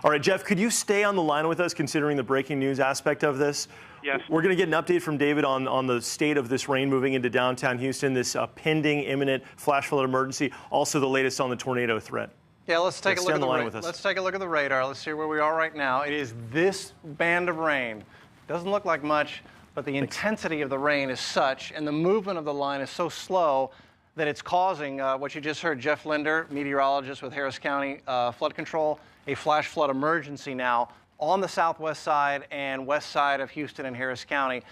All right, Jeff, could you stay on the line with us considering the breaking news aspect of this? Yes. We're going to get an update from David on the state of this rain moving into downtown Houston, this pending imminent flash flood emergency, also the latest on the tornado threat. Yeah, let's take a look at Let's take a look at the radar. Let's see where we are right now. It is this band of rain. Doesn't look like much, but the intensity of the rain is such, and the movement of the line is so slow that it's causing what you just heard, Jeff Linder, meteorologist with Harris County Flood Control, a flash flood emergency now on the southwest side and west side of Houston and Harris County.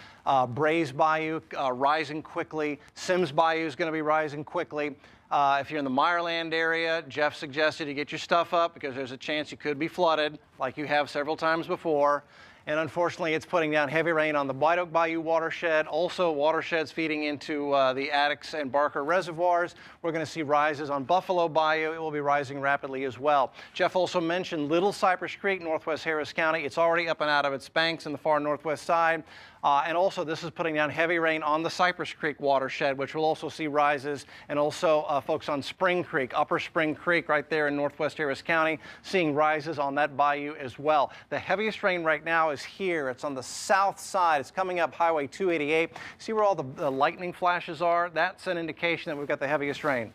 Brays Bayou rising quickly. Sims Bayou is going to be rising quickly. If you're in the Meyerland area, Jeff suggested you get your stuff up because there's a chance you could be flooded like you have several times before. And unfortunately, it's putting down heavy rain on the White Oak Bayou watershed, also watersheds feeding into the Addicks and Barker reservoirs. We're going to see rises on Buffalo Bayou. It will be rising rapidly as well. Jeff also mentioned Little Cypress Creek, northwest Harris County. It's already up and out of its banks in the far northwest side. And also, this is putting down heavy rain on the Cypress Creek watershed, which will also see rises. And also, folks on Spring Creek, Upper Spring Creek, right there in northwest Harris County, seeing rises on that bayou as well. The heaviest rain right now is here. It's on the south side. It's coming up Highway 288. See where all the lightning flashes are? That's an indication that we've got the heaviest rain.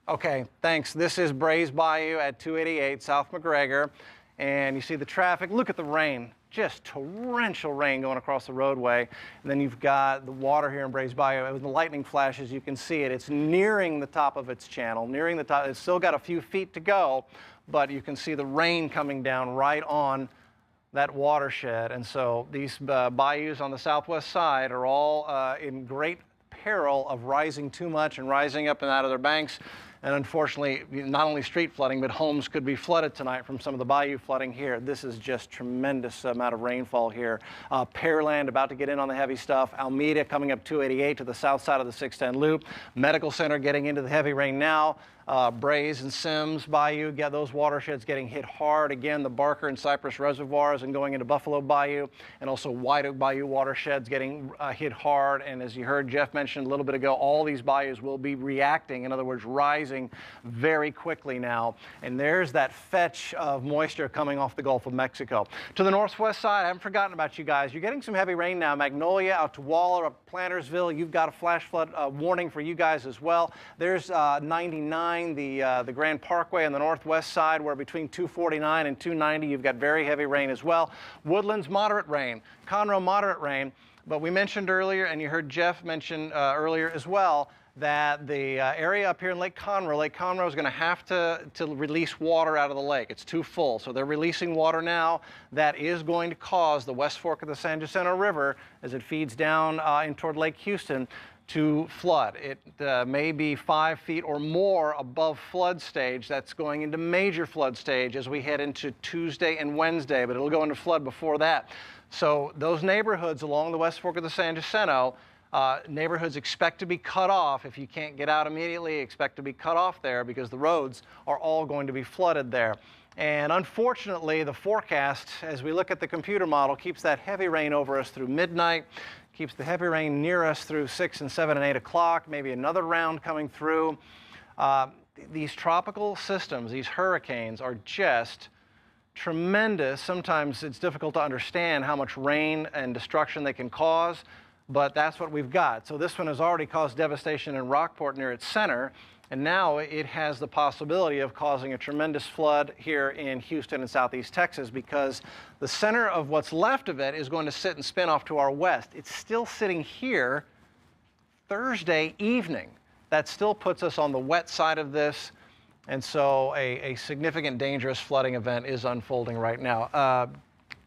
Okay, thanks. This is Brays Bayou at 288 South McGregor. And you see the traffic. Look at the rain. Just torrential rain going across the roadway. And then you've got the water here in Brays Bayou. With the lightning flashes, you can see it. It's nearing the top of its channel, nearing the top. It's still got a few feet to go, but you can see the rain coming down right on that watershed. And so these bayous on the southwest side are all in great peril of rising too much and rising up and out of their banks. And unfortunately, not only street flooding, but homes could be flooded tonight from some of the bayou flooding here. This is just tremendous amount of rainfall here. Pearland about to get in on the heavy stuff. Alameda coming up 288 to the south side of the 610 loop. Medical Center getting into the heavy rain now. Brays and Sims Bayou, get those watersheds getting hit hard. Again, the Barker and Cypress reservoirs and going into Buffalo Bayou, and also White Oak Bayou watersheds getting hit hard. And as you heard Jeff mention a little bit ago, all these bayous will be reacting, in other words, rising very quickly now. And there's that fetch of moisture coming off the Gulf of Mexico. To the northwest side, I haven't forgotten about you guys. You're getting some heavy rain now. Magnolia out to Waller, up Plantersville. You've got a flash flood warning for you guys as well. There's 99. The Grand Parkway on the northwest side, where between 249 and 290 you've got very heavy rain as well. Woodlands, moderate rain. Conroe, moderate rain. But we mentioned earlier, and you heard Jeff mention earlier as well, that the area up here in Lake Conroe is going to have to release water out of the lake. It's too full. So they're releasing water now. That is going to cause the West Fork of the San Jacinto River, as it feeds down in toward Lake Houston, to flood. It may be 5 feet or more above flood stage. That's going into major flood stage as we head into Tuesday and Wednesday, but it'll go into flood before that. So those neighborhoods along the West Fork of the San Jacinto, neighborhoods expect to be cut off. If you can't get out immediately, expect to be cut off there because the roads are all going to be flooded there. And unfortunately, the forecast, as we look at the computer model, keeps that heavy rain over us through midnight, keeps the heavy rain near us through 6 and 7 and 8 o'clock, maybe another round coming through. These tropical systems, these hurricanes, are just tremendous. Sometimes it's difficult to understand how much rain and destruction they can cause, but that's what we've got. So this one has already caused devastation in Rockport near its center, and now it has the possibility of causing a tremendous flood here in Houston and southeast Texas, because the center of what's left of it is going to sit and spin off to our west. It's still sitting here Thursday evening. That still puts us on the wet side of this, and so a significant dangerous flooding event is unfolding right now.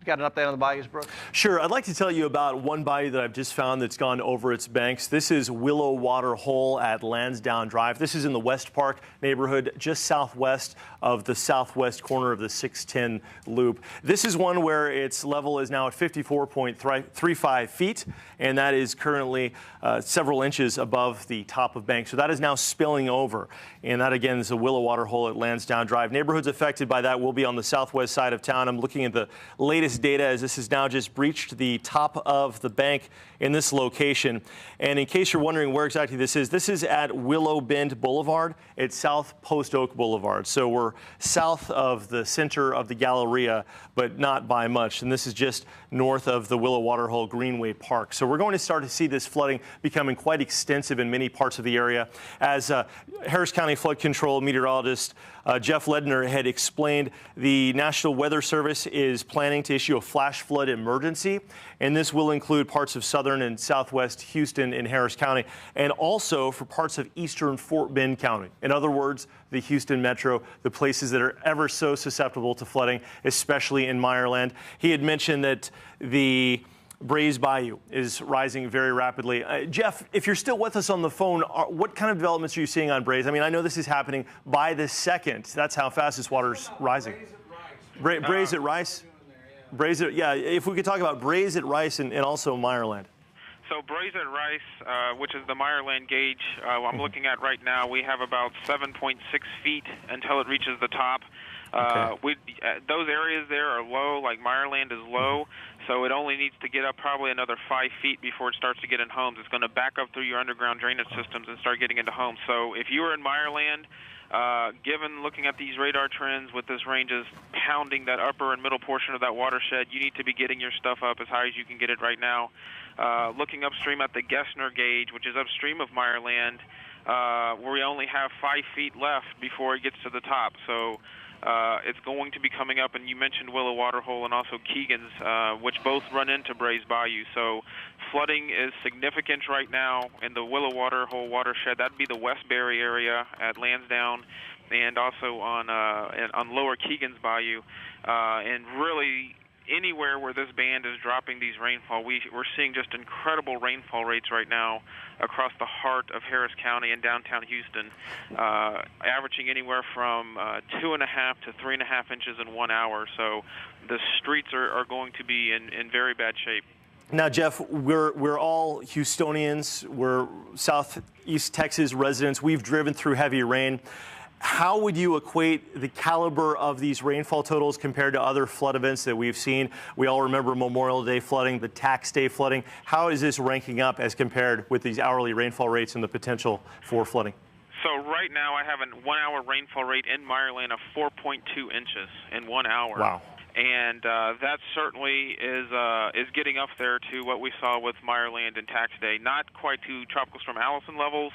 Got an update on the bayous, Brooks? Sure. I'd like to tell you about one bayou that I've just found that's gone over its banks. This is Willow Water Hole at Lansdowne Drive. This is in the West Park neighborhood, just southwest of the southwest corner of the 610 loop. This is one where its level is now at 54.35 feet, and that is currently several inches above the top of bank. So that is now spilling over. And that, again, is a Willow Water Hole at Lansdowne Drive. Neighborhoods affected by that will be on the southwest side of town. I'm looking at the latest latest data, as this has now just breached the top of the bank in this location. And in case you're wondering where exactly this is at Willow Bend Boulevard. It's South Post Oak Boulevard. So we're south of the center of the Galleria, but not by much. And this is just north of the Willow Waterhole Greenway Park. So we're going to start to see this flooding becoming quite extensive in many parts of the area. As Harris County Flood Control meteorologist Jeff Ledner had explained, the National Weather Service is planning to issue a flash flood emergency, and this will include parts of southern and southwest Houston and Harris County, and also for parts of eastern Fort Bend County. In other words, the Houston metro, the places that are ever so susceptible to flooding, especially in Meyerland. He had mentioned that the Brays Bayou is rising very rapidly. Jeff, if you're still with us on the phone, what kind of developments are you seeing on Brays? I mean, I know this is happening by the second. That's how fast this water's rising. Brays at Rice? Brays at, yeah, if we could talk about Brays at Rice and also Meyerland. So Brays at Rice, which is the Meyerland gauge, I'm looking at right now, we have about 7.6 feet until it reaches the top. Those areas there are low, like Meyerland is low, so it only needs to get up probably another 5 feet before it starts to get in homes. It's going to back up through your underground drainage systems and start getting into homes. So if you are in Meyerland, given looking at these radar trends with this rain just pounding that upper and middle portion of that watershed, you need to be getting your stuff up as high as you can get it right now. Looking upstream at the Gessner gauge, which is upstream of Meyerland, where we only have 5 feet left before it gets to the top. So it's going to be coming up, and you mentioned Willow Waterhole and also Keegan's, which both run into Brays Bayou. So flooding is significant right now in the Willow Waterhole watershed. That would be the Westbury area at Lansdowne, and also on Lower Keegan's Bayou, and really anywhere where this band is dropping these rainfall, we're seeing just incredible rainfall rates right now across the heart of Harris County and downtown Houston, averaging anywhere from 2.5 to 3.5 inches in 1 hour. So the streets are going to be in very bad shape. Now, Jeff, we're all Houstonians. We're Southeast Texas residents. We've driven through heavy rain. How would you equate the caliber of these rainfall totals compared to other flood events that we've seen? We all remember Memorial Day flooding, the tax day flooding. How is this ranking up as compared with these hourly rainfall rates and the potential for flooding? So right now I have a 1 hour rainfall rate in Meyerland of 4.2 inches in 1 hour. Wow. And that certainly is getting up there to what we saw with Meyerland and tax day. Not quite to Tropical Storm Allison levels,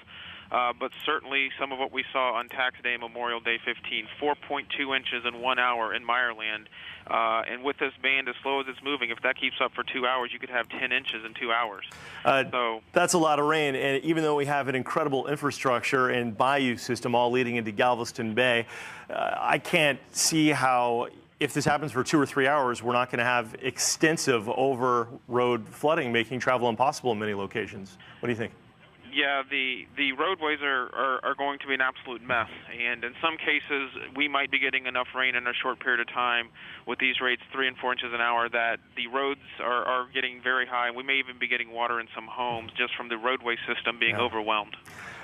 but certainly some of what we saw on tax day, Memorial Day 15, 4.2 inches in 1 hour in Meyerland. And with this band as slow as it's moving, if that keeps up for 2 hours, you could have 10 inches in 2 hours. So that's a lot of rain. And even though we have an incredible infrastructure and bayou system all leading into Galveston Bay, I can't see how, if this happens for 2 or 3 hours, we're not going to have extensive over-road flooding, making travel impossible in many locations. What do you think? Yeah, the roadways are going to be an absolute mess, and in some cases we might be getting enough rain in a short period of time with these rates 3 and 4 inches an hour that the roads are getting very high. We may even be getting water in some homes just from the roadway system being overwhelmed.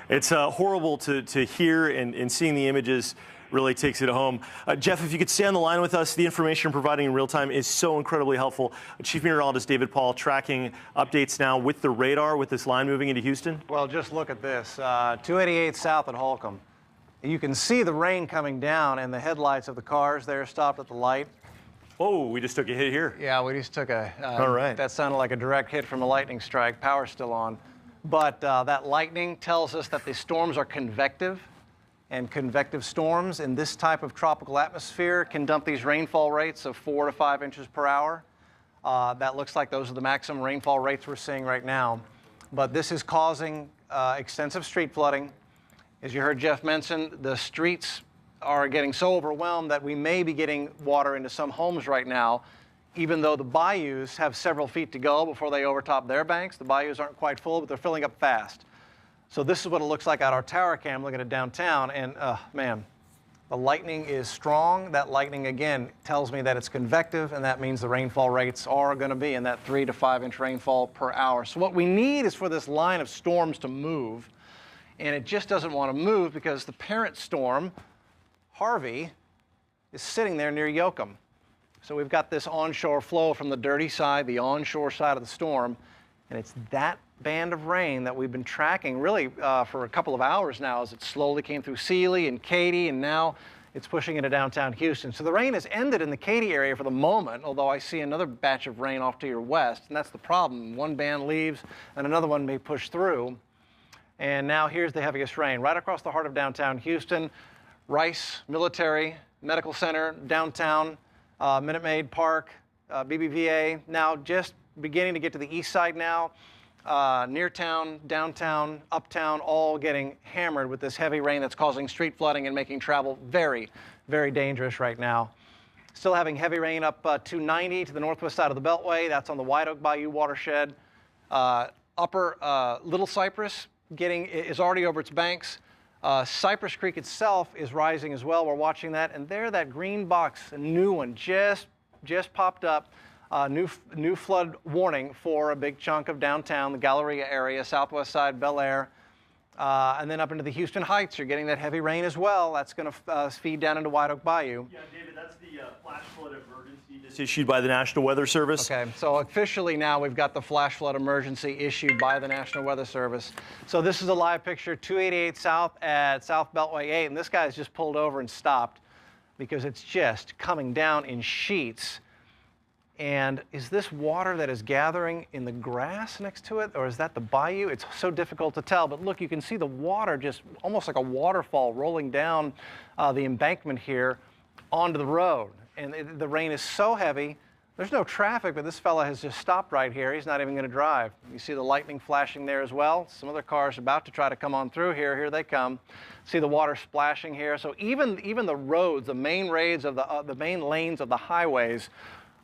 It's horrible to hear, and seeing the images really takes it home. Jeff, if you could stay on the line with us, the information you're providing in real time is so incredibly helpful. Chief Meteorologist David Paul tracking updates now with the radar with this line moving into Houston. Well, just look at this. 288 south at Holcomb. You can see the rain coming down and the headlights of the cars there stopped at the light. Oh, we just took a hit here. Yeah, we just took a, all right. That sounded like a direct hit from a lightning strike. Power's still on. But that lightning tells us that the storms are convective. And convective storms in this type of tropical atmosphere can dump these rainfall rates of 4 to 5 inches per hour. That looks like those are the maximum rainfall rates we're seeing right now. But this is causing extensive street flooding. As you heard Jeff mention, the streets are getting so overwhelmed that we may be getting water into some homes right now. Even though the bayous have several feet to go before they overtop their banks, the bayous aren't quite full, but they're filling up fast. So this is what it looks like at our tower cam looking at downtown, and man, the lightning is strong. That lightning, again, tells me that it's convective, and that means the rainfall rates are going to be in that 3 to 5 inch rainfall per hour. So what we need is for this line of storms to move, and it just doesn't want to move because the parent storm, Harvey, is sitting there near Yoakum. So we've got this onshore flow from the dirty side, the onshore side of the storm, and it's that band of rain that we've been tracking really for a couple of hours now as it slowly came through Sealy and Katy, and now it's pushing into downtown Houston. So the rain has ended in the Katy area for the moment, although I see another batch of rain off to your west, and that's the problem. One band leaves and another one may push through. And now here's the heaviest rain right across the heart of downtown Houston. Rice Military Medical Center, downtown, Minute Maid Park, BBVA, now just beginning to get to the east side now. Near town, downtown, uptown, all getting hammered with this heavy rain that's causing street flooding and making travel very, very dangerous right now. Still having heavy rain up 290 to the northwest side of the Beltway. That's on the White Oak Bayou watershed. Upper Little Cypress is already over its banks. Cypress Creek itself is rising as well. We're watching that. And there, that green box, a new one, just popped up. New flood warning for a big chunk of downtown, the Galleria area, southwest side, Bel Air. And then up into the Houston Heights, you're getting that heavy rain as well. That's going to feed down into White Oak Bayou. Yeah, David, that's the flash flood emergency just issued by the National Weather Service. Okay, so officially now we've got the flash flood emergency issued by the National Weather Service. So this is a live picture, 288 South at South Beltway 8, and this guy's just pulled over and stopped because it's just coming down in sheets. And is this water that is gathering in the grass next to it, or is that the bayou? It's so difficult to tell, but look, you can see the water just almost like a waterfall rolling down the embankment here onto the road. And the rain is so heavy, there's no traffic, but this fella has just stopped right here. He's not even going to drive. You see the lightning flashing there as well. Some other cars about to try to come on through here. Here they come. See the water splashing here. So even the roads, the main lanes of the highways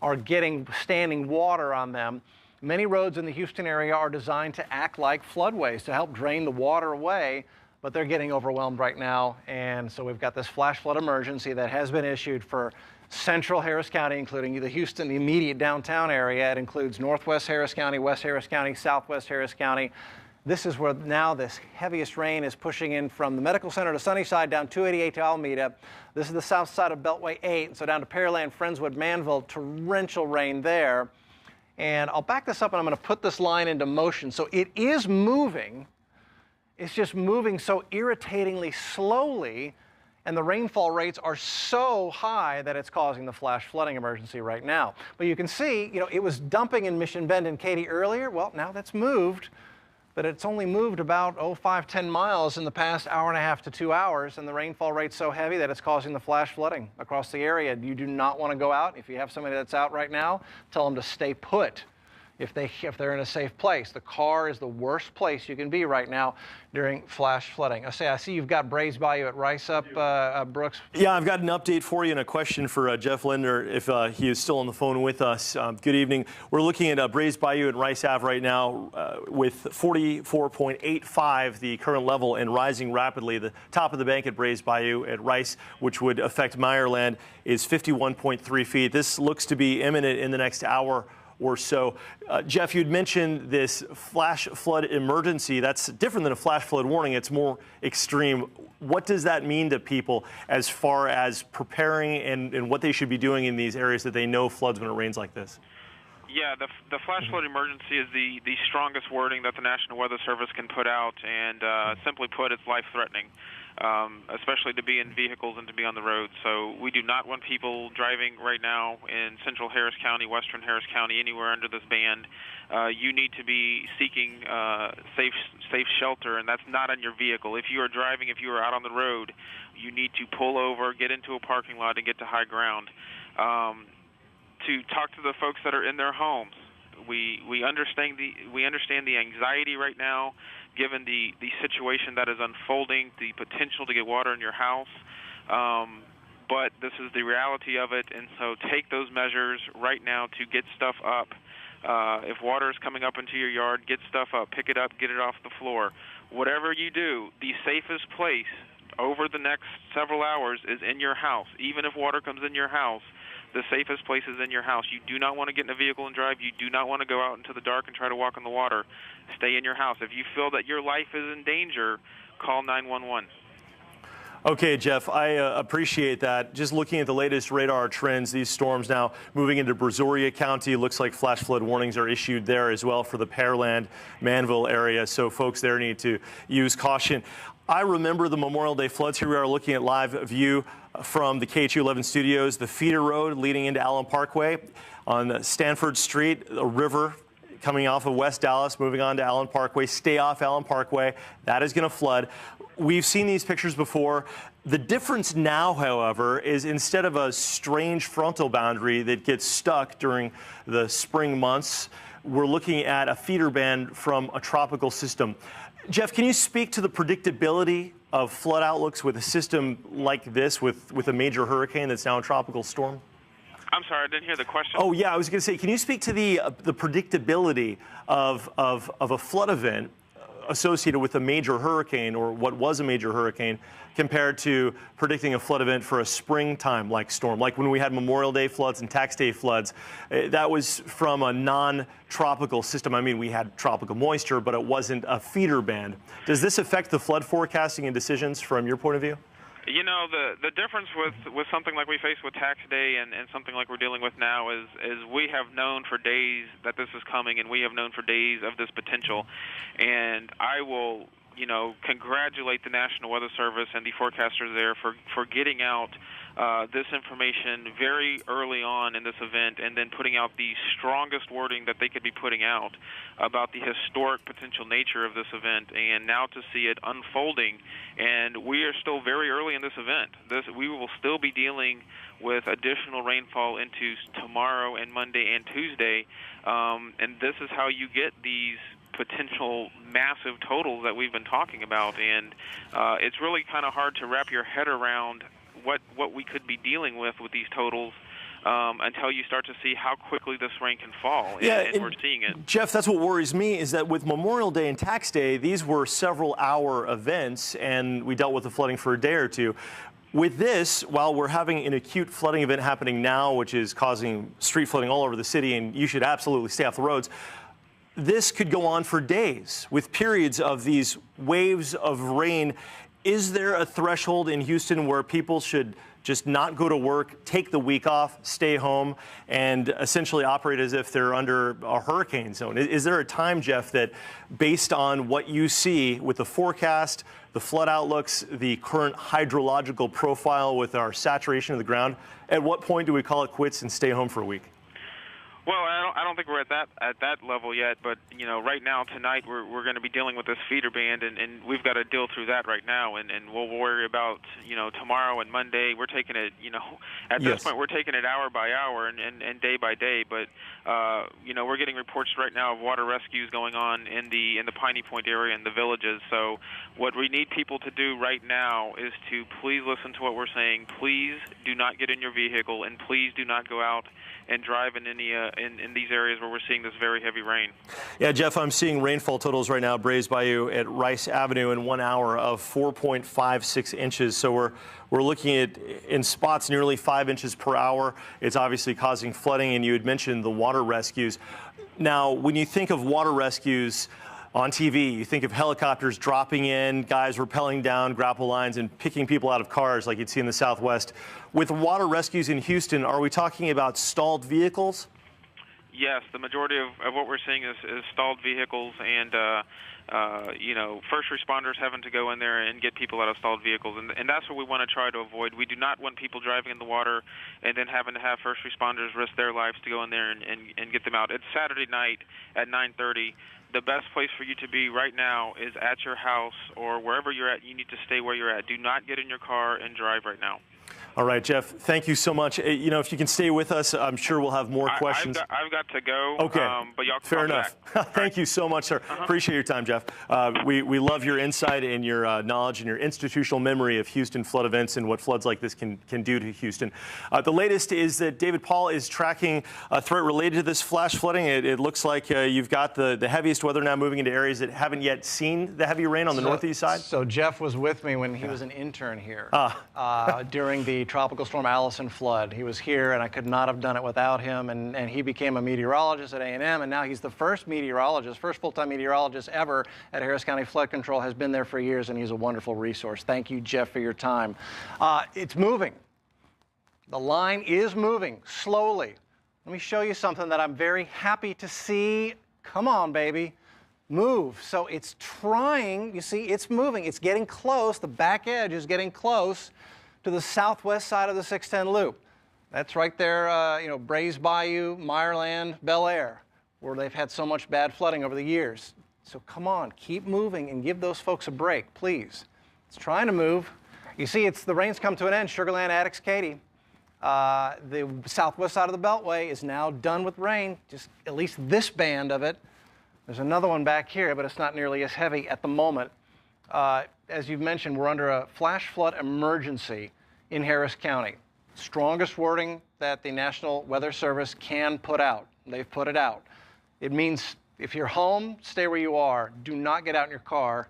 are getting standing water on them. Many roads in the Houston area are designed to act like floodways to help drain the water away, but they're getting overwhelmed right now. And so we've got this flash flood emergency that has been issued for central Harris County, including the Houston, the immediate downtown area. It includes northwest Harris County, west Harris County, southwest Harris County. This is where now this heaviest rain is pushing in from the Medical Center to Sunnyside, down 288 to Alameda. This is the south side of Beltway 8, so down to Pearland, Friendswood, Manville, torrential rain there. And I'll back this up and I'm going to put this line into motion. So it is moving. It's just moving so irritatingly slowly, and the rainfall rates are so high that it's causing the flash flooding emergency right now. But you can see, it was dumping in Mission Bend and Katy earlier. Well, now that's moved. But it's only moved about 5-10 miles in the past hour and a half to 2 hours, and the rainfall rate's so heavy that it's causing the flash flooding across the area. You do not want to go out. If you have somebody that's out right now, tell them to stay put if they're in a safe place. The car is the worst place you can be right now during flash flooding. I see you've got Brays Bayou at Rice up, Brooks. Yeah, I've got an update for you and a question for Jeff Linder if he is still on the phone with us. Good evening. We're looking at Brays Bayou and Rice Ave right now with 44.85 the current level and rising rapidly. The top of the bank at Brays Bayou at Rice, which would affect Meyerland, is 51.3 feet. This looks to be imminent in the next hour or so. Jeff, you'd mentioned this flash flood emergency. That's different than a flash flood warning. It's more extreme. What does that mean to people as far as preparing and what they should be doing in these areas that they know floods when it rains like this? Yeah, the flash flood emergency is the strongest wording that the National Weather Service can put out, and simply put, it's life-threatening, especially to be in vehicles and to be on the road. So we do not want people driving right now in central Harris County, western Harris County, anywhere under this band. You need to be seeking safe shelter, and that's not on your vehicle. If you are driving, if you are out on the road, you need to pull over, get into a parking lot, and get to high ground. To talk to the folks that are in their homes. We understand the anxiety right now, given the situation that is unfolding, the potential to get water in your house. But this is the reality of it, and so take those measures right now to get stuff up. If water is coming up into your yard, get stuff up, pick it up, get it off the floor. Whatever you do, the safest place over the next several hours is in your house. Even if water comes in your house, the safest place is in your house. You do not want to get in a vehicle and drive. You do not want to go out into the dark and try to walk on the water. Stay in your house. If you feel that your life is in danger, call 911. Okay, Jeff, I appreciate that. Just looking at the latest radar trends, these storms now moving into Brazoria County. Looks like flash flood warnings are issued there as well for the Pearland, Manville area. So folks there need to use caution. I remember the Memorial Day floods. Here we are looking at live view from the KHOU-11 studios, the feeder road leading into Allen Parkway on Stanford Street, a river coming off of West Dallas, moving on to Allen Parkway. Stay off Allen Parkway. That is going to flood. We've seen these pictures before. The difference now, however, is instead of a strange frontal boundary that gets stuck during the spring months, we're looking at a feeder band from a tropical system. Jeff, can you speak to the predictability of flood outlooks with a system like this, with a major hurricane that's now a tropical storm? I'm sorry, I didn't hear the question. Oh, yeah, I was going to say, can you speak to the predictability of a flood event associated with a major hurricane, or what was a major hurricane, compared to predicting a flood event for a springtime-like storm, like when we had Memorial Day floods and Tax Day floods? That was from a non-tropical system. I mean, we had tropical moisture, but it wasn't a feeder band. Does this affect the flood forecasting and decisions from your point of view? You know, the difference with something like we face with Tax Day and something like we're dealing with now is we have known for days that this is coming, and we have known for days of this potential. And I will, you know, congratulate the National Weather Service and the forecasters there for getting out this information very early on in this event, and then putting out the strongest wording that they could be putting out about the historic potential nature of this event, and now to see it unfolding. And we are still very early in this event. We will still be dealing with additional rainfall into tomorrow and Monday and Tuesday, and this is how you get these potential massive totals that we've been talking about. And it's really kind of hard to wrap your head around what we could be dealing with these totals until you start to see how quickly this rain can fall. And we're seeing it. Jeff, that's what worries me, is that with Memorial Day and Tax Day, these were several-hour events, and we dealt with the flooding for a day or two. With this, while we're having an acute flooding event happening now, which is causing street flooding all over the city, and you should absolutely stay off the roads, this could go on for days with periods of these waves of rain. Is there a threshold in Houston where people should just not go to work, take the week off, stay home, and essentially operate as if they're under a hurricane zone? Is there a time, Jeff, that based on what you see with the forecast, the flood outlooks, the current hydrological profile with our saturation of the ground, at what point do we call it quits and stay home for a week? Well, I don't think we're at that level yet, but you know, right now tonight we're going to be dealing with this feeder band, and we've got to deal through that right now, and we'll worry about, you know, tomorrow and Monday. We're taking it, you know, at this point we're taking it hour by hour and day by day, but you know, we're getting reports right now of water rescues going on in the Piney Point area and the villages. So what we need people to do right now is to please listen to what we're saying. Please do not get in your vehicle, and please do not go out and drive in any in these areas where we're seeing this very heavy rain. Yeah, Jeff, I'm seeing rainfall totals right now, Braze Bayou at Rice Avenue in 1 hour of 4.56 inches. So we're looking at, in spots, nearly 5 inches per hour. It's obviously causing flooding, and you had mentioned the water rescues. Now, when you think of water rescues on TV, you think of helicopters dropping in, guys rappelling down grapple lines and picking people out of cars like you'd see in the Southwest. With water rescues in Houston, are we talking about stalled vehicles? Yes, the majority of what we're seeing is stalled vehicles, and you know, first responders having to go in there and get people out of stalled vehicles, and that's what we want to try to avoid. We do not want people driving in the water and then having to have first responders risk their lives to go in there and get them out. It's Saturday night at 9:30. The best place for you to be right now is at your house or wherever you're at. You need to stay where you're at. Do not get in your car and drive right now. All right, Jeff, thank you so much. You know, if you can stay with us, I'm sure we'll have more questions. I've got to go. Okay, but y'all can fair enough. Thank you so much, sir. Appreciate your time, Jeff. We love your insight and your knowledge and your institutional memory of Houston flood events and what floods like this can do to Houston. The latest is that David Paul is tracking a threat related to this flash flooding. It looks like you've got the heaviest weather now moving into areas that haven't yet seen the heavy rain on the northeast side. So Jeff was with me when he was an intern here during the Tropical Storm Allison flood. He was here, and I could not have done it without him, and he became a meteorologist at A&M, and now he's the first meteorologist, first full-time meteorologist ever at Harris County Flood Control, has been there for years, and he's a wonderful resource. Thank you, Jeff, for your time. It's moving. The line is moving slowly. Let me show you something that I'm very happy to see. Come on, baby. Move. So it's trying, you see, it's moving. It's getting close. The back edge is getting close to the southwest side of the 610 loop. That's right there, you know, Brays Bayou, Meyerland, Bel Air, where they've had so much bad flooding over the years. So come on, keep moving and give those folks a break, please. It's trying to move. You see, the rain's come to an end. Sugar Land, Addicks, Katy. The southwest side of the Beltway is now done with rain, just at least this band of it. There's another one back here, but it's not nearly as heavy at the moment. As you've mentioned, we're under a flash flood emergency in Harris County. Strongest wording that the National Weather Service can put out. They've put it out. It means if you're home, stay where you are. Do not get out in your car.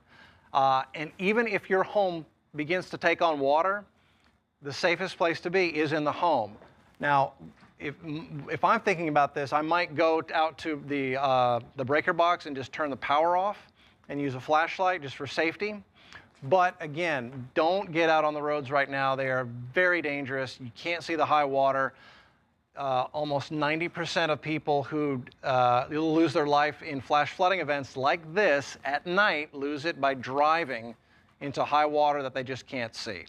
And even if your home begins to take on water, the safest place to be is in the home. Now, if I'm thinking about this, I might go out to the breaker box and just turn the power off and use a flashlight just for safety. But again, don't get out on the roads right now. They are very dangerous. You can't see the high water. Almost 90% of people who lose their life in flash flooding events like this at night lose it by driving into high water that they just can't see.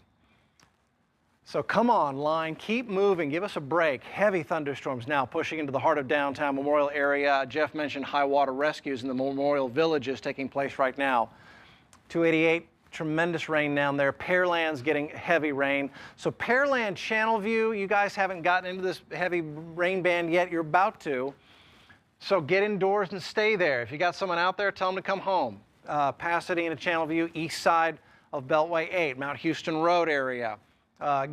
So come on, line, keep moving, give us a break. Heavy thunderstorms now pushing into the heart of downtown Memorial area. Jeff mentioned high water rescues in the Memorial Villages taking place right now. 288, tremendous rain down there. Pearland's getting heavy rain. So Pearland, Channelview, you guys haven't gotten into this heavy rain band yet. You're about to. So get indoors and stay there. If you got someone out there, tell them to come home. Pasadena, Channelview, east side of Beltway 8, Mount Houston Road area.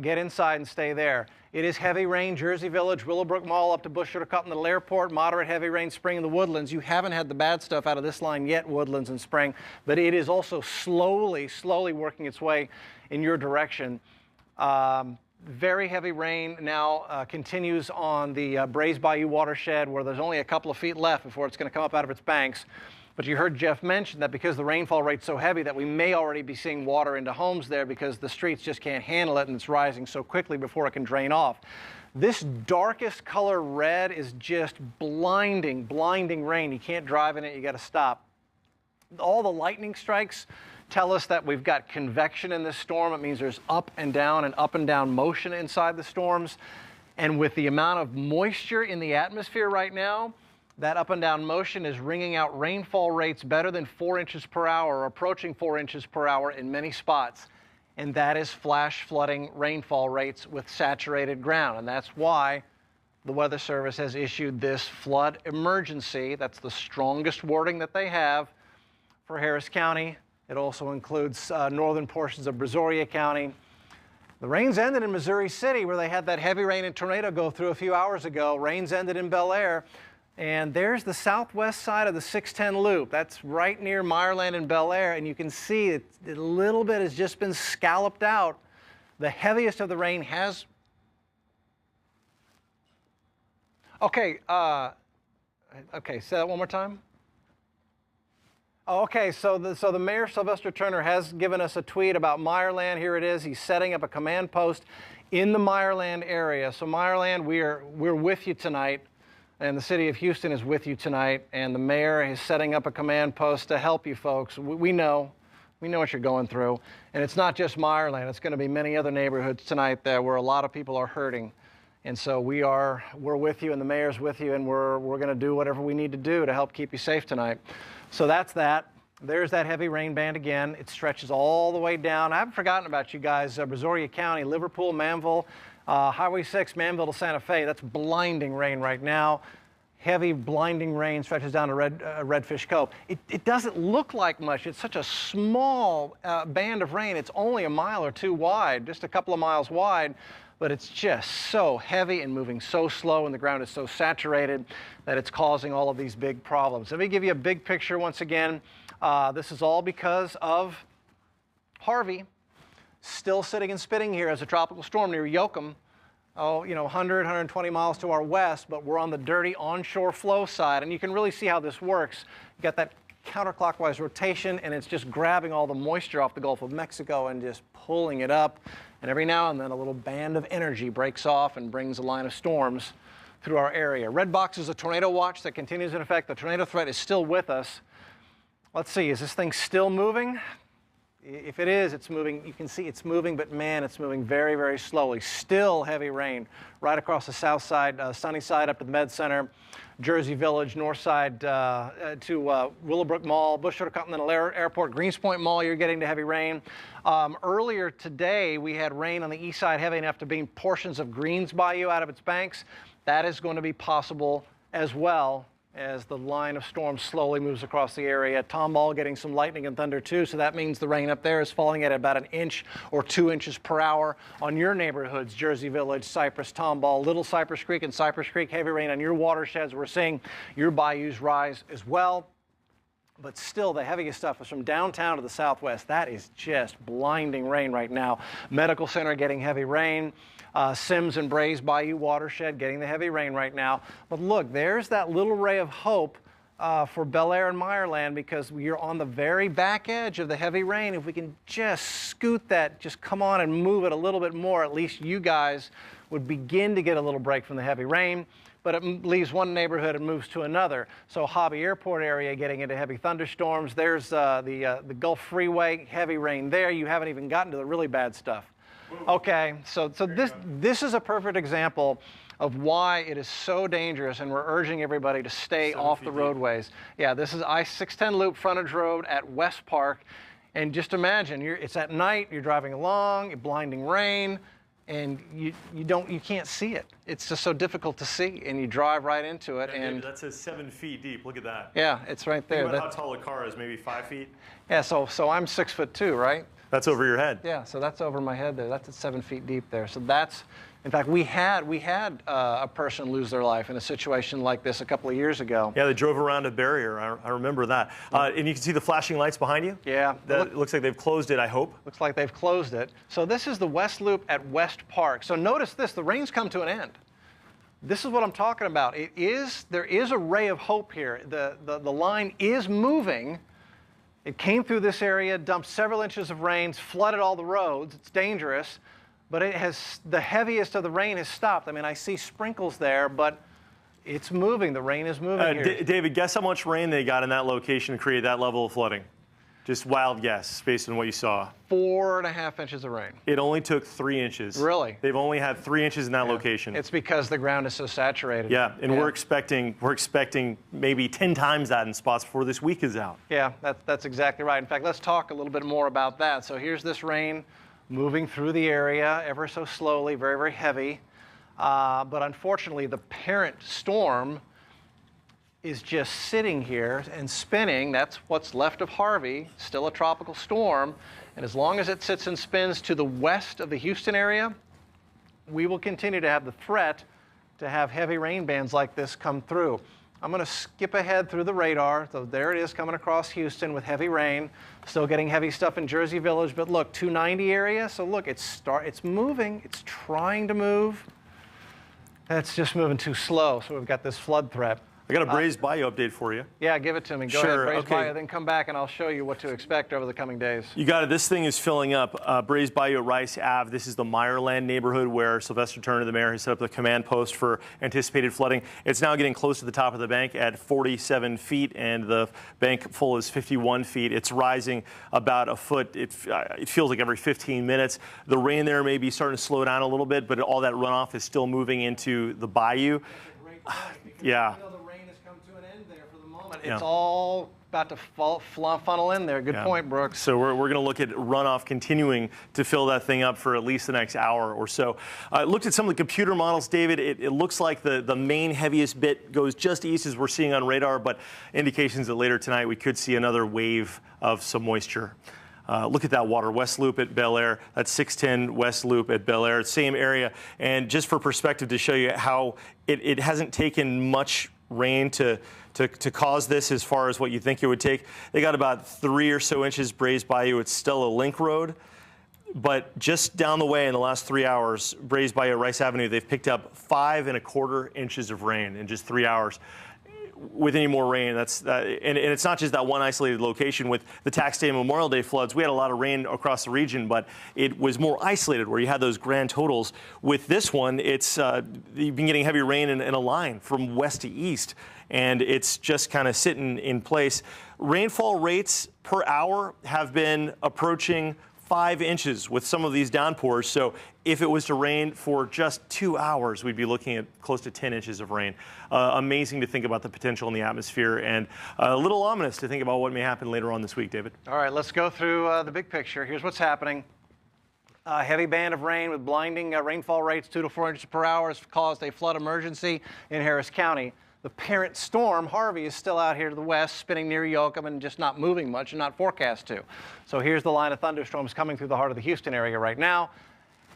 Get inside and stay there. It is heavy rain, Jersey Village, Willowbrook Mall up to Bush Sugar Cut Little Airport, moderate heavy rain, Spring in the Woodlands. You haven't had the bad stuff out of this line yet, Woodlands and Spring, but it is also slowly working its way in your direction. Very heavy rain now continues on the Brays Bayou watershed, where there's only a couple of feet left before it's going to come up out of its banks. But you heard Jeff mention that because the rainfall rate's so heavy that we may already be seeing water into homes there because the streets just can't handle it and it's rising so quickly before it can drain off. This darkest color red is just blinding rain. You can't drive in it, you got to stop. All the lightning strikes tell us that we've got convection in this storm. It means there's up and down motion inside the storms. And with the amount of moisture in the atmosphere right now, that up and down motion is wringing out rainfall rates better than 4 inches per hour, or approaching 4 inches per hour in many spots. And that is flash flooding rainfall rates with saturated ground. And that's why the Weather Service has issued this flood emergency. That's the strongest wording that they have for Harris County. It also includes northern portions of Brazoria County. The rains ended in Missouri City, where they had that heavy rain and tornado go through a few hours ago. Rains ended in Bel Air. And there's the southwest side of the 610 loop. That's right near Meyerland and Bel Air, and you can see that a little bit has just been scalloped out. The heaviest of the rain has... Okay, say that one more time. Okay, so the Mayor, Sylvester Turner, has given us a tweet about Meyerland. Here it is. He's setting up a command post in the Meyerland area. So Meyerland, we're with you tonight. And the city of Houston is with you tonight, and the mayor is setting up a command post to help you folks. We know what you're going through, and it's not just Meyerland. It's going to be many other neighborhoods tonight there where a lot of people are hurting, and so we're with you, and the mayor's with you, and we're going to do whatever we need to do to help keep you safe tonight. So that's that. There's that heavy rain band again. It stretches all the way down. I haven't forgotten about you guys. Brazoria County, Liverpool, Manville. Highway 6, Manville to Santa Fe, that's blinding rain right now. Heavy blinding rain stretches down to Redfish Cove. It doesn't look like much. It's such a small band of rain. It's only a mile or two wide, just a couple of miles wide, but it's just so heavy and moving so slow, and the ground is so saturated that it's causing all of these big problems. Let me give you a big picture once again. This is all because of Harvey. still sitting and spinning here as a tropical storm near Yoakum. 100, 120 miles to our west, but we're on the dirty onshore flow side, and you can really see how this works. You got that counterclockwise rotation, and it's just grabbing all the moisture off the Gulf of Mexico and just pulling it up. And every now and then, a little band of energy breaks off and brings a line of storms through our area. Red box is a tornado watch that continues in effect. The tornado threat is still with us. Let's see, is this thing still moving? If it is, it's moving. You can see it's moving, but man, it's moving very, very slowly. Still heavy rain right across the south side, sunny side up to the Med Center, Jersey Village, north side to Willowbrook Mall, Bush Continental Airport, Greenspoint Mall, you're getting to heavy rain. Earlier today, we had rain on the east side heavy enough to bring portions of Greens Bayou out of its banks. That is going to be possible as well as the line of storms slowly moves across the area. Tomball getting some lightning and thunder too, so that means the rain up there is falling at about 1 inch or 2 inches per hour on your neighborhoods, Jersey Village, Cypress, Tomball, Little Cypress Creek and Cypress Creek, heavy rain on your watersheds. We're seeing your bayous rise as well. But still, the heaviest stuff is from downtown to the southwest. That is just blinding rain right now. Medical Center getting heavy rain. Sims and Brays Bayou watershed getting the heavy rain right now. But look, there's that little ray of hope for Bel Air and Meyerland, because you're on the very back edge of the heavy rain. If we can just scoot that, just come on and move it a little bit more, at least you guys would begin to get a little break from the heavy rain. But it leaves one neighborhood and moves to another. So Hobby Airport area getting into heavy thunderstorms. There's the Gulf Freeway, heavy rain there. You haven't even gotten to the really bad stuff. Okay, so this is a perfect example of why it is so dangerous, and we're urging everybody to stay off the roadways. Yeah, this is I-610 Loop frontage road at West Park, and just imagine it's at night, you're driving along, blinding rain, and you can't see it. It's just so difficult to see, and you drive right into it. And that says 7 feet deep. Look at that. Yeah, it's right there. Think about how tall a car is, maybe 5 feet. Yeah, so I'm 6'2", right? That's over your head. Yeah, so that's over my head there. That's at 7 feet deep there. So that's, in fact, we had a person lose their life in a situation like this a couple of years ago. Yeah, they drove around a barrier. I remember that. And you can see the flashing lights behind you? Yeah. That looks like they've closed it, I hope. Looks like they've closed it. So this is the West Loop at West Park. So notice this, the rain's come to an end. This is what I'm talking about. There is a ray of hope here. The line is moving. It came through this area, dumped several inches of rain, flooded all the roads. It's dangerous, but the heaviest of the rain has stopped. I mean, I see sprinkles there, but it's moving. The rain is moving here. David, guess how much rain they got in that location to create that level of flooding? Just wild guess based on what you saw. 4.5 inches of rain. It only took 3 inches. Really? They've only had 3 inches in that location. It's because the ground is so saturated. Yeah, and we're expecting maybe 10 times that in spots before this week is out. Yeah, that's exactly right. In fact, let's talk a little bit more about that. So here's this rain moving through the area ever so slowly, very, very heavy. But unfortunately, the parent storm is just sitting here and spinning. That's what's left of Harvey, still a tropical storm. And as long as it sits and spins to the west of the Houston area, we will continue to have the threat to have heavy rain bands like this come through. I'm going to skip ahead through the radar. So there it is coming across Houston with heavy rain. Still getting heavy stuff in Jersey Village, but look, 290 area. So look, it's moving. It's trying to move. It's just moving too slow. So we've got this flood threat. I got a Brays Bayou update for you. Yeah, give it to me. Go ahead, Brays Bayou, then come back and I'll show you what to expect over the coming days. You got it. This thing is filling up. Brays Bayou, Rice Ave. This is the Meyerland neighborhood where Sylvester Turner, the mayor, has set up the command post for anticipated flooding. It's now getting close to the top of the bank at 47 feet, and the bank full is 51 feet. It's rising about a foot. It feels like every 15 minutes. The rain there may be starting to slow down a little bit, but all that runoff is still moving into the bayou. Yeah. It's all about to funnel in there. Good point, Brooks. So we're going to look at runoff continuing to fill that thing up for at least the next hour or so. I looked at some of the computer models, David. It looks like the main heaviest bit goes just east as we're seeing on radar, but indications that later tonight we could see another wave of some moisture. Look at that water, West Loop at Bel Air. That's 610 West Loop at Bel Air, same area. And just for perspective to show you how it hasn't taken much rain to cause this as far as what you think it would take. They got about 3 or so inches Brays Bayou. It's still a link road. But just down the way in the last 3 hours, Brays Bayou, Rice Avenue, they've picked up 5¼ inches of rain in just 3 hours. With any more rain, and it's not just that one isolated location. With the Tax Day and Memorial Day floods, we had a lot of rain across the region, but it was more isolated where you had those grand totals. With this one, it's you've been getting heavy rain in a line from west to east, and it's just kind of sitting in place. Rainfall rates per hour have been approaching 5 inches with some of these downpours. So if it was to rain for just 2 hours, we'd be looking at close to 10 inches of rain. Amazing to think about the potential in the atmosphere, and a little ominous to think about what may happen later on this week, David. All right, let's go through the big picture. Here's what's happening. A heavy band of rain with blinding rainfall rates, 2 to 4 inches per hour, has caused a flood emergency in Harris County. The parent storm, Harvey, is still out here to the west, spinning near Yoakum and just not moving much and not forecast to. So here's the line of thunderstorms coming through the heart of the Houston area right now.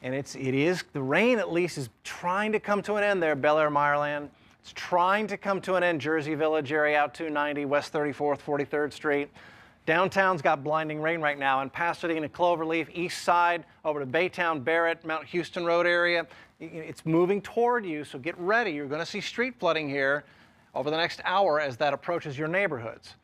And the rain at least is trying to come to an end there, Bel Air, Meyerland. It's trying to come to an end, Jersey Village area, out 290, West 34th, 43rd Street. Downtown's got blinding rain right now, and Pasadena, Cloverleaf, East Side, over to Baytown, Barrett, Mount Houston Road area. It's moving toward you, so get ready. You're going to see street flooding here over the next hour as that approaches your neighborhoods.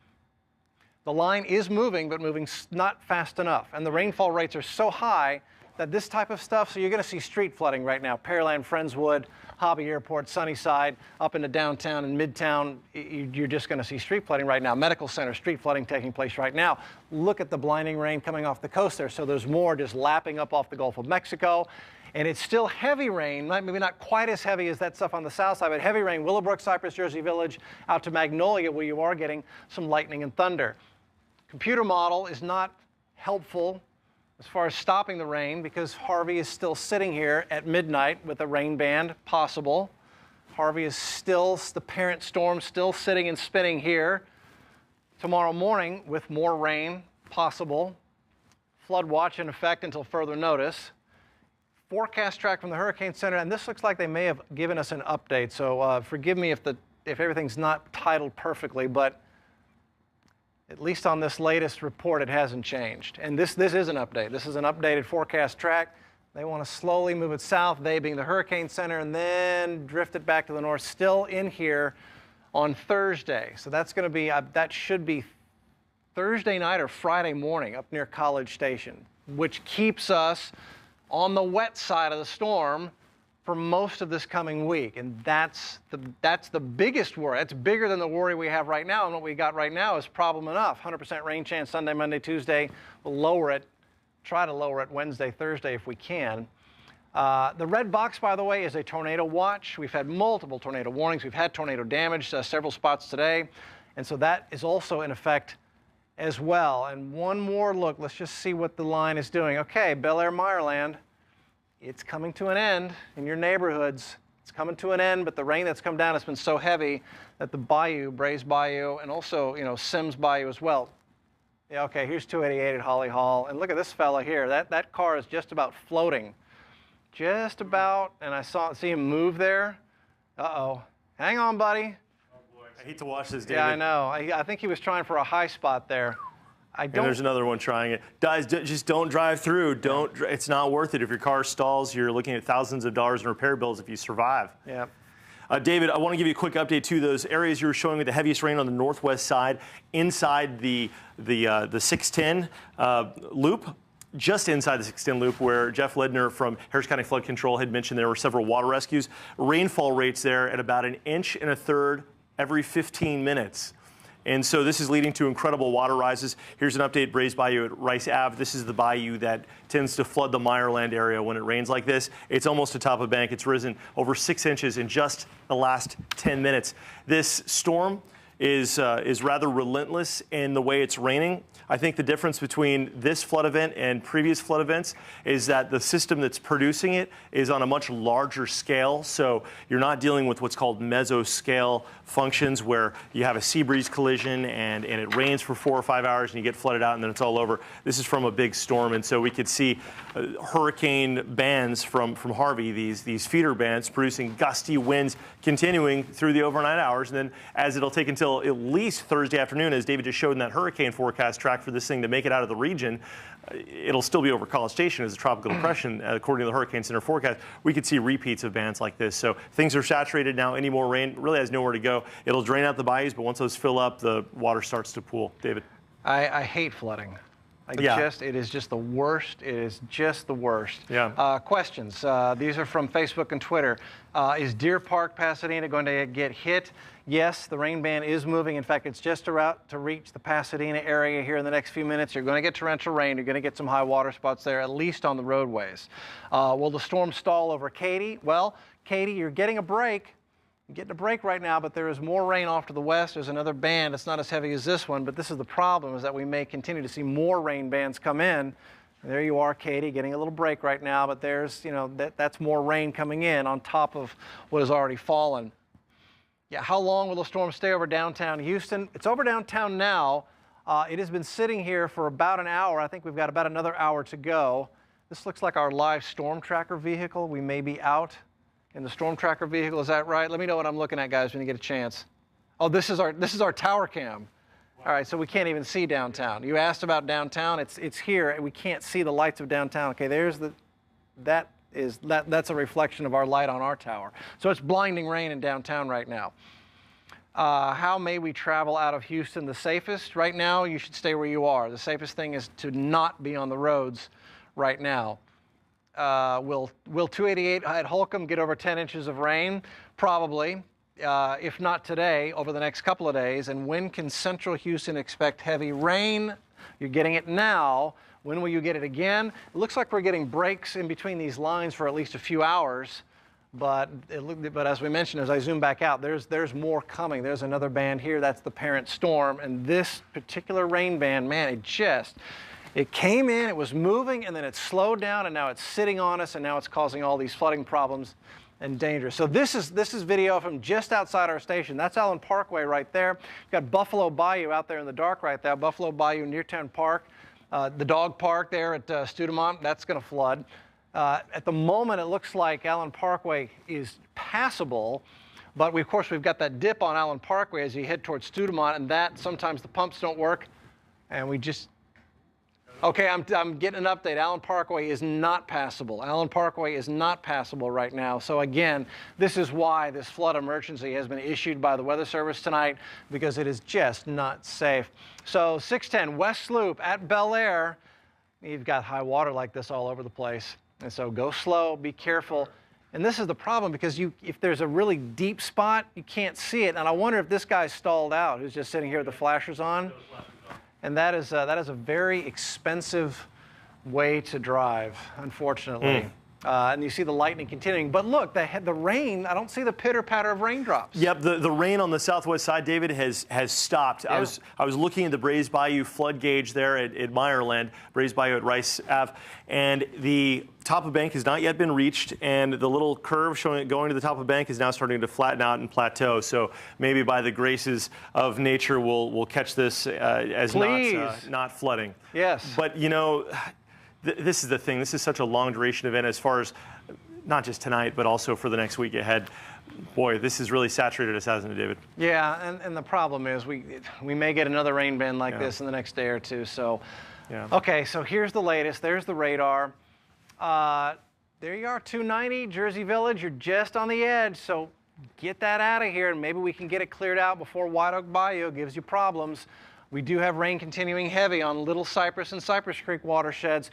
The line is moving, but moving not fast enough. And the rainfall rates are so high that this type of stuff, so you're going to see street flooding right now. Pearland, Friendswood, Hobby Airport, Sunnyside, up into downtown and midtown, you're just going to see street flooding right now. Medical Center, street flooding taking place right now. Look at the blinding rain coming off the coast there. So there's more just lapping up off the Gulf of Mexico. And it's still heavy rain, maybe not quite as heavy as that stuff on the south side, but heavy rain, Willowbrook, Cypress, Jersey Village, out to Magnolia, where you are getting some lightning and thunder. Computer model is not helpful as far as stopping the rain because Harvey is still sitting here at midnight with a rain band possible. Harvey is still, the parent storm, still sitting and spinning here. Tomorrow morning with more rain possible. Flood watch in effect until further notice. Forecast track from the Hurricane Center, and this looks like they may have given us an update, so forgive me if everything's not titled perfectly, but at least on this latest report, it hasn't changed. And this is an update. This is an updated forecast track. They want to slowly move it south, they being the Hurricane Center, and then drift it back to the north, still in here on Thursday. So that's going to be, that should be Thursday night or Friday morning up near College Station, which keeps us on the wet side of the storm for most of this coming week. And that's the biggest worry. It's bigger than the worry we have right now. And what we got right now is problem enough. 100% rain chance Sunday, Monday, Tuesday. We'll lower it, try to lower it Wednesday, Thursday if we can. The red box, by the way, is a tornado watch. We've had multiple tornado warnings. We've had tornado damage, several spots today. And so that is also in effect as well. And one more look. Let's just see what the line is doing. Okay, Bel Air, Meyerland. It's coming to an end in your neighborhoods. It's coming to an end, but the rain that's come down has been so heavy that the bayou, Brays Bayou, and also, Sims Bayou as well. Yeah, okay, here's 288 at Holly Hall. And look at this fella here. That car is just about floating. Just about, and I see him move there. Uh-oh. Hang on, buddy. Oh, boy. I hate to watch this, David. Yeah, I know. I think he was trying for a high spot there. And there's another one trying it. Guys, just don't drive through. It's not worth it. If your car stalls, you're looking at thousands of dollars in repair bills if you survive. Yeah. David, I want to give you a quick update to those areas you were showing with the heaviest rain on the northwest side, inside the 610 loop. Just inside the 610 loop, where Jeff Ledner from Harris County Flood Control had mentioned there were several water rescues. Rainfall rates there at about 1.33 inches every 15 minutes. And so this is leading to incredible water rises. Here's an update, Brays Bayou at Rice Ave. This is the bayou that tends to flood the Meyerland area when it rains like this. It's almost atop a bank. It's risen over 6 inches in just the last 10 minutes. This storm is rather relentless in the way it's raining. I think the difference between this flood event and previous flood events is that the system that's producing it is on a much larger scale. So you're not dealing with what's called mesoscale functions, where you have a sea breeze collision and it rains for 4 or 5 hours and you get flooded out and then it's all over. This is from a big storm, and so we could see hurricane bands from Harvey, these feeder bands producing gusty winds continuing through the overnight hours. And then as it'll take until until at least Thursday afternoon, as David just showed in that hurricane forecast track for this thing to make it out of the region. It'll still be over College Station as a tropical depression, according to the Hurricane Center forecast. We could see repeats of bands like this. So things are saturated now. Any more rain really has nowhere to go. It'll drain out the bayous, but once those fill up, the water starts to pool. David? I hate flooding. It is just the worst. It is just the worst. Yeah. Questions. These are from Facebook and Twitter. Is Deer Park, Pasadena going to get hit? Yes, the rain band is moving. In fact, it's just about to reach the Pasadena area here in the next few minutes. You're going to get torrential rain. You're going to get some high water spots there, at least on the roadways. Will the storm stall over Katy? Well, Katy, you're getting a break. You're getting a break right now, but there is more rain off to the west. There's another band. It's not as heavy as this one, but this is the problem, is that we may continue to see more rain bands come in. And there you are, Katy, getting a little break right now, but there's, that's more rain coming in on top of what has already fallen. Yeah, how long will the storm stay over downtown Houston? It's over downtown now. It has been sitting here for about an hour. I think we've got about another hour to go. This looks like our live storm tracker vehicle. We may be out in the storm tracker vehicle. Is that right? Let me know what I'm looking at, guys, when you get a chance. Oh, this is our tower cam. All right, so we can't even see downtown. You asked about downtown. It's here, and we can't see the lights of downtown. Okay, there's that's a reflection of our light on our tower. So it's blinding rain in downtown right now. How may we travel out of Houston the safest? Right now, you should stay where you are. The safest thing is to not be on the roads right now. Will 288 at Holcomb get over 10 inches of rain? Probably. If not today, over the next couple of days. And when can Central Houston expect heavy rain? You're getting it now. When will you get it again? It looks like we're getting breaks in between these lines for at least a few hours. But as we mentioned, as I zoom back out, there's more coming. There's another band here. That's the parent storm. And this particular rain band, man, it came in, it was moving, and then it slowed down, and now it's sitting on us, and now it's causing all these flooding problems and danger. So this is video from just outside our station. That's Allen Parkway right there. We've got Buffalo Bayou out there in the dark right there. Buffalo Bayou, Neartown Park. The dog park there at Studemont, that's going to flood. At the moment, it looks like Allen Parkway is passable, but of course we've got that dip on Allen Parkway as you head towards Studemont, and that sometimes the pumps don't work, and we just... Okay, I'm getting an update. Allen Parkway is not passable. Allen Parkway is not passable right now. So again, this is why this flood emergency has been issued by the Weather Service tonight, because it is just not safe. So 610 West Loop at Bel Air, you've got high water like this all over the place. And so go slow, be careful. And this is the problem, because if there's a really deep spot, you can't see it. And I wonder if this guy's stalled out, who's just sitting here with the flashers on. And that is a very expensive way to drive, unfortunately. And you see the lightning continuing. But look, the rain, I don't see the pitter-patter of raindrops. Yep, the rain on the southwest side, David, has stopped. Yeah. I was looking at the Brays Bayou flood gauge there at Meyerland, Brays Bayou at Rice Ave, and the top of bank has not yet been reached, and the little curve showing it going to the top of bank is now starting to flatten out and plateau. So maybe by the graces of nature, we'll catch this as not flooding. Yes. But this is the thing. This is such a long duration event as far as not just tonight, but also for the next week ahead. Boy, this has really saturated us, hasn't it, David? Yeah, and the problem is we may get another rain band like this in the next day or two. So, okay, so here's the latest. There's the radar. There you are, 290, Jersey Village. You're just on the edge, so get that out of here, and maybe we can get it cleared out before White Oak Bayou gives you problems. We do have rain continuing heavy on Little Cypress and Cypress Creek watersheds.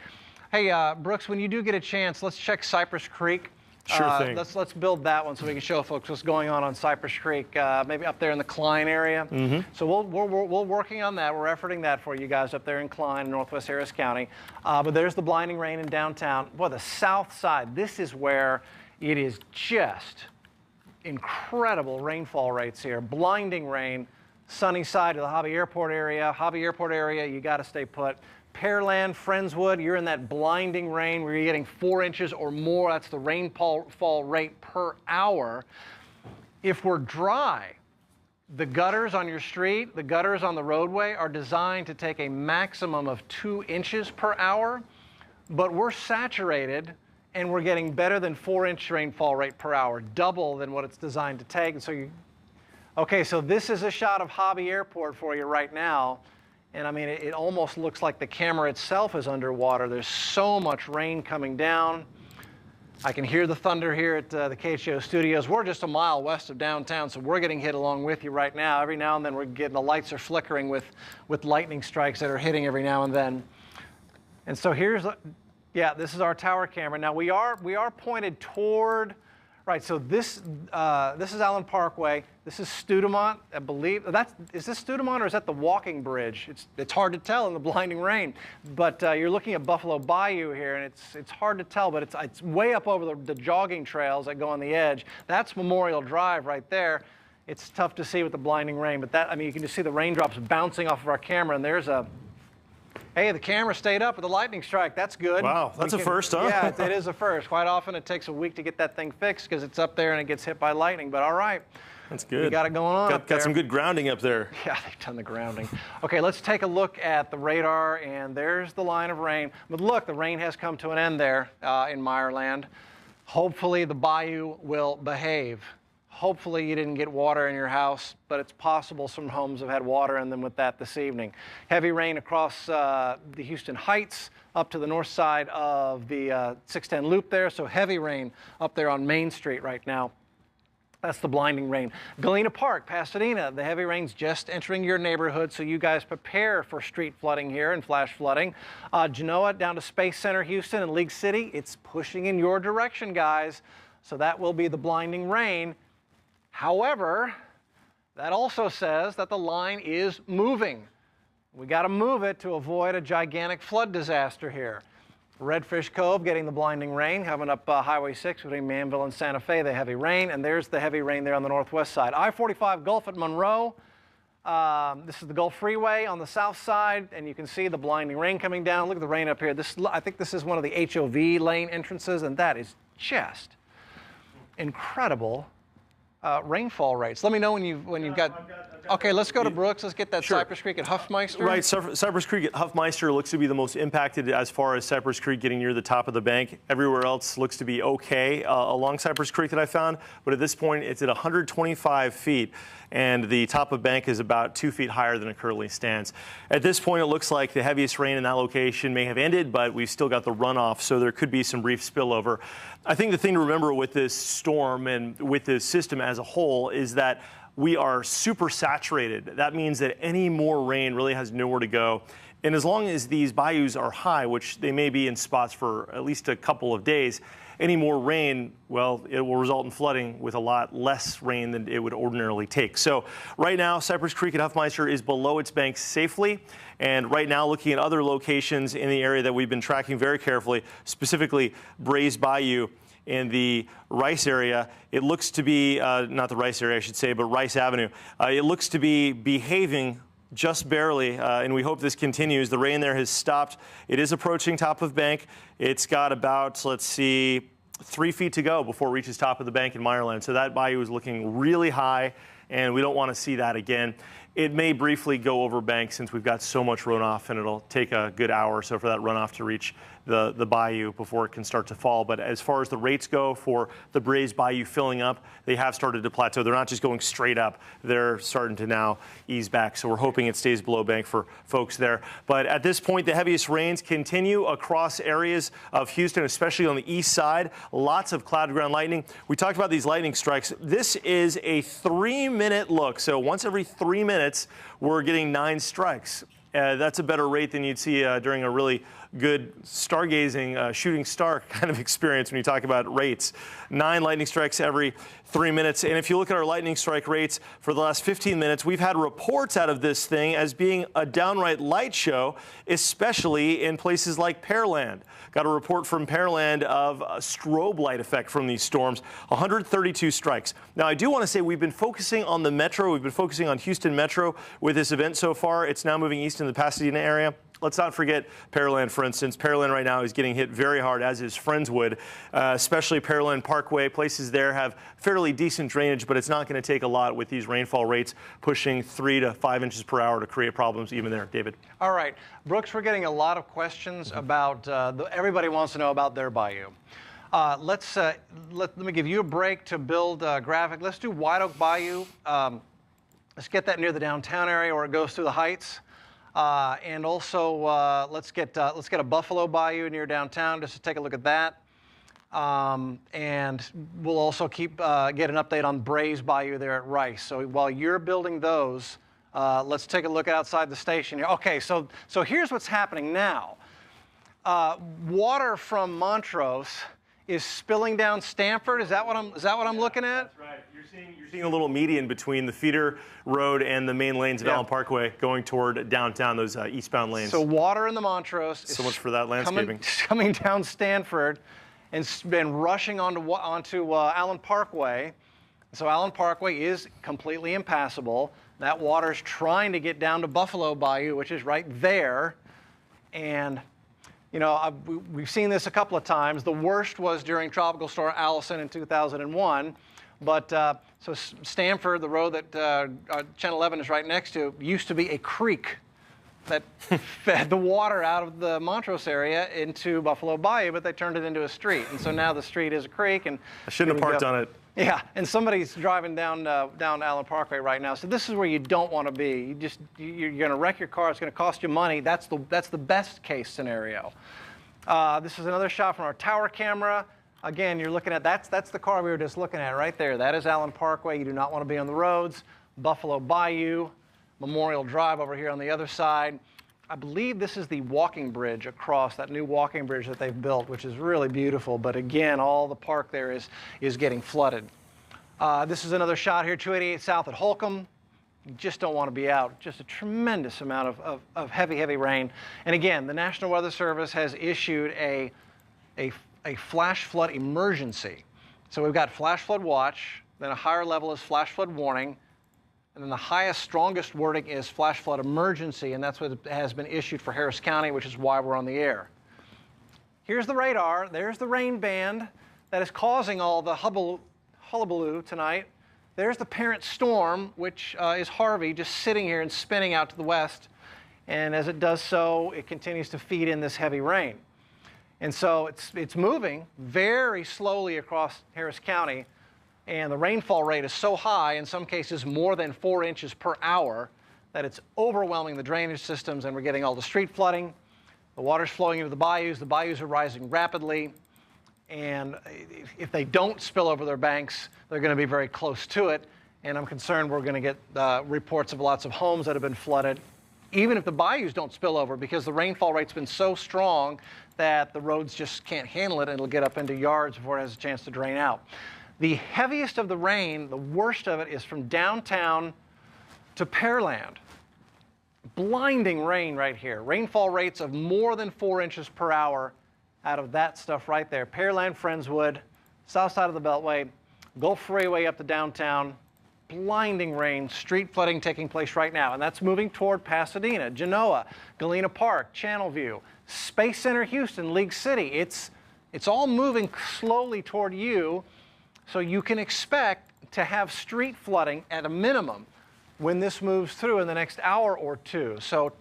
Hey, Brooks, when you do get a chance, let's check Cypress Creek. Sure thing. Let's build that one so we can show folks what's going on Cypress Creek, maybe up there in the Klein area. So we're working on that. We're efforting that for you guys up there in Klein, Northwest Harris County. But there's the blinding rain in downtown. Boy, the south side, this is where it is just incredible rainfall rates here. Blinding rain. Sunny side of the Hobby Airport area, you got to stay put. Pearland, Friendswood, you're in that blinding rain where you're getting 4 inches or more. That's the rainfall rate per hour. If we're dry, the gutters on your street, the gutters on the roadway are designed to take a maximum of 2 inches per hour, but we're saturated and we're getting better than 4-inch rainfall rate per hour, double than what it's designed to take. And so Okay, so this is a shot of Hobby Airport for you right now. And I mean, it almost looks like the camera itself is underwater. There's so much rain coming down. I can hear the thunder here at the KHOU studios. We're just a mile west of downtown, so we're getting hit along with you right now. Every now and then we're getting, the lights are flickering with lightning strikes that are hitting every now and then. And so here's, yeah, this is our tower camera. Now we are pointed toward, right, so this is Allen Parkway. This is Studemont, I believe. Is this Studemont or is that the walking bridge? It's hard to tell in the blinding rain. But you're looking at Buffalo Bayou here, and it's hard to tell, but it's way up over the jogging trails that go on the edge. That's Memorial Drive right there. It's tough to see with the blinding rain, but I mean, you can just see the raindrops bouncing off of our camera, and there's a, hey, the camera stayed up with the lightning strike. That's good. Wow, that's a first, huh? Yeah, it is a first. Quite often it takes a week to get that thing fixed because it's up there and it gets hit by lightning, but all right. That's good. We got it going on. Got some good grounding up there. Yeah, they've done the grounding. Okay, let's take a look at the radar, and there's the line of rain. But look, the rain has come to an end there in Meyerland. Hopefully the bayou will behave. Hopefully you didn't get water in your house, but it's possible some homes have had water in them with that this evening. Heavy rain across the Houston Heights up to the north side of the 610 loop there, so heavy rain up there on Main Street right now. That's the blinding rain. Galena Park, Pasadena, the heavy rain's just entering your neighborhood, so you guys prepare for street flooding here and flash flooding. Genoa down to Space Center, Houston, and League City, it's pushing in your direction, guys. So that will be the blinding rain. However, that also says that the line is moving. We got to move it to avoid a gigantic flood disaster here. Redfish Cove getting the blinding rain, coming up Highway 6 between Manville and Santa Fe, the heavy rain, and there's the heavy rain there on the northwest side. I-45 Gulf at Monroe. This is the Gulf Freeway on the south side, and you can see the blinding rain coming down. Look at the rain up here. I think this is one of the HOV lane entrances, and that is just incredible rainfall rates. Let me know when you've got. Okay, let's go to Brooks. Let's get that. Sure. Cypress Creek at Huffmeister. Right, Cypress Creek at Huffmeister looks to be the most impacted as far as Cypress Creek getting near the top of the bank. Everywhere else looks to be okay along Cypress Creek that I found, but at this point it's at 125 feet, and the top of bank is about 2 feet higher than it currently stands. At this point, it looks like the heaviest rain in that location may have ended, but we've still got the runoff, so there could be some brief spillover. I think the thing to remember with this storm and with this system as a whole is that we are super saturated. That means that any more rain really has nowhere to go. And as long as these bayous are high, which they may be in spots for at least a couple of days, any more rain, well, it will result in flooding with a lot less rain than it would ordinarily take. So right now, Cypress Creek at Huffmeister is below its banks safely. And right now, looking at other locations in the area that we've been tracking very carefully, specifically Brays Bayou, in the Rice area, it looks to be, not the Rice area I should say, but Rice Avenue. It looks to be behaving just barely, and we hope this continues. The rain there has stopped. It is approaching top of bank. It's got about, let's see, 3 feet to go before it reaches top of the bank in Meyerland. So that bayou is looking really high, and we don't want to see that again. It may briefly go over bank since we've got so much runoff, and it'll take a good hour or so for that runoff to reach the bayou before it can start to fall. But as far as the rates go for the Brays Bayou filling up, they have started to plateau. They're not just going straight up. They're starting to now ease back. So we're hoping it stays below bank for folks there. But at this point, the heaviest rains continue across areas of Houston, especially on the east side. Lots of cloud ground lightning. We talked about these lightning strikes. This is a 3-minute look. So once every 3 minutes, we're getting 9 strikes. That's a better rate than you'd see during a really good stargazing, shooting star kind of experience when you talk about rates. 9 lightning strikes every 3 minutes. And if you look at our lightning strike rates for the last 15 minutes, we've had reports out of this thing as being a downright light show, especially in places like Pearland. Got a report from Pearland of a strobe light effect from these storms, 132 strikes. Now, I do want to say we've been focusing on the metro. We've been focusing on Houston Metro with this event so far. It's now moving east in the Pasadena area. Let's not forget Pearland, for instance. Pearland right now is getting hit very hard, as is Friendswood, especially Pearland Parkway. Places there have fairly decent drainage, but it's not going to take a lot with these rainfall rates pushing 3 to 5 inches per hour to create problems even there. David. All right. Brooks, we're getting a lot of questions about, everybody wants to know about their bayou. Let me give you a break to build a graphic. Let's do White Oak Bayou. Let's get that near the downtown area where it goes through the heights. And also, let's get a Buffalo Bayou near downtown just to take a look at that. And we'll also get an update on Braze Bayou there at Rice. So while you're building those, let's take a look outside the station here. Okay, so here's what's happening now. Water from Montrose is spilling down Stanford. Is that what I'm looking at? That's right. You're seeing a little median between the feeder road and the main lanes of Allen Parkway going toward downtown, those eastbound lanes. So water in the Montrose is so much for that landscaping. Coming down Stanford and been rushing onto Allen Parkway. So Allen Parkway is completely impassable. That water's trying to get down to Buffalo Bayou, which is right there. And you know, we've seen this a couple of times. The worst was during Tropical Storm Allison in 2001. But so Stanford, the road that Channel 11 is right next to, used to be a creek that fed the water out of the Montrose area into Buffalo Bayou, but they turned it into a street. And so now the street is a creek. And I shouldn't have parked on it. Yeah, and somebody's driving down Allen Parkway right now. So this is where you don't want to be. You're going to wreck your car. It's going to cost you money. That's the best case scenario. This is another shot from our tower camera. Again, you're looking at that's the car we were just looking at right there. That is Allen Parkway. You do not want to be on the roads. Buffalo Bayou, Memorial Drive over here on the other side. I believe this is the walking bridge across, that new walking bridge that they've built, which is really beautiful. But again, all the park there is getting flooded. This is another shot here, 288 South at Holcomb. You just don't want to be out. Just a tremendous amount of heavy, heavy rain. And again, the National Weather Service has issued a flash flood emergency. So we've got flash flood watch, then a higher level is flash flood warning, and then the highest, strongest wording is flash flood emergency, and that's what has been issued for Harris County, which is why we're on the air. Here's the radar. There's the rain band that is causing all the hullabaloo tonight. There's the parent storm, which is Harvey, just sitting here and spinning out to the west. And as it does so, it continues to feed in this heavy rain. And so it's moving very slowly across Harris County. And the rainfall rate is so high, in some cases more than 4 inches per hour, that it's overwhelming the drainage systems, and we're getting all the street flooding. The water's flowing into the bayous. The bayous are rising rapidly. And if they don't spill over their banks, they're going to be very close to it. And I'm concerned we're going to get reports of lots of homes that have been flooded, even if the bayous don't spill over, because the rainfall rate's been so strong that the roads just can't handle it, and it'll get up into yards before it has a chance to drain out. The heaviest of the rain, the worst of it, is from downtown to Pearland. Blinding rain right here. Rainfall rates of more than 4 inches per hour out of that stuff right there. Pearland, Friendswood, south side of the Beltway, Gulf Freeway up to downtown. Blinding rain, street flooding taking place right now. And that's moving toward Pasadena, Genoa, Galena Park, Channelview, Space Center Houston, League City. It's all moving slowly toward you. So you can expect to have street flooding at a minimum when this moves through in the next hour or two. So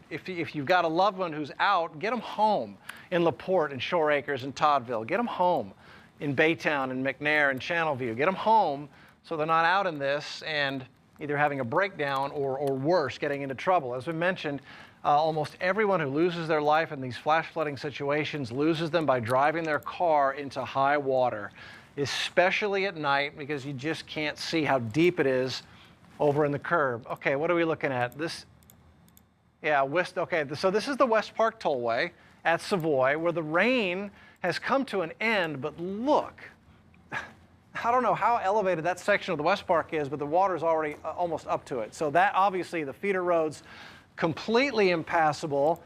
if you've got a loved one who's out, get them home in LaPorte and Shore Acres and Toddville. Get them home in Baytown and McNair and Channelview. Get them home so they're not out in this and either having a breakdown or worse, getting into trouble. As we mentioned, almost everyone who loses their life in these flash flooding situations loses them by driving their car into high water, especially at night, because you just can't see how deep it is over in the curb. Okay, what are we looking at? Okay, so this is the West Park Tollway at Savoy, where the rain has come to an end, but look, I don't know how elevated that section of the West Park is, but the water's already almost up to it. So that, obviously, the feeder road's completely impassable.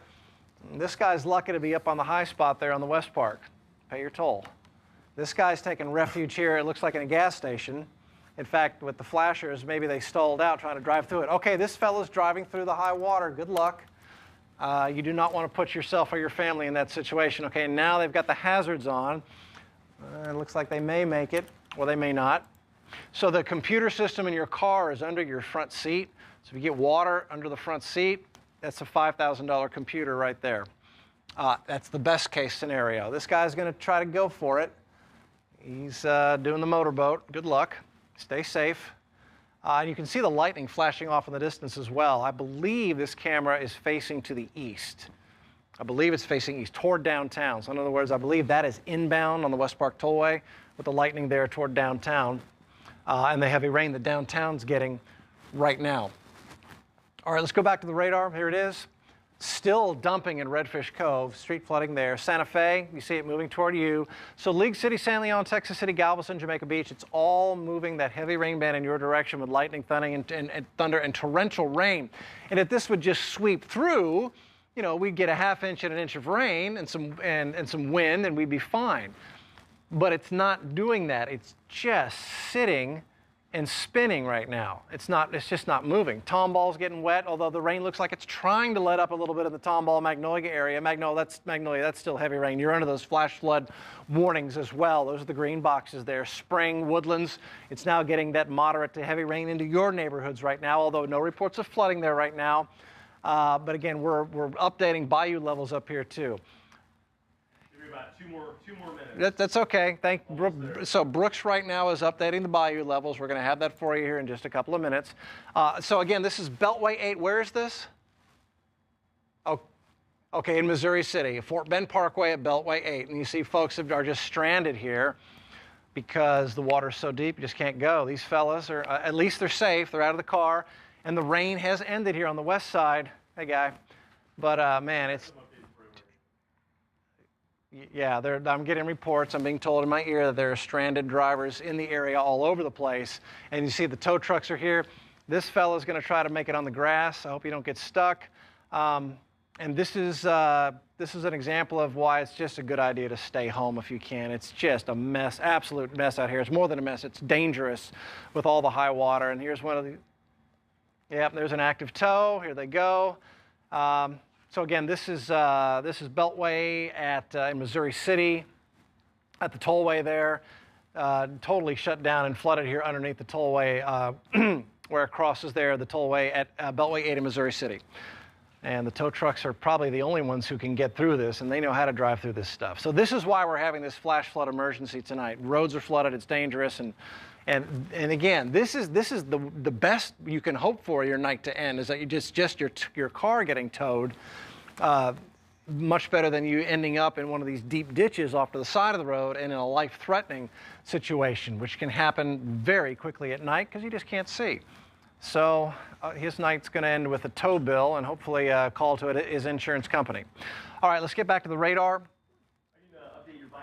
This guy's lucky to be up on the high spot there on the West Park. Pay your toll. This guy's taking refuge here. It looks like in a gas station. In fact, with the flashers, maybe they stalled out trying to drive through it. Okay, this fellow's driving through the high water. Good luck. You do not want to put yourself or your family in that situation. Okay, now they've got the hazards on. It looks like they may make it, or they may not. So the computer system in your car is under your front seat. So if you get water under the front seat, that's a $5,000 computer right there. That's the best case scenario. This guy's going to try to go for it. He's doing the motorboat. Good luck. Stay safe. And you can see the lightning flashing off in the distance as well. I believe this camera is facing to the east. I believe it's facing east toward downtown. So in other words, I believe that is inbound on the West Park Tollway with the lightning there toward downtown and the heavy rain that downtown's getting right now. All right, let's go back to the radar. Here it is. Still dumping in Redfish Cove, street flooding there. Santa Fe, you see it moving toward you. So League City, San Leon, Texas City, Galveston, Jamaica Beach, it's all moving that heavy rain band in your direction with lightning, thunder, and torrential rain. And if this would just sweep through, you know, we'd get a ½ inch and an inch of rain and some wind, and we'd be fine. But it's not doing that. It's just sitting and spinning right now. It's just not moving. Tomball's getting wet, although the rain looks like it's trying to let up a little bit in the Tomball, Magnolia area. Magnolia, that's still heavy rain. You're under those flash flood warnings as well. Those are the green boxes there. Spring, Woodlands, it's now getting that moderate to heavy rain into your neighborhoods right now, although no reports of flooding there right now. But again, we're updating bayou levels up here too. About two more minutes. That's okay. So Brooks right now is updating the bayou levels. We're going to have that for you here in just a couple of minutes. So again, this is Beltway 8. Where is this? Oh, okay, in Missouri City, Fort Bend Parkway at Beltway 8. And you see folks are just stranded here because the water's so deep you just can't go. These fellas are, at least they're safe. They're out of the car. And the rain has ended here on the west side. Hey, guy. But, man, it's... Yeah, I'm getting reports. I'm being told in my ear that there are stranded drivers in the area all over the place. And you see the tow trucks are here. This fellow's going to try to make it on the grass. I hope you don't get stuck. And this is an example of why it's just a good idea to stay home if you can. It's just a mess, absolute mess out here. It's more than a mess. It's dangerous with all the high water. And here's one of the... Yep, there's an active tow. Here they go. So again, this is Beltway in Missouri City, at the tollway there. Totally shut down and flooded here underneath the tollway where it crosses there, the tollway at Beltway 8 in Missouri City. And the tow trucks are probably the only ones who can get through this, and they know how to drive through this stuff. So this is why we're having this flash flood emergency tonight. Roads are flooded, it's dangerous, and again, this is the best you can hope for your night to end, is that you just your car getting towed, much better than you ending up in one of these deep ditches off to the side of the road and in a life-threatening situation, which can happen very quickly at night because you just can't see. So his night's going to end with a tow bill and hopefully a call to his insurance company. All right, let's get back to the radar.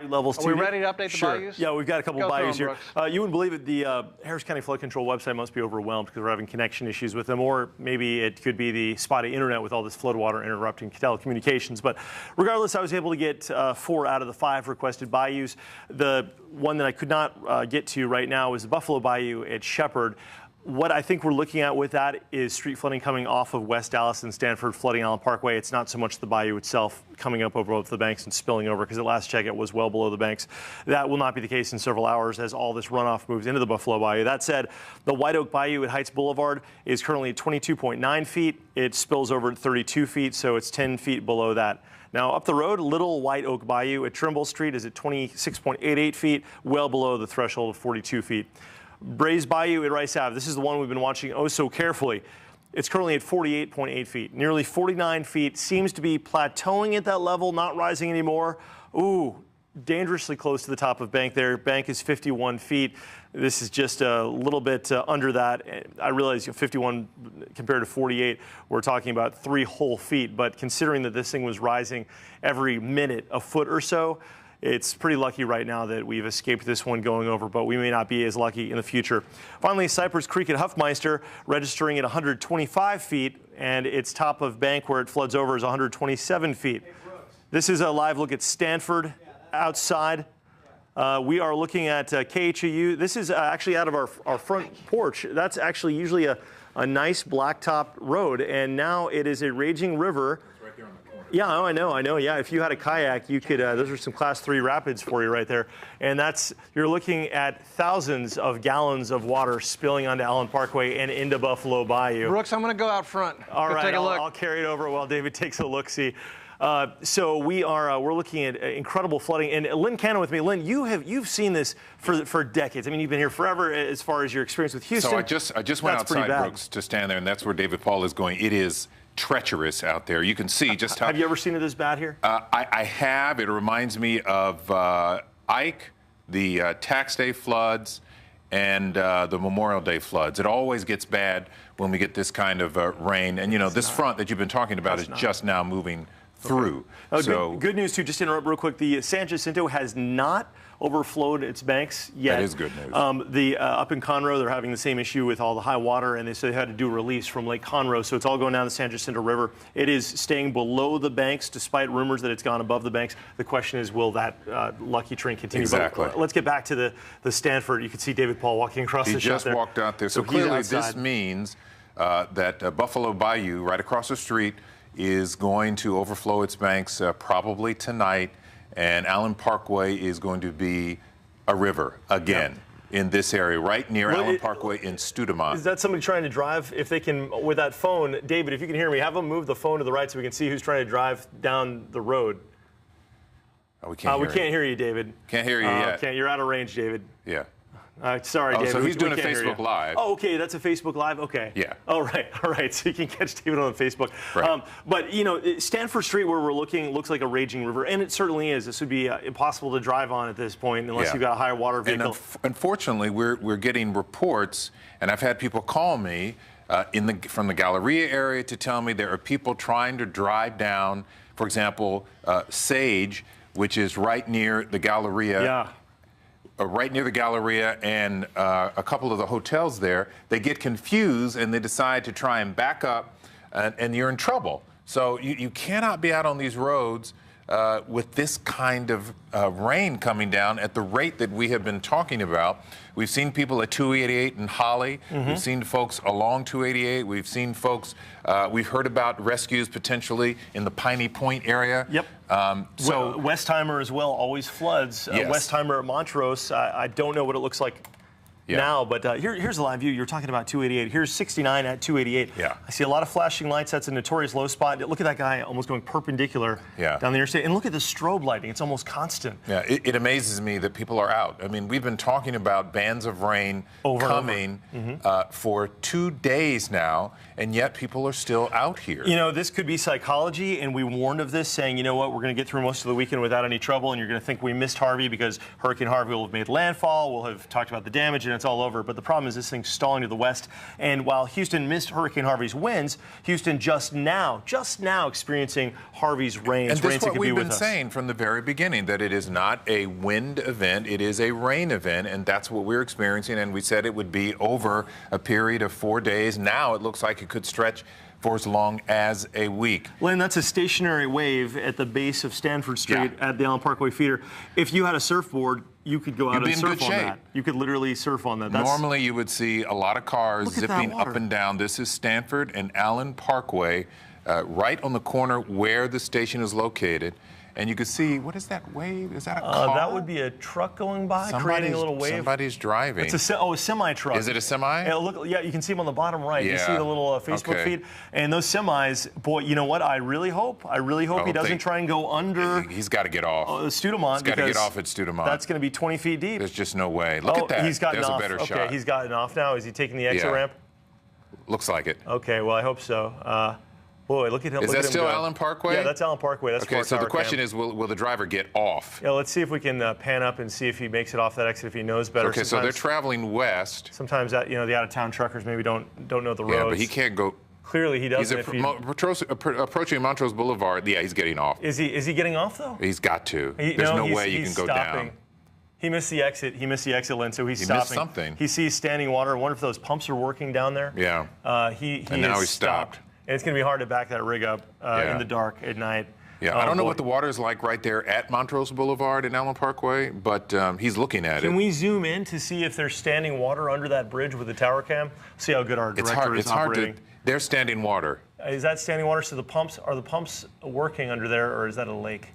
Levels. Are we ready to update the bayous? Yeah, we've got a couple of bayous here. You wouldn't believe it, the Harris County Flood Control website must be overwhelmed because we're having connection issues with them, or maybe it could be the spotty internet with all this flood water interrupting telecommunications. But regardless, I was able to get 4 out of the 5 requested bayous. The one that I could not get to right now is the Buffalo Bayou at Shepherd. What I think we're looking at with that is street flooding coming off of West Dallas and Stanford, flooding Allen Parkway. It's not so much the bayou itself coming up over both the banks and spilling over, because at last check it was well below the banks. That will not be the case in several hours as all this runoff moves into the Buffalo Bayou. That said, the White Oak Bayou at Heights Boulevard is currently at 22.9 feet. It spills over at 32 feet, so it's 10 feet below that. Now, up the road, Little White Oak Bayou at Trimble Street is at 26.88 feet, well below the threshold of 42 feet. Brays Bayou at Rice Ave, this is the one we've been watching oh so carefully. It's currently at 48.8 feet, nearly 49 feet, seems to be plateauing at that level, not rising anymore. Ooh, dangerously close to the top of bank there. Bank is 51 feet. This is just a little bit under that. I realize 51 compared to 48, we're talking about 3 whole feet, but considering that this thing was rising every minute a foot or so, it's pretty lucky right now that we've escaped this one going over, but we may not be as lucky in the future. Finally, Cypress Creek at Huffmeister registering at 125 feet, and its top of bank where it floods over is 127 feet. This is a live look at Stanford outside. We are looking at KHOU. This is actually out of our front porch. That's actually usually a nice blacktop road, and now it is a raging river. Yeah, oh, I know. Yeah, if you had a kayak, you could. Those are some Class 3 rapids for you right there, and you're looking at thousands of gallons of water spilling onto Allen Parkway and into Buffalo Bayou. Brooks, I'm going to go out front. All right, take a look. I'll carry it over while David takes a look. See, So we're looking at incredible flooding. And Lynn Cannon with me. Lynn, you've seen this for decades. I mean, you've been here forever as far as your experience with Houston. So I just went outside, Brooks, to stand there, and that's where David Paul is going. It is treacherous out there. You can see just how. Have you ever seen it this bad here? I have. It reminds me of Ike, the tax day floods, and the Memorial Day floods. It always gets bad when we get this kind of rain. And, you know, this front that you've been talking about is just now moving through. Okay. So good news, too, just to interrupt real quick, the San Jacinto has not overflowed its banks yet. That is good news. Up in Conroe, they're having the same issue with all the high water, and they had to do a release from Lake Conroe, so it's all going down the San Jacinto River. It is staying below the banks, despite rumors that it's gone above the banks. The question is, will that lucky train continue? Exactly. But, let's get back to the Stanford. You can see David Paul walking across the shot there. He just walked out there. So clearly this means that Buffalo Bayou, right across the street, is going to overflow its banks probably tonight, and Allen Parkway is going to be a river again in this area, right near Allen Parkway in Studemont. Is that somebody trying to drive? If they can, with that phone, David, if you can hear me, have them move the phone to the right so we can see who's trying to drive down the road. Oh, we can't hear you, David. Can't hear you yet. You're out of range, David. Yeah. Sorry, David. So he's doing a Facebook Live. Oh, okay. That's a Facebook Live? Okay. Yeah. All right. So you can catch David on Facebook. Right. But, you know, Stanford Street, where we're looking, looks like a raging river. And it certainly is. This would be impossible to drive on at this point unless you've got a higher water vehicle. And unfortunately, we're getting reports, and I've had people call me from the Galleria area to tell me there are people trying to drive down, for example, Sage, which is right near the Galleria. Yeah. Right near the Galleria and a couple of the hotels there, they get confused and they decide to try and back up, and you're in trouble. So you cannot be out on these roads with this kind of rain coming down at the rate that we have been talking about. We've seen people at 288 in Holly. We've seen folks along 288. We've seen folks, we've heard about rescues potentially in the Piney Point area. Yep. So Westheimer as well always floods. Yes. Westheimer at Montrose, I don't know what it looks like now, but here's a live view. You're talking about 288. Here's 69 at 288. Yeah. I see a lot of flashing lights. That's a notorious low spot. Look at that guy almost going perpendicular down the interstate. And look at the strobe lighting. It's almost constant. Yeah, it amazes me that people are out. I mean, we've been talking about bands of rain coming for 2 days now, and yet people are still out here. You know, this could be psychology, and we warned of this, saying, you know what, we're going to get through most of the weekend without any trouble, and you're going to think we missed Harvey because Hurricane Harvey will have made landfall. We'll have talked about the damage, and it's all over. But the problem is this thing's stalling to the west. And while Houston missed Hurricane Harvey's winds, Houston just now experiencing Harvey's rains. And this is what we've been saying from the very beginning, that it is not a wind event, it is a rain event, and that's what we're experiencing. And we said it would be over a period of 4 days. Now it looks like it could stretch for as long as a week. Lynn, that's a stationary wave at the base of Stanford Street at the Allen Parkway feeder. If you had a surfboard, you could go out and surf on that. You could literally surf on that. Normally, you would see a lot of cars zipping up and down. This is Stanford and Allen Parkway, right on the corner where the station is located. And you can see, what is that wave? Is that a car? That would be a truck going by, creating a little wave. Somebody's driving. It's a semi-truck. Is it a semi? Yeah, you can see them on the bottom right. You see the little Facebook feed. And those semis, boy, you know what? I really hope he doesn't try and go under. He's got to get off. Studemont. He's got to get off at Studemont. That's going to be 20 feet deep. There's just no way. Look at that. He's gotten There's off. a better shot. Okay, he's gotten off now. Is he taking the exit ramp? Looks like it. Okay, well, I hope so. Boy, look at him. Is that still Allen Parkway? Yeah, that's Allen Parkway. That's okay, so the question is, will the driver get off? Yeah, let's see if we can pan up and see if he makes it off that exit, if he knows better. Okay, so they're traveling west. Sometimes the out-of-town truckers maybe don't know the roads. Yeah, but he can't go. Clearly, he doesn't. He's approaching Montrose Boulevard. Yeah, he's getting off. Is he getting off though? He's got to. There's no way you can go down. He missed the exit. Lynn, so he's stopping. He missed something. He sees standing water. I wonder if those pumps are working down there. Yeah. And now he's stopped. And it's going to be hard to back that rig up in the dark at night. Yeah, I don't know what the water is like right there at Montrose Boulevard and Allen Parkway, but he's looking at it. Can we zoom in to see if there's standing water under that bridge with the tower cam? See how good our director is operating. There's standing water. Is that standing water? So are the pumps working under there, or is that a lake?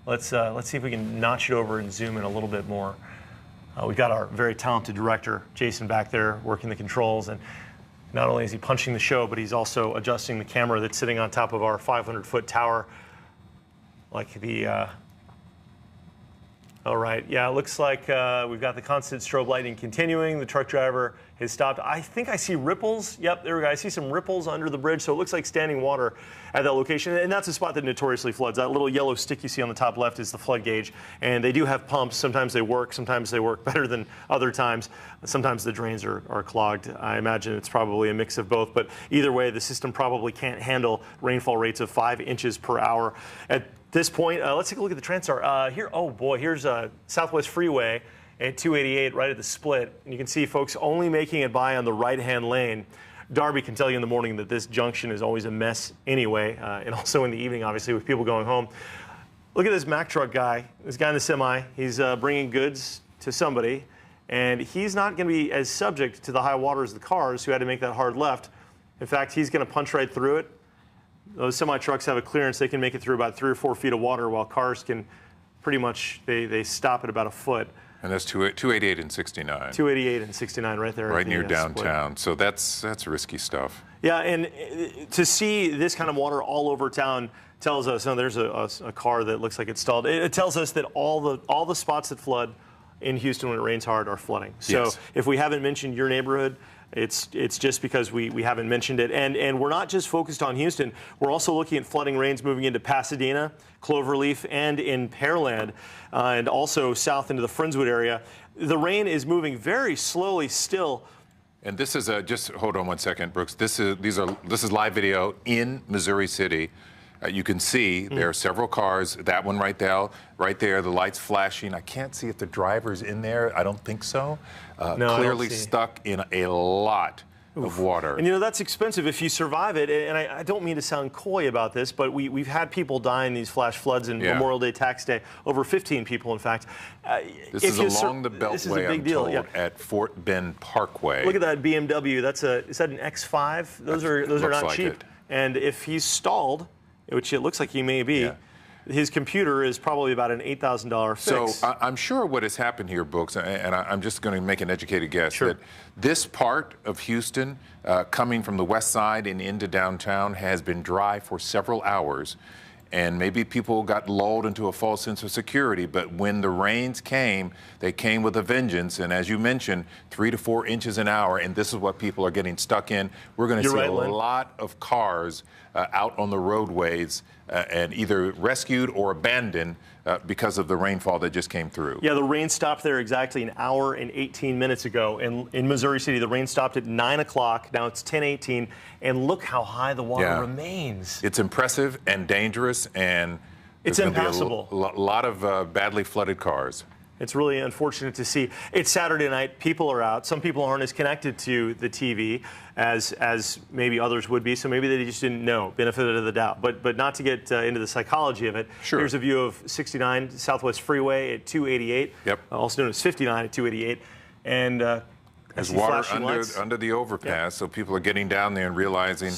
Let's see if we can notch it over and zoom in a little bit more. We've got our very talented director, Jason, back there working the controls, and not only is he punching the show, but he's also adjusting the camera that's sitting on top of our 500-foot tower. like the. All right, yeah, it looks like we've got the constant strobe lighting continuing. The truck driver has stopped. I think I see ripples. Yep, there we go. I see some ripples under the bridge, so it looks like standing water at that location. And that's a spot that notoriously floods. That little yellow stick you see on the top left is the flood gauge. And they do have pumps. Sometimes they work better than other times. Sometimes the drains are clogged. I imagine it's probably a mix of both. But either way, the system probably can't handle rainfall rates of 5 inches per hour. At this point, let's take a look at the Transtar. Here, oh boy, here's Southwest Freeway at 288 right at the split. And you can see folks only making it by on the right-hand lane. Darby can tell you in the morning that this junction is always a mess anyway, and also in the evening, obviously, with people going home. Look at this Mack truck guy, this guy in the semi. He's bringing goods to somebody, and he's not going to be as subject to the high water as the cars who had to make that hard left. In fact, he's going to punch right through it. Those semi-trucks have a clearance. They can make it through about 3 or 4 feet of water, while cars can pretty much, they stop at about a foot. And that's 288 and 69. 288 and 69 right there. Right near downtown. So that's risky stuff. Yeah, and to see this kind of water all over town tells us, no, there's a car that looks like it's stalled. It tells us that all the spots that flood in Houston when it rains hard are flooding. So yes. If we haven't mentioned your neighborhood, it's just because we haven't mentioned it. And we're not just focused on Houston. We're also looking at flooding rains moving into Pasadena, Cloverleaf, and in Pearland, and also south into the Friendswood area. The rain is moving very slowly still. And this is just hold on one second, Brooks. This is live video in Missouri City. You can see there are several cars. That one right there, the lights flashing. I can't see if the driver's in there. I don't think so. No, clearly stuck in a lot of water. And you know, that's expensive if you survive it. And I don't mean to sound coy about this, but we've had people die in these flash floods in Memorial Day, Tax Day. Over 15 people, in fact. This is along the Beltway, I'm told, at Fort Bend Parkway. Look at that BMW. Is that an X5? Those are not like cheap. it. And if he's stalled, which it looks like he may be, his computer is probably about an $8,000 fix. So I'm sure what has happened here, Brooks, and I'm just going to make an educated guess, that this part of Houston, coming from the west side and into downtown, has been dry for several hours. And maybe people got lulled into a false sense of security. But when the rains came, they came with a vengeance. And as you mentioned, 3 to 4 inches an hour. And this is what people are getting stuck in. We're going to see a lot of cars out on the roadways and either rescued or abandoned because of the rainfall that just came through. Yeah, the rain stopped there exactly an hour and 18 minutes ago. In Missouri City, the rain stopped at 9 o'clock. Now it's 10:18. And look how high the water remains. It's impressive and dangerous, and it's impassable. A lot of badly flooded cars. It's really unfortunate to see. It's Saturday night. People are out. Some people aren't as connected to the TV as maybe others would be, so maybe they just didn't know. Benefit of the doubt. But not to get into the psychology of it. Sure. Here's a view of 69 Southwest Freeway at 288. Yep. Also known as 59 at 288. And there's water under the overpass, so people are getting down there and realizing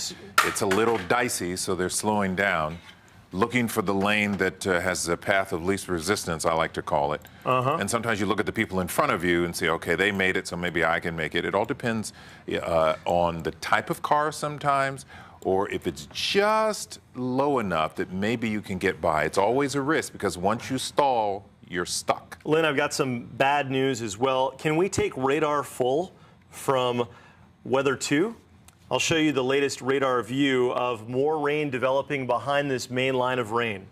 it's a little dicey, so they're slowing down, looking for the lane that has a path of least resistance, I like to call it. And sometimes you look at the people in front of you and say, okay, they made it, so maybe I can make it. It all depends on the type of car sometimes, or if it's just low enough that maybe you can get by. It's always a risk, because once you stall, you're stuck. Lynn, I've got some bad news as well. Can we take radar full from Weather 2? I'll show you the latest radar view of more rain developing behind this main line of rain.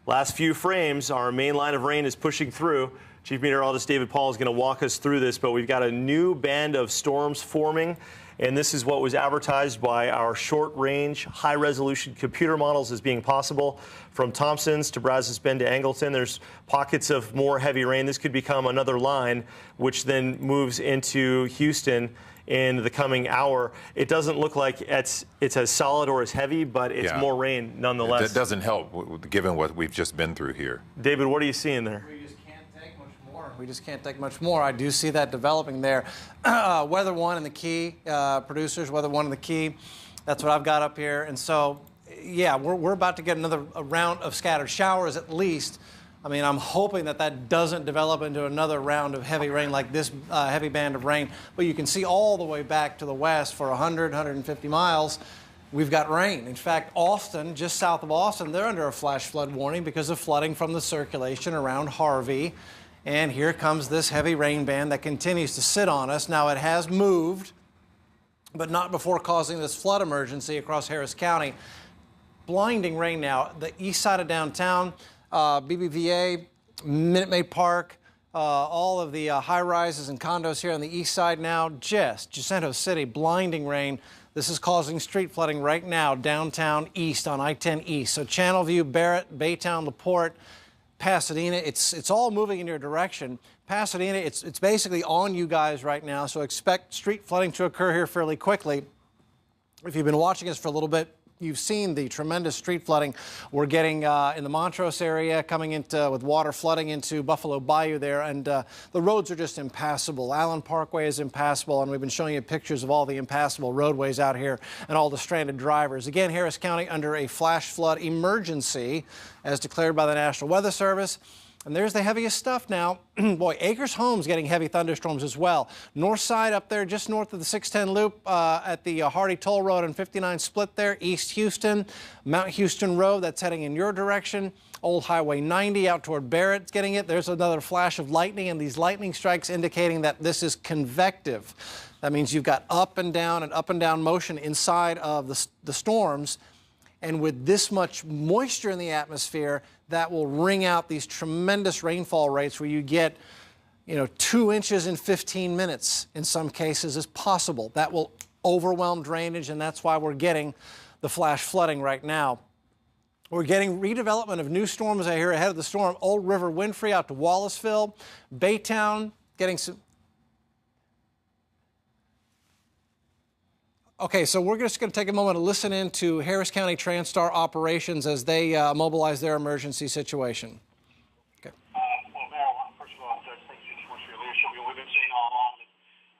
Last few frames, our main line of rain is pushing through. Chief Meteorologist David Paul is going to walk us through this, but we've got a new band of storms forming. And this is what was advertised by our short-range, high-resolution computer models as being possible. From Thompson's to Brazos Bend to Angleton, there's pockets of more heavy rain. This could become another line, which then moves into Houston in the coming hour. It doesn't look like it's as solid or as heavy, but it's more rain nonetheless. That doesn't help, given what we've just been through here. David, what are you seeing there? We just can't take much more. I do see that developing there. Weather 1 and the Key, producers, Weather 1 and the Key. That's what I've got up here. And so, yeah, we're about to get another round of scattered showers at least. I mean, I'm hoping that doesn't develop into another round of heavy rain like this heavy band of rain. But you can see all the way back to the west for 100, 150 miles. we've got rain. In fact, Austin, just south of Austin, they're under a flash flood warning because of flooding from the circulation around Harvey. And here comes this heavy rain band that continues to sit on us. Now, it has moved, but not before causing this flood emergency across Harris County. Blinding rain now. The east side of downtown, BBVA, Minute Maid Park, all of the high-rises and condos here on the east side now. Jacinto City, blinding rain. This is causing street flooding right now downtown east on I-10 East. So Channelview, Barrett, Baytown, LaPorte, Pasadena, it's all moving in your direction. Pasadena, it's basically on you guys right now, so expect street flooding to occur here fairly quickly. If you've been watching us for a little bit, you've seen the tremendous street flooding we're getting in the Montrose area, coming into with water flooding into Buffalo Bayou there, and the roads are just impassable. Allen Parkway is impassable, and we've been showing you pictures of all the impassable roadways out here and all the stranded drivers. Again, Harris County under a flash flood emergency as declared by the National Weather Service. And there's the heaviest stuff now. Boy, Acres Homes getting heavy thunderstorms as well. North side up there, just north of the 610 loop at the Hardy Toll Road and 59 split there. East Houston, Mount Houston Road, that's heading in your direction. Old Highway 90 out toward Barrett's getting it. There's another flash of lightning, and these lightning strikes indicating that this is convective. That means you've got up and down motion inside of the storms. And with this much moisture in the atmosphere, that will wring out these tremendous rainfall rates where you get, 2 inches in 15 minutes in some cases is possible. That will overwhelm drainage, and that's why we're getting the flash flooding right now. We're getting redevelopment of new storms I hear ahead of the storm. Old River Winfrey out to Wallaceville, Baytown getting some. Okay, so we're just going to take a moment to listen in to Harris County Transtar operations as they mobilize their emergency situation. Okay. Well, Mayor, first of all, Judge, thank you so much for your leadership. We've been saying all along that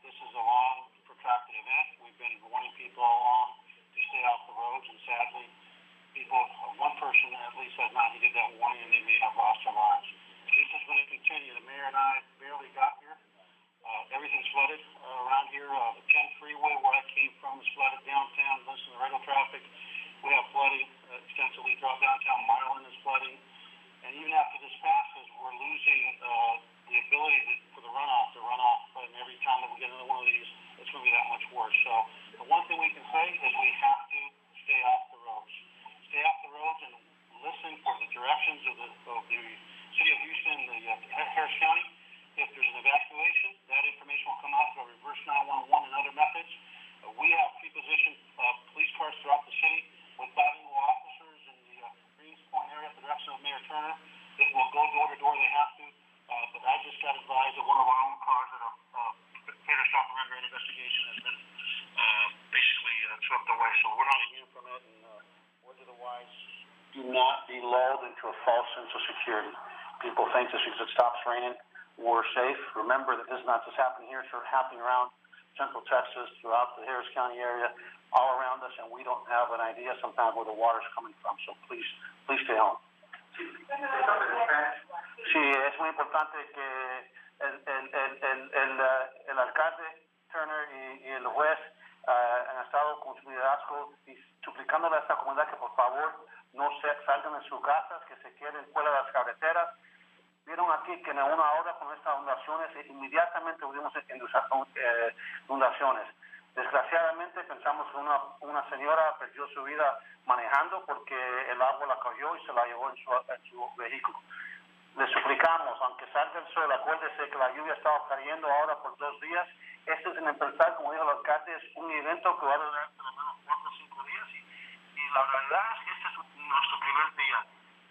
this is a long, protracted event. We've been warning people all along to stay off the roads, and sadly, one person at least has not heeded that warning, and they may have lost their lives. This is going to continue. The mayor and I barely got here. Everything's flooded around here. The 10 freeway where I came from is flooded downtown. Most of the regular traffic. We have flooding extensively throughout downtown. Maryland is flooding. And even after this passes, we're losing the ability for the runoff to run off. And every time that we get another one of these, it's going to be that much worse. So the one thing we can say is we have to stay off the roads. Stay off the roads and listen for the directions of the city of Houston, the Harris County. If there's an evacuation, that information will come out through reverse 911 and other methods. We have pre-positioned police cars throughout the city with bilingual officers in the Greens Point area at the direction of Mayor Turner. That will go door to door, they have to. But I just got advised that one of our own cars that a failure stop and render investigation has been basically swept away. So we're not immune from it. And words of the wise, do not be lulled into a false sense of security. People think just because it stops raining, we're safe. Remember that this is not just happening here, it's happening around Central Texas, throughout the Harris County area, all around us, and we don't have an idea sometimes where the water's coming from. So please stay home. Sí, es muy importante que el alcalde Turner y el juez han estado con su liderazgo y suplicándole a esta comunidad que por favor no salgan de sus casas, que se queden fuera de las carreteras. Vieron aquí que en una hora con estas inundaciones inmediatamente tuvimos inundaciones. Desgraciadamente pensamos que una señora perdió su vida manejando porque el agua la cogió y se la llevó en su vehículo. Le suplicamos, aunque salga el sol, acuérdese que la lluvia estaba cayendo ahora por 2 días. Este es en empezar, como dijo el alcalde, es un evento que va a durar por lo menos 4 o 5 días y la realidad es que este es nuestro primer día.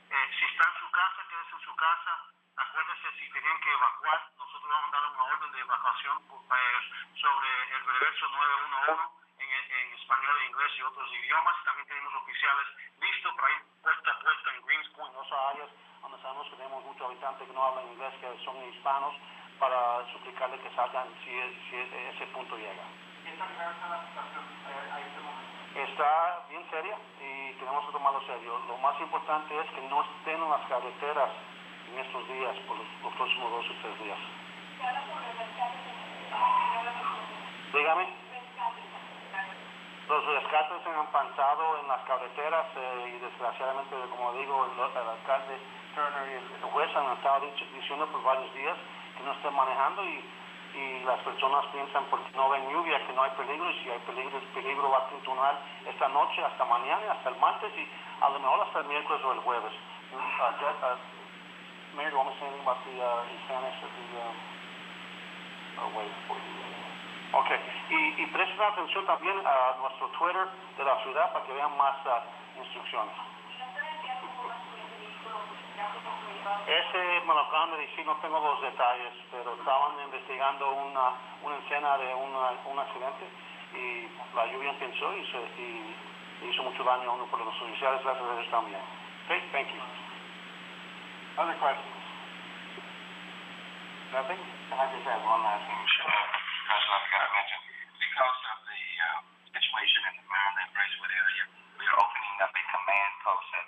Si está en su casa, quédese en su casa. Acuérdense, si tienen que evacuar, nosotros vamos a dar una orden de evacuación sobre el reverso 911 en español, inglés y otros idiomas. También tenemos oficiales listos para ir puesta a puesta en Greens Point, en esas áreas donde sabemos que tenemos muchos habitantes que no hablan inglés, que son hispanos, para suplicarles que salgan si ese punto llega. Está bien seria y tenemos que tomarlo serio. Lo más importante es que no estén en las carreteras en estos días, por los próximos 2 o 3 días. Dígame. Los rescates se han avanzado en las carreteras y desgraciadamente, como digo, el alcalde Turner y el juez han estado diciendo por varios días que no estén manejando y las personas piensan porque no ven lluvia que no hay peligro, y si hay peligro, el peligro va a continuar esta noche hasta mañana, hasta el martes y a lo mejor hasta el miércoles o el jueves. Mayor, do you want me to say anything about the Spanish of the way for you? Okay, y presten atención también a nuestro Twitter de la ciudad para que vean más instrucciones. Ese me lo acaban de decir, no tengo los detalles, pero estaban investigando una escena de un accidente y la lluvia empezó y hizo mucho daño a uno por los oficiales, gracias a Dios también. Okay, thank you. Other questions? Nothing? I just have one last thing. That's what I got to mention. Because of the situation in the Maryland Bracewood area, we are opening up a command post at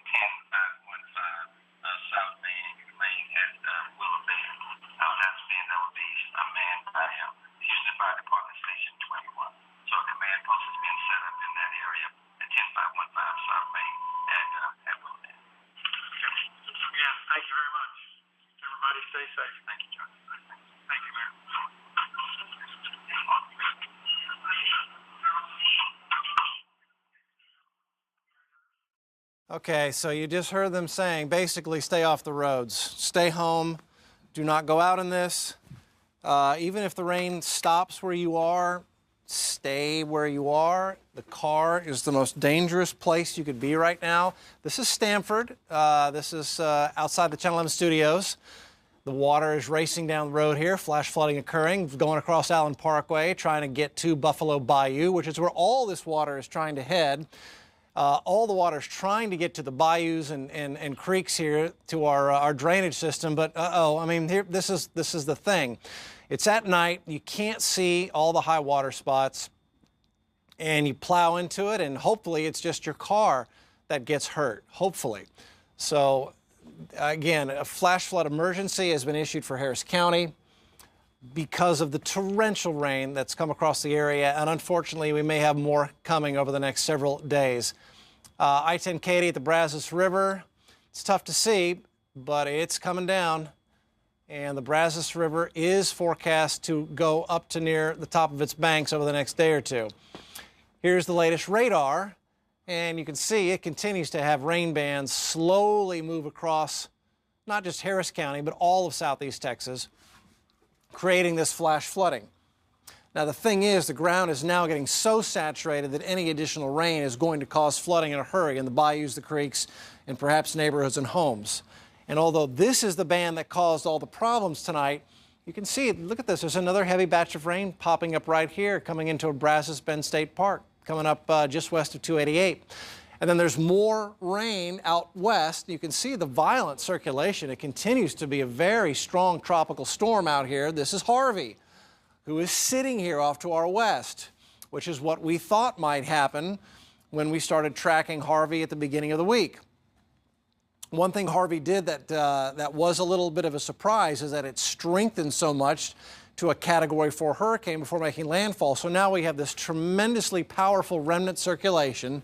1015 South Main Lane at Willow Bend. That would be manned by Houston Fire Department Station 21. So a command post has been set up in that area at 10515 South Main at Willow Bend. Again, thank you very much. Everybody stay safe. Thank you, John. Thank you, Mayor. Okay, so you just heard them saying, basically, stay off the roads. Stay home. Do not go out in this. Even if the rain stops where you are, stay where you are. The car is the most dangerous place you could be right now. This is Stamford. This is outside the Channel 11 studios. The water is racing down the road here, flash flooding occurring, going across Allen Parkway, trying to get to Buffalo Bayou, which is where all this water is trying to head. All the water is trying to get to the bayous and creeks here to our drainage system, but I mean, here, this is the thing. It's at night, you can't see all the high water spots, and you plow into it, and hopefully it's just your car that gets hurt, hopefully. So, again, a flash flood emergency has been issued for Harris County because of the torrential rain that's come across the area, and unfortunately we may have more coming over the next several days. I-10 Katy at the Brazos River, it's tough to see, but it's coming down, and the Brazos River is forecast to go up to near the top of its banks over the next day or two. Here's the latest radar, and you can see it continues to have rain bands slowly move across not just Harris County, but all of southeast Texas, creating this flash flooding. Now, the thing is, the ground is now getting so saturated that any additional rain is going to cause flooding in a hurry in the bayous, the creeks, and perhaps neighborhoods and homes. And although this is the band that caused all the problems tonight, you can see, look at this, there's another heavy batch of rain popping up right here, coming into Brazos Bend State Park, coming up just west of 288. And then there's more rain out west. You can see the violent circulation. It continues to be a very strong tropical storm out here. This is Harvey, who is sitting here off to our west, which is what we thought might happen when we started tracking Harvey at the beginning of the week. One thing Harvey did that was a little bit of a surprise is that it strengthened so much to a Category 4 hurricane before making landfall. So now we have this tremendously powerful remnant circulation,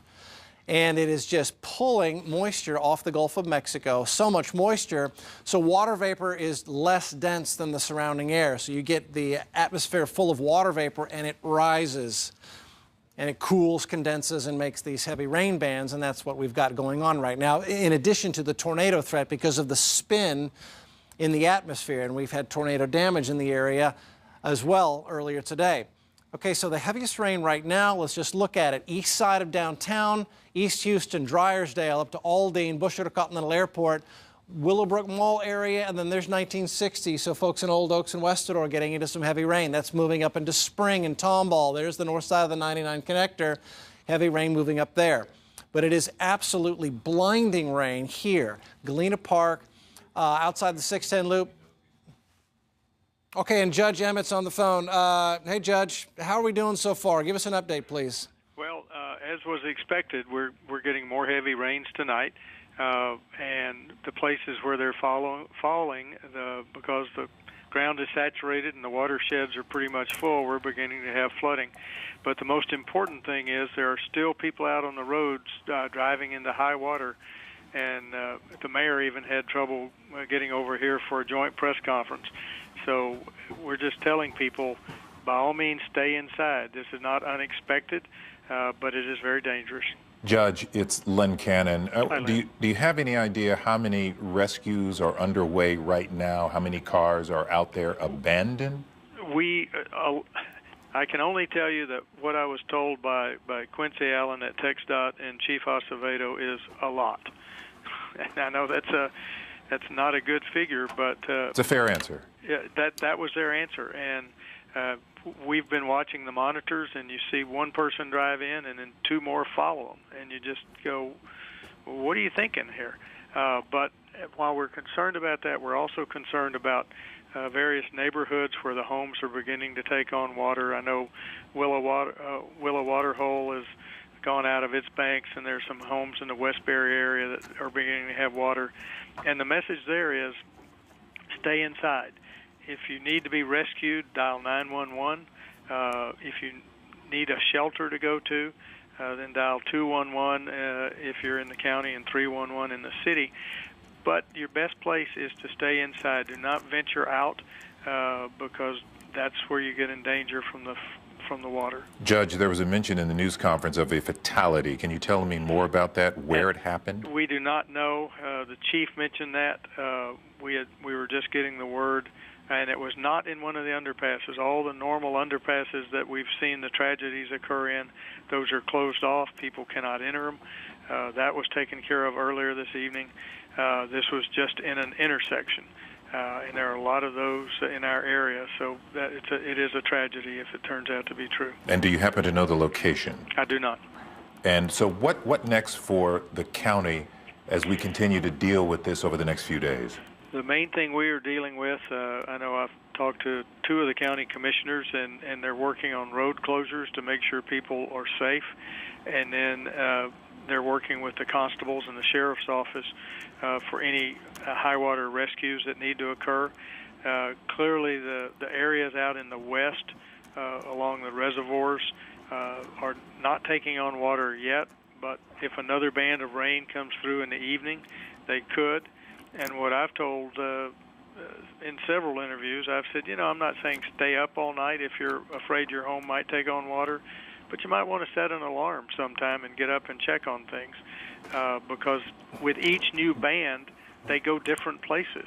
and it is just pulling moisture off the Gulf of Mexico, so much moisture, so water vapor is less dense than the surrounding air. So you get the atmosphere full of water vapor, and it rises, and it cools, condenses, and makes these heavy rain bands, and that's what we've got going on right now, in addition to the tornado threat because of the spin in the atmosphere, and we've had tornado damage in the area as well earlier today. Okay, so the heaviest rain right now, let's just look at it. East side of downtown, East Houston, Dryersdale, up to Aldine, Bush Intercontinental Airport, Willowbrook Mall area, and then there's 1960. So folks in Old Oaks and Westador are getting into some heavy rain. That's moving up into Spring and Tomball. There's the north side of the 99 connector. Heavy rain moving up there. But it is absolutely blinding rain here. Galena Park, outside the 610 loop. Okay, and Judge Emmett's on the phone. Hey, Judge, how are we doing so far? Give us an update, please. Well, as was expected, we're getting more heavy rains tonight, and the places where they're falling, because the ground is saturated and the watersheds are pretty much full, we're beginning to have flooding. But the most important thing is there are still people out on the roads driving into high water, and the mayor even had trouble getting over here for a joint press conference. So we're just telling people, by all means, stay inside. This is not unexpected, but it is very dangerous. Judge, it's Len Cannon. Do you have any idea how many rescues are underway right now? How many cars are out there abandoned? I can only tell you that what I was told by Quincy Allen at TxDOT and Chief Acevedo is a lot. And I know that's not a good figure, but it's a fair answer. Yeah, that was their answer, and we've been watching the monitors, and you see one person drive in, and then two more follow them, and you just go, "What are you thinking here?" But while we're concerned about that, we're also concerned about various neighborhoods where the homes are beginning to take on water. I know Willow Water Hole has gone out of its banks, and there's some homes in the Westbury area that are beginning to have water. And the message there is, stay inside. If you need to be rescued, dial 911. If you need a shelter to go to, then dial 211 if you're in the county and 311 in the city. But your best place is to stay inside. Do not venture out because that's where you get in danger from the water. Judge, there was a mention in the news conference of a fatality. Can you tell me more about that, where it happened? We do not know. The chief mentioned that. We were just getting the word, and it was not in one of the underpasses. All the normal underpasses that we've seen the tragedies occur in, those are closed off. People cannot enter them. That was taken care of earlier this evening. This was just in an intersection. And there are a lot of those in our area, so it is a tragedy if it turns out to be true. And do you happen to know the location? I do not. And so what next for the county as we continue to deal with this over the next few days? The main thing we are dealing with, I know I've talked to two of the county commissioners, and they're working on road closures to make sure people are safe. And then they're working with the constables and the sheriff's office for any high water rescues that need to occur. Clearly, the areas out in the west along the reservoirs are not taking on water yet, but if another band of rain comes through in the evening, they could. And what I've told in several interviews, I've said, I'm not saying stay up all night if you're afraid your home might take on water, but you might want to set an alarm sometime and get up and check on things because with each new band, they go different places.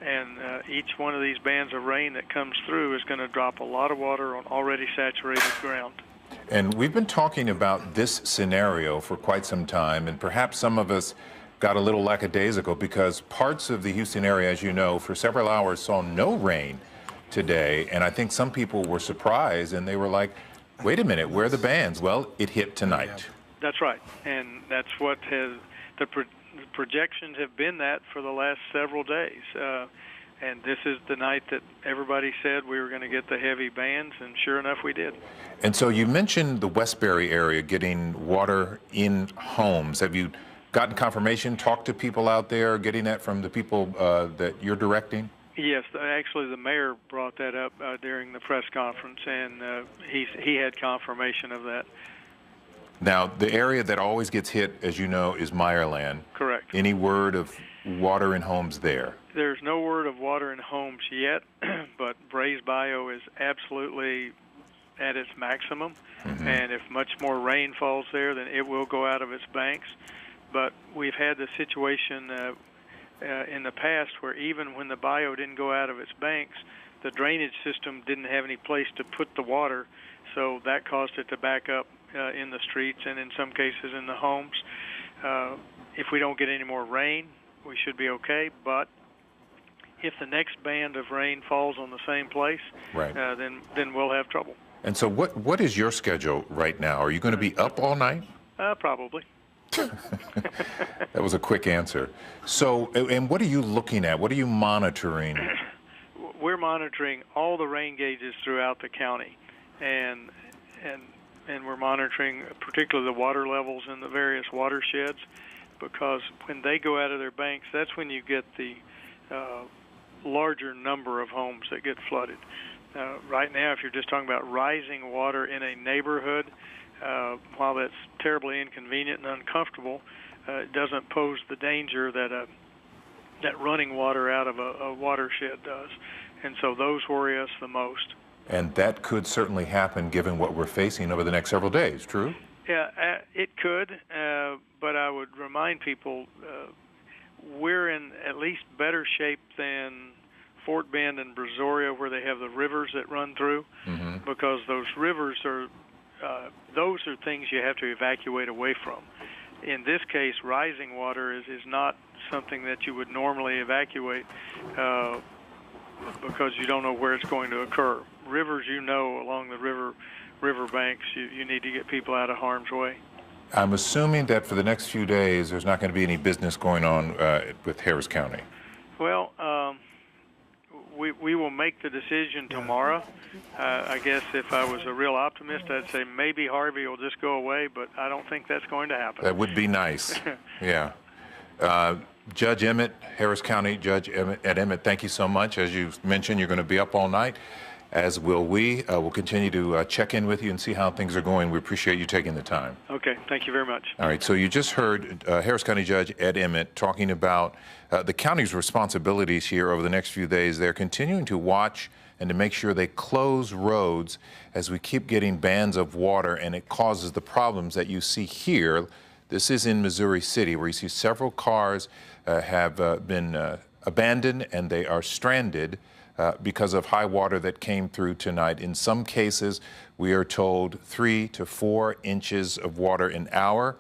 And each one of these bands of rain that comes through is going to drop a lot of water on already saturated ground. And we've been talking about this scenario for quite some time, and perhaps some of us got a little lackadaisical because parts of the Houston area, as you know, for several hours saw no rain today. And I think some people were surprised, and they were like, wait a minute, where are the bands? Well, it hit tonight. That's right. And that's what the projections have been that for the last several days. And this is the night that everybody said we were going to get the heavy bands, and sure enough, we did. And so you mentioned the Westbury area getting water in homes. Have you gotten confirmation, talked to people out there, getting that from the people that you're directing? Yes, actually the mayor brought that up during the press conference, and he had confirmation of that. Now, the area that always gets hit, as you know, is Meyerland. Correct. Any word of water in homes there? There's no word of water in homes yet, but Brays Bayou is absolutely at its maximum, and if much more rain falls there, then it will go out of its banks. But we've had the situation in the past where even when the bayou didn't go out of its banks, the drainage system didn't have any place to put the water, so that caused it to back up in the streets and in some cases in the homes. If we don't get any more rain, we should be okay, but if the next band of rain falls on the same place, right. then we'll have trouble. And so what is your schedule right now? Are you going to be up all night? Probably. That was a quick answer. So, and what are you looking at? What are you monitoring? We're monitoring all the rain gauges throughout the county, and we're monitoring particularly the water levels in the various watersheds, because when they go out of their banks, that's when you get the larger number of homes that get flooded. Right now, if you're just talking about rising water in a neighborhood, while that's terribly inconvenient and uncomfortable, it doesn't pose the danger that that running water out of a watershed does. And so those worry us the most. And that could certainly happen given what we're facing over the next several days, true? Yeah, it could, but I would remind people we're in at least better shape than Fort Bend and Brazoria, where they have the rivers that run through, because those rivers are things you have to evacuate away from. In this case, rising water is not something that you would normally evacuate because you don't know where it's going to occur. Rivers, along the river banks, you need to get people out of harm's way. I'm assuming that for the next few days, there's not going to be any business going on with Harris County. Well, we will make the decision tomorrow. I guess if I was a real optimist, I'd say maybe Harvey will just go away, but I don't think that's going to happen. That would be nice. Yeah. Judge Emmett, Harris County Judge Ed Emmett, thank you so much. As you mentioned, you're going to be up all night, as will we. We'll continue to check in with you and see how things are going. We appreciate you taking the time. Okay, thank you very much. All right, so you just heard Harris County Judge Ed Emmett talking about the county's responsibilities here over the next few days. They're continuing to watch and to make sure they close roads as we keep getting bands of water, and it causes the problems that you see here. This is in Missouri City, where you see several cars have been abandoned and they are stranded because of high water that came through tonight. In some cases, we are told 3 to 4 inches of water an hour.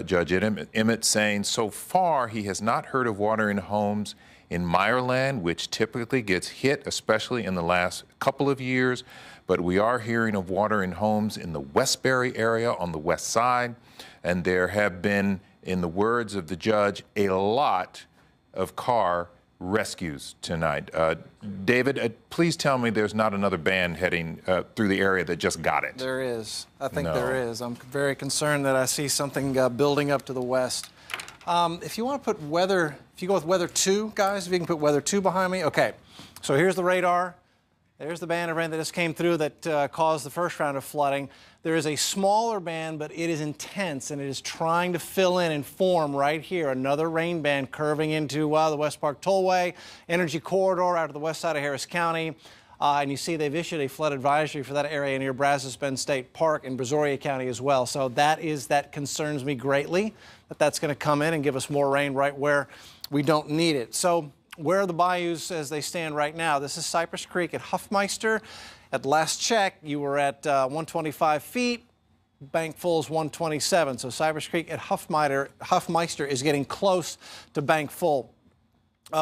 Judge Emmett saying so far he has not heard of water in homes in Meyerland, which typically gets hit, especially in the last couple of years. But we are hearing of water in homes in the Westbury area on the west side. And there have been, in the words of the judge, a lot of car rescues tonight. David, please tell me there's not another band heading through the area that just got it. There is. I think there is. I'm very concerned that I see something building up to the west. If you want to put weather, if you go with weather 2, guys, if you can put weather 2 behind me. Okay, so here's the radar. There's the band of rain that just came through that caused the first round of flooding. There is a smaller band, but it is intense, and it is trying to fill in and form right here. Another rain band curving into the West Park Tollway, Energy Corridor out of the west side of Harris County. And you see they've issued a flood advisory for that area near Brazos Bend State Park in Brazoria County as well. So that concerns me greatly, that's going to come in and give us more rain right where we don't need it. So where are the bayous as they stand right now? This is Cypress Creek at Hoffmeister. At last check, you were at 125 feet. Bank full is 127. So Cypress Creek at Hoffmeister is getting close to bank full.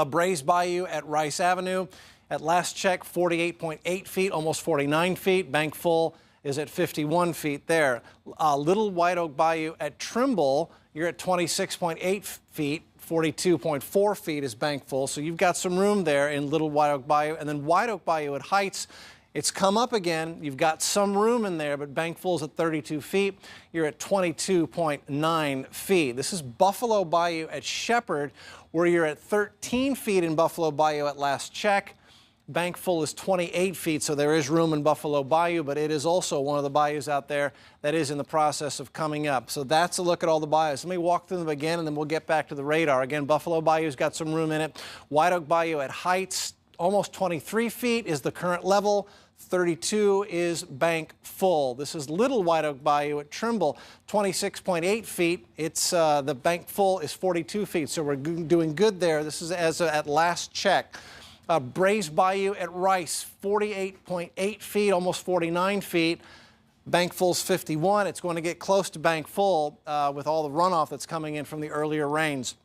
Brays Bayou at Rice Avenue. At last check, 48.8 feet, almost 49 feet. Bank full is at 51 feet there. Little White Oak Bayou at Trimble, you're at 26.8 feet. 42.4 feet is bank full. So you've got some room there in Little White Oak Bayou. And then White Oak Bayou at Heights, it's come up again. You've got some room in there, but bank full is at 32 feet. You're at 22.9 feet. This is Buffalo Bayou at Shepherd, where you're at 13 feet in Buffalo Bayou at last check. Bank full is 28 feet, so there is room in Buffalo Bayou, but it is also one of the bayous out there that is in the process of coming up. So that's a look at all the bayous. Let me walk through them again, and then we'll get back to the radar. Again, Buffalo Bayou's got some room in it. White Oak Bayou at Heights, almost 23 feet is the current level. 32 is bank full. This is Little White Oak Bayou at Trimble, 26.8 feet. It's the bank full is 42 feet, so we're doing good there. This is at last check. Brays Bayou at Rice, 48.8 feet, almost 49 feet. Bank full's 51. It's going to get close to bank full with all the runoff that's coming in from the earlier rains.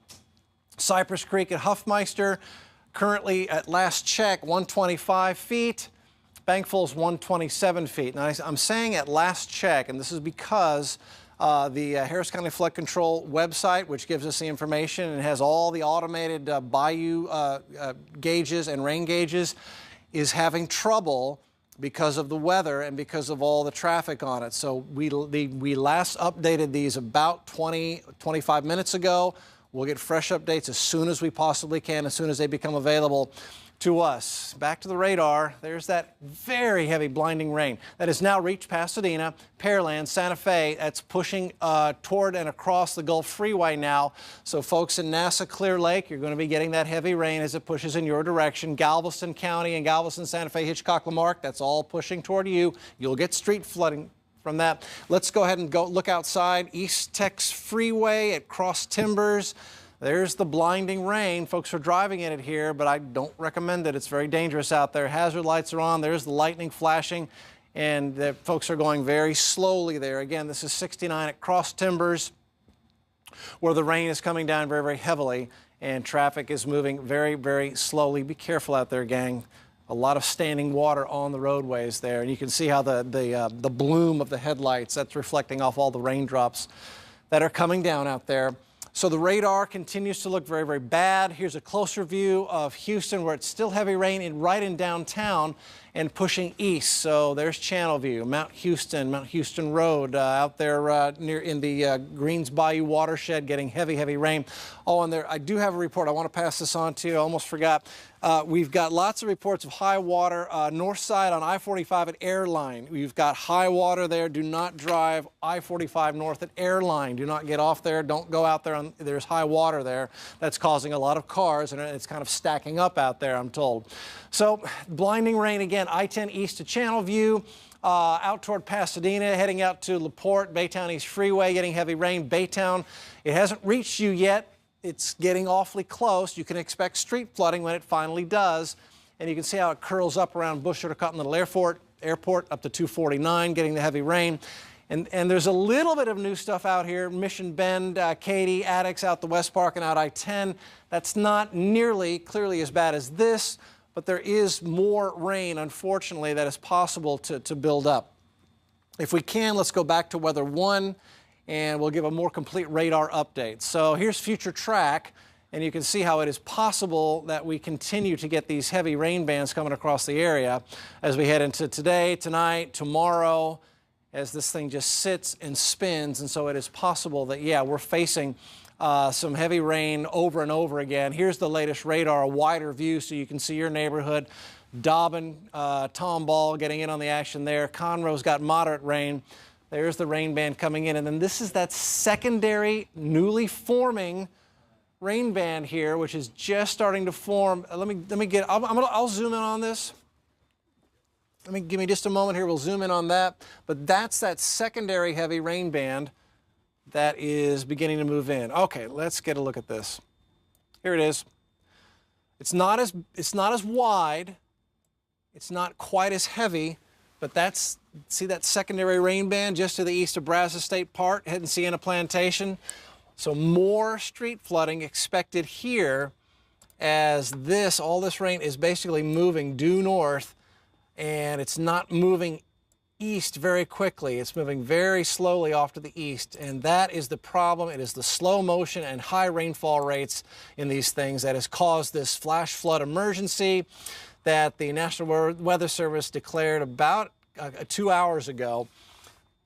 Cypress Creek at Hoffmeister, currently at last check, 125 feet. Bank full's 127 feet. Now, I'm saying at last check, and this is because the Harris County Flood Control website, which gives us the information and has all the automated bayou gauges and rain gauges, is having trouble because of the weather and because of all the traffic on it. So we last updated these about 25 minutes ago. We'll get fresh updates as soon as we possibly can, as soon as they become available. to us. Back to the radar, there's that very heavy blinding rain that has now reached Pasadena, Pearland, Santa Fe. That's pushing toward and across the Gulf Freeway now. So folks in NASA Clear Lake, you're going to be getting that heavy rain as it pushes in your direction. Galveston County and Galveston, Santa Fe, Hitchcock, Lamarck, that's all pushing toward you. You'll get street flooding from that. Let's go ahead and go look outside. East Tex Freeway at Cross Timbers. There's the blinding rain. Folks are driving in it here, but I don't recommend it. It's very dangerous out there. Hazard lights are on. There's the lightning flashing, and the folks are going very slowly there. Again, this is 69 at Cross Timbers, where the rain is coming down very, very heavily, and traffic is moving very, very slowly. Be careful out there, gang. A lot of standing water on the roadways there, and you can see how the bloom of the headlights, that's reflecting off all the raindrops that are coming down out there. So the radar continues to look very, very bad. Here's a closer view of Houston, where it's still heavy rain right in downtown and pushing east. So there's Channel View, Mount Houston Road, out there near in the Greens Bayou watershed, getting heavy, heavy rain. Oh, and there, I do have a report. I want to pass this on to you. I almost forgot. We've got lots of reports of high water north side on I-45 at Airline. We've got high water there. Do not drive I-45 north at Airline. Do not get off there. Don't go out there. There's high water there. That's causing a lot of cars, and it's kind of stacking up out there, I'm told. So blinding rain again. I-10 east to Channel View. Out toward Pasadena, heading out to LaPorte, Baytown East Freeway, getting heavy rain. Baytown, it hasn't reached you yet. It's getting awfully close. You can expect street flooding when it finally does. And you can see how it curls up around Bush or Continental Airport up to 249, getting the heavy rain. And there's a little bit of new stuff out here. Mission Bend, Katy, Addicts out the West Park and out I-10. That's not nearly clearly as bad as this, but there is more rain, unfortunately, that is possible to build up. If we can, let's go back to Weather 1, and we'll give a more complete radar update. So here's future track, and you can see how it is possible that we continue to get these heavy rain bands coming across the area as we head into today, tonight, tomorrow, as this thing just sits and spins. And so it is possible that, yeah, we're facing some heavy rain over and over again. Here's the latest radar, a wider view so you can see your neighborhood. Dobbin, Tomball getting in on the action there. Conroe's got moderate rain. There's the rain band coming in. And then this is that secondary, newly forming rain band here, which is just starting to form. Let me get, I'll zoom in on this. Give me just a moment here. We'll zoom in on that. But that's that secondary heavy rain band that is beginning to move in. Okay, let's get a look at this. Here it is. It's not as wide. It's not quite as heavy, but that's, see that secondary rain band just to the east of Brazos State Park, heading Sienna Plantation. So more street flooding expected here as all this rain is basically moving due north, and it's not moving east very quickly. It's moving very slowly off to the east, and that is the problem. It is the slow motion and high rainfall rates in these things that has caused this flash flood emergency that the National Weather Service declared about 2 hours ago.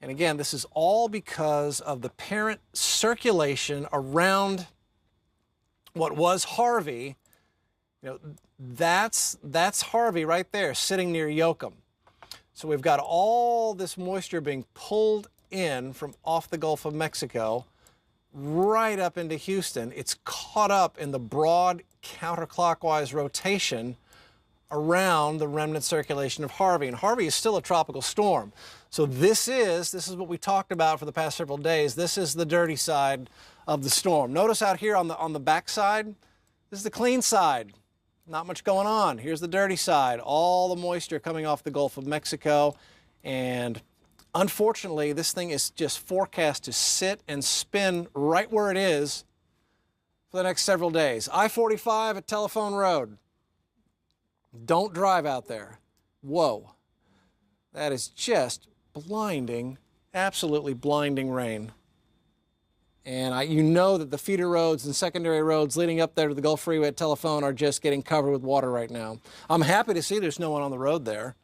And again, this is all because of the parent circulation around what was Harvey. You know, that's Harvey right there, sitting near Yoakum. So we've got all this moisture being pulled in from off the Gulf of Mexico right up into Houston. It's caught up in the broad counterclockwise rotation around the remnant circulation of Harvey. And Harvey is still a tropical storm. So this is what we talked about for the past several days. This is the dirty side of the storm. Notice out here on the back side, this is the clean side. Not much going on. Here's the dirty side. All the moisture coming off the Gulf of Mexico. And unfortunately, this thing is just forecast to sit and spin right where it is for the next several days. I-45 at Telephone Road. Don't drive out there. Whoa. That is just blinding, absolutely blinding rain. And you know that the feeder roads and secondary roads leading up there to the Gulf Freeway at Telephone are just getting covered with water right now. I'm happy to see there's no one on the road there.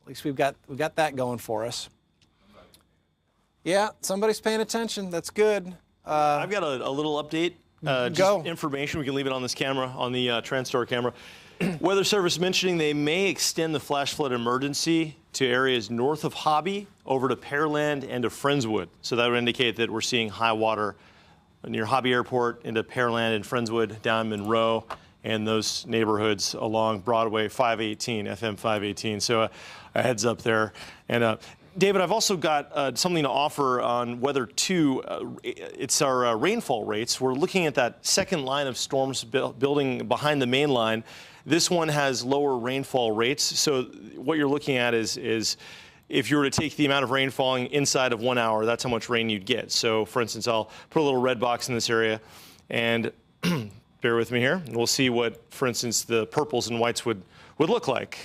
At least we've got that going for us. Yeah, somebody's paying attention. That's good. I've got a little update. Just information. We can leave it on this camera, on the TransStar camera. Weather Service mentioning they may extend the flash flood emergency to areas north of Harvey over to Pearland and to Friendswood. So that would indicate that we're seeing high water near Harvey Airport into Pearland and Friendswood, down Monroe, and those neighborhoods along Broadway 518, FM 518. So a heads up there. And David, I've also got something to offer on Weather 2. It's our rainfall rates. We're looking at that second line of storms building behind the main line. This one has lower rainfall rates. So what you're looking at is if you were to take the amount of rain falling inside of 1 hour, that's how much rain you'd get. So, for instance, I'll put a little red box in this area, and bear with me here, and we'll see what, for instance, the purples and whites would look like.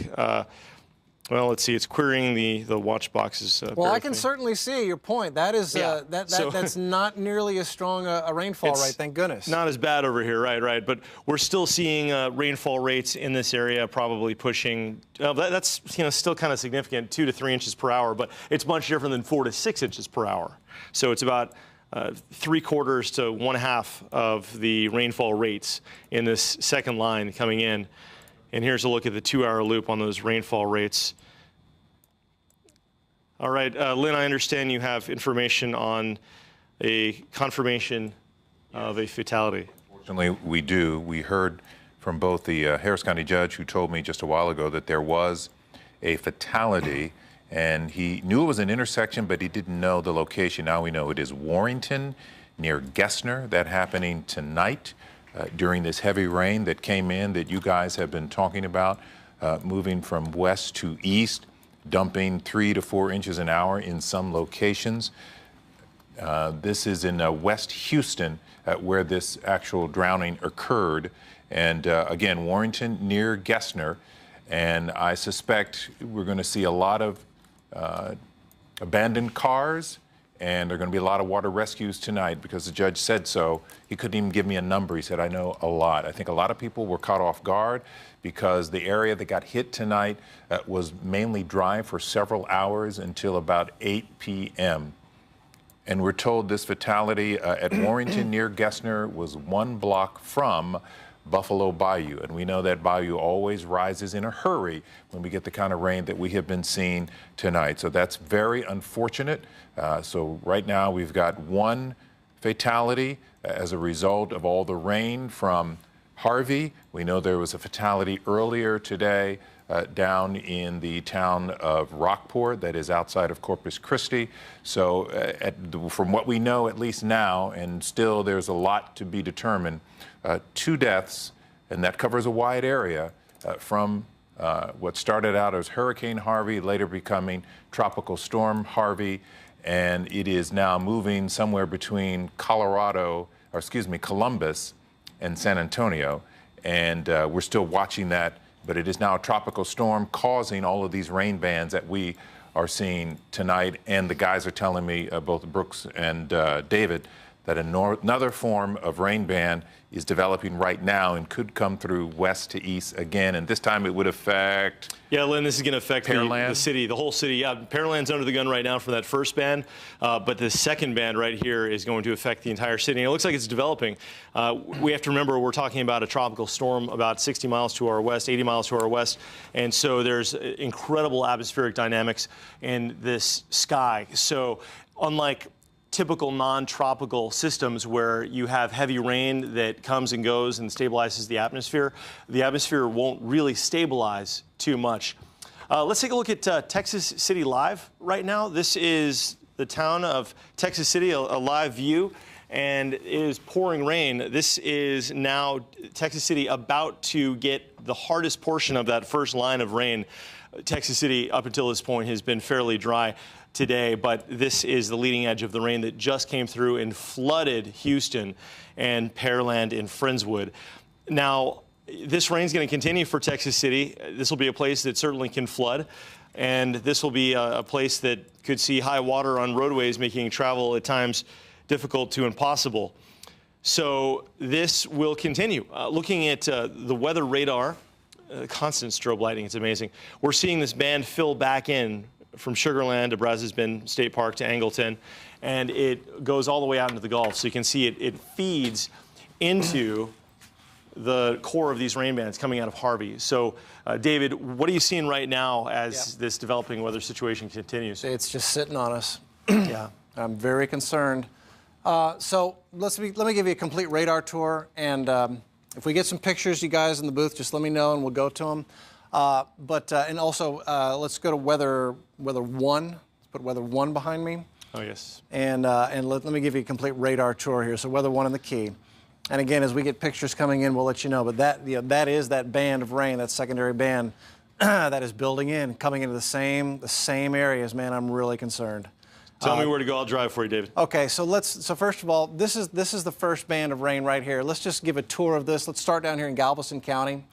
Well, let's see. It's querying the watch boxes. Well, I can certainly see your point. That is that's not nearly as strong a rainfall rate. Thank goodness. Not as bad over here, right. But we're still seeing rainfall rates in this area probably pushing. That's still kind of significant, 2 to 3 inches per hour. But it's much different than 4 to 6 inches per hour. So it's about 3/4 to 1/2 of the rainfall rates in this second line coming in. And here's a look at the 2-hour loop on those rainfall rates. All right, Lynn, I understand you have information on a confirmation of a fatality. Fortunately, we do. We heard from both the Harris County judge, who told me just a while ago that there was a fatality, and he knew it was an intersection, but he didn't know the location. Now we know it is Warrington near Gessner. That happening tonight. During this heavy rain that came in that you guys have been talking about, moving from west to east, dumping 3 to 4 inches an hour in some locations. This is in West Houston where this actual drowning occurred. And again, Warrington near Gessner. And I suspect we're going to see a lot of abandoned cars, and there are going to be a lot of water rescues tonight because the judge said so. He couldn't even give me a number. He said, I know a lot. I think a lot of people were caught off guard because the area that got hit tonight was mainly dry for several hours until about 8 p.m. And we're told this fatality at Warrington near Gessner was 1 block from Buffalo Bayou. And we know that bayou always rises in a hurry when we get the kind of rain that we have been seeing tonight. So that's very unfortunate. So right now we've got 1 fatality as a result of all the rain from Harvey. We know there was a fatality earlier today down in the town of Rockport, that is outside of Corpus Christi. So from what we know, at least now, and still there's a lot to be determined, 2 deaths, and that covers a wide area from what started out as Hurricane Harvey, later becoming Tropical Storm Harvey, and it is now moving somewhere between Columbus and San Antonio, and we're still watching that, but it is now a tropical storm causing all of these rain bands that we are seeing tonight. And the guys are telling me, both Brooks and David, that another form of rain band is developing right now and could come through west to east again. And this time it would affect... Yeah, Lynn, this is going to affect the city, the whole city. Yeah, Pearland's under the gun right now for that first band, but the second band right here is going to affect the entire city. And it looks like it's developing. We have to remember we're talking about a tropical storm about 60 miles to our west, 80 miles to our west. And so there's incredible atmospheric dynamics in this sky. So unlike typical non-tropical systems where you have heavy rain that comes and goes and stabilizes the atmosphere won't really stabilize too much. Let's take a look at Texas City Live right now. This is the town of Texas City, a live view, and it is pouring rain. This is now Texas City about to get the hardest portion of that first line of rain. Texas City, up until this point, has been fairly dry today, but this is the leading edge of the rain that just came through and flooded Houston and Pearland and Friendswood. Now, this rain is going to continue for Texas City. This will be a place that certainly can flood, and this will be a place that could see high water on roadways, making travel at times difficult to impossible. So this will continue. Looking at the weather radar, constant strobe lighting, it's amazing. We're seeing this band fill back in from Sugar Land to Brazos Bend State Park to Angleton, and it goes all the way out into the Gulf. So you can see it feeds into the core of these rain bands coming out of Harvey. So, David, what are you seeing right now as this developing weather situation continues? It's just sitting on us. Yeah. I'm very concerned. So let me give you a complete radar tour, and if we get some pictures, you guys in the booth, just let me know and we'll go to them. And also, let's go to weather one. Let's put weather one behind me. Oh, yes. And let me give you a complete radar tour here. So weather one in the key. And again, as we get pictures coming in, we'll let you know. But that is that band of rain, that secondary band that is building in, coming into the same areas. Man, I'm really concerned. Tell me where to go. I'll drive for you, David. Okay, so first of all, this is the first band of rain right here. Let's just give a tour of this. Let's start down here in Galveston County,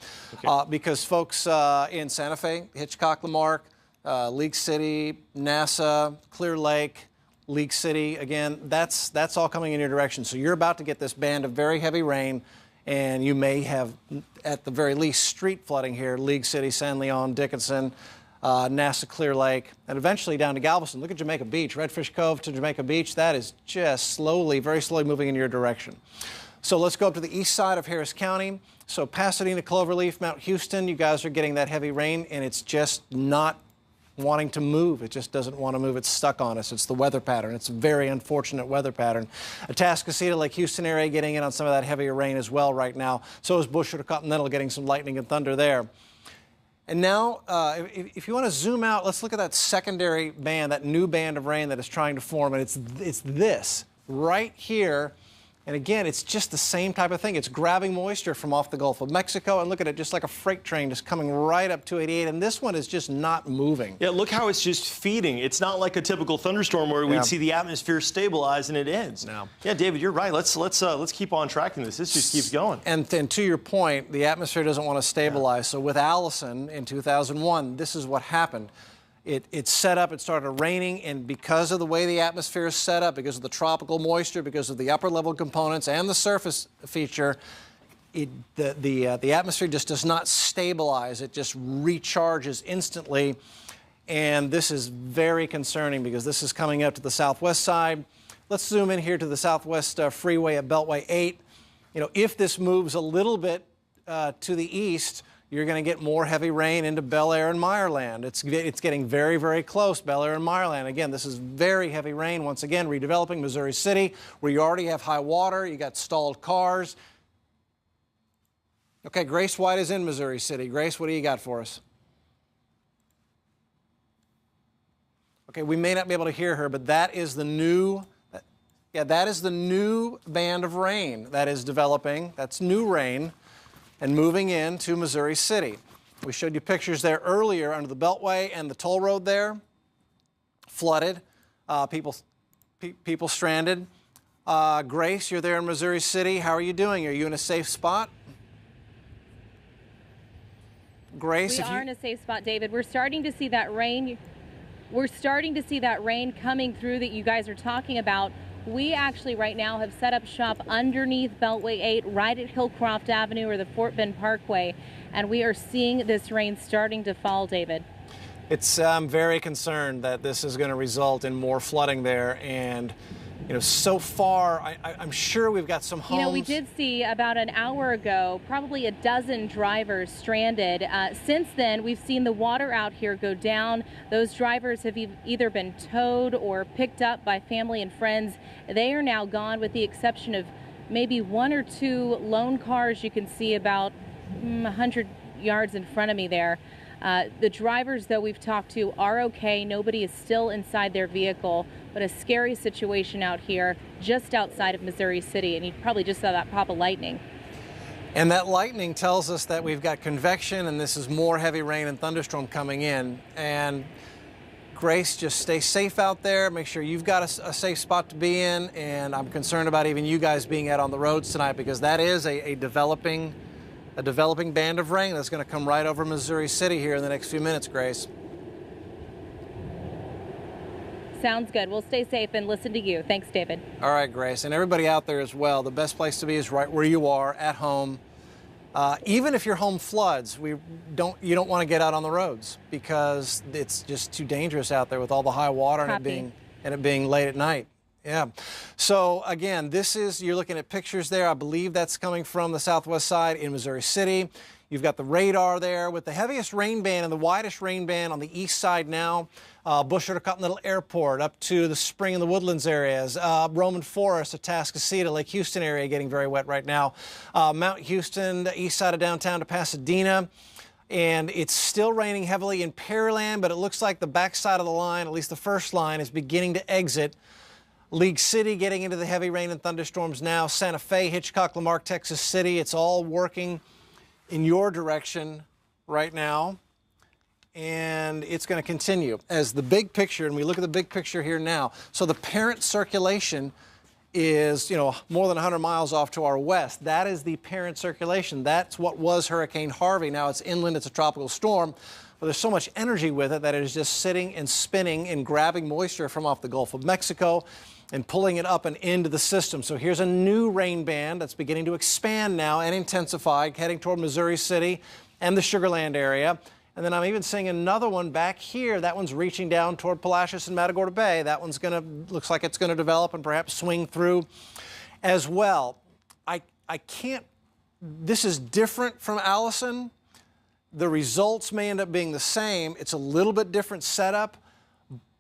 because folks in Santa Fe, Hitchcock, Lamarck, League City, NASA, Clear Lake, League City, again, that's all coming in your direction. So you're about to get this band of very heavy rain, and you may have, at the very least, street flooding here, League City, San Leon, Dickinson, NASA, Clear Lake, and eventually down to Galveston. Look at Jamaica Beach, Redfish Cove to Jamaica Beach. That is just very slowly moving in your direction. So let's go up to the east side of Harris County. So Pasadena, Cloverleaf, Mount Houston, you guys are getting that heavy rain, and it's just not wanting to move. It just doesn't want to move. It's stuck on us. It's the weather pattern. It's a very unfortunate weather pattern. Atascocita, Lake Houston area getting in on some of that heavier rain as well right now. So is Bushwick Continental getting some lightning and thunder there. And now, if you want to zoom out, let's look at that secondary band, that new band of rain that is trying to form. And it's this right here. And again, it's just the same type of thing. It's grabbing moisture from off the Gulf of Mexico, and look at it, just like a freight train just coming right up 288, and this one is just not moving. Yeah, look how it's just feeding. It's not like a typical thunderstorm where we'd see the atmosphere stabilize and it ends. No. Yeah, David, you're right. Let's keep on tracking this. This just keeps going. And then to your point, the atmosphere doesn't want to stabilize. So with Allison in 2001, this is what happened. It set up, it started raining, and because of the way the atmosphere is set up, because of the tropical moisture, because of the upper level components and the surface feature, the atmosphere just does not stabilize. It just recharges instantly, and this is very concerning because this is coming up to the southwest side. Let's zoom in here to the southwest freeway at Beltway 8. You know, if this moves a little bit to the east, you're going to get more heavy rain into Bel Air and Meyerland. It's getting very, very close, Bel Air and Meyerland. Again, this is very heavy rain. Once again, redeveloping Missouri City, where you already have high water. You got stalled cars. Okay, Grace White is in Missouri City. Grace, what do you got for us? Okay, we may not be able to hear her, but that is the new, that is the new band of rain that is developing. That's new rain and moving into Missouri City. We showed you pictures there earlier under the Beltway and the toll road there, flooded, people stranded. Grace, you're there in Missouri City. How are you doing? Are you in a safe spot? Grace, we are in a safe spot, David. We're starting to see that rain. We're starting to see that rain coming through that you guys are talking about. We actually right now have set up shop underneath Beltway 8 right at Hillcroft Avenue or the Fort Bend Parkway, and we are seeing this rain starting to fall, David. I'm very concerned that this is going to result in more flooding there, and you know, so far I'm sure we've got some homes. You know, we did see about an hour ago probably a dozen drivers stranded. Since then, we've seen the water out here go down. Those drivers have either been towed or picked up by family and friends. They are now gone, with the exception of maybe one or two lone cars you can see about 100 yards in front of me there. The drivers, though, we've talked to are okay. Nobody is still inside their vehicle, but a scary situation out here just outside of Missouri City, and you probably just saw that pop of lightning. And that lightning tells us that we've got convection, and this is more heavy rain and thunderstorm coming in. And Grace, just stay safe out there. Make sure you've got a safe spot to be in, and I'm concerned about even you guys being out on the roads tonight, because that is a developing band of rain that's going to come right over Missouri City here in the next few minutes, Grace. Sounds good. We'll stay safe and listen to you. Thanks, David. All right, Grace. And everybody out there as well, the best place to be is right where you are, at home. Even if your home floods, you don't want to get out on the roads because it's just too dangerous out there with all the high water and it being late at night. Yeah. So again, you're looking at pictures there. I believe that's coming from the southwest side in Missouri City. You've got the radar there with the heaviest rain band and the widest rain band on the east side now. Busher to Continental Airport up to the Spring and the Woodlands areas. Roman Forest, Atascocita, Lake Houston area getting very wet right now. Mount Houston, the east side of downtown to Pasadena. And it's still raining heavily in Pearland, but it looks like the backside of the line, at least the first line, is beginning to exit. League City getting into the heavy rain and thunderstorms now. Santa Fe, Hitchcock, Lamarck, Texas City. It's all working in your direction right now. And it's going to continue as the big picture, and we look at the big picture here now. So the parent circulation is, more than 100 miles off to our west. That is the parent circulation. That's what was Hurricane Harvey. Now it's inland, it's a tropical storm, but there's so much energy with it that it is just sitting and spinning and grabbing moisture from off the Gulf of Mexico and pulling it up and into the system. So here's a new rain band that's beginning to expand now and intensify, heading toward Missouri City and the Sugar Land area. And then I'm even seeing another one back here. That one's reaching down toward Palacios and Matagorda Bay. That one's looks like it's gonna develop and perhaps swing through as well. I can't, this is different from Allison. The results may end up being the same. It's a little bit different setup,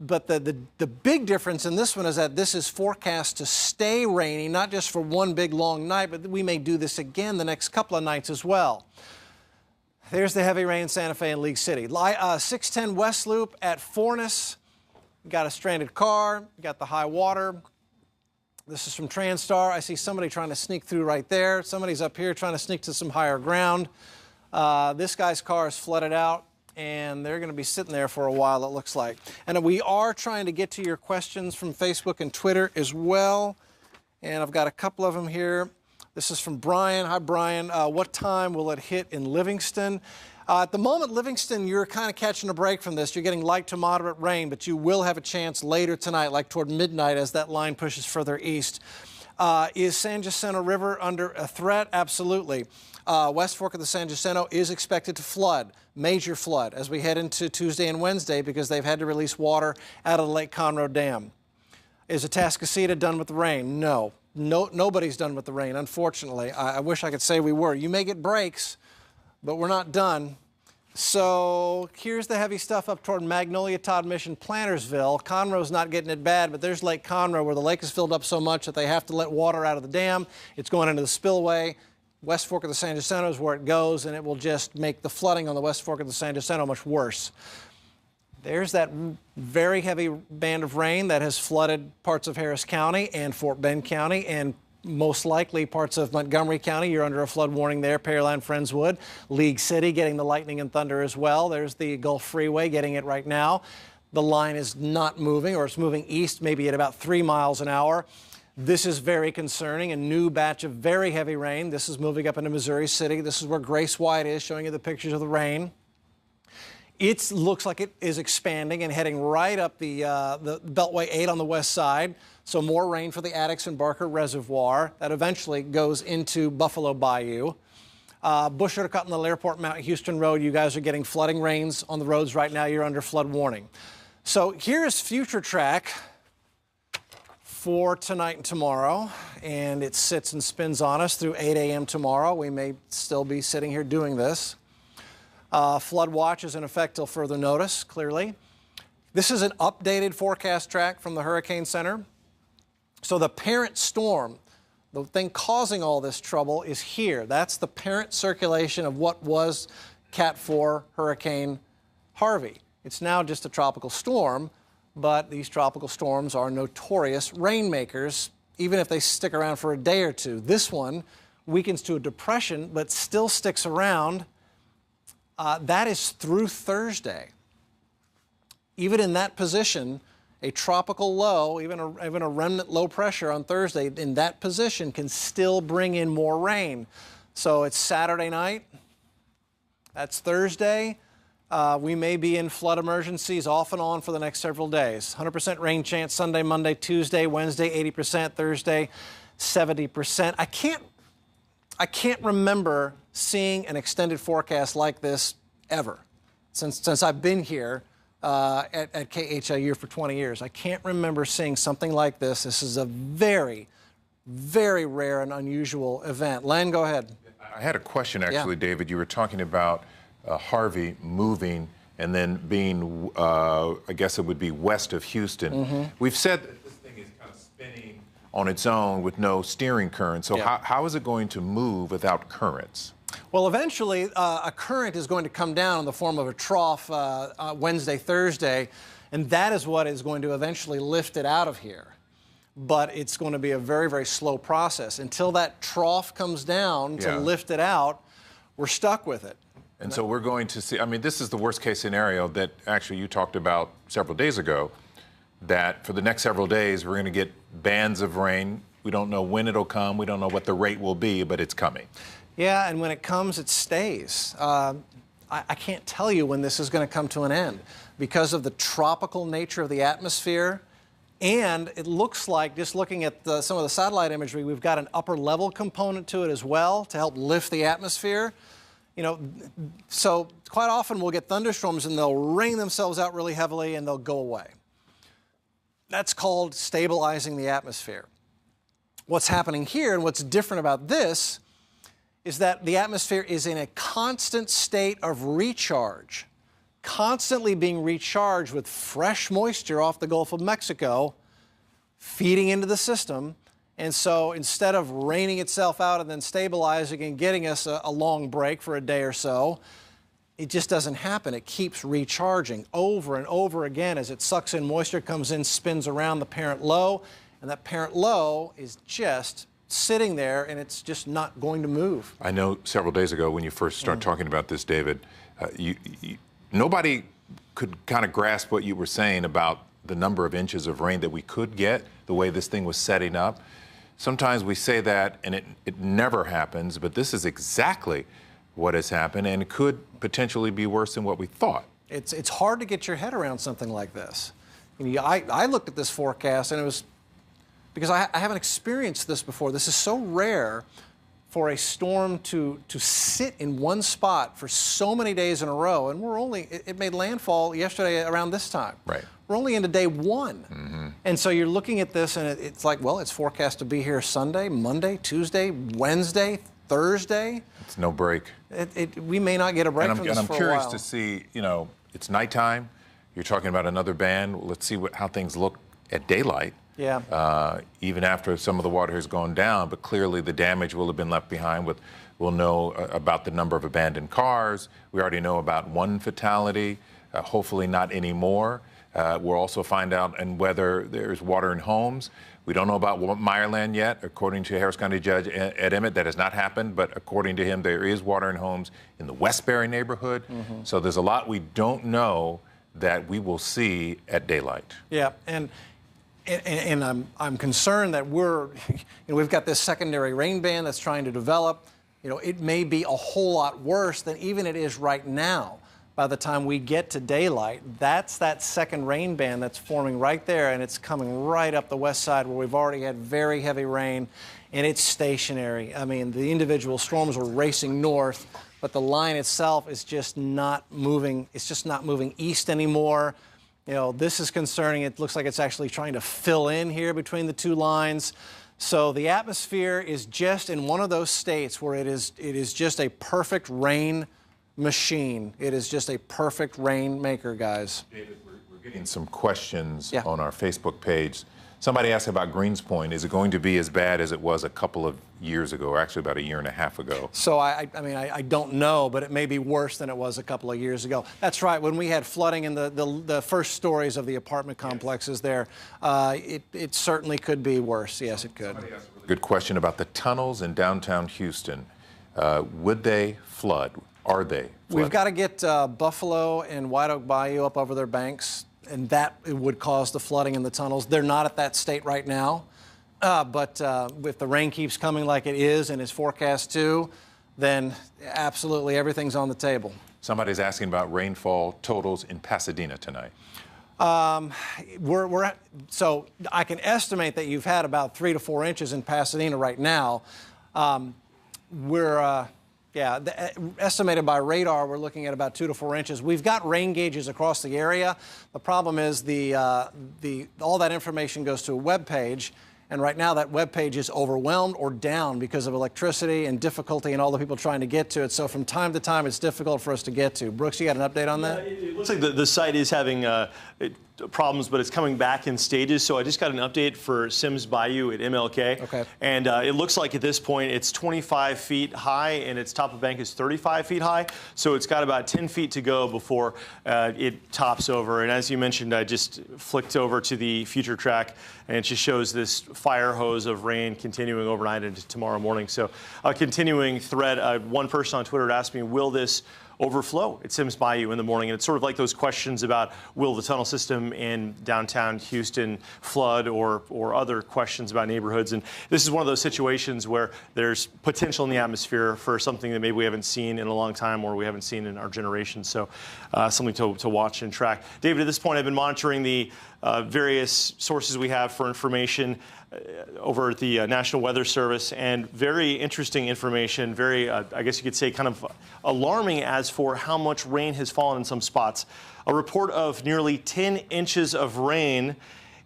but the big difference in this one is that this is forecast to stay rainy, not just for one big long night, but we may do this again the next couple of nights as well. There's the heavy rain in Santa Fe and League City. 610 West Loop at Forness. Got a stranded car, got the high water. This is from Transtar. I see somebody trying to sneak through right there. Somebody's up here trying to sneak to some higher ground. This guy's car is flooded out, and they're going to be sitting there for a while, it looks like. And we are trying to get to your questions from Facebook and Twitter as well. And I've got a couple of them here. This is from Brian. Hi, Brian. What time will it hit in Livingston? At the moment, Livingston, you're kind of catching a break from this. You're getting light to moderate rain, but you will have a chance later tonight, like toward midnight as that line pushes further east. Is San Jacinto River under a threat? Absolutely. West Fork of the San Jacinto is expected to flood, major flood, as we head into Tuesday and Wednesday because they've had to release water out of the Lake Conroe Dam. Is Atascocita done with the rain? No. Nobody's done with the rain, unfortunately. I wish I could say we were. You may get breaks, but we're not done. So here's the heavy stuff up toward Magnolia, Todd Mission, Plantersville. Conroe's not getting it bad, but there's Lake Conroe where the lake is filled up so much that they have to let water out of the dam. It's going into the spillway. West Fork of the San Jacinto is where it goes, and it will just make the flooding on the West Fork of the San Jacinto much worse. There's that very heavy band of rain that has flooded parts of Harris County and Fort Bend County and most likely parts of Montgomery County. You're under a flood warning there. Pearland, Friendswood, League City getting the lightning and thunder as well. There's the Gulf Freeway getting it right now. The line is not moving, or it's moving east maybe at about 3 miles an hour. This is very concerning. A new batch of very heavy rain. This is moving up into Missouri City. This is where Grace White is, showing you the pictures of the rain. It looks like it is expanding and heading right up the Beltway 8 on the west side. So more rain for the Addicks and Barker Reservoir. That eventually goes into Buffalo Bayou. Busher to Continental Airport, Mount Houston Road. You guys are getting flooding rains on the roads right now. You're under flood warning. So here's future track for tonight and tomorrow. And it sits and spins on us through 8 a.m. tomorrow. We may still be sitting here doing this. Flood watch is in effect till further notice, clearly. This is an updated forecast track from the Hurricane Center. So the parent storm, the thing causing all this trouble, is here. That's the parent circulation of what was Cat 4 Hurricane Harvey. It's now just a tropical storm, but these tropical storms are notorious rainmakers, even if they stick around for a day or two. This one weakens to a depression, but still sticks around. That is through Thursday. Even in that position, a tropical low, even a remnant low pressure on Thursday, in that position can still bring in more rain. So it's Saturday night. That's Thursday. We may be in flood emergencies off and on for the next several days. 100% rain chance Sunday, Monday, Tuesday, Wednesday, 80%, Thursday, 70%. I can't remember seeing an extended forecast like this ever. Since I've been here at KHOU for 20 years. I can't remember seeing something like this. This is a very, very rare and unusual event. Len, go ahead. I had a question, actually, David. You were talking about Harvey moving and then being, I guess it would be west of Houston. We've said that this thing is kind of spinning on its own with no steering current. So how is it going to move without currents? Well, eventually, a current is going to come down in the form of a trough Wednesday, Thursday, and that is what is going to eventually lift it out of here. But it's going to be a very, very slow process. Until that trough comes down to lift it out, we're stuck with it. And so we're going to see, I mean, this is the worst case scenario that actually you talked about several days ago, that for the next several days, we're going to get bands of rain. We don't know when it'll come. We don't know what the rate will be, but it's coming. Yeah, and when it comes, it stays. I can't tell you when this is going to come to an end because of the tropical nature of the atmosphere. And it looks like, just looking at some of the satellite imagery, we've got an upper level component to it as well to help lift the atmosphere. You know, so quite often we'll get thunderstorms and they'll rain themselves out really heavily and they'll go away. That's called stabilizing the atmosphere. What's happening here and what's different about this is that the atmosphere is in a constant state of recharge, constantly being recharged with fresh moisture off the Gulf of Mexico, feeding into the system. And so instead of raining itself out and then stabilizing and getting us a long break for a day or so, it just doesn't happen. It keeps recharging over and over again as it sucks in moisture, comes in, spins around the parent low, and that parent low is just sitting there and it's just not going to move. I know several days ago when you first started talking about this, David, nobody could kind of grasp what you were saying about the number of inches of rain that we could get, the way this thing was setting up. Sometimes we say that and it never happens, but this is exactly what has happened and it could potentially be worse than what we thought. It's hard to get your head around something like this. I looked at this forecast and it was, because I haven't experienced this before. This is so rare for a storm to sit in one spot for so many days in a row. And it made landfall yesterday around this time. Right. We're only into day one. And so you're looking at this and it's like, well, it's forecast to be here Sunday, Monday, Tuesday, Wednesday, Thursday. It's no break. We may not get a break from this for a while. And I'm curious to see, it's nighttime. You're talking about another band. Let's see how things look at daylight. Yeah. Even after some of the water has gone down, but clearly the damage will have been left behind. We'll know about the number of abandoned cars. We already know about one fatality, hopefully not any more. We'll also find out whether there's water in homes. We don't know about Meyerland yet. According to Harris County Judge Ed Emmett, that has not happened, but according to him, there is water in homes in the Westbury neighborhood. So there's a lot we don't know that we will see at daylight. Yeah, and I'm concerned that we've got this secondary rain band that's trying to develop. It may be a whole lot worse than even it is right now. By the time we get to daylight, that's that second rain band that's forming right there, and it's coming right up the west side where we've already had very heavy rain, and it's stationary. I mean, the individual storms are racing north, but the line itself is just not moving. It's just not moving east anymore. This is concerning. It looks like it's actually trying to fill in here between the two lines. So the atmosphere is just in one of those states where it is just a perfect rain machine. It is just a perfect rain maker, guys. David, we're getting some questions on our Facebook page. Somebody asked about Greens Point. Is it going to be as bad as it was a couple of years ago, or actually about a year and a half ago? So I don't know, but it may be worse than it was a couple of years ago. That's right. When we had flooding in the first stories of the apartment complexes there, it certainly could be worse. Yes, it could. Somebody asked a really good question about the tunnels in downtown Houston. Would they flood? Are they flooded? We've got to get Buffalo and White Oak Bayou up over their banks, and that would cause the flooding in the tunnels. They're not at that state right now, but if the rain keeps coming like it is and is forecast to, then absolutely everything's on the table. Somebody's asking about rainfall totals in Pasadena tonight. So I can estimate that you've had about 3 to 4 inches in Pasadena right now. Yeah, estimated by radar, we're looking at about 2 to 4 inches. We've got rain gauges across the area. The problem is all that information goes to a web page, and right now that web page is overwhelmed or down because of electricity and difficulty and all the people trying to get to it. So from time to time, it's difficult for us to get to. Brooks, you got an update on that? It looks like the site is having problems, but it's coming back in stages. So I just got an update for Sims Bayou at MLK. Okay. And it looks like at this point it's 25 feet high and its top of bank is 35 feet high. So it's got about 10 feet to go before it tops over. And as you mentioned, I just flicked over to the future track and it just shows this fire hose of rain continuing overnight into tomorrow morning. So a continuing thread. One person on Twitter had asked me, will this overflow at Sims Bayou in the morning? And it's sort of like those questions about will the tunnel system in downtown Houston flood or other questions about neighborhoods. And this is one of those situations where there's potential in the atmosphere for something that maybe we haven't seen in a long time or we haven't seen in our generation. So something to watch and track. David, at this point, I've been monitoring the various sources we have for information over at the National Weather Service, and very interesting information, very, I guess you could say, kind of alarming as for how much rain has fallen in some spots. A report of nearly 10 inches of rain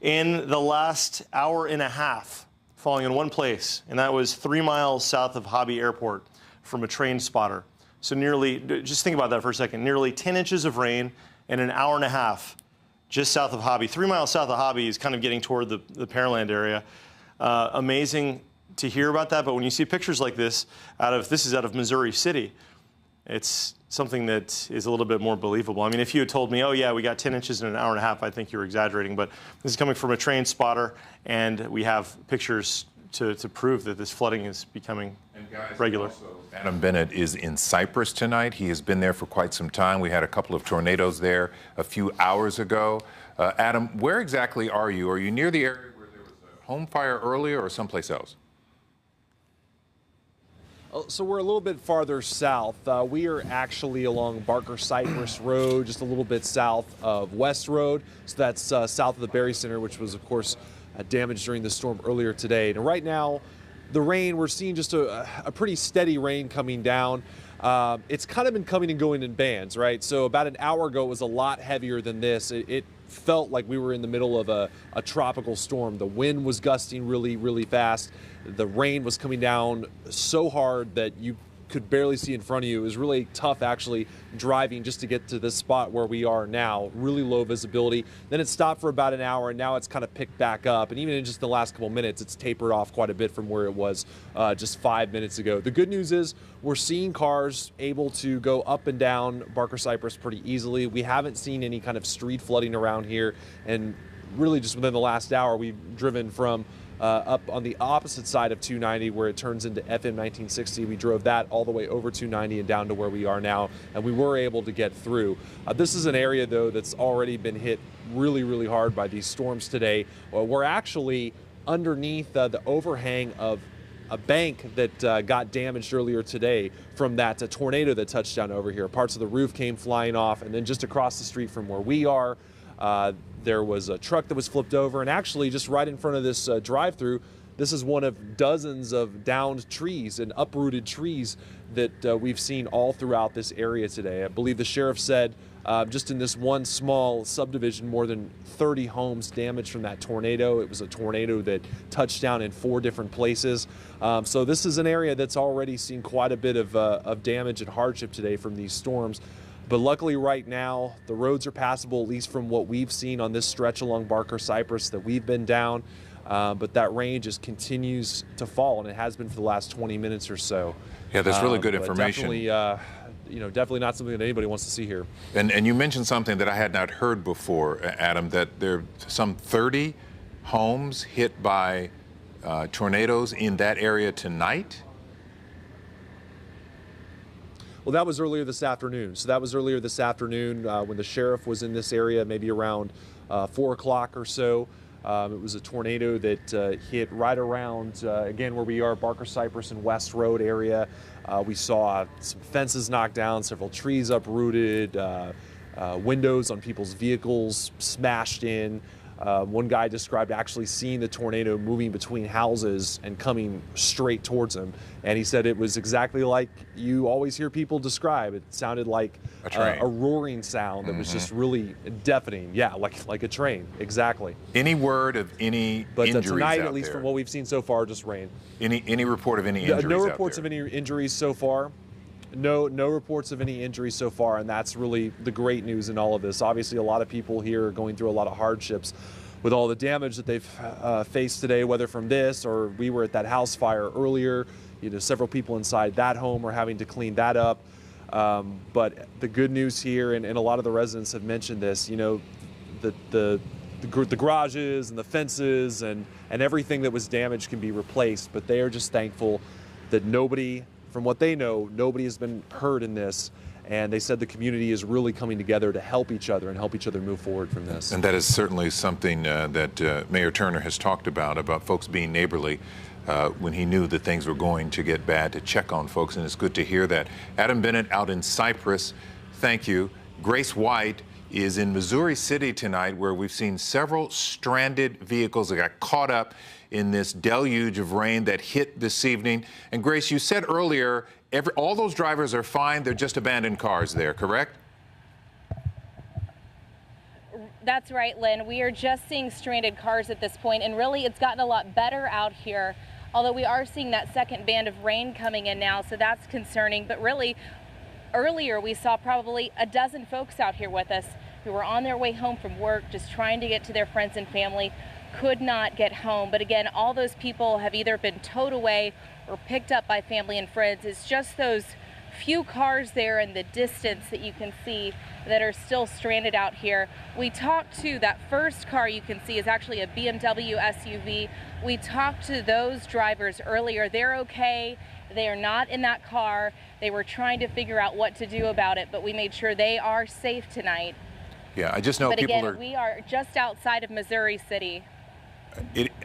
in the last hour and a half falling in one place, and that was 3 miles south of Harvey Airport from a train spotter. So nearly, just think about that for a second, nearly 10 inches of rain in an hour and a half just south of Harvey. 3 miles south of Harvey is kind of getting toward the Pearland area. Amazing to hear about that, but when you see pictures like this, this is out of Missouri City, it's something that is a little bit more believable. I mean, if you had told me, oh yeah, we got 10 inches in an hour and a half, I think you were exaggerating, but this is coming from a train spotter, and we have pictures to prove that this flooding is becoming regular. Adam Bennett is in Cypress tonight. He has been there for quite some time. We had a couple of tornadoes there a few hours ago. Adam, where exactly are you? Are you near the area where there was a home fire earlier or someplace else? So we're a little bit farther south. We are actually along Barker Cypress Road, just a little bit south of West Road. So that's south of the Berry Center, which was, of course, damaged during the storm earlier today. And right now, the rain, we're seeing just a pretty steady rain coming down. It's kind of been coming and going in bands, right? So about an hour ago, it was a lot heavier than this. It felt like we were in the middle of a tropical storm. The wind was gusting really, really fast. The rain was coming down so hard that you could barely see in front of you. It was really tough actually driving just to get to this spot where we are now. Really low visibility. Then it stopped for about an hour, and now it's kind of picked back up. And even in just the last couple minutes, it's tapered off quite a bit from where it was just 5 minutes ago. The good news is we're seeing cars able to go up and down Barker Cypress pretty easily. We haven't seen any kind of street flooding around here, and really just within the last hour, we've driven from up on the opposite side of 290 where it turns into FM 1960. We drove that all the way over 290 and down to where we are now, and we were able to get through. This is an area, though, that's already been hit really, really hard by these storms today. We're actually underneath the overhang of a bank that got damaged earlier today from that tornado that touched down over here. Parts of the roof came flying off, and then just across the street from where we are, there was a truck that was flipped over, and actually just right in front of this drive-through, this is one of dozens of downed trees and uprooted trees that we've seen all throughout this area today. I believe the sheriff said just in this one small subdivision, more than 30 homes damaged from that tornado. It was a tornado that touched down in 4 different places. So this is an area that's already seen quite a bit of damage and hardship today from these storms. But luckily right now, the roads are passable, at least from what we've seen on this stretch along Barker Cypress that we've been down. But that rain just continues to fall, and it has been for the last 20 minutes or so. Yeah, that's really good information. Definitely, definitely not something that anybody wants to see here. And you mentioned something that I had not heard before, Adam, that there are some 30 homes hit by tornadoes in that area tonight. Well, that was earlier this afternoon. So that was earlier this afternoon when the sheriff was in this area, maybe around 4 o'clock or so. It was a tornado that hit right around, again, where we are, Barker Cypress and West Road area. We saw some fences knocked down, several trees uprooted, windows on people's vehicles smashed in. One guy described actually seeing the tornado moving between houses and coming straight towards him. And he said it was exactly like you always hear people describe. It sounded like a roaring sound that was just really deafening. Yeah, like a train, exactly. Any word of any injuries tonight, out at least there? from what we've seen so far, just rain. Any report of any injuries No out reports there? of any injuries so far. No reports of any injuries so far, and that's really the great news in all of this. Obviously, a lot of people here are going through a lot of hardships with all the damage that they've faced today, whether from this or we were at that house fire earlier. You know, several people inside that home are having to clean that up. But the good news here, and a lot of the residents have mentioned this, you know, the garages and the fences and everything that was damaged can be replaced, but they are just thankful that nobody, from what they know, nobody has been hurt in this. And they said the community is really coming together to help each other and help each other move forward from this. And that is certainly something that Mayor Turner has talked about folks being neighborly when he knew that things were going to get bad, to check on folks, and it's good to hear that. Adam Bennett out in Cypress, thank you. Grace White is in Missouri City tonight, where we've seen several stranded vehicles that got caught up in this deluge of rain that hit this evening. And Grace, you said earlier, all those drivers are fine. They're just abandoned cars there, correct? That's right, Lynn. We are just seeing stranded cars at this point, and really it's gotten a lot better out here, although we are seeing that second band of rain coming in now, so that's concerning. But really, earlier we saw probably a dozen folks out here with us who were on their way home from work, just trying to get to their friends and family, could not get home. But again, all those people have either been towed away or picked up by family and friends. It's just those few cars there in the distance that you can see that are still stranded out here. We talked to that first car you can see is actually a BMW SUV. We talked to those drivers earlier. They're okay. They are not in that car. They were trying to figure out what to do about it, but we made sure they are safe tonight. Yeah, I just know but people again, we are just outside of Missouri City.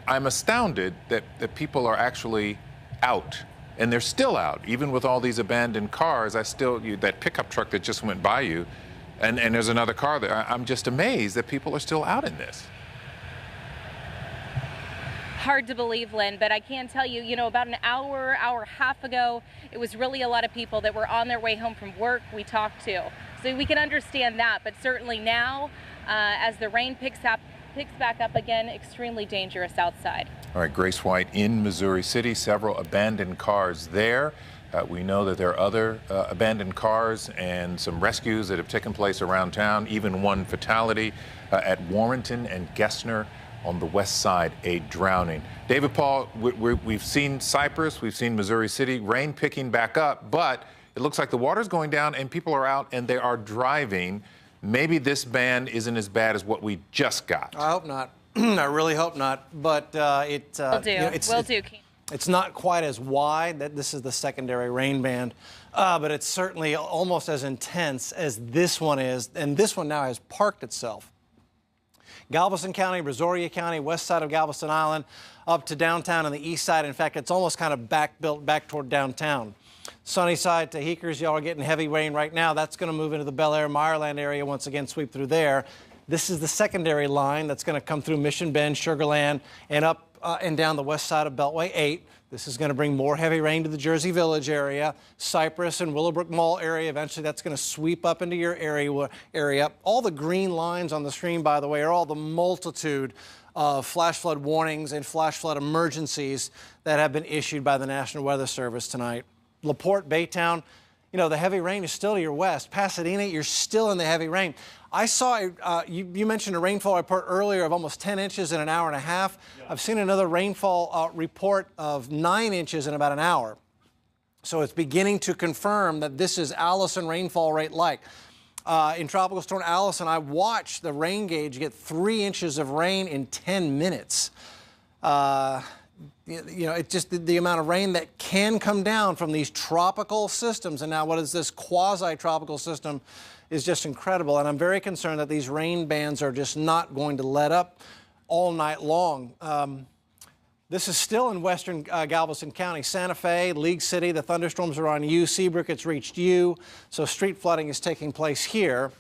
I'm astounded that people are actually out, and they're still out, even with all these abandoned cars. That pickup truck that just went by you, and there's another car there. I'm just amazed that people are still out in this. Hard to believe, Lynn, but I can tell you, about an hour and a half ago, it was really a lot of people that were on their way home from work we talked to. So we can understand that, but certainly now, as the rain picks back up again, extremely dangerous outside. All right, Grace White in Missouri City, several abandoned cars there. We know that there are other abandoned cars and some rescues that have taken place around town, even one fatality at Warrenton and Gessner on the west side, a drowning. David Paul, we've seen Cypress, we've seen Missouri City, rain picking back up, but it looks like the water's going down and people are out and they are driving. Maybe this ban isn't as bad as what we just got. I hope not. I really hope not. But it's not quite as wide. This is the secondary rain band, but it's certainly almost as intense as this one is. And this one now has parked itself. Galveston County, Brazoria County, west side of Galveston Island, up to downtown on the east side. In fact, it's almost kind of built back toward downtown. Sunnyside to Heekers, y'all are getting heavy rain right now. That's going to move into the Bel Air, Meyerland area once again, sweep through there. This is the secondary line that's going to come through Mission Bend, Sugar Land, and up and down the west side of Beltway 8. This is going to bring more heavy rain to the Jersey Village area, Cypress and Willowbrook Mall area. Eventually, that's going to sweep up into your area. All the green lines on the screen, by the way, are all the multitude of flash flood warnings and flash flood emergencies that have been issued by the National Weather Service tonight. LaPorte, Baytown, the heavy rain is still to your west. Pasadena, you're still in the heavy rain. I saw, you mentioned a rainfall report earlier of almost 10 inches in an hour and a half. Yeah. I've seen another rainfall report of 9 inches in about an hour. So it's beginning to confirm that this is Allison rainfall rate like. In Tropical Storm Allison, I watched the rain gauge get 3 inches of rain in 10 minutes. It's just the amount of rain that can come down from these tropical systems. And now what is this quasi-tropical system is just incredible. And I'm very concerned that these rain bands are just not going to let up all night long. This is still in western Galveston County. Santa Fe, League City, the thunderstorms are on U. Seabrook, it's reached U. So street flooding is taking place here.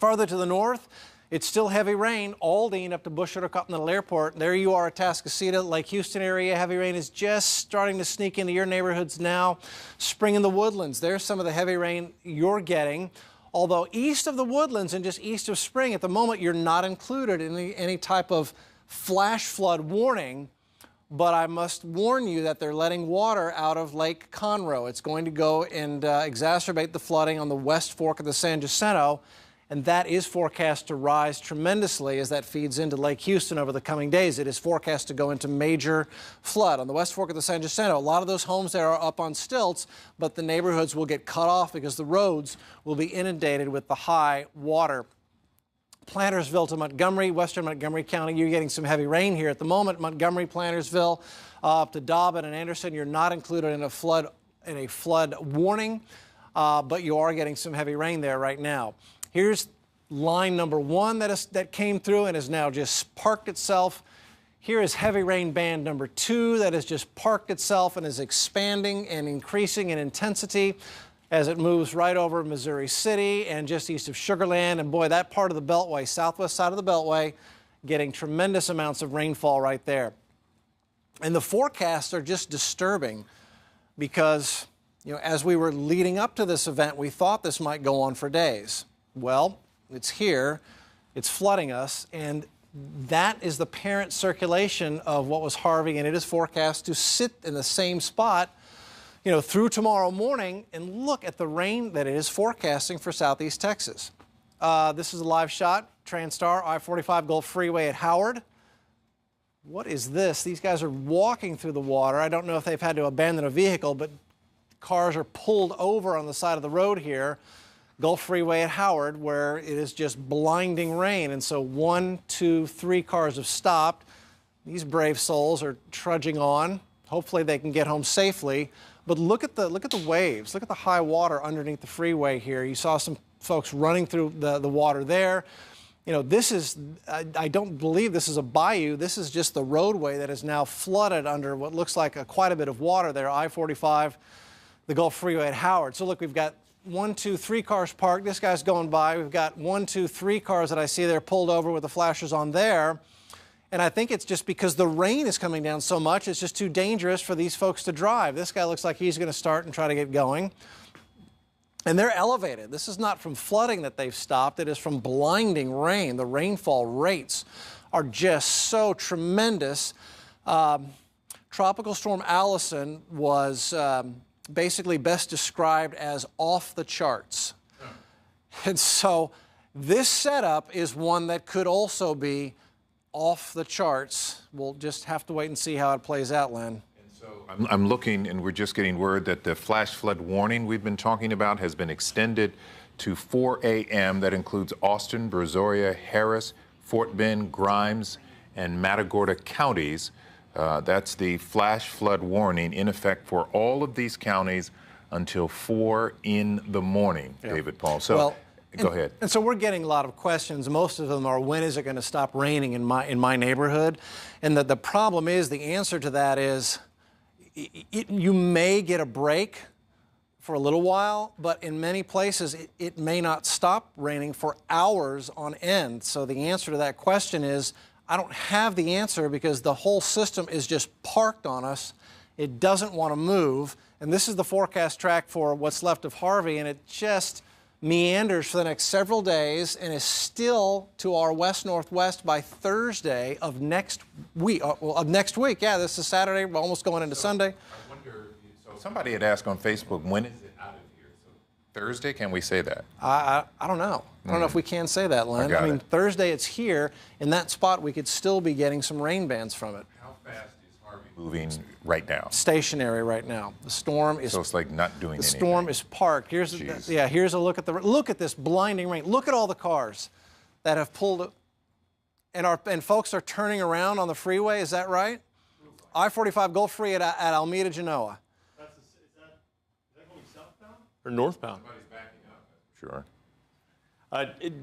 Farther to the north, It's still heavy rain. Aldine up to Bush Intercontinental Airport. There you are at Tascasita, Lake Houston area. Heavy rain is just starting to sneak into your neighborhoods now. Spring in the Woodlands. There's some of the heavy rain you're getting. Although east of the Woodlands and just east of Spring, at the moment, you're not included in any type of flash flood warning. But I must warn you that they're letting water out of Lake Conroe. It's going to go and exacerbate the flooding on the west fork of the San Jacinto. And that is forecast to rise tremendously as that feeds into Lake Houston over the coming days. It is forecast to go into major flood. On the west fork of the San Jacinto, a lot of those homes there are up on stilts, but the neighborhoods will get cut off because the roads will be inundated with the high water. Plantersville to Montgomery, western Montgomery County, you're getting some heavy rain here at the moment. Montgomery, Plantersville, up to Dobbin and Anderson, you're not included in a flood warning, but you are getting some heavy rain there right now. Here's line number 1 that came through and has now just parked itself. Here is heavy rain band number 2 that has just parked itself and is expanding and increasing in intensity as it moves right over Missouri City and just east of Sugar Land. And boy, that part of the Beltway, southwest side of the Beltway, getting tremendous amounts of rainfall right there. And the forecasts are just disturbing because, as we were leading up to this event, we thought this might go on for days. Well, it's here, it's flooding us, and that is the parent circulation of what was Harvey, and it is forecast to sit in the same spot, through tomorrow morning. And look at the rain that it is forecasting for southeast Texas. This is a live shot, Transtar, I-45 Gulf Freeway at Howard. What is this? These guys are walking through the water. I don't know if they've had to abandon a vehicle, but cars are pulled over on the side of the road here. Gulf Freeway at Howard, where it is just blinding rain. And so 1, 2, 3 cars have stopped. These brave souls are trudging on. Hopefully they can get home safely. But look at the waves. Look at the high water underneath the freeway here. You saw some folks running through the water there. This is, I don't believe this is a bayou. This is just the roadway that is now flooded under what looks like quite a bit of water there. I-45, the Gulf Freeway at Howard. So look, we've got 1, 2, 3 cars parked. This guy's going by. We've got 1, 2, 3 cars that I see there pulled over with the flashers on there. And I think it's just because the rain is coming down so much, it's just too dangerous for these folks to drive. This guy looks like he's going to start and try to get going. And they're elevated. This is not from flooding that they've stopped. It is from blinding rain. The rainfall rates are just so tremendous. Tropical Storm Allison was basically best described as off the charts. And so this setup is one that could also be off the charts. We'll just have to wait and see how it plays out, Len. So I'm looking, and we're just getting word that the flash flood warning we've been talking about has been extended to 4 a.m. That includes Austin, Brazoria, Harris, Fort Bend, Grimes, and Matagorda counties. That's the flash flood warning in effect for all of these counties until 4 in the morning, David Paul. So go ahead. And so we're getting a lot of questions. Most of them are, when is it going to stop raining in my neighborhood? And the problem is, the answer to that is, you may get a break for a little while, but in many places it may not stop raining for hours on end. So the answer to that question is, I don't have the answer because the whole system is just parked on us. It doesn't want to move. And this is the forecast track for what's left of Harvey, and it just meanders for the next several days and is still to our west-northwest by Thursday of next week. Yeah, this is Saturday. We're almost going into Sunday. I wonder, so somebody had asked on Facebook, when is it out of here? So Thursday, can we say that? I don't know. I don't know if we can say that, Len. I mean, Thursday it's here. In that spot, we could still be getting some rain bands from it. How fast is Harvey moving right now? Stationary right now. The storm is. So it's like not doing anything. The storm is parked. Here's a look at look at this blinding rain. Look at all the cars that have pulled, and folks are turning around on the freeway. Is that right? I-45 Gulf Free at Alameda, Genoa. Is that going southbound or northbound? Somebody's backing up. Sure.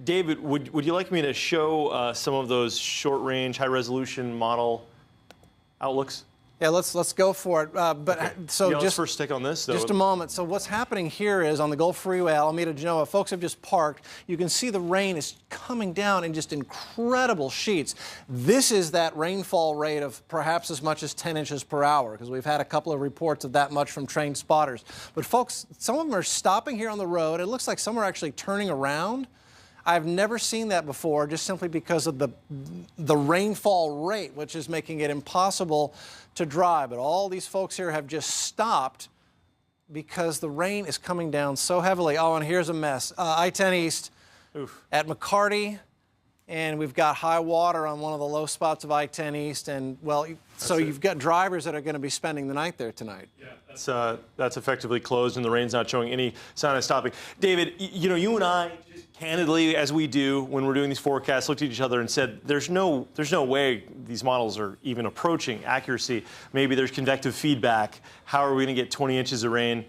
David, would you like me to show some of those short-range, high-resolution model outlooks? Yeah, let's go for it. So let's just first stick on this, though. Just a moment. So what's happening here is on the Gulf Freeway, Alameda, Genoa, folks have just parked. You can see the rain is coming down in just incredible sheets. This is that rainfall rate of perhaps as much as 10 inches per hour, because we've had a couple of reports of that much from trained spotters. But folks, some of them are stopping here on the road. It looks like some are actually turning around. I've never seen that before, just simply because of the rainfall rate, which is making it impossible to drive. But all these folks here have just stopped because the rain is coming down so heavily. Oh, and here's a mess. I-10 East at McCarty, and we've got high water on one of the low spots of I-10 East. And, well, so you've got drivers that are going to be spending the night there tonight. Yeah, that's effectively closed, and the rain's not showing any sign of stopping. David, you and I, just candidly, as we do when we're doing these forecasts, looked at each other and said, there's no way these models are even approaching accuracy. Maybe there's convective feedback. How are we going to get 20 inches of rain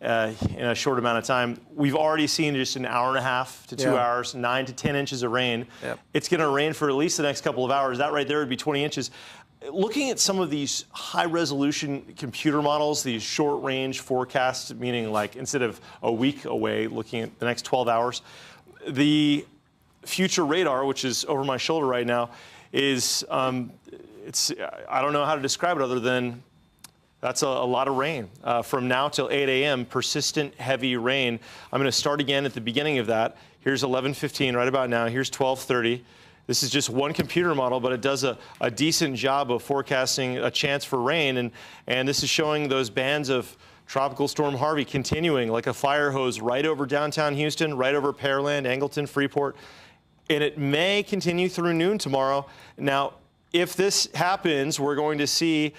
in a short amount of time? We've already seen just an hour and a half to 2 hours, 9 to 10 inches of rain. Yep. It's going to rain for at least the next couple of hours. That right there would be 20 inches. Looking at some of these high-resolution computer models, these short-range forecasts, meaning like instead of a week away, looking at the next 12 hours, the future radar, which is over my shoulder right now, is I don't know how to describe it other than that's a lot of rain. From now till 8 a.m., persistent heavy rain. I'm going to start again at the beginning of that. Here's 11:15 right about now. Here's 12:30. This is just one computer model, but it does a decent job of forecasting a chance for rain. And this is showing those bands of Tropical Storm Harvey continuing like a fire hose right over downtown Houston, right over Pearland, Angleton, Freeport. And it may continue through noon tomorrow. Now, if this happens, we're going to see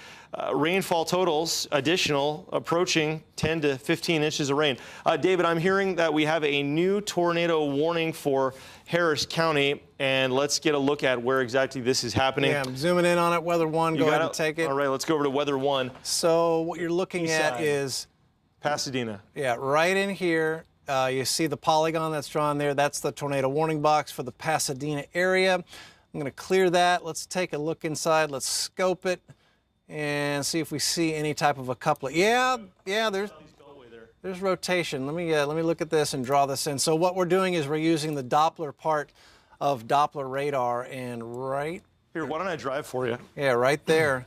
rainfall totals additional approaching 10 to 15 inches of rain. David, I'm hearing that we have a new tornado warning for Harris County, and let's get a look at where exactly this is happening. Yeah, I'm zooming in on it. Weather 1, go ahead and take it. All right, let's go over to Weather 1. So what you're looking at is Pasadena. Yeah, right in here. You see the polygon that's drawn there. That's the tornado warning box for the Pasadena area. I'm going to clear that. Let's take a look inside. Let's scope it and see if we see any type of a couplet. Yeah, there's rotation. Let me look at this and draw this in. So what we're doing is we're using the Doppler part of Doppler radar, and right here, why don't I drive for you? Yeah, right there.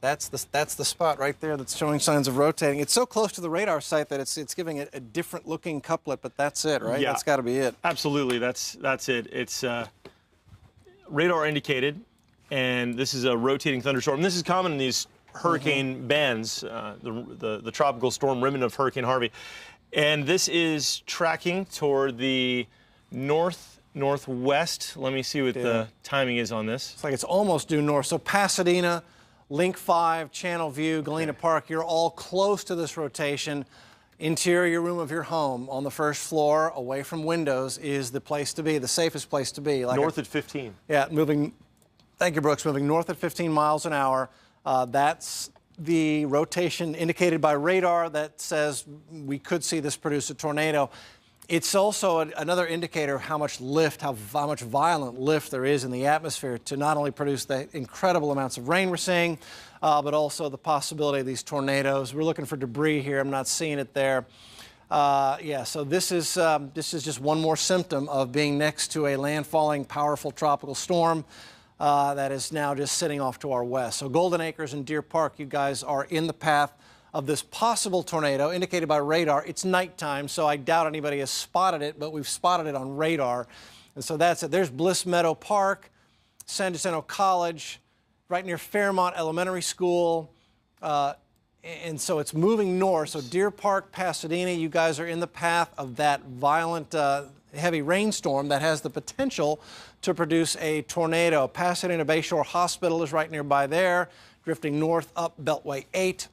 That's the spot right there that's showing signs of rotating. It's so close to the radar site that it's giving it a different looking couplet, but that's it, right? Yeah, that's got to be it. Absolutely, that's it. It's radar indicated, and this is a rotating thunderstorm. This is common in these hurricane bands, the tropical storm remnant of Hurricane Harvey. And this is tracking toward the northwest. Let me see what the timing is on this. It's like it's almost due north. So Pasadena, Link 5, Channel View, Galena Park, you're all close to this rotation. Interior room of your home on the first floor, away from windows, is the place to be, the safest place to be. Like north at 15. Yeah, thank you, Brooks, moving north at 15 miles an hour. That's the rotation indicated by radar that says we could see this produce a tornado. It's also another indicator of how much lift, how much violent lift there is in the atmosphere to not only produce the incredible amounts of rain we're seeing, but also the possibility of these tornadoes. We're looking for debris here. I'm not seeing it there. So this is just one more symptom of being next to a landfalling, powerful tropical storm that is now just sitting off to our west. So Golden Acres and Deer Park, you guys are in the path of this possible tornado indicated by radar. It's nighttime, so I doubt anybody has spotted it, but we've spotted it on radar. And so that's it. There's Bliss Meadow Park, San Jacinto College, right near Fairmont Elementary School. And so it's moving north. So Deer Park, Pasadena, you guys are in the path of that violent, heavy rainstorm that has the potential to produce a tornado. Pasadena Bayshore Hospital is right nearby there, drifting north up Beltway 8.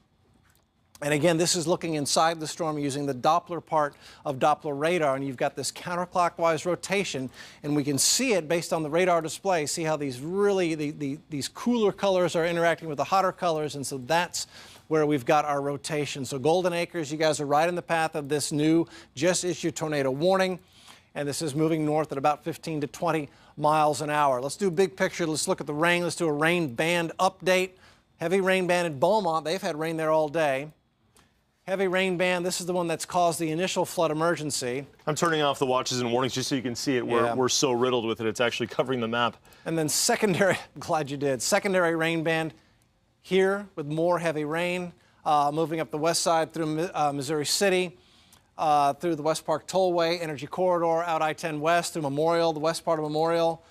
And again, this is looking inside the storm using the Doppler part of Doppler radar, and you've got this counterclockwise rotation, and we can see it based on the radar display, see how these these cooler colors are interacting with the hotter colors, and so that's where we've got our rotation. So Golden Acres, you guys are right in the path of this new just issued tornado warning, and this is moving north at about 15 to 20 miles an hour. Let's do a big picture. Let's look at the rain. Let's do a rain band update. Heavy rain band in Beaumont. They've had rain there all day. Heavy rain band, this is the one that's caused the initial flood emergency. I'm turning off the watches and warnings just so you can see it. We're so riddled with it, it's actually covering the map. And then secondary, glad you did, secondary rain band here with more heavy rain, moving up the west side through Missouri City, through the West Park Tollway, Energy Corridor, out I-10 West through Memorial, the west part of Memorial,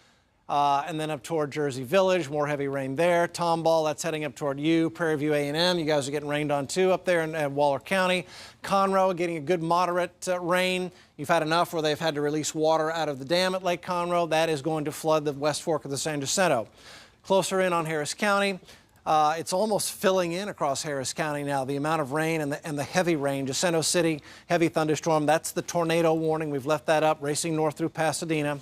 and then up toward Jersey Village, more heavy rain there. Tomball, that's heading up toward you. Prairie View A&M, you guys are getting rained on too up there in Waller County. Conroe getting a good moderate rain. You've had enough where they've had to release water out of the dam at Lake Conroe. That is going to flood the West Fork of the San Jacinto. Closer in on Harris County, it's almost filling in across Harris County now, the amount of rain and the heavy rain. Jacinto City, heavy thunderstorm. That's the tornado warning. We've left that up, racing north through Pasadena.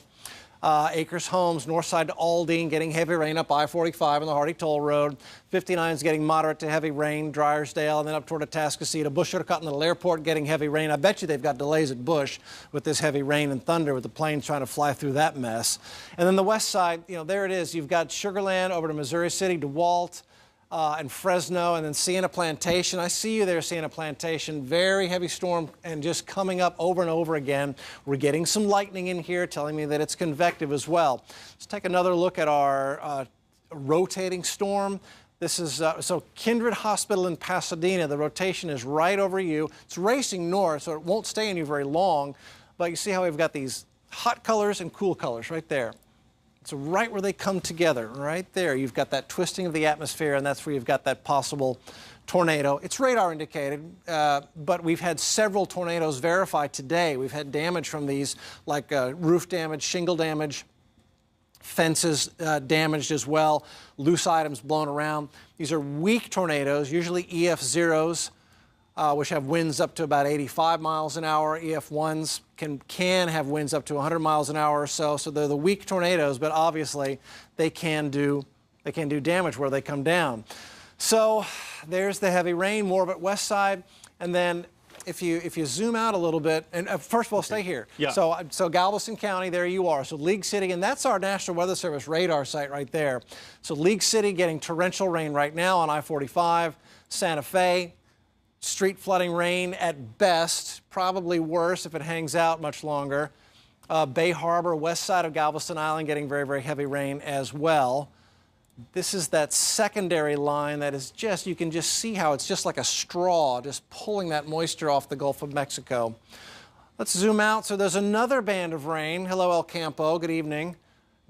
Acres Homes, north side to Aldine, getting heavy rain up I-45 on the Hardy Toll Road. 59 is getting moderate to heavy rain, Dryersdale, and then up toward Atascocita. Bush Little Airport getting heavy rain. I bet you they've got delays at Bush with this heavy rain and thunder with the planes trying to fly through that mess. And then the west side, you know, there it is. You've got Sugar Land over to Missouri City, DeWalt, and Fresno, and then Sienna Plantation. I see you there, Sienna Plantation. Very heavy storm and just coming up over and over again. We're getting some lightning in here telling me that it's convective as well. Let's take another look at our rotating storm. This is, so Kindred Hospital in Pasadena, the rotation is right over you. It's racing north, so it won't stay in you very long, but you see how we've got these hot colors and cool colors right there. So right where they come together, right there, you've got that twisting of the atmosphere, and that's where you've got that possible tornado. It's radar indicated, but we've had several tornadoes verified today. We've had damage from these, like roof damage, shingle damage, fences damaged as well, loose items blown around. These are weak tornadoes, usually EF0s, which have winds up to about 85 miles an hour. EF1s can have winds up to 100 miles an hour or so. So they're the weak tornadoes, but obviously they can do damage where they come down. So there's the heavy rain, more of it west side, and then if you zoom out a little bit, and first of all, stay here. Yeah. So Galveston County, there you are. So League City, and that's our National Weather Service radar site right there. So League City getting torrential rain right now on I-45, Santa Fe. Street flooding rain at best, probably worse if it hangs out much longer. Bay Harbor, west side of Galveston Island, getting very, very heavy rain as well. This is that secondary line that is just, you can just see how it's just like a straw, just pulling that moisture off the Gulf of Mexico. Let's zoom out. So there's another band of rain. Hello, El Campo. Good evening.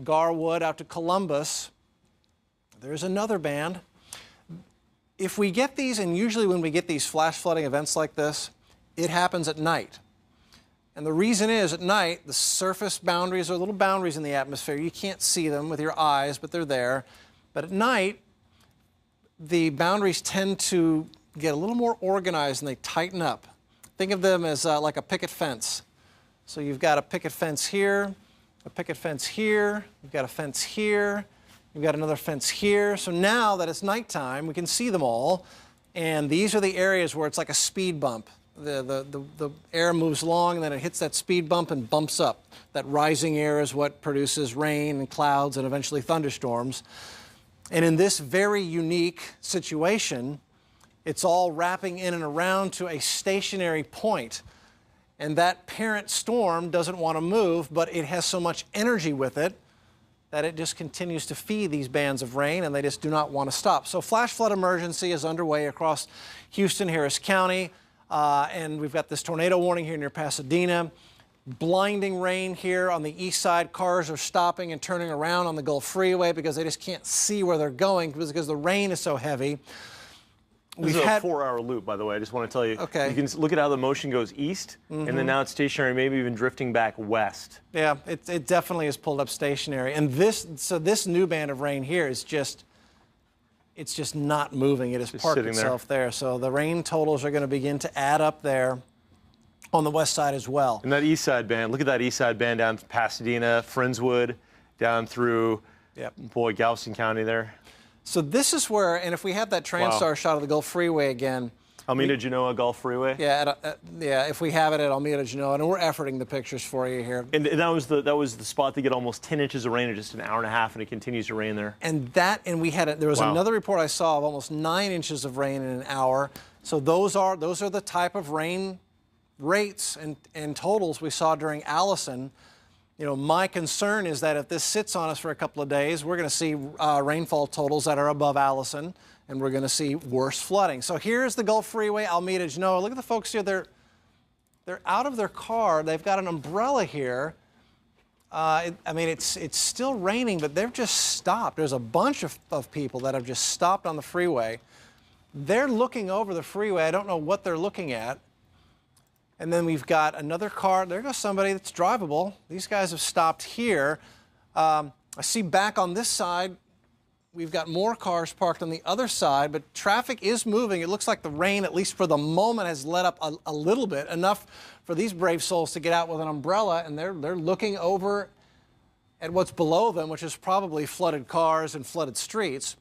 Garwood out to Columbus. There's another band. If we get these, and usually when we get these flash flooding events like this, it happens at night. And the reason is, at night, the surface boundaries are little boundaries in the atmosphere. You can't see them with your eyes, but they're there. But at night, the boundaries tend to get a little more organized and they tighten up. Think of them as like a picket fence. So you've got a picket fence here, a picket fence here, you've got a fence here, you've got another fence here. So now that it's nighttime, we can see them all. And these are the areas where it's like a speed bump. The air moves along and then it hits that speed bump and bumps up. That rising air is what produces rain and clouds and eventually thunderstorms. And in this very unique situation, it's all wrapping in and around to a stationary point. And that parent storm doesn't want to move, but it has so much energy with it that it just continues to feed these bands of rain, and they just do not want to stop. So flash flood emergency is underway across Houston, Harris County, and we've got this tornado warning here near Pasadena. Blinding rain here on the east side. Cars are stopping and turning around on the Gulf Freeway because they just can't see where they're going because the rain is so heavy. This is a 4-hour loop, by the way. I just want to tell you. Okay. You can look at how the motion goes east, and then now it's stationary, maybe even drifting back west. Yeah, it definitely is pulled up stationary. And this new band of rain here is just, it's just not moving. It has parked itself there. So the rain totals are going to begin to add up there on the west side as well. And that east side band, look at that east side band down to Pasadena, Friendswood, down through, boy, Galveston County there. So this is where, and if we have that TransStar shot of the Gulf Freeway again, Alameda Genoa Gulf Freeway. Yeah, if we have it at Alameda Genoa, and we're efforting the pictures for you here. And that was the spot to get almost 10 inches of rain in just an hour and a half, and it continues to rain there. And there was another report I saw of almost 9 inches of rain in an hour. So those are the type of rain rates and totals we saw during Allison. You know, my concern is that if this sits on us for a couple of days, we're going to see rainfall totals that are above Allison, and we're going to see worse flooding. So here's the Gulf Freeway, Alameda Genoa. Look at the folks here. They're out of their car. They've got an umbrella here. I mean, it's still raining, but they've just stopped. There's a bunch of people that have just stopped on the freeway. They're looking over the freeway. I don't know what they're looking at. And then we've got another car. There goes somebody that's drivable. These guys have stopped here. I see back on this side, we've got more cars parked on the other side, but traffic is moving. It looks like the rain, at least for the moment, has let up a little bit, enough for these brave souls to get out with an umbrella, and they're looking over at what's below them, which is probably flooded cars and flooded streets.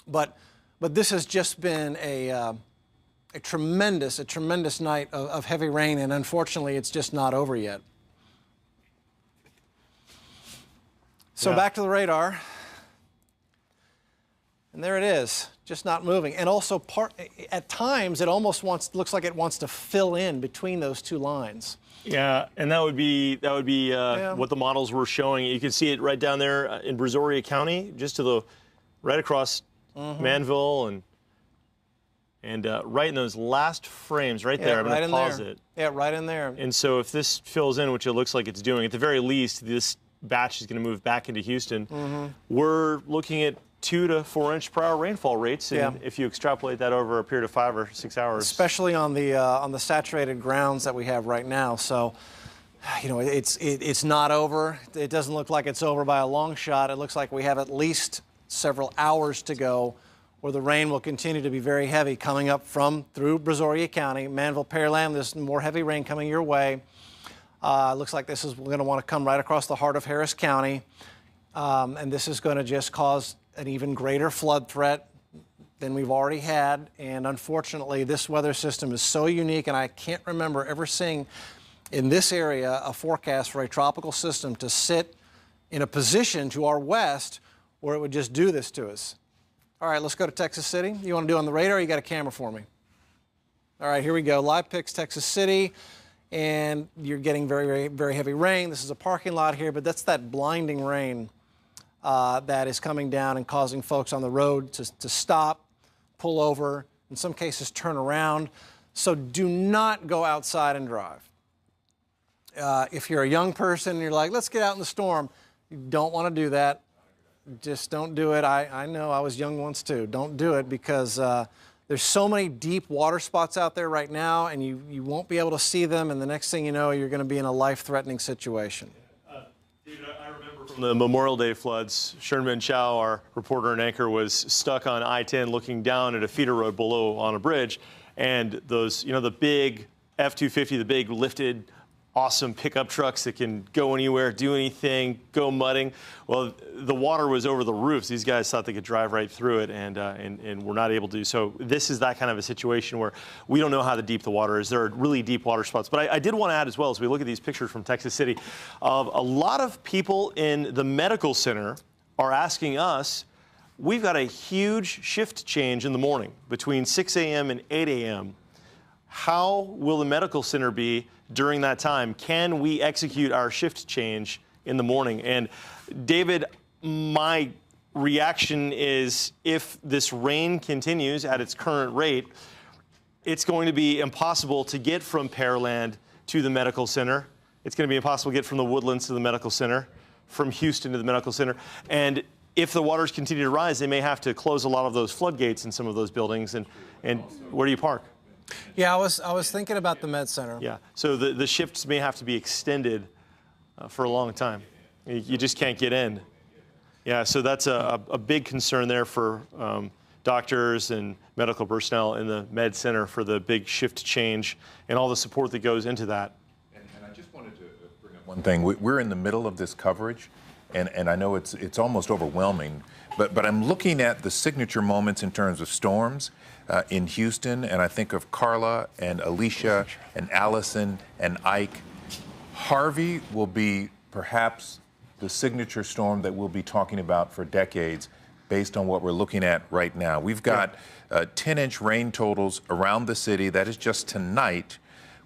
But this has just been a tremendous night of heavy rain, and unfortunately, it's just not over yet. So back to the radar. And there it is, just not moving. And also, at times, it almost looks like it wants to fill in between those two lines. Yeah, and that would be what the models were showing. You can see it right down there in Brazoria County, just to the right across Manville, and right in those last frames, right there. I'm going to pause it. Yeah, right in there. And so if this fills in, which it looks like it's doing, at the very least, this batch is going to move back into Houston. We're looking at 2 to 4 inch per hour rainfall rates, and if you extrapolate that over a period of 5 or 6 hours, especially on the saturated grounds that we have right now. So, you know, it's not over. It doesn't look like it's over by a long shot. It looks like we have at least several hours to go, where the rain will continue to be very heavy coming up through Brazoria County, Manville, Pearland. There's more heavy rain coming your way. Looks like this is going to want to come right across the heart of Harris County, and this is going to just cause an even greater flood threat than we've already had. And unfortunately, this weather system is so unique, and I can't remember ever seeing in this area a forecast for a tropical system to sit in a position to our west where it would just do this to us. All right, let's go to Texas City. You want to do on the radar, or you got a camera for me? All right, here we go. Live pics, Texas City. And you're getting very, very, very heavy rain. This is a parking lot here, but that's that blinding rain that is coming down and causing folks on the road to stop, pull over, in some cases turn around. So do not go outside and drive. If you're a young person and you're like, let's get out in the storm, you don't want to do that. Just don't do it. I know I was young once too. Don't do it, because there's so many deep water spots out there right now, and you won't be able to see them, and the next thing you know, you're going to be in a life-threatening situation. David, I remember from the Memorial Day floods, Sherman Chow, our reporter and anchor, was stuck on I-10 looking down at a feeder road below on a bridge, and those, the big F-250, the big lifted, awesome pickup trucks that can go anywhere, do anything, go mudding. Well, the water was over the roofs. These guys thought they could drive right through it, and were not able to. So this is that kind of a situation where we don't know how deep the water is. There are really deep water spots. But I did want to add as well, as we look at these pictures from Texas City, of a lot of people in the medical center are asking us, we've got a huge shift change in the morning between 6 a.m. and 8 a.m. How will the medical center be during that time? Can we execute our shift change in the morning? And David, my reaction is, if this rain continues at its current rate, it's going to be impossible to get from Pearland to the medical center. It's going to be impossible to get from the Woodlands to the medical center, from Houston to the medical center. And if the waters continue to rise, they may have to close a lot of those floodgates in some of those buildings. And where do you park? Yeah, I was thinking about the med center. Yeah, so the shifts may have to be extended for a long time. You just can't get in. Yeah, so that's a big concern there for doctors and medical personnel in the med center for the big shift change and all the support that goes into that. And I just wanted to bring up one thing. We're in the middle of this coverage, and I know it's almost overwhelming, but I'm looking at the signature moments in terms of storms in Houston, and I think of Carla and Alicia and Allison and Ike. Harvey will be perhaps the signature storm that we'll be talking about for decades based on what we're looking at right now. We've got 10-inch rain totals around the city. That is just tonight.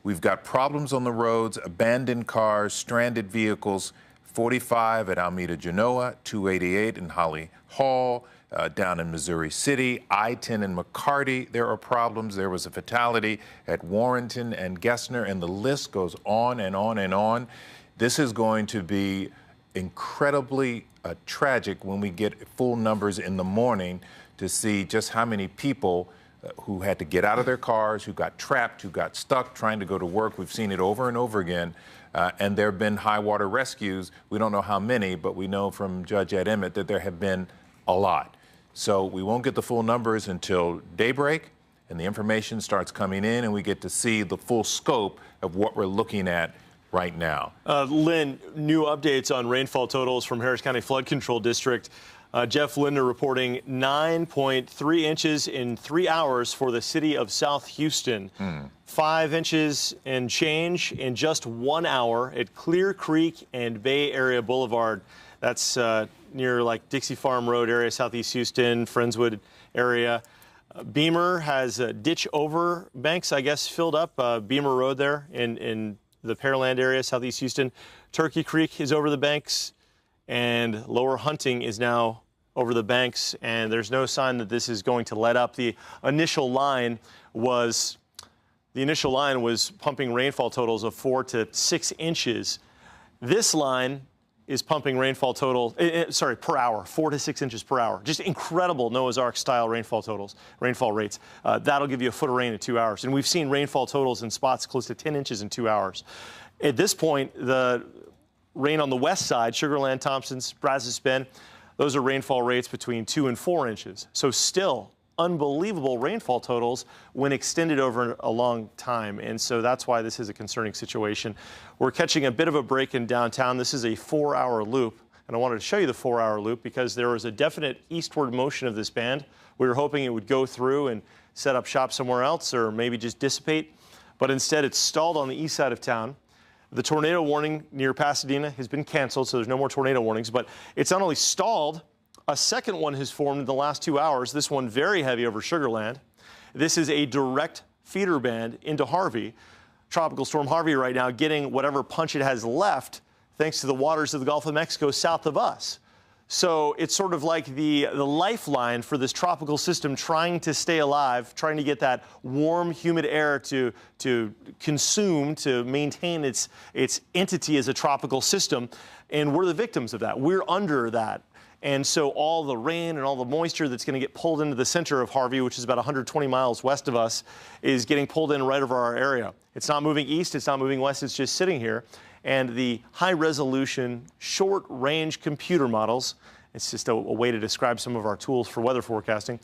We've got problems on the roads, abandoned cars, stranded vehicles, 45 at Alameda Genoa, 288 in Holly Hall, down in Missouri City, I-10 in McCarty. There are problems. There was a fatality at Warrenton and Gessner, and the list goes on and on and on. This is going to be incredibly tragic when we get full numbers in the morning to see just how many people who had to get out of their cars, who got trapped, who got stuck trying to go to work. We've seen it over and over again. And there have been high water rescues. We don't know how many, but we know from Judge Ed Emmett that there have been a lot. So we won't get the full numbers until daybreak, and the information starts coming in, and we get to see the full scope of what we're looking at right now. Lynn, new updates on rainfall totals from Harris County Flood Control District. Jeff Linder reporting 9.3 inches in 3 hours for the city of South Houston. 5 inches and change in just 1 hour at Clear Creek and Bay Area Boulevard. That's near like Dixie Farm Road area, Southeast Houston, Friendswood area. Beamer has ditch over banks, I guess, filled up. Beamer Road there in the Pearland area, Southeast Houston. Turkey Creek is over the banks, and Lower Hunting is now over the banks, and there's no sign that this is going to let up. The initial line was pumping rainfall totals of 4 to 6 inches. This line is pumping rainfall per hour, 4 to 6 inches per hour. Just incredible Noah's Ark style rainfall rates. That'll give you a foot of rain in 2 hours. And we've seen rainfall totals in spots close to 10 inches in 2 hours. At this point, the rain on the west side, Sugar Land, Thompson's, Brazos Bend, those are rainfall rates between 2 and 4 inches. So still unbelievable rainfall totals when extended over a long time. And so that's why this is a concerning situation. We're catching a bit of a break in downtown. This is a 4-hour loop. And I wanted to show you the 4-hour loop because there was a definite eastward motion of this band. We were hoping it would go through and set up shop somewhere else or maybe just dissipate. But instead, it's stalled on the east side of town. The tornado warning near Pasadena has been canceled, so there's no more tornado warnings. But it's not only stalled, a second one has formed in the last 2 hours, this one very heavy over Sugar Land. This is a direct feeder band into Harvey. Tropical Storm Harvey right now getting whatever punch it has left thanks to the waters of the Gulf of Mexico south of us. So it's sort of like the lifeline for this tropical system trying to stay alive, trying to get that warm, humid air to consume, to maintain its entity as a tropical system. And we're the victims of that. We're under that. And so all the rain and all the moisture that's going to get pulled into the center of Harvey, which is about 120 miles west of us, is getting pulled in right over our area. It's not moving east, it's not moving west, it's just sitting here. And the high-resolution, short-range computer models, it's just a way to describe some of our tools for weather forecasting,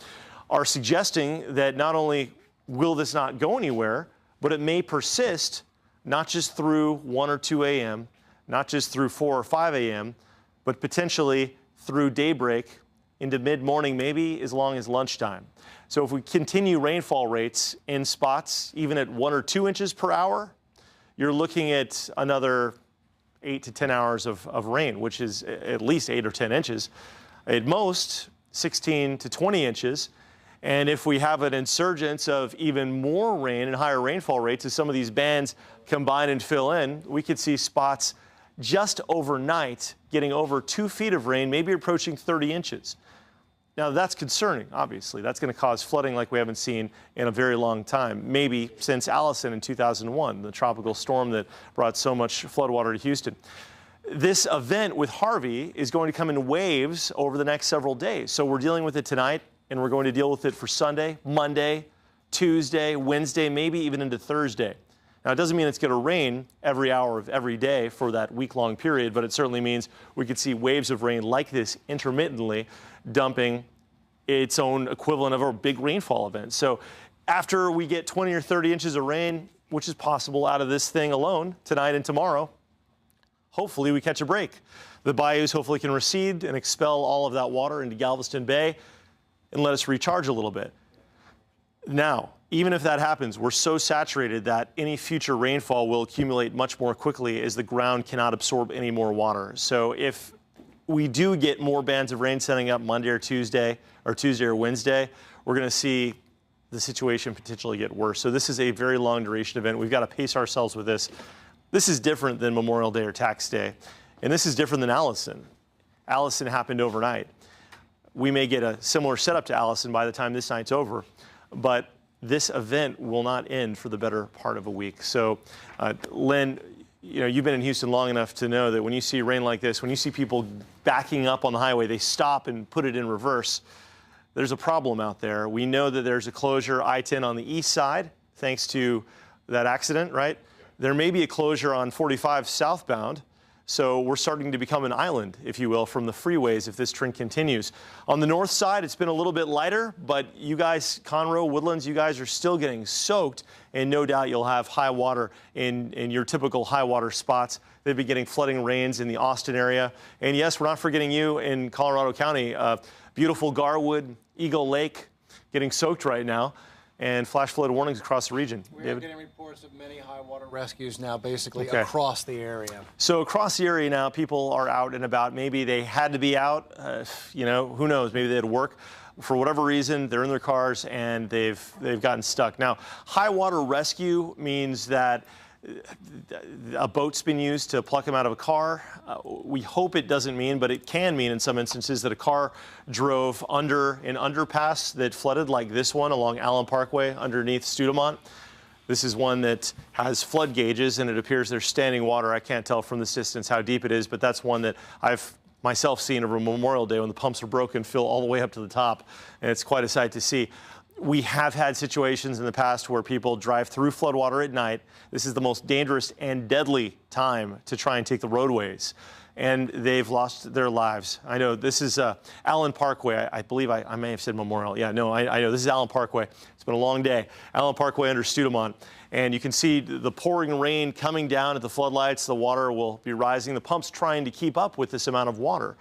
are suggesting that not only will this not go anywhere, but it may persist not just through 1 or 2 a.m., not just through 4 or 5 a.m., but potentially through daybreak into mid-morning, maybe as long as lunchtime. So if we continue rainfall rates in spots, even at 1 or 2 inches per hour, you're looking at another 8 to 10 hours of rain, which is at least 8 or 10 inches. At most, 16 to 20 inches. And if we have an insurgence of even more rain and higher rainfall rates as some of these bands combine and fill in, we could see spots just overnight getting over 2 feet of rain, maybe approaching 30 inches. Now, that's concerning, obviously. That's going to cause flooding like we haven't seen in a very long time, maybe since Allison in 2001, the tropical storm that brought so much floodwater to Houston. This event with Harvey is going to come in waves over the next several days. So we're dealing with it tonight, and we're going to deal with it for Sunday, Monday, Tuesday, Wednesday, maybe even into Thursday. Now, it doesn't mean it's going to rain every hour of every day for that week-long period, but it certainly means we could see waves of rain like this intermittently dumping its own equivalent of a big rainfall event. So after we get 20 or 30 inches of rain, which is possible out of this thing alone tonight and tomorrow, hopefully we catch a break. The bayous hopefully can recede and expel all of that water into Galveston Bay and let us recharge a little bit. Now, even if that happens, we're so saturated that any future rainfall will accumulate much more quickly as the ground cannot absorb any more water. So if we do get more bands of rain setting up Monday or Tuesday or Wednesday, we're going to see the situation potentially get worse. So this is a very long duration event. We've got to pace ourselves with this. This is different than Memorial Day or Tax Day. And this is different than Allison. Allison happened overnight. We may get a similar setup to Allison by the time this night's over, but this event will not end for the better part of a week. So, Lynn, you know, you've been in Houston long enough to know that when you see rain like this, when you see people backing up on the highway, they stop and put it in reverse. There's a problem out there. We know that there's a closure I-10 on the east side, thanks to that accident, right? There may be a closure on 45 southbound. So we're starting to become an island, if you will, from the freeways if this trend continues. On the north side, it's been a little bit lighter, but you guys, Conroe, Woodlands, you guys are still getting soaked, and no doubt you'll have high water in your typical high water spots. They've been getting flooding rains in the Austin area. And yes, we're not forgetting you in Colorado County. Beautiful Garwood, Eagle Lake, getting soaked right now, and flash flood warnings across the region. We are getting reports of many high water rescues now, basically across the area. So across the area now, people are out and about. Maybe they had to be out. You know, who knows? Maybe they had to work. For whatever reason, they're in their cars and they've gotten stuck. Now, high water rescue means that a boat's been used to pluck them out of a car. We hope it doesn't mean, but it can mean in some instances that a car drove under an underpass that flooded, like this one along Allen Parkway underneath Studemont. This is one that has flood gauges, and it appears there's standing water. I can't tell from this distance how deep it is, but that's one that I've myself seen over Memorial Day when the pumps are broken, fill all the way up to the top, and it's quite a sight to see. We have had situations in the past where people drive through floodwater at night. This is the most dangerous and deadly time to try and take the roadways, and they've lost their lives. I know this is Allen Parkway. I believe I may have said Memorial. Yeah, no, I know this is Allen Parkway. It's been a long day. Allen Parkway under Studemont, and you can see the pouring rain coming down at the floodlights. The water will be rising. The pump's trying to keep up with this amount of water.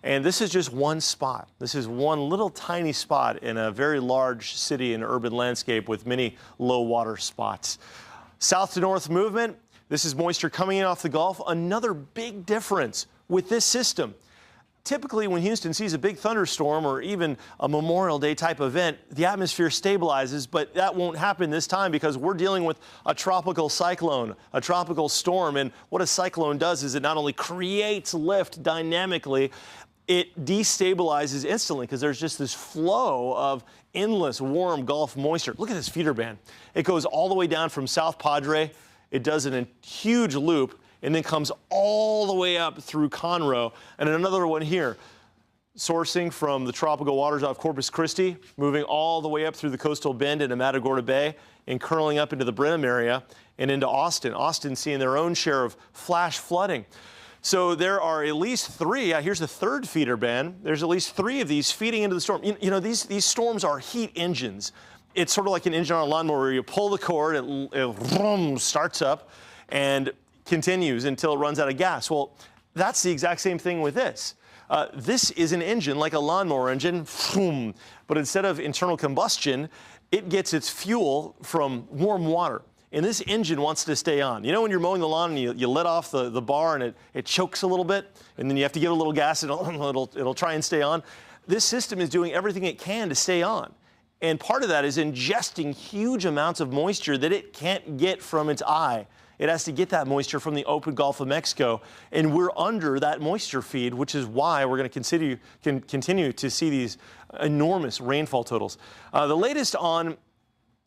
And this is just one spot. This is one little tiny spot in a very large city and urban landscape with many low water spots. South to north movement. This is moisture coming in off the Gulf. Another big difference with this system. Typically, when Houston sees a big thunderstorm or even a Memorial Day type event, the atmosphere stabilizes, but that won't happen this time because we're dealing with a tropical cyclone, a tropical storm. And what a cyclone does is it not only creates lift dynamically, it destabilizes instantly because there's just this flow of endless warm Gulf moisture. Look at this feeder band. It goes all the way down from South Padre. It does it in a huge loop and then comes all the way up through Conroe. And another one here, sourcing from the tropical waters off Corpus Christi, moving all the way up through the coastal bend into Matagorda Bay and curling up into the Brenham area and into Austin. Austin seeing their own share of flash flooding. So there are at least three. Here's the third feeder band. There's at least three of these feeding into the storm. You know, these storms are heat engines. It's sort of like an engine on a lawnmower where you pull the cord, it starts up and continues until it runs out of gas. Well, that's the exact same thing with this. This is an engine like a lawnmower engine, but instead of internal combustion, it gets its fuel from warm water. And this engine wants to stay on. You know when you're mowing the lawn and you let off the bar and it chokes a little bit, and then you have to give it a little gas and it'll try and stay on? This system is doing everything it can to stay on. And part of that is ingesting huge amounts of moisture that it can't get from its eye. It has to get that moisture from the open Gulf of Mexico, and we're under that moisture feed, which is why we're going to continue to see these enormous rainfall totals. The latest on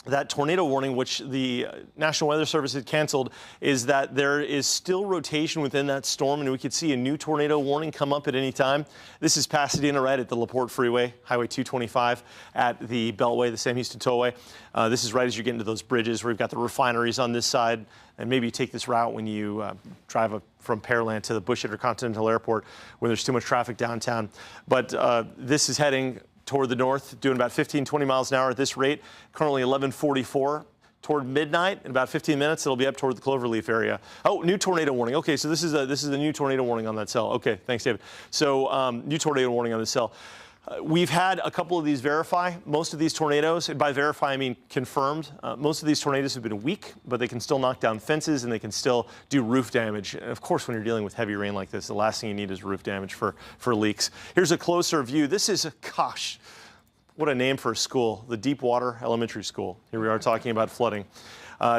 that tornado warning, which the National Weather Service had canceled, is that there is still rotation within that storm, and we could see a new tornado warning come up at any time. This is Pasadena, right at the LaPorte Freeway, Highway 225 at the Beltway, the Sam Houston Tollway. This is right as you get into those bridges where we've got the refineries on this side, and maybe you take this route when you drive from Pearland to the Bush Intercontinental Airport when there's too much traffic downtown. But this is heading toward the north, doing about 15, 20 miles an hour at this rate. Currently 1144 toward midnight. In about 15 minutes, it'll be up toward the Cloverleaf area. Oh, new tornado warning. Okay, so this is a new tornado warning on that cell. Okay, thanks, David. So new tornado warning on the cell. We've had a couple of these verify. Most of these tornadoes, and by verify I mean confirmed, most of these tornadoes have been weak, but they can still knock down fences and they can still do roof damage. And of course, when you're dealing with heavy rain like this, the last thing you need is roof damage for leaks. Here's a closer view. This is, gosh, what a name for a school, the Deepwater Elementary School. Here we are talking about flooding.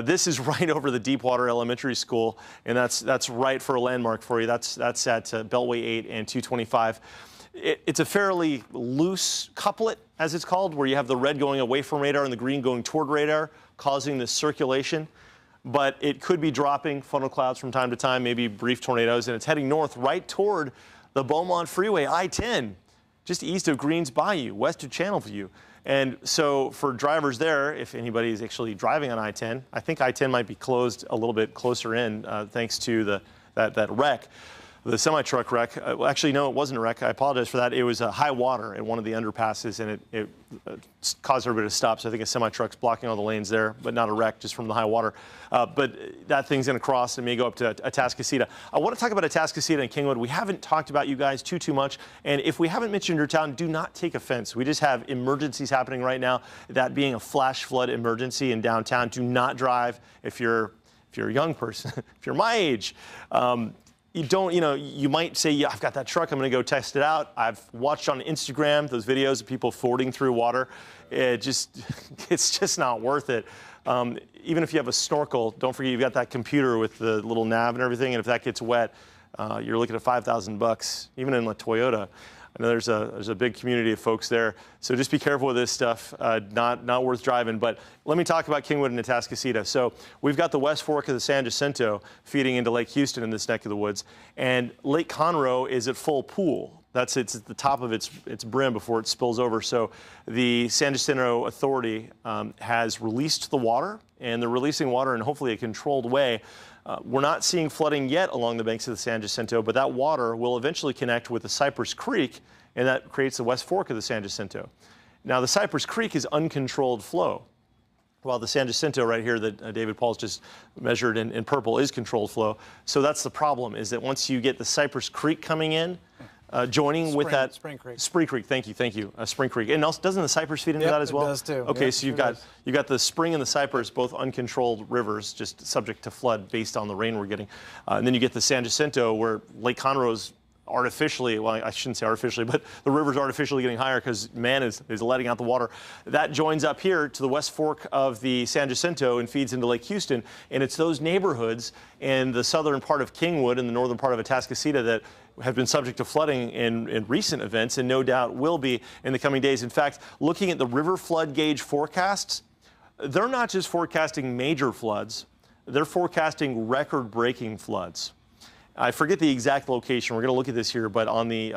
This is right over the Deepwater Elementary School, and that's right for a landmark for you. That's at Beltway 8 and 225. It's a fairly loose couplet, as it's called, where you have the red going away from radar and the green going toward radar, causing this circulation. But it could be dropping funnel clouds from time to time, maybe brief tornadoes, and it's heading north right toward the Beaumont Freeway, I-10, just east of Greens Bayou, west of Channelview. And so for drivers there, if anybody is actually driving on I-10, I think I-10 might be closed a little bit closer in thanks to that wreck. The semi-truck wreck, actually, no, it wasn't a wreck. I apologize for that. It was a high water at one of the underpasses, and it caused everybody to stop. So I think a semi-truck's blocking all the lanes there, but not a wreck, just from the high water. But that thing's going to cross and may go up to Atascocita. I want to talk about Atascocita and Kingwood. We haven't talked about you guys too much, and if we haven't mentioned your town, do not take offense. We just have emergencies happening right now, that being a flash flood emergency in downtown. Do not drive if you're a young person, if you're my age. You might say, yeah, I've got that truck, I'm going to go test it out. I've watched on Instagram those videos of people fording through water. It's just not worth it. Even if you have a snorkel, don't forget you've got that computer with the little nav and everything, and if that gets wet, you're looking at $5,000, even in a Toyota. I know there's a big community of folks there, so just be careful with this stuff. Not worth driving. But let me talk about Kingwood and Atascocita. So we've got the West Fork of the San Jacinto feeding into Lake Houston in this neck of the woods, and Lake Conroe is at full pool. It's at the top of its brim before it spills over. So the San Jacinto Authority has released the water, and they're releasing water in hopefully a controlled way. We're not seeing flooding yet along the banks of the San Jacinto, but that water will eventually connect with the Cypress Creek, and that creates the West Fork of the San Jacinto. Now, the Cypress Creek is uncontrolled flow, while the San Jacinto right here that David Paul's just measured in purple is controlled flow. So that's the problem, is that once you get the Cypress Creek coming in, joining with that Spring Creek. Spring Creek, thank you, Spring Creek, and also doesn't the Cypress feed into that as well? It does too. Okay, yep, so you've got the Spring and the Cypress, both uncontrolled rivers, just subject to flood based on the rain we're getting, and then you get the San Jacinto, where Lake Conroe's artificially, well, I shouldn't say artificially, but the river's artificially getting higher because man is letting out the water. That joins up here to the West Fork of the San Jacinto and feeds into Lake Houston. And it's those neighborhoods in the southern part of Kingwood and the northern part of Atascocita that have been subject to flooding in recent events and no doubt will be in the coming days. In fact, looking at the river flood gauge forecasts, they're not just forecasting major floods, they're forecasting record-breaking floods. I forget the exact location. We're going to look at this here, but on the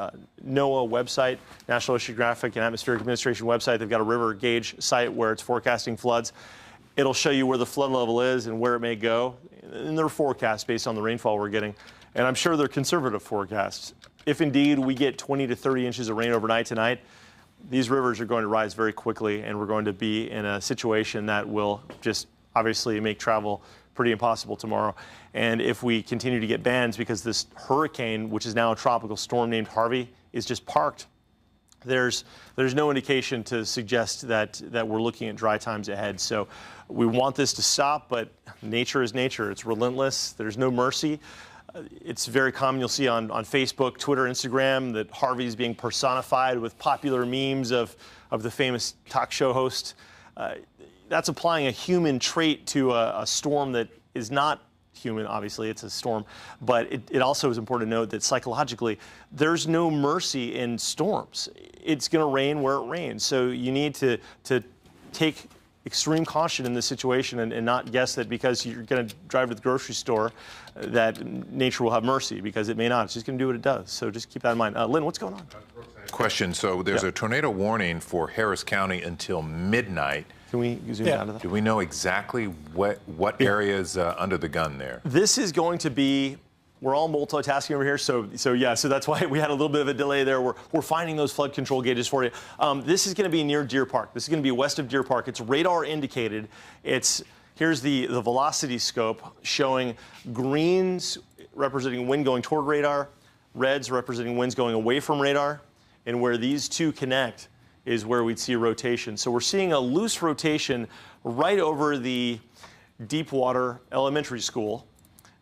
NOAA website, National Oceanographic and Atmospheric Administration website, they've got a river gauge site where it's forecasting floods. It'll show you where the flood level is and where it may go in their forecast based on the rainfall we're getting. And I'm sure they're conservative forecasts. If indeed we get 20 to 30 inches of rain overnight tonight, these rivers are going to rise very quickly, and we're going to be in a situation that will just obviously make travel pretty impossible tomorrow. And if we continue to get bans because this hurricane, which is now a tropical storm named Harvey, is just parked, there's no indication to suggest that we're looking at dry times ahead. So we want this to stop, but nature is nature. It's relentless. There's no mercy. It's very common. You'll see on Facebook, Twitter, Instagram that Harvey is being personified with popular memes of the famous talk show host. That's applying a human trait to a storm that is not human. Obviously, it's a storm. But it also is important to note that psychologically, there's no mercy in storms. It's going to rain where it rains. So you need to take extreme caution in this situation and not guess that because you're going to drive to the grocery store that nature will have mercy, because it may not. It's just going to do what it does. So just keep that in mind. Lynn, what's going on? Question. So there's a tornado warning for Harris County until midnight. Can we zoom down to that? Do we know exactly what areas under the gun there? This is going to be, we're all multitasking over here, so that's why we had a little bit of a delay there. We're finding those flood control gauges for you. This is going to be near Deer Park. This is going to be west of Deer Park. It's radar indicated. It's Here's the velocity scope showing greens representing wind going toward radar, reds representing winds going away from radar, and where these two connect is where we'd see rotation. So we're seeing a loose rotation right over the Deepwater Elementary School,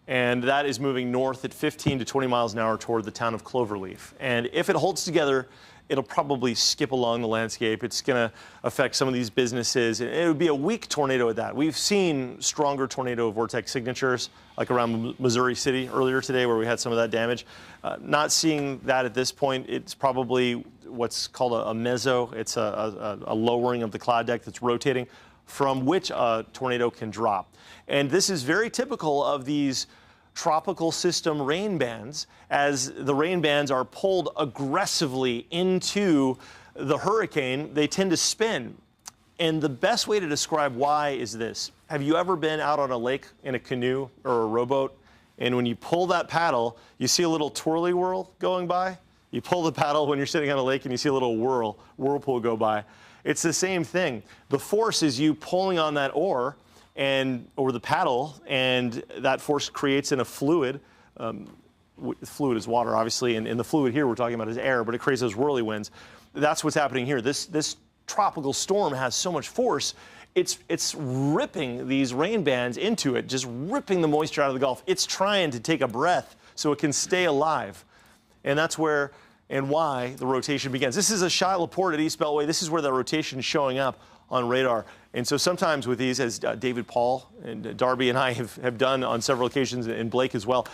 and that is moving north at 15 to 20 miles an hour toward the town of Cloverleaf. And if it holds together, it'll probably skip along the landscape. It's going to affect some of these businesses. It would be a weak tornado at that. We've seen stronger tornado vortex signatures, like around Missouri City earlier today, where we had some of that damage. Not seeing that at this point. It's probably what's called a meso. It's a lowering of the cloud deck that's rotating, from which a tornado can drop. And this is very typical of these tropical system rain bands. As the rain bands are pulled aggressively into the hurricane, they tend to spin. And the best way to describe why is this. Have you ever been out on a lake in a canoe or a rowboat, and when you pull that paddle, you see a little twirly whirl going by? You pull the paddle when you're sitting on a lake and you see a little whirlpool go by. It's the same thing. The force is you pulling on that oar or the paddle, and that force creates in a fluid. Fluid is water, obviously, and the fluid here we're talking about is air, but it creates those whirly winds. That's what's happening here. This tropical storm has so much force, it's ripping these rain bands into it, just ripping the moisture out of the Gulf. It's trying to take a breath so it can stay alive. And that's where and why the rotation begins. This is a shot LaPorte at East Beltway. This is where the rotation is showing up on radar. And so sometimes with these, as David Paul and Darby and I have done on several occasions, and Blake as well,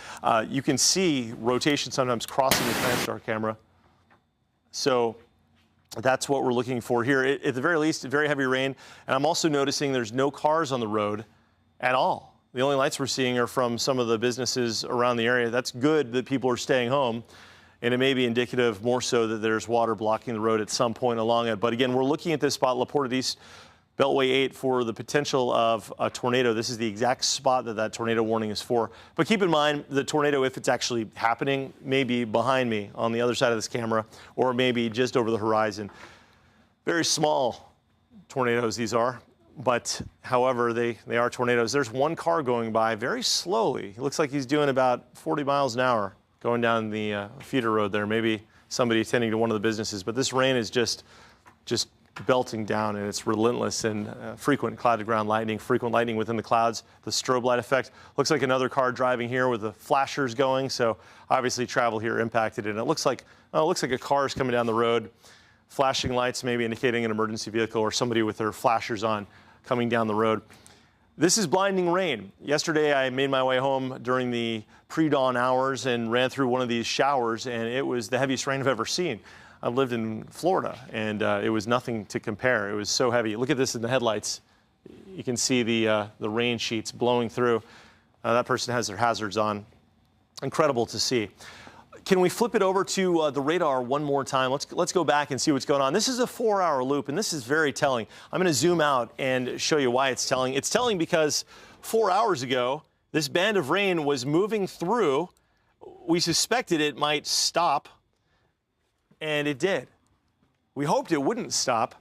you can see rotation sometimes crossing the TransStar camera. So that's what we're looking for here. At the very least, very heavy rain. And I'm also noticing there's no cars on the road at all. The only lights we're seeing are from some of the businesses around the area. That's good that people are staying home. And it may be indicative more so that there's water blocking the road at some point along it. But again, we're looking at this spot, LaPorte at East Beltway 8, for the potential of a tornado. This is the exact spot that tornado warning is for. But keep in mind, the tornado, if it's actually happening, may be behind me on the other side of this camera, or maybe just over the horizon. Very small tornadoes these are, but however, they are tornadoes. There's one car going by very slowly. It looks like he's doing about 40 miles an hour going down the feeder road there. Maybe somebody attending to one of the businesses. But this rain is just belting down, and it's relentless, and frequent cloud-to-ground lightning, frequent lightning within the clouds. The strobe light effect. Looks like another car driving here with the flashers going, so obviously travel here impacted. And it looks like a car is coming down the road, flashing lights maybe indicating an emergency vehicle or somebody with their flashers on coming down the road. This is blinding rain. Yesterday, I made my way home during the pre-dawn hours and ran through one of these showers, and it was the heaviest rain I've ever seen. I've lived in Florida, and it was nothing to compare. It was so heavy. Look at this in the headlights. You can see the rain sheets blowing through. That person has their hazards on. Incredible to see. Can we flip it over to the radar one more time? Let's go back and see what's going on. This is a 4-hour loop, and this is very telling. I'm going to zoom out and show you why it's telling. It's telling because 4 hours ago, this band of rain was moving through. We suspected it might stop, and it did. We hoped it wouldn't stop.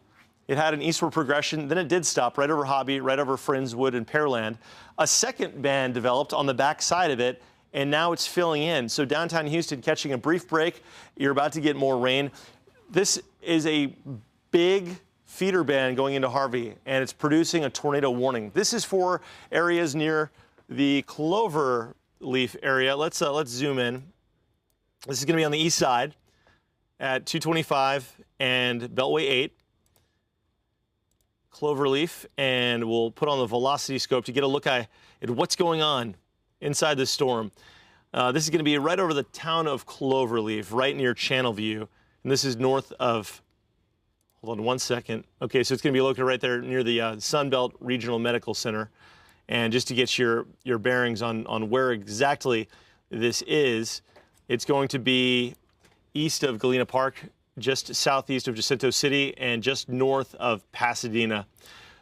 It had an eastward progression, then it did stop right over Hobby, right over Friendswood and Pearland. A second band developed on the back side of it, and now it's filling in. So downtown Houston catching a brief break. You're about to get more rain. This is a big feeder band going into Harvey, and it's producing a tornado warning. This is for areas near the Cloverleaf area. Let's zoom in. This is going to be on the east side at 225 and Beltway 8. Cloverleaf, and we'll put on the velocity scope to get a look at what's going on inside the storm. This is going to be right over the town of Cloverleaf, right near Channelview. And this is north of, hold on one second. Okay, so it's going to be located right there near the Sunbelt Regional Medical Center. And just to get your bearings on where exactly this is, it's going to be east of Galena Park, just southeast of Jacinto City, and just north of Pasadena.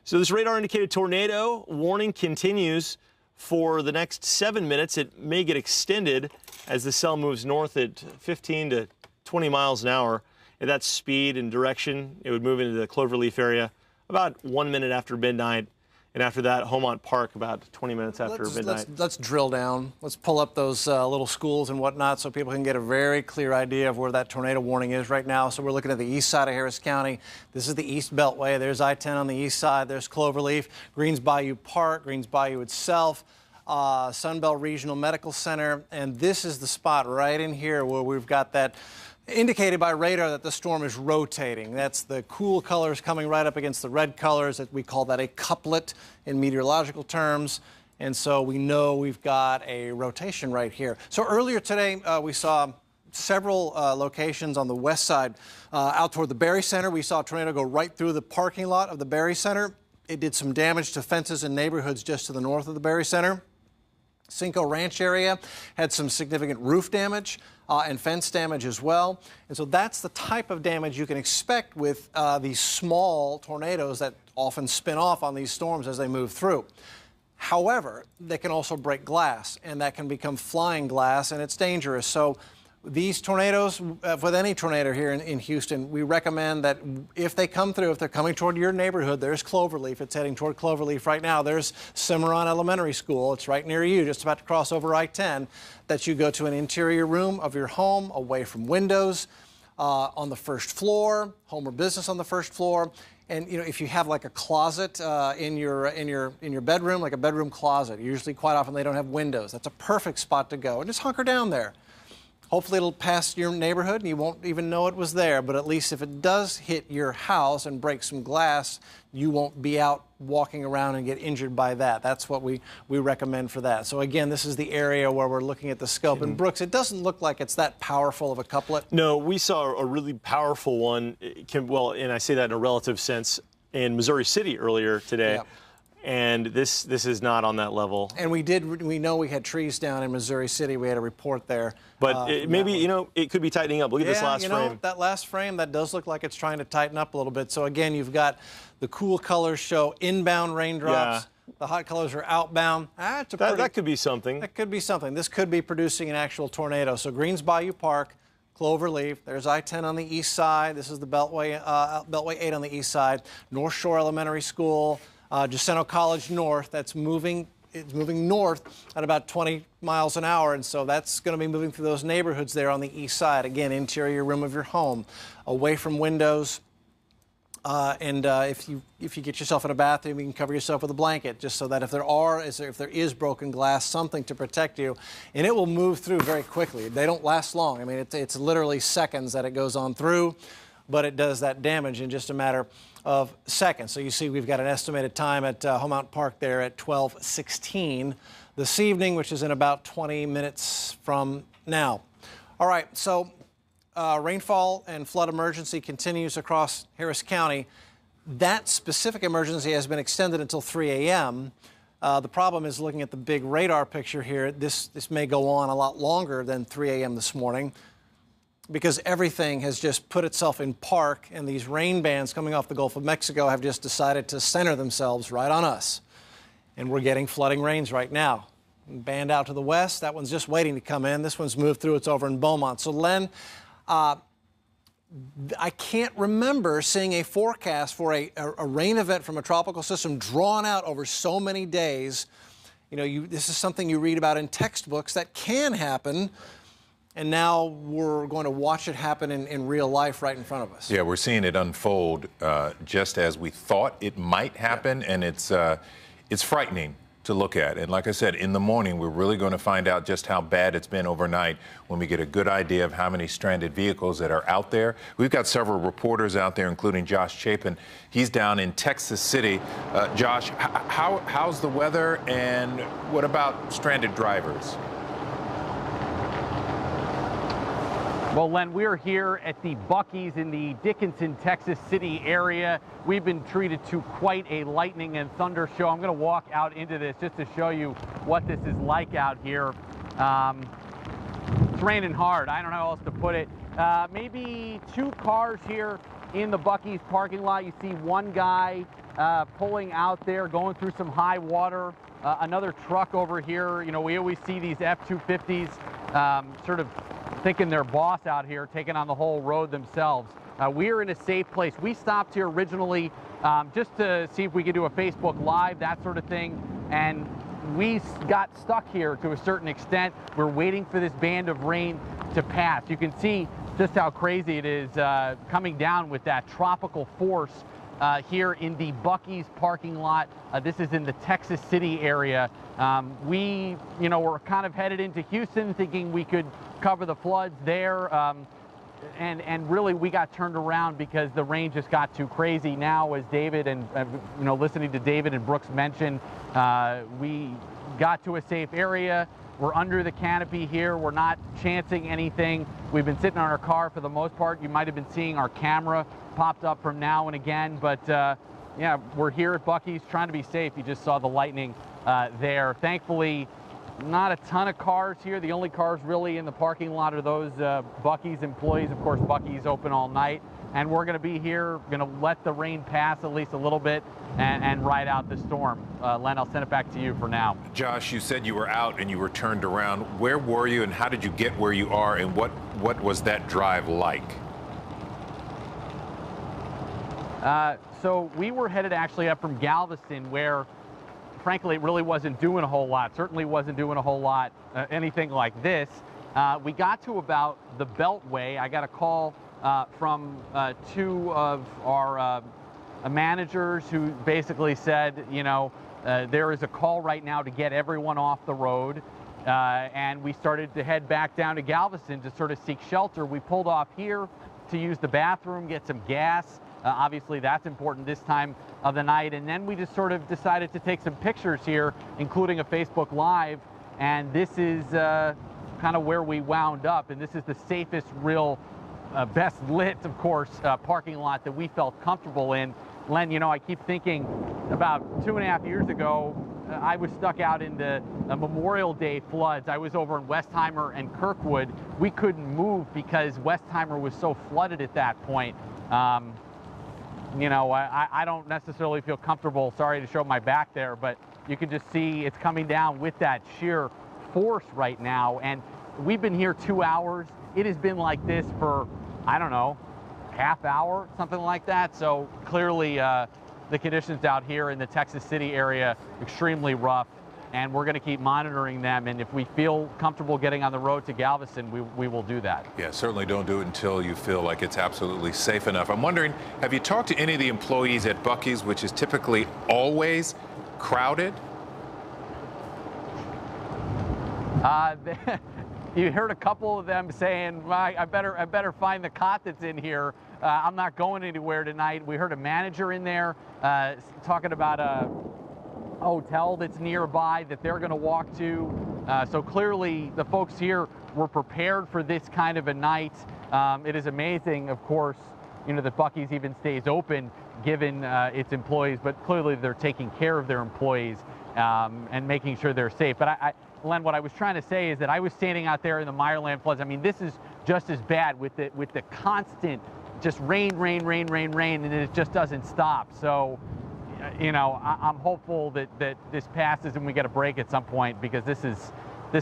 So this radar indicated tornado warning continues for the next 7 minutes. It may get extended as the cell moves north at 15 to 20 miles an hour. At that speed and direction, it would move into the Cloverleaf area about 1 minute after midnight. And after that, Haumont Park about 20 minutes after midnight. Let's drill down. Let's pull up those little schools and whatnot so people can get a very clear idea of where that tornado warning is right now. So we're looking at the east side of Harris County. This is the East Beltway. There's I-10 on the east side. There's Cloverleaf, Greens Bayou Park, Greens Bayou itself, Sunbelt Regional Medical Center. And this is the spot right in here where we've got that indicated by radar that the storm is rotating. That's the cool colors coming right up against the red colors. We call that a couplet in meteorological terms. And so we know we've got a rotation right here. So earlier today, we saw several locations on the west side. Out toward the Berry Center, we saw a tornado go right through the parking lot of the Berry Center. It did some damage to fences and neighborhoods just to the north of the Berry Center. Cinco Ranch area had some significant roof damage and fence damage as well. And so that's the type of damage you can expect with these small tornadoes that often spin off on these storms as they move through. However, they can also break glass, and that can become flying glass, and it's dangerous. So these tornadoes, with any tornado here in Houston, we recommend that if they come through, if they're coming toward your neighborhood, there's Cloverleaf. It's heading toward Cloverleaf right now. There's Cimarron Elementary School. It's right near you, just about to cross over I-10, that you go to an interior room of your home, away from windows, on the first floor, home or business on the first floor. And you know, if you have like a closet in your bedroom, like a bedroom closet, usually quite often they don't have windows. That's a perfect spot to go. And just hunker down there. Hopefully it'll pass your neighborhood and you won't even know it was there, but at least if it does hit your house and break some glass, you won't be out walking around and get injured by that. That's what we recommend for that. So again, this is the area where we're looking at the scope. And Brooks, it doesn't look like it's that powerful of a couplet. No, we saw a really powerful one, well, and I say that in a relative sense, in Missouri City earlier today. Yep. And this is not on that level. And we know we had trees down in Missouri City. We had a report there. But maybe, you know, it could be tightening up. Look at this last frame. That last frame, that does look like it's trying to tighten up a little bit. So again, you've got the cool colors show inbound raindrops. Yeah. The hot colors are outbound. That could be something. That could be something. This could be producing an actual tornado. So Greens Bayou Park, Cloverleaf, there's I-10 on the east side. This is the Beltway 8 on the east side. North Shore Elementary School. Jacinto College North, it's moving north at about 20 miles an hour, and so that's going to be moving through those neighborhoods there on the east side. Again, interior room of your home, away from windows, and if you get yourself in a bathroom, you can cover yourself with a blanket, just so that if there is broken glass, something to protect you, and it will move through very quickly. They don't last long. I mean, it's literally seconds that it goes on through, but it does that damage in just a matter of seconds. So you see we've got an estimated time at Haumont Park there at 12:16 this evening, which is in about 20 minutes from now. All right, so rainfall and flood emergency continues across Harris County. That specific emergency has been extended until 3 a.m. The problem is, looking at the big radar picture here, this may go on a lot longer than 3 a.m. this morning, because everything has just put itself in park, and these rain bands coming off the Gulf of Mexico have just decided to center themselves right on us. And we're getting flooding rains right now. Band out to the west, that one's just waiting to come in. This one's moved through, it's over in Beaumont. So Len, I can't remember seeing a forecast for a rain event from a tropical system drawn out over so many days. You know, this is something you read about in textbooks that can happen. And now we're going to watch it happen in real life right in front of us. Yeah, we're seeing it unfold just as we thought it might happen, and it's frightening to look at. And like I said, in the morning, we're really going to find out just how bad it's been overnight when we get a good idea of how many stranded vehicles that are out there. We've got several reporters out there, including Josh Chapin. He's down in Texas City. Josh, how's the weather, and what about stranded drivers? Well, Len, we're here at the Buc-ee's in the Dickinson, Texas City area. We've been treated to quite a lightning and thunder show. I'm going to walk out into this just to show you what this is like out here. It's raining hard. I don't know how else to put it. Maybe 2 cars here in the Buc-ee's parking lot. You see one guy pulling out there, going through some high water. Another truck over here. You know, we always see these F-250s sort of thinking they're boss out here, taking on the whole road themselves. we're in a safe place. We stopped here originally just to see if we could do a Facebook Live, that sort of thing, and we got stuck here to a certain extent. We're waiting for this band of rain to pass. You can see just how crazy it is coming down with that tropical force here in the Buc-ee's parking lot. This is in the Texas City area. We, we're kind of headed into Houston thinking we could cover the floods there. And really we got turned around because the rain just got too crazy. Now, as David and, listening to David and Brooks mention, we got to a safe area. We're under the canopy here. We're not chancing anything. We've been sitting on our car for the most part. You might have been seeing our camera popped up from now and again, but yeah, we're here at Buc-ee's trying to be safe. You just saw the lightning there. Thankfully, not a ton of cars here. The only cars really in the parking lot are those Buc-ee's employees. Of course, Buc-ee's open all night. And we're going to be here, going to let the rain pass at least a little bit and ride out the storm. Len, I'll send it back to you for now. Josh, you said you were out and you were turned around. Where were you and how did you get where you are, and what was that drive like? So we were headed actually up from Galveston, where frankly it really wasn't doing a whole lot. Certainly wasn't doing a whole lot, anything like this. We got to about the Beltway. I got a call from two of our managers who basically said, there is a call right now to get everyone off the road. And we started to head back down to Galveston to sort of seek shelter. We pulled off here to use the bathroom, get some gas. Obviously, that's important this time of the night. And then we just sort of decided to take some pictures here, including a Facebook Live. And this is kind of where we wound up. And this is the safest, real, best lit, of course, parking lot that we felt comfortable in. Len, I keep thinking about 2.5 years ago, I was stuck out in the Memorial Day floods. I was over in Westheimer and Kirkwood. We couldn't move because Westheimer was so flooded at that point. I don't necessarily feel comfortable, sorry to show my back there, but you can just see it's coming down with that sheer force right now. And we've been here 2 hours. It has been like this for, I don't know, half hour, something like that. So clearly the conditions out here in the Texas City area, extremely rough. And we're going to keep monitoring them. And if we feel comfortable getting on the road to Galveston, we will do that. Yeah, certainly don't do it until you feel like it's absolutely safe enough. I'm wondering, have you talked to any of the employees at Buc-ee's, which is typically always crowded? You heard a couple of them saying, I better find the cot that's in here. I'm not going anywhere tonight. We heard a manager in there talking about a hotel that's nearby that they're going to walk to. So clearly the folks here were prepared for this kind of a night. It is amazing, of course, that Buc-ee's even stays open given its employees, but clearly they're taking care of their employees and making sure they're safe. But Len, what I was trying to say is that I was standing out there in the Meyerland floods. I mean, this is just as bad with the constant just rain, and it just doesn't stop. So, I'm hopeful that this passes and we get a break at some point, because this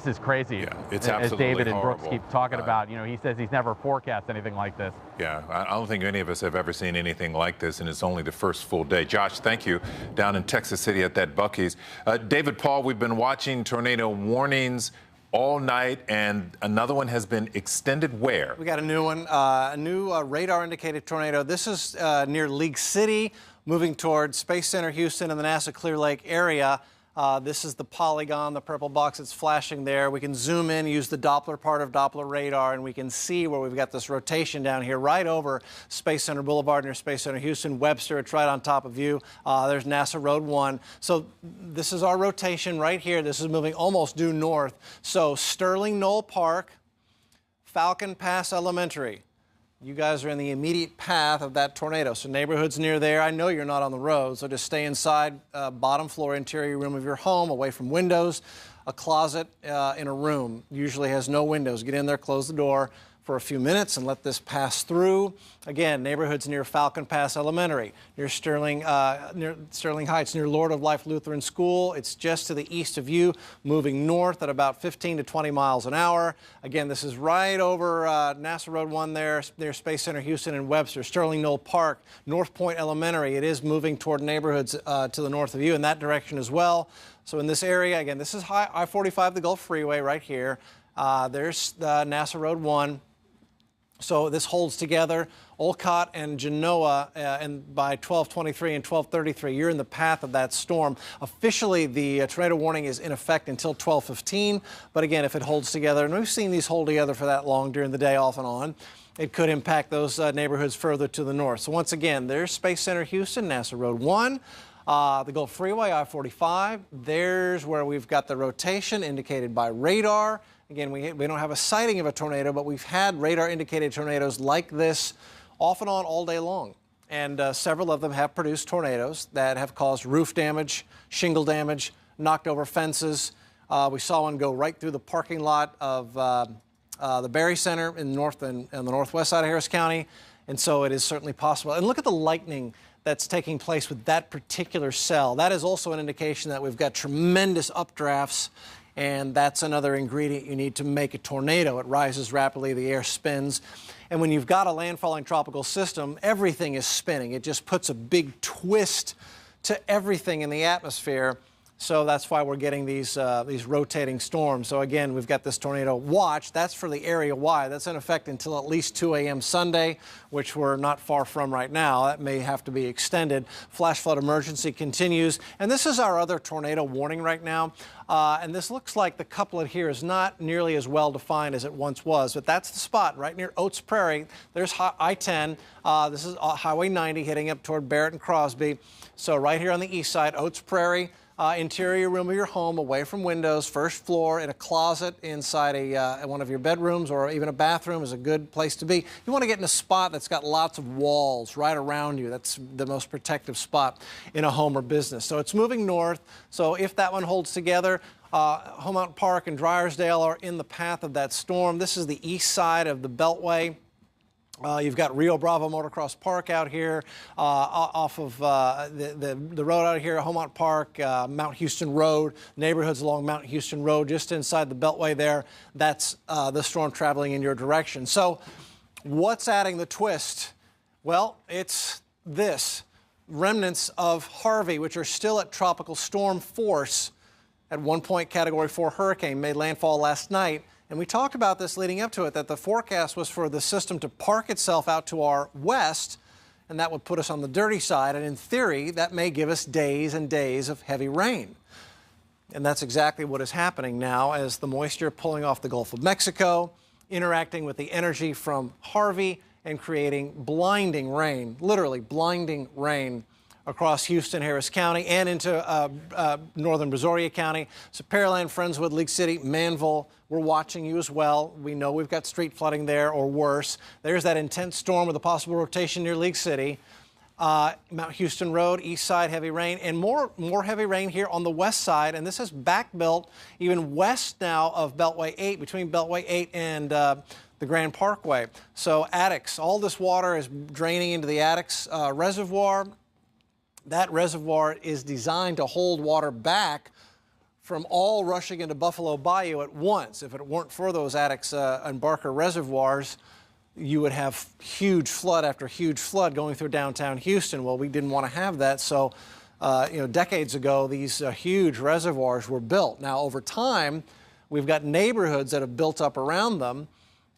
is crazy. Yeah, it's absolutely as David and horrible. Brooks keep talking about. He says he's never forecast anything like this. Yeah, I don't think any of us have ever seen anything like this, and it's only the first full day. Josh, thank you, down in Texas City at that Buc-ee's. David, Paul, we've been watching tornado warnings all night, and another one has been extended where? We got a new one, a new radar-indicated tornado. This is near League City, moving towards Space Center Houston and the NASA Clear Lake area. This is the polygon, the purple box that's flashing there. We can zoom in, use the Doppler part of Doppler radar, and we can see where we've got this rotation down here right over Space Center Boulevard near Space Center Houston. Webster, it's right on top of you. There's NASA Road 1. So this is our rotation right here. This is moving almost due north. So Sterling Knoll Park, Falcon Pass Elementary. You guys are in the immediate path of that tornado. So neighborhoods near there, I know you're not on the road, so just stay inside, bottom floor interior room of your home, away from windows. A closet in a room usually has no windows. Get in there, close the door. for a few minutes and let this pass through. Again, neighborhoods near Falcon Pass Elementary, near Sterling Heights, near Lord of Life Lutheran School. It's just to the east of you, moving north at about 15 to 20 miles an hour. Again, this is right over NASA Road 1 there, near Space Center Houston and Webster, Sterling Knoll Park, North Point Elementary. It is moving toward neighborhoods to the north of you in that direction as well. So in this area, again, this is I-45, the Gulf Freeway right here. There's NASA Road 1. So this holds together Olcott and Genoa, and by 12:23 and 12:33, you're in the path of that storm. Officially, the tornado warning is in effect until 12:15, but again, if it holds together, and we've seen these hold together for that long during the day off and on, it could impact those neighborhoods further to the north. So once again, there's Space Center Houston, NASA Road 1. The Gulf Freeway, I-45, there's where we've got the rotation indicated by radar. Again, we don't have a sighting of a tornado, but we've had radar-indicated tornadoes like this off and on all day long. And several of them have produced tornadoes that have caused roof damage, shingle damage, knocked over fences. We saw one go right through the parking lot of the Berry Center in the northwest side of Harris County. And so it is certainly possible. And look at the lightning that's taking place with that particular cell. That is also an indication that we've got tremendous updrafts, and that's another ingredient you need to make a tornado. It rises rapidly, the air spins, and when you've got a landfalling tropical system, everything is spinning. It just puts a big twist to everything in the atmosphere. So that's why we're getting these rotating storms. So again, we've got this tornado watch. That's for the area wide. That's in effect until at least 2 a.m. Sunday, which we're not far from right now. That may have to be extended. Flash flood emergency continues. And this is our other tornado warning right now. And this looks like the couplet here is not nearly as well defined as it once was, but that's the spot right near Oates Prairie. There's I-10. This is Highway 90 heading up toward Barrett and Crosby. So right here on the east side, Oates Prairie. Interior room of your home, away from windows, first floor, in a closet inside one of your bedrooms or even a bathroom is a good place to be. You want to get in a spot that's got lots of walls right around you. That's the most protective spot in a home or business. So it's moving north. So if that one holds together, Homemount Park and Dryersdale are in the path of that storm. This is the east side of the Beltway. You've got Rio Bravo Motocross Park out here, off of the road out here, Homemount Park, Mount Houston Road, neighborhoods along Mount Houston Road, just inside the Beltway there. That's the storm traveling in your direction. So what's adding the twist? Well, it's this. Remnants of Harvey, which are still at tropical storm force. At one point, Category 4 hurricane made landfall last night. And we talked about this leading up to it, that the forecast was for the system to park itself out to our west, and that would put us on the dirty side. And in theory, that may give us days and days of heavy rain. And that's exactly what is happening now as the moisture pulling off the Gulf of Mexico, interacting with the energy from Harvey, and creating blinding rain, literally blinding rain across Houston, Harris County, and into northern Brazoria County. So Pearland, Friendswood, League City, Manville, we're watching you as well. We know we've got street flooding there or worse. There's that intense storm with a possible rotation near League City. Mount Houston Road, east side, heavy rain, and more heavy rain here on the west side. And this is back-built even west now of Beltway 8, between Beltway 8 and the Grand Parkway. So Addicks, all this water is draining into the Addicks reservoir. That reservoir is designed to hold water back from all rushing into Buffalo Bayou at once. If it weren't for those Addicks and Barker reservoirs, you would have huge flood after huge flood going through downtown Houston. Well, we didn't want to have that, so decades ago, these huge reservoirs were built. Now, over time, we've got neighborhoods that have built up around them,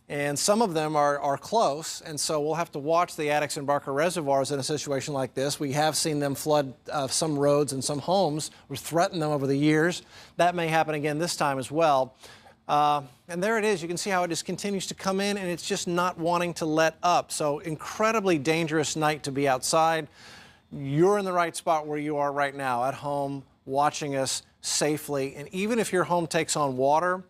and some of them are close, and so we'll have to watch the Addicks and Barker reservoirs in a situation like this. We have seen them flood some roads and some homes. We've threatened them over the years. That may happen again this time as well. And there it is. You can see how it just continues to come in, and it's just not wanting to let up. So incredibly dangerous night to be outside. You're in the right spot where you are right now, at home, watching us safely. And even if your home takes on water,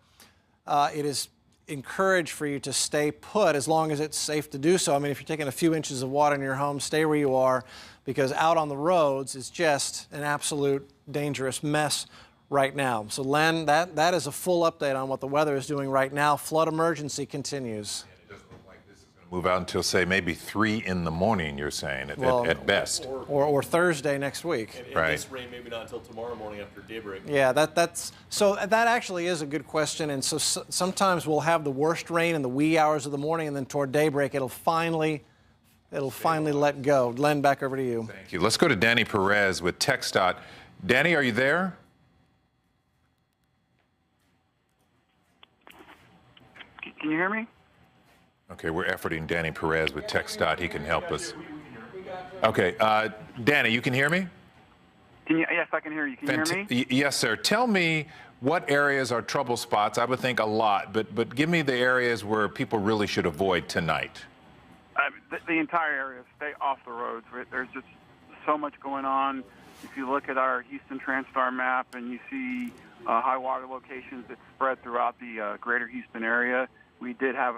it is encouraged for you to stay put as long as it's safe to do so. I mean, if you're taking a few inches of water in your home, stay where you are, because out on the roads it's just an absolute dangerous mess right now. So Len, that is a full update on what the weather is doing right now. Flood emergency continues. It doesn't look Move out until, say, maybe 3 in the morning, you're saying, at best. Or Thursday next week. And Right. this rain maybe not until tomorrow morning after daybreak. Yeah, so that actually is a good question. And so sometimes we'll have the worst rain in the wee hours of the morning, and then toward daybreak it'll finally let go. Len, back over to you. Thank you. Let's go to Danny Perez with TxDOT. Danny, are you there? Can you hear me? Okay, we're efforting Danny Perez with TxDOT. He can help us. Okay, Danny, you can hear me? Yes, I can hear you. Can you hear me? Yes, sir. Tell me what areas are trouble spots. I would think a lot, but give me the areas where people really should avoid tonight. The entire area. Stay off the roads. There's just so much going on. If you look at our Houston TransStar map and you see high water locations that spread throughout the greater Houston area, we did have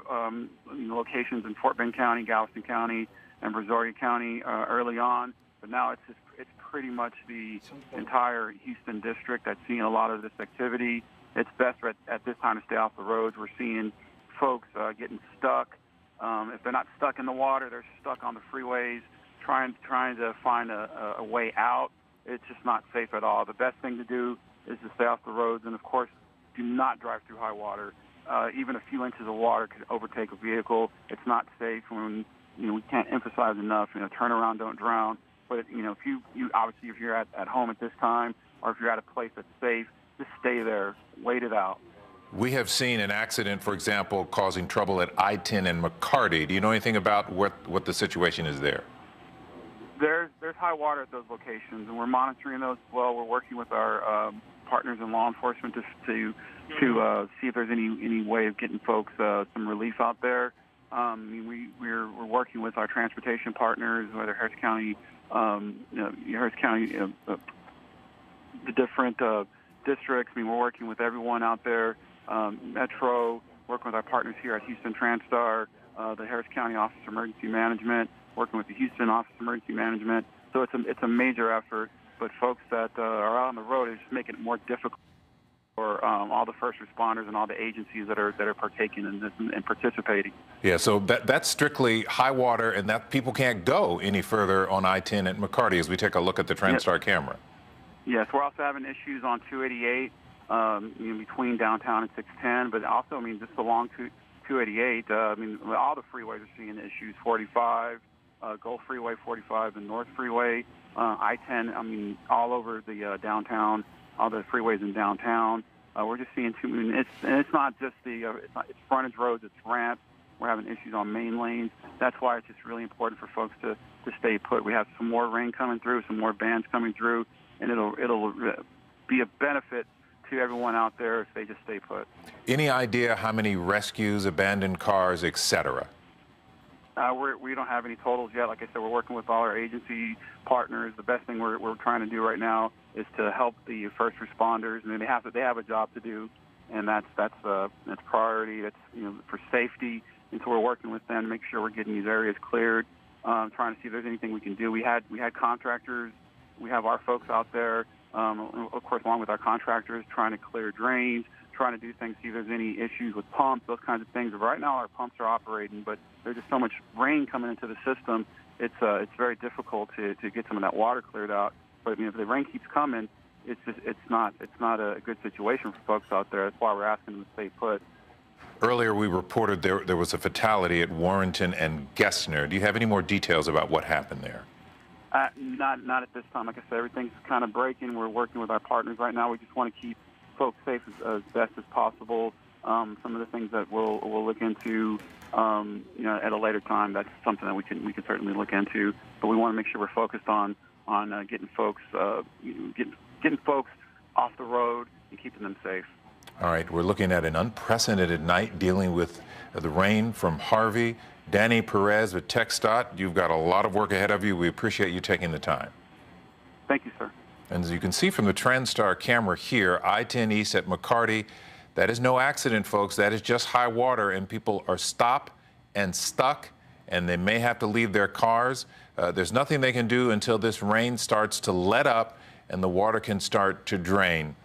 locations in Fort Bend County, Galveston County, and Brazoria County early on, but now it's pretty much the entire Houston district that's seeing a lot of this activity. It's best at this time to stay off the roads. We're seeing folks getting stuck. If they're not stuck in the water, they're stuck on the freeways, trying to find a way out. It's just not safe at all. The best thing to do is to stay off the roads, and of course, do not drive through high water. Even a few inches of water could overtake a vehicle. It's not safe. When we can't emphasize enough. Turn around, don't drown. But if you obviously if you're at home at this time, or if you're at a place that's safe, just stay there, wait it out. We have seen an accident, for example, causing trouble at I-10 and McCarty. Do you know anything about what the situation is there? There's high water at those locations, and we're monitoring those as well. We're working with our partners in law enforcement to see if there's any way of getting folks some relief out there. We're working with our transportation partners, whether Harris County, the different districts. We're working with everyone out there. Metro, working with our partners here at Houston TransStar, the Harris County Office of Emergency Management, working with the Houston Office of Emergency Management. So it's a major effort, but folks that are out on the road is making it more difficult for all the first responders and all the agencies that are partaking in this and participating. Yeah, so that's strictly high water, and that people can't go any further on I-10 at McCarty as we take a look at the TransStar camera. Yes, we're also having issues on 288 between downtown and 610, but also, just along 288, all the freeways are seeing issues. 45, Gulf Freeway, 45, and North Freeway, I-10, all over the downtown, all the freeways in downtown. We're just seeing too many. It's not just it's frontage roads, it's ramps. We're having issues on main lanes. That's why it's just really important for folks to stay put. We have some more rain coming through, some more bands coming through, and it'll be a benefit to everyone out there if they just stay put. Any idea how many rescues, abandoned cars, etc.? We don't have any totals yet. Like I said, we're working with all our agency partners. The best thing we're trying to do right now is to help the first responders, and they have a job to do, and that's priority. That's for safety, and so we're working with them to make sure we're getting these areas cleared. Trying to see if there's anything we can do. We had contractors. We have our folks out there, of course, along with our contractors, trying to clear drains, trying to do things, see if there's any issues with pumps, those kinds of things. Right now, our pumps are operating, but there's just so much rain coming into the system. It's very difficult to get some of that water cleared out. But if the rain keeps coming, it's not a good situation for folks out there. That's why we're asking them to stay put. Earlier, we reported there was a fatality at Warrenton and Gessner. Do you have any more details about what happened there? Not at this time. Like I said, everything's kind of breaking. We're working with our partners right now. We just want to keep folks safe as best as possible. Some of the things that we'll look into, at a later time. That's something that we can certainly look into. But we want to make sure we're focused on getting folks getting folks off the road and keeping them safe. All right, we're looking at an unprecedented night dealing with the rain from Harvey. Danny Perez with TxDOT, you've got a lot of work ahead of you. We appreciate you taking the time. Thank you, sir. And as you can see from the TransStar camera here, I-10 East at McCarty, that is no accident, folks. That is just high water, and people are stopped and stuck, and they may have to leave their cars. There's nothing they can do until this rain starts to let up and the water can start to drain.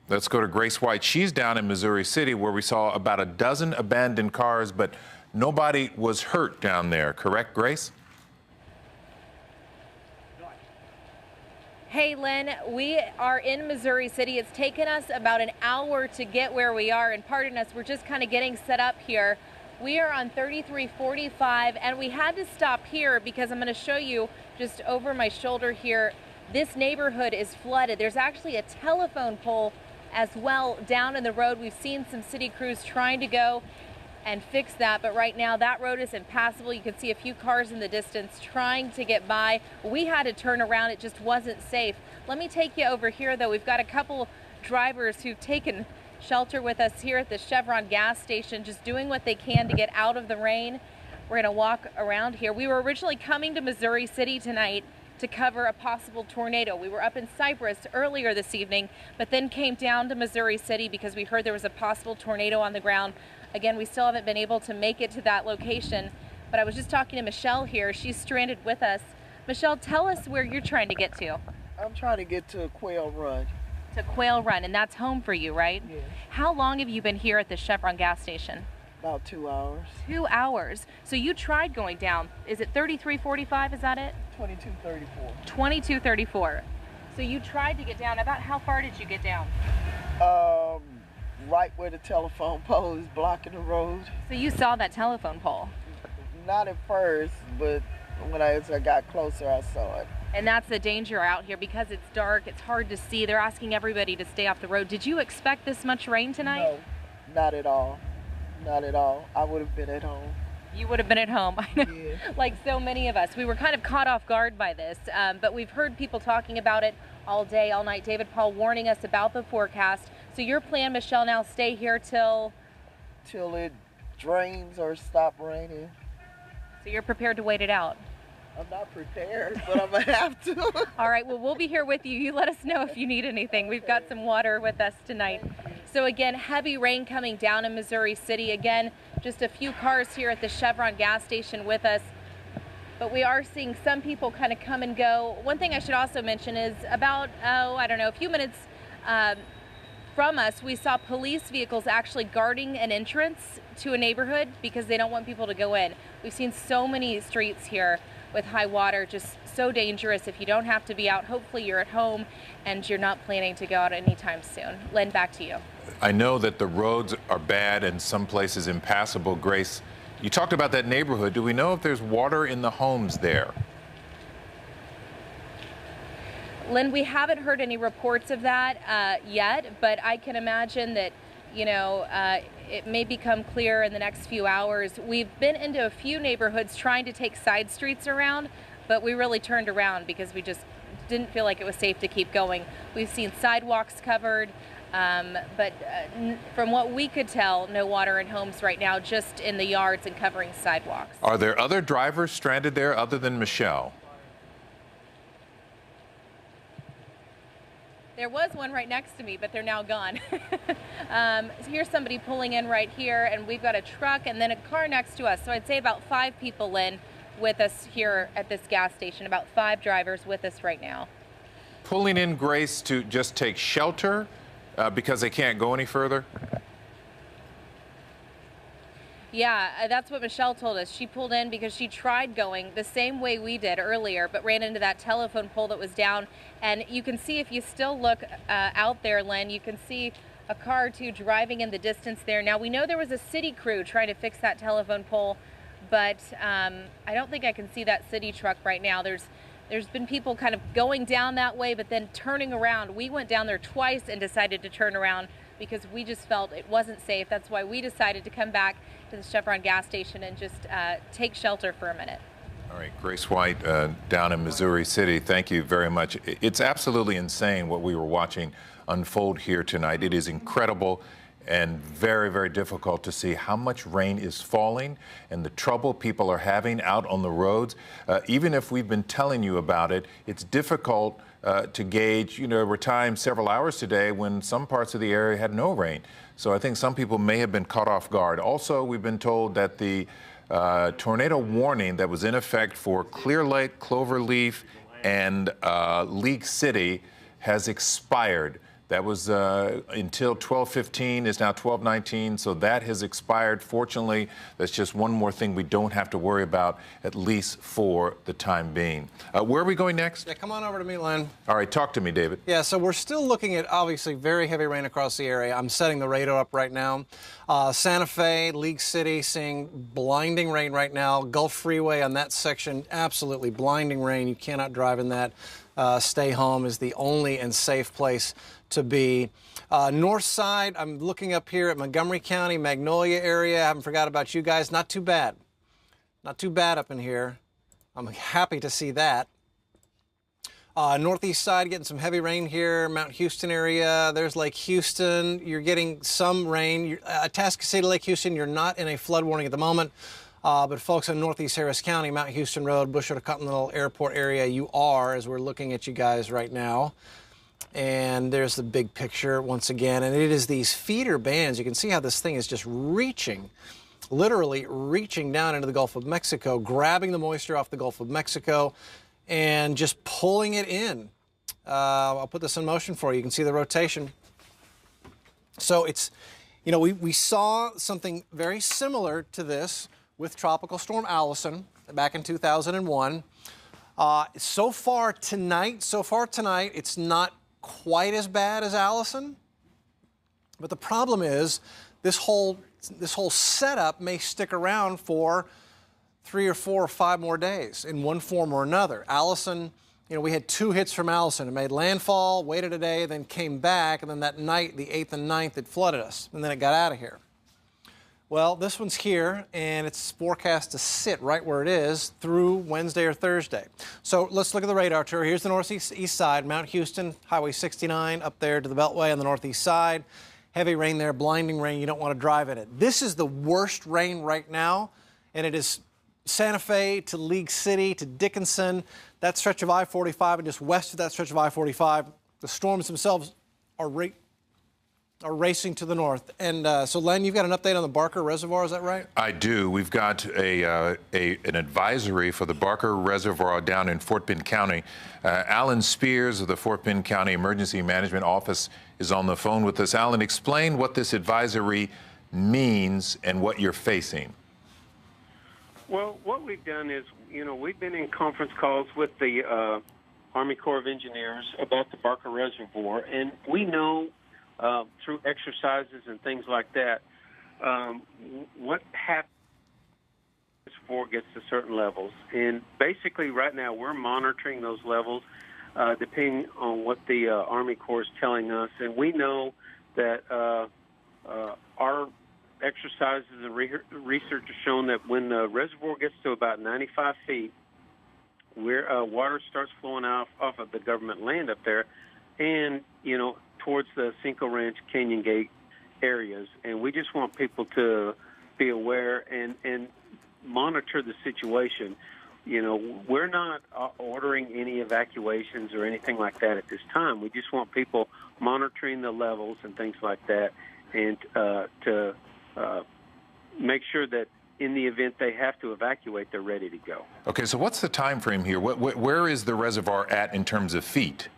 Let's go to Grace White. She's down in Missouri City, where we saw about a dozen abandoned cars, but nobody was hurt down there, correct, Grace? Hey, Lynn, we are in Missouri City. It's taken us about an hour to get where we are, and pardon us, we're just kind of getting set up here. We are on 3345, and we had to stop here because I'm going to show you just over my shoulder here. This neighborhood is flooded. There's actually a telephone pole as well down in the road. We've seen some city crews trying to go and fix that, but right now that road is impassable. You can see a few cars in the distance trying to get by. We had to turn around. It just wasn't safe. Let me take you over here, though. We've got a couple drivers who've taken shelter with us here at the Chevron gas station, just doing what they can to get out of the rain. We're going to walk around here. We were originally coming to Missouri City tonight to cover a possible tornado. We were up in Cypress earlier this evening, but then came down to Missouri City because we heard there was a possible tornado on the ground. Again, we still haven't been able to make it to that location, but I was just talking to Michelle here. She's stranded with us. Michelle, tell us where you're trying to get to. I'm trying to get to Quail Run. To Quail Run, and that's home for you, right? Yeah. How long have you been here at the Chevron gas station? About 2 hours. 2 hours. So you tried going down. Is it 3345, is that it? 2234. 2234. So you tried to get down. About how far did you get down? Right where the telephone pole is blocking the road. So you saw that telephone pole? Not at first, but as I got closer, I saw it. And that's the danger out here because it's dark, it's hard to see. They're asking everybody to stay off the road. Did you expect this much rain tonight? No, not at all. Not at all. I would have been at home. You would have been at home, I know. Yeah. Like so many of us. We were kind of caught off guard by this, but we've heard people talking about it all day, all night. David Paul warning us about the forecast. So your plan, Michelle, now stay here till it drains or stop raining. So you're prepared to wait it out? I'm not prepared, but I'm going to have to. All right, well, we'll be here with you. You let us know if you need anything. We've got some water with us tonight. So again, heavy rain coming down in Missouri City. Again, just a few cars here at the Chevron gas station with us. But we are seeing some people kind of come and go. One thing I should also mention is about, I don't know, a few minutes from us, we saw police vehicles actually guarding an entrance to a neighborhood because they don't want people to go in. We've seen so many streets here with high water, just so dangerous. If you don't have to be out, hopefully you're at home and you're not planning to go out anytime soon. Len, back to you. I know that the roads are bad and some places impassable. Grace, you talked about that neighborhood. Do we know if there's water in the homes there? Lynn, we haven't heard any reports of that yet, but I can imagine that, you know, it may become clear in the next few hours. We've been into a few neighborhoods trying to take side streets around, but we really turned around because we just didn't feel like it was safe to keep going. We've seen sidewalks covered, but from what we could tell, no water in homes right now, just in the yards and covering sidewalks. Are there other drivers stranded there other than Michelle? There was one right next to me, but they're now gone. So here's somebody pulling in right here, and we've got a truck and then a car next to us. So I'd say about 5 people, Lynn, with us here at this gas station, about 5 drivers with us right now. Pulling in, Grace, to just take shelter because they can't go any further? Yeah, that's what Michelle told us. She pulled in because she tried going the same way we did earlier, but ran into that telephone pole that was down. And you can see, if you still look out there, Len, you can see a car or two driving in the distance there. Now, we know there was a city crew trying to fix that telephone pole, but I don't think I can see that city truck right now. There's been people kind of going down that way, but then turning around. We went down there twice and decided to turn around because we just felt it wasn't safe. That's why we decided to come back to the Chevron gas station and just take shelter for a minute. All right, Grace White down in Missouri City, thank you very much. It's absolutely insane what we were watching unfold here tonight. It is incredible and very, very difficult to see how much rain is falling and the trouble people are having out on the roads. Even if we've been telling you about it, it's difficult to gauge. You know, there were times several hours today when some parts of the area had no rain. So I think some people may have been caught off guard. Also, we've been told that the tornado warning that was in effect for Clear Lake, Cloverleaf, and League City has expired. That was until 12:15, is now 12:19, so that has expired. Fortunately, that's just one more thing we don't have to worry about, at least for the time being. Where are we going next? Yeah, come on over to me, Len. All right, talk to me, David. Yeah, so we're still looking at, obviously, very heavy rain across the area. I'm setting the radar up right now. Santa Fe, League City, seeing blinding rain right now. Gulf Freeway on that section, absolutely blinding rain. You cannot drive in that. Stay home is the only and safe place to be. North side, I'm looking up here at Montgomery County, Magnolia area. I haven't forgot about you guys. Not too bad. Not too bad up in here. I'm happy to see that. Northeast side, getting some heavy rain here. Mount Houston area. There's Lake Houston. You're getting some rain. Atascocita, Lake Houston, you're not in a flood warning at the moment. But folks in Northeast Harris County, Mount Houston Road, Bushwick Continental Airport area, you are, as we're looking at you guys right now. And there's the big picture once again. And it is these feeder bands. You can see how this thing is just reaching, literally reaching down into the Gulf of Mexico, grabbing the moisture off the Gulf of Mexico and just pulling it in. I'll put this in motion for you. You can see the rotation. So it's, you know, we saw something very similar to this with Tropical Storm Allison back in 2001. So far tonight, it's not quite as bad as Allison. But the problem is this whole setup may stick around for 3 or 4 or 5 more days in one form or another. Allison, you know, we had 2 hits from Allison. It made landfall, waited a day, then came back, and then that night, the 8th and 9th, it flooded us, and then it got out of here. Well, this one's here, and it's forecast to sit right where it is through Wednesday or Thursday. So let's look at the radar tour. Here's the northeast side, Mount Houston, Highway 69, up there to the Beltway on the northeast side. Heavy rain there, blinding rain. You don't want to drive in it. This is the worst rain right now, and it is Santa Fe to League City to Dickinson, that stretch of I-45, and just west of that stretch of I-45. The storms themselves are racing to the north. And so, Len, you've got an update on the Barker Reservoir, is that right? I do. We've got an advisory for the Barker Reservoir down in Fort Bend County. Alan Spears of the Fort Bend County Emergency Management Office is on the phone with us. Alan, explain what this advisory means and what you're facing. Well, what we've done is, you know, we've been in conference calls with the Army Corps of Engineers about the Barker Reservoir, and we know through exercises and things like that, what happens before it gets to certain levels. And basically right now we're monitoring those levels depending on what the Army Corps is telling us. And we know that our exercises and research has shown that when the reservoir gets to about 95 feet, where water starts flowing off of the government land up there, and, you know, towards the Cinco Ranch, Canyon Gate areas. And we just want people to be aware and monitor the situation. You know, we're not ordering any evacuations or anything like that at this time. We just want people monitoring the levels and things like that, and to make sure that in the event they have to evacuate, they're ready to go. Okay, so what's the time frame here? Where is the reservoir at in terms of feet?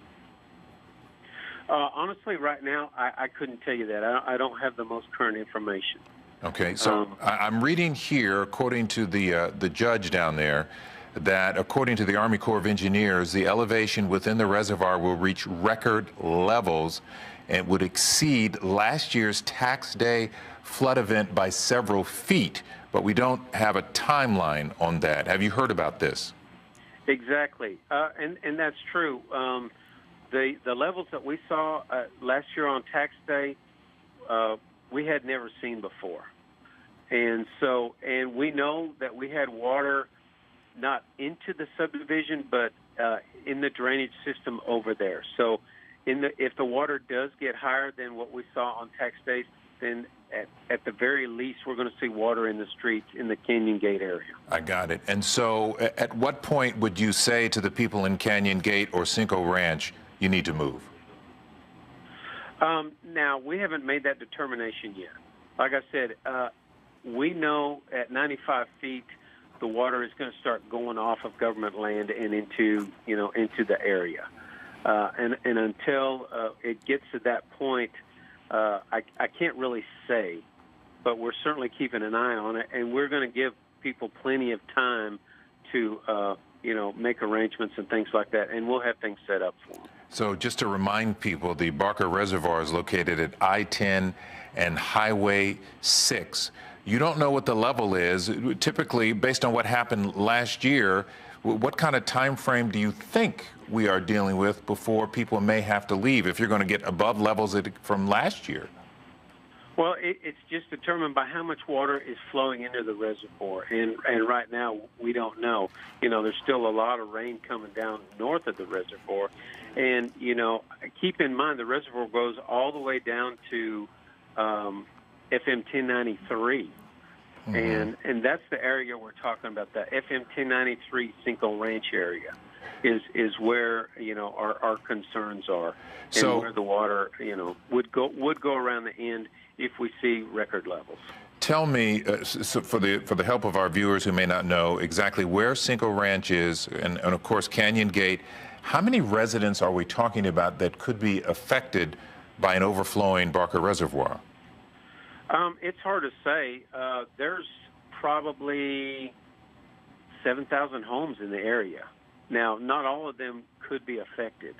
Honestly, right now, I couldn't tell you that. I don't have the most current information. Okay, so I'm reading here, according to the judge down there, that according to the Army Corps of Engineers, the elevation within the reservoir will reach record levels and would exceed last year's tax day flood event by several feet. But we don't have a timeline on that. Have you heard about this? Exactly, and that's true. The levels that we saw last year on tax day, we had never seen before. And so, and we know that we had water not into the subdivision, but in the drainage system over there. So if the water does get higher than what we saw on tax days, then at the very least, we're going to see water in the streets in the Canyon Gate area. I got it. And so at what point would you say to the people in Canyon Gate or Cinco Ranch, you need to move? Now, we haven't made that determination yet. Like I said, we know at 95 feet, the water is going to start going off of government land and into the area. And until it gets to that point, I can't really say, but we're certainly keeping an eye on it, and we're going to give people plenty of time to, make arrangements and things like that, and we'll have things set up for them. So just to remind people, the Barker Reservoir is located at I-10 and Highway 6. You don't know what the level is. Typically, based on what happened last year, what kind of time frame do you think we are dealing with before people may have to leave if you're going to get above levels from last year? Well, it's just determined by how much water is flowing into the reservoir, and right now we don't know. There's still a lot of rain coming down north of the reservoir, and keep in mind the reservoir goes all the way down to FM 1093, and that's the area we're talking about. The FM 1093 Cinco Ranch area is where our concerns are, and where the water would go around the end if we see record levels. Tell me, so for the help of our viewers who may not know exactly where Cinco Ranch is, and of course Canyon Gate, how many residents are we talking about that could be affected by an overflowing Barker Reservoir? It's hard to say. There's probably 7,000 homes in the area. Now, not all of them could be affected,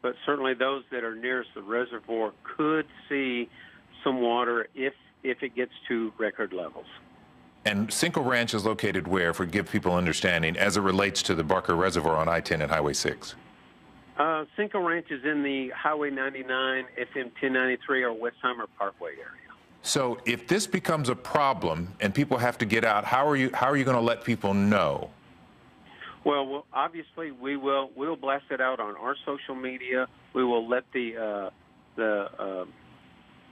but certainly those that are nearest the reservoir could see some water if it gets to record levels. And Cinco Ranch is located where, for give people understanding, as it relates to the Barker Reservoir on I-10 and Highway 6? Cinco Ranch is in the Highway 99, FM 1093, or Westheimer Parkway area. So if this becomes a problem and people have to get out, how are you going to let people know? Well, obviously we'll blast it out on our social media. We will let the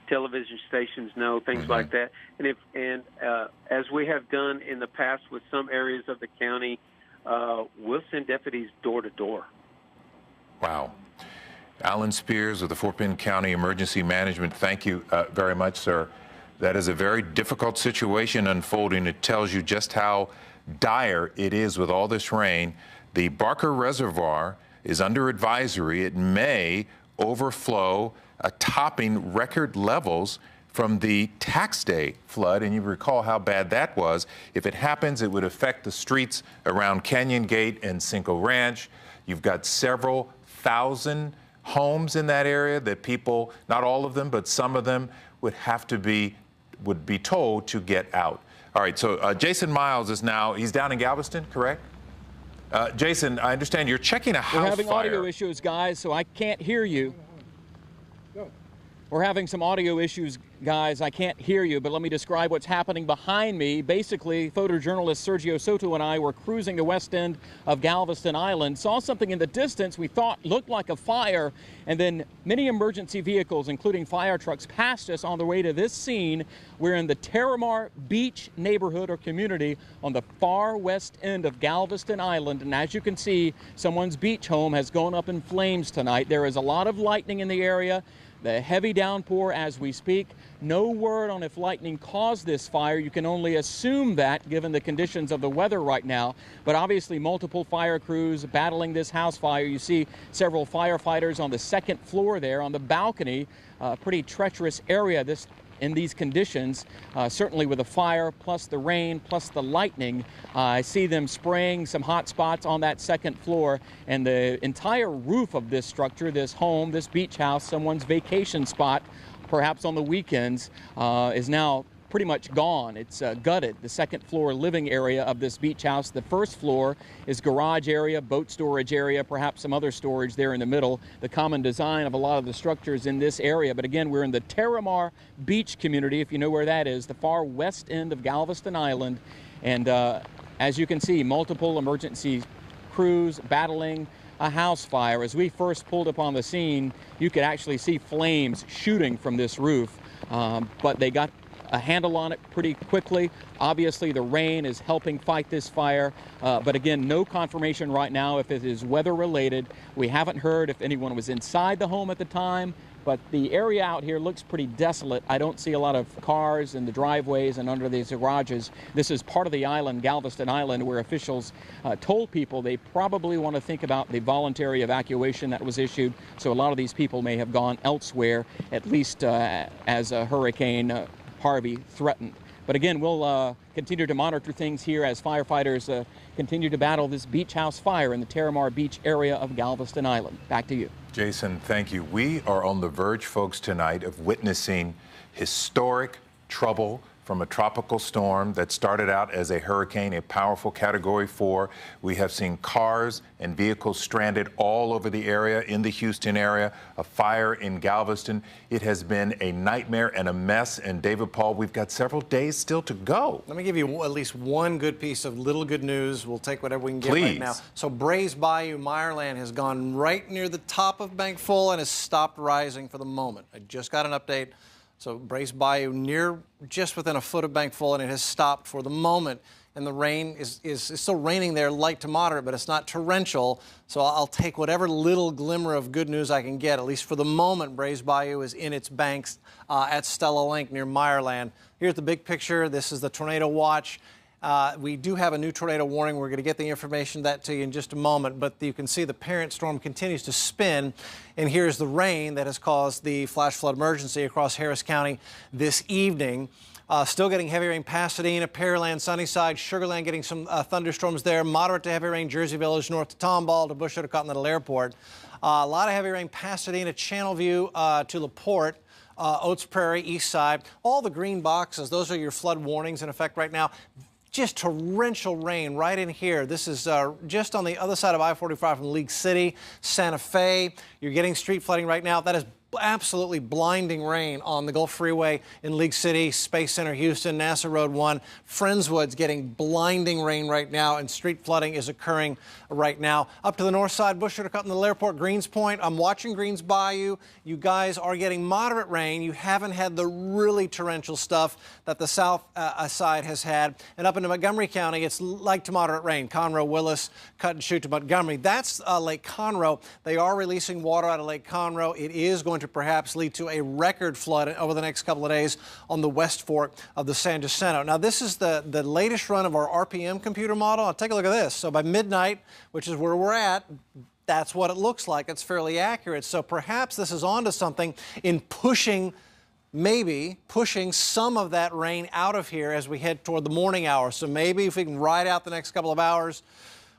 television stations know, things like that. And as we have done in the past with some areas of the county, we'll send deputies door to door. Wow. Alan Spears of the Fort Bend County Emergency Management, thank you very much, sir. That is a very difficult situation unfolding. It tells you just how dire it is with all this rain. The Barker Reservoir is under advisory. It may overflow, topping record levels from the tax day flood, and you recall how bad that was. If it happens, it would affect the streets around Canyon Gate and Cinco Ranch. You've got several thousand homes in that area that people, not all of them, but some of them would be told to get out. All right, so Jason Miles is now, he's down in Galveston, correct? Jason, I understand you're checking a house fire. We're having audio issues, guys, so I can't hear you. We're having some audio issues, guys. I can't hear you, but let me describe what's happening behind me. Basically, photojournalist Sergio Soto and I were cruising the west end of Galveston Island, saw something in the distance we thought looked like a fire, and then many emergency vehicles, including fire trucks, passed us on the way to this scene. We're in the Terramar Beach neighborhood or community on the far west end of Galveston Island, and as you can see, someone's beach home has gone up in flames tonight. There is a lot of lightning in the area. The heavy downpour as we speak. No word on if lightning caused this fire. You can only assume that given the conditions of the weather right now. But obviously multiple fire crews battling this house fire. You see several firefighters on the second floor there on the balcony. Pretty treacherous area in these conditions, certainly with the fire, plus the rain, plus the lightning. I see them spraying some hot spots on that second floor, and the entire roof of this structure, this home, this beach house, someone's vacation spot, perhaps on the weekends, is now pretty much gone. It's gutted. The second floor living area of this beach house. The first floor is garage area, boat storage area, perhaps some other storage there in the middle. The common design of a lot of the structures in this area. But again, we're in the Terramar Beach community, if you know where that is, the far west end of Galveston Island. And as you can see, multiple emergency crews battling a house fire. As we first pulled up on the scene, you could actually see flames shooting from this roof, but they got a handle on it pretty quickly. Obviously, the rain is helping fight this fire, but again, no confirmation right now if it is weather related. We haven't heard if anyone was inside the home at the time, but the area out here looks pretty desolate. I don't see a lot of cars in the driveways and under these garages. This is part of the island, Galveston Island, where officials told people they probably want to think about the voluntary evacuation that was issued. So a lot of these people may have gone elsewhere, at least as Hurricane Harvey threatened. But again, we'll continue to monitor things here as firefighters continue to battle this beach house fire in the Terramar Beach area of Galveston Island. Back to you. Jason, thank you. We are on the verge, folks, tonight of witnessing historic trouble from a tropical storm that started out as a hurricane, a powerful Category 4. We have seen cars and vehicles stranded all over the area, in the Houston area, a fire in Galveston. It has been a nightmare and a mess. And David Paul, we've got several days still to go. Let me give you at least one good piece of little good news. We'll take whatever we can get Please. right now. So Brays Bayou, Meyerland has gone right near the top of Bank Full and has stopped rising for the moment. I just got an update. So Brays Bayou just within a foot of Bank Full, and it has stopped for the moment. And the rain is still raining there, light to moderate, but it's not torrential. So I'll take whatever little glimmer of good news I can get. At least for the moment, Brays Bayou is in its banks at Stella Link near Meyerland. Here's the big picture. This is the tornado watch. We do have a new tornado warning. We're going to get the information that to you in just a moment, but you can see the parent storm continues to spin, and here's the rain that has caused the flash flood emergency across Harris County this evening. Still getting heavy rain, Pasadena, Pearland, Sunnyside, Sugar Land getting some thunderstorms there. Moderate to heavy rain, Jersey Village, north to Tomball, to Bush to Continental Airport. A lot of heavy rain, Pasadena, Channelview to LaPorte. Oates Prairie, East Side. All the green boxes, those are your flood warnings in effect right now. Just torrential rain right in here. This is just on the other side of I-45 from League City, Santa Fe. You're getting street flooding right now. That is absolutely blinding rain on the Gulf Freeway in League City, Space Center, Houston, NASA Road 1. Friendswood's getting blinding rain right now, and street flooding is occurring right now. Up to the north side, Bush to Continental Airport, Greens Point. I'm watching Greens Bayou. You guys are getting moderate rain. You haven't had the really torrential stuff that the south side has had. And up into Montgomery County, it's light to moderate rain. Conroe, Willis, Cut and Shoot to Montgomery. That's Lake Conroe. They are releasing water out of Lake Conroe. It is going to perhaps lead to a record flood over the next couple of days on the West Fork of the San Jacinto. Now, this is the latest run of our RPM computer model. I'll take a look at this. So by midnight, which is where we're at, that's what it looks like. It's fairly accurate. So perhaps this is onto something in maybe pushing some of that rain out of here as we head toward the morning hours. So maybe if we can ride out the next couple of hours,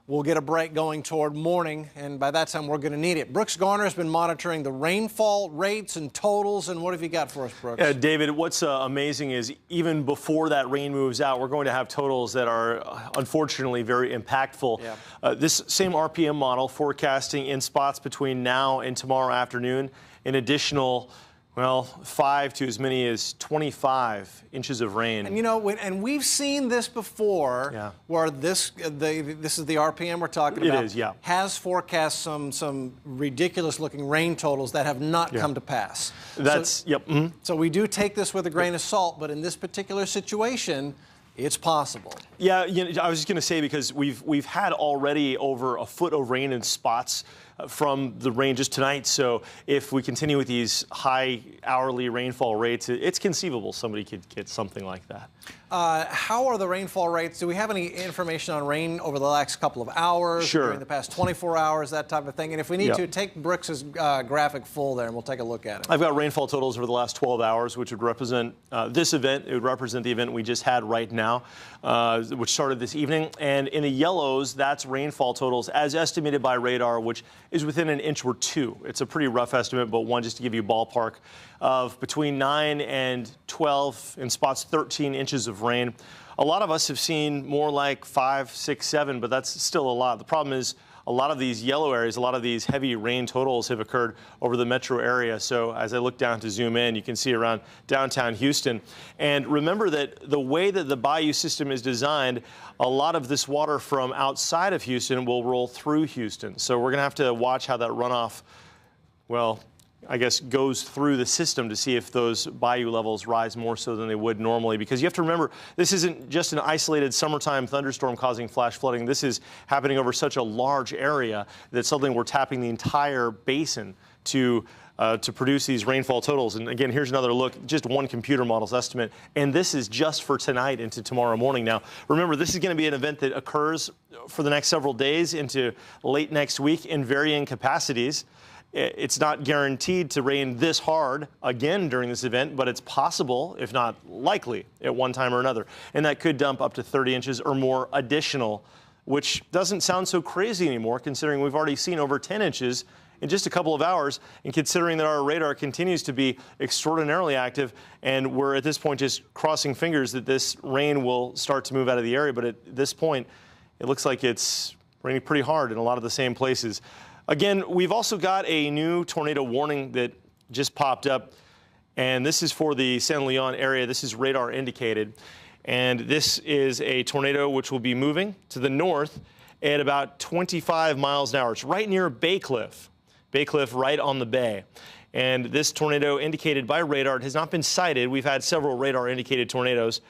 we'll get a break going toward morning, and by that time, we're going to need it. Brooks Garner has been monitoring the rainfall rates and totals, and what have you got for us, Brooks? David, what's amazing is even before that rain moves out, we're going to have totals that are unfortunately very impactful. Yeah. This same RPM model forecasting in spots between now and tomorrow afternoon an additional 5 to as many as 25 inches of rain. And you know, and we've seen this before, where this is the RPM we're talking about. It is, yeah. Has forecast some ridiculous-looking rain totals that have not come to pass. That's So we do take this with a grain of salt, but in this particular situation, it's possible. Yeah, I was just going to say, because we've had already over a foot of rain in spots from the rain just tonight. So if we continue with these high hourly rainfall rates, it's conceivable somebody could get something like that. How are the rainfall rates? Do we have any information on rain over the last couple of hours, during the past 24 hours, that type of thing? And if we need to, take Brooks's graphic full there, and we'll take a look at it. I've got rainfall totals over the last 12 hours, which would represent this event. It would represent the event we just had right now, which started this evening. And in the yellows, that's rainfall totals as estimated by radar, which is within an inch or two. It's a pretty rough estimate, but one just to give you a ballpark of between 9 and 12, in spots 13 inches of rain. A lot of us have seen more like 5, 6, 7, but that's still a lot. The problem is a lot of these yellow areas, a lot of these heavy rain totals have occurred over the metro area. So as I look down to zoom in, you can see around downtown Houston. And remember that the way that the bayou system is designed, a lot of this water from outside of Houston will roll through Houston. So we're going to have to watch how that runoff, I guess, goes through the system to see if those bayou levels rise more so than they would normally. Because you have to remember, this isn't just an isolated summertime thunderstorm causing flash flooding. This is happening over such a large area that suddenly we're tapping the entire basin to to produce these rainfall totals. And again, here's another look, just one computer model's estimate. And this is just for tonight into tomorrow morning. Now, remember, this is going to be an event that occurs for the next several days into late next week in varying capacities. It's not guaranteed to rain this hard again during this event, but it's possible, if not likely, at one time or another. And that could dump up to 30 inches or more additional, which doesn't sound so crazy anymore, considering we've already seen over 10 inches in just a couple of hours, and considering that our radar continues to be extraordinarily active, and we're at this point just crossing fingers that this rain will start to move out of the area. But at this point, it looks like it's raining pretty hard in a lot of the same places. Again, we've also got a new tornado warning that just popped up, and this is for the San Leon area. This is radar indicated, and this is a tornado which will be moving to the north at about 25 miles an hour. It's right near Bay Cliff right on the bay. And this tornado indicated by radar has not been sighted. We've had several radar indicated tornadoes,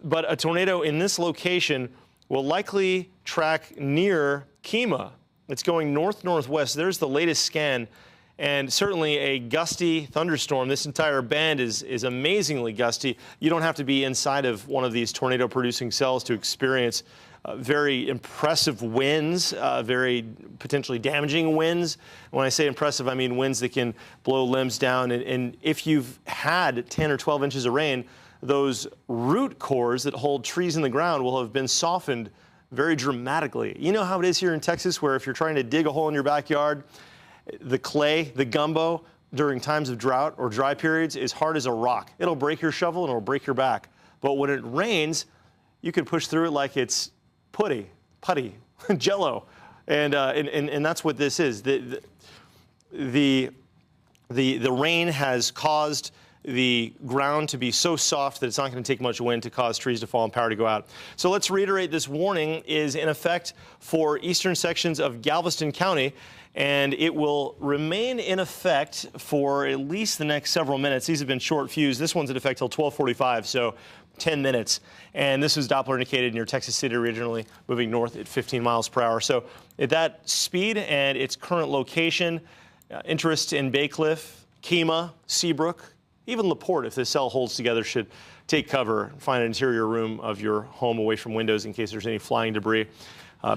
but a tornado in this location will likely track near KHOU-Ch. It's going north-northwest. There's the latest scan, and certainly a gusty thunderstorm. This entire band is amazingly gusty. You don't have to be inside of one of these tornado-producing cells to experience very impressive winds, very potentially damaging winds. When I say impressive, I mean winds that can blow limbs down. And if you've had 10 or 12 inches of rain, those root cores that hold trees in the ground will have been softened very dramatically. You know how it is here in Texas, where if you're trying to dig a hole in your backyard, the clay, the gumbo, during times of drought or dry periods is hard as a rock. It'll break your shovel and it'll break your back. But when it rains, you can push through it like it's putty, jello, and that's what this is. The rain has caused the ground to be so soft that it's not going to take much wind to cause trees to fall and power to go out. So let's reiterate, this warning is in effect for eastern sections of Galveston County, and it will remain in effect for at least the next several minutes. These have been short fuse. This one's in effect till 12:45, so 10 minutes. And this was Doppler indicated near Texas City originally, moving north at 15 miles per hour. So at that speed and its current location, interest in Bay Cliff, KHOU-Ch, Seabrook, even LaPorte, if this cell holds together, should take cover, find an interior room of your home away from windows in case there's any flying debris.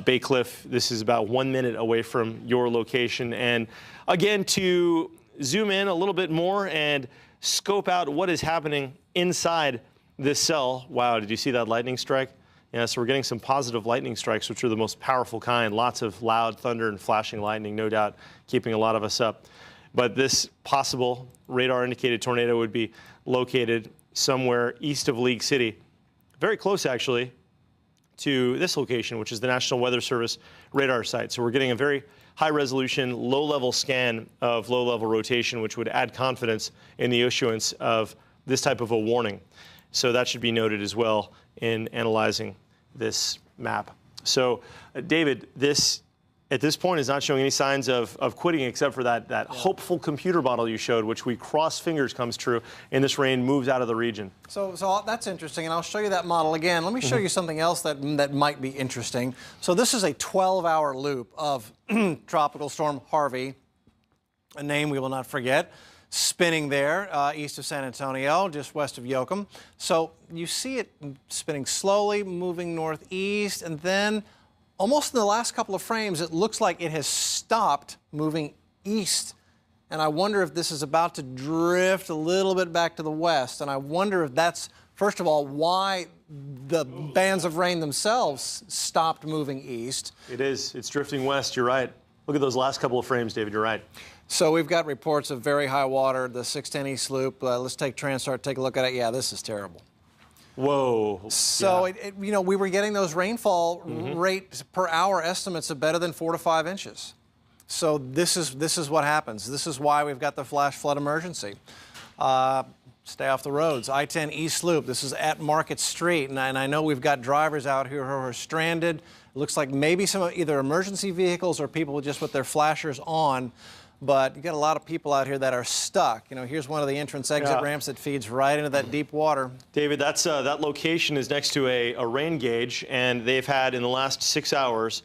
Bay Cliff, this is about 1 minute away from your location. And again, to zoom in a little bit more and scope out what is happening inside this cell. Wow, did you see that lightning strike? Yeah, so we're getting some positive lightning strikes, which are the most powerful kind. Lots of loud thunder and flashing lightning, no doubt keeping a lot of us up. But this possible radar-indicated tornado would be located somewhere east of League City, very close actually to this location, which is the National Weather Service radar site. So we're getting a very high-resolution, low-level scan of low-level rotation, which would add confidence in the issuance of this type of a warning. So that should be noted as well in analyzing this map. So, David, this at this point is not showing any signs of quitting, except for that hopeful computer model you showed, which we cross fingers comes true, and this rain moves out of the region. So that's interesting, and I'll show you that model again. Let me show you something else that might be interesting. So this is a 12-hour loop of Tropical Storm Harvey, a name we will not forget, spinning there east of San Antonio, just west of Yoakum. So you see it spinning slowly, moving northeast, and then almost in the last couple of frames, it looks like it has stopped moving east. And I wonder if this is about to drift a little bit back to the west. And I wonder if that's, first of all, why the bands of rain themselves stopped moving east. It is. It's drifting west. You're right. Look at those last couple of frames, David. You're right. So we've got reports of very high water, the 610 East Loop. Let's take Transstart, take a look at it. Yeah, this is terrible. Whoa. So, you know, we were getting those rainfall rate per hour estimates of better than 4 to 5 inches. So this is what happens. This is why we've got the flash flood emergency. Stay off the roads. I-10 East Loop. This is at Market Street, and I know we've got drivers out here who are stranded. It looks like maybe some either emergency vehicles or people just with their flashers on. But you got a lot of people out here that are stuck. You know, here's one of the entrance-exit ramps that feeds right into that deep water. David, that's that location is next to a rain gauge, and they've had in the last 6 hours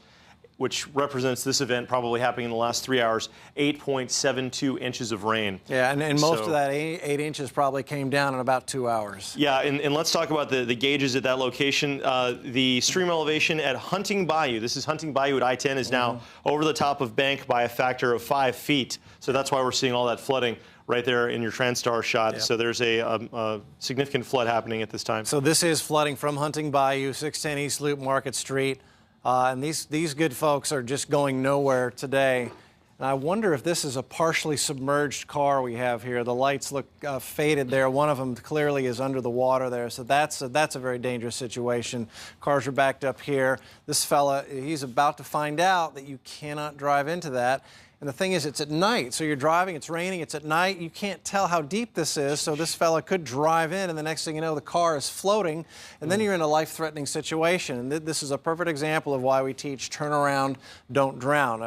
which represents this event probably happening in the last 3 hours, 8.72 inches of rain. Yeah, and most of that 8 inches probably came down in about 2 hours. Yeah, and let's talk about the gauges at that location. The stream elevation at Hunting Bayou, this is Hunting Bayou at I-10, is now over the top of bank by a factor of 5 feet. So that's why we're seeing all that flooding right there in your TransStar shot. Yep. So there's a significant flood happening at this time. So this is flooding from Hunting Bayou, 610 East Loop, Market Street. And these good folks are just going nowhere today. And I wonder if this is a partially submerged car we have here. The lights look faded there. One of them clearly is under the water there. So that's a very dangerous situation. Cars are backed up here. This fella, he's about to find out that you cannot drive into that. And the thing is, it's at night. So you're driving, it's raining, it's at night. You can't tell how deep this is. So this fella could drive in, and the next thing you know, the car is floating. And then you're in a life-threatening situation. And this is a perfect example of why we teach turn around, don't drown.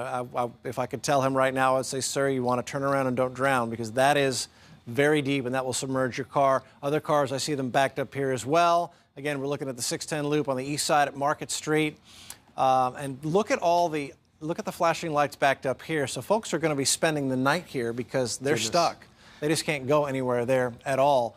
If I could tell him right now, I'd say, sir, you want to turn around and don't drown, because that is very deep, and that will submerge your car. Other cars, I see them backed up here as well. Again, we're looking at the 610 loop on the east side at Market Street. And look at the flashing lights backed up here. So folks are going to be spending the night here because they're stuck. They just can't go anywhere there at all.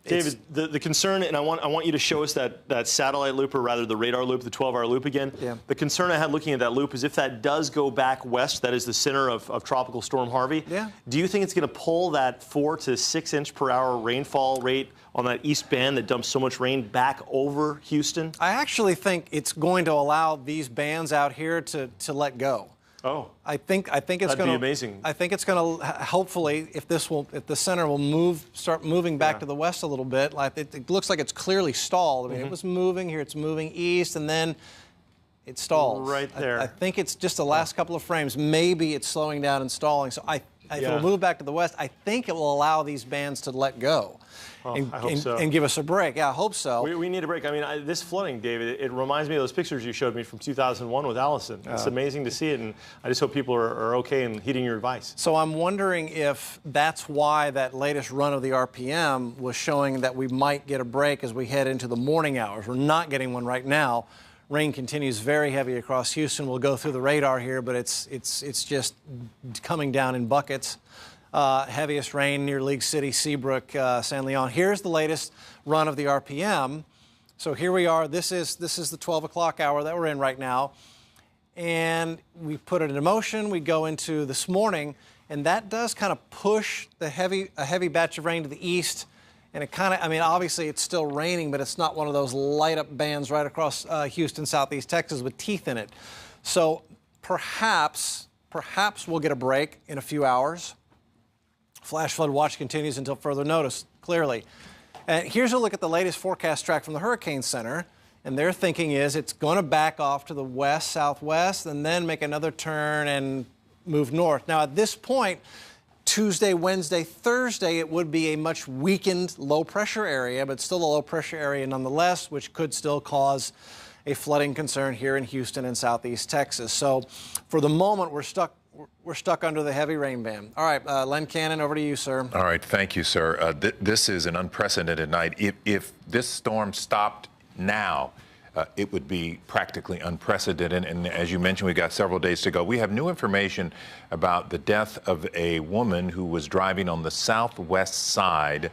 David, the concern, and I want you to show us that satellite loop, or rather the radar loop, the 12-hour loop again. Yeah. The concern I had looking at that loop is if that does go back west, that is the center of Tropical Storm Harvey. Yeah. Do you think it's going to pull that 4 to 6 inch per hour rainfall rate on that east band that dumps so much rain back over Houston? I actually think it's going to allow these bands out here to let go. Oh, I think it's going to that'd be amazing. I think it's going to hopefully, if the center will start moving back to the west a little bit. Like it looks like it's clearly stalled. I mean, it was moving here. It's moving east, and then it stalls right there. I think it's just the last couple of frames. Maybe it's slowing down and stalling. So if it'll move back to the west, I think it will allow these bands to let go. Well, I hope so. And give us a break. Yeah, I hope so. We need a break. I mean, this flooding, David, it reminds me of those pictures you showed me from 2001 with Allison. It's amazing to see it, and I just hope people are okay and heeding your advice. So I'm wondering if that's why that latest run of the RPM was showing that we might get a break as we head into the morning hours. We're not getting one right now. Rain continues very heavy across Houston. We'll go through the radar here, but it's just coming down in buckets. Heaviest rain near League City, Seabrook, San Leon. Here's the latest run of the RPM. So here we are. This is the 12 o'clock hour that we're in right now. And we put it into motion. We go into this morning, and that does kind of push a heavy batch of rain to the east. And it kind of, I mean, obviously it's still raining, but it's not one of those light up bands right across Houston, southeast Texas with teeth in it. So perhaps we'll get a break in a few hours. Flash flood watch continues until further notice, clearly. And here's a look at the latest forecast track from the Hurricane Center. And their thinking is it's going to back off to the west, southwest, and then make another turn and move north. Now, at this point, Tuesday, Wednesday, Thursday, it would be a much weakened low-pressure area, but still a low-pressure area nonetheless, which could still cause a flooding concern here in Houston and southeast Texas. So for the moment, we're stuck under the heavy rain band. All right, Len Cannon, over to you, sir. All right, thank you, sir. This is an unprecedented night. If this storm stopped now, it would be practically unprecedented. And as you mentioned, we've got several days to go. We have new information about the death of a woman who was driving on the southwest side.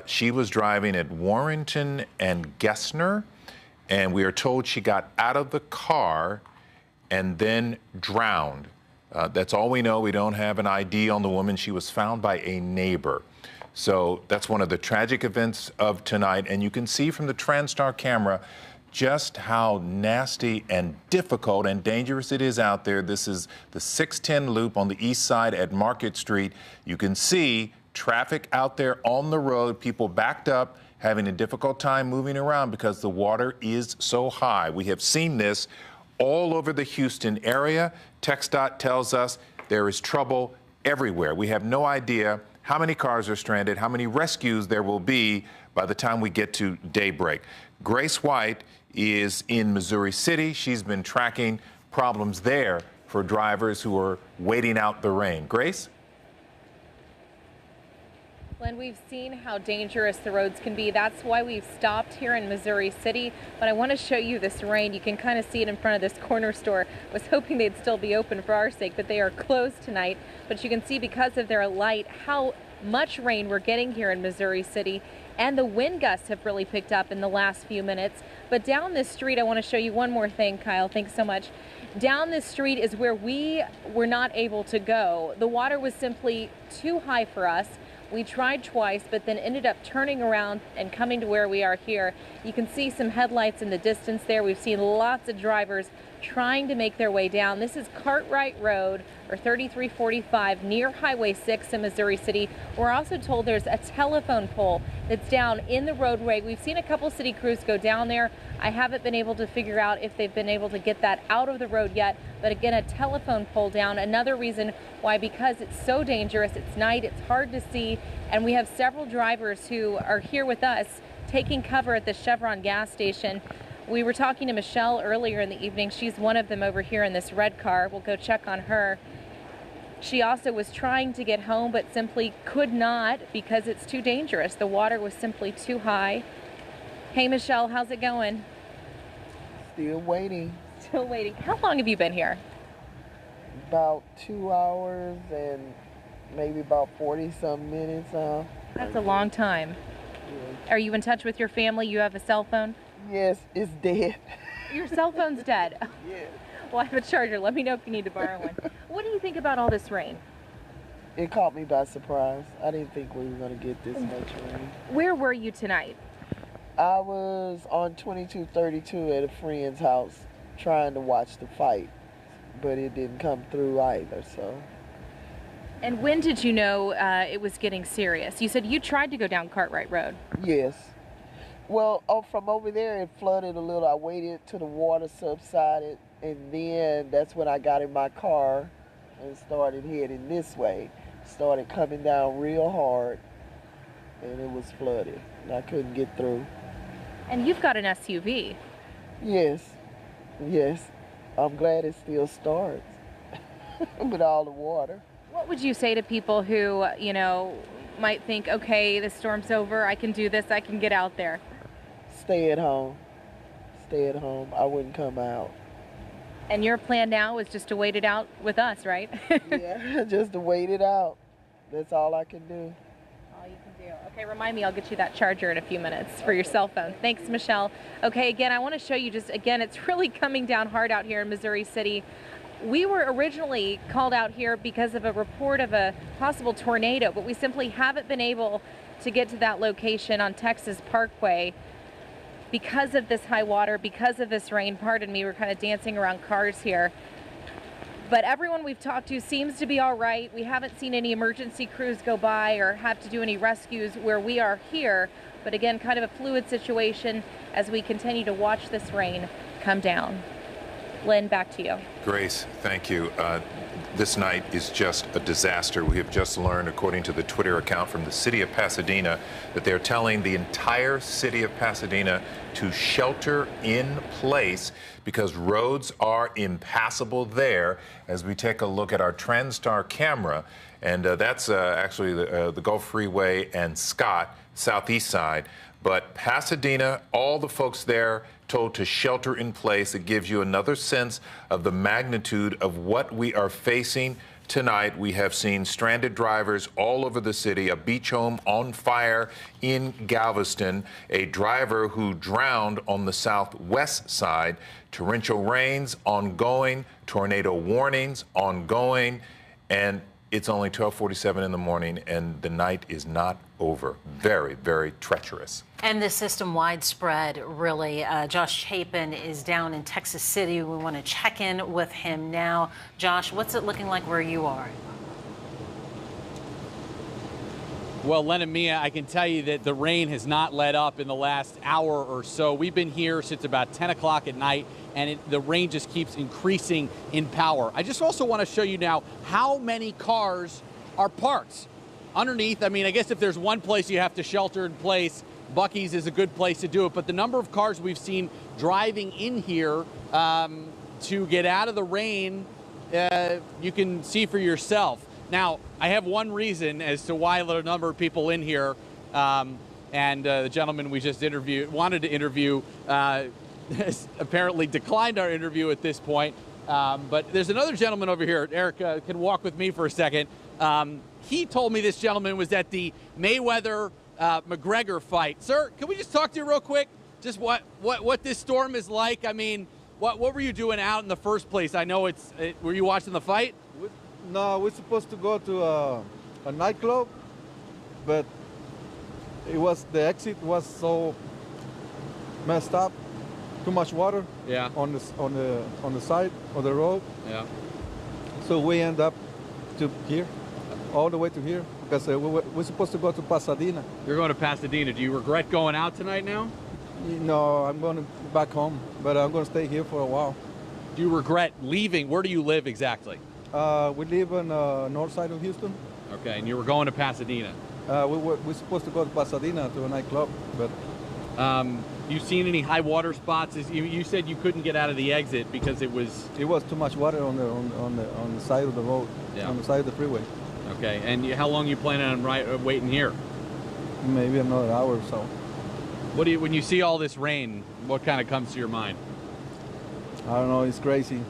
She was driving at Warrenton and Gessner, and we are told she got out of the car and then drowned. That's all we know. We don't have an ID on the woman. She was found by a neighbor. So that's one of the tragic events of tonight. And you can see from the TransStar camera just how nasty and difficult and dangerous it is out there. This is the 610 loop on the east side at Market Street. You can see traffic out there on the road, people backed up, having a difficult time moving around because the water is so high. We have seen this all over the Houston area. TxDOT tells us there is trouble everywhere. We have no idea how many cars are stranded, how many rescues there will be by the time we get to daybreak. Grace White is in Missouri City. She's been tracking problems there for drivers who are waiting out the rain. Grace? Lynn, we've seen how dangerous the roads can be. That's why we've stopped here in Missouri City. But I want to show you this rain. You can kind of see it in front of this corner store. I was hoping they'd still be open for our sake, but they are closed tonight. But you can see because of their light how much rain we're getting here in Missouri City. And the wind gusts have really picked up in the last few minutes. But down this street, I want to show you one more thing, Kyle. Thanks so much. Down this street is where we were not able to go. The water was simply too high for us. We tried twice, but then ended up turning around and coming to where we are here. You can see some headlights in the distance there. We've seen lots of drivers trying to make their way down. This is Cartwright Road, or 3345, near Highway 6 in Missouri City. We're also told there's a telephone pole that's down in the roadway. We've seen a couple city crews go down there. I haven't been able to figure out if they've been able to get that out of the road yet, but again, a telephone pole down. Another reason why, because it's so dangerous, it's night, it's hard to see, and we have several drivers who are here with us taking cover at the Chevron gas station. We were talking to Michelle earlier in the evening. She's one of them over here in this red car. We'll go check on her. She also was trying to get home, but simply could not because it's too dangerous. The water was simply too high. Hey, Michelle, how's it going? Still waiting. Still waiting. How long have you been here? About 2 hours and maybe about 40-some minutes. That's a long time. Yeah. Are you in touch with your family? You have a cell phone? Yes, it's dead. Your cell phone's dead? Yeah. Well, I have a charger. Let me know if you need to borrow one. What do you think about all this rain? It caught me by surprise. I didn't think we were going to get this much rain. Where were you tonight? I was on 2232 at a friend's house trying to watch the fight, but it didn't come through either, so. And when did you know it was getting serious? You said you tried to go down Cartwright Road. Yes. Well, from over there, it flooded a little. I waited till the water subsided, and then that's when I got in my car and started heading this way. Started coming down real hard, and it was flooded, and I couldn't get through. And you've got an SUV. Yes, yes. I'm glad it still starts with all the water. What would you say to people who, you know, might think, okay, the storm's over, I can do this, I can get out there? Stay at home. Stay at home. I wouldn't come out. And your plan now is just to wait it out with us, right? Yeah, just to wait it out. That's all I can do. All you can do. Okay, remind me, I'll get you that charger in a few minutes for your cell phone. Thanks, Michelle. Okay, again, I want to show you just, again, it's really coming down hard out here in Missouri City. We were originally called out here because of a report of a possible tornado, but we simply haven't been able to get to that location on Texas Parkway because of this high water, because of this rain. Pardon me, we're kind of dancing around cars here. But everyone we've talked to seems to be all right. We haven't seen any emergency crews go by or have to do any rescues where we are here. But again, kind of a fluid situation as we continue to watch this rain come down. Lynn, back to you. Grace, thank you. This night is just a disaster. We have just learned, according to the Twitter account from the city of Pasadena, that they're telling the entire city of Pasadena to shelter in place because roads are impassable there. As we take a look at our TransStar camera, and that's actually the Gulf Freeway and Scott, southeast side. But Pasadena, all the folks there told to shelter in place. It gives you another sense of the magnitude of what we are facing tonight. We have seen stranded drivers all over the city, a beach home on fire in Galveston, a driver who drowned on the southwest side, torrential rains ongoing, tornado warnings ongoing, and it's only 12:47 in the morning, and the night is not over. Very, very treacherous. And the system-wide spread, really. Josh Chapin is down in Texas City. We want to check in with him now. Josh, what's it looking like where you are? Well, Len and Mia, I can tell you that the rain has not let up in the last hour or so. We've been here since about 10 o'clock at night, and the rain just keeps increasing in power. I just also want to show you now how many cars are parked underneath. I mean, I guess if there's one place you have to shelter in place, Buc-ee's is a good place to do it. But the number of cars we've seen driving in here to get out of the rain, you can see for yourself. Now, I have one reason as to why there are a number of people in here, and the gentleman we just wanted to interview, apparently declined our interview at this point. But there's another gentleman over here. Eric can walk with me for a second. He told me this gentleman was at the Mayweather-McGregor fight. Sir, can we just talk to you real quick? Just what this storm is like? I mean, what were you doing out in the first place? I know were you watching the fight? No, we're supposed to go to a nightclub, but the exit was so messed up. Too much water. Yeah. On the side of the road. Yeah. So we end up to here, all the way to here, because we're supposed to go to Pasadena. You're going to Pasadena. Do you regret going out tonight now? No, I'm going back home, but I'm going to stay here for a while. Do you regret leaving? Where do you live exactly? We live on the north side of Houston. Okay, and you were going to Pasadena. We're supposed to go to Pasadena to a nightclub, but. You seen any high water spots? You said you couldn't get out of the exit because it was too much water on the side of the road, on the side of the freeway. Okay, and how long you planning on waiting here? Maybe another hour or so. When you see all this rain, what kind of comes to your mind? I don't know. It's crazy.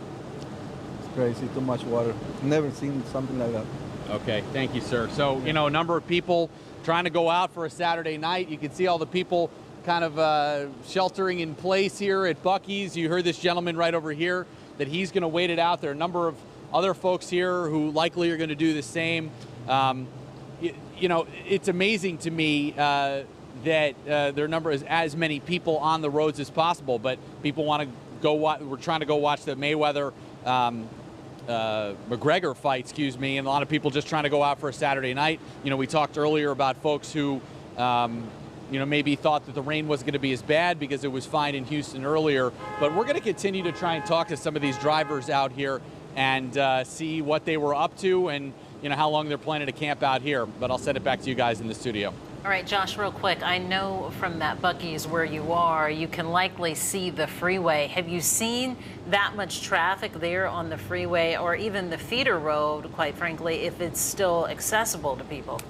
It's crazy. Too much water. Never seen something like that. Okay, thank you, sir. So a number of people trying to go out for a Saturday night. You can see all the people kind of sheltering in place here at Buc-ee's. You heard this gentleman right over here that he's going to wait it out. There are a number of other folks here who likely are going to do the same. It's amazing to me that there are as many people on the roads as possible, but people want to go we're trying to go watch the Mayweather McGregor fight, and a lot of people just trying to go out for a Saturday night. We talked earlier about folks who maybe thought that the rain wasn't going to be as bad because it was fine in Houston earlier. But we're going to continue to try and talk to some of these drivers out here and see what they were up to and how long they're planning to camp out here. But I'll send it back to you guys in the studio. All right, Josh, real quick. I know from that Buc-ee's where you are, you can likely see the freeway. Have you seen that much traffic there on the freeway or even the feeder road, quite frankly, if it's still accessible to people?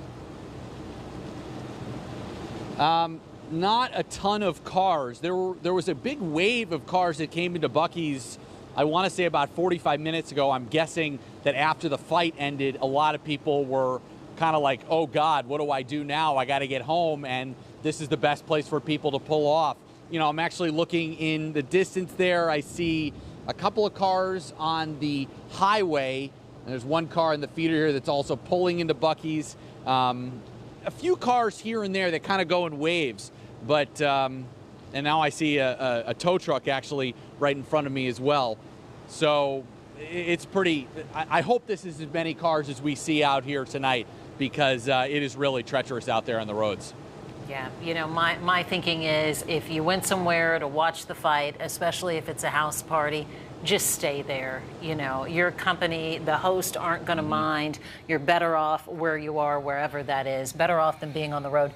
Not a ton of cars. There was a big wave of cars that came into Buc-ee's, I want to say about 45 minutes ago. I'm guessing that after the fight ended, a lot of people were kind of like, oh God, what do I do now? I got to get home, and this is the best place for people to pull off. I'm actually looking in the distance there. I see a couple of cars on the highway, and there's one car in the feeder here that's also pulling into Buc-ee's. A few cars here and there that kind of go in waves, but and now I see a tow truck actually right in front of me as well. So it's pretty. I hope this is as many cars as we see out here tonight because it is really treacherous out there on the roads. Yeah, my thinking is if you went somewhere to watch the fight, especially if it's a house party, just stay there. Your company, the host aren't going to mind. You're better off where you are, wherever that is, better off than being on the road.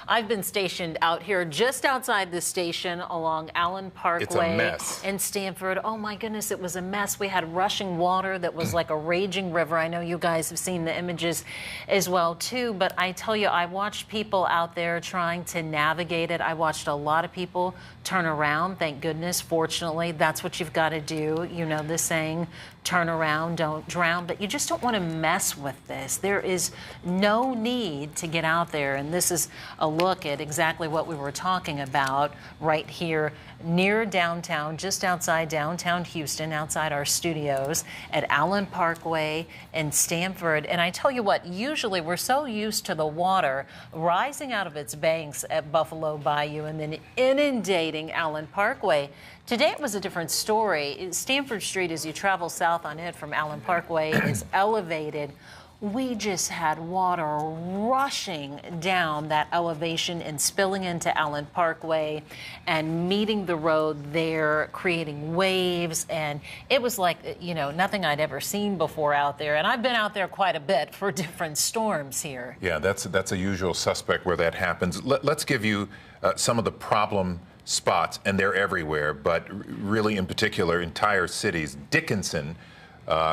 I've been stationed out here just outside the station along Allen Parkway. It's a mess. In Stanford. Oh my goodness, it was a mess. We had rushing water that was like a raging river. I know you guys have seen the images as well too, but I tell you, I watched people out there trying to navigate it. I watched a lot of people turn around, thank goodness. Fortunately, that's what you've got to do. The saying, turn around, don't drown, but you just don't want to mess with this. There is no need to get out there, and this is a look at exactly what we were talking about right here near downtown, just outside downtown Houston, outside our studios at Allen Parkway and Stanford. And I tell you what, usually we're so used to the water rising out of its banks at Buffalo Bayou and then inundating Allen Parkway. Today it was a different story. Stanford Street, as you travel south on it from Allen Parkway, is elevated. We just had water rushing down that elevation and spilling into Allen Parkway and meeting the road there, creating waves. And it was like, nothing I'd ever seen before out there. And I've been out there quite a bit for different storms here. Yeah, that's a usual suspect where that happens. Let's give you some of the problem spots, and they're everywhere, but really in particular, entire cities. Dickinson,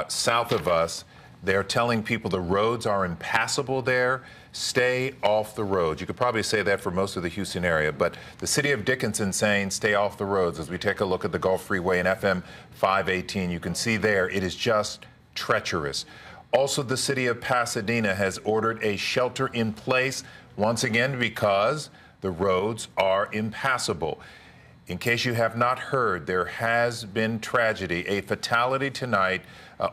south of us, They're telling people the roads are impassable there. Stay off the roads. You could probably say that for most of the Houston area, but the city of Dickinson saying stay off the roads. As we take a look at the Gulf Freeway and FM 518, you can see there it is just treacherous. Also, the city of Pasadena has ordered a shelter in place once again because the roads are impassable. In case you have not heard, there has been tragedy, a fatality tonight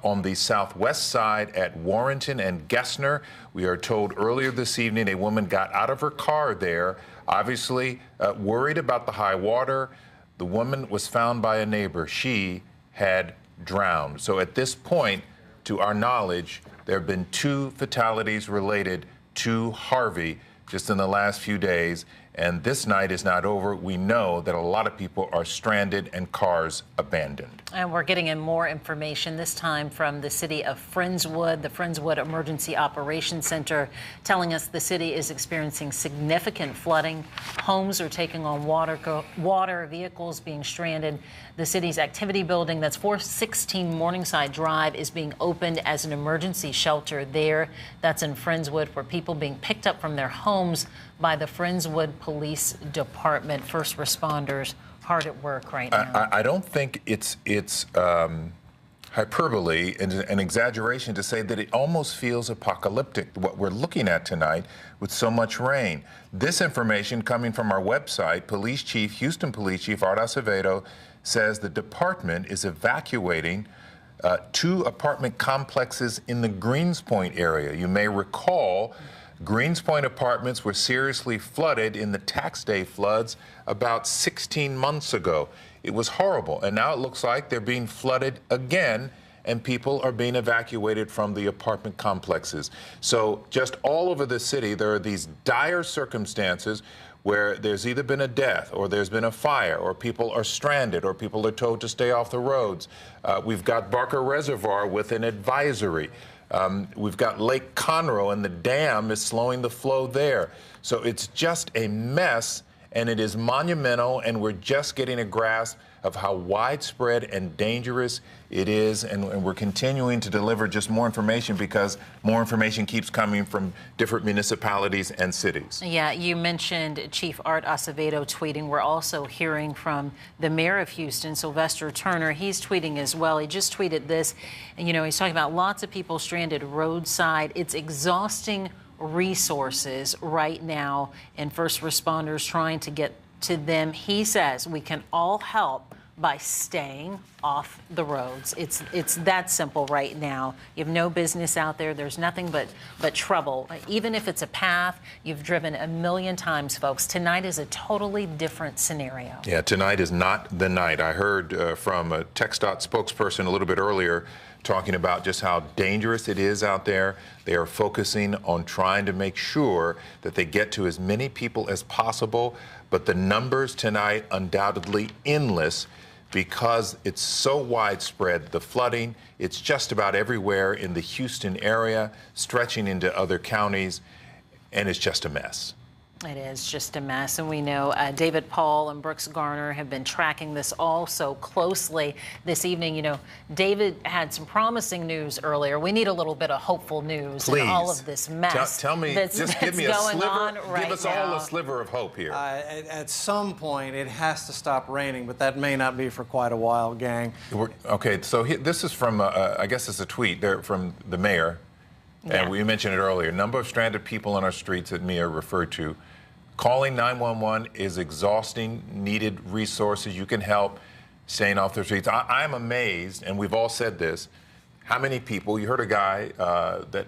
on the southwest side at Warrenton and Gessner. We are told earlier this evening a woman got out of her car there, obviously worried about the high water. The woman was found by a neighbor. She had drowned. So at this point, to our knowledge, there have been 2 fatalities related to Harvey just in the last few days. And this night is not over. We know that a lot of people are stranded and cars abandoned. And we're getting in more information, this time from the city of Friendswood, the Friendswood Emergency Operations Center, telling us the city is experiencing significant flooding. Homes are taking on water, vehicles being stranded. The city's activity building, that's 416 Morningside Drive, is being opened as an emergency shelter there. That's in Friendswood, where people being picked up from their homes by the Friendswood Police Department. First responders hard at work right now. I don't think it's hyperbole and an exaggeration to say that it almost feels apocalyptic, what we're looking at tonight with so much rain. This information coming from our website, Houston Police Chief Art Acevedo says the department is evacuating 2 apartment complexes in the Greenspoint area. You may recall Greenspoint apartments were seriously flooded in the tax day floods about 16 months ago. It was horrible, and now it looks like they're being flooded again, and people are being evacuated from the apartment complexes. So just all over the city, there are these dire circumstances where there's either been a death or there's been a fire or people are stranded or people are told to stay off the roads. We've got Barker Reservoir with an advisory. We've got Lake Conroe, and the dam is slowing the flow there. So it's just a mess, and it is monumental, and we're just getting a grasp of how widespread and dangerous it is, and we're continuing to deliver just more information because more information keeps coming from different municipalities and cities. Yeah, you mentioned Chief Art Acevedo tweeting. We're also hearing from the mayor of Houston, Sylvester Turner. He's tweeting as well. He just tweeted this, and he's talking about lots of people stranded roadside. It's exhausting resources right now, and first responders trying to get to them. He says we can all help by staying off the roads. It's that simple right now. You have no business out there. There's nothing but trouble. Even if it's a path you've driven a million times, folks, tonight is a totally different scenario. Yeah, tonight is not the night. I heard from a TxDOT spokesperson a little bit earlier talking about just how dangerous it is out there. They are focusing on trying to make sure that they get to as many people as possible, but the numbers tonight undoubtedly endless because it's so widespread. The flooding, it's just about everywhere in the Houston area, stretching into other counties, and it's just a mess. It is just a mess, and we know David Paul and Brooks Garner have been tracking this all so closely this evening. David had some promising news earlier. We need a little bit of hopeful news in all of this mess. Tell me, just give me a sliver. Give us all a sliver of hope here. At some point, it has to stop raining, but that may not be for quite a while, gang. Okay, so this is from, I guess it's a tweet there from the mayor. Yeah. And we mentioned it earlier. Number of stranded people on our streets that Mia referred to. Calling 911 is exhausting, needed resources. You can help staying off the streets. I'm amazed, and we've all said this, how many people, you heard a guy that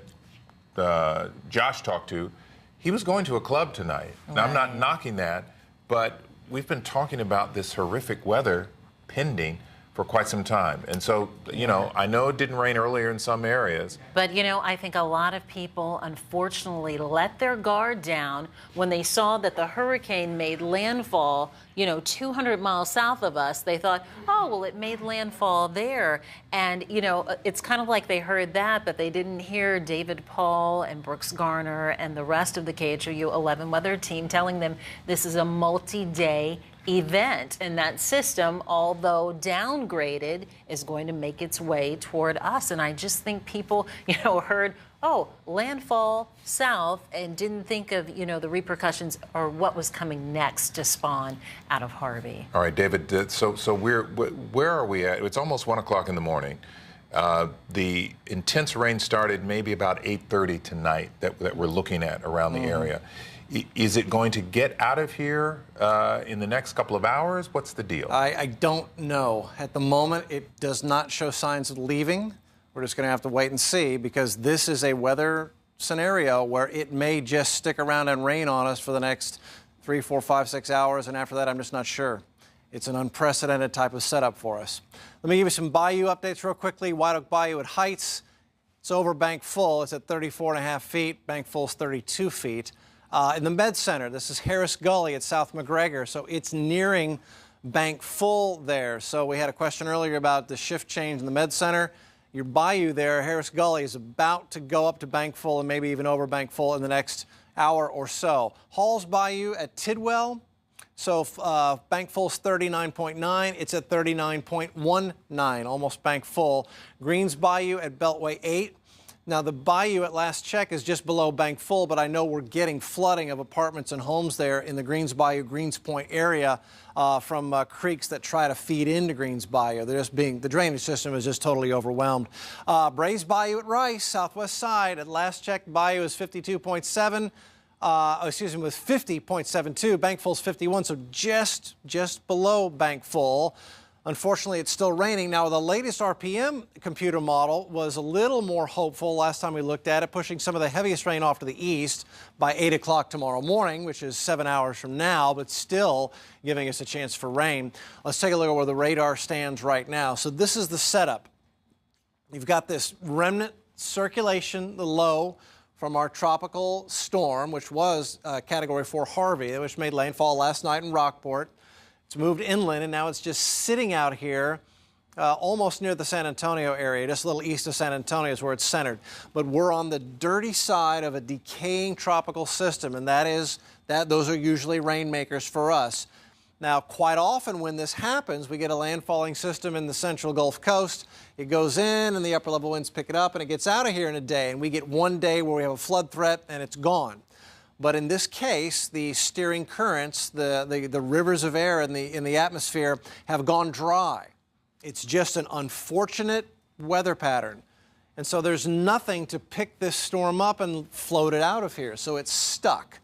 Josh talked to, he was going to a club tonight. Right. Now, I'm not knocking that, but we've been talking about this horrific weather pending for quite some time. And so, I know it didn't rain earlier in some areas. But, I think a lot of people, unfortunately, let their guard down when they saw that the hurricane made landfall, 200 miles south of us. They thought, oh, well, it made landfall there. And, it's kind of like they heard that, but they didn't hear David Paul and Brooks Garner and the rest of the KHOU 11 weather team telling them this is a multi-day event, and that system, although downgraded, is going to make its way toward us. And I just think people, heard, oh, landfall south, and didn't think of, the repercussions or what was coming next to spawn out of Harvey. All right, David, so where are we at? It's almost 1 o'clock in the morning. The intense rain started maybe about 8:30 tonight that we're looking at around the area. Is it going to get out of here in the next couple of hours? What's the deal? I don't know. At the moment, it does not show signs of leaving. We're just going to have to wait and see, because this is a weather scenario where it may just stick around and rain on us for the next 3, 4, 5, 6 hours, and after that, I'm just not sure. It's an unprecedented type of setup for us. Let me give you some bayou updates real quickly. White Oak Bayou at Heights, it's over bank full. It's at 34.5 feet. Bank full is 32 feet. In the Med Center, this is Harris Gully at South McGregor, so it's nearing bank full there. So we had a question earlier about the shift change in the Med Center. Your bayou there, Harris Gully, is about to go up to bank full and maybe even over bank full in the next hour or so. Hall's Bayou at Tidwell, so bank full's 39.9. It's at 39.19, almost bank full. Greens Bayou at Beltway 8. Now, the bayou at last check is just below bank full, but I know we're getting flooding of apartments and homes there in the Greens Bayou, Greens Point area from creeks that try to feed into Greens Bayou. The drainage system is just totally overwhelmed. Brays Bayou at Rice, southwest side. At last check, bayou is 52.7. With 50.72. Bank full's 51, so just below bank full. Unfortunately, it's still raining. Now, the latest RPM computer model was a little more hopeful last time we looked at it, pushing some of the heaviest rain off to the east by 8 o'clock tomorrow morning, which is 7 hours from now, but still giving us a chance for rain. Let's take a look at where the radar stands right now. So this is the setup. You've got this remnant circulation, the low from our tropical storm, which was Category 4 Harvey, which made landfall last night in Rockport. It's moved inland, and now it's just sitting out here almost near the San Antonio area. Just a little east of San Antonio is where it's centered. But we're on the dirty side of a decaying tropical system, and those are usually rainmakers for us. Now, quite often when this happens, we get a landfalling system in the central Gulf Coast. It goes in, and the upper level winds pick it up, and it gets out of here in a day. And we get one day where we have a flood threat, and it's gone. But in this case, the steering currents, the rivers of air in the atmosphere have gone dry. It's just an unfortunate weather pattern. And so there's nothing to pick this storm up and float it out of here. So it's stuck.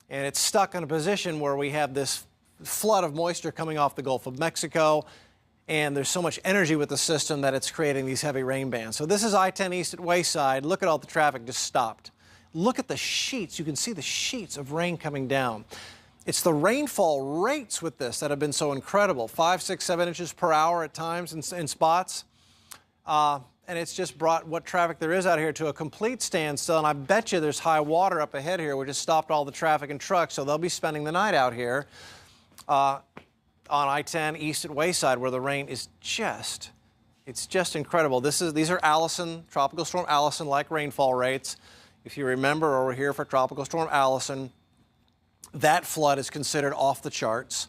And it's stuck in a position where we have this flood of moisture coming off the Gulf of Mexico. And there's so much energy with the system that it's creating these heavy rain bands. So this is I-10 East at Wayside. Look at all the traffic just stopped. Look at the sheets. You can see the sheets of rain coming down. It's the rainfall rates with this that have been so incredible. 5, 6, 7 inches per hour at times in spots. And it's just brought what traffic there is out here to a complete standstill. And I bet you there's high water up ahead here. We just stopped all the traffic and trucks, so they'll be spending the night out here on I-10 East at Wayside, where the rain is it's just incredible. These are Allison, Tropical Storm Allison-like rainfall rates. If you remember, or we're here for Tropical Storm Allison, that flood is considered off the charts.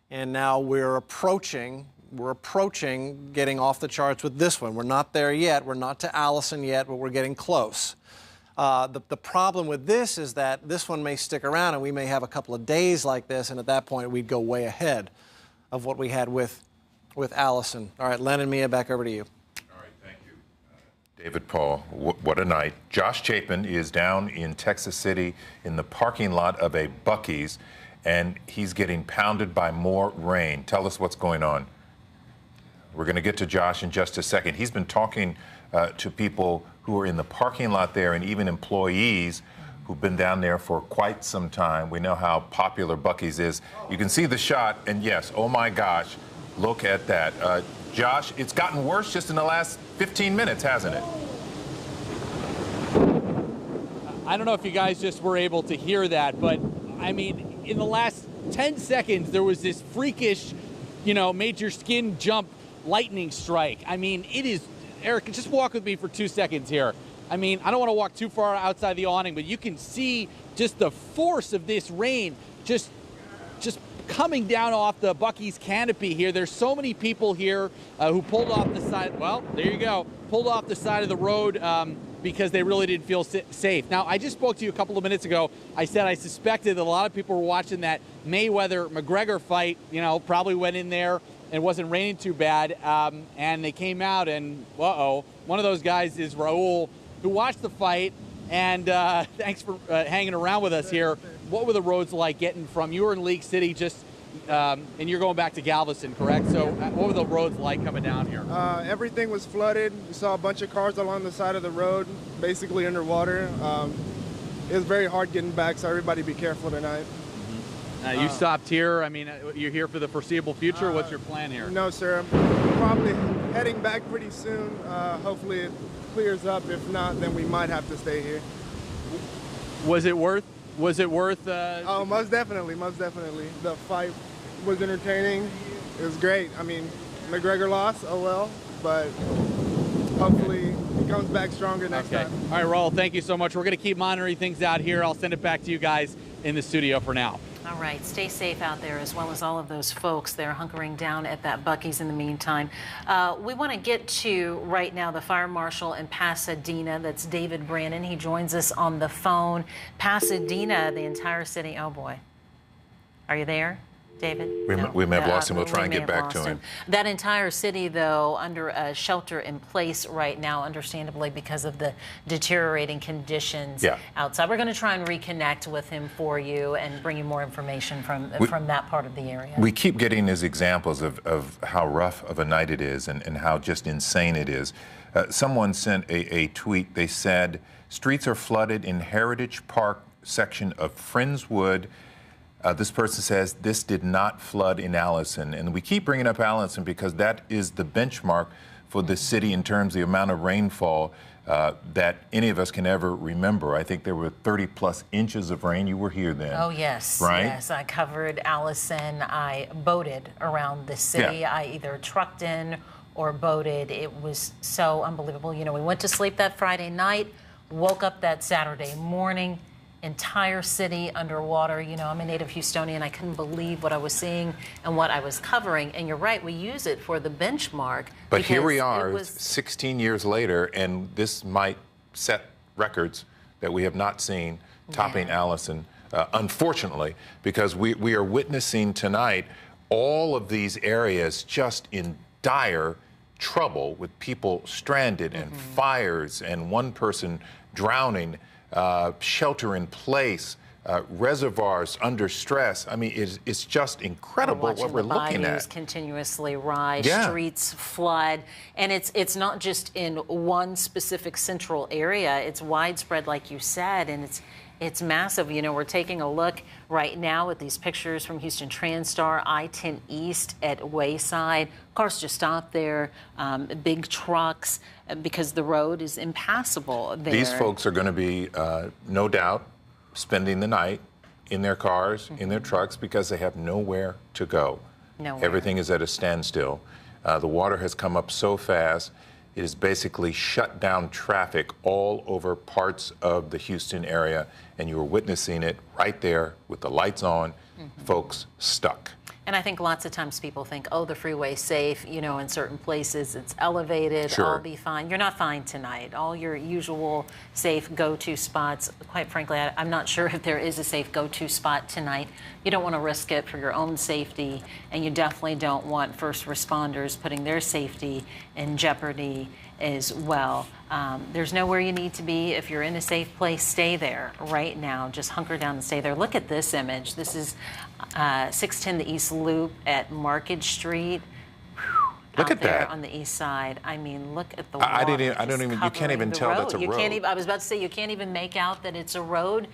And now we're approaching getting off the charts with this one. We're not there yet. We're not to Allison yet, but we're getting close. The problem with this is that this one may stick around, and we may have a couple of days like this, and at that point we'd go way ahead of what we had with Allison. All right, Len and Mia, back over to you. David Paul, what a night. Josh Chapin is down in Texas City in the parking lot of a Buc-ee's, and he's getting pounded by more rain. Tell us what's going on. We're going to get to Josh in just a second. He's been talking to people who are in the parking lot there, and even employees who've been down there for quite some time. We know how popular Buc-ee's is. You can see the shot, and yes, oh my gosh, look at that. Josh, it's gotten worse just in the last 15 minutes, hasn't it? I don't know if you guys just were able to hear that, but I mean, in the last 10 seconds, there was this freakish, made your skin jump lightning strike. I mean, it is, Eric, just walk with me for 2 seconds here. I mean, I don't want to walk too far outside the awning, but you can see just the force of this rain just just coming down off the Buc-ee's canopy here. There's so many people here who pulled off the side. Well, there you go. Pulled off the side of the road because they really didn't feel safe. Now, I just spoke to you a couple of minutes ago. I said I suspected that a lot of people were watching that Mayweather-McGregor fight, you know, probably went in there and it wasn't raining too bad. And they came out and, uh-oh, one of those guys is Raul, who watched the fight. And thanks for hanging around with us here. What were the roads like getting from, you were in League City just, and you're going back to Galveston, correct? So what were the roads like coming down here? Everything was flooded. We saw a bunch of cars along the side of the road, basically underwater. It was very hard getting back, so everybody be careful tonight. You stopped here. I mean, you're here for the foreseeable future. What's your plan here? No, sir. I'm probably heading back pretty soon. Hopefully it clears up. If not, then we might have to stay here. Was it worth? Oh, most definitely, most definitely. The fight was entertaining. It was great. I mean, McGregor lost. Oh well, but hopefully he comes back stronger next time. All right, Raul. Thank you so much. We're going to keep monitoring things out here. I'll send it back to you guys in the studio for now. All right, stay safe out there, as well as all of those folks that are hunkering down at that Buc-ee's in the meantime. We want to get to, right now, the fire marshal in Pasadena. That's David Brannon. He joins us on the phone. Pasadena, the entire city. Oh, boy. Are you there, David? We may have lost him. We'll try and get back to him. That entire city, though, under a shelter in place right now, understandably, because of the deteriorating conditions outside. We're going to try and reconnect with him for you and bring you more information from that part of the area. We keep getting these examples of how rough of a night it is and how just insane it is. Someone sent a tweet. They said, streets are flooded in Heritage Park section of Friendswood. This person says this did not flood in Allison. And we keep bringing up Allison because that is the benchmark for the city in terms of the amount of rainfall that any of us can ever remember. I think there were 30-plus inches of rain. You were here then. Oh, yes. Right? Yes, I covered Allison. I boated around the city. Yeah. I either trucked in or boated. It was so unbelievable. You know, we went to sleep that Friday night, woke up that Saturday morning, entire city underwater. You know, I'm a native Houstonian. I couldn't believe what I was seeing and what I was covering. And you're right, we use it for the benchmark. But here we are 16 years later, and this might set records that we have not seen topping Allison, unfortunately, because we are witnessing tonight all of these areas just in dire trouble with people stranded and fires and one person drowning. Shelter in place, reservoirs under stress. I mean, it's just incredible what we're looking at. Continuously rise, streets flood, and it's not just in one specific central area. It's widespread, like you said, and it's massive. You know, we're taking a look right now at these pictures from Houston TransStar, I-10 East at Wayside. Cars just stop there, big trucks, because the road is impassable there. These folks are going to be, no doubt, spending the night in their cars, in their trucks, because they have nowhere to go. Nowhere. Everything is at a standstill. The water has come up so fast, it has basically shut down traffic all over parts of the Houston area, and you are witnessing it right there with the lights on, folks stuck. And I think lots of times people think, oh, the freeway's safe, you know, in certain places it's elevated, I'll be fine. You're not fine tonight. All your usual safe go-to spots, quite frankly, I'm not sure if there is a safe go-to spot tonight. You don't want to risk it for your own safety, and you definitely don't want first responders putting their safety in jeopardy as well. There's nowhere you need to be. If you're in a safe place, stay there right now. Just hunker down and stay there. Look at this image. This is 610 the East Loop at Market Street. Look at that on the east side. I mean, look at the water. You can't even tell that's a road. I was about to say, you can't even make out that it's a road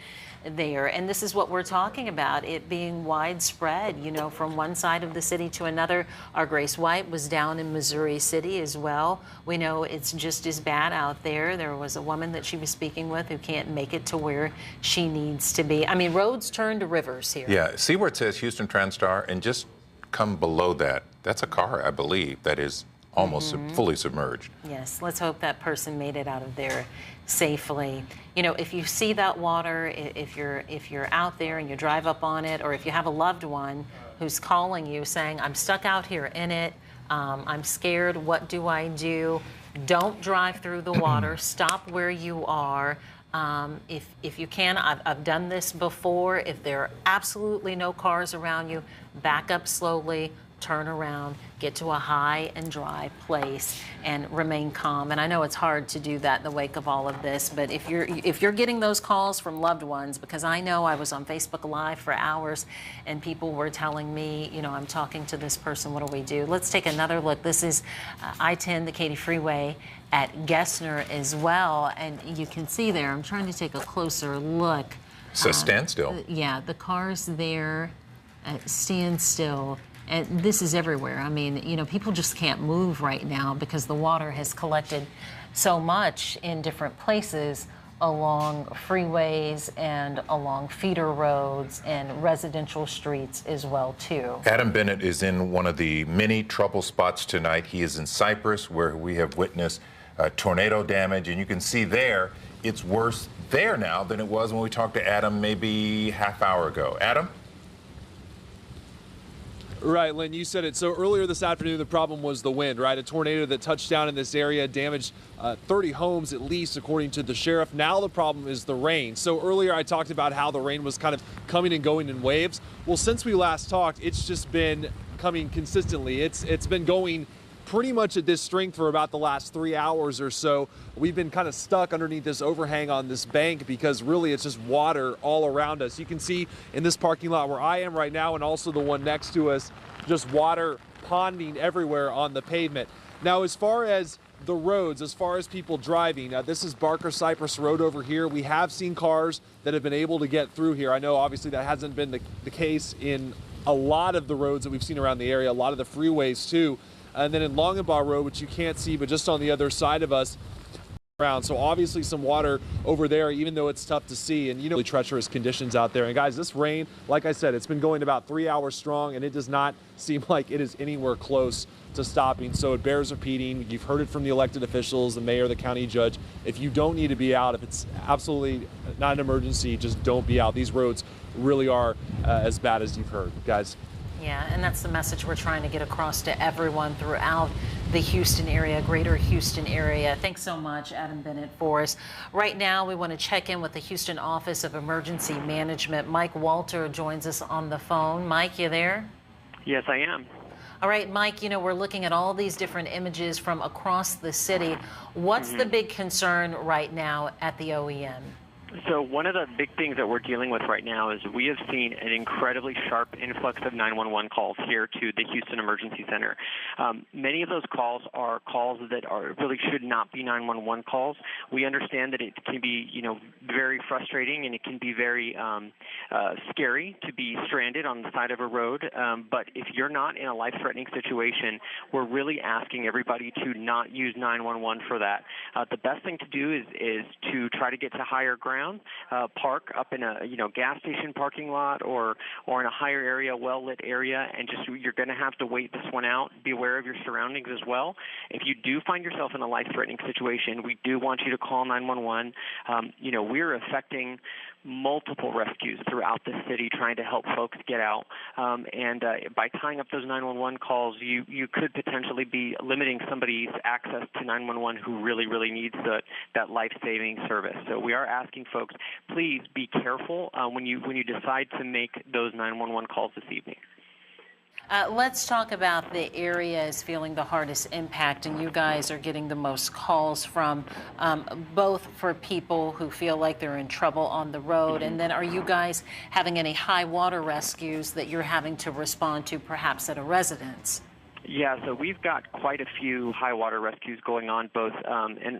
there. And this is what we're talking about, it being widespread, you know, from one side of the city to another. Our Grace White was down in Missouri City as well. We know it's just as bad out there. There was a woman that she was speaking with who can't make it to where she needs to be. I mean, roads turn to rivers here. Yeah, see where it says Houston TransStar, and just come below that. That's a car, I believe, that is almost fully submerged. Yes, let's hope that person made it out of there safely. You know, if you see that water, if you're out there and you drive up on it, or if you have a loved one who's calling you saying, I'm stuck out here in it, I'm scared, what do I do? Don't drive through the water. Stop where you are. If you can, I've done this before. If there are absolutely no cars around you, back up slowly, turn around, get to a high and dry place, and remain calm. And I know it's hard to do that in the wake of all of this, but if you're getting those calls from loved ones, because I know I was on Facebook Live for hours and people were telling me, you know, I'm talking to this person, what do we do? Let's take another look. This is I-10, the Katy Freeway at Gessner as well, and you can see there, I'm trying to take a closer look. So standstill. Yeah, the cars there stand still. And this is everywhere. I mean, you know, people just can't move right now because the water has collected so much in different places along freeways and along feeder roads and residential streets as well, too. Adam Bennett is in one of the many trouble spots tonight. He is in Cypress, where we have witnessed tornado damage, and you can see there it's worse there now than it was when we talked to Adam maybe half hour ago. Adam? Right, Lynn, you said it. So earlier this afternoon, the problem was the wind, right? A tornado that touched down in this area damaged 30 homes at least, according to the sheriff. Now the problem is the rain. So earlier I talked about how the rain was kind of coming and going in waves. Well, since we last talked, it's just been coming consistently. It's been going pretty much at this strength for about the last 3 hours or so. We've been kind of stuck underneath this overhang on this bank because really it's just water all around us. You can see in this parking lot where I am right now, and also the one next to us, just water ponding everywhere on the pavement. Now, as far as the roads, as far as people driving, this is Barker Cypress Road over here. We have seen cars that have been able to get through here. I know obviously that hasn't been the case in a lot of the roads that we've seen around the area, a lot of the freeways too. And then in Longabaugh Road, which you can't see, but just on the other side of us, around. So obviously some water over there, even though it's tough to see, and you know, really treacherous conditions out there. And guys, this rain, like I said, it's been going about 3 hours strong, and it does not seem like it is anywhere close to stopping. So it bears repeating. You've heard it from the elected officials, the mayor, the county judge. If you don't need to be out, if it's absolutely not an emergency, just don't be out. These roads really are as bad as you've heard, guys. Yeah, and that's the message we're trying to get across to everyone throughout the Houston area, greater Houston area. Thanks so much, Adam Bennett, for us. Right now, we want to check in with the Houston Office of Emergency Management. Mike Walter joins us on the phone. Mike, you there? Yes, I am. All right, Mike, you know, we're looking at all these different images from across the city. What's the big concern right now at the OEM? So one of the big things that we're dealing with right now is we have seen an incredibly sharp influx of 911 calls here to the Houston Emergency Center. Many of those calls are calls that really should not be 911 calls. We understand that it can be, you know, very frustrating, and it can be very scary to be stranded on the side of a road. But if you're not in a life-threatening situation, we're really asking everybody to not use 911 for that. The best thing to do is to try to get to higher ground. Park up in a gas station parking lot or in a higher area, well-lit area, and just you're going to have to wait this one out. Be aware of your surroundings as well. If you do find yourself in a life-threatening situation, we do want you to call 911. We're affecting multiple rescues throughout the city trying to help folks get out. And by tying up those 911 calls, you could potentially be limiting somebody's access to 911 who really, really needs that life-saving service. So we are asking folks, please be careful when you decide to make those 911 calls this evening. Let's talk about the areas feeling the hardest impact, and you guys are getting the most calls from, both for people who feel like they're in trouble on the road, and then are you guys having any high water rescues that you're having to respond to perhaps at a residence? Yeah, so we've got quite a few high water rescues going on, both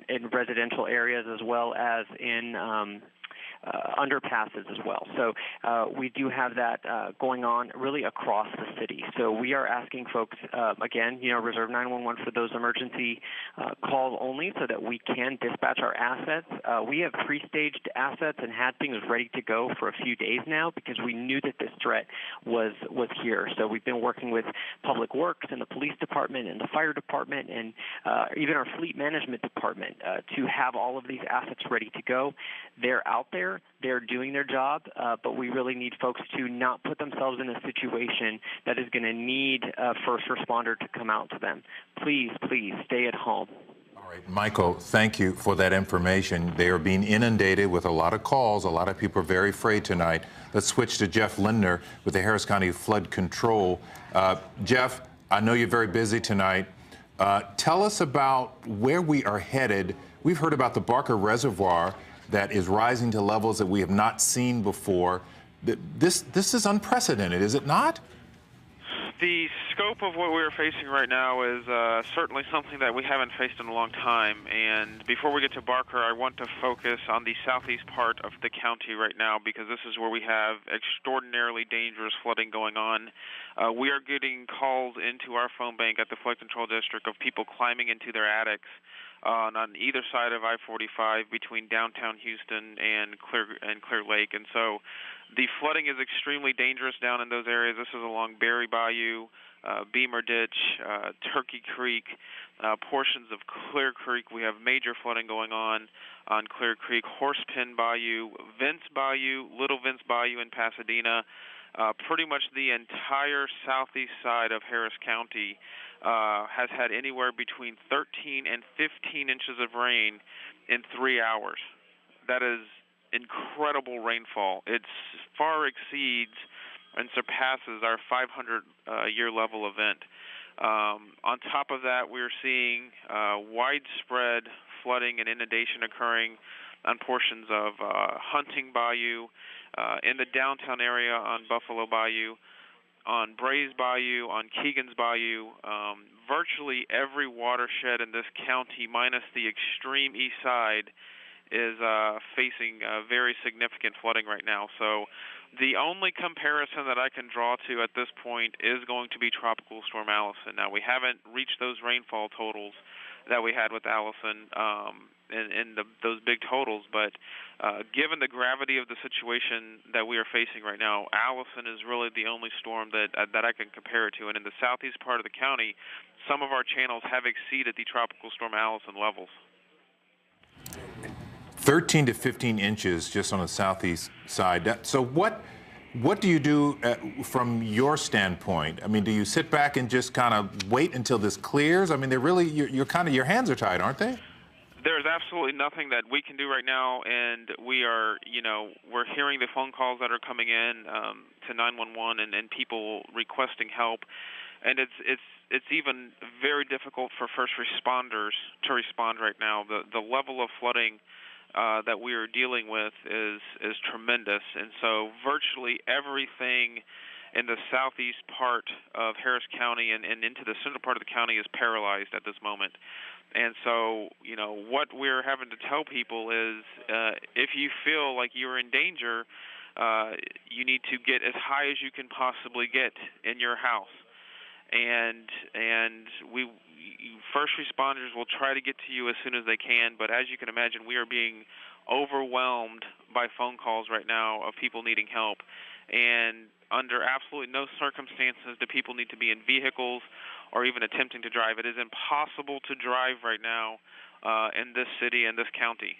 in residential areas as well as in underpasses as well. So we do have that going on really across the city. So we are asking folks, again, reserve 911 for those emergency calls only so that we can dispatch our assets. We have pre-staged assets and had things ready to go for a few days now because we knew that this threat was here. So we've been working with Public Works and the police department and the fire department and even our fleet management department to have all of these assets ready to go. They're out there. They're doing their job, but we really need folks to not put themselves in a situation that is going to need a first responder to come out to them. Please, please stay at home. All right, Michael, thank you for that information. They are being inundated with a lot of calls. A lot of people are very afraid tonight. Let's switch to Jeff Lindner with the Harris County Flood Control. Jeff, I know you're very busy tonight. Tell us about where we are headed. We've heard about the Barker Reservoir that is rising to levels that we have not seen before. This is unprecedented, is it not? The scope of what we're facing right now is certainly something that we haven't faced in a long time. And before we get to Barker, I want to focus on the southeast part of the county right now because this is where we have extraordinarily dangerous flooding going on. We are getting calls into our phone bank at the Flood Control District of people climbing into their attics on either side of I-45 between downtown Houston and Clear Lake. And so the flooding is extremely dangerous down in those areas. This is along Berry Bayou, Beamer Ditch, Turkey Creek, portions of Clear Creek. We have major flooding going on Clear Creek, Horsepen Bayou, Vince Bayou, Little Vince Bayou in Pasadena. Pretty much the entire southeast side of Harris County has had anywhere between 13 and 15 inches of rain in 3 hours. That is incredible rainfall. It far exceeds and surpasses our 500-year level event. On top of that, we're seeing widespread flooding and inundation occurring on portions of Hunting Bayou, in the downtown area on Buffalo Bayou, on Brays Bayou, on Keegan's Bayou. Virtually every watershed in this county, minus the extreme east side, is facing very significant flooding right now. So the only comparison that I can draw to at this point is going to be Tropical Storm Allison. Now, we haven't reached those rainfall totals that we had with Allison in those big totals, but given the gravity of the situation that we are facing right now, Allison is really the only storm that I can compare it to. And in the southeast part of the county, some of our channels have exceeded the Tropical Storm Allison levels. 13 to 15 inches just on the southeast side. So what do you do from your standpoint? I mean, do you sit back and just kind of wait until this clears? I mean, they're really, you're kind of, your hands are tied, aren't they? There's absolutely nothing that we can do right now, and we are, we're hearing the phone calls that are coming in to 911 and people requesting help, and it's even very difficult for first responders to respond right now. The level of flooding that we are dealing with is tremendous, and so virtually everything in the southeast part of Harris County and into the central part of the county is paralyzed at this moment. And so, what we're having to tell people is if you feel like you're in danger, you need to get as high as you can possibly get in your house. And first responders will try to get to you as soon as they can, but as you can imagine, we are being overwhelmed by phone calls right now of people needing help. And under absolutely no circumstances do people need to be in vehicles or even attempting to drive. It is impossible to drive right now in this city and this county.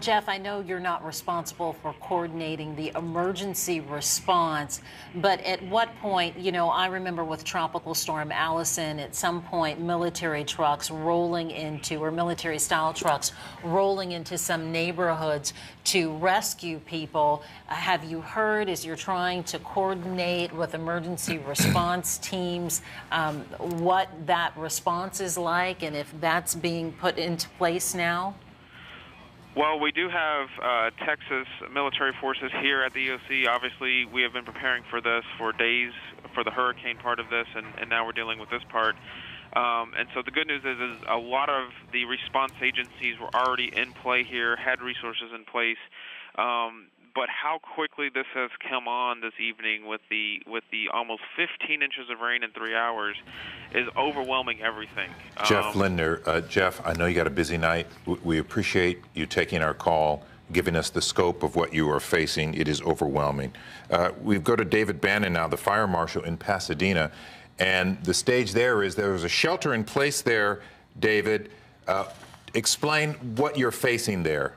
Jeff, I know you're not responsible for coordinating the emergency response, but at what point, I remember with Tropical Storm Allison, at some point military trucks rolling into, or military-style trucks rolling into some neighborhoods to rescue people. Have you heard, as you're trying to coordinate with emergency response teams, what that response is like and if that's being put into place now? Well, we do have Texas military forces here at the EOC. Obviously, we have been preparing for this for days, for the hurricane part of this, and now we're dealing with this part. And so the good news is a lot of the response agencies were already in play here, had resources in place. But how quickly this has come on this evening with the almost 15 inches of rain in 3 hours is overwhelming everything. Jeff Lindner, Jeff, I know you got a busy night. We appreciate you taking our call. giving us the scope of what you are facing. It is overwhelming. We go to David Bannon now, the fire marshal in Pasadena. And the stage there is there was a shelter in place there, David. Explain what you're facing there.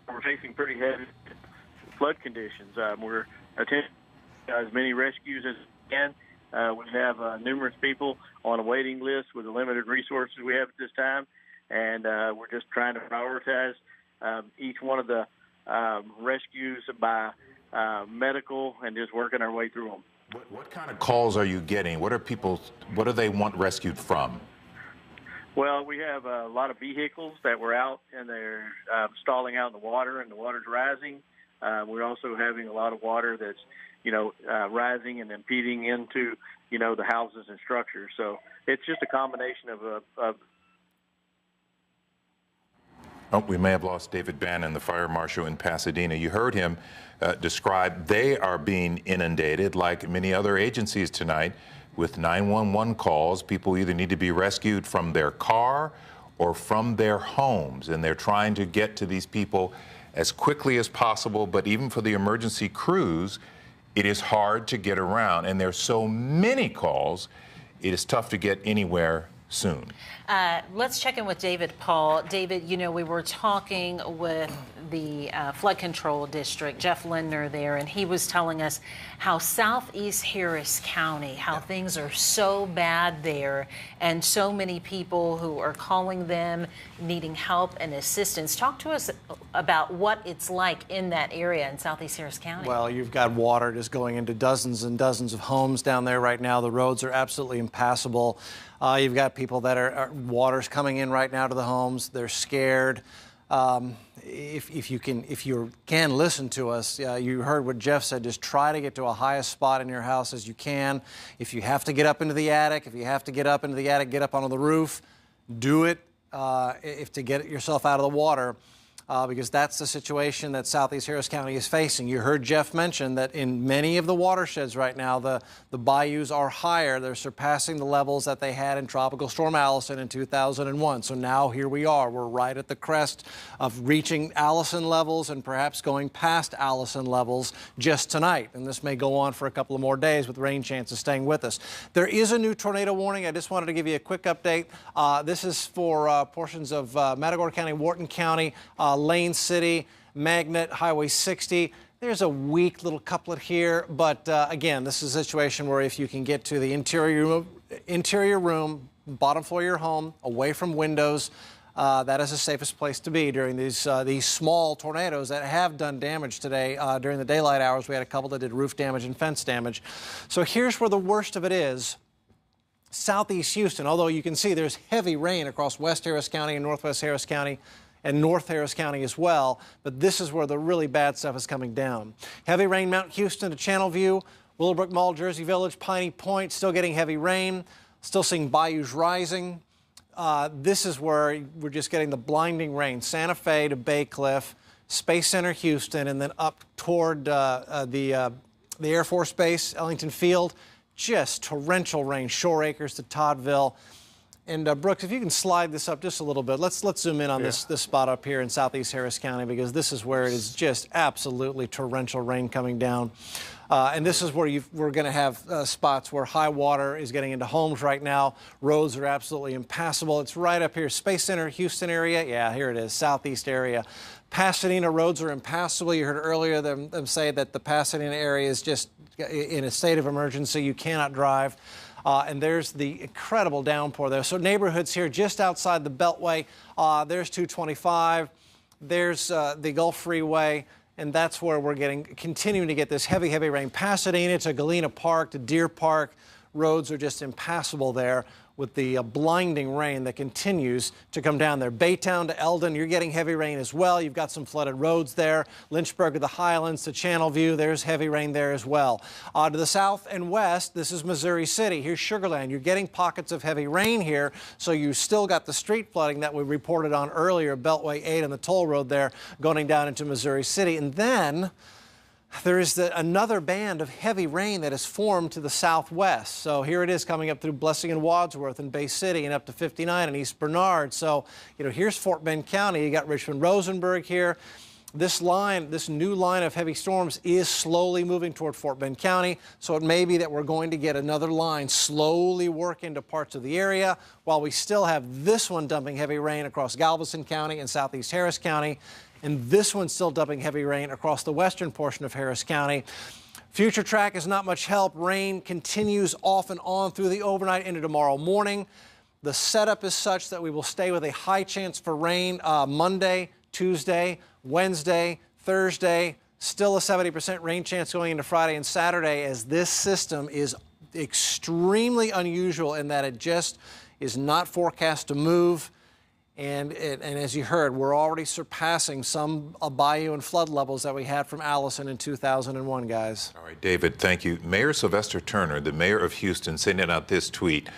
We're facing pretty heavy flood conditions. We're attempting as many rescues as we can. We have numerous people on a waiting list with the limited resources we have at this time, and we're just trying to prioritize each one of the rescues by medical and just working our way through them. What kind of calls are you getting? What do they want rescued from? Well, we have a lot of vehicles that were out and they're stalling out in the water, and the water's rising. We're also having a lot of water that's, rising and impeding into, the houses and structures. So it's just a combination of Oh, we may have lost David Bannon, the fire marshal in Pasadena. You heard him describe they are being inundated, like many other agencies tonight, with 911 calls. People either need to be rescued from their car or from their homes, and they're trying to get to these people as quickly as possible. But even for the emergency crews, it is hard to get around, and there's so many calls, it is tough to get anywhere soon. Let's check in with David Paul. David, we were talking with the flood control district, Jeff Lindner there, and he was telling us how southeast Harris County, how things are so bad there, and so many people who are calling them needing help and assistance. Talk to us about what it's like in that area in southeast Harris County. Well, you've got water just going into dozens and dozens of homes down there right now. The roads are absolutely impassable. You've got people that are water's coming in right now to the homes. They're scared. If you can listen to us, you heard what Jeff said. Just try to get to a highest spot in your house as you can. If you have to get up into the attic, get up onto the roof. Do it if to get yourself out of the water. Because that's the situation that southeast Harris County is facing. You heard Jeff mention that in many of the watersheds right now, the bayous are higher. They're surpassing the levels that they had in Tropical Storm Allison in 2001. So now here we are. We're right at the crest of reaching Allison levels and perhaps going past Allison levels just tonight. And this may go on for a couple of more days with rain chances staying with us. There is a new tornado warning. I just wanted to give you a quick update. This is for portions of Matagorda County, Wharton County, Lane City, Magnet, Highway 60. There's a weak little couplet here, but again, this is a situation where if you can get to the interior room, bottom floor of your home, away from windows, that is the safest place to be during these small tornadoes that have done damage today. During the daylight hours, we had a couple that did roof damage and fence damage. So here's where the worst of it is. Southeast Houston, although you can see there's heavy rain across West Harris County and Northwest Harris County and North Harris County as well, but this is where the really bad stuff is coming down. Heavy rain, Mount Houston to Channelview, Willowbrook Mall, Jersey Village, Piney Point, still getting heavy rain, still seeing bayous rising. This is where we're just getting the blinding rain. Santa Fe to Bay Cliff, Space Center Houston, and then up toward the Air Force Base, Ellington Field, just torrential rain, Shore Acres to Toddville. And Brooks, if you can slide this up just a little bit, let's zoom in on this spot up here in southeast Harris County, because this is where it is just absolutely torrential rain coming down. And this is where we're going to have spots where high water is getting into homes right now. Roads are absolutely impassable. It's right up here, Space Center, Houston area. Yeah, here it is, southeast area. Pasadena roads are impassable. You heard earlier them say that the Pasadena area is just in a state of emergency. You cannot drive. And there's the incredible downpour there. So neighborhoods here just outside the Beltway, there's 225, there's the Gulf Freeway, and that's where we're continuing to get this heavy, heavy rain. Pasadena to Galena Park to Deer Park, roads are just impassable there with the blinding rain that continues to come down there. Baytown to Eldon, you're getting heavy rain as well. You've got some flooded roads there. Lynchburg to the Highlands to Channelview, there's heavy rain there as well. To the south and west, this is Missouri City. Here's Sugar Land. You're getting pockets of heavy rain here, so you still got the street flooding that we reported on earlier, Beltway 8 and the toll road there going down into Missouri City. And then there is another band of heavy rain that has formed to the southwest. So here it is coming up through Blessing and Wadsworth and Bay City and up to 59 and East Bernard. So, here's Fort Bend County. You got Richmond-Rosenberg here. This new line of heavy storms is slowly moving toward Fort Bend County. So it may be that we're going to get another line slowly work into parts of the area while we still have this one dumping heavy rain across Galveston County and southeast Harris County. And this one's still dumping heavy rain across the western portion of Harris County. Future track is not much help. Rain continues off and on through the overnight into tomorrow morning. The setup is such that we will stay with a high chance for rain Monday, Tuesday, Wednesday, Thursday. Still a 70% rain chance going into Friday and Saturday, as this system is extremely unusual in that it just is not forecast to move. And as you heard, we're already surpassing some bayou and flood levels that we had from Allison in 2001, guys. All right, David, thank you. Mayor Sylvester Turner, the mayor of Houston, sending out this tweet.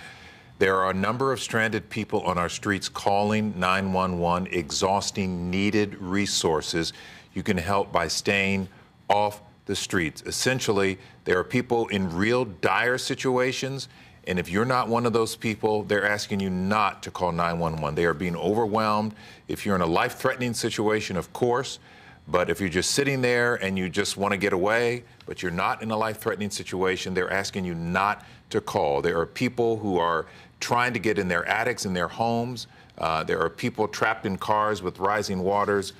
There are a number of stranded people on our streets calling 911, exhausting needed resources. You can help by staying off the streets. Essentially, there are people in real dire situations. And if you're not one of those people, they're asking you not to call 911. They are being overwhelmed. If you're in a life-threatening situation, of course, but if you're just sitting there and you just want to get away, but you're not in a life-threatening situation, they're asking you not to call. There are people who are trying to get in their attics in their homes. There are people trapped in cars with rising waters.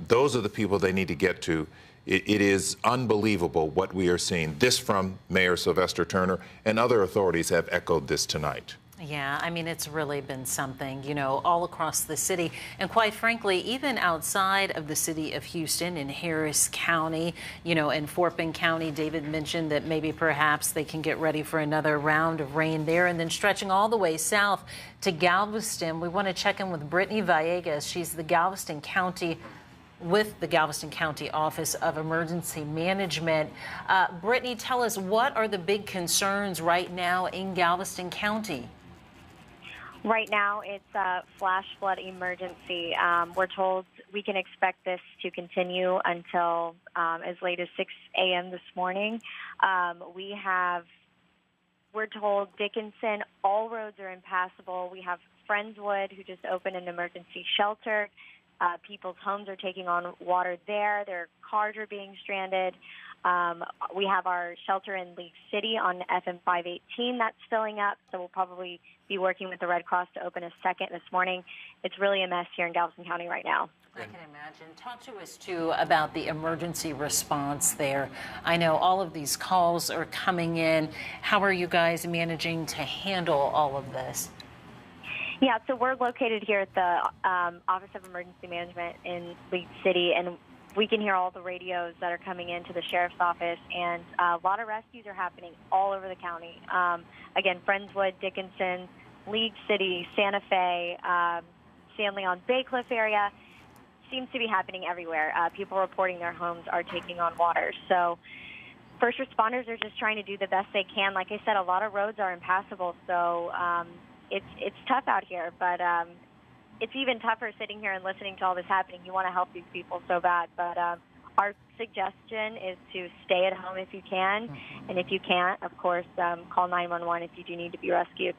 Those are the people they need to get to. It is unbelievable what we are seeing. This from Mayor Sylvester Turner, and other authorities have echoed this tonight. Yeah, I mean, it's really been something, all across the city. And quite frankly, even outside of the city of Houston, in Harris County, in Fort Bend County, David mentioned that maybe perhaps they can get ready for another round of rain there. And then stretching all the way south to Galveston, we want to check in with Brittany Villegas. She's the Galveston County Office of Emergency Management. Brittany, tell us, what are the big concerns right now in Galveston County? Right now, it's a flash flood emergency. We're told we can expect this to continue until as late as 6 a.m. this morning. We're told Dickinson, all roads are impassable. We have Friendswood, who just opened an emergency shelter. People's homes are taking on water there. Their cars are being stranded. We have our shelter in League City on FM 518 that's filling up, so we'll probably be working with the Red Cross to open a second this morning. It's really a mess here in Galveston County right now. I can imagine. Talk to us, too, about the emergency response there. I know all of these calls are coming in. How are you guys managing to handle all of this? Yeah, so we're located here at the Office of Emergency Management in League City, and we can hear all the radios that are coming into the sheriff's office, and a lot of rescues are happening all over the county. Again, Friendswood, Dickinson, League City, Santa Fe, San Leon, Bay Cliff area. Seems to be happening everywhere. People reporting their homes are taking on water. So first responders are just trying to do the best they can. Like I said, a lot of roads are impassable, so it's tough out here, but it's even tougher sitting here and listening to all this happening. You want to help these people so bad, but our suggestion is to stay at home if you can, and if you can't, of course, call 911 if you do need to be rescued.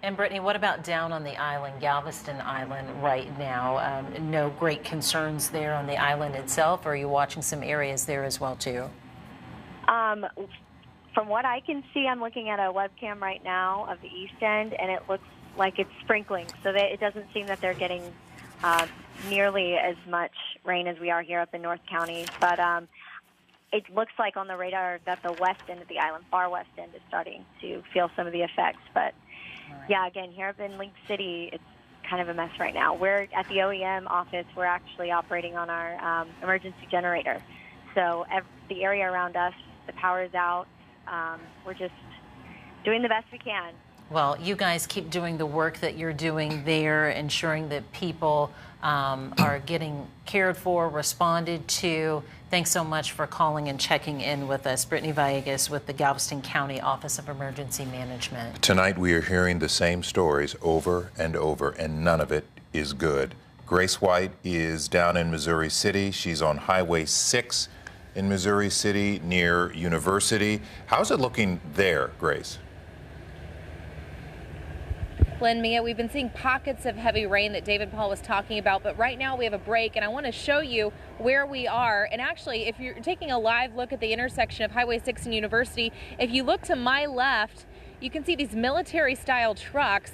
And Brittany, what about down on the island, Galveston Island right now? No great concerns there on the island itself, or are you watching some areas there as well, too? From what I can see, I'm looking at a webcam right now of the east end, and it looks like it's sprinkling. So it doesn't seem that they're getting nearly as much rain as we are here up in North County. But it looks like on the radar that the west end of the island, far west end, is starting to feel some of the effects. But, yeah, again, here up in League City, it's kind of a mess right now. We're at the OEM office. We're actually operating on our emergency generator. So the area around us, the power is out. We're just doing the best we can. Well, you guys keep doing the work that you're doing there, ensuring that people are getting cared for, responded to. Thanks so much for calling and checking in with us. Brittany Villegas with the Galveston County Office of Emergency Management. Tonight we are hearing the same stories over and over, and none of it is good. Grace White is down in Missouri City. She's on Highway 6 in Missouri City near University. How's it looking there, Grace? Lynn, Mia, we've been seeing pockets of heavy rain that David Paul was talking about, but right now we have a break, and I want to show you where we are. And actually, if you're taking a live look at the intersection of Highway 6 and University, if you look to my left, you can see these military-style trucks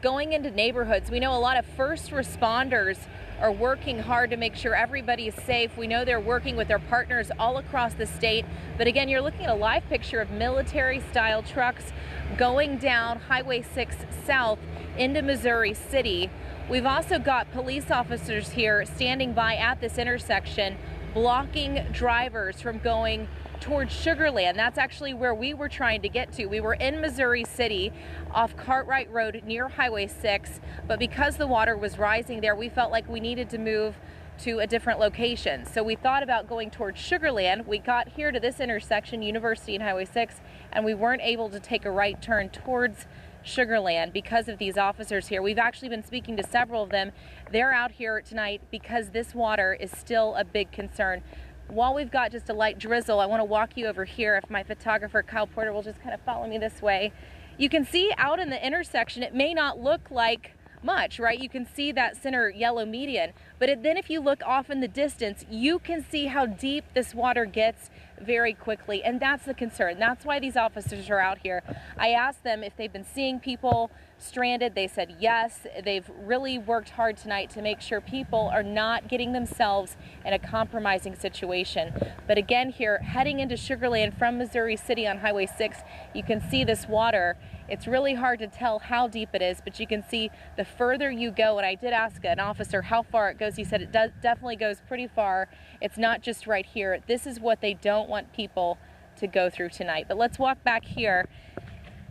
going into neighborhoods. We know a lot of first responders are working hard to make sure everybody is safe. We know they're working with their partners all across the state. But again, you're looking at a live picture of military-style trucks going down Highway 6 south into Missouri City. We've also got police officers here standing by at this intersection, blocking drivers from going towards Sugar Land. That's actually where we were trying to get to. We were in Missouri City off Cartwright Road near Highway 6, but because the water was rising there, we felt like we needed to move to a different location. So we thought about going towards Sugar Land. We got here to this intersection, University and Highway 6, and we weren't able to take a right turn towards Sugar Land because of these officers here. We've actually been speaking to several of them. They're out here tonight because this water is still a big concern. While we've got just a light drizzle, I want to walk you over here. If my photographer, Kyle Porter, will just kind of follow me this way. You can see out in the intersection, it may not look like much, right? You can see that center yellow median, but then if you look off in the distance, you can see how deep this water gets very quickly, and that's the concern. That's why these officers are out here. I asked them if they've been seeing people stranded. They said yes. They've really worked hard tonight to make sure people are not getting themselves in a compromising situation. But again, here, heading into Sugar Land from Missouri City on Highway 6, you can see this water. It's really hard to tell how deep it is, but you can see the further you go, and I did ask an officer how far it goes. He said it definitely goes pretty far. It's not just right here. This is what they don't want people to go through tonight. But let's walk back here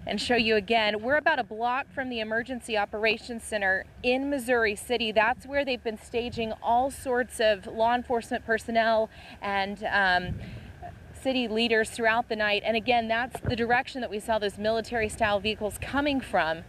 and show you again. We're about a block from the Emergency Operations Center in Missouri City. That's where they've been staging all sorts of law enforcement personnel and city leaders throughout the night. And again, that's the direction that we saw those military-style vehicles coming from.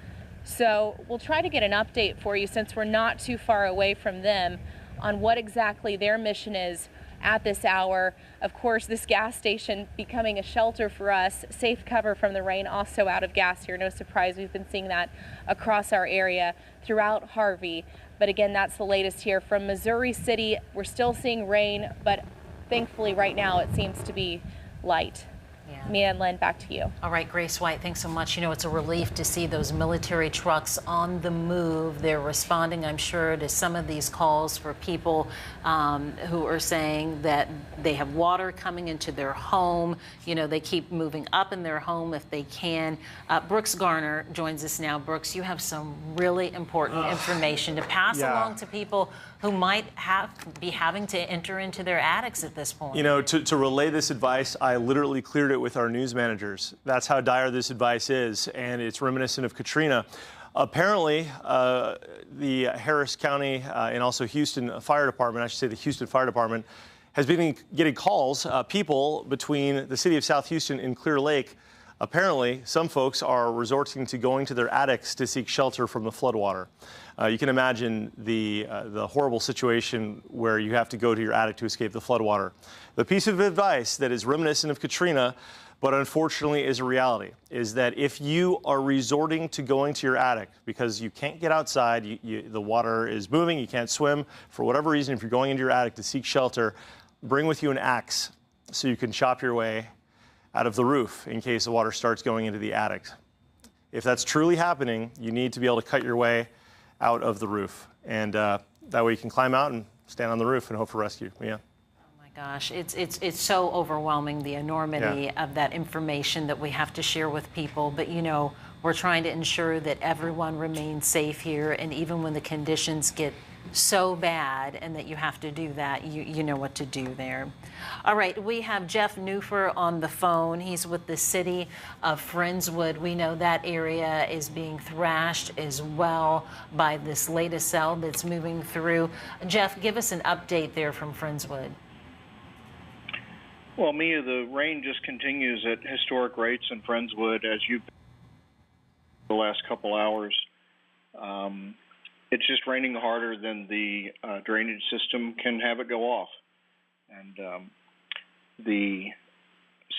So we'll try to get an update for you, since we're not too far away from them, on what exactly their mission is at this hour. Of course, this gas station becoming a shelter for us, safe cover from the rain, also out of gas here. No surprise, we've been seeing that across our area throughout Harvey. But again, that's the latest here from Missouri City. We're still seeing rain, but thankfully right now it seems to be light. Yeah. Mia and Len, back to you. All right, Grace White, thanks so much. You know, it's a relief to see those military trucks on the move. They're responding, I'm sure, to some of these calls for people who are saying that they have water coming into their home. You know, they keep moving up in their home if they can. Brooks Garner joins us now. Brooks, you have some really important information to pass along to people who might be having to enter into their attics at this point. You know, to relay this advice, I literally cleared it with our news managers. That's how dire this advice is, and it's reminiscent of Katrina. Apparently, the Harris County and also Houston Fire Department, I should say the Houston Fire Department, has been getting calls, people between the city of South Houston and Clear Lake. Apparently, some folks are resorting to going to their attics to seek shelter from the floodwater. You can imagine the horrible situation where you have to go to your attic to escape the floodwater. The piece of advice that is reminiscent of Katrina, but unfortunately is a reality, is that if you are resorting to going to your attic because you can't get outside, the water is moving, you can't swim, for whatever reason, if you're going into your attic to seek shelter, bring with you an axe so you can chop your way out of the roof in case the water starts going into the attic. If that's truly happening, you need to be able to cut your way out of the roof, and that way you can climb out and stand on the roof and hope for rescue. Yeah. Oh my gosh, it's so overwhelming, the enormity of that information that we have to share with people. But you know, we're trying to ensure that everyone remains safe here, and even when the conditions get so bad and that you have to do that, you know what to do there. All right, we have Jeff Newfer on the phone. He's with the city of Friendswood. We know that area is being thrashed as well by this latest cell that's moving through. Jeff, give us an update there from Friendswood. Well, Mia, the rain just continues at historic rates in Friendswood, as you've been the last couple hours. It's just raining harder than the drainage system can have it go off. And The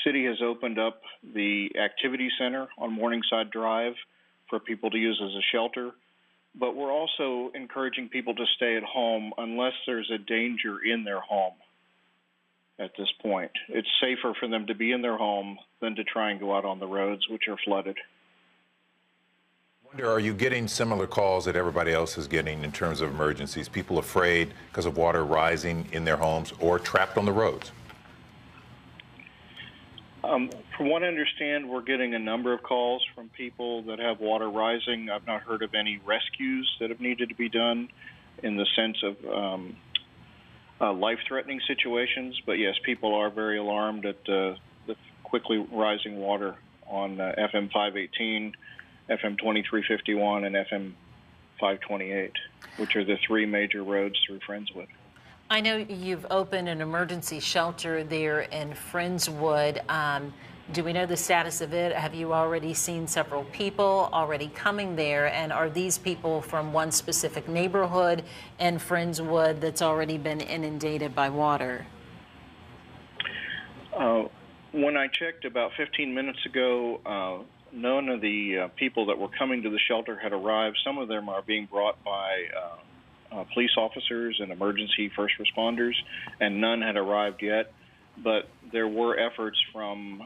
city has opened up the activity center on Morningside Drive for people to use as a shelter, but we're also encouraging people to stay at home unless there's a danger in their home at this point. It's safer for them to be in their home than to try and go out on the roads, which are flooded. Are you getting similar calls that everybody else is getting in terms of emergencies? People afraid because of water rising in their homes or trapped on the roads? From what I understand, we're getting a number of calls from people that have water rising. I've not heard of any rescues that have needed to be done in the sense of life-threatening situations. But yes, people are very alarmed at the quickly rising water on FM 518, FM 2351, and FM 528, which are the three major roads through Friendswood. I know you've opened an emergency shelter there in Friendswood. Do we know the status of it? Have you already seen several people already coming there? And are these people from one specific neighborhood in Friendswood that's already been inundated by water? When I checked about 15 minutes ago, none of the people that were coming to the shelter had arrived. Some of them are being brought by police officers and emergency first responders, and none had arrived yet. But there were efforts from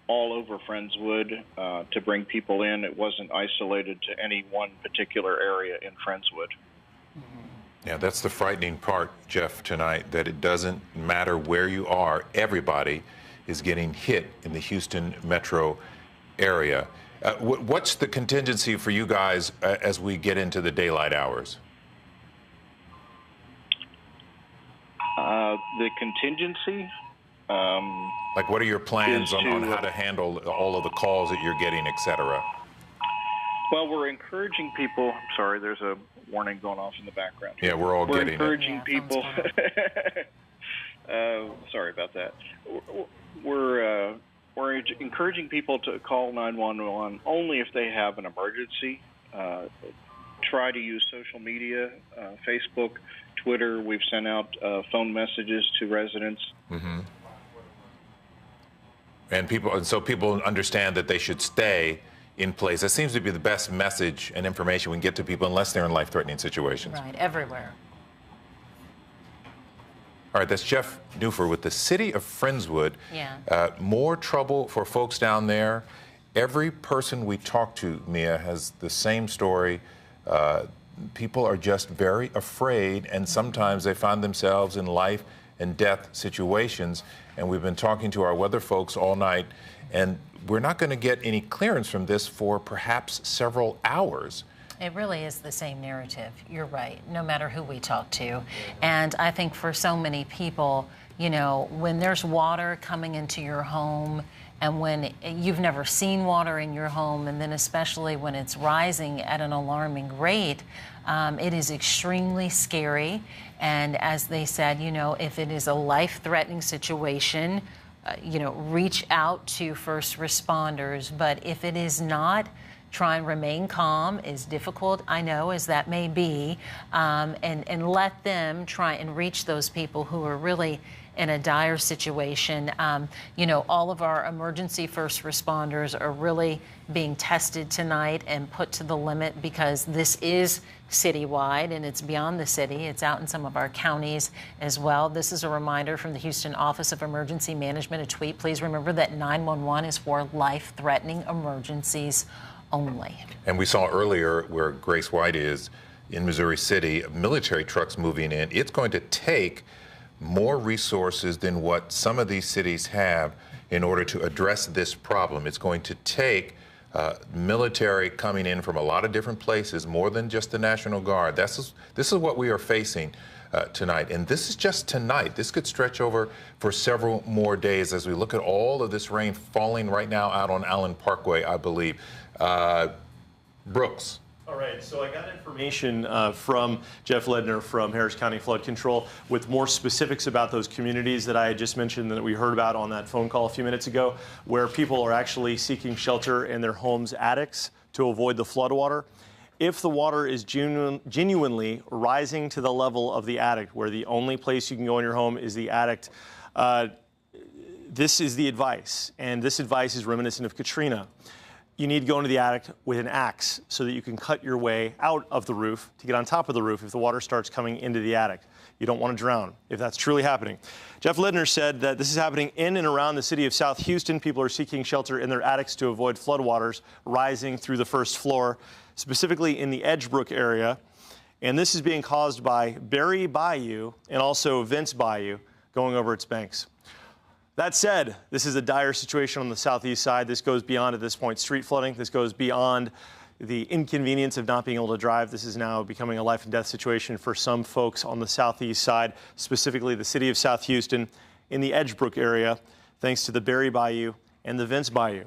all over Friendswood to bring people in. It wasn't isolated to any one particular area in Friendswood. Yeah, that's the frightening part, Jeff, tonight, that it doesn't matter where you are. Everybody is getting hit in the Houston metro area. What's the contingency for you guys as we get into the daylight hours? The contingency? Like, what are your plans on how to handle all of the calls that you're getting, et cetera? Well, we're encouraging people. Sorry, there's a warning going off in the background. Yeah, we're all getting encouraging people. Sorry about that. We're encouraging people to call 911 only if they have an emergency. Try to use social media, Facebook, Twitter. We've sent out phone messages to residents. Mm-hmm. And so people understand that they should stay in place. That seems to be the best message and information we can get to people unless they're in life-threatening situations. Right, everywhere. All right, that's Jeff Newford with the City of Friendswood. Yeah. More trouble for folks down there. Every person we talk to, Mia, has the same story. People are just very afraid, and sometimes they find themselves in life and death situations. And we've been talking to our weather folks all night, and we're not going to get any clearance from this for perhaps several hours. It really is the same narrative. You're right, no matter who we talk to. And I think for so many people, you know, when there's water coming into your home, and when you've never seen water in your home, and then especially when it's rising at an alarming rate, it is extremely scary. And as they said, you know, if it is a life-threatening situation, you know, reach out to first responders. But if it is not, try and remain calm, as difficult I know as that may be, and let them try and reach those people who are really in a dire situation. You know, all of our emergency first responders are really being tested tonight and put to the limit because this is citywide and it's beyond the city. It's out in some of our counties as well. This is a reminder from the Houston Office of Emergency Management, a tweet. Please remember that 911 is for life-threatening emergencies only. And we saw earlier where Grace White is in Missouri City, military trucks moving in. It's going to take more resources than what some of these cities have in order to address this problem. It's going to take military coming in from a lot of different places, more than just the National Guard. This is what we are facing tonight. And this is just tonight. This could stretch over for several more days as we look at all of this rain falling right now out on Allen Parkway, I believe. Brooks. All right, so I got information from Jeff Ledner from Harris County Flood Control with more specifics about those communities that I had just mentioned that we heard about on that phone call a few minutes ago, where people are actually seeking shelter in their homes' attics to avoid the floodwater. If the water is genuinely rising to the level of the attic, where the only place you can go in your home is the attic, this is the advice, and this advice is reminiscent of Katrina. You need to go into the attic with an axe so that you can cut your way out of the roof to get on top of the roof if the water starts coming into the attic. You don't want to drown if that's truly happening. Jeff Lidner said that this is happening in and around the city of South Houston. People are seeking shelter in their attics to avoid floodwaters rising through the first floor, specifically in the Edgebrook area. And this is being caused by Berry Bayou and also Vince Bayou going over its banks. That said, this is a dire situation on the southeast side. This goes beyond, at this point, street flooding. This goes beyond the inconvenience of not being able to drive. This is now becoming a life and death situation for some folks on the southeast side, specifically the city of South Houston in the Edgebrook area, thanks to the Berry Bayou and the Vince Bayou.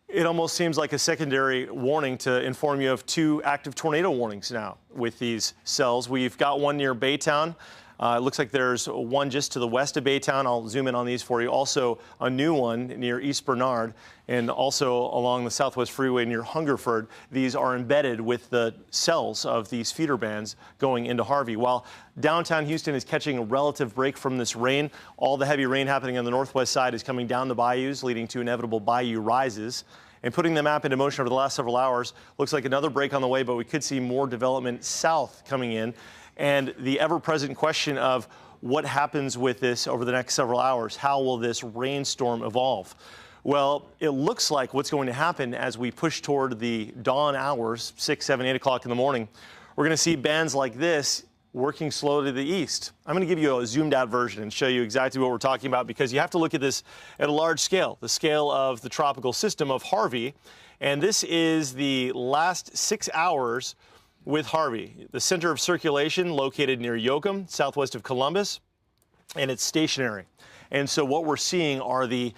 It almost seems like a secondary warning to inform you of 2 active tornado warnings now with these cells. We've got one near Baytown. It looks like there's one just to the west of Baytown. I'll zoom in on these for you. Also, a new one near East Bernard and also along the Southwest Freeway near Hungerford. These are embedded with the cells of these feeder bands going into Harvey. While downtown Houston is catching a relative break from this rain, all the heavy rain happening on the northwest side is coming down the bayous, leading to inevitable bayou rises. And putting the map into motion over the last several hours, looks like another break on the way, but we could see more development south coming in. And the ever-present question of what happens with this over the next several hours. How will this rainstorm evolve? Well, it looks like what's going to happen as we push toward the dawn hours, 6, 7, 8 o'clock in the morning, we're going to see bands like this working slowly to the east. I'm going to give you a zoomed out version and show you exactly what we're talking about, because you have to look at this at a large scale, the scale of the tropical system of Harvey. And this is the last 6 hours with Harvey. The center of circulation located near Yoakum, southwest of Columbus, and it's stationary. And so what we're seeing are the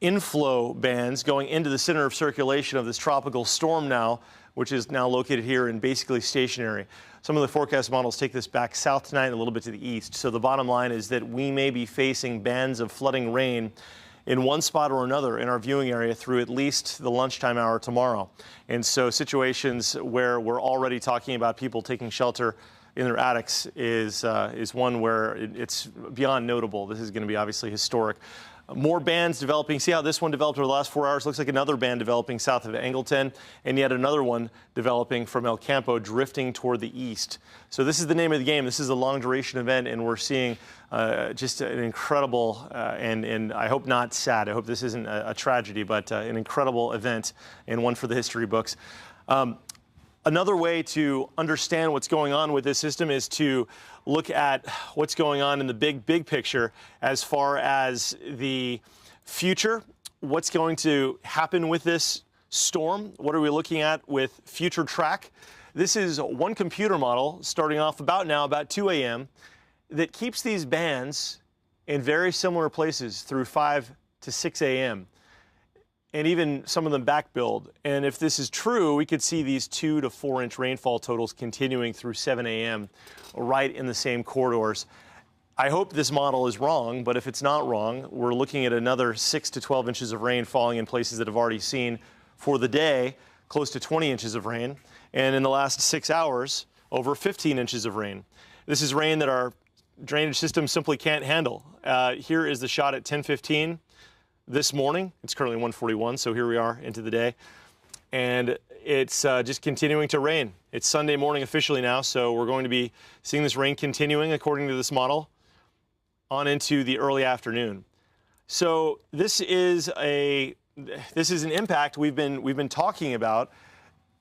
inflow bands going into the center of circulation of this tropical storm now, which is now located here and basically stationary. Some of the forecast models take this back south tonight and a little bit to the east. So the bottom line is that we may be facing bands of flooding rain in one spot or another in our viewing area through at least the lunchtime hour tomorrow. And so situations where we're already talking about people taking shelter in their attics is one where it's beyond notable. This is going to be obviously historic. More bands developing. See how this one developed over the last 4 hours? Looks like another band developing south of Angleton, and yet another one developing from El Campo, drifting toward the east. So this is the name of the game. This is a long duration event, and we're seeing just an incredible and I hope not sad. I hope this isn't a tragedy, but an incredible event and one for the history books. Another way to understand what's going on with this system is to look at what's going on in the big picture as far as the future. What's going to happen with this storm? What are we looking at with future track? This is one computer model starting off about 2 a.m. that keeps these bands in very similar places through 5 to 6 a.m. and even some of them back build. And if this is true, we could see these 2 to 4 inch rainfall totals continuing through 7 a.m. right in the same corridors. I hope this model is wrong, but if it's not wrong, we're looking at another 6 to 12 inches of rain falling in places that have already seen for the day close to 20 inches of rain, and in the last 6 hours, over 15 inches of rain. This is rain that our drainage system simply can't handle. Here is the shot at 10:15. This morning. It's currently 1:41, so here we are into the day. And it's just continuing to rain. It's Sunday morning officially now, so we're going to be seeing this rain continuing, according to this model, on into the early afternoon. So this is an impact we've been talking about.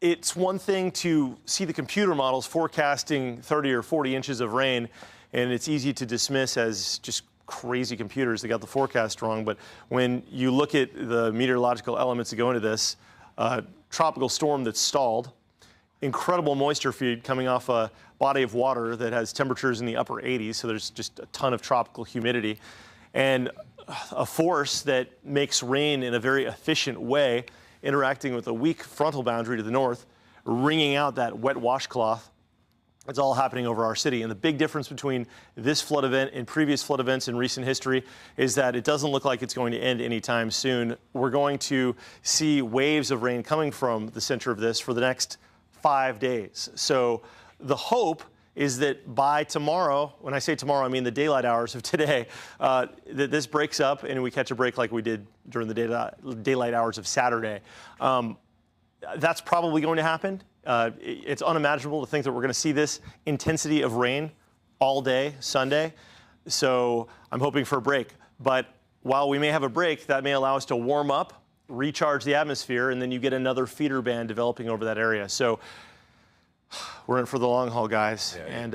It's one thing to see the computer models forecasting 30 or 40 inches of rain, and it's easy to dismiss as just crazy computers that got the forecast wrong. But when you look at the meteorological elements that go into this, tropical storm that's stalled, incredible moisture feed coming off a body of water that has temperatures in the upper 80s, so there's just a ton of tropical humidity, and a force that makes rain in a very efficient way, interacting with a weak frontal boundary to the north, wringing out that wet washcloth. It's all happening over our city. And the big difference between this flood event and previous flood events in recent history is that it doesn't look like it's going to end anytime soon. We're going to see waves of rain coming from the center of this for the next 5 days. So the hope is that by tomorrow, when I say tomorrow, I mean the daylight hours of today, that this breaks up and we catch a break like we did during the daylight hours of Saturday. That's probably going to happen. It's unimaginable to think that we're going to see this intensity of rain all day Sunday. So I'm hoping for a break. But while we may have a break, that may allow us to warm up, recharge the atmosphere, and then you get another feeder band developing over that area. So we're in for the long haul, guys. Yeah, and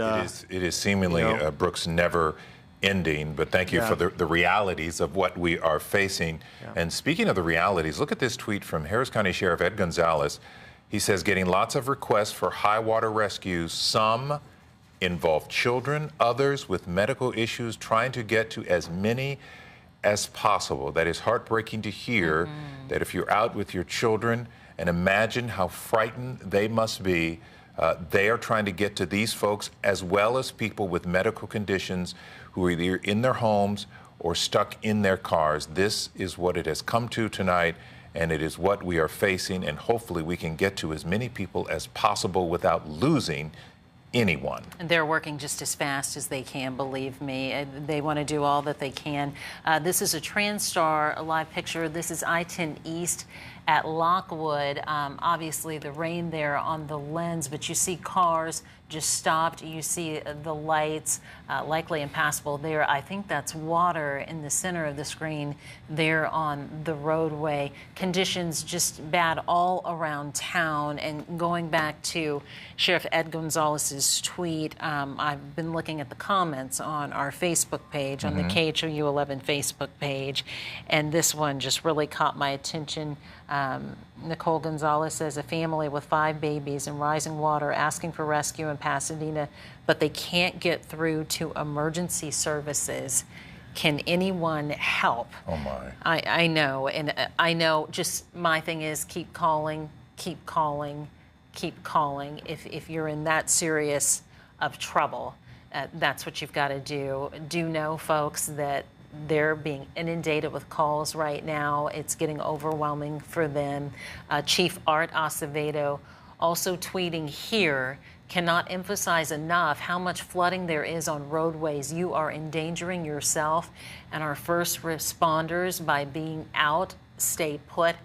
it is seemingly, Brooks, never ending, but thank you for the realities of what we are facing. Yeah. And speaking of the realities, look at this tweet from Harris County Sheriff Ed Gonzalez. He says, getting lots of requests for high water rescues. Some involve children, others with medical issues, trying to get to as many as possible. That is heartbreaking to hear that if you're out with your children, and imagine how frightened they must be. They are trying to get to these folks as well as people with medical conditions who are either in their homes or stuck in their cars. This is what it has come to tonight, and it is what we are facing, and hopefully we can get to as many people as possible without losing anyone. And they're working just as fast as they can, believe me. They want to do all that they can. This is a TransStar live picture. This is I-10 East at Lockwood. Obviously the rain there on the lens, but you see cars just stopped. You see the lights, likely impassable there. I think that's water in the center of the screen there on the roadway. Conditions just bad all around town. And going back to Sheriff Ed Gonzalez's tweet, I've been looking at the comments on our Facebook page, on the KHOU-11 Facebook page, and this one just really caught my attention. Nicole Gonzalez says, a family with 5 babies in rising water asking for rescue in Pasadena, but they can't get through to emergency services. Can anyone help? Oh, my. I know, and I know, just my thing is keep calling, keep calling, keep calling. If you're in that serious of trouble, that's what you've got to do. Do know, folks, that they're being inundated with calls right now. It's getting overwhelming for them. Chief Art Acevedo also tweeting here, cannot emphasize enough how much flooding there is on roadways. You are endangering yourself and our first responders by being out. Stay put.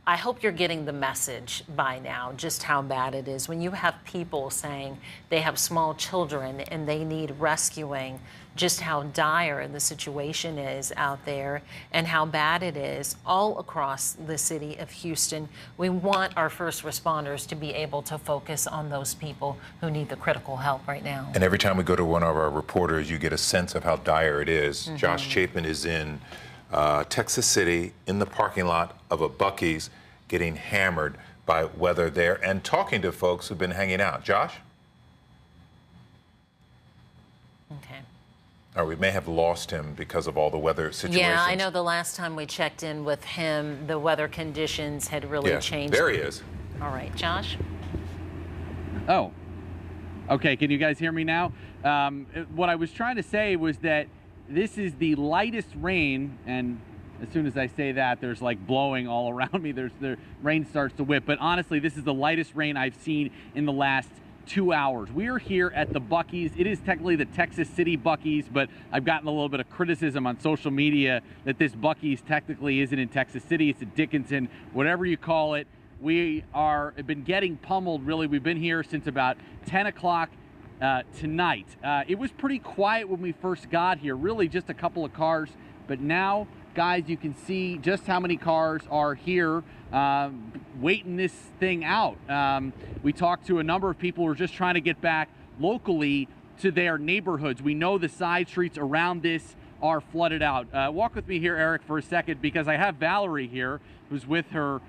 I hope you're getting the message by now, just how bad it is. When you have people saying they have small children and they need rescuing, just how dire the situation is out there and how bad it is all across the city of Houston. We want our first responders to be able to focus on those people who need the critical help right now. And every time we go to one of our reporters, you get a sense of how dire it is. Josh Chapin is in Texas City in the parking lot of a Buc-ee's, getting hammered by weather there and talking to folks who've been hanging out. Josh? Okay. Or we may have lost him because of all the weather situations. Yeah, I know the last time we checked in with him, the weather conditions had really changed. There he is. All right, Josh? Oh, okay. Can you guys hear me now? What I was trying to say was that this is the lightest rain, and as soon as I say that, there's like blowing all around me. The rain starts to whip. But honestly, this is the lightest rain I've seen in the last 2 hours. We are here at the Buc-ee's. It is technically the Texas City Buc-ee's, but I've gotten a little bit of criticism on social media that this Buc-ee's technically isn't in Texas City. It's a Dickinson, whatever you call it. We have been getting pummeled, really. We've been here since about 10 o'clock tonight. It was pretty quiet when we first got here, really just a couple of cars. But now, guys, you can see just how many cars are here waiting this thing out. We talked to a number of people who are just trying to get back locally to their neighborhoods. We know the side streets around this are flooded out. Walk with me here, Eric, for a second, because I have Valerie here, who's with her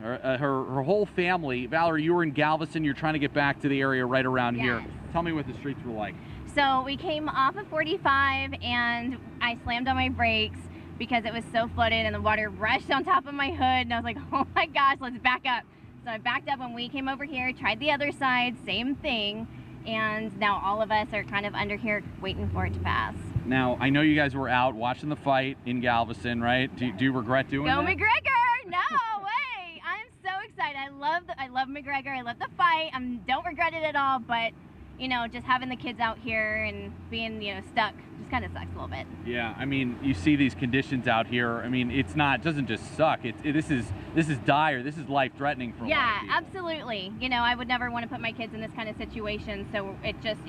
whole family. Valerie, you were in Galveston. You're trying to get back to the area right around here. Tell me what the streets were like. So we came off of 45 and I slammed on my brakes because it was so flooded and the water rushed on top of my hood, and I was like, oh my gosh, let's back up. So I backed up when we came over here, tried the other side, same thing, and now all of us are kind of under here waiting for it to pass. Now, I know you guys were out watching the fight in Galveston, right? Do you regret doing that? Go McGregor! No way! I'm so excited. I love McGregor. I love the fight. Don't regret it at all, but just having the kids out here and being, stuck just kind of sucks a little bit. Yeah, I mean, you see these conditions out here. I mean, it doesn't just suck. This is dire. This is life-threatening for a lot of people. Absolutely. I would never want to put my kids in this kind of situation. So it just,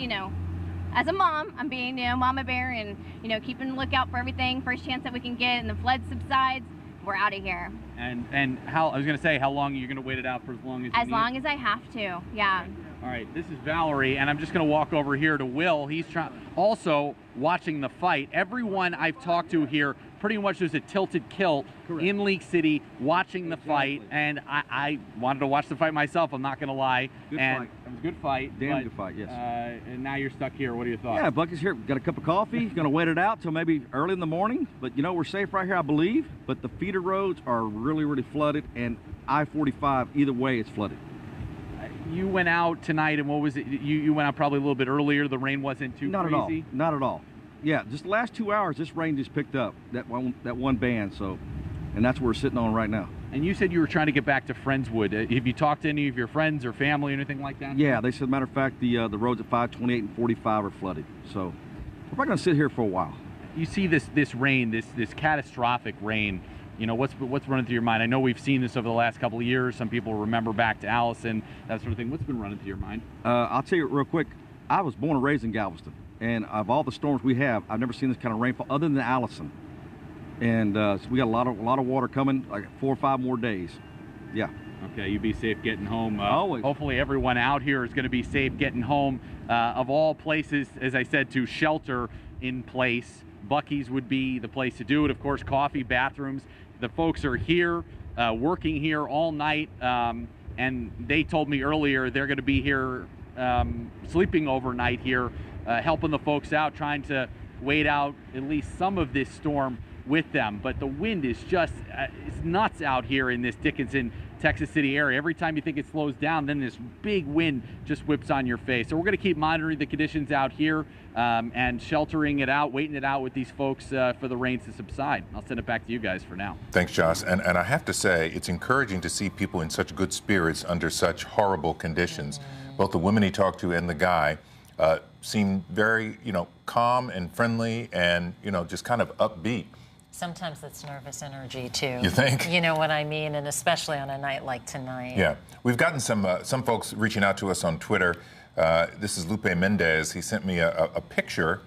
as a mom, I'm being, mama bear and, keeping a lookout for everything, first chance that we can get, and the flood subsides, we're out of here. And how long are you going to wait it out for as long as you As need? long as I have to, yeah. Okay. All right, this is Valerie, and I'm just going to walk over here to Will. He's also watching the fight. Everyone I've talked to here, pretty much there's a tilted kilt in League City watching the fight, and I wanted to watch the fight myself, I'm not going to lie. Good and fight. It was a good fight. Damn good fight, yes. And now you're stuck here. What are your thoughts? Yeah, Bucky's here. Got a cup of coffee. Going to wait it out till maybe early in the morning. But, we're safe right here, I believe. But the feeder roads are really, really flooded, and I-45, either way, it's flooded. You went out tonight, and what was it? You went out probably a little bit earlier. The rain wasn't too crazy? Not at all. Yeah, just the last 2 hours, this rain just picked up, that one band, and that's what we're sitting on right now. And you said you were trying to get back to Friendswood. Have you talked to any of your friends or family or anything like that? Yeah, they said, matter of fact, the roads at 528 and 45 are flooded. So we're probably going to sit here for a while. You see this rain, this catastrophic rain. What's running through your mind? I know we've seen this over the last couple of years. Some people remember back to Allison, that sort of thing. What's been running through your mind? I'll tell you real quick. I was born and raised in Galveston, and of all the storms we have, I've never seen this kind of rainfall other than Allison. And so we got a lot of water coming, like 4 or 5 more days. Yeah. Okay, you be safe getting home. Always. Hopefully everyone out here is going to be safe getting home. Of all places, as I said, to shelter in place, Buc-ee's would be the place to do it. Of course, coffee, bathrooms. The folks are here, working here all night, and they told me earlier they're going to be here sleeping overnight here, helping the folks out, trying to wait out at least some of this storm with them. But the wind is just it's nuts out here in this Dickinson, Texas City area. Every time you think it slows down, then this big wind just whips on your face. So we're going to keep monitoring the conditions out here and sheltering it out, waiting it out with these folks for the rains to subside. I'll send it back to you guys for now. Thanks, Josh. And I have to say, it's encouraging to see people in such good spirits under such horrible conditions. Both the women he talked to and the guy seem very, calm and friendly and, just kind of upbeat. Sometimes that's nervous energy, too. You think? You know what I mean? And especially on a night like tonight. Yeah. We've gotten some folks reaching out to us on Twitter. This is Lupe Mendez. He sent me a picture.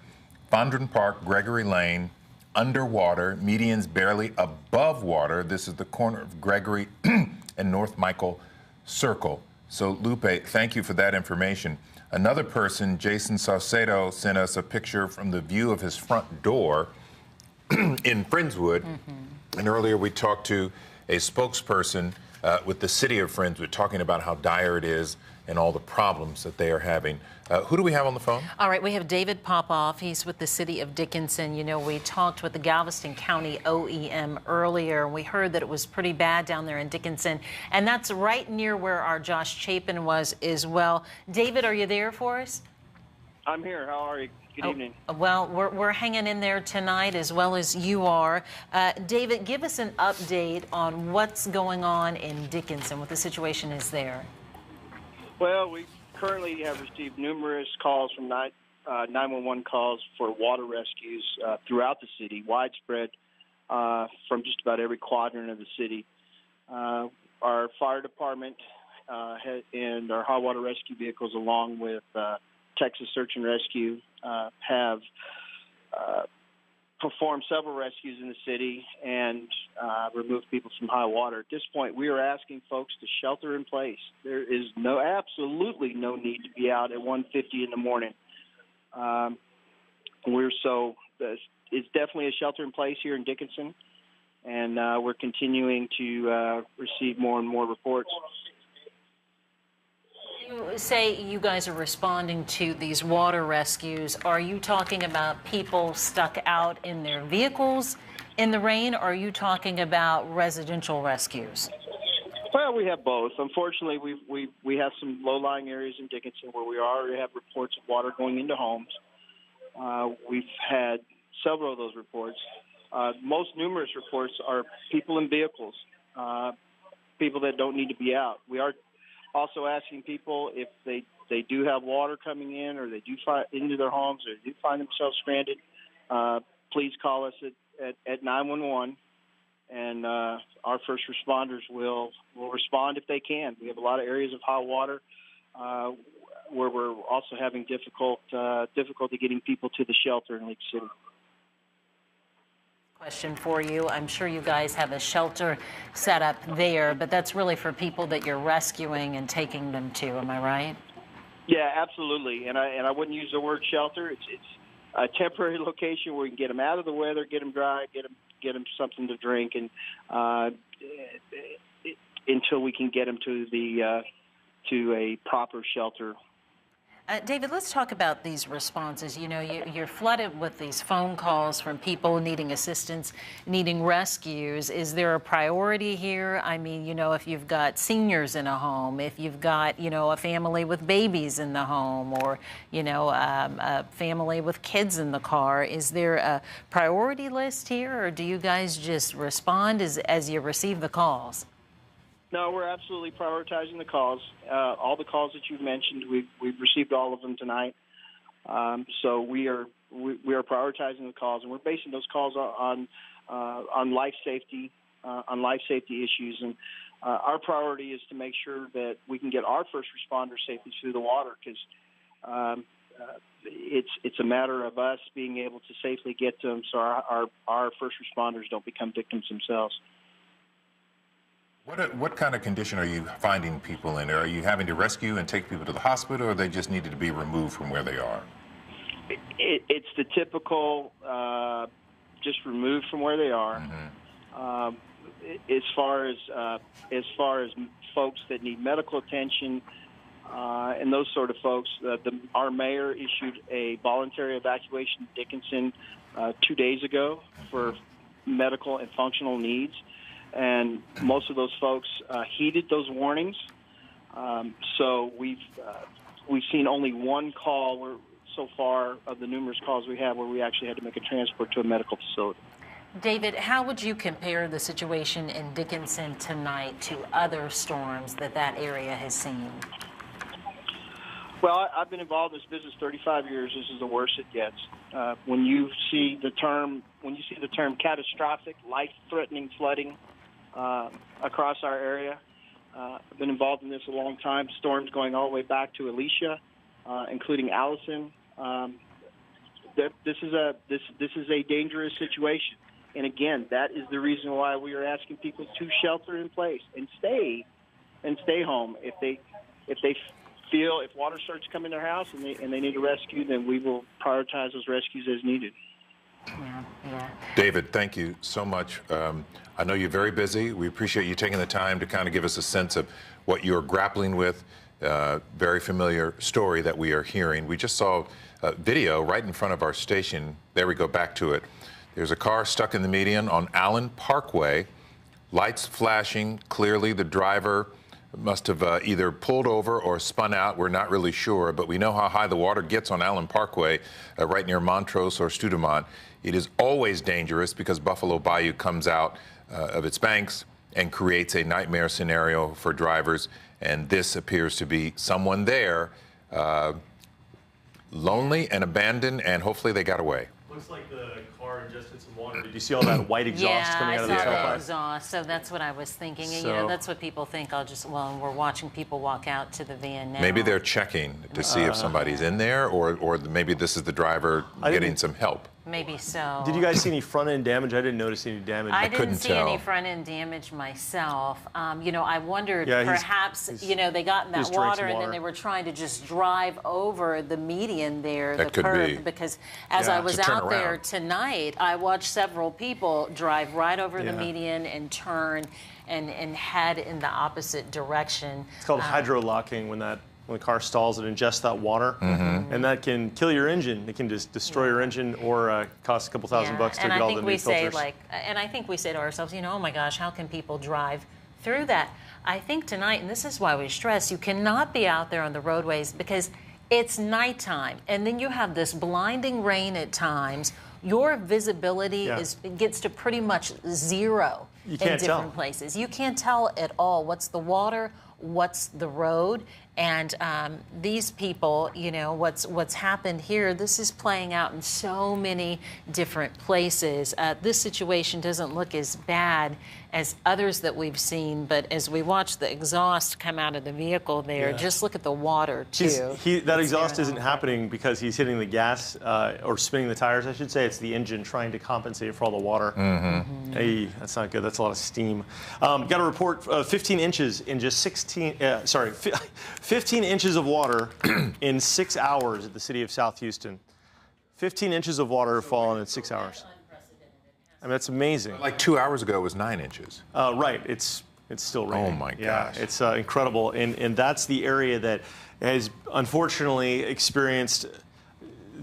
Fondren Park, Gregory Lane, underwater, medians barely above water. This is the corner of Gregory and North Michael Circle. So, Lupe, thank you for that information. Another person, Jason Saucedo, sent us a picture from the view of his front door in Friendswood. And earlier we talked to a spokesperson with the city of Friendswood talking about how dire it is and all the problems that they are having. Who do we have on the phone? All right, we have David Popoff. He's with the city of Dickinson. We talked with the Galveston County OEM earlier, and we heard that it was pretty bad down there in Dickinson. And that's right near where our Josh Chapin was as well. David, are you there for us? I'm here. How are you? Good evening. Well, we're hanging in there tonight as well as you are. David, give us an update on what's going on in Dickinson, what the situation is there. Well, we currently have received numerous calls from 911 calls for water rescues throughout the city, widespread from just about every quadrant of the city. Our fire department and our hot water rescue vehicles, along with Texas Search and Rescue, have performed several rescues in the city and removed people from high water. At this point, we are asking folks to shelter in place. There is absolutely no need to be out at 1:50 in the morning. It's definitely a shelter in place here in Dickinson, and we're continuing to receive more and more reports. You say you guys are responding to these water rescues. Are you talking about people stuck out in their vehicles in the rain, or are you talking about residential rescues? Well, we have both. Unfortunately, we have some low-lying areas in Dickinson where we already have reports of water going into homes. We've had several of those reports. Most numerous reports are people in vehicles, people that don't need to be out. We are Also asking people if they do have water coming in, or they do find into their homes, or they do find themselves stranded, please call us at 911, and our first responders will respond if they can. We have a lot of areas of high water where we're also having difficulty getting people to the shelter in Lake City. Question for you. I'm sure you guys have a shelter set up there, but that's really for people that you're rescuing and taking them to. Am I right? Yeah, absolutely. And I wouldn't use the word shelter. It's a temporary location where we can get them out of the weather, get them dry, get them something to drink, and until we can get them to a proper shelter. David, let's talk about these responses. You know, you're flooded with these phone calls from people needing assistance, needing rescues. Is there a priority here? I mean, you know, if you've got seniors in a home, if you've got, you know, a family with babies in the home, or, you know, a family with kids in the car, is there a priority list here, or do you guys just respond as you receive the calls? No, we're absolutely prioritizing the calls. All the calls that you've mentioned, we've received all of them tonight. So we are prioritizing the calls, and we're basing those calls on life safety issues. And our priority is to make sure that we can get our first responders safely through the water, because it's a matter of us being able to safely get to them, so our first responders don't become victims themselves. What kind of condition are you finding people in? Are you having to rescue and take people to the hospital, or they just needed to be removed from where they are? It's the typical, just removed from where they are. Mm-hmm. As far as folks that need medical attention and those sort of folks, our mayor issued a voluntary evacuation in Dickinson 2 days ago for medical and functional needs. And most of those folks heeded those warnings. So we've seen only one call so far of the numerous calls we have where we actually had to make a transport to a medical facility. David, how would you compare the situation in Dickinson tonight to other storms that area has seen? Well, I've been involved in this business 35 years. This is the worst it gets. When you see the term catastrophic, life-threatening flooding across our area, I've been involved in this a long time. Storms going all the way back to Alicia, including Allison. This is a dangerous situation, and again, that is the reason why we are asking people to shelter in place and stay home. If they feel if water starts coming to their house and they need a rescue, then we will prioritize those rescues as needed. Yeah. David, thank you so much. I know you're very busy. We appreciate you taking the time to kind of give us a sense of what you're grappling with. Very familiar story that we are hearing. We just saw a video right in front of our station. There we go, back to it. There's a car stuck in the median on Allen Parkway, lights flashing. Clearly the driver must have either pulled over or spun out. We're not really sure, but we know how high the water gets on Allen Parkway, right near Montrose or Studemont. It is always dangerous because Buffalo Bayou comes out of its banks and creates a nightmare scenario for drivers. And this appears to be someone there, lonely and abandoned, and hopefully they got away. Looks like the car ingested some water. Did you see all that white exhaust coming out of the tailpipe? Yeah, I saw the exhaust, so that's what I was thinking. And, you know, that's what people think. We're watching people walk out to the van now. Maybe they're checking to see if somebody's in there, or maybe this is the driver getting some help. Maybe so. Did you guys see any front-end damage? I didn't notice any damage. I didn't see any front-end damage myself. You know, I wondered perhaps, you know, they got in that water and then they were trying to just drive over the median there, the curb, because as I was out there tonight, I watched several people drive right over the median and turn and head in the opposite direction. It's called hydrolocking when the car stalls, it ingests that water, and that can kill your engine. It can just destroy your engine or cost a couple $1,000 to get all the new filters. And I think we say to ourselves, you know, oh my gosh, how can people drive through that? I think tonight, and this is why we stress, you cannot be out there on the roadways because it's nighttime, and then you have this blinding rain at times. Your visibility gets to pretty much zero in different places. You can't tell at all what's the water, what's the road. And these people, you know, what's happened here, this is playing out in so many different places. This situation doesn't look as bad as others that we've seen, but as we watch the exhaust come out of the vehicle there, just look at the water, too. That exhaust isn't happening because he's hitting the gas or spinning the tires, I should say. It's the engine trying to compensate for all the water. Hey, that's not good. That's a lot of steam. Got a report 15 inches in just 15 inches of water in 6 hours at the city of South Houston. 15 inches of water have fallen in 6 hours. I mean, that's amazing. Like 2 hours ago, it was 9 inches. Right. It's still raining. Oh, my yeah, gosh. it's incredible. And that's the area that has unfortunately experienced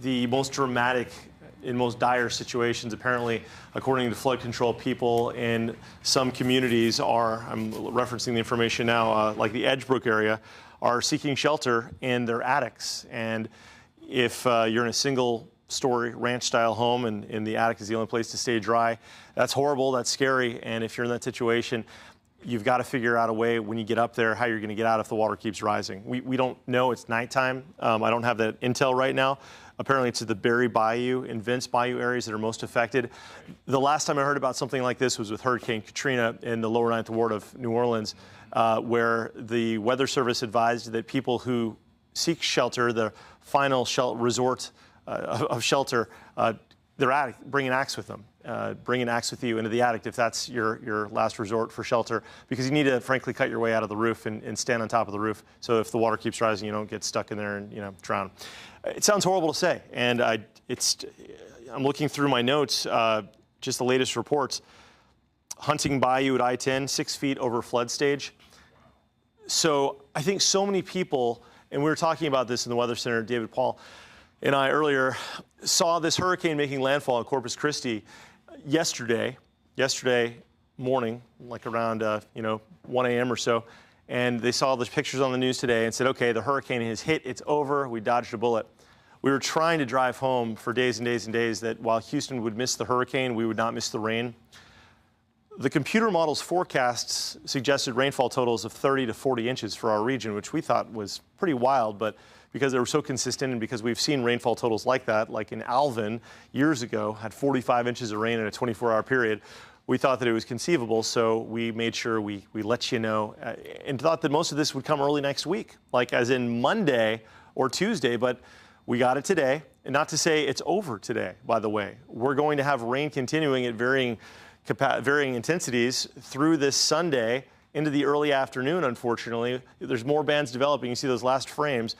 the most dramatic and most dire situations. Apparently, according to flood control people in some communities I'm referencing the information now, like the Edgebrook area, are seeking shelter in their attics. And if you're in a single-story ranch-style home and the attic is the only place to stay dry, that's horrible, that's scary. And if you're in that situation, you've got to figure out a way when you get up there how you're going to get out if the water keeps rising. We don't know. It's nighttime. I don't have that intel right now. Apparently, it's the Berry Bayou and Vince Bayou areas that are most affected. The last time I heard about something like this was with Hurricane Katrina in the lower Ninth Ward of New Orleans, where the Weather Service advised that people who seek shelter, the final resort of shelter, their attic, bring an axe with them. Bring an axe with you into the attic if that's your last resort for shelter, because you need to, frankly, cut your way out of the roof and stand on top of the roof. So if the water keeps rising, you don't get stuck in there and drown. It sounds horrible to say, and I'm looking through my notes, just the latest reports. Hunting Bayou at I-10, 6 feet over flood stage. So I think so many people, and we were talking about this in the Weather Center, David Paul and I earlier, saw this hurricane making landfall in Corpus Christi yesterday morning, like around 1 a.m. or so, and they saw the pictures on the news today and said, okay, the hurricane has hit, it's over, we dodged a bullet. We were trying to drive home for days and days and days that while Houston would miss the hurricane, we would not miss the rain. The computer model's forecasts suggested rainfall totals of 30 to 40 inches for our region, which we thought was pretty wild, but because they were so consistent and because we've seen rainfall totals like that, like in Alvin years ago, had 45 inches of rain in a 24-hour period, we thought that it was conceivable, so we made sure we let you know and thought that most of this would come early next week, like as in Monday or Tuesday, but we got it today. And not to say it's over today, by the way. We're going to have rain continuing at varying intensities through this Sunday into the early afternoon, unfortunately. There's more bands developing. You see those last frames,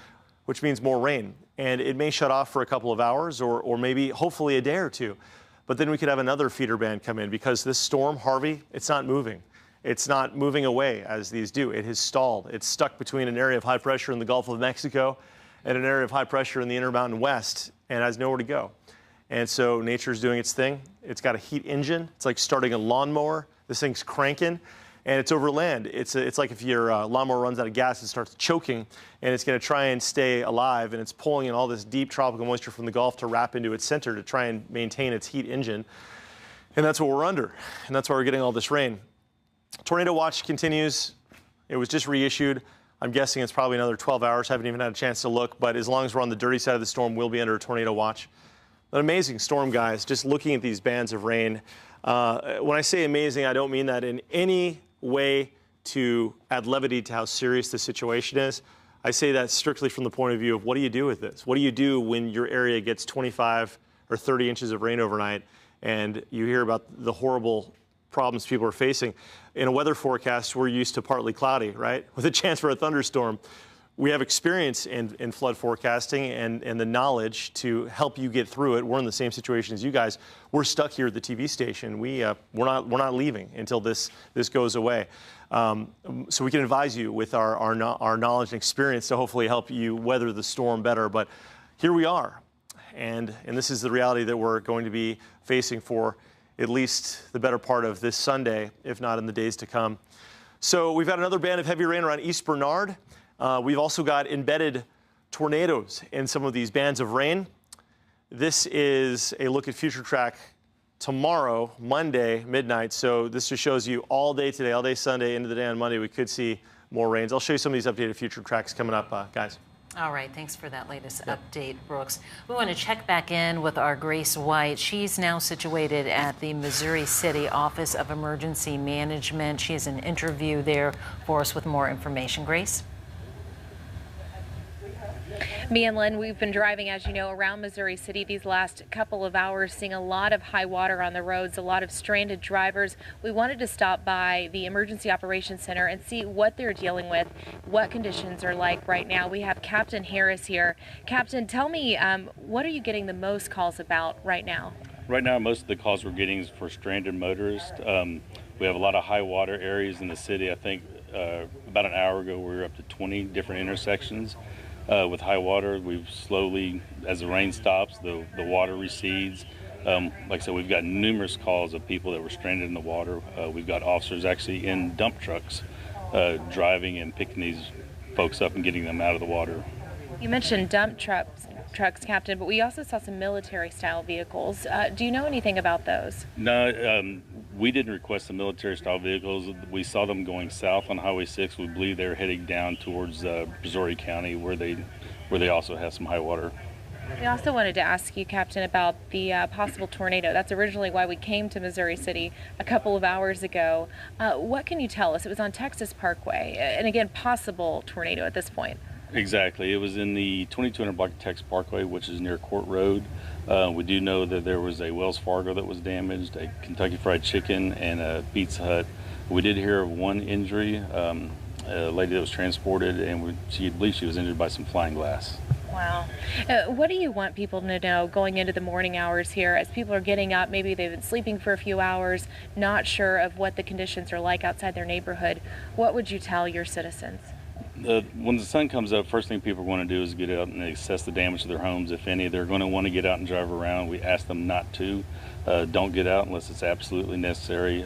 which means more rain. And it may shut off for a couple of hours or maybe, hopefully, a day or two. But then we could have another feeder band come in because this storm, Harvey, it's not moving. It's not moving away as these do. It has stalled. It's stuck between an area of high pressure in the Gulf of Mexico and an area of high pressure in the Intermountain West and has nowhere to go. And so nature's doing its thing. It's got a heat engine. It's like starting a lawnmower. This thing's cranking, and it's over land. It's like if your lawnmower runs out of gas, it starts choking, and it's going to try and stay alive, and it's pulling in all this deep tropical moisture from the Gulf to wrap into its center to try and maintain its heat engine. And that's what we're under, and that's why we're getting all this rain. Tornado watch continues. It was just reissued. I'm guessing it's probably another 12 hours. Haven't even had a chance to look, but as long as we're on the dirty side of the storm, we'll be under a tornado watch. An amazing storm, guys, just looking at these bands of rain. When I say amazing, I don't mean that in any way to add levity to how serious the situation is. I say that strictly from the point of view of what do you do with this? What do you do when your area gets 25 or 30 inches of rain overnight and you hear about the horrible problems people are facing? In a weather forecast, we're used to partly cloudy, right? With a chance for a thunderstorm. We have experience in flood forecasting and the knowledge to help you get through it. We're in the same situation as you guys. We're stuck here at the TV station. We're not leaving until this goes away. So we can advise you with our knowledge and experience to hopefully help you weather the storm better. But here we are, and this is the reality that we're going to be facing for at least the better part of this Sunday, if not in the days to come. So we've got another band of heavy rain around East Bernard. We've also got embedded tornadoes in some of these bands of rain. This is a look at Future Track tomorrow, Monday, midnight. So this just shows you all day today, all day Sunday, into the day on Monday, we could see more rains. I'll show you some of these updated future tracks coming up, guys. All right, thanks for that latest update, Brooks. We want to check back in with our Grace White. She's now situated at the Missouri City Office of Emergency Management. She has an interview there for us with more information. Grace? Me and Lynn, we've been driving, as you know, around Missouri City these last couple of hours, seeing a lot of high water on the roads, a lot of stranded drivers. We wanted to stop by the Emergency Operations Center and see what they're dealing with, what conditions are like right now. We have Captain Harris here. Captain, tell me, what are you getting the most calls about right now? Right now, most of the calls we're getting is for stranded motorists. We have a lot of high water areas in the city. I think about an hour ago, we were up to 20 different intersections. With high water, we've slowly, as the rain stops, the water recedes. Like I said, we've got numerous calls of people that were stranded in the water. We've got officers actually in dump trucks driving and picking these folks up and getting them out of the water. You mentioned dump trucks, Captain, but we also saw some military-style vehicles. Do you know anything about those? No, we didn't request the military-style vehicles. We saw them going south on Highway 6. We believe they're heading down towards Brazoria County, where they also have some high water. We also wanted to ask you, Captain, about the possible tornado. That's originally why we came to Missouri City a couple of hours ago. What can you tell us? It was on Texas Parkway, and again, possible tornado at this point. Exactly. It was in the 2200 block of Texas Parkway, which is near Court Road. We do know that there was a Wells Fargo that was damaged, a Kentucky Fried Chicken, and a Pizza Hut. We did hear of one injury, a lady that was transported, and she believed she was injured by some flying glass. Wow. What do you want people to know going into the morning hours here as people are getting up? Maybe they've been sleeping for a few hours, not sure of what the conditions are like outside their neighborhood. What would you tell your citizens? When the sun comes up, first thing people want to do is get out and assess the damage to their homes, if any. They're going to want to get out and drive around. We ask them not to. Don't get out unless it's absolutely necessary.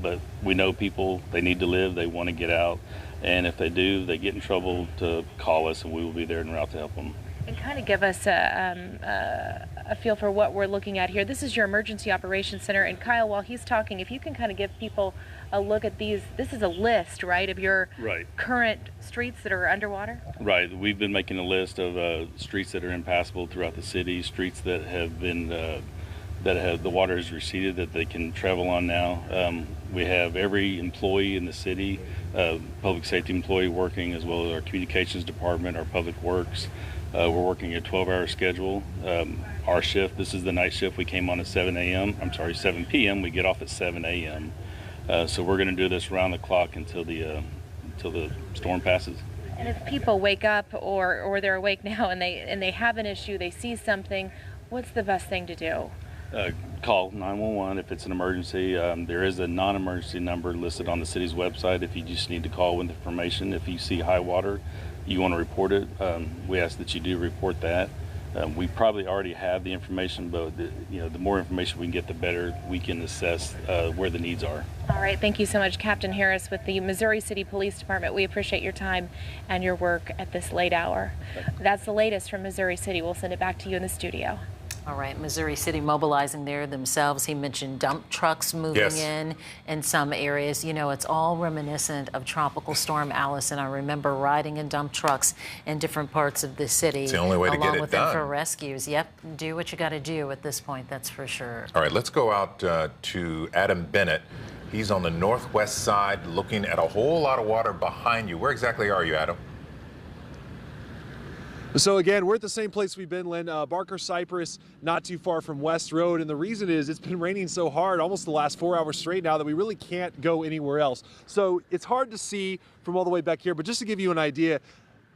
But we know people, they need to live, they want to get out. And if they do, they get in trouble, to call us, and we will be there en route to help them. And kind of give us a feel for what we're looking at here. This is your Emergency Operations Center. And Kyle, while he's talking, if you can kind of give people a look at these, this is a list, right, of your current streets that are underwater? Right. We've been making a list of streets that are impassable throughout the city, streets that have been, the water has receded, that they can travel on now. We have every employee in the city, public safety employee working, as well as our communications department, our public works. We're working a 12-hour schedule. Our shift, this is the night shift. We came on at 7 p.m. We get off at 7 a.m. So we're going to do this round the clock until the storm passes. And if people wake up or they're awake now and they have an issue, they see something, what's the best thing to do? Call 911 if it's an emergency. There is a non-emergency number listed on the city's website if you just need to call with information. If you see high water, you want to report it, we ask that you do report that. We probably already have the information, but the more information we can get, the better we can assess where the needs are. All right, thank you so much, Captain Harris with the Missouri City Police Department. We appreciate your time and your work at this late hour. That's the latest from Missouri City. We'll send it back to you in the studio. All right, Missouri City mobilizing there themselves. He mentioned dump trucks moving in some areas. You know, it's all reminiscent of Tropical Storm Allison. I remember riding in dump trucks in different parts of the city. It's the only way to get it along with them done. for rescues. Yep, do what you got to do at this point, that's for sure. All right, let's go out to Adam Bennett. He's on the northwest side looking at a whole lot of water behind you. Where exactly are you, Adam? So again, we're at the same place we've been, Lynn, Barker Cypress, not too far from West Road. And the reason is it's been raining so hard almost the last 4 hours straight now that we really can't go anywhere else. So it's hard to see from all the way back here, but just to give you an idea,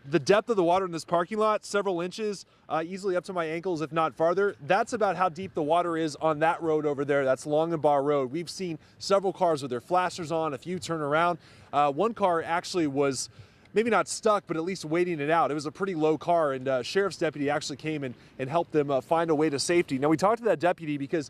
the depth of the water in this parking lot, several inches, easily up to my ankles, if not farther. That's about how deep the water is on that road over there. That's Long and Bar Road. We've seen several cars with their flashers on, a few turn around. One car actually was maybe not stuck, but at least waiting it out. It was a pretty low car, and sheriff's deputy actually came and helped them find a way to safety. Now, we talked to that deputy because,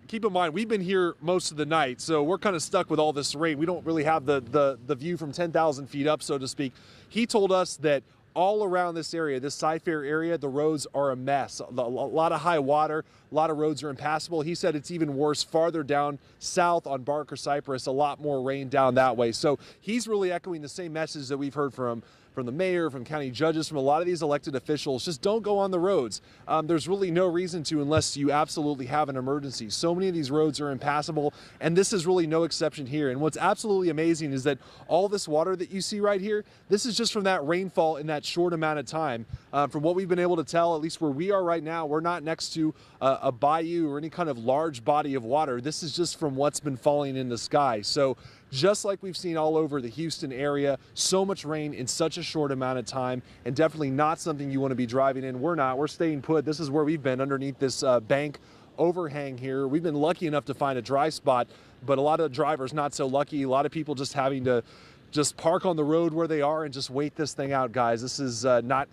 keep in mind, we've been here most of the night, so we're kind of stuck with all this rain. We don't really have the view from 10,000 feet up, so to speak. He told us that all around this area, this Cy-Fair area, the roads are a mess. A lot of high water, a lot of roads are impassable. He said it's even worse farther down south on Barker Cypress, a lot more rain down that way. So he's really echoing the same message that we've heard from the mayor, from county judges, from a lot of these elected officials. Just don't go on the roads. There's really no reason to unless you absolutely have an emergency. So many of these roads are impassable, and this is really no exception here. And what's absolutely amazing is that all this water that you see right here, this is just from that rainfall in that short amount of time. From what we've been able to tell, at least where we are right now, we're not next to a bayou or any kind of large body of water. This is just from what's been falling in the sky. So just like we've seen all over the Houston area, so much rain in such a short amount of time, and definitely not something you want to be driving in. We're not. We're staying put. This is where we've been, underneath this bank overhang here. We've been lucky enough to find a dry spot, but a lot of drivers not so lucky. A lot of people just having to just park on the road where they are and just wait this thing out, guys. This is not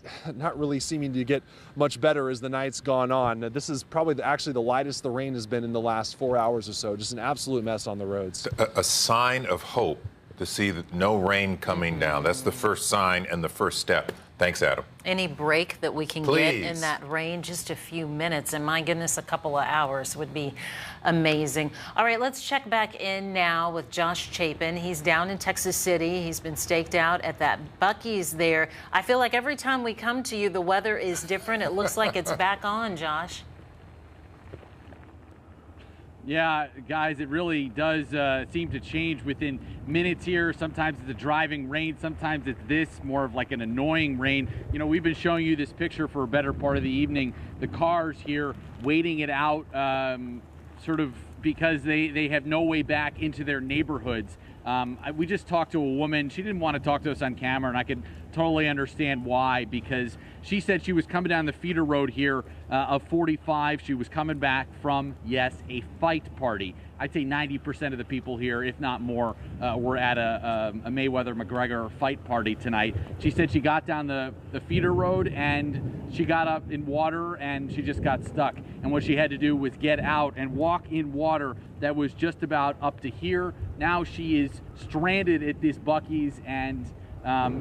really seeming to get much better as the night's gone on. This is probably actually the lightest the rain has been in the last 4 hours or so. Just an absolute mess on the roads. A sign of hope to see that no rain coming down. That's the first sign and the first step. Thanks, Adam. Any break that we can get in that rain, just a few minutes, and my goodness, a couple of hours would be amazing. All right, let's check back in now with Josh Chapin. He's down in Texas City. He's been staked out at that Buc-ee's there. I feel like every time we come to you, the weather is different. It looks like it's back on, Josh. Yeah, guys, it really does seem to change within minutes here. Sometimes it's a driving rain. Sometimes it's this, more of like an annoying rain. You know, we've been showing you this picture for a better part of the evening. The cars here waiting it out sort of because they have no way back into their neighborhoods. We just talked to a woman. She didn't want to talk to us on camera, and I could totally understand why, because she said she was coming down the feeder road here of 45. She was coming back from, yes, a fight party. I'd say 90% of the people here, if not more, were at a Mayweather-McGregor fight party tonight. She said she got down the feeder road and she got up in water and she just got stuck. And what she had to do was get out and walk in water that was just about up to here. Now she is stranded at this Buc-ee's and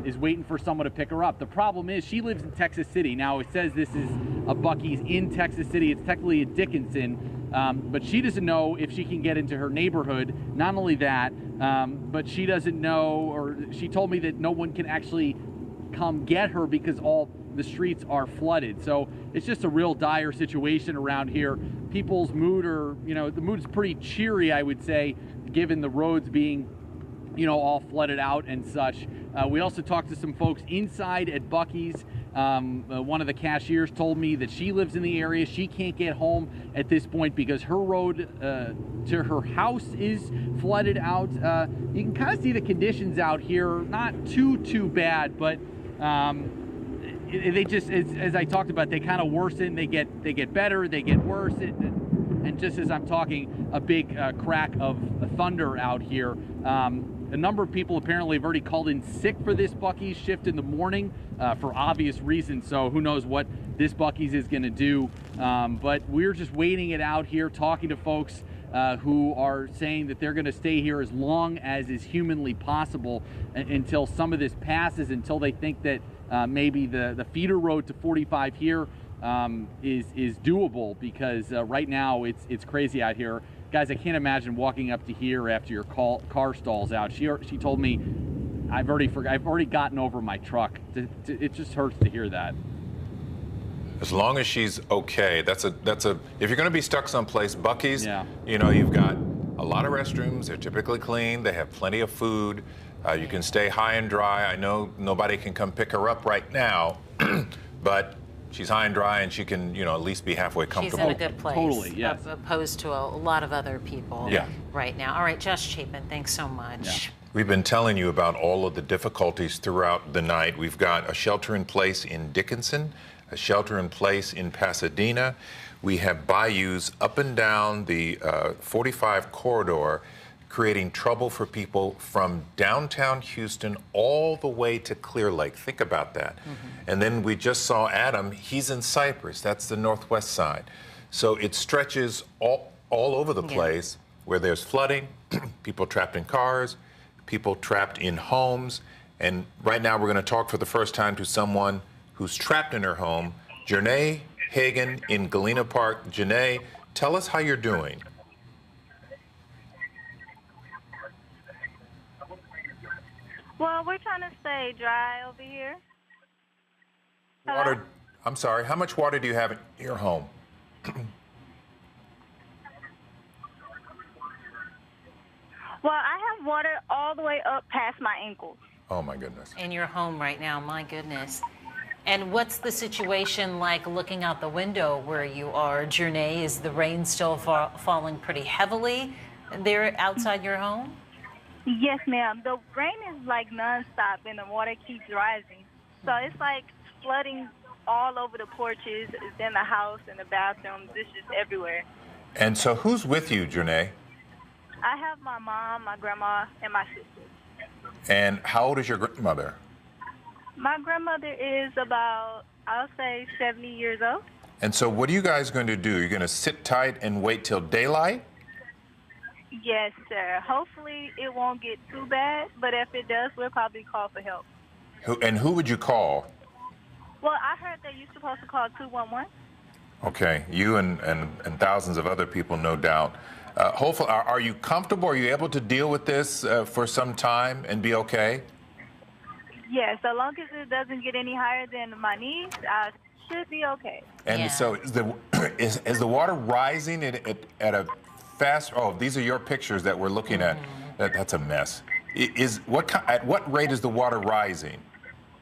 is waiting for someone to pick her up. The problem is she lives in Texas City. Now it says this is a Buc-ee's in Texas City. It's technically a Dickinson, but she doesn't know if she can get into her neighborhood. Not only that, but she doesn't know, or she told me that no one can actually come get her because all the streets are flooded. So it's just a real dire situation around here. People's mood the mood's pretty cheery, I would say, given the roads being all flooded out and such. We also talked to some folks inside at Buc-ee's. One of the cashiers told me that she lives in the area. She can't get home at this point because her road to her house is flooded out. You can kind of see the conditions out here. Not too bad, but they just, as I talked about, they kind of worsen. They get better. They get worse. And just as I'm talking, a big crack of thunder out here. A number of people apparently have already called in sick for this Buc-ee's shift in the morning for obvious reasons. So who knows what this Buc-ee's is going to do. But we're just waiting it out here, talking to folks who are saying that they're going to stay here as long as is humanly possible until some of this passes, until they think that maybe the feeder road to 45 here is doable, because right now it's crazy out here. Guys, I can't imagine walking up to here after your car stalls out. She told me, I've already gotten over my truck. It just hurts to hear that. As long as she's okay, that's a. If you're going to be stuck someplace, Buc-ee's, you've got a lot of restrooms. They're typically clean. They have plenty of food. You can stay high and dry. I know nobody can come pick her up right now, but she's high and dry, and she can, at least be halfway comfortable. She's in a good place. Totally, yes. Opposed to a lot of other people right now. All right, Josh Chapin, thanks so much. Yeah. We've been telling you about all of the difficulties throughout the night. We've got a shelter in place in Dickinson, a shelter in place in Pasadena. We have bayous up and down the 45 corridor, creating trouble for people from downtown Houston all the way to Clear Lake. Think about that. And then we just saw Adam. He's in Cypress. That's the northwest side. So it stretches all over the place where there's flooding, people trapped in cars, people trapped in homes, And right now we're going to talk for the first time to someone who's trapped in her home, Janae Hagan in Galena Park. Janae, tell us how you're doing. Well, we're trying to stay dry over here. Hello? Water, I'm sorry, how much water do you have in your home? Well, I have water all the way up past my ankles. Oh, my goodness. In your home right now, my goodness. And what's the situation like looking out the window where you are, Janae? Is the rain still falling pretty heavily there outside your home? Yes, ma'am. The rain is like nonstop and the water keeps rising. So it's like flooding all over the porches, it's in the house, in the bathrooms, it's just everywhere. And so who's with you, Janae? I have my mom, my grandma, and my sisters. And how old is your grandmother? My grandmother is about, I'll say, 70 years old. And so what are you guys going to do? You're going to sit tight and wait till daylight? Yes, sir. Hopefully it won't get too bad, but if it does, we'll probably call for help. Who would you call? Well, I heard that you're supposed to call 211. Okay, you and thousands of other people, no doubt. Hopefully, are you comfortable? Are you able to deal with this for some time and be okay? Yes, so long as it doesn't get any higher than my knees, I should be okay. And so is the water rising at a fast? Oh, these are your pictures that we're looking at. That's a mess. At what rate is the water rising?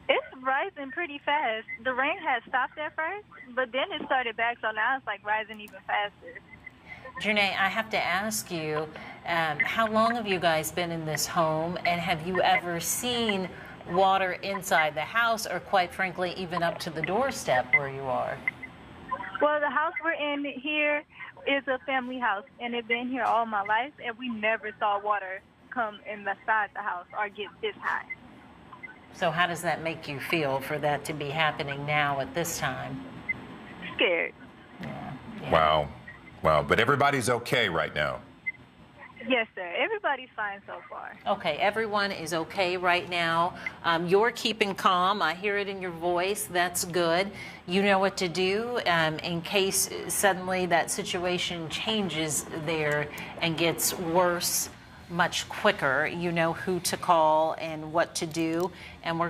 It's rising pretty fast. The rain had stopped at first, but then it started back, so now it's like rising even faster. Janae, I have to ask you, how long have you guys been in this home, and have you ever seen water inside the house, or quite frankly, even up to the doorstep where you are? Well, the house we're in here is a family house, and it's been here all my life, and we never saw water come inside the house or get this high. So how does that make you feel for that to be happening now at this time? Scared. Wow. Wow. But everybody's okay right now. Yes, sir. Everybody's fine so far. Okay, everyone is okay right now. You're keeping calm. I hear it in your voice. That's good. You know what to do in case suddenly that situation changes there and gets worse much quicker. You know who to call and what to do. And we're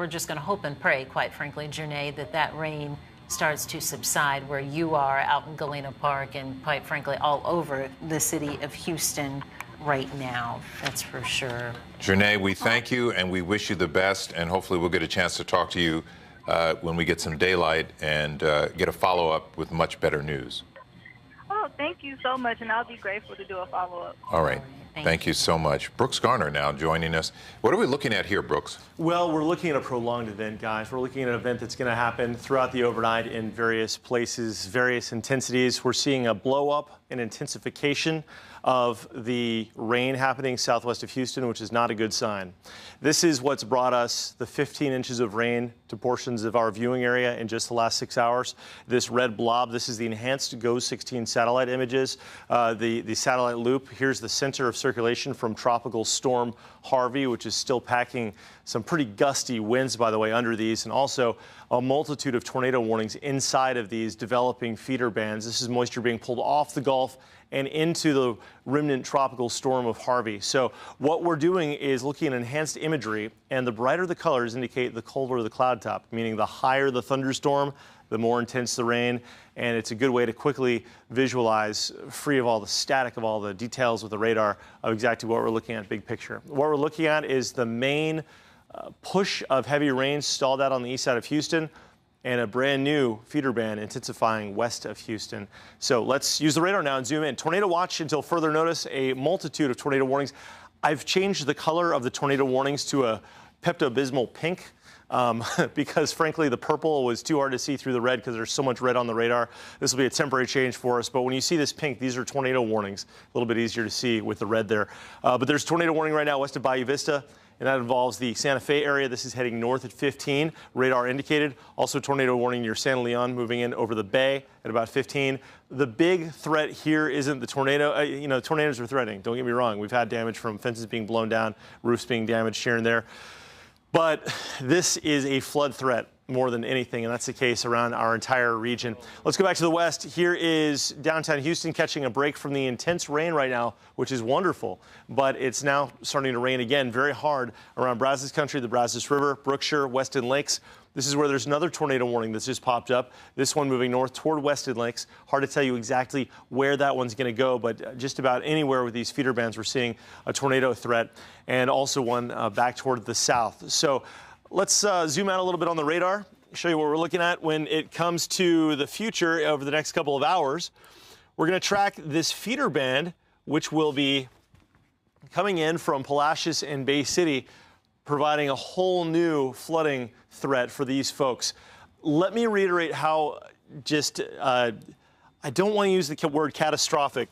just going to hope and pray, quite frankly, Janae, that rain starts to subside where you are out in Galena Park and, quite frankly, all over the city of Houston right now. That's for sure. Janae, we thank you and we wish you the best, and hopefully we'll get a chance to talk to you when we get some daylight and get a follow-up with much better news. Oh, thank you so much, and I'll be grateful to do a follow-up. All right. Thank you so much. Brooks Garner now joining us. What are we looking at here, Brooks? Well, we're looking at a prolonged event, guys. We're looking at an event that's going to happen throughout the overnight in various places, various intensities. We're seeing a blow-up and intensification of the rain happening southwest of Houston, which is not a good sign. This is what's brought us the 15 inches of rain to portions of our viewing area in just the last 6 hours. This red blob, this is the enhanced GOES-16 satellite images. The satellite loop, here's the center of circulation from Tropical Storm Harvey, which is still packing some pretty gusty winds, by the way, under these, and also a multitude of tornado warnings inside of these developing feeder bands. This is moisture being pulled off the Gulf and into the remnant tropical storm of Harvey. So what we're doing is looking at enhanced imagery, and the brighter the colors indicate the colder the cloud top, meaning the higher the thunderstorm, the more intense the rain, and it's a good way to quickly visualize, free of all the static of all the details with the radar, of exactly what we're looking at, big picture. What we're looking at is the main push of heavy rain stalled out on the east side of Houston, and a brand new feeder band intensifying west of Houston. So let's use the radar now and zoom in. Tornado watch until further notice, a multitude of tornado warnings. I've changed the color of the tornado warnings to a Pepto-Bismol pink because, frankly, the purple was too hard to see through the red because there's so much red on the radar. This will be a temporary change for us. But when you see this pink, these are tornado warnings. A little bit easier to see with the red there. But there's tornado warning right now west of Bayou Vista, and that involves the Santa Fe area. This is heading north at 15, radar indicated. Also tornado warning near San Leon, moving in over the bay at about 15. The big threat here isn't the tornado. Tornadoes are threatening, don't get me wrong. We've had damage from fences being blown down, roofs being damaged here and there. But this is a flood threat more than anything, and that's the case around our entire region. Let's go back to the west. Here is downtown Houston catching a break from the intense rain right now, which is wonderful. But it's now starting to rain again very hard around Brazos Country, the Brazos River, Brookshire, Weston Lakes. This is where there's another tornado warning that's just popped up. This one moving north toward Weston Lakes. Hard to tell you exactly where that one's going to go, but just about anywhere with these feeder bands, we're seeing a tornado threat, and also one back toward the south. So let's zoom out a little bit on the radar, show you what we're looking at when it comes to the future over the next couple of hours. We're going to track this feeder band, which will be coming in from Palacios and Bay City, providing a whole new flooding threat for these folks. Let me reiterate how I don't want to use the word catastrophic,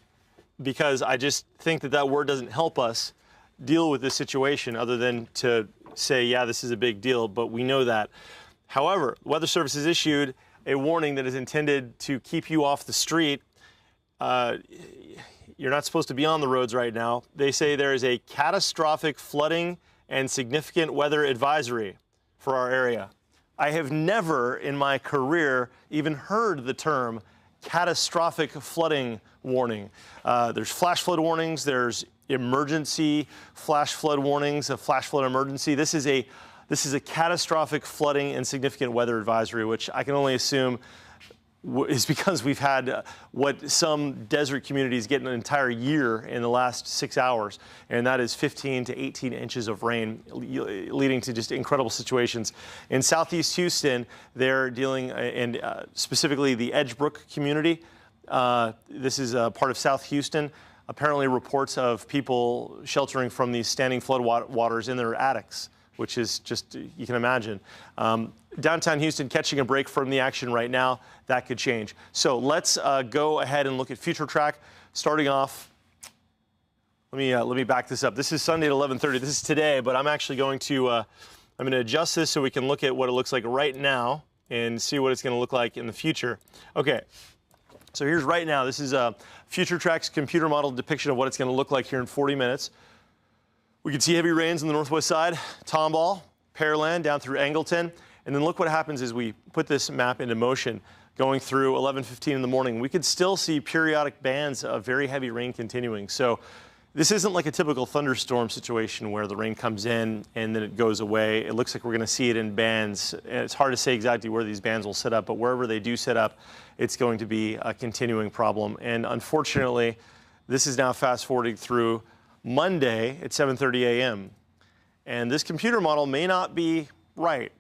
because I just think that word doesn't help us deal with this situation other than to say, yeah, this is a big deal, but we know that. However, the Weather Service has issued a warning that is intended to keep you off the street. You're not supposed to be on the roads right now. They say there is a catastrophic flooding and significant weather advisory for our area. I have never in my career even heard the term catastrophic flooding warning. There's flash flood warnings, there's emergency flash flood warnings, a flash flood emergency. This is a catastrophic flooding and significant weather advisory, which I can only assume is because we've had what some desert communities get an entire year in the last 6 hours, and that is 15 to 18 inches of rain, leading to just incredible situations. In southeast Houston, they're dealing, and specifically the Edgebrook community, this is a part of South Houston, apparently reports of people sheltering from these standing flood waters in their attics, which is just, you can imagine. Downtown Houston catching a break from the action right now. That could change. So let's go ahead and look at future track. Starting off, let me back this up. This is Sunday at 11:30. This is today, but I'm actually going to adjust this so we can look at what it looks like right now and see what it's going to look like in the future. Okay. So here's right now. This is Future Track's computer model depiction of what it's going to look like here in 40 minutes. We can see heavy rains on the northwest side, Tomball, Pearland, down through Angleton. And then look what happens as we put this map into motion. Going through 11:15 in the morning, we could still see periodic bands of very heavy rain continuing. So this isn't like a typical thunderstorm situation where the rain comes in and then it goes away. It looks like we're going to see it in bands. It's hard to say exactly where these bands will set up, but wherever they do set up, it's going to be a continuing problem. And unfortunately, this is now fast forwarding through Monday at 7:30 a.m. And this computer model may not be right,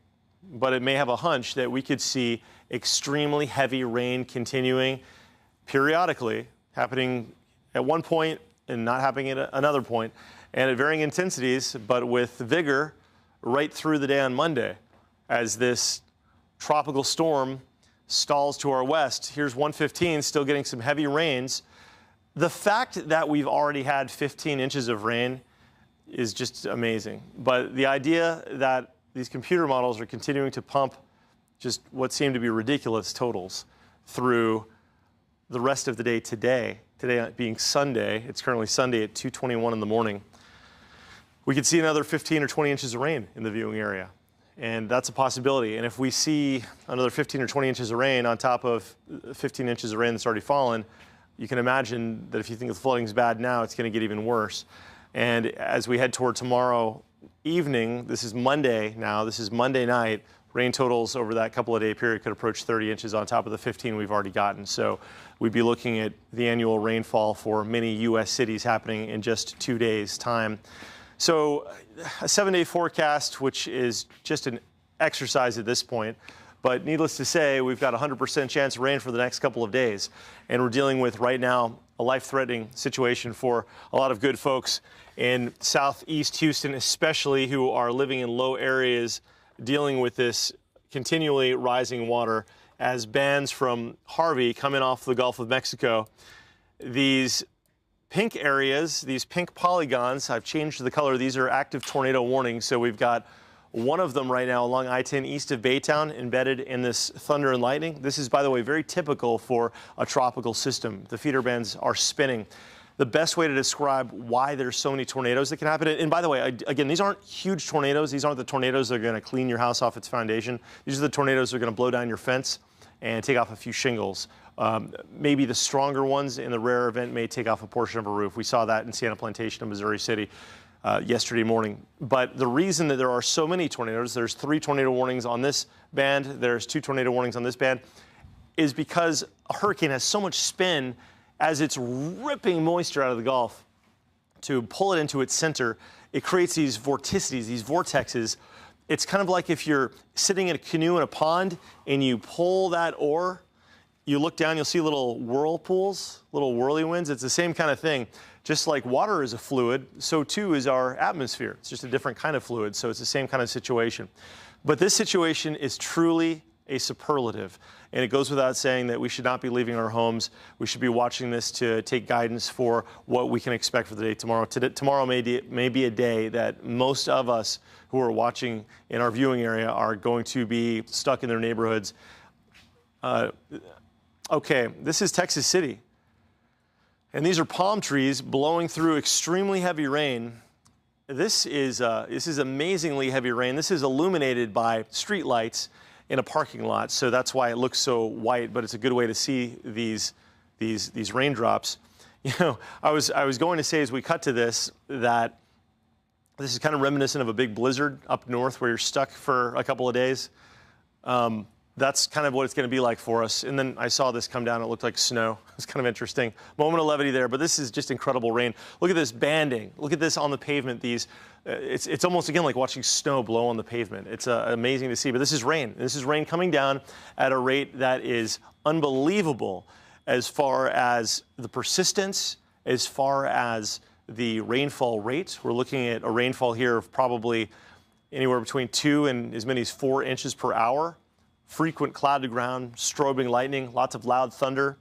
but it may have a hunch that we could see extremely heavy rain continuing periodically, happening at one point and not happening at another point, and at varying intensities, but with vigor right through the day on Monday as this tropical storm stalls to our west. Here's 1:15, still getting some heavy rains. The fact that we've already had 15 inches of rain is just amazing. But the idea that these computer models are continuing to pump just what seem to be ridiculous totals through the rest of the day today being Sunday, it's currently Sunday at 2:21 in the morning, we could see another 15 or 20 inches of rain in the viewing area. And that's a possibility. And if we see another 15 or 20 inches of rain on top of 15 inches of rain that's already fallen, you can imagine that if you think the flooding is bad now, it's going to get even worse. And as we head toward tomorrow evening, this is Monday now, this is Monday night, rain totals over that couple of day period could approach 30 inches on top of the 15 we've already gotten. So we'd be looking at the annual rainfall for many U.S. cities happening in just 2 days' time. So a 7-day forecast, which is just an exercise at this point. But needless to say, we've got a 100% chance of rain for the next couple of days. And we're dealing with right now a life-threatening situation for a lot of good folks in southeast Houston, especially who are living in low areas dealing with this continually rising water as bands from Harvey come in off the Gulf of Mexico. These pink areas, these pink polygons, I've changed the color. These are active tornado warnings. So we've got one of them right now along I-10 east of Baytown embedded in this thunder and lightning. This is, by the way, very typical for a tropical system. The feeder bands are spinning. the best way to describe why there's so many tornadoes that can happen. And by the way, again, these aren't huge tornadoes. These aren't the tornadoes that are going to clean your house off its foundation. These are the tornadoes that are going to blow down your fence and take off a few shingles. Maybe the stronger ones in the rare event may take off a portion of a roof. We saw that in Sienna Plantation in Missouri City yesterday morning. But the reason that there are so many tornadoes, there's 3 tornado warnings on this band, there's 2 tornado warnings on this band, is because a hurricane has so much spin as it's ripping moisture out of the Gulf to pull it into its center. It creates these vorticities, these vortexes. It's kind of like if you're sitting in a canoe in a pond and you pull that oar, you look down, you'll see little whirlpools, little whirly winds. It's the same kind of thing. Just like water is a fluid, so too is our atmosphere. It's just a different kind of fluid, so it's the same kind of situation. But this situation is truly a superlative. And it goes without saying that we should not be leaving our homes. We should be watching this to take guidance for what we can expect for the day tomorrow. Tomorrow may be a day that most of us who are watching in our viewing area are going to be stuck in their neighborhoods. Okay, this is Texas City. And these are palm trees blowing through extremely heavy rain. This is amazingly heavy rain. This is illuminated by street lights in a parking lot, so that's why it looks so white, but it's a good way to see these raindrops. You know, I was going to say as we cut to this that this is kind of reminiscent of a big blizzard up north where you're stuck for a couple of days. That's kind of what it's going to be like for us. And then I saw this come down. It looked like snow. It's kind of interesting. Moment of levity there, but this is just incredible rain. Look at this banding. Look at this on the pavement. It's almost, again, like watching snow blow on the pavement. It's amazing to see, but this is rain. This is rain coming down at a rate that is unbelievable as far as the persistence, as far as the rainfall rate. We're looking at a rainfall here of probably anywhere between 2 and as many as 4 inches per hour. Frequent cloud to ground, strobing lightning, lots of loud thunder.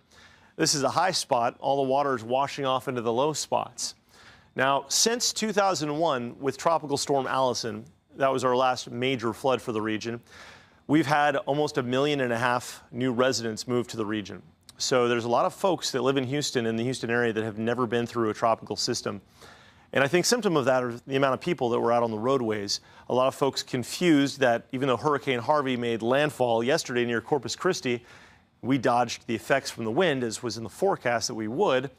This is a high spot. All the water is washing off into the low spots. Now, since 2001, with Tropical Storm Allison, that was our last major flood for the region, we've had almost 1.5 million new residents move to the region. So there's a lot of folks that live in Houston, in the Houston area, that have never been through a tropical system. And I think symptom of that are the amount of people that were out on the roadways. A lot of folks confused that even though Hurricane Harvey made landfall yesterday near Corpus Christi, we dodged the effects from the wind, as was in the forecast that we would,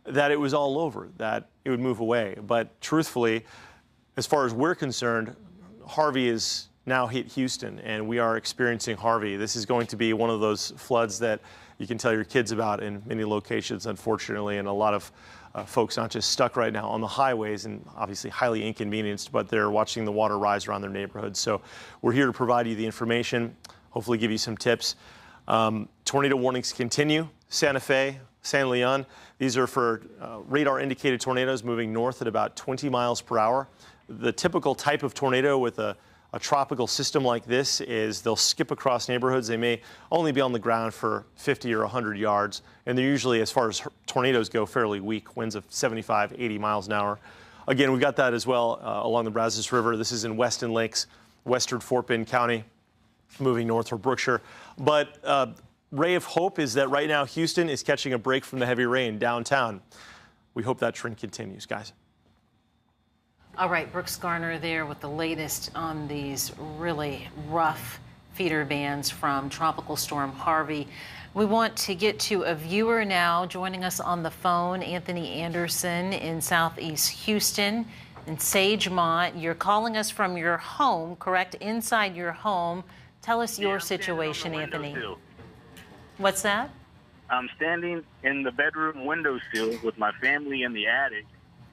that it was all over, that it would move away. But truthfully, as far as we're concerned, Harvey is now hit Houston, and we are experiencing Harvey. This is going to be one of those floods that you can tell your kids about in many locations, unfortunately, and a lot of folks not just stuck right now on the highways and obviously highly inconvenienced, but they're watching the water rise around their neighborhoods. So we're here to provide you the information, hopefully give you some tips. Tornado warnings continue. Santa Fe, San Leon, these are for radar indicated tornadoes moving north at about 20 miles per hour. The typical type of tornado with a tropical system like this is they'll skip across neighborhoods. They may only be on the ground for 50 or 100 yards, and they're usually, as far as tornadoes go, fairly weak, winds of 75, 80 miles an hour. Again, we've got that as well along the Brazos River. This is in Weston Lakes, western Fort Bend County, moving north for Brookshire. But ray of hope is that right now Houston is catching a break from the heavy rain downtown. We hope that trend continues, guys. All right, Brooks Garner there with the latest on these really rough feeder bands from Tropical Storm Harvey. We want to get to a viewer now joining us on the phone, Anthony Anderson in Southeast Houston in Sagemont. You're calling us from your home, correct? Inside your home. Tell us your situation, Anthony. What's that? I'm standing in the bedroom windowsill with my family in the attic,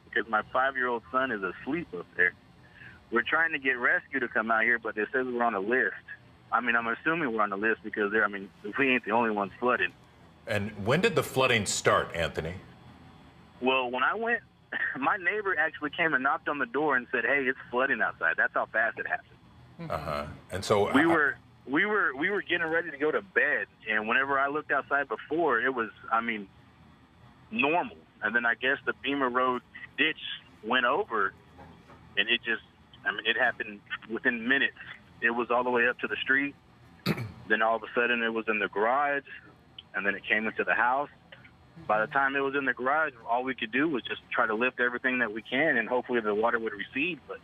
because my 5-year-old son is asleep up there. We're trying to get rescue to come out here, but they said we're on a list. I mean, I'm assuming we're on the list because we ain't the only ones flooded. And when did the flooding start, Anthony? Well, when I went, my neighbor actually came and knocked on the door and said, "Hey, it's flooding outside." That's how fast it happened. Uh-huh. And so we were getting ready to go to bed, and whenever I looked outside before, it was, normal. And then I guess the Beamer Road ditch went over, and it just, it happened within minutes. It was all the way up to the street. Then all of a sudden it was in the garage, and then it came into the house. By the time it was in the garage, all we could do was just try to lift everything that we can, and hopefully the water would recede. But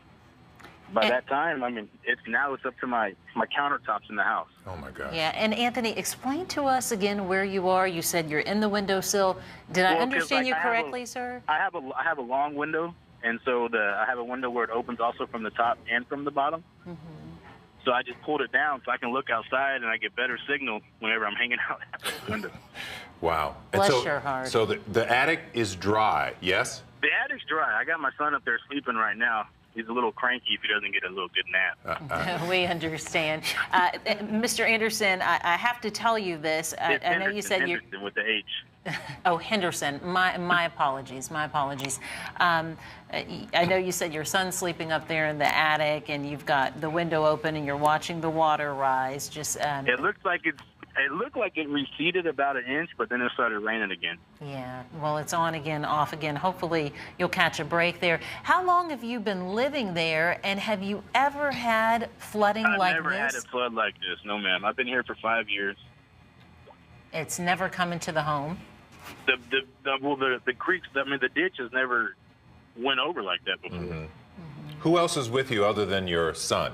by that time, I mean, it's up to my countertops in the house. Oh my gosh. Yeah, and Anthony, explain to us again where you are. You said you're in the windowsill. Did I understand you correctly, sir? I have a long window, and so I have a window where it opens also from the top and from the bottom. So I just pulled it down so I can look outside and I get better signal whenever I'm hanging out at the window. Wow. Bless your heart. So the attic is dry, yes? The attic's dry. I got my son up there sleeping right now. He's a little cranky if he doesn't get a little good nap. We understand. Mr. Anderson, I have to tell you this. I know you said you're... with the H. Oh, Henderson. My apologies. My apologies. I know you said your son's sleeping up there in the attic, and you've got the window open, and you're watching the water rise. Just it looked like it receded about an inch, but then it started raining again. Yeah. Well, it's on again, off again. Hopefully, you'll catch a break there. How long have you been living there, and have you ever had flooding like this? I've never had a flood like this. No, ma'am. I've been here for 5 years. It's never come into the home. The creeks, I mean, the ditches never went over like that before. Who else is with you other than your son?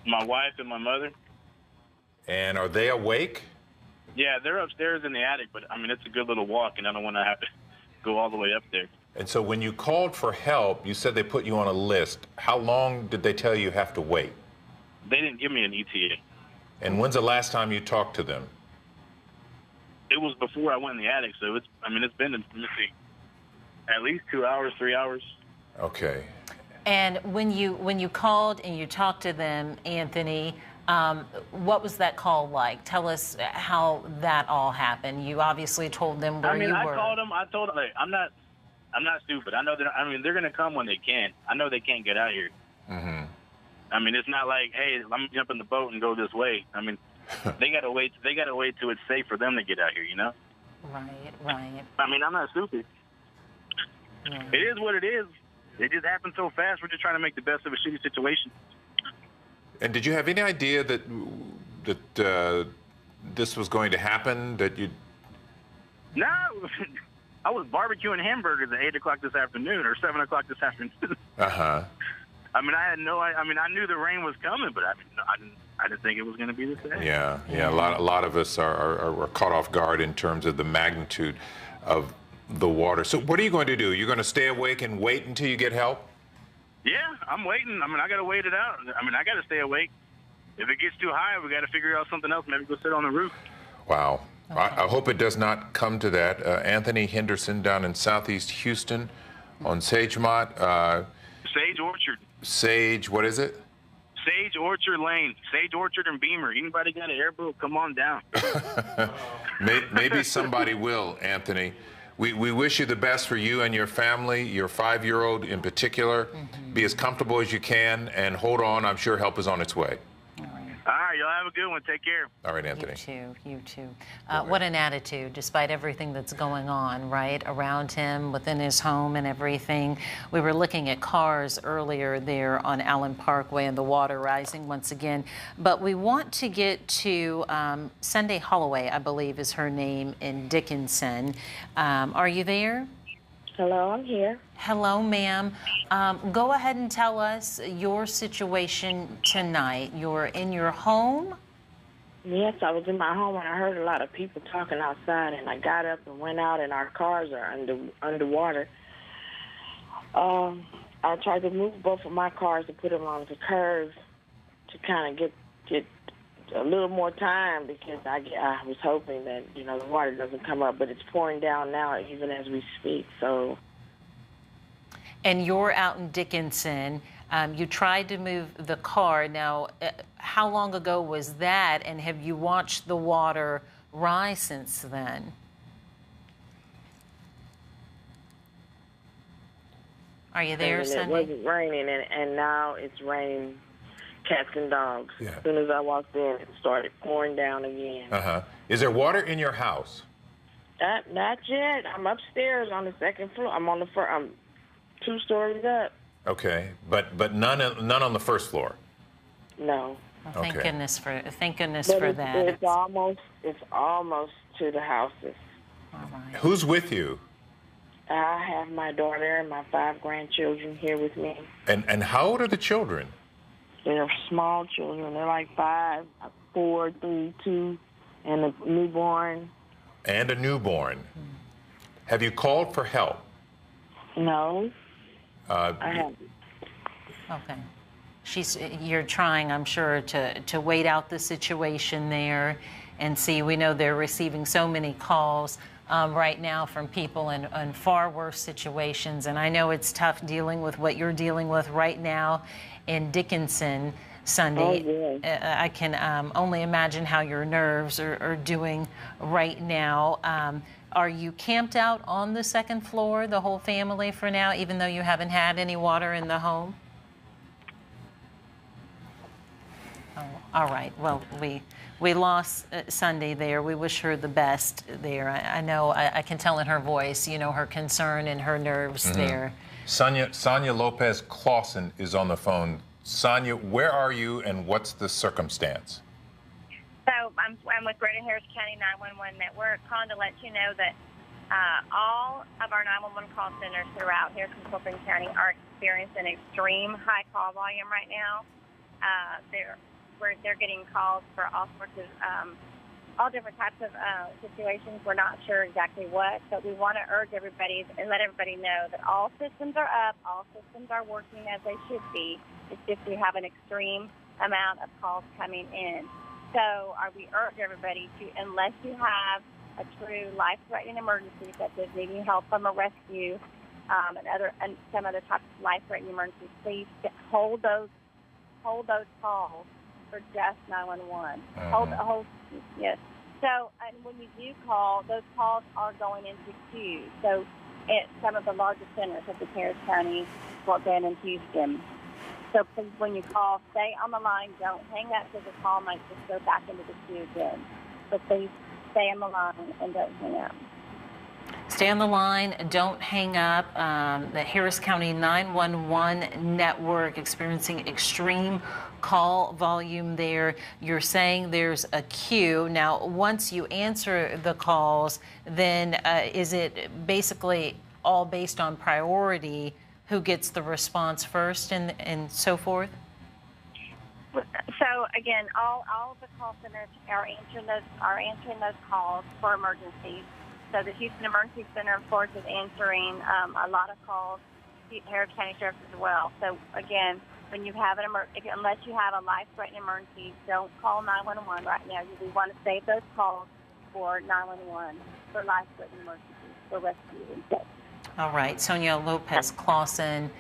My wife and my mother. And are they awake? Yeah, they're upstairs in the attic, but I mean, it's a good little walk, and I don't want to have to go all the way up there. And so when you called for help, you said they put you on a list. How long did they tell you have to wait? They didn't give me an ETA. And when's the last time you talked to them? It was before I went in the attic, so it's been, at least 2 hours, 3 hours. Okay. And when you called and you talked to them, Anthony, what was that call like? Tell us how that all happened. You obviously told them where you were. I called them. I told them, I'm not stupid. I know they're going to come when they can. I know they can't get out here. I mean, it's not like, hey, let me jump in the boat and go this way. I mean, they got to wait. They got to wait till it's safe for them to get out here. You know? Right. I mean, I'm not stupid. It is what it is. It just happened so fast. We're just trying to make the best of a shitty situation. And did you have any idea that this was going to happen? No, I was barbecuing hamburgers at 8 o'clock this afternoon or 7 o'clock this afternoon. I mean, I had no. I mean, I knew the rain was coming, but I didn't think it was going to be this bad. Yeah. A lot of us are caught off guard in terms of the magnitude of the water. So what are you going to do? You're going to stay awake and wait until you get help? Yeah, I'm waiting. I mean, I got to wait it out. I mean, I got to stay awake. If it gets too high, we got to figure out something else. Maybe go sit on the roof. Wow. Okay. I hope it does not come to that. Anthony Henderson down in southeast Houston on Sagemont. Sage Orchard. Sage, what is it? Sage Orchard Lane. Sage Orchard and Beamer. Anybody got an airboat? Come on down. Maybe somebody will, Anthony. We wish you the best for you and your family, your 5-year-old in particular. Be as comfortable as you can and hold on. I'm sure help is on its way. All right, y'all have a good one. Take care. All right, Anthony. You too. What an attitude, despite everything that's going on, right, around him, within his home and everything. We were looking at cars earlier there on Allen Parkway and the water rising once again. But we want to get to Sunday Holloway, I believe is her name, in Dickinson. Are you there? Hello, I'm here. Hello, ma'am. Go ahead and tell us your situation tonight. You're in your home? Yes, I was in my home and I heard a lot of people talking outside, and I got up and went out, and our cars are underwater. I tried to move both of my cars and put them on the curve to kind of get a little more time, because I was hoping that, the water doesn't come up, but it's pouring down now even as we speak. So. And you're out in Dickinson. You tried to move the car. Now, how long ago was that, and have you watched the water rise since then? Are you there, Sunday? It wasn't raining, and now it's raining cats and dogs. Yeah. As soon as I walked in, it started pouring down again. Is there water in your house? Not yet. I'm upstairs on the second floor. I'm on the first. I'm 2 stories up. Okay, but none on the first floor. No. Well, thank goodness for that. It's almost to the houses. Who's with you? I have my daughter and my 5 grandchildren here with me. And how old are the children? They're small children. They're like 5, 4, 3, 2, and a newborn. And a newborn. Have you called for help? No. I haven't. Okay. You're trying, I'm sure, to wait out the situation there and see. We know they're receiving so many calls right now from people in far worse situations. And I know it's tough dealing with what you're dealing with right now in Dickinson, Sunday. Oh, yeah. I can only imagine how your nerves are doing right now. Are you camped out on the 2nd floor, the whole family for now, even though you haven't had any water in the home? Oh, all right. Well, we lost Sunday there. We wish her the best there. I know I can tell in her voice, you know, her concern and her nerves there. Sonia Lopez Clausen is on the phone. Sonia, where are you and what's the circumstance? So I'm with Greater Harris County 911 Network, calling to let you know that all of our 911 call centers throughout Harris and Fulton County are experiencing extreme high call volume right now. They're getting calls for all sorts of, all different types of situations. We're not sure exactly what, but we want to urge everybody and let everybody know that all systems are up, all systems are working as they should be. It's just we have an extreme amount of calls coming in. So we urge everybody to, unless you have a true life-threatening emergency, such as needing help from a rescue and some other types of life-threatening emergencies, please hold those calls for just 911. Yes. So, and when you do call, those calls are going into queues. So, at some of the largest centers of the Harris County, Fort Bend, and Houston. So please, when you call, stay on the line. Don't hang up because the call might just go back into the queue again. So please stay on the line and don't hang up. Stay on the line. Don't hang up. The Harris County 911 network experiencing extreme call volume there. You're saying there's a queue. Now, once you answer the calls, then is it basically all based on priority? Who gets the response first and so forth? So again, all of the call centers are answering those calls for emergencies. So the Houston Emergency Center, of course, is answering a lot of calls. Harris County Sheriff as well. So again, when you have unless you have a life-threatening emergency, don't call 911 right now. We want to save those calls for 911 for life-threatening emergencies, for rescue and stuff. All right, Sonia Lopez Clausen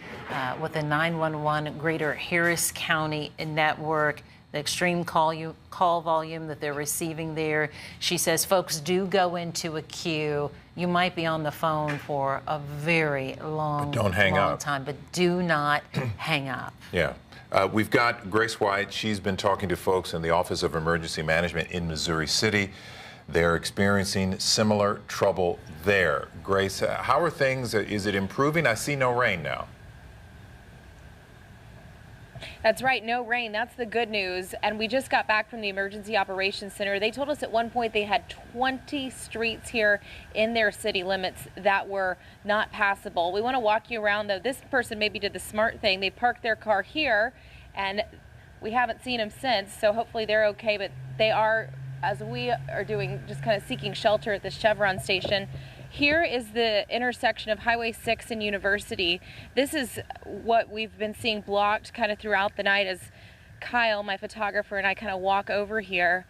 with the 911 Greater Harris County Network, the extreme call volume that they're receiving there. She says folks do go into a queue. You might be on the phone for a very long time, but do not hang up. Yeah. We've got Grace White. She's been talking to folks in the Office of Emergency Management in Missouri City. They're experiencing similar trouble there. Grace, how are things? Is it improving? I see no rain now. That's right, no rain. That's the good news. And we just got back from the Emergency Operations Center. They told us at one point they had 20 streets here in their city limits that were not passable. We want to walk you around, though. This person maybe did the smart thing. They parked their car here, and we haven't seen them since, so hopefully they're okay. But they are, as we are doing, just kind of seeking shelter at this Chevron station. Here is the intersection of Highway 6 and University. This is what we've been seeing blocked kind of throughout the night as Kyle, my photographer, and I kind of walk over here.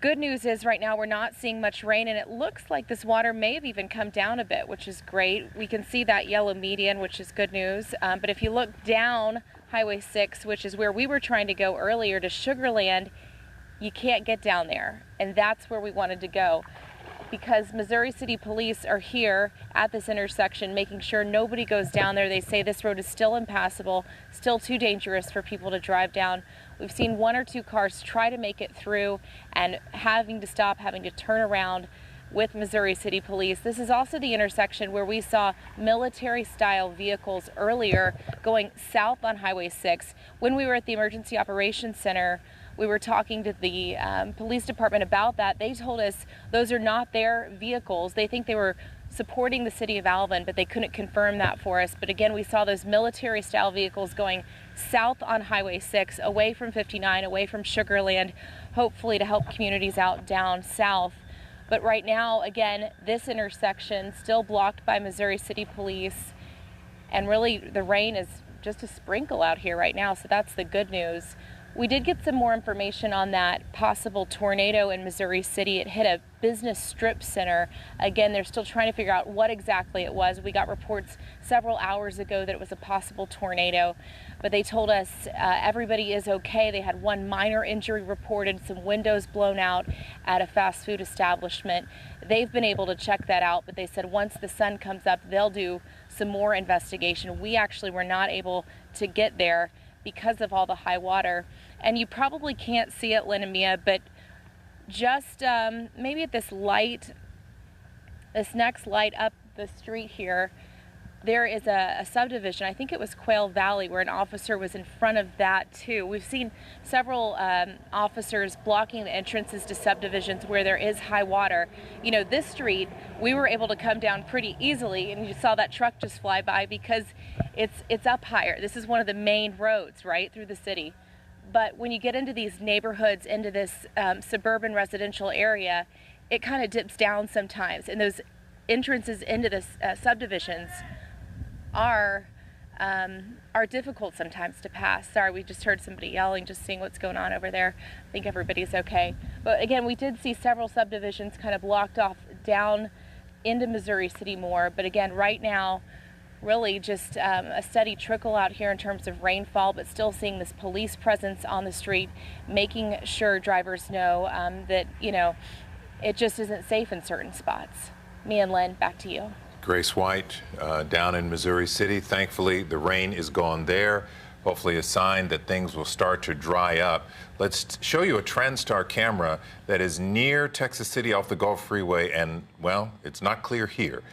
Good news is right now we're not seeing much rain, and it looks like this water may have even come down a bit, which is great. We can see that yellow median, which is good news. But if you look down Highway 6, which is where we were trying to go earlier to Sugar Land, you can't get down there, and that's where we wanted to go. Because Missouri City Police are here at this intersection making sure nobody goes down there. They say this road is still impassable, still too dangerous for people to drive down. We've seen 1 or 2 cars try to make it through and having to stop, having to turn around with Missouri City Police. This is also the intersection where we saw military-style vehicles earlier going south on Highway 6. When we were at the Emergency Operations Center, We were talking to the police department about that. They told us those are not their vehicles. They think they were supporting the city of Alvin, but they couldn't confirm that for us. But again, we saw those military-style vehicles going south on Highway 6, away from 59, away from Sugar Land, hopefully to help communities out down south. But right now, again, this intersection still blocked by Missouri City Police, and really the rain is just a sprinkle out here right now, so that's the good news. We did get some more information on that possible tornado in Missouri City. It hit a business strip center. Again, they're still trying to figure out what exactly it was. We got reports several hours ago that it was a possible tornado, but they told us everybody is okay. They had one minor injury reported, some windows blown out at a fast food establishment. They've been able to check that out, but they said once the sun comes up, they'll do some more investigation. We actually were not able to get there because of all the high water. And you probably can't see it, Lynn and Mia, but just maybe at this light, this next light up the street here, there is a subdivision. I think it was Quail Valley, where an officer was in front of that too. We've seen several officers blocking the entrances to subdivisions where there is high water. You know, this street, we were able to come down pretty easily, and you saw that truck just fly by because it's up higher. This is one of the main roads, right, through the city. But when you get into these neighborhoods, into this suburban residential area, it kind of dips down sometimes, and those entrances into the subdivisions are difficult sometimes to pass. Sorry, we just heard somebody yelling, just seeing what's going on over there. I think everybody's okay. But again, we did see several subdivisions kind of blocked off down into Missouri City more. But again, right now, really just a steady trickle out here in terms of rainfall, but still seeing this police presence on the street, making sure drivers know that, you know, it just isn't safe in certain spots. Mia and Lynn, back to you. Grace White down in Missouri City. Thankfully, the rain is gone there. Hopefully a sign that things will start to dry up. Let's show you a TrendStar camera that is near Texas City off the Gulf Freeway, and, well, it's not clear here.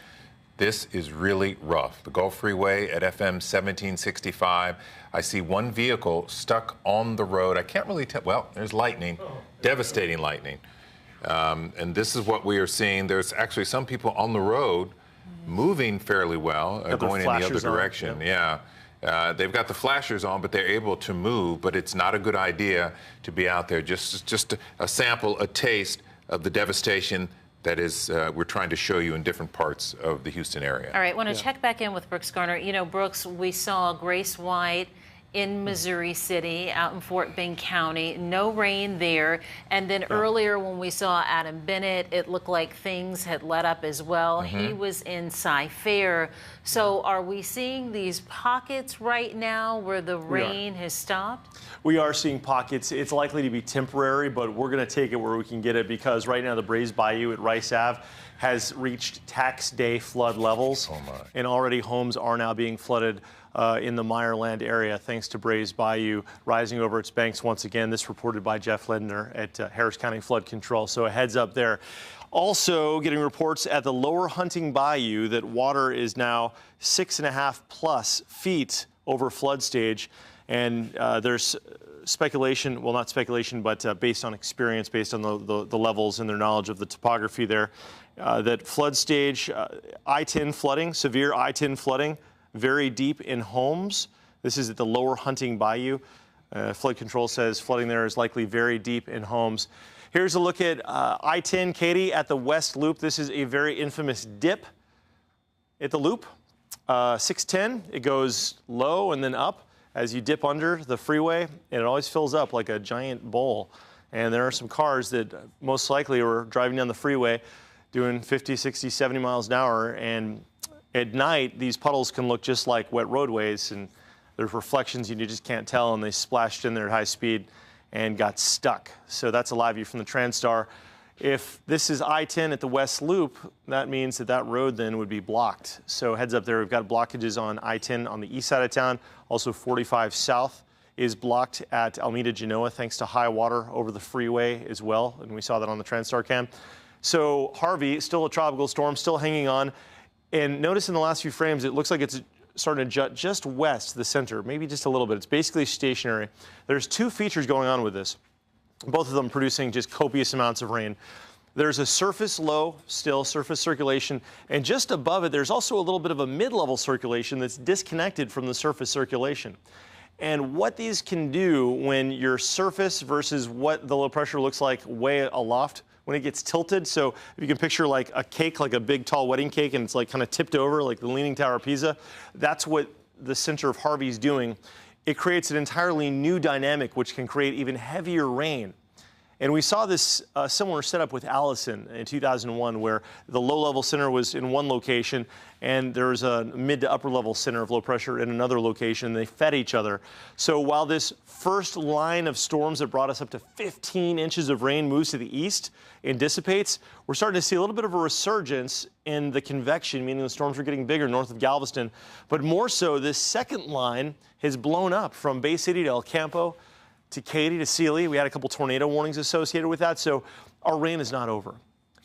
This is really rough. The Gulf Freeway at FM 1765. I see one vehicle stuck on the road. I can't really tell. Well, there's lightning, devastating lightning. And this is what we are seeing. There's actually some people on the road moving fairly well, going in the other direction. Yeah. They've got the flashers on, but they're able to move, but it's not a good idea to be out there. Just a sample, a taste of the devastation that is we're trying to show you in different parts of the Houston area. All right, want to check back in with Brooks Garner. You know, Brooks, we saw Grace White in Missouri City, out in Fort Bend County. No rain there. And then earlier when we saw Adam Bennett, it looked like things had let up as well. He was in Cy-Fair. So are we seeing these pockets right now where the rain has stopped? We are seeing pockets. It's likely to be temporary, but we're going to take it where we can get it, because right now the Brays Bayou at Rice Ave has reached tax day flood levels. And already homes are now being flooded in the Meyerland area, thanks to Brays Bayou rising over its banks once again. This reported by Jeff Ledner at Harris County Flood Control. So a heads up there. Also getting reports at the lower Hunting Bayou that water is now 6.5+ feet over flood stage. And there's speculation, well, not speculation, but based on experience, based on the levels and their knowledge of the topography there, that flood stage, I-10 flooding, severe I-10 flooding, very deep in homes. This is at the lower Hunting Bayou. Flood control says flooding there is likely very deep in homes. Here's a look at I-10, Katie, at the West Loop. This is a very infamous dip at the loop. 610, it goes low and then up as you dip under the freeway, and it always fills up like a giant bowl. And there are some cars that most likely were driving down the freeway doing 50, 60, 70 miles an hour, and at night, these puddles can look just like wet roadways, and there's reflections and you just can't tell, and they splashed in there at high speed and got stuck. So that's a live view from the TrendStar. If this is I-10 at the West Loop, that means that road then would be blocked. So heads up there, we've got blockages on I-10 on the east side of town. Also 45 South is blocked at Alameda Genoa thanks to high water over the freeway as well, and we saw that on the TrendStar cam. So Harvey, still a tropical storm, still hanging on. And notice in the last few frames, it looks like it's starting to jut just west of the center, maybe just a little bit. It's basically stationary. There's two features going on with this. both of them producing just copious amounts of rain. There's a surface low, still surface circulation, and just above it, there's also a little bit of a mid-level circulation that's disconnected from the surface circulation. And what these can do when your surface versus what the low pressure looks like way aloft, when it gets tilted. So if you can picture like a cake, like a big tall wedding cake, and it's like kind of tipped over like the Leaning Tower of Pisa, that's what the center of Harvey is doing. It creates an entirely new dynamic which can create even heavier rain. And we saw this similar setup with Allison in 2001, where the low-level center was in one location, and there was a mid to upper-level center of low pressure in another location. They fed each other. So while this first line of storms that brought us up to 15 inches of rain moves to the east and dissipates, we're starting to see a little bit of a resurgence in the convection, meaning the storms are getting bigger north of Galveston. But more so, this second line has blown up from Bay City to El Campo, to Katy, to Sealy. We had a couple tornado warnings associated with that, so our rain is not over.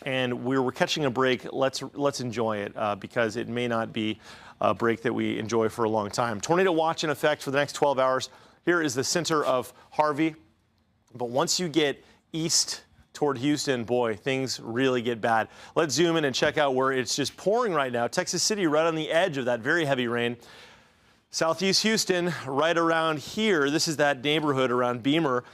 And we're catching a break. Let's enjoy it because it may not be a break that we enjoy for a long time. Tornado watch in effect for the next 12 hours. Here is the center of Harvey. But once you get east toward Houston, boy, things really get bad. Let's zoom in and check out where it's just pouring right now. Texas City right on the edge of that very heavy rain. Southeast Houston, right around here, this is that neighborhood around Beamer.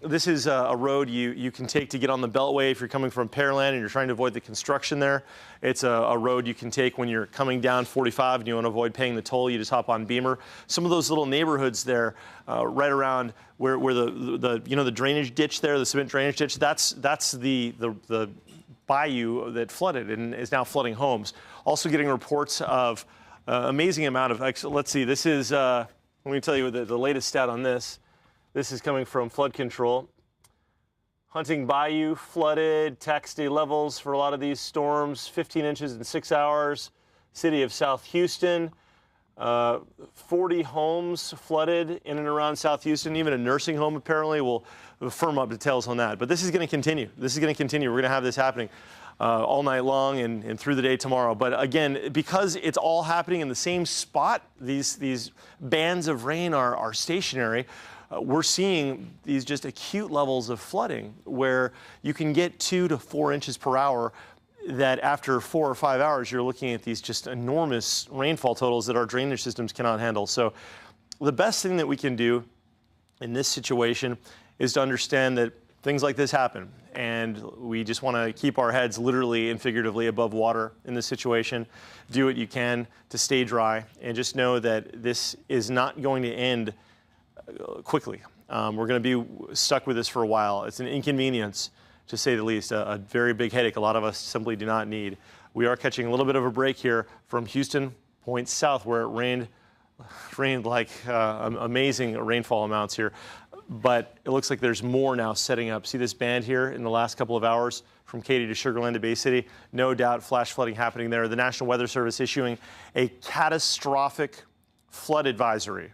This is a road you can take to get on the Beltway if you're coming from Pearland and you're trying to avoid the construction there. It's a road you can take when you're coming down 45 and you want to avoid paying the toll. You just hop on Beamer. Some of those little neighborhoods there, right around where the drainage ditch there, the cement drainage ditch, that's the bayou that flooded and is now flooding homes. Also getting reports of amazing amount of, let's see, this is, let me tell you the latest stat on this. This is coming from flood control. Hunting Bayou flooded, tax day levels for a lot of these storms, 15 inches in 6 hours. City of South Houston, 40 homes flooded in and around South Houston. Even a nursing home apparently. We'll firm up details on that. But this is going to continue. This is going to continue. We're going to have this happening all night long and through the day tomorrow. But again, because it's all happening in the same spot, these bands of rain are stationary. We're seeing these just acute levels of flooding where you can get 2 to 4 inches per hour that after 4 or 5 hours, you're looking at these just enormous rainfall totals that our drainage systems cannot handle. So the best thing that we can do in this situation is to understand that things like this happen, and we just want to keep our heads literally and figuratively above water in this situation. Do what you can to stay dry, and just know that this is not going to end quickly. We're going to be stuck with this for a while. It's an inconvenience, to say the least, a very big headache a lot of us simply do not need. We are catching a little bit of a break here from Houston points south, where it rained like amazing rainfall amounts here. But it looks like there's more now setting up. See this band here in the last couple of hours from Katy to Sugar Land to Bay City? No doubt flash flooding happening there. The National Weather Service issuing a catastrophic flood advisory.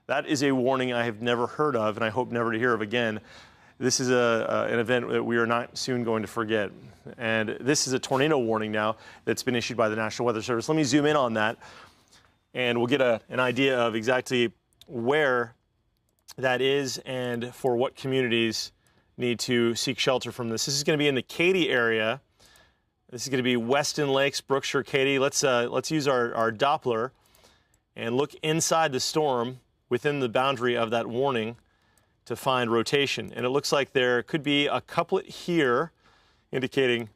That is a warning I have never heard of, and I hope never to hear of again. This is an event that we are not soon going to forget. And this is a tornado warning now that's been issued by the National Weather Service. Let me zoom in on that, and we'll get an idea of exactly where that is and for what communities need to seek shelter from this. This is going to be in the Katy area. This is going to be Weston Lakes, Brookshire, Katy. Let's use our Doppler and look inside the storm within the boundary of that warning to find rotation. And it looks like there could be a couplet here indicating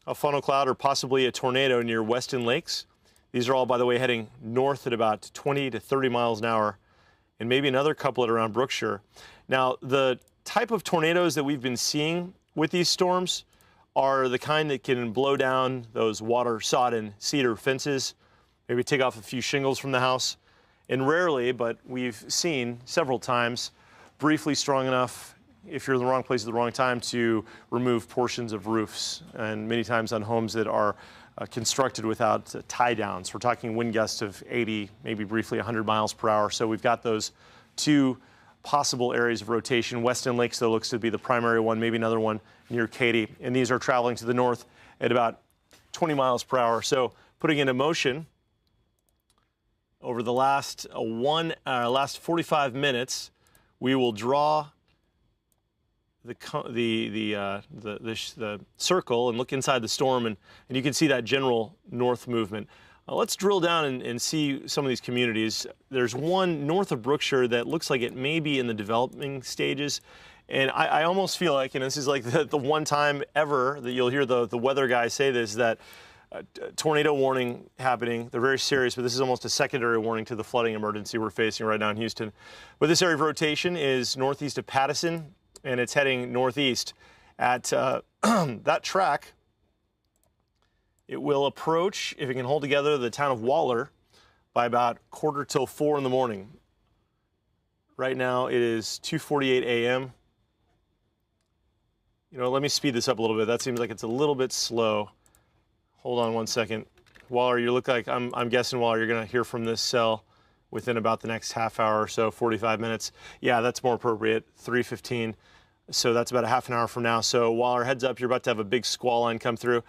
a funnel cloud or possibly a tornado near Weston Lakes. These are all, by the way, heading north at about 20 to 30 miles an hour, and maybe another couplet around Brookshire. Now, the type of tornadoes that we've been seeing with these storms are the kind that can blow down those water-sodden cedar fences, maybe take off a few shingles from the house, and rarely, but we've seen several times, briefly strong enough, if you're in the wrong place at the wrong time, to remove portions of roofs, and many times on homes that are constructed without tie downs. We're talking wind gusts of 80, maybe briefly 100 miles per hour. So we've got those two possible areas of rotation. Weston Lakes, though, looks to be the primary one, maybe another one near Katy. And these are traveling to the north at about 20 miles per hour. So putting into motion over the last 45 minutes, we will draw the circle and look inside the storm, and you can see that general north movement. Let's drill down and see some of these communities. There's one north of Brookshire that looks like it may be in the developing stages. And I almost feel like, and this is like the one time ever that you'll hear the weather guy say this, that tornado warning happening. They're very serious, but this is almost a secondary warning to the flooding emergency we're facing right now in Houston. But this area of rotation is northeast of Pattison, and it's heading northeast. At that track, it will approach, if it can hold together, the town of Waller by about 4:45 in the morning. Right now, it is 2:48 a.m. You know, let me speed this up a little bit. That seems like it's a little bit slow. Hold on one second. Waller, you look like, I'm guessing, Waller, you're going to hear from this cell within about the next half hour or so, 45 minutes. Yeah, that's more appropriate, 3:15. So that's about a half an hour from now. So Waller, heads up, you're about to have a big squall line come through.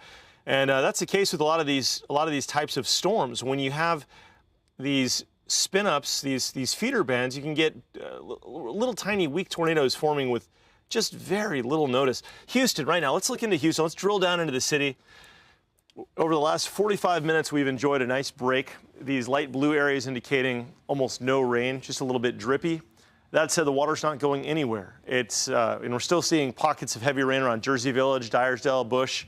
And that's the case with a lot of these types of storms. When you have these spin-ups, these feeder bands, you can get little tiny weak tornadoes forming with just very little notice. Houston, right now, let's look into Houston. Let's drill down into the city. Over the last 45 minutes, we've enjoyed a nice break. These light blue areas indicating almost no rain, just a little bit drippy. That said, the water's not going anywhere. And we're still seeing pockets of heavy rain around Jersey Village, Dyersdale, Bush,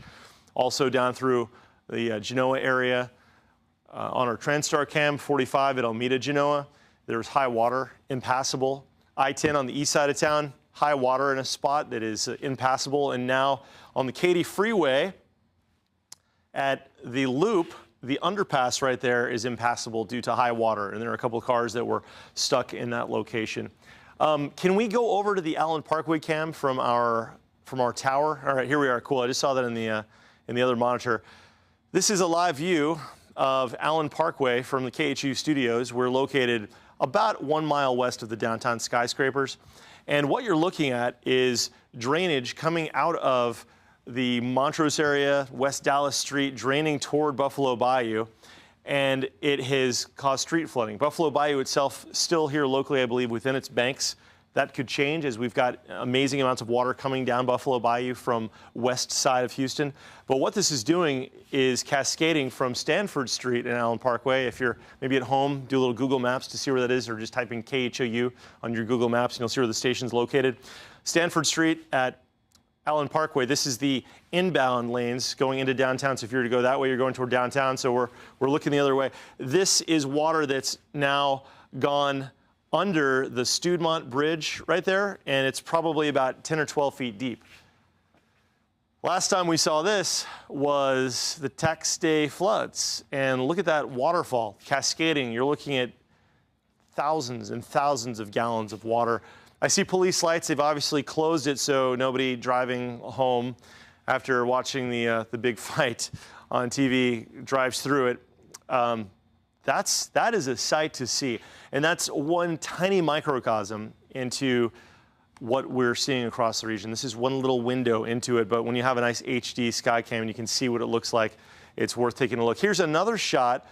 also down through the Genoa area. On our TransStar Cam 45 at Almeda, Genoa, there's high water, impassable. I-10 on the east side of town, high water in a spot that is impassable. And now on the Katy Freeway at the Loop, the underpass right there is impassable due to high water. And there are a couple of cars that were stuck in that location. Can we go over to the Allen Parkway cam from our tower? All right, here we are. Cool. I just saw that in the other monitor. This is a live view of Allen Parkway from the KHOU studios. We're located about 1 mile west of the downtown skyscrapers. And what you're looking at is drainage coming out of the Montrose area, West Dallas Street, draining toward Buffalo Bayou. And it has caused street flooding. Buffalo Bayou itself still here locally, I believe, within its banks. That could change as we've got amazing amounts of water coming down Buffalo Bayou from west side of Houston. But what this is doing is cascading from Stanford Street and Allen Parkway. If you're maybe at home, do a little Google Maps to see where that is, or just type in KHOU on your Google Maps and you'll see where the station's located. Stanford Street at Allen Parkway, this is the inbound lanes going into downtown. So if you were to go that way, you're going toward downtown. So we're looking the other way. This is water that's now gone under the Studmont Bridge right there, and it's probably about 10 or 12 feet deep. Last time we saw this was the tax day floods, and look at that waterfall cascading. You're looking at thousands and thousands of gallons of water. I see police lights. They've obviously closed it so nobody driving home after watching the big fight on TV drives through it. That is a sight to see. And that's one tiny microcosm into what we're seeing across the region. This is one little window into it, but when you have a nice HD sky cam and you can see what it looks like, it's worth taking a look. Here's another shot.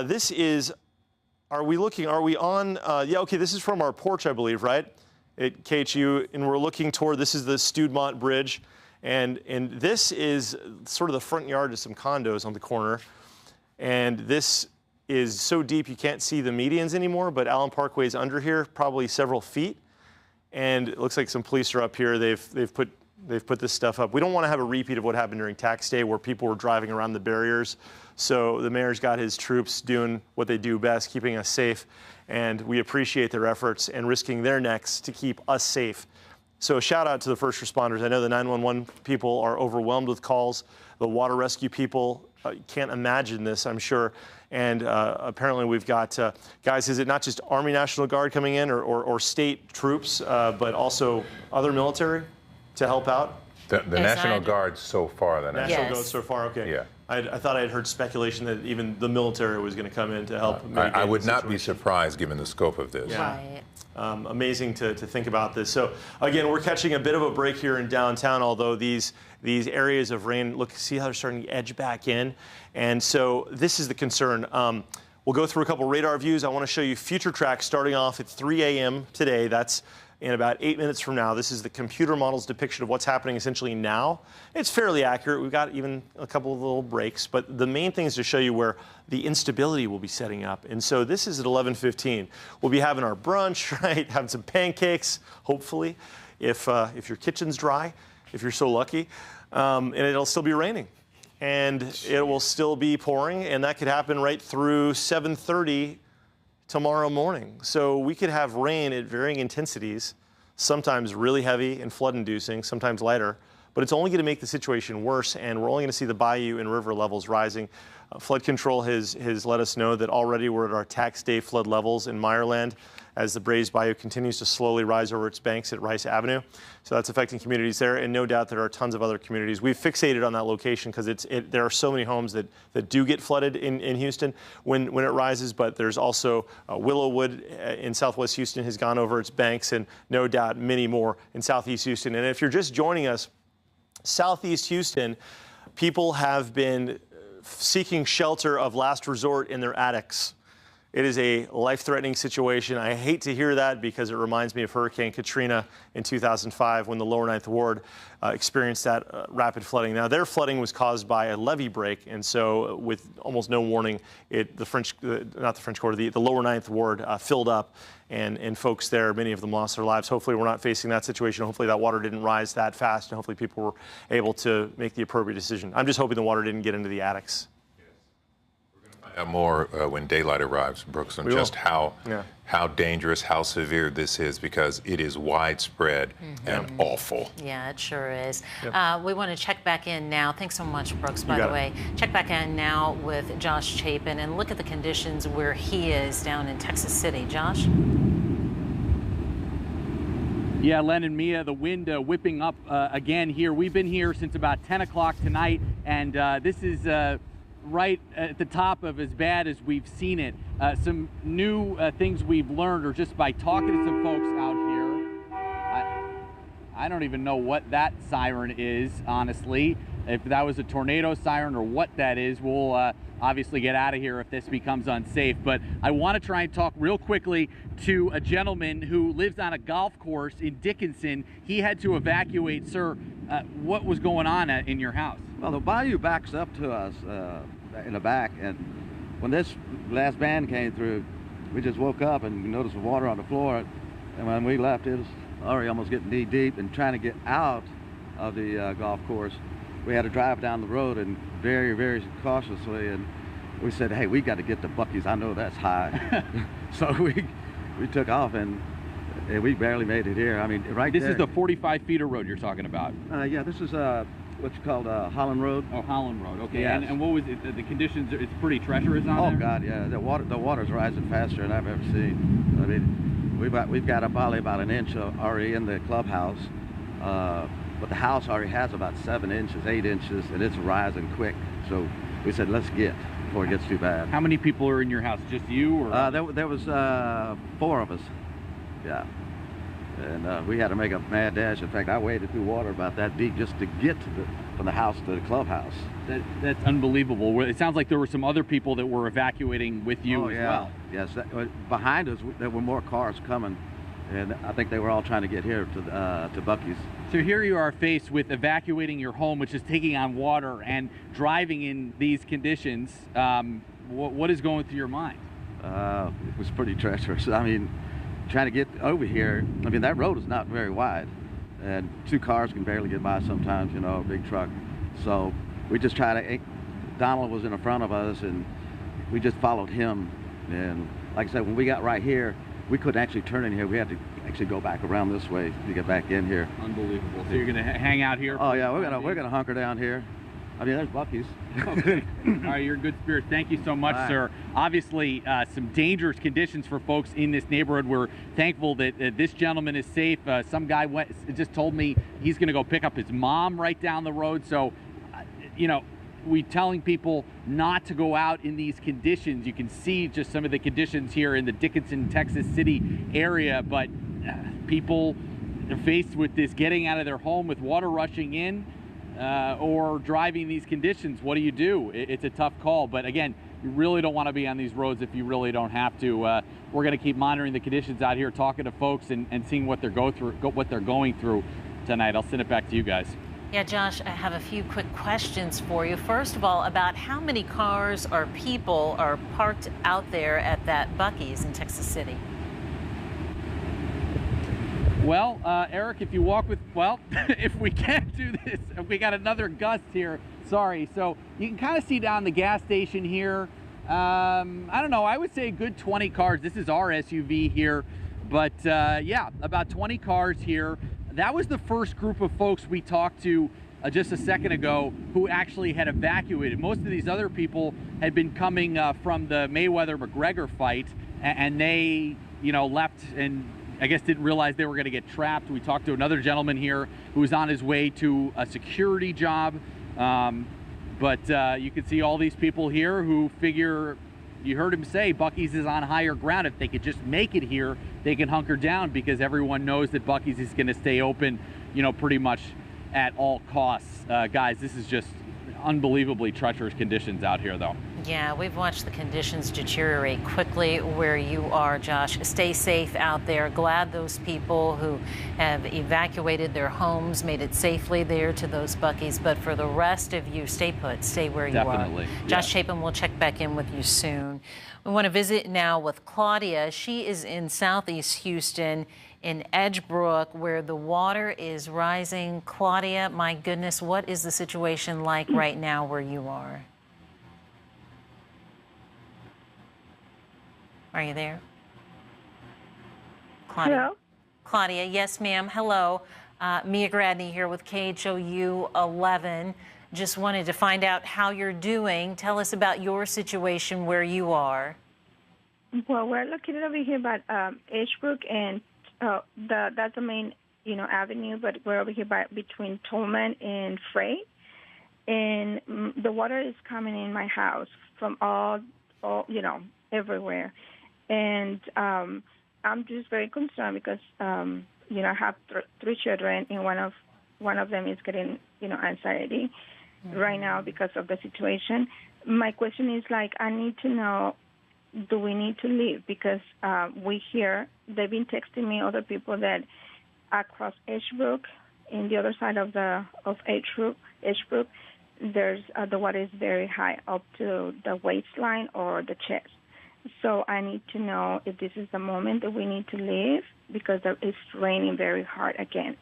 This is, are we on, yeah, okay, this is from our porch, I believe, right? At KHU, and we're looking toward, this is the Studmont Bridge, and this is sort of the front yard of some condos on the corner. And this is so deep you can't see the medians anymore, but Allen Parkway is under here, probably several feet. And it looks like some police are up here. They've put this stuff up. We don't want to have a repeat of what happened during tax day where people were driving around the barriers. So the mayor's got his troops doing what they do best, keeping us safe. And we appreciate their efforts and risking their necks to keep us safe. So a shout out to the first responders. I know the 911 people are overwhelmed with calls. The water rescue people can't imagine this, I'm sure. And apparently we've got, guys, is it not just Army National Guard coming in or state troops, but also other military to help out? The National Guard so far. The National Guard so far, okay. Yeah. I thought I had heard speculation that even the military was going to come in to help. I would not be surprised given the scope of this. Yeah. Right. Amazing to think about this. So again, we're catching a bit of a break here in downtown, although these areas of rain, look, see how they're starting to edge back in. And so this is the concern. We'll go through a couple radar views. I want to show you future tracks starting off at 3 a.m. today. That's in about 8 minutes from now. This is the computer model's depiction of what's happening essentially now. It's fairly accurate. We've got even a couple of little breaks, but the main thing is to show you where the instability will be setting up. And so this is at 11:15. We'll be having our brunch, right? Having some pancakes, hopefully, if your kitchen's dry, if you're so lucky. And it'll still be raining. And it will still be pouring, and that could happen right through 7:30 tomorrow morning. So we could have rain at varying intensities, sometimes really heavy and flood-inducing, sometimes lighter, but it's only going to make the situation worse, and we're only going to see the bayou and river levels rising. Flood control has let us know that already we're at our tax day flood levels in Meyerland as the Brays Bayou continues to slowly rise over its banks at Rice Avenue. So that's affecting communities there, and no doubt there are tons of other communities. We've fixated on that location because there are so many homes that do get flooded in Houston when it rises, but there's also Willowwood in southwest Houston has gone over its banks, and no doubt many more in southeast Houston. And if you're just joining us, southeast Houston, people have been seeking shelter of last resort in their attics. It is a life-threatening situation. I hate to hear that because it reminds me of Hurricane Katrina in 2005 when the lower Ninth Ward experienced that rapid flooding. Now, their flooding was caused by a levee break, and so with almost no warning, the lower Ninth Ward filled up, and folks there, many of them lost their lives. Hopefully, we're not facing that situation. Hopefully, that water didn't rise that fast, and hopefully people were able to make the appropriate decision. I'm just hoping the water didn't get into the attics. More when daylight arrives, Brooks, on just how dangerous, how severe this is, because it is widespread and awful. Yeah, it sure is. Yep. We want to check back in now. Thanks so much, Brooks, by the way. Check back in now with Josh Chapin and look at the conditions where he is down in Texas City. Josh? Yeah, Len and Mia, the wind whipping up again here. We've been here since about 10 o'clock tonight, and this is right at the top of as bad as we've seen it. Some new things we've learned, or just by talking to some folks out here. I don't even know what that siren is, honestly. If that was a tornado siren or what that is, we'll obviously get out of here if this becomes unsafe. But I want to try and talk real quickly to a gentleman who lives on a golf course in Dickinson. He had to evacuate. Sir, what was going on in your house? Well, the bayou backs up to us in the back, and when this last band came through, we just woke up and noticed the water on the floor, and when we left, it was already almost getting knee deep. And trying to get out of the golf course, we had to drive down the road and very, very cautiously, and we said, hey, we got to get to Buc-ee's. I know that's high. So we took off, and we barely made it here. I mean, right this there. This is the 45 feet of road you're talking about. Yeah, this is what's called Holland Road. Oh, Holland Road. Okay. Yes. And what was it? The conditions? It's pretty treacherous on there. Oh God, yeah. The water's rising faster than I've ever seen. I mean, we've got probably about an inch already in the clubhouse, but the house already has about 7 inches, 8 inches, and it's rising quick. So we said, let's get before it gets too bad. How many people are in your house? Just you, or? There was 4 of us. Yeah. And we had to make a mad dash. In fact, I waded through water about that deep just to get from the house to the clubhouse. That's unbelievable. It sounds like there were some other people that were evacuating with you as well. Yes, behind us there were more cars coming, and I think they were all trying to get here to Buc-ee's. So here you are faced with evacuating your home, which is taking on water, and driving in these conditions. What is going through your mind? It was pretty treacherous. I mean, trying to get over here, I mean, that road is not very wide, and 2 cars can barely get by sometimes, you know, a big truck. So we just Donald was in the front of us, and we just followed him. And like I said, when we got right here, we couldn't actually turn in here. We had to actually go back around this way to get back in here. Unbelievable. So you're going to hang out here? Oh yeah, we're gonna hunker down here. I mean, there's Buc-ee's. Okay. All right, you're in good spirits. Thank you so much, sir. Obviously, some dangerous conditions for folks in this neighborhood. We're thankful that this gentleman is safe. Some guy just told me he's going to go pick up his mom right down the road. So, you know, we're telling people not to go out in these conditions. You can see just some of the conditions here in the Dickinson, Texas City area, but people are faced with this getting out of their home with water rushing in. Or driving these conditions. What do you do? It's a tough call. But again, You really don't want to be on these roads if you really don't have to. We're going to keep monitoring the conditions out here, talking to folks and seeing what they're going through tonight. I'll send it back to you guys. Yeah, Josh, I have a few quick questions for you. First of all, about how many cars or people are parked out there at that Buc-ee's in Texas City? Well, Eric, if you walk with, well, if we can't do this, we got another gust here. Sorry. So you can kind of see down the gas station here. I don't know. I would say a good 20 cars. This is our SUV here. But yeah, about 20 cars here. That was the first group of folks we talked to just a second ago who actually had evacuated. Most of these other people had been coming from the Mayweather-McGregor fight, and they, you know, left and I guess didn't realize they were going to get trapped. We talked to another gentleman here who was on his way to a security job. But you can see all these people here who figure, you heard him say, Buc-ee's is on higher ground. If they could just make it here, they can hunker down because everyone knows that Buc-ee's is going to stay open, you know, pretty much at all costs. Guys, this is just unbelievably treacherous conditions out here, though. Yeah, we've watched the conditions deteriorate quickly where you are, Josh. Stay safe out there. Glad those people who have evacuated their homes made it safely there to those Buc-ee's. But for the rest of you, stay put. Stay where you are. Definitely. Josh Chapin, we'll check back in with you soon. We want to visit now with Claudia. She is in Southeast Houston in Edgebrook where the water is rising. Claudia, my goodness, what is the situation like right now where you are? Are you there? Claudia. Hello? Claudia, yes, ma'am. Hello. Mia Gradney here with KHOU-11. Just wanted to find out how you're doing. Tell us about your situation where you are. Well, we're located over here by Edgebrook, and that's the main, avenue. But we're over here between Tolman and Freight, and the water is coming in my house from all everywhere. And I'm just very concerned because, I have three children, and one of them is getting, anxiety right now because of the situation. My question is, I need to know, do we need to leave? Because we hear, they've been texting me, other people that across Edgebrook, in the other side of Edgebrook, there's the water is very high, up to the waistline or the chest. So I need to know if this is the moment that we need to leave because it's raining very hard again.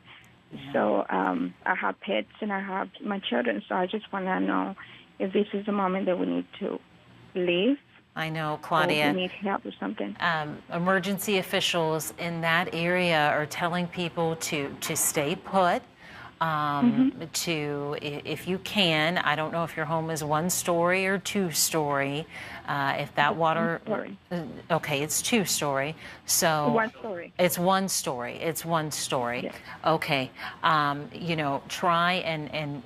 Yeah. So I have pets and I have my children, so I just want to know if this is the moment that we need to leave. I know, Claudia. Or we need help or something. Emergency officials in that area are telling people to stay put. To, if you can, I don't know if your home is 1-story or 2-story. If that water, okay, it's 2-story. So 1 story. It's 1 story. It's 1 story. Yes. Okay. Try and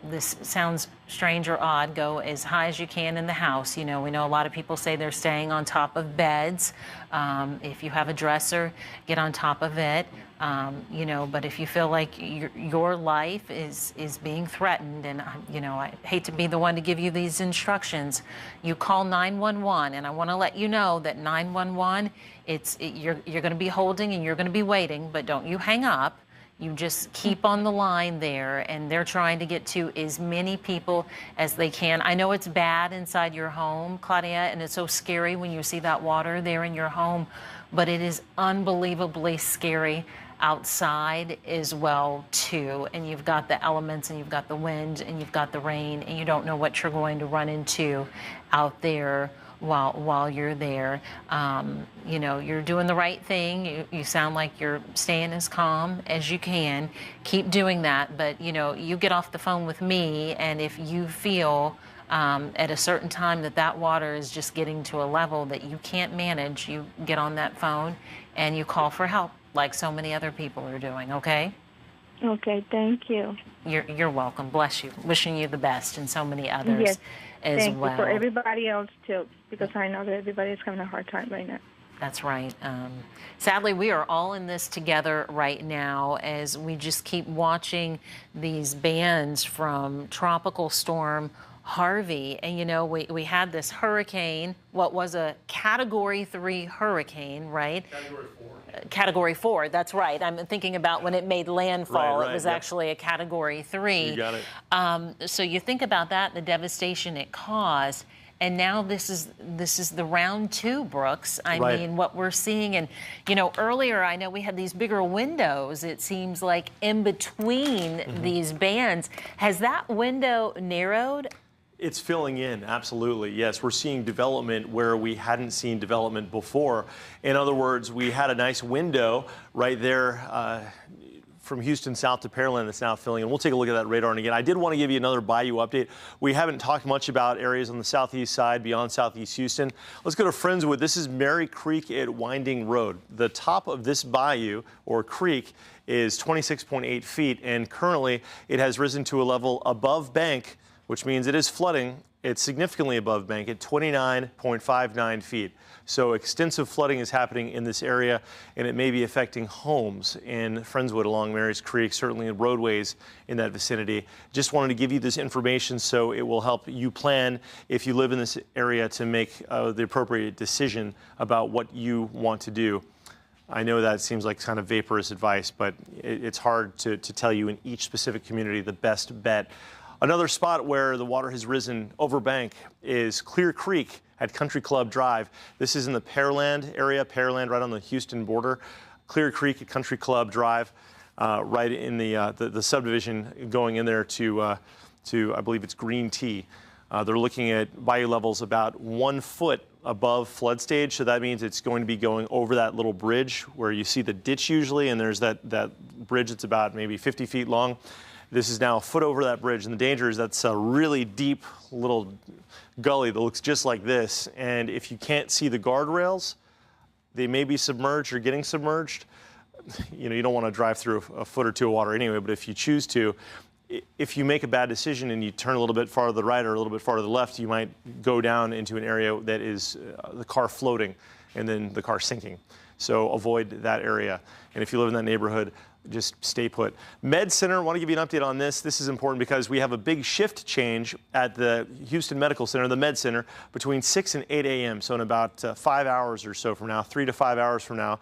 this sounds strange or odd, go as high as you can in the house. We know a lot of people say they're staying on top of beds. If you have a dresser, get on top of it. But if you feel like your life is being threatened, and, I hate to be the one to give you these instructions, you call 911. And I want to let you know that 911, you're going to be holding and you're going to be waiting, but don't you hang up. You just keep on the line there, and they're trying to get to as many people as they can. I know it's bad inside your home, Claudia, and it's so scary when you see that water there in your home, but it is unbelievably scary outside as well, too. And you've got the elements, and you've got the wind, and you've got the rain, and you don't know what you're going to run into out there while you're there. You're doing the right thing. You sound like you're staying as calm as you can. Keep doing that. But, you get off the phone with me, and if you feel at a certain time that water is just getting to a level that you can't manage, you get on that phone and you call for help like so many other people are doing, okay? Okay, thank you. You're welcome. Bless you. Wishing you the best, and so many others yes, as thank well. You for everybody else, too, because I know that everybody is having a hard time right now. That's right. Sadly, we are all in this together right now as we just keep watching these bands from Tropical Storm Harvey. And, you know, we had this hurricane, what was a Category 3 hurricane, right? Category 4. Category 4, that's right. I'm thinking about when it made landfall. Right, it was yep. actually a Category 3. You got it. So you think about that, the devastation it caused. And now this is the round 2, Brooks. I Right. mean, what we're seeing. And, you know, earlier I know we had these bigger windows, it seems like, in between these bands. Has that window narrowed? It's filling in, absolutely. Yes, we're seeing development where we hadn't seen development before. In other words, we had a nice window right there from Houston south to Pearland that's now filling in. We'll take a look at that radar. And again, I did want to give you another bayou update. We haven't talked much about areas on the southeast side beyond southeast Houston. Let's go to Friendswood. This is Mary Creek at Winding Road. The top of this bayou or creek is 26.8 feet, and currently it has risen to a level above bank, which means it is flooding. It's significantly above bank at 29.59 feet. So extensive flooding is happening in this area, and it may be affecting homes in Friendswood along Mary's Creek, certainly in roadways in that vicinity. Just wanted to give you this information so it will help you plan, if you live in this area, to make the appropriate decision about what you want to do. I know that seems like kind of vaporous advice, but it's hard to tell you in each specific community the best bet. Another spot where the water has risen over bank is Clear Creek at Country Club Drive. This is in the Pearland area, Pearland right on the Houston border. Clear Creek at Country Club Drive, right in the subdivision going in there to I believe it's Green Tea. They're looking at bayou levels about 1 foot above flood stage, so that means it's going to be going over that little bridge where you see the ditch usually, and there's that bridge that's about maybe 50 feet long. This is now a foot over that bridge, and the danger is that's a really deep little gully that looks just like this. And if you can't see the guardrails, they may be submerged or getting submerged. You know, you don't want to drive through a foot or two of water anyway, but if you choose to, if you make a bad decision and you turn a little bit farther to the right or a little bit farther to the left, you might go down into an area that is the car floating and then the car sinking. So avoid that area. And if you live in that neighborhood, just stay put. Med Center, I want to give you an update on this. This is important because we have a big shift change at the Houston Medical Center, the Med Center, between 6 and 8 a.m. So in about 5 hours or so from now, 3 to 5 hours from now.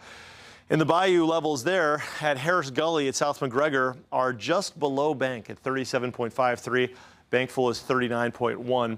And the bayou levels there at Harris Gully at South McGregor are just below bank at 37.53. Bankful is 39.1.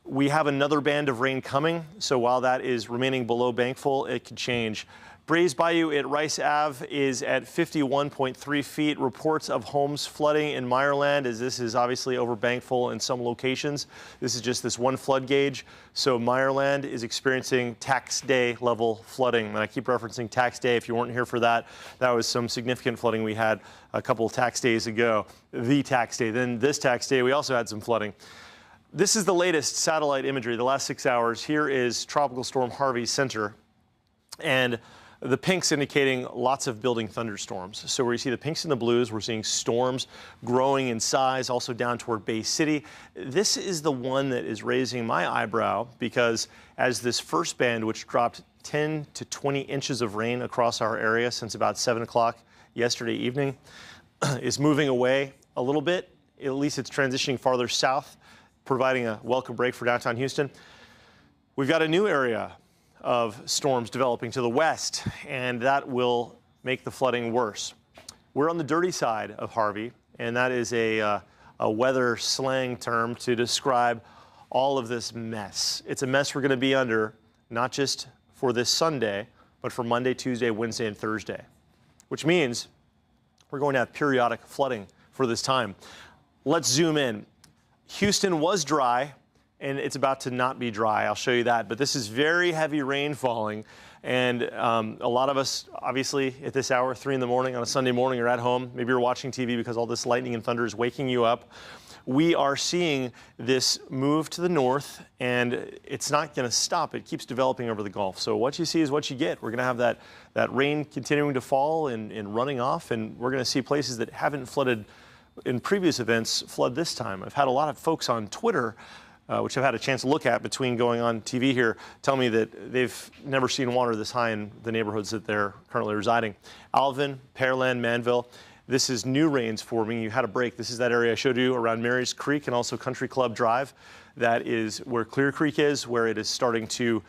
We have another band of rain coming, so while that is remaining below bankful, it could change. Brays Bayou at Rice Ave is at 51.3 feet. Reports of homes flooding in Meyerland, as this is obviously over bankful in some locations. This is just this one flood gauge. So Meyerland is experiencing tax day level flooding. And I keep referencing tax day. If you weren't here for that, that was some significant flooding we had a couple of tax days ago. The tax day. Then this tax day, we also had some flooding. This is the latest satellite imagery, the last 6 hours. Here is Tropical Storm Harvey's center. And the pinks indicating lots of building thunderstorms. So where you see the pinks and the blues, we're seeing storms growing in size, also down toward Bay City. This is the one that is raising my eyebrow because as this first band, which dropped 10 to 20 inches of rain across our area since about 7 o'clock yesterday evening, is moving away a little bit. At least it's transitioning farther south, providing a welcome break for downtown Houston. We've got a new area of storms developing to the west, and that will make the flooding worse. We're on the dirty side of Harvey, and that is a weather slang term to describe all of this mess. It's a mess we're going to be under, not just for this Sunday, but for Monday, Tuesday, Wednesday, and Thursday, which means we're going to have periodic flooding for this time. Let's zoom in. Houston was dry, and it's about to not be dry. I'll show you that. But this is very heavy rain falling. And a lot of us, obviously, at this hour, 3 in the morning on a Sunday morning, are at home. Maybe you're watching TV because all this lightning and thunder is waking you up. We are seeing this move to the north, and it's not going to stop. It keeps developing over the Gulf. So what you see is what you get. We're going to have that rain continuing to fall and running off, and we're going to see places that haven't flooded in previous events flood this time. I've had a lot of folks on Twitter which I've had a chance to look at between going on TV here, tell me that they've never seen water this high in the neighborhoods that they're currently residing. Alvin, Pearland, Manville, This is new rains forming. You had a break. This is that area I showed you around Mary's Creek and also Country Club Drive. That is where Clear Creek is, where it is starting to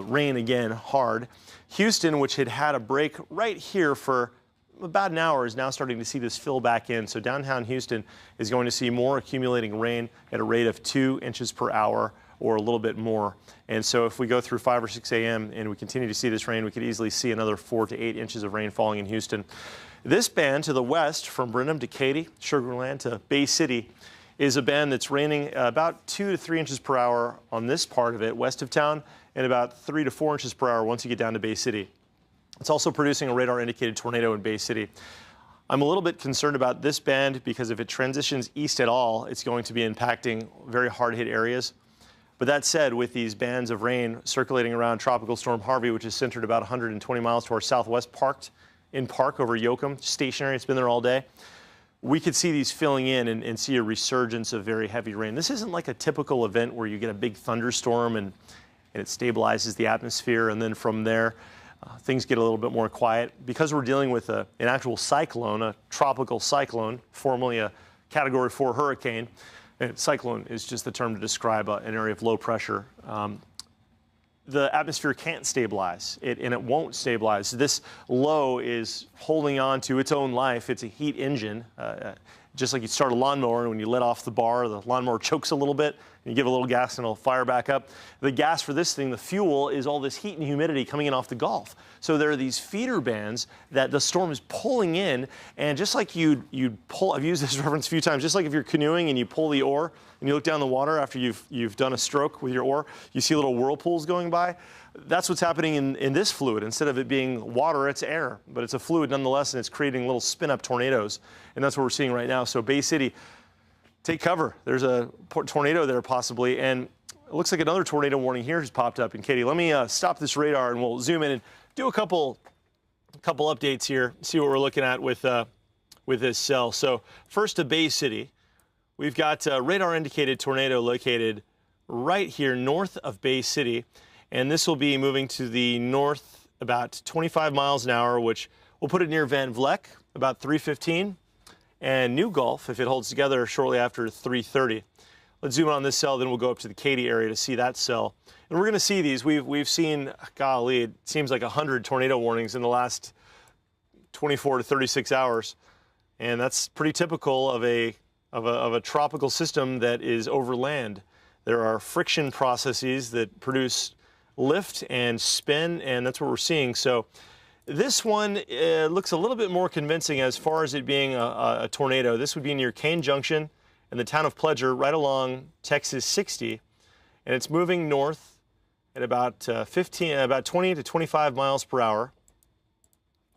rain again hard. Houston, which had had a break right here for about an hour, is now starting to see this fill back in. So downtown Houston is going to see more accumulating rain at a rate of 2 inches per hour or a little bit more. And so if we go through 5 or 6 a.m. and we continue to see this rain, we could easily see another 4 to 8 inches of rain falling in Houston. This band to the west, from Brenham to Katy, Sugar Land to Bay City, is a band that's raining about 2 to 3 inches per hour on this part of it, west of town, and about 3 to 4 inches per hour once you get down to Bay City. It's also producing a radar-indicated tornado in Bay City. I'm a little bit concerned about this band because if it transitions east at all, it's going to be impacting very hard-hit areas. But that said, with these bands of rain circulating around Tropical Storm Harvey, which is centered about 120 miles to our southwest, parked in Park over Yoakum, stationary, it's been there all day, we could see these filling in and see a resurgence of very heavy rain. This isn't like a typical event where you get a big thunderstorm and it stabilizes the atmosphere, and then from there, things get a little bit more quiet. Because we're dealing with an actual cyclone, a tropical cyclone, formerly a Category 4 hurricane. And cyclone is just the term to describe an area of low pressure. The atmosphere can't stabilize, and it won't stabilize. This low is holding on to its own life. It's a heat engine. Just like you start a lawnmower, and when you let off the bar, the lawnmower chokes a little bit, and you give a little gas and it'll fire back up. The gas for this thing, the fuel, is all this heat and humidity coming in off the Gulf. So there are these feeder bands that the storm is pulling in, and just like you'd pull, I've used this reference a few times, just like if you're canoeing and you pull the oar and you look down the water after you've done a stroke with your oar, you see little whirlpools going by. That's what's happening in this fluid. Instead of it being water, it's air, but it's a fluid nonetheless, and it's creating little spin-up tornadoes, and that's what we're seeing right now. So Bay City, take cover. There's a tornado there possibly, and it looks like another tornado warning here has popped up. And Katie, let me stop this radar, and we'll zoom in and do a couple updates here, see what we're looking at with this cell. So first to Bay City, we've got a radar-indicated tornado located right here north of Bay City. And this will be moving to the north about 25 miles an hour, which will put it near Van Vleck, about 3:15, and New Gulf, if it holds together, shortly after 3:30. Let's zoom in on this cell, then we'll go up to the Katy area to see that cell. And we're going to see these. We've seen, golly, it seems like 100 tornado warnings in the last 24 to 36 hours. And that's pretty typical of a tropical system that is over land. There are friction processes that produce lift and spin, and that's what we're seeing. So this one looks a little bit more convincing as far as it being a tornado. This would be near Kane Junction in the town of Pledger, right along Texas 60, and it's moving north at about 20 to 25 miles per hour.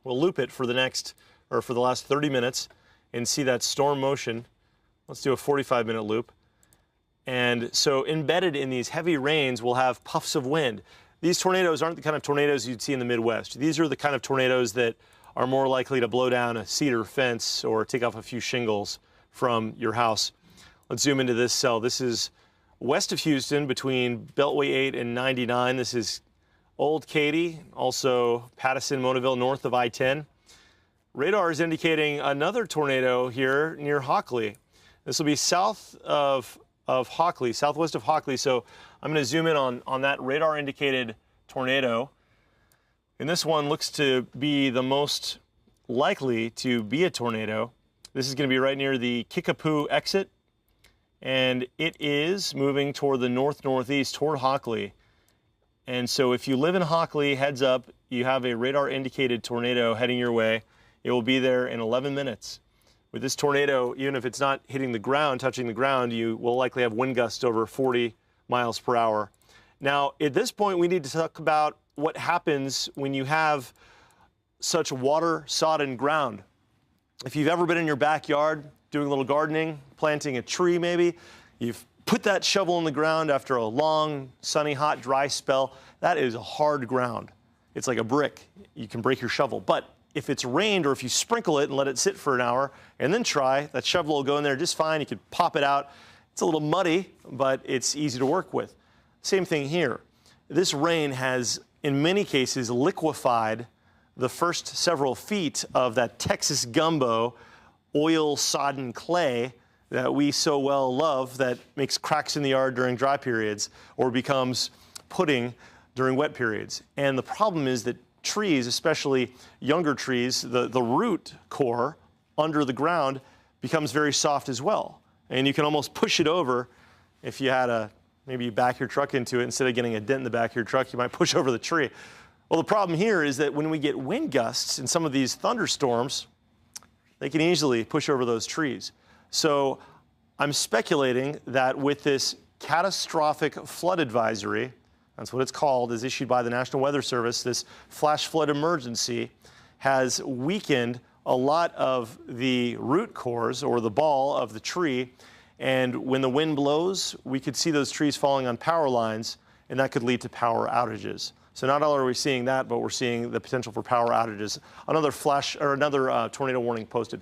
We'll loop it for the last 30 minutes and see that storm motion. Let's do a 45-minute loop. And so embedded in these heavy rains, we'll have puffs of wind. These tornadoes aren't the kind of tornadoes you'd see in the Midwest. These are the kind of tornadoes that are more likely to blow down a cedar fence or take off a few shingles from your house. Let's zoom into this cell. This is west of Houston between Beltway 8 and 99. This is Old Katy, also Pattison, Monaville, north of I-10. Radar is indicating another tornado here near Hockley. This will be south of Hockley, southwest of Hockley. So I'm going to zoom in on that radar-indicated tornado. And this one looks to be the most likely to be a tornado. This is going to be right near the Kickapoo exit. And it is moving toward the north-northeast, toward Hockley. And so if you live in Hockley, heads up, you have a radar-indicated tornado heading your way. It will be there in 11 minutes. With this tornado, even if it's not hitting the ground, touching the ground, you will likely have wind gusts over 40 miles per hour. Now, at this point, we need to talk about what happens when you have such water-sodden ground. If you've ever been in your backyard doing a little gardening, planting a tree maybe, you've put that shovel in the ground after a long, sunny, hot, dry spell, that is a hard ground. It's like a brick. You can break your shovel. But if it's rained or if you sprinkle it and let it sit for an hour and then try, that shovel will go in there just fine. You could pop it out. It's a little muddy, but it's easy to work with. Same thing here. This rain has, in many cases, liquefied the first several feet of that Texas gumbo oil-sodden clay that we so well love that makes cracks in the yard during dry periods or becomes pudding during wet periods. And the problem is that trees, especially younger trees, the root core under the ground becomes very soft as well. And you can almost push it over if you had maybe you back your truck into it. Instead of getting a dent in the back of your truck, you might push over the tree. Well, the problem here is that when we get wind gusts and some of these thunderstorms, they can easily push over those trees. So I'm speculating that with this catastrophic flood advisory, that's what it's called, is issued by the National Weather Service, this flash flood emergency has weakened a lot of the root cores or the ball of the tree. And when the wind blows, we could see those trees falling on power lines, and that could lead to power outages. So not only are we seeing that, but we're seeing the potential for power outages. Another tornado warning posted.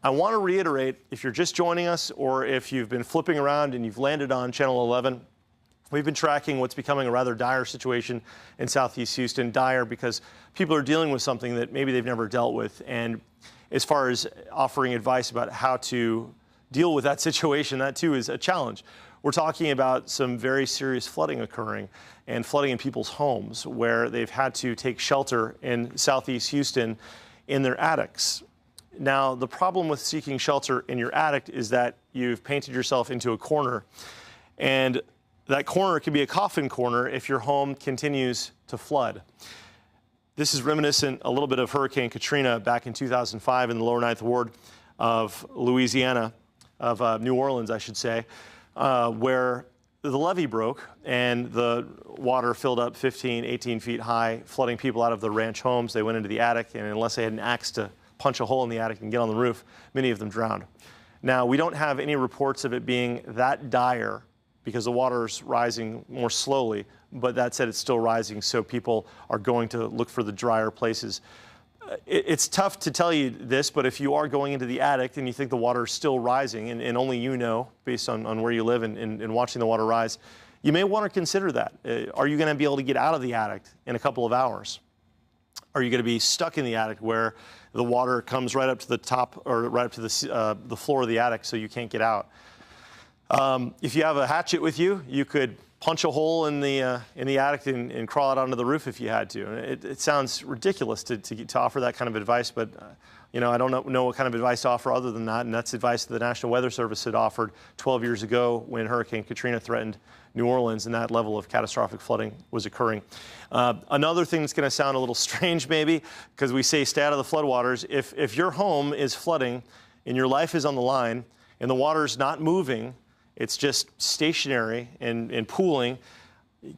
I want to reiterate, if you're just joining us or if you've been flipping around and you've landed on Channel 11, we've been tracking what's becoming a rather dire situation in Southeast Houston. Dire because people are dealing with something that maybe they've never dealt with. And as far as offering advice about how to deal with that situation, that too is a challenge. We're talking about some very serious flooding occurring and flooding in people's homes where they've had to take shelter in Southeast Houston in their attics. Now, the problem with seeking shelter in your attic is that you've painted yourself into a corner, and that corner can be a coffin corner if your home continues to flood. This is reminiscent a little bit of Hurricane Katrina back in 2005 in the lower Ninth Ward of Louisiana, of New Orleans, I should say, where the levee broke and the water filled up 15, 18 feet high, flooding people out of their ranch homes. They went into the attic, and unless they had an axe to punch a hole in the attic and get on the roof, many of them drowned. Now, we don't have any reports of it being that dire because the water's rising more slowly, but that said, it's still rising, so people are going to look for the drier places. It's tough to tell you this, but if you are going into the attic and you think the water is still rising, and only you know, based on where you live and watching the water rise, you may want to consider that. Are you going to be able to get out of the attic in a couple of hours? Are you going to be stuck in the attic where the water comes right up to the top or right up to the floor of the attic so you can't get out? If you have a hatchet with you, you could punch a hole in the attic and crawl out onto the roof if you had to. It sounds ridiculous to offer that kind of advice, but I don't know what kind of advice to offer other than that, and that's advice that the National Weather Service had offered 12 years ago when Hurricane Katrina threatened New Orleans and that level of catastrophic flooding was occurring. Another thing that's going to sound a little strange maybe, because we say stay out of the floodwaters, if your home is flooding and your life is on the line and the water's not moving, it's just stationary and pooling,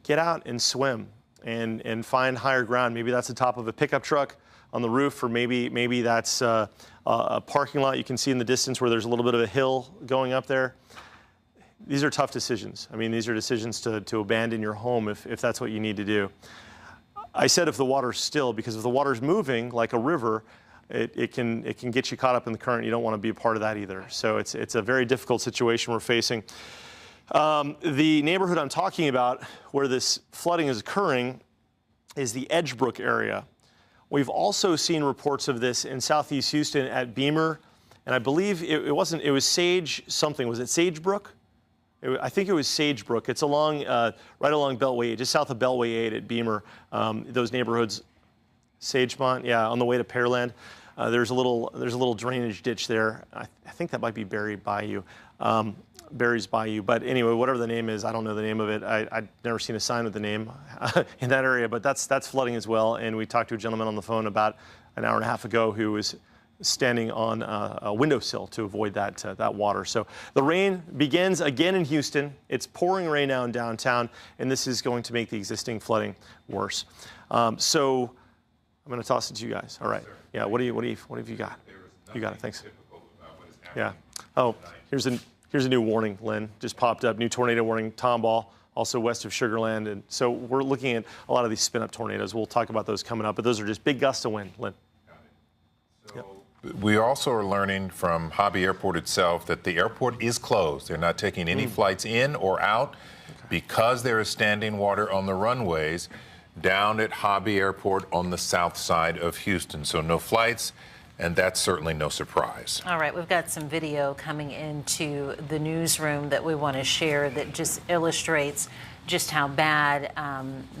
get out and swim and find higher ground. Maybe that's the top of a pickup truck on the roof, or maybe that's a parking lot you can see in the distance where there's a little bit of a hill going up there. These are tough decisions. I mean, these are decisions to abandon your home if that's what you need to do. I said if the water's still, because if the water's moving like a river, it can get you caught up in the current. You don't want to be a part of that either. So it's a very difficult situation we're facing. The neighborhood I'm talking about where this flooding is occurring is the Edgebrook area. We've also seen reports of this in Southeast Houston at Beamer, and I believe it was Sage something. Was it Sagebrook? I think it was Sagebrook. It's along right along Beltway 8, just south of Beltway 8 at Beamer. Those neighborhoods, Sagemont, yeah, on the way to Pearland. There's a little drainage ditch there. I think that might be Barry's Bayou. But anyway, whatever the name is, I don't know the name of it. I've never seen a sign with the name in that area, but that's flooding as well. And we talked to a gentleman on the phone about an hour and a half ago who was standing on a windowsill to avoid that water. So the rain begins again in Houston. It's pouring rain now in downtown, and this is going to make the existing flooding worse. So I'm going to toss it to you guys. All right. Yeah. What have you got? You got it. Thanks. Yeah. Oh, here's a new warning, Lynn. Just popped up. New tornado warning, Tomball, also west of Sugar Land. And so we're looking at a lot of these spin-up tornadoes. We'll talk about those coming up. But those are just big gusts of wind, Lynn. We also are learning from Harvey Airport itself that the airport is closed. They're not taking any flights in or out because there is standing water on the runways down at Harvey Airport on the south side of Houston. So no flights, and that's certainly no surprise. All right, we've got some video coming into the newsroom that we want to share that just illustrates just how bad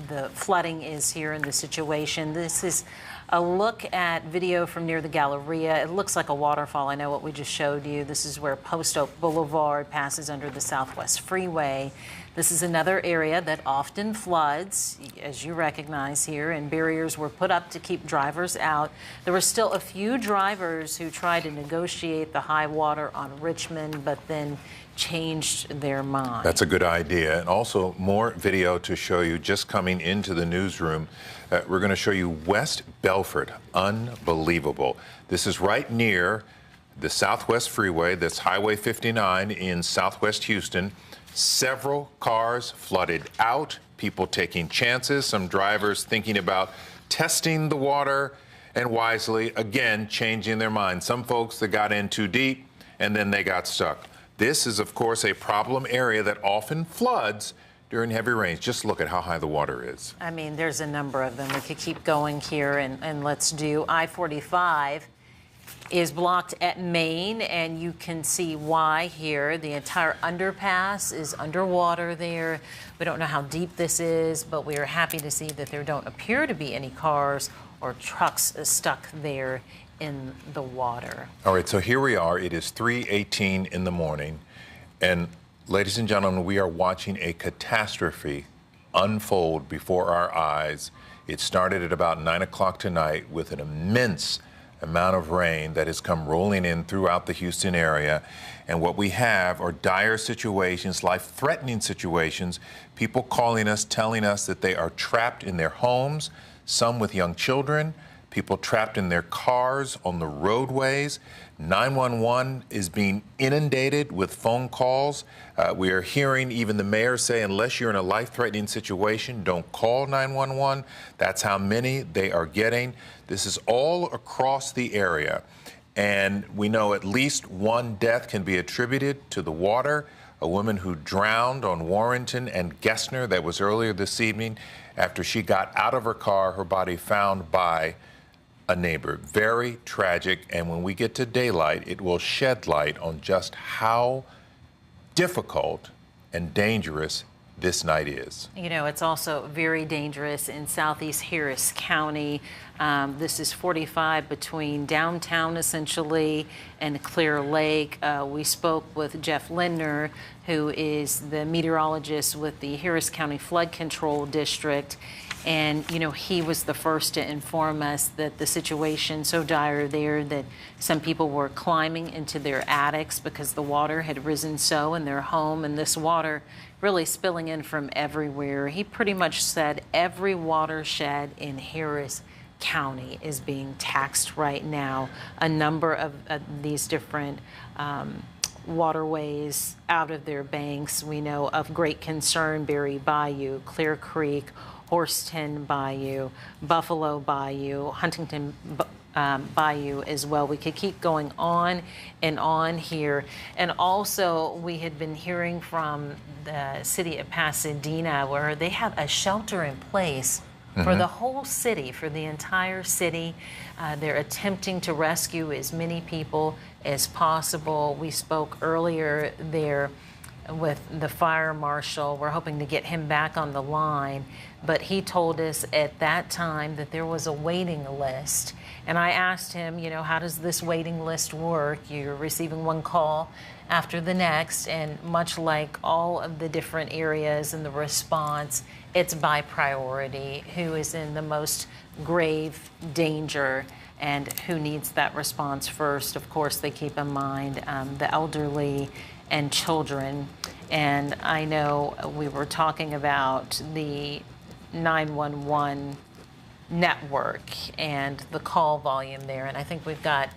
the flooding is here in the situation. This is a look at video from near the Galleria. It looks like a waterfall. I know what we just showed you. This is where Post Oak Boulevard passes under the Southwest Freeway. This is another area that often floods, as you recognize here, and barriers were put up to keep drivers out. There were still a few drivers who tried to negotiate the high water on Richmond, but then changed their mind. That's a good idea. And also more video to show you just coming into the newsroom. We're going to show you West Belford. Unbelievable. This is right near the Southwest Freeway. That's Highway 59 in Southwest Houston. Several cars flooded out, people taking chances, some drivers thinking about testing the water and wisely, again, changing their mind. Some folks that got in too deep and then they got stuck. This is, of course, a problem area that often floods during heavy rains. Just look at how high the water is. I mean, there's a number of them. We could keep going here, and let's do I-45 is blocked at Maine, and you can see why here. The entire underpass is underwater there. We don't know how deep this is, but we are happy to see that there don't appear to be any cars or trucks stuck there in the water. All right, so here we are. It is 3:18 in the morning, and ladies and gentlemen, we are watching a catastrophe unfold before our eyes. It started at about 9 o'clock tonight with an immense amount of rain that has come rolling in throughout the Houston area. And what we have are dire situations, life-threatening situations, people calling us, telling us that they are trapped in their homes, some with young children, people trapped in their cars on the roadways. 911 is being inundated with phone calls. We are hearing even the mayor say, unless you're in a life-threatening situation, don't call 911. That's how many they are getting. This is all across the area. And we know at least one death can be attributed to the water. A woman who drowned on Warrenton and Gessner, that was earlier this evening, after she got out of her car, her body found by a neighbor. Very tragic, and when we get to daylight, it will shed light on just how difficult and dangerous this night is. You know, it's also very dangerous in southeast Harris County. This is 45 between downtown, essentially, and Clear Lake. We spoke with Jeff Lindner, who is the meteorologist with the Harris County Flood Control District. And, you know, he was the first to inform us that the situation so dire there that some people were climbing into their attics because the water had risen so in their home, and this water really spilling in from everywhere. He pretty much said every watershed in Harris County is being taxed right now. A number of these different waterways out of their banks. We know of great concern, Berry Bayou, Clear Creek, Horston Bayou, Buffalo Bayou, Huntington Bayou as well. We could keep going on and on here. And also, we had been hearing from the city of Pasadena where they have a shelter in place for the whole city, for the entire city. They're attempting to rescue as many people as possible. We spoke earlier there with the fire marshal. We're hoping to get him back on the line, but he told us at that time that there was a waiting list. And I asked him, you know, how does this waiting list work? You're receiving one call after the next, and much like all of the different areas in the response, it's by priority, who is in the most grave danger and who needs that response first. Of course, they keep in mind the elderly and children. And I know we were talking about the 911 network and the call volume there. And I think we've got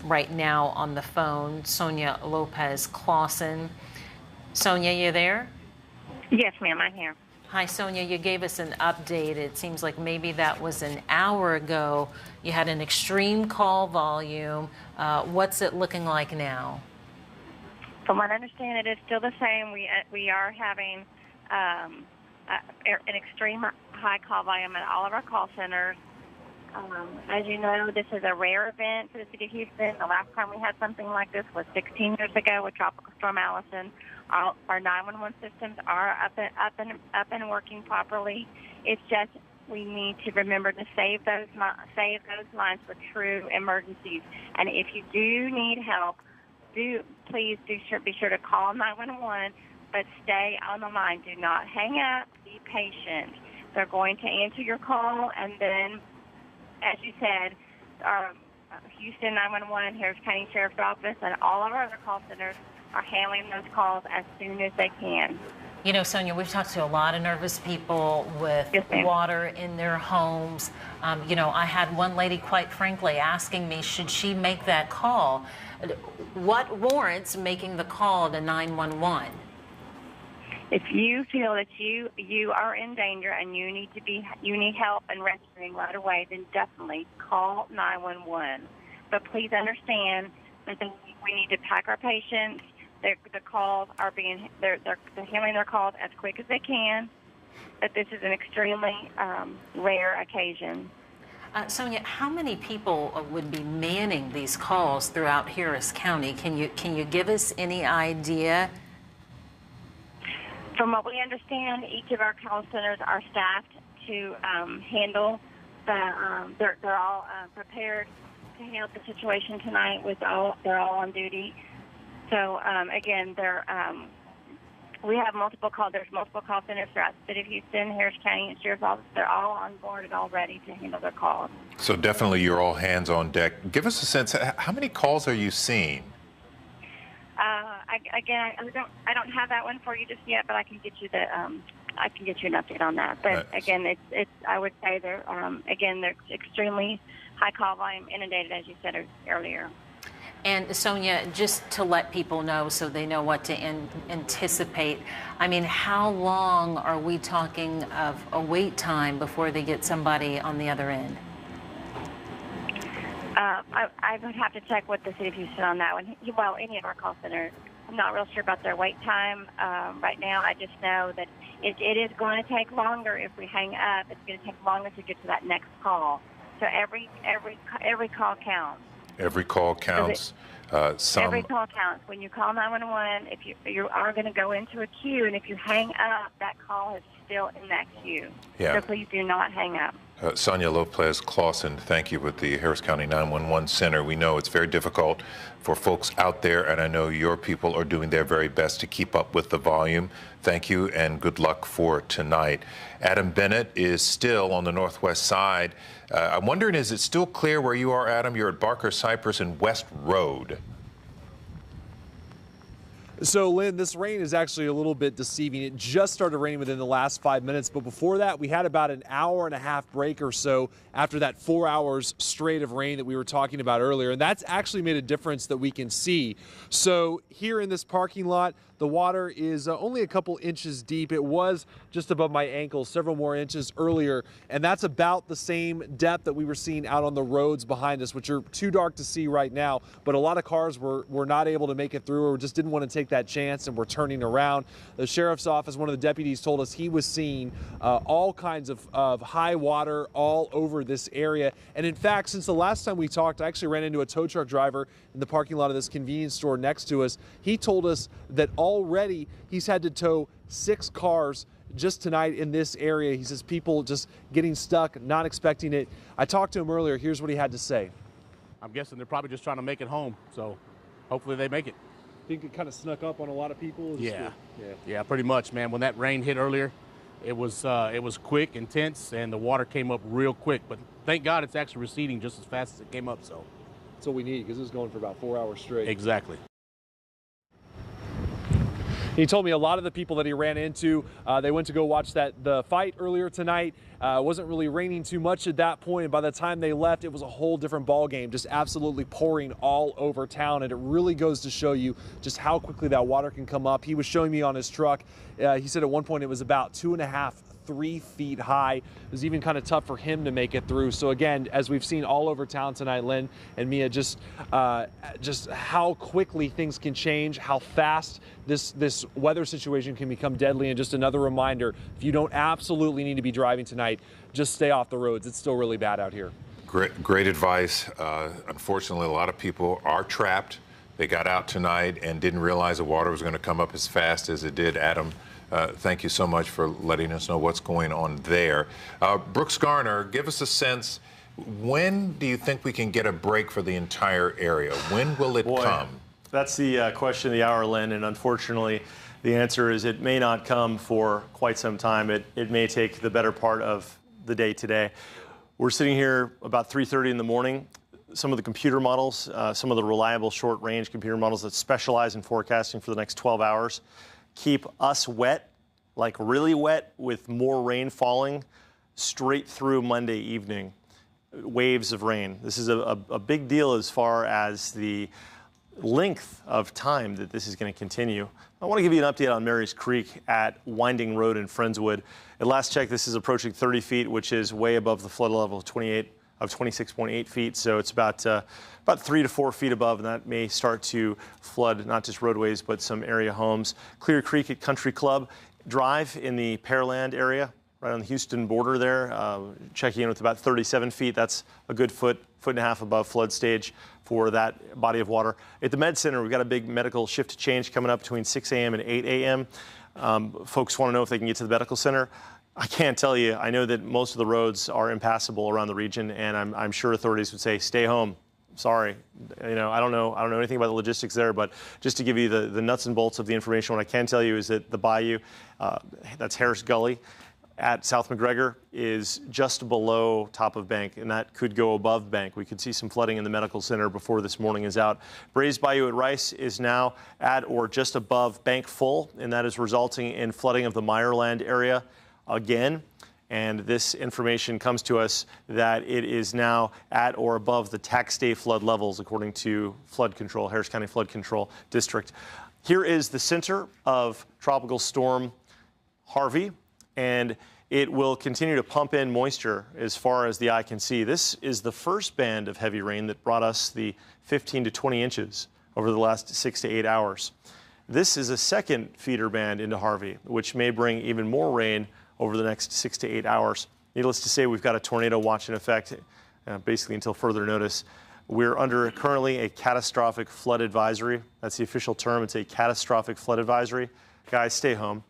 right now on the phone Sonia Lopez Clausen. Sonia, you there? Yes, ma'am, I'm here. Hi, Sonia. You gave us an update. It seems like maybe that was an hour ago. You had an extreme call volume. What's it looking like now? From what I understand, it is still the same. We are having an extreme high call volume at all of our call centers. As you know, this is a rare event for the city of Houston. The last time we had something like this was 16 years ago with Tropical Storm Allison. Our 911 systems are up and working properly. It's just we need to remember to save those lines for true emergencies. And if you do need help, please be sure to call 911, but stay on the line. Do not hang up. Be patient. They're going to answer your call, and then, as you said, Houston 911, Harris County Sheriff's Office, and all of our other call centers are handling those calls as soon as they can. You know, Sonia, we've talked to a lot of nervous people with water in their homes. You know, I had one lady, quite frankly, asking me, should she make that call? What warrants making the call to 911? If you feel that you are in danger and you need help and rescuing right away, then definitely call 911. But please understand that we need to pack our patients. The calls are they're handling their calls as quick as they can. But this is an extremely rare occasion. Sonia, how many people would be manning these calls throughout Harris County? Can you give us any idea? From what we understand, each of our call centers are staffed to handle they're all prepared to handle the situation tonight. They're all on duty. So again, we have multiple calls. There's multiple call centers throughout the city of Houston, Harris County, and Sheriff's Office. They're all on board and all ready to handle their calls. So definitely, you're all hands on deck. Give us a sense. How many calls are you seeing? I don't have that one for you just yet, but I can get you an update on that. But again, it's I would say they're extremely high call volume, inundated, as you said earlier. And Sonia, just to let people know so they know what to anticipate, I mean, how long are we talking of a wait time before they get somebody on the other end? I would have to check with the city of Houston on that one. Well, any of our call centers. I'm not real sure about their wait time right now. I just know that it is going to take longer if we hang up. It's going to take longer to get to that next call. So every call counts. Every call counts. Every call counts. When you call 911, if you are going to go into a queue, and if you hang up, that call is still in that queue. Yeah. So please do not hang up. Sonia Lopez-Clausen, thank you, with the Harris County 911 Center. We know it's very difficult for folks out there, and I know your people are doing their very best to keep up with the volume. Thank you, and good luck for tonight. Adam Bennett is still on the northwest side. I'm wondering, is it still clear where you are, Adam? You're at Barker Cypress and West Road. So, Lynn, this rain is actually a little bit deceiving. It just started raining within the last 5 minutes, but before that, we had about an hour and a half break or so after that 4 hours straight of rain that we were talking about earlier, and that's actually made a difference that we can see. So here in this parking lot, the water is only a couple inches deep. It was just above my ankles, several more inches earlier, and that's about the same depth that we were seeing out on the roads behind us, which are too dark to see right now. But a lot of cars were not able to make it through or just didn't want to take that chance and were turning around. The sheriff's office, one of the deputies, told us he was seeing all kinds of high water all over this area. And in fact, since the last time we talked, I actually ran into a tow truck driver in the parking lot of this convenience store next to us. He told us that already he's had to tow 6 cars just tonight in this area. He says people just getting stuck, not expecting it. I talked to him earlier. Here's what he had to say. I'm guessing they're probably just trying to make it home, so hopefully they make it. Think it kind of snuck up on a lot of people? Yeah, pretty much, man. When that rain hit earlier, it was quick, intense, and the water came up real quick. But thank God it's actually receding just as fast as it came up. So that's what we need, because it was going for about 4 hours straight. Exactly. He told me a lot of the people that he ran into, they went to go watch the fight earlier tonight. It wasn't really raining too much at that point, and by the time they left, it was a whole different ball game, just absolutely pouring all over town. And it really goes to show you just how quickly that water can come up. He was showing me on his truck. He said at one point it was about 2.5, 3 feet high. It was even kind of tough for him to make it through. So again, as we've seen all over town tonight, Lynn and Mia, just how quickly things can change, how fast this weather situation can become deadly. And just another reminder, if you don't absolutely need to be driving tonight, just stay off the roads. It's still really bad out here. Great advice. Unfortunately, a lot of people are trapped. They got out tonight and didn't realize the water was going to come up as fast as it did. Adam, thank you so much for letting us know what's going on there. Brooks Garner, give us a sense. When do you think we can get a break for the entire area? When will it come? That's the question of the hour, Len, and unfortunately, the answer is it may not come for quite some time. It may take the better part of the day today. We're sitting here about 3:30 in the morning. Some of the computer models, some of the reliable short-range computer models that specialize in forecasting for the next 12 hours, keep us wet, like really wet, with more rain falling straight through Monday evening. Waves of rain. This is a big deal as far as the length of time that this is going to continue. I want to give you an update on Mary's Creek at Winding Road in Friendswood. At last check, this is approaching 30 feet, which is way above the flood level of 26.8 feet. So it's about 3 to 4 feet above, and that may start to flood not just roadways, but some area homes. Clear Creek at Country Club Drive in the Pearland area, right on the Houston border there, checking in with about 37 feet. That's a good foot and a half above flood stage for that body of water. At the Med Center, we've got a big medical shift change coming up between 6 a.m. and 8 a.m. Folks want to know if they can get to the medical center. I can't tell you. I know that most of the roads are impassable around the region, and I'm sure authorities would say, stay home. Sorry. I don't know anything about the logistics there, but just to give you the nuts and bolts of the information, what I can tell you is that the bayou, that's Harris Gully, at South McGregor is just below top of bank, and that could go above bank. We could see some flooding in the medical center before this morning is out. Brays Bayou at Rice is now at or just above bank full, and that is resulting in flooding of the Meyerland area again. And this information comes to us that it is now at or above the tax day flood levels, according to flood control, Harris County Flood Control District. Here is the center of Tropical Storm Harvey, and it will continue to pump in moisture as far as the eye can see. This is the first band of heavy rain that brought us the 15 to 20 inches over the last 6 to 8 hours. This is a second feeder band into Harvey, which may bring even more rain over the next 6 to 8 hours. Needless to say, we've got a tornado watch in effect, basically until further notice. We're under currently a catastrophic flood advisory. That's the official term. It's a catastrophic flood advisory. Guys, stay home.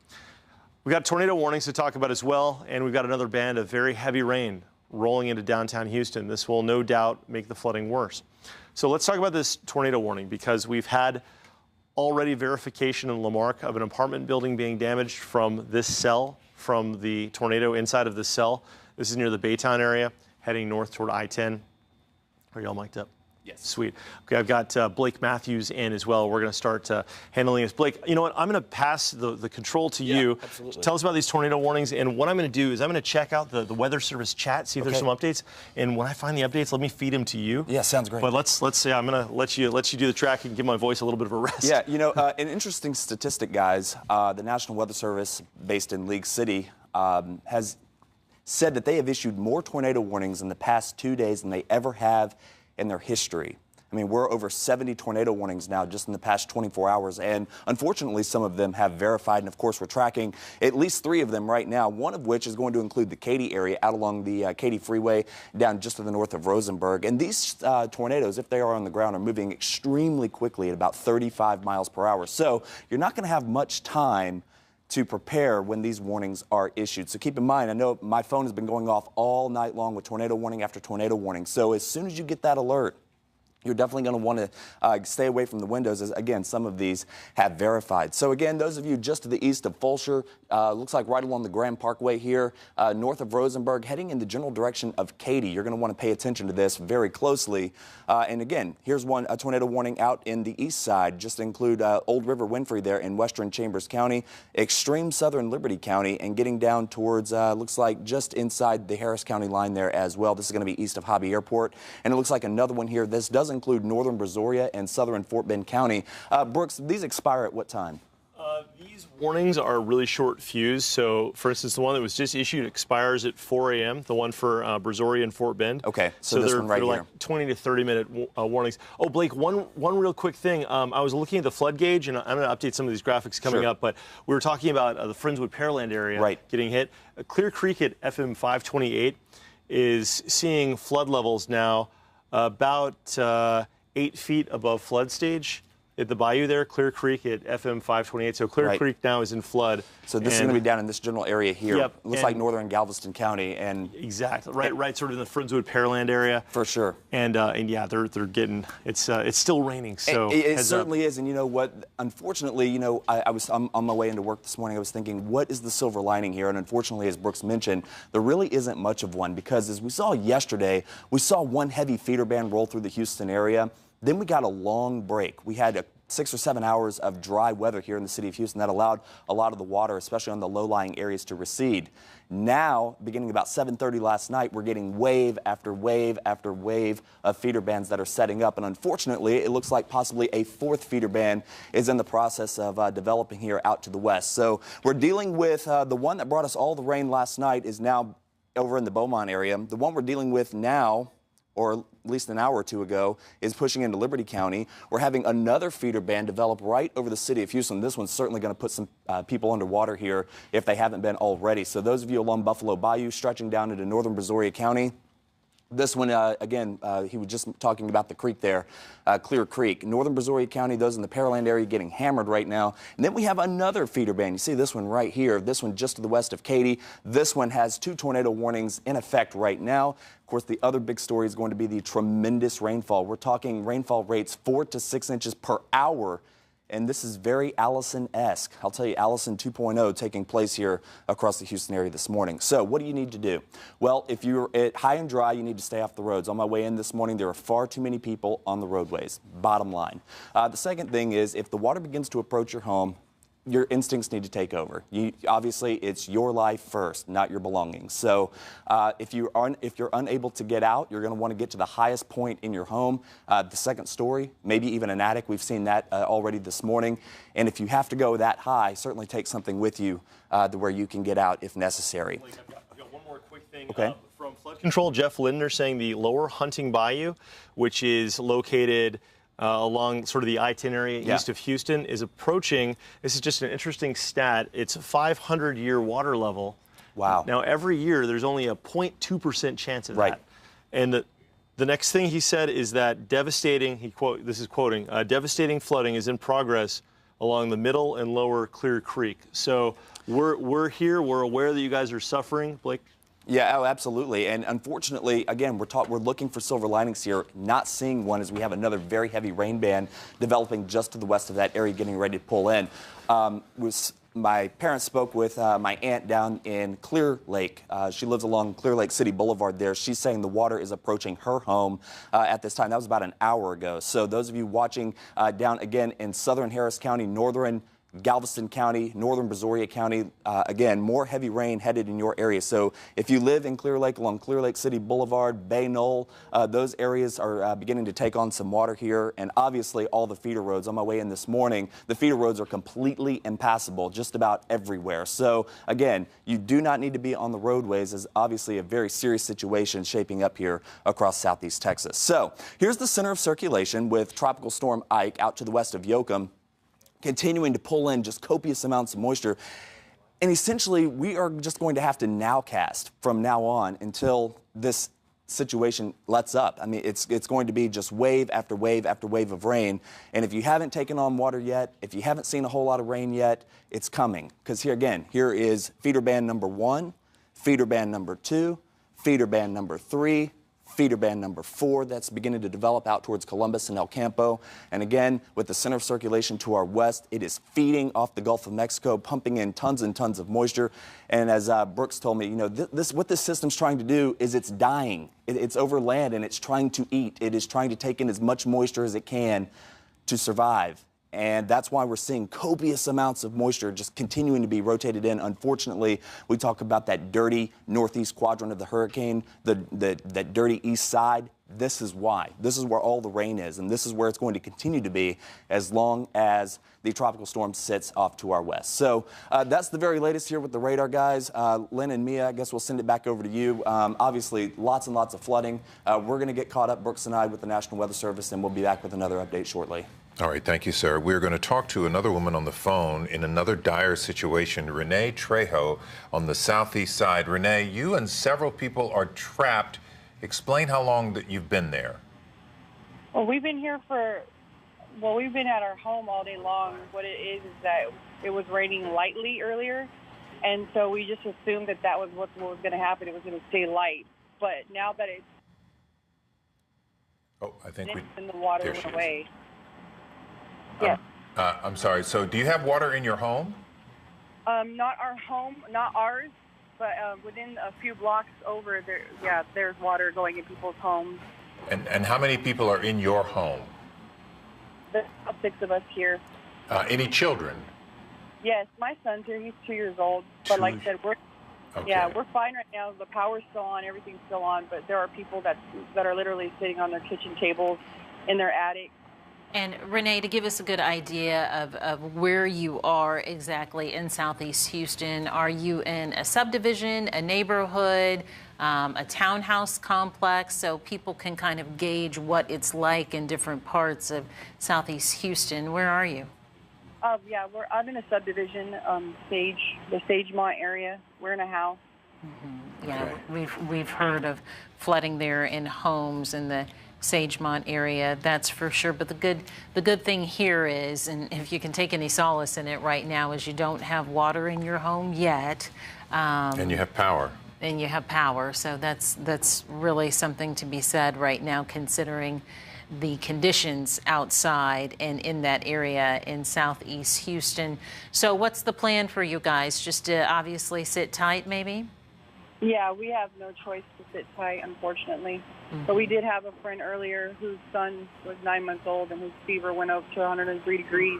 We've got tornado warnings to talk about as well, and we've got another band of very heavy rain rolling into downtown Houston. This will no doubt make the flooding worse. So let's talk about this tornado warning, because we've had already verification in Lamarck of an apartment building being damaged from this cell, from the tornado inside of this cell. This is near the Baytown area, heading north toward I-10. Are y'all mic'd up? Yes. Sweet. Okay, I've got Blake Matthews in as well. We're going to start handling this. Blake, you know what? I'm going to pass the control to you. Absolutely. Tell us about these tornado warnings. And what I'm going to do is I'm going to check out the Weather Service chat, see if there's some updates. And when I find the updates, let me feed them to you. Yeah, sounds great. But let's say I'm going to let you do the tracking and give my voice a little bit of a rest. Yeah, you know, an interesting statistic, guys. The National Weather Service, based in League City, has said that they have issued more tornado warnings in the past 2 days than they ever have in their history. I mean, we're over 70 tornado warnings now just in the past 24 hours, and unfortunately some of them have verified, and of course we're tracking at least 3 of them right now, one of which is going to include the Katy area out along the Katy Freeway down just to the north of Rosenberg. And these tornadoes, if they are on the ground, are moving extremely quickly at about 35 miles per hour. So you're not going to have much time to prepare when these warnings are issued. So keep in mind, I know my phone has been going off all night long with tornado warning after tornado warning. So as soon as you get that alert, you're definitely going to want to stay away from the windows, as, again, some of these have verified. So, again, those of you just to the east of Fulshear, looks like right along the Grand Parkway here, north of Rosenberg, heading in the general direction of Katy. You're going to want to pay attention to this very closely. And, again, here's a tornado warning out in the east side, just to include Old River Winfrey there in western Chambers County, extreme southern Liberty County, and getting down towards, looks like just inside the Harris County line there as well. This is going to be east of Hobby Airport. And it looks like another one here. This does include northern Brazoria and southern Fort Bend County. Brooks, these expire at what time? These warnings are really short fuse. So, for instance, the one that was just issued expires at 4 a.m., the one for Brazoria and Fort Bend. Okay, so this they're, one right they're here. like 20 to 30-minute warnings. Oh, Blake, one real quick thing. I was looking at the flood gauge, and I'm going to update some of these graphics coming up, but we were talking about the Friendswood Pearland area getting hit. Clear Creek at FM 528 is seeing flood levels now about 8 feet above flood stage at the bayou there, Clear Creek at FM 528. So Clear Creek now is in flood. So this is going to be down in this general area here. Yep, Looks like northern Galveston County, and exactly right, sort of in the Friendswood Pearland area. For sure. And yeah, they're getting it's still raining. So it certainly is. And you know what? Unfortunately, you know, I'm on my way into work this morning. I was thinking, what is the silver lining here? And unfortunately, as Brooks mentioned, there really isn't much of one, because as we saw yesterday, we saw one heavy feeder band roll through the Houston area. Then we got a long break. We had 6 or 7 hours of dry weather here in the city of Houston that allowed a lot of the water, especially on the low-lying areas, to recede. Now, beginning about 7:30 last night, we're getting wave after wave after wave of feeder bands that are setting up. And unfortunately, it looks like possibly a fourth feeder band is in the process of developing here out to the west. So we're dealing with the one that brought us all the rain last night is now over in the Beaumont area. The one we're dealing with now, or at least an hour or two ago, is pushing into Liberty County. We're having another feeder band develop right over the city of Houston. This one's certainly going to put some people underwater here if they haven't been already. So those of you along Buffalo Bayou, stretching down into northern Brazoria County, this one, again, he was just talking about the creek there, Clear Creek. Northern Brazoria County, those in the Pearland area getting hammered right now. And then we have another feeder band. You see this one right here, this one just to the west of Katy. This one has 2 tornado warnings in effect right now. Of course, the other big story is going to be the tremendous rainfall. We're talking rainfall rates 4 to 6 inches per hour. And this is very Allison-esque. I'll tell you, Allison 2.0 taking place here across the Houston area this morning. So what do you need to do? Well, if you're at high and dry, you need to stay off the roads. On my way in this morning, there are far too many people on the roadways, bottom line. The second thing is, if the water begins to approach your home, your instincts need to take over. Obviously, it's your life first, not your belongings. So if you're unable to get out, you're going to want to get to the highest point in your home, the second story, maybe even an attic. We've seen that already this morning. And if you have to go that high, certainly take something with you to where you can get out if necessary. I've got one more quick thing. Okay. From Flood Control, Jeff Lindner saying the lower Hunting Bayou, which is located along sort of the I-10 area east of Houston, is approaching, this is just an interesting stat, it's a 500-year water level. Wow. Now, every year, there's only a 0.2% chance of that. And the next thing he said is that devastating, this is quoting, devastating flooding is in progress along the middle and lower Clear Creek. So we're here, we're aware that you guys are suffering. Blake? Yeah, oh, absolutely. And unfortunately, again, we're looking for silver linings here, not seeing one as we have another very heavy rain band developing just to the west of that area, getting ready to pull in. My parents spoke with my aunt down in Clear Lake. She lives along Clear Lake City Boulevard there. She's saying the water is approaching her home at this time. That was about an hour ago. So those of you watching down again in southern Harris County, northern Galveston County, northern Brazoria County, again, more heavy rain headed in your area. So if you live in Clear Lake along Clear Lake City Boulevard, Bay Knoll, those areas are beginning to take on some water here. And obviously all the feeder roads, on my way in this morning, the feeder roads are completely impassable just about everywhere. So again, you do not need to be on the roadways, as obviously a very serious situation shaping up here across southeast Texas. So here's the center of circulation with Tropical Storm Ike out to the west of Yoakum, continuing to pull in just copious amounts of moisture. And essentially, we are just going to have to nowcast from now on until this situation lets up. I mean, it's going to be just wave after wave after wave of rain. And if you haven't taken on water yet, if you haven't seen a whole lot of rain yet, it's coming. Because here again, here is feeder band number 1, feeder band number 2, feeder band number 3, feeder band number 4 that's beginning to develop out towards Columbus and El Campo. And again, with the center of circulation to our west, it is feeding off the Gulf of Mexico, pumping in tons and tons of moisture. And as Brooks told me, you know, what this system's trying to do is it's dying. It's over land and it's trying to eat. It is trying to take in as much moisture as it can to survive. And that's why we're seeing copious amounts of moisture just continuing to be rotated in. Unfortunately, we talk about that dirty northeast quadrant of the hurricane, that dirty east side. This is why. This is where all the rain is, and this is where it's going to continue to be as long as the tropical storm sits off to our west. So that's the very latest here with the radar, guys. Lynn and Mia, I guess we'll send it back over to you. Obviously, lots and lots of flooding. We're going to get caught up, Brooks and I, with the National Weather Service, and we'll be back with another update shortly. All right, thank you, sir. We're going to talk to another woman on the phone in another dire situation, Renee Trejo on the southeast side. Renee, you and several people are trapped. Explain how long that you've been there. Well, we've been here we've been at our home all day long. What it is that it was raining lightly earlier, and so we just assumed that was what was going to happen. It was going to stay light. But now that it's... Oh, I think and the water there went she is. away. Yes. I'm sorry. So do you have water in your home? Not our home, not ours, but within a few blocks over, there's water going in people's homes. And how many people are in your home? There's about 6 of us here. Any children? Yes, my son's here. He's 2 years old. But like I said, we're fine right now. The power's still on, everything's still on. But there are people that are literally sitting on their kitchen tables in their attic. And Renee, to give us a good idea of where you are exactly in Southeast Houston, are you in a subdivision, a neighborhood, a townhouse complex, so people can kind of gauge what it's like in different parts of Southeast Houston? Where are you? I'm in a subdivision, the Sagemont area. We're in a house. Mm-hmm. Yeah, we've heard of flooding there in homes in the Sagemont area, that's for sure. But the good thing here is, and if you can take any solace in it right now, is you don't have water in your home yet. And you have power. And you have power, so that's really something to be said right now, considering the conditions outside and in that area in Southeast Houston. So what's the plan for you guys? Just to obviously sit tight, maybe? Yeah, we have no choice to sit tight, unfortunately. Mm-hmm. But we did have a friend earlier whose son was 9 months old and his fever went up to 103 degrees.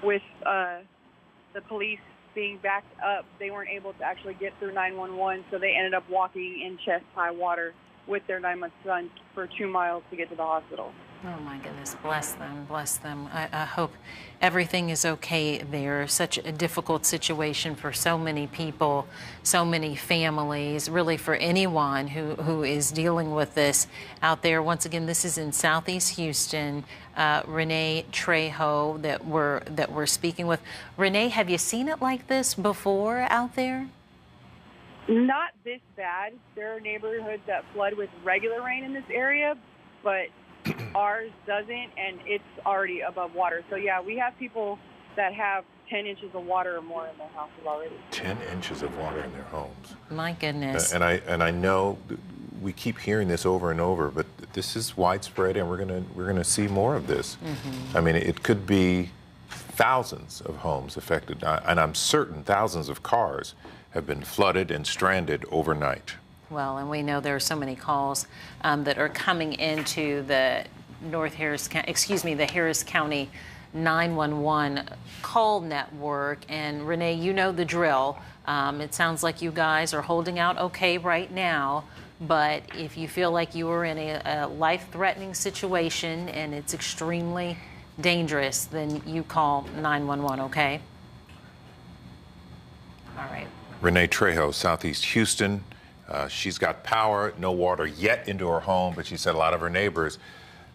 With the police being backed up, they weren't able to actually get through 911, so they ended up walking in chest-high water with their 9-month son for 2 miles to get to the hospital. Oh, my goodness. Bless them. Bless them. I hope everything is okay there. Such a difficult situation for so many people, so many families, really for anyone who is dealing with this out there. Once again, this is in Southeast Houston. Renee Trejo that we're speaking with. Renee, have you seen it like this before out there? Not this bad. There are neighborhoods that flood with regular rain in this area, but ours doesn't, and it's already above water. So, yeah, we have people that have 10 inches of water or more in their houses already. 10 inches of water in their homes. My goodness. And I know we keep hearing this over and over, but this is widespread, and we're gonna see more of this. Mm-hmm. I mean, it could be thousands of homes affected, and I'm certain thousands of cars have been flooded and stranded overnight. Well, and we know there are so many calls that are coming into the the Harris County 911 call network. And Renee, you know the drill. It sounds like you guys are holding out okay right now. But if you feel like you are in a life-threatening situation and it's extremely dangerous, then you call 911, okay? All right. Renee Trejo, Southeast Houston. She's got power, no water yet into her home, but she said a lot of her neighbors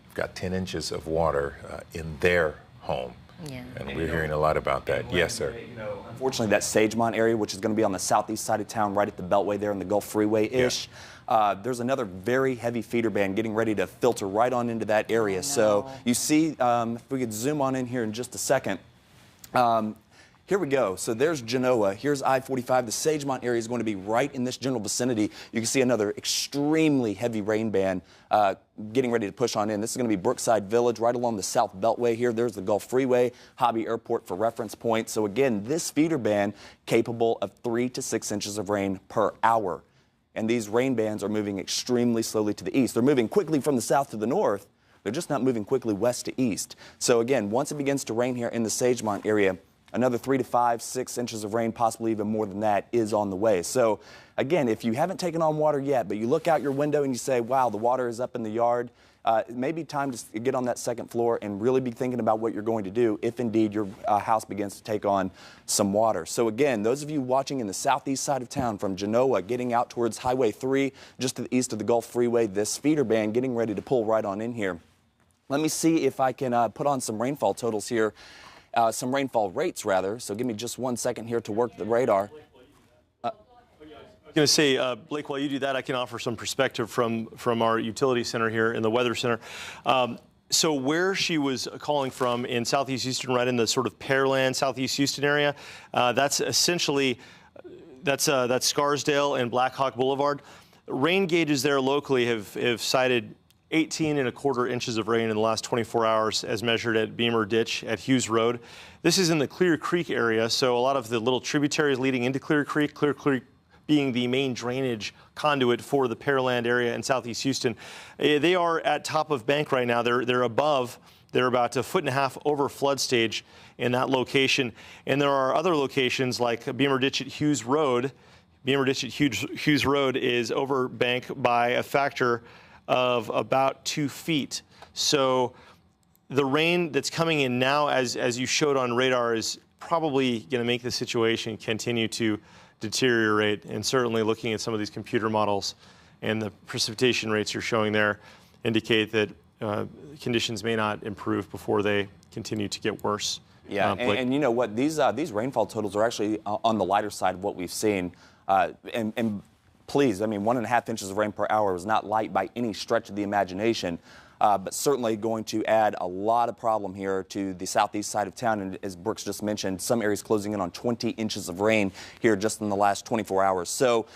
have got 10 inches of water in their home. Yeah. And we're hearing a lot about that. Yes, sir. Unfortunately, that Sagemont area, which is going to be on the southeast side of town, right at the Beltway there in the Gulf Freeway-ish, there's another very heavy feeder band getting ready to filter right on into that area. Oh, no. So you see, if we could zoom on in here in just a second. Here we go. So there's Genoa. Here's I-45. The Sagemont area is going to be right in this general vicinity. You can see another extremely heavy rain band getting ready to push on in. This is going to be Brookside Village right along the South Beltway here. There's the Gulf Freeway, Hobby Airport for reference point. So again, this feeder band capable of 3 to 6 inches of rain per hour. And these rain bands are moving extremely slowly to the east. They're moving quickly from the south to the north. They're just not moving quickly west to east. So again, once it begins to rain here in the Sagemont area, another 3 to 5, 6 inches of rain, possibly even more than that, is on the way. So, again, if you haven't taken on water yet, but you look out your window and you say, wow, the water is up in the yard, it may be time to get on that second floor and really be thinking about what you're going to do if indeed your house begins to take on some water. So, again, those of you watching in the southeast side of town from Genoa getting out towards Highway 3, just to the east of the Gulf Freeway, this feeder band getting ready to pull right on in here. Let me see if I can put on some rainfall totals here, some rainfall rates rather. So give me just 1 second here to work the radar. I'm going to say, Blake, while you do that, I can offer some perspective from our utility center here in the Weather Center. So where she was calling from in Southeast Houston, right in the sort of Pearland, Southeast Houston area, that's essentially, that's Scarsdale and Black Hawk Boulevard. Rain gauges there locally have cited 18¼ inches of rain in the last 24 hours as measured at Beamer Ditch at Hughes Road. This is in the Clear Creek area, so a lot of the little tributaries leading into Clear Creek being the main drainage conduit for the Pearland area in Southeast Houston. They are at top of bank right now. They're above. They're about 1.5 feet over flood stage in that location. And there are other locations like Beamer Ditch at Hughes Road. Beamer Ditch at Hughes Road is over bank by a factor of about 2 feet. So the rain that's coming in now, as you showed on radar, is probably going to make the situation continue to deteriorate. And certainly looking at some of these computer models and the precipitation rates you're showing there indicate that conditions may not improve before they continue to get worse. Yeah, and you know what? These rainfall totals are actually on the lighter side of what we've seen. And please, I mean, 1.5 inches of rain per hour is not light by any stretch of the imagination. But certainly going to add a lot of problem here to the southeast side of town. And as Brooks just mentioned, some areas closing in on 20 inches of rain here just in the last 24 hours. So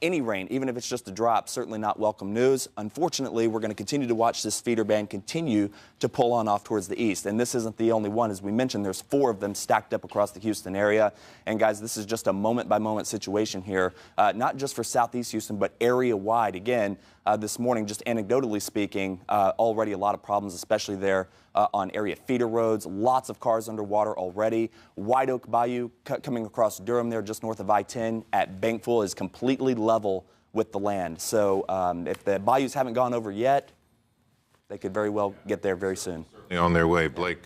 any rain, even if it's just a drop, certainly not welcome news. Unfortunately, we're going to continue to watch this feeder band continue to pull on off towards the east. And this isn't the only one. As we mentioned, there's 4 of them stacked up across the Houston area. And guys, this is just a moment-by-moment situation here, not just for southeast Houston, but area-wide. Again, this morning, just anecdotally speaking, already a lot of problems, especially there on area feeder roads. Lots of cars underwater already. White Oak Bayou coming across Durham there just north of I-10 at Bankful is completely level with the land. So if the bayous haven't gone over yet, they could very well get there very soon. On their way. Blake,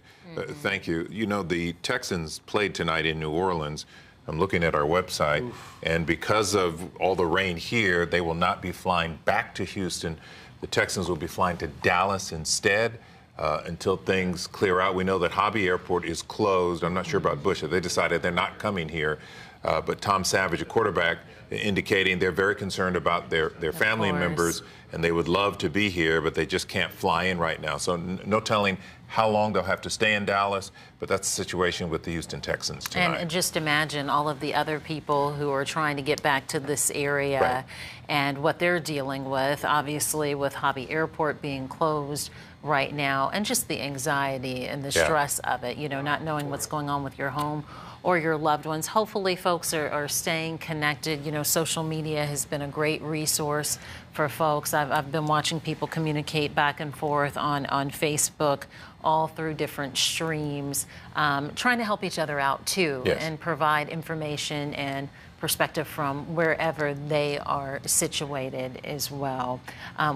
thank you. You know, the Texans played tonight in New Orleans. I'm looking at our website, and because of all the rain here, they will not be flying back to Houston. The Texans will be flying to Dallas instead until things clear out. We know that Harvey Airport is closed. I'm not sure about Bush. They decided they're not coming here. But Tom Savage, a quarterback, indicating they're very concerned about their family members, and they would love to be here, but they just can't fly in right now. So no telling how long they'll have to stay in Dallas, but that's the situation with the Houston Texans tonight. And just imagine all of the other people who are trying to get back to this area and what they're dealing with, obviously with Harvey Airport being closed right now, and just the anxiety and the stress of it, you know, not knowing what's going on with your home or your loved ones. Hopefully folks are staying connected. You know, social media has been a great resource for folks. I've been watching people communicate back and forth on Facebook, all through different streams, trying to help each other out too, and provide information and perspective from wherever they are situated as well.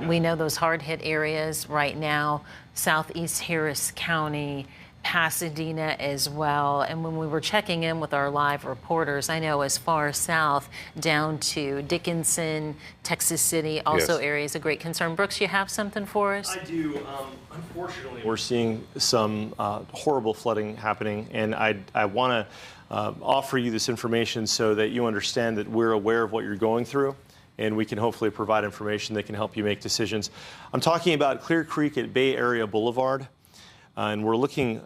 We know those hard-hit areas right now, Southeast Harris County, Pasadena as well. And when we were checking in with our live reporters, I know as far south down to Dickinson, Texas City, also areas of great concern. Brooks, you have something for us? I do. Unfortunately, we're seeing some horrible flooding happening, and I want to offer you this information so that you understand that we're aware of what you're going through, and we can hopefully provide information that can help you make decisions. I'm talking about Clear Creek at Bay Area Boulevard. And we're looking,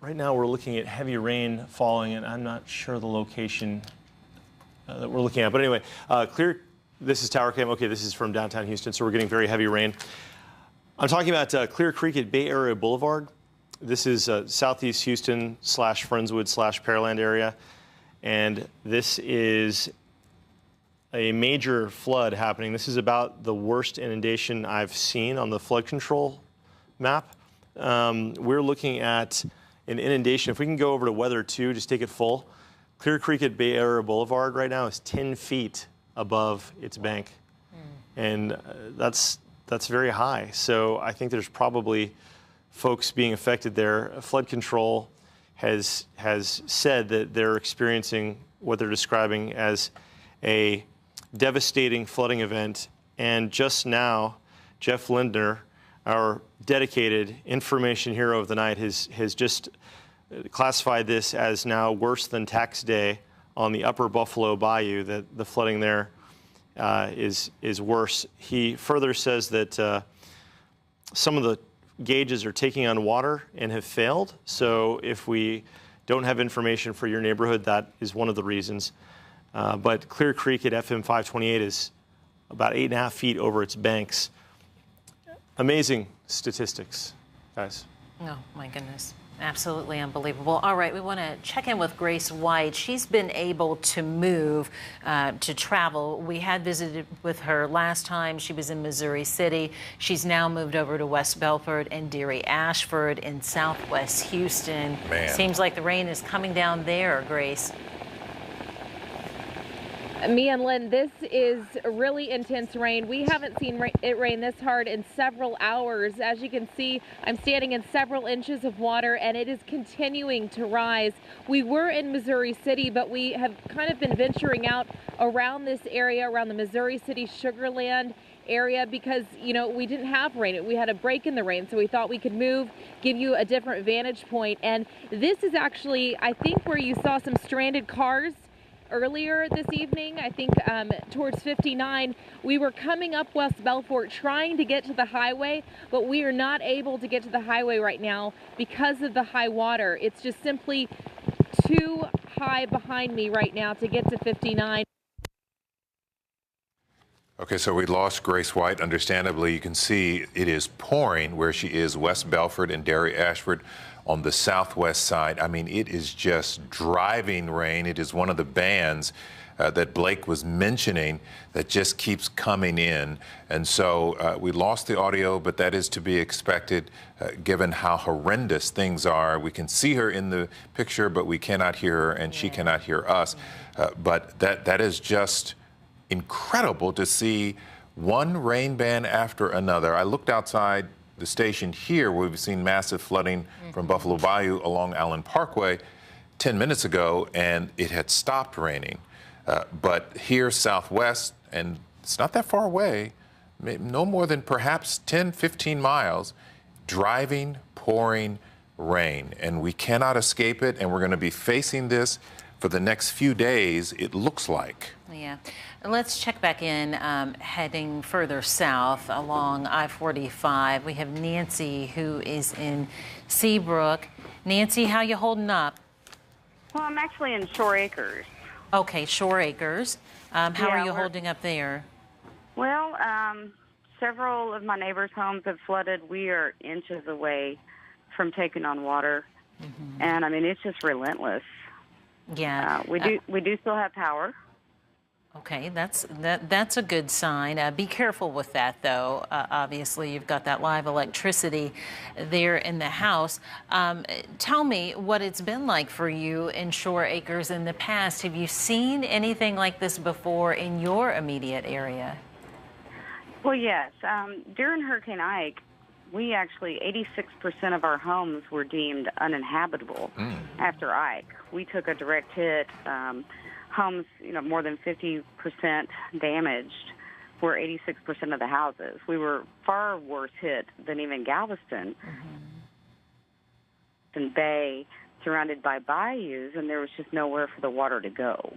right now we're looking at heavy rain falling, and I'm not sure the location that we're looking at. But anyway, this is Tower Cam. Okay, this is from downtown Houston, so we're getting very heavy rain. I'm talking about Clear Creek at Bay Area Boulevard. This is southeast Houston / Friendswood / Pearland area. And this is a major flood happening. This is about the worst inundation I've seen on the flood control map. We're looking at an inundation. If we can go over to weather 2, just take it full. Clear Creek at Bay Area Boulevard right now is 10 feet above its bank. And that's very high. So I think there's probably folks being affected there. Flood control has said that they're experiencing what they're describing as a devastating flooding event. And just now, Jeff Lindner, our dedicated information hero of the night, has just classified this as now worse than tax day on the upper Buffalo Bayou, that the flooding there is worse. He further says that some of the gauges are taking on water and have failed. So if we don't have information for your neighborhood, that is one of the reasons. But Clear Creek at FM 528 is about 8.5 feet over its banks. Amazing statistics, guys. Oh, my goodness. Absolutely unbelievable. All right, we want to check in with Grace White. She's been able to move, to travel. We had visited with her last time. She was in Missouri City. She's now moved over to West Belford and Deary Ashford in southwest Houston. Man. Seems like the rain is coming down there, Grace. Me and Lynn, this is really intense rain. We haven't seen it rain this hard in several hours. As you can see, I'm standing in several inches of water, and it is continuing to rise. We were in Missouri City, but we have kind of been venturing out around this area, around the Missouri City Sugar Land area, because, you know, we didn't have rain. We had a break in the rain, so we thought we could move, give you a different vantage point. And this is actually, I think, where you saw some stranded cars earlier this evening. I think towards 59, we were coming up West Belfort trying to get to the highway, but we are not able to get to the highway right now because of the high water. It's just simply too high behind me right now to get to 59. Okay, so we lost Grace White. Understandably, you can see it is pouring where she is, West Belford and Deary Ashford on the southwest side. I mean, it is just driving rain. It is one of the bands that Blake was mentioning that just keeps coming in. And so we lost the audio, but that is to be expected given how horrendous things are. We can see her in the picture, but we cannot hear her, and she cannot hear us. But that is just incredible to see one rain band after another. I looked outside the station here where we've seen massive flooding from Buffalo Bayou along Allen Parkway 10 minutes ago, and it had stopped raining. But here southwest, and it's not that far away, no more than perhaps 10, 15 miles, driving, pouring rain. And we cannot escape it, and we're going to be facing this for the next few days, it looks like. Yeah. Let's check back in, heading further south along I-45. We have Nancy, who is in Seabrook. Nancy, how you holding up? Well, I'm actually in Shore Acres. Okay, Shore Acres. How are you we're- holding up there? Well, several of my neighbors' homes have flooded. We are inches away from taking on water, and I mean it's just relentless. Yeah. We do still have power. Okay, that's a good sign. Be careful with that, though. Obviously, you've got that live electricity there in the house. Tell me what it's been like for you in Shore Acres in the past. Have you seen anything like this before in your immediate area? Well, yes. During Hurricane Ike, we actually 86% of our homes were deemed uninhabitable after Ike. We took a direct hit. Homes, more than 50% damaged were 86% of the houses. We were far worse hit than even Galveston. And Bay, surrounded by bayous, and there was just nowhere for the water to go.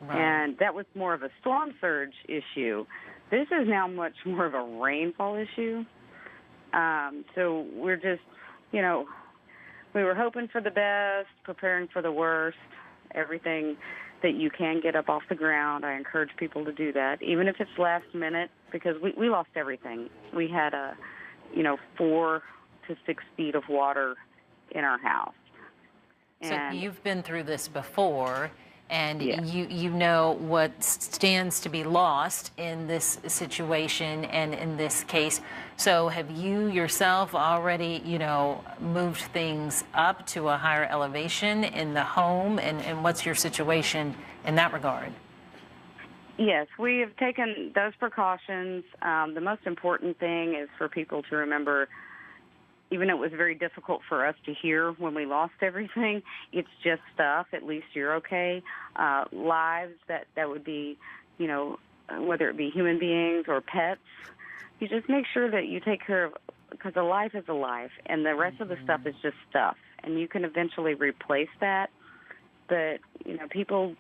Right. And that was more of a storm surge issue. This is now much more of a rainfall issue. So we're just, we were hoping for the best, preparing for the worst, everything that you can get up off the ground. I encourage people to do that, even if it's last minute, because we lost everything. We had 4 to 6 feet of water in our house. So you've been through this before, and yes. you know what stands to be lost in this situation and in this case. So have you yourself already, moved things up to a higher elevation in the home? And what's your situation in that regard? Yes, we have taken those precautions. The most important thing is for people to remember, even though it was very difficult for us to hear when we lost everything, it's just stuff. At least you're okay. Lives that would be, whether it be human beings or pets, you just make sure that you take care of, because a life is a life, and the rest of the stuff is just stuff, and you can eventually replace that. But you know, people,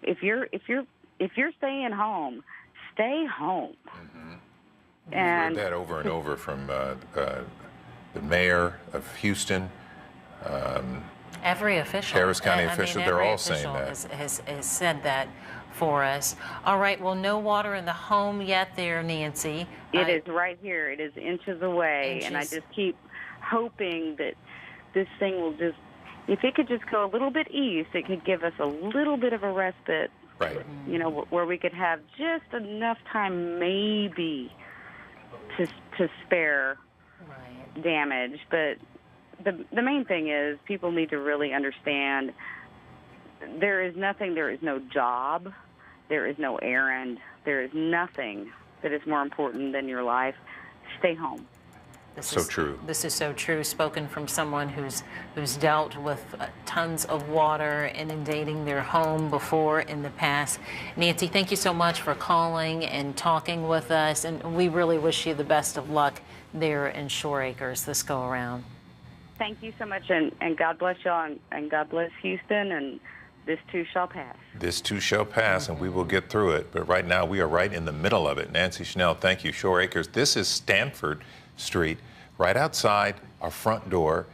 if you're staying home, stay home. We've heard that over and over from the mayor of Houston. Every official. Harris County official, they're all saying that. Has said that for us. All right, well, no water in the home yet there, Nancy. It is right here. It is inches away, and I just keep hoping that this thing will just, if it could just go a little bit east, it could give us a little bit of a respite. Right. You know, where we could have just enough time maybe to spare damage. But the main thing is people need to really understand there is no job, there is no errand, there is nothing that is more important than your life. Stay home. This is so true, spoken from someone who's dealt with tons of water inundating their home before in the past. Nancy, thank you so much for calling and talking with us, and we really wish you the best of luck there in Shore Acres this go around. Thank you so much, and God bless y'all, and God bless Houston, and this too shall pass. This too shall pass, and we will get through it. But right now, we are right in the middle of it. Nancy Schnell, thank you. Shore Acres. This is Stanford Street, right outside our front door,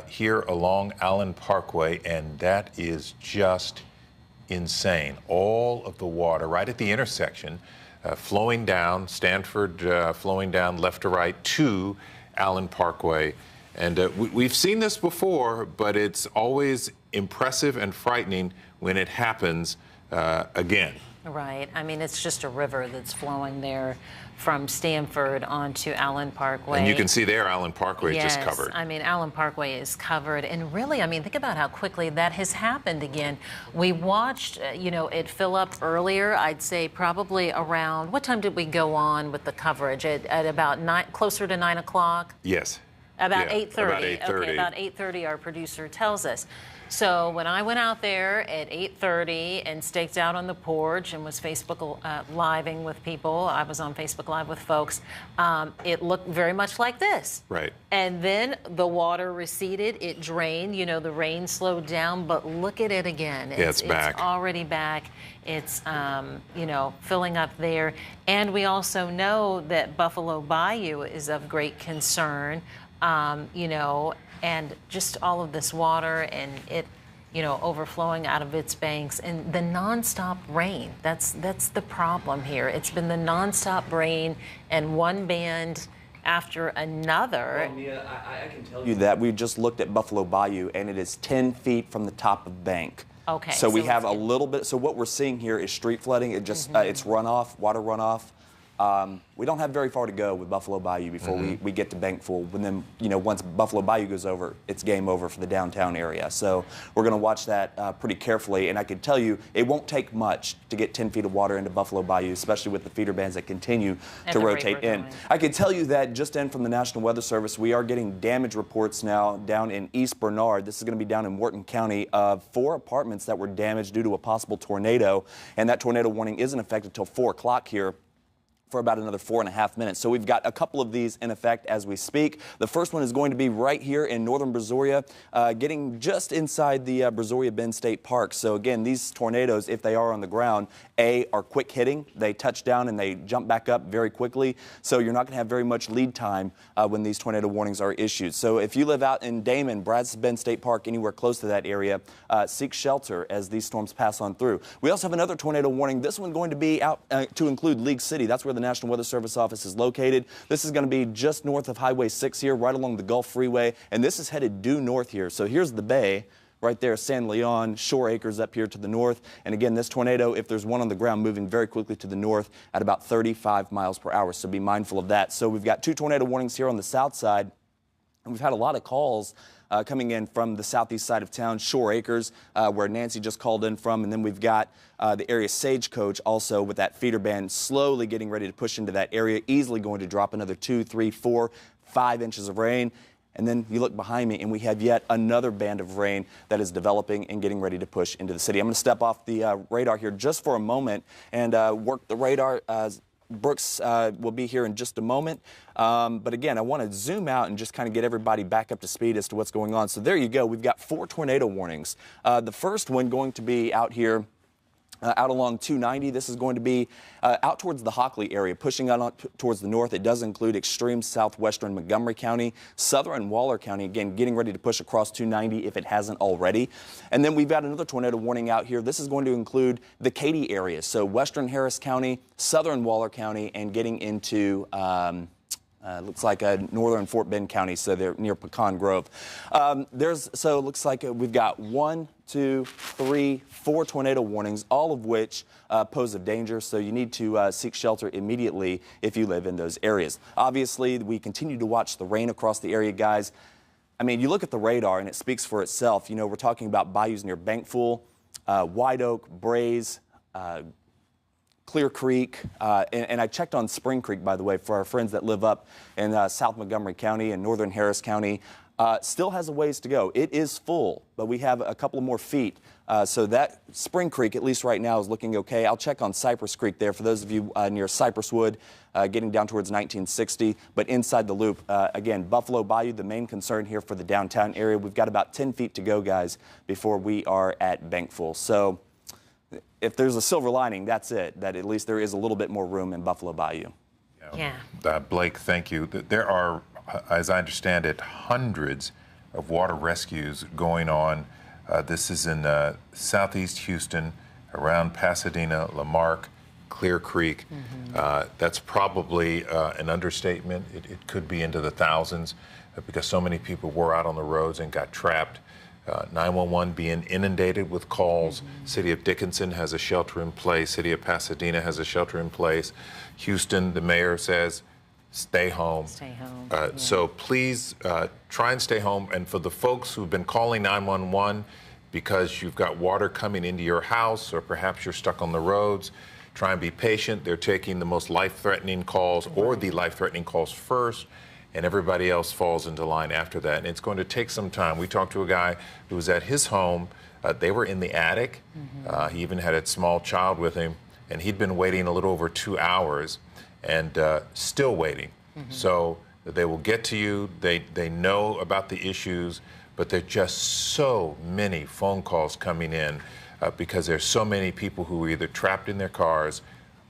here along Allen Parkway, and that is just insane. All of the water right at the intersection, flowing down, Stanford flowing down left to right to Allen Parkway. And we've seen this before, but it's always impressive and frightening when it happens again. Right. I mean, it's just a river that's flowing there from Stanford onto Allen Parkway. And you can see there Allen Parkway is just covered. I mean, Allen Parkway is covered. And really, I mean, think about how quickly that has happened again. We watched, you know, it fill up earlier. I'd say probably around, what time did we go on with the coverage? At about closer to 9 o'clock? Yes. About 8:30. About 8:30. Okay, about 8:30, our producer tells us. So when I went out there at 8:30 and staked out on the porch and was Facebook living with people, I was on Facebook Live with folks, it looked very much like this. Right. And then the water receded, it drained, you know, the rain slowed down, but look at it again. It's back. It's already back. It's, you know, filling up there. And we also know that Buffalo Bayou is of great concern. You know, and just all of this water and it, you know, overflowing out of its banks and the nonstop rain. That's the problem here. It's been the nonstop rain and one band after another. Well, Mia, I can tell you that we just looked at Buffalo Bayou and it is 10 feet from the top of bank. Okay. So we have a little bit. So what we're seeing here is street flooding. It just it's runoff, water runoff. We don't have very far to go with Buffalo Bayou before we get to bank full. And then, you know, once Buffalo Bayou goes over, it's game over for the downtown area. So we're going to watch that pretty carefully. And I can tell you, it won't take much to get 10 feet of water into Buffalo Bayou, especially with the feeder bands that continue to rotate in. I can tell you that just in from the National Weather Service, we are getting damage reports now down in East Bernard. This is going to be down in Morton County of 4 apartments that were damaged due to a possible tornado. And that tornado warning isn't effective until 4 o'clock here for about another 4.5 minutes. So we've got a couple of these in effect as we speak. The first one is going to be right here in northern Brazoria, getting just inside the Brazoria Bend State Park. So again, these tornadoes, if they are on the ground, are quick hitting. They touch down and they jump back up very quickly. So you're not going to have very much lead time when these tornado warnings are issued. So if you live out in Damon, Brazos Bend State Park, anywhere close to that area, seek shelter as these storms pass on through. We also have another tornado warning. This one going to be out to include League City. That's where the National Weather Service office is located. This is going to be just north of Highway 6 here, right along the Gulf Freeway, and this is headed due north here. So here's the bay. Right there, San Leon, Shore Acres up here to the north. And again, this tornado, if there's one on the ground, moving very quickly to the north at about 35 miles per hour. So be mindful of that. So we've got 2 tornado warnings here on the south side. And we've had a lot of calls coming in from the southeast side of town, Shore Acres, where Nancy just called in from. And then we've got the area KHOU-Ch also with that feeder band slowly getting ready to push into that area, easily going to drop another 2, 3, 4, 5 inches of rain. And then you look behind me and we have yet another band of rain that is developing and getting ready to push into the city. I'm going to step off the radar here just for a moment and work the radar Brooks will be here in just a moment. But again, I want to zoom out and just kind of get everybody back up to speed as to what's going on. So there you go. We've got 4 tornado warnings. The first one going to be out here out along 290. This is going to be out towards the Hockley area, pushing out towards the north. It does include extreme southwestern Montgomery County, southern Waller County, again, getting ready to push across 290 if it hasn't already. And then we've got another tornado warning out here. This is going to include the Katy area, so western Harris County, southern Waller County, and getting into looks like northern Fort Bend County, so they're near Pecan Grove. So it looks like we've got 1, 2, 3, 4 tornado warnings, all of which pose a danger, so you need to seek shelter immediately if you live in those areas. Obviously, we continue to watch the rain across the area, guys. I mean, you look at the radar and it speaks for itself. You know, we're talking about bayous near Bankful, White Oak, Braze, Clear Creek, and I checked on Spring Creek, by the way, for our friends that live up in South Montgomery County and northern Harris County. Still has a ways to go. It is full, but we have a couple of more feet. So that Spring Creek, at least right now, is looking okay. I'll check on Cypress Creek there for those of you near Cypresswood, getting down towards 1960. But inside the loop, again, Buffalo Bayou, the main concern here for the downtown area. We've got about 10 feet to go, guys, before we are at Bankful. So if there's a silver lining, that's it, that at least there is a little bit more room in Buffalo Bayou. Yeah. Blake, thank you. There are, as I understand it, hundreds of water rescues going on. This is in southeast Houston, around Pasadena, Lamarck, Clear Creek. That's probably an understatement. It could be into the thousands because so many people were out on the roads and got trapped. 911 being inundated with calls. City of Dickinson has a shelter in place. City of Pasadena has a shelter in place. Houston, the mayor says, stay home. Stay home. So please try and stay home. And for the folks who've been calling 911 because you've got water coming into your house or perhaps you're stuck on the roads, try and be patient. They're taking the most life-threatening calls or the life-threatening calls first, and everybody else falls into line after that. And it's going to take some time. We talked to a guy who was at his home. They were in the attic. He even had a small child with him, and he'd been waiting a little over 2 hours and still waiting. So they will get to you. They know about the issues, but there are just so many phone calls coming in because there's so many people who are either trapped in their cars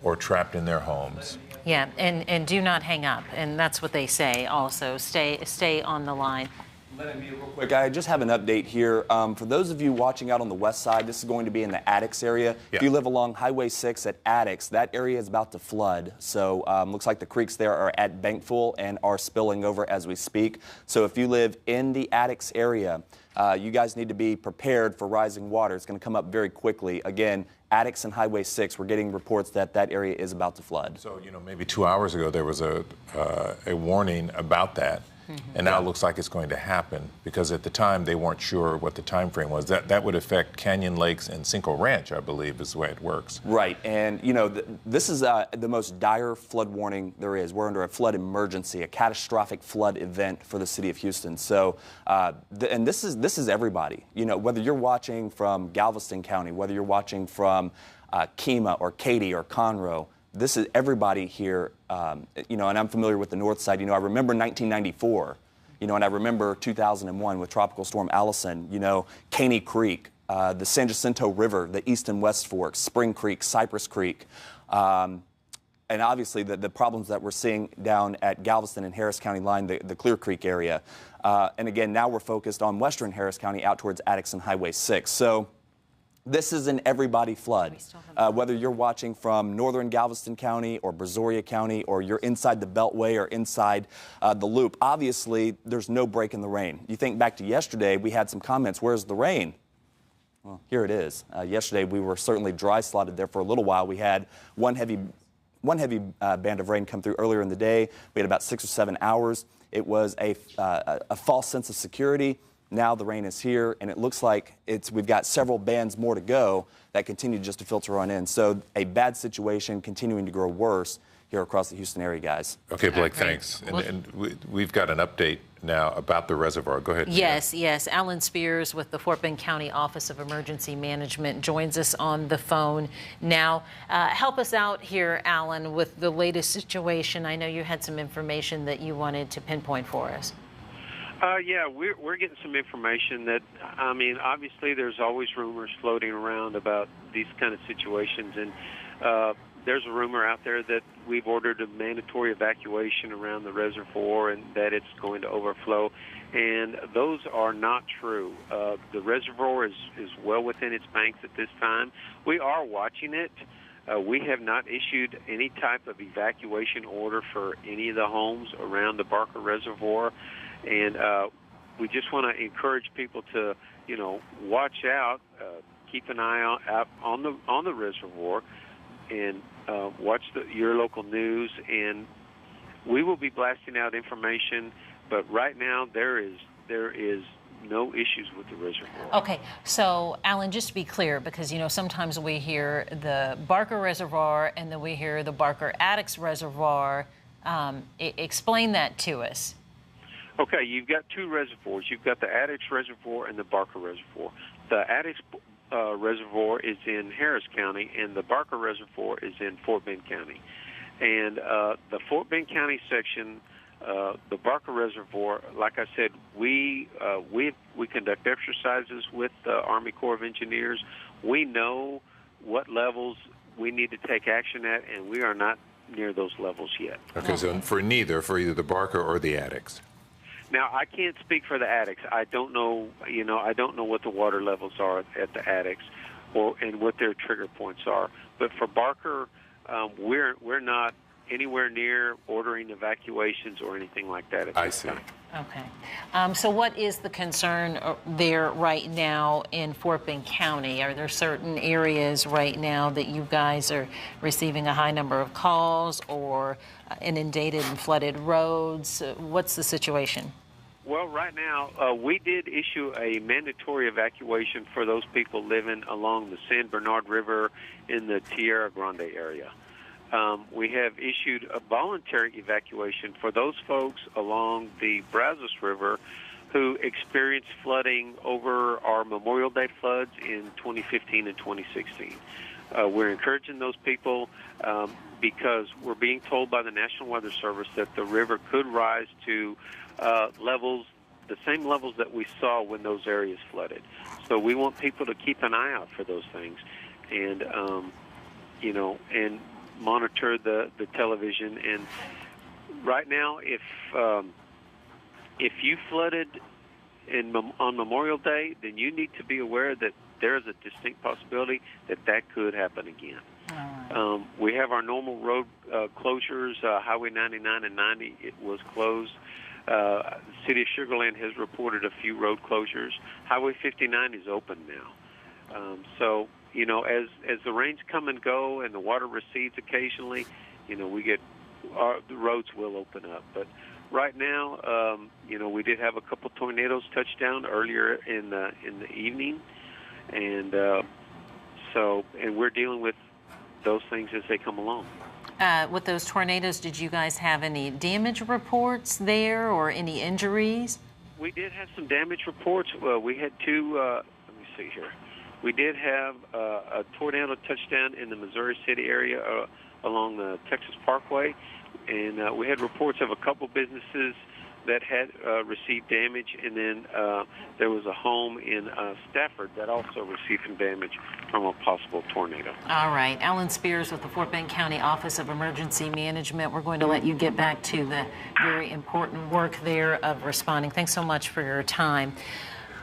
or trapped in their homes. Yeah, and do not hang up, and that's what they say also. Stay on the line. Let me real quick. I just have an update here. For those of you watching out on the west side, this is going to be in the Addicks area. If you live along Highway 6 at Addicks, that area is about to flood. So looks like the creeks there are at Bankful and are spilling over as we speak. So if you live in the Addicks area, you guys need to be prepared for rising water. It's going to come up very quickly. Again, Addicks and Highway 6, we're getting reports that that area is about to flood. So, you know, maybe 2 hours ago there was a warning about that. And now it looks like it's going to happen because at the time they weren't sure what the time frame was. That would affect Canyon Lakes and Cinco Ranch, I believe, is the way it works. Right, and you know this is the most dire flood warning there is. We're under a flood emergency, a catastrophic flood event for the city of Houston. So, and this is everybody. You know, whether you're watching from Galveston County, whether you're watching from Kemah or Katy or Conroe. This is everybody here, you know, and I'm familiar with the north side. You know, I remember 1994, you know, and I remember 2001 with Tropical Storm Allison, you know, Caney Creek, the San Jacinto River, the East and West Forks, Spring Creek, Cypress Creek, and obviously the problems that we're seeing down at Galveston and Harris County line, the Clear Creek area. And again, now we're focused on western Harris County out towards Addicks and Highway 6. So this is an everybody flood. Whether you're watching from northern Galveston County or Brazoria County or you're inside the Beltway or inside the Loop, obviously there's no break in the rain. You think back to yesterday, we had some comments, where's the rain? Well, here it is. Yesterday we were certainly dry slotted there for a little while. We had one heavy band of rain come through earlier in the day. We had about 6 or 7 hours. It was a false sense of security. Now the rain is here, and it looks like we've got several bands more to go that continue just to filter on in. So a bad situation continuing to grow worse here across the Houston area, guys. Okay, Blake, thanks. And we've got an update now about the reservoir. Go ahead. Yes. Alan Spears with the Fort Bend County Office of Emergency Management joins us on the phone now. Help us out here, Alan, with the latest situation. I know you had some information that you wanted to pinpoint for us. Yeah, we're getting some information that, I mean, obviously there's always rumors floating around about these kind of situations, and there's a rumor out there that we've ordered a mandatory evacuation around the reservoir and that it's going to overflow, and those are not true. The reservoir is well within its banks at this time. We are watching it. We have not issued any type of evacuation order for any of the homes around the Barker Reservoir. And we just want to encourage people to, watch out, keep an eye out on the reservoir, and watch your local news. And we will be blasting out information. But right now there is no issues with the reservoir. Okay, so Alan, just to be clear, because sometimes we hear the Barker Reservoir and then we hear the Barker Addicts Reservoir. Explain that to us. Okay, you've got two reservoirs. You've got the Addicts Reservoir and the Barker Reservoir. The Addicts Reservoir is in Harris County, and the Barker Reservoir is in Fort Bend County. And the Fort Bend County section, the Barker Reservoir, like I said, we conduct exercises with the Army Corps of Engineers. We know what levels we need to take action at, and we are not near those levels yet. Okay, so for either the Barker or the Addicts. Now, I can't speak for the Addicts. I don't know, I don't know what the water levels are at the Addicts and what their trigger points are. But for Barker, we're not anywhere near ordering evacuations or anything like that at this time. Okay. So what is the concern there right now in Fort Bend County? Are there certain areas right now that you guys are receiving a high number of calls, or inundated and flooded roads? What's the situation? Well, right now, we did issue a mandatory evacuation for those people living along the San Bernard River in the Tierra Grande area. We have issued a voluntary evacuation for those folks along the Brazos River who experienced flooding over our Memorial Day floods in 2015 and 2016. We're encouraging those people because we're being told by the National Weather Service that the river could rise to the same levels that we saw when those areas flooded. So we want people to keep an eye out for those things, and and monitor the television. And right now, if you flooded on Memorial Day, then you need to be aware that there is a distinct possibility that could happen again. We have our normal road closures. Highway 99 and 90, it was closed. The City of Sugar Land has reported a few road closures. Highway 59 is open now. So, as the rains come and go and the water recedes occasionally, we get the roads will open up. But right now, we did have a couple tornadoes touch down earlier in the evening, and and we're dealing with those things as they come along. With those tornadoes, did you guys have any damage reports there or any injuries? We did have some damage reports. We had two. Let me see here. We did have a tornado touchdown in the Missouri City area along the Texas Parkway, and we had reports of a couple businesses that had received damage, and then there was a home in Stafford that also received some damage from a possible tornado. All right. Alan Spears with the Fort Bend County Office of Emergency Management. We're going to let you get back to the very important work there of responding. Thanks so much for your time.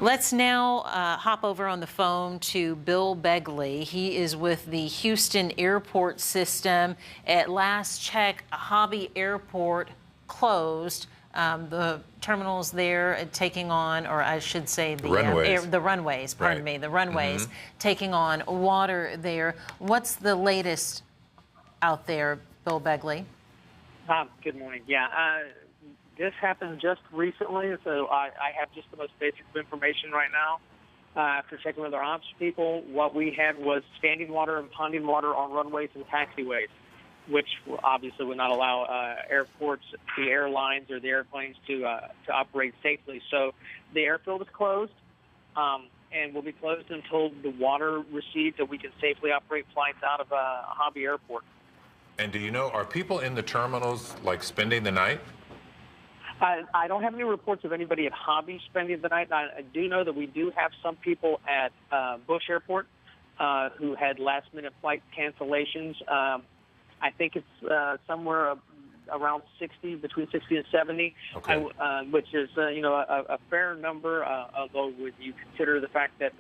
Let's now hop over on the phone to Bill Begley. He is with the Houston Airport System. At last check, Hobby Airport closed. The terminals there taking on, or I should say the runways, pardon me, the runways taking on water there. What's the latest out there, Bill Begley? Good morning. Yeah, this happened just recently, so I have just the most basic information right now. After checking with our ops people, what we had was standing water and ponding water on runways and taxiways. which obviously would not allow airports, the airlines, or the airplanes to operate safely. So the airfield is closed, and will be closed until the water recedes so we can safely operate flights out of Harvey Airport. And do you know, are people in the terminals like spending the night? I don't have any reports of anybody at Harvey spending the night. I do know that we do have some people at Bush Airport who had last-minute flight cancellations. I think it's somewhere around 60, between 60 and 70, okay. Which is a fair number. Although when you consider the fact that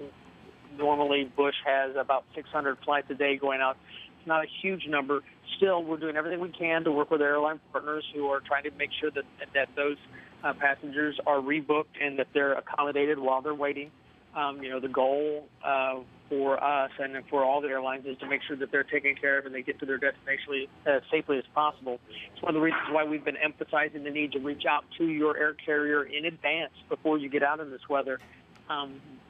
normally Bush has about 600 flights a day going out, it's not a huge number. Still, we're doing everything we can to work with airline partners who are trying to make sure that those passengers are rebooked and that they're accommodated while they're waiting. The goal for us and for all the airlines is to make sure that they're taken care of and they get to their destination as safely as possible. It's one of the reasons why we've been emphasizing the need to reach out to your air carrier in advance before you get out in this weather.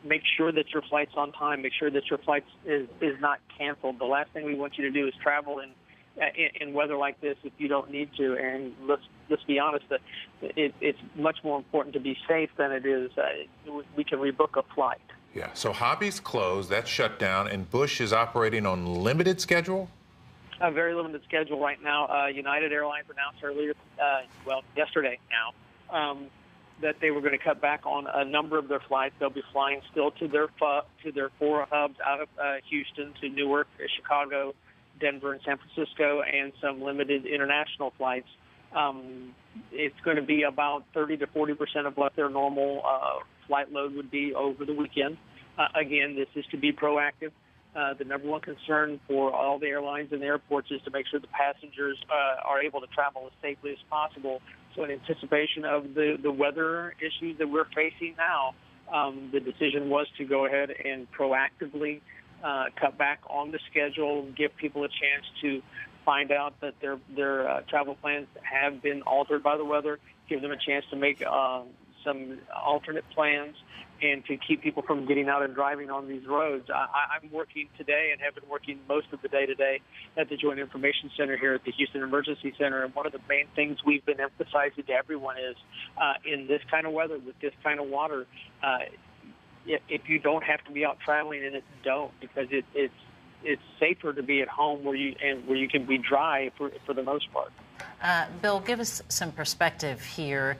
Make sure that your flight's on time. Make sure that your flight is not canceled. The last thing we want you to do is travel in weather like this if you don't need to. And let's be honest, that it's much more important to be safe than it is we can rebook a flight. Yeah, so Harvey's closed, that's shut down, and Bush is operating on limited schedule? A very limited schedule right now. United Airlines announced earlier, yesterday now, that they were going to cut back on a number of their flights. They'll be flying still to their 4 hubs out of Houston to Newark, Chicago, Denver, and San Francisco, and some limited international flights. It's going to be about 30 to 40% of what their normal flight load would be over the weekend. Again, this is to be proactive. The number one concern for all the airlines and the airports is to make sure the passengers are able to travel as safely as possible. So in anticipation of the weather issues that we're facing now, the decision was to go ahead and proactively cut back on the schedule, give people a chance to find out that their travel plans have been altered by the weather, give them a chance to make some alternate plans, and to keep people from getting out and driving on these roads. I'm working today and have been working most of the day today at the Joint Information Center here at the Houston Emergency Center. And one of the main things we've been emphasizing to everyone is in this kind of weather, with this kind of water, if you don't have to be out traveling in it, don't, because it's safer to be at home where you can be dry for the most part. Bill, give us some perspective here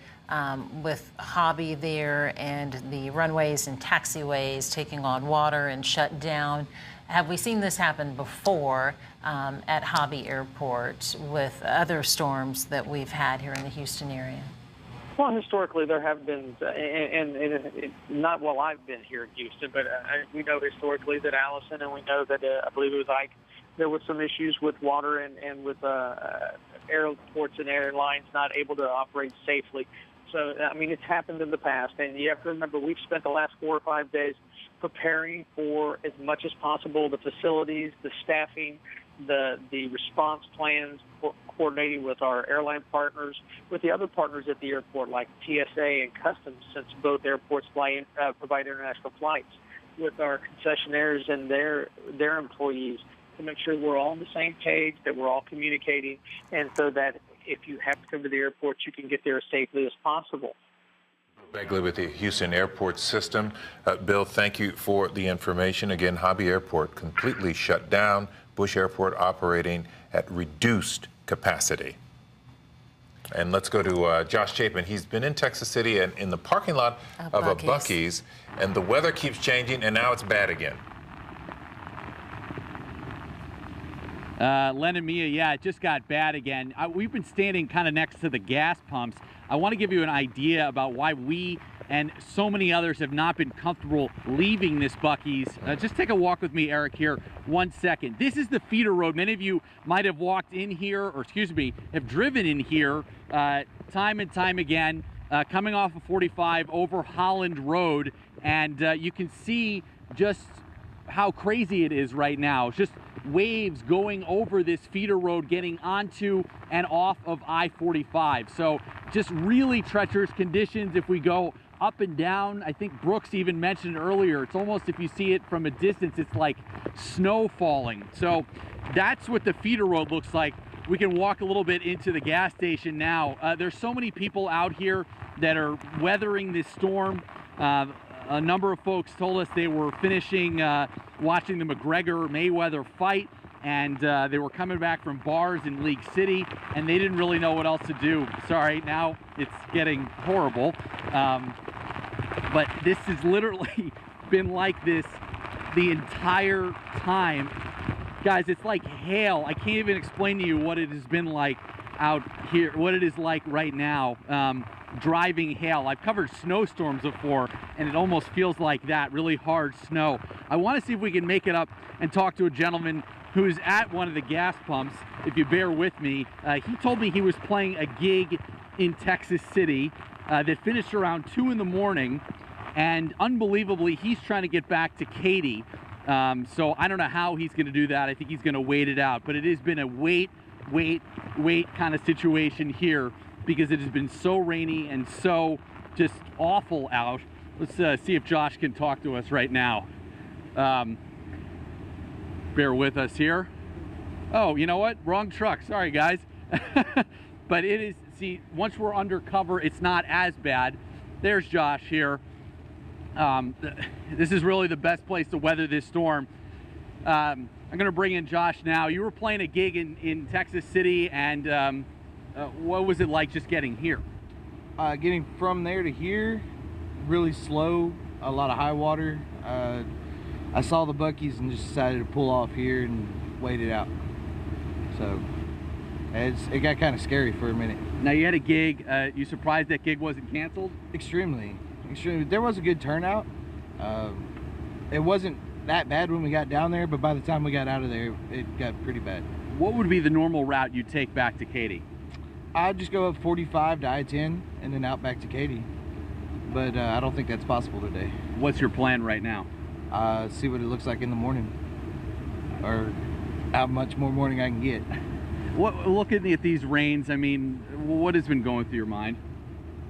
with Harvey there and the runways and taxiways taking on water and shut down. Have we seen this happen before at Harvey Airport with other storms that we've had here in the Houston area? Well, historically there have been, and not while I've been here in Houston, but we know historically that Allison, and we know that I believe it was Ike, there was some issues with water and with airports and airlines not able to operate safely. So, I mean, it's happened in the past, and you have to remember we've spent the last 4 or 5 days preparing for as much as possible the facilities, the staffing, the response plans, coordinating with our airline partners, with the other partners at the airport like TSA and Customs, since both airports provide international flights, with our concessionaires and their employees, to make sure we're all on the same page, that we're all communicating, and so that if you have to come to the airport, you can get there as safely as possible. Begley with the Houston Airport System. Bill, thank you for the information. Again, Harvey Airport completely shut down. Bush Airport operating at reduced capacity. And let's go to Josh Chapin. He's been in Texas City and in the parking lot of a Buc-ee's, and the weather keeps changing, and now it's bad again. Len and Mia, yeah, it just got bad again. We've been standing kind of next to the gas pumps. I want to give you an idea about why we and so many others have not been comfortable leaving this Buc-ee's. Just take a walk with me, Eric, here 1 second. This is the feeder road. Many of you might have walked in here, or excuse me, have driven in here time and time again, coming off of 45 over Holland Road, and you can see just how crazy it is right now. It's just waves going over this feeder road, getting onto and off of I-45. So just really treacherous conditions if we go up and down. I think Brooks even mentioned earlier, it's almost, if you see it from a distance, it's like snow falling. So that's what the feeder road looks like. We can walk a little bit into the gas station now. There's so many people out here that are weathering this storm. A number of folks told us they were finishing watching the McGregor-Mayweather fight, and they were coming back from bars in League City, and they didn't really know what else to do. Sorry, now it's getting horrible. But this has literally been like this the entire time. Guys, it's like hail. I can't even explain to you what it has been like out here, what it is like right now, driving hail. I've covered snowstorms before, and it almost feels like that, really hard snow. I want to see if we can make it up and talk to a gentleman who's at one of the gas pumps, if you bear with me. He told me he was playing a gig in Texas City that finished around 2 in the morning, and unbelievably, he's trying to get back to Katy. So I don't know how he's going to do that. I think he's going to wait it out. But it has been a wait kind of situation here because it has been so rainy and so just awful out. Let's see if Josh can talk to us right now. Bear with us here. Oh, you know what? Wrong truck. Sorry, guys. But it is, see, once we're undercover, it's not as bad. There's Josh here. This is really the best place to weather this storm. I'm going to bring in Josh now. You were playing a gig in Texas City, and what was it like just getting here? Getting from there to here, really slow, a lot of high water. I saw the Buc-ee's and just decided to pull off here and wait it out. So it got kind of scary for a minute. Now, you had a gig. You surprised that gig wasn't canceled? Extremely. There was a good turnout. It wasn't that bad when we got down there, but by the time we got out of there, it got pretty bad. What would be the normal route you'd take back to Katy? I'd just go up 45 to I-10 and then out back to Katy. But I don't think that's possible today. What's your plan right now? See what it looks like in the morning, or how much more morning I can get. Looking at these rains, I mean, what has been going through your mind?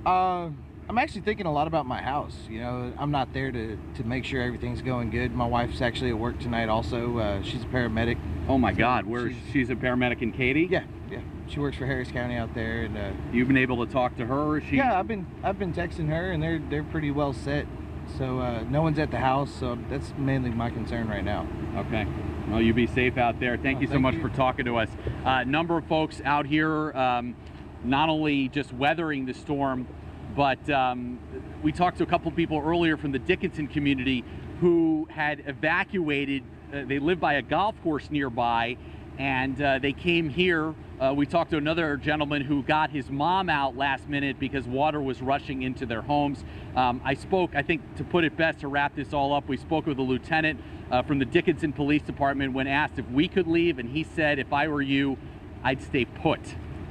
I'm actually thinking a lot about my house. You know, I'm not there to make sure everything's going good. My wife's actually at work tonight also. She's a paramedic. Oh my God, she's a paramedic in Katy? Yeah. She works for Harris County out there, and you've been able to talk to her? Yeah, I've been texting her, and they're pretty well set. So no one's at the house, so that's mainly my concern right now. Okay. Well, you be safe out there. Thank you so much for talking to us. Number of folks out here, not only just weathering the storm, but we talked to a couple of people earlier from the Dickinson community who had evacuated. They live by a golf course nearby, and they came here. We talked to another gentleman who got his mom out last minute because water was rushing into their homes. I think to put it best, to wrap this all up, we spoke with a lieutenant from the Dickinson Police Department when asked if we could leave, and he said, if I were you, I'd stay put.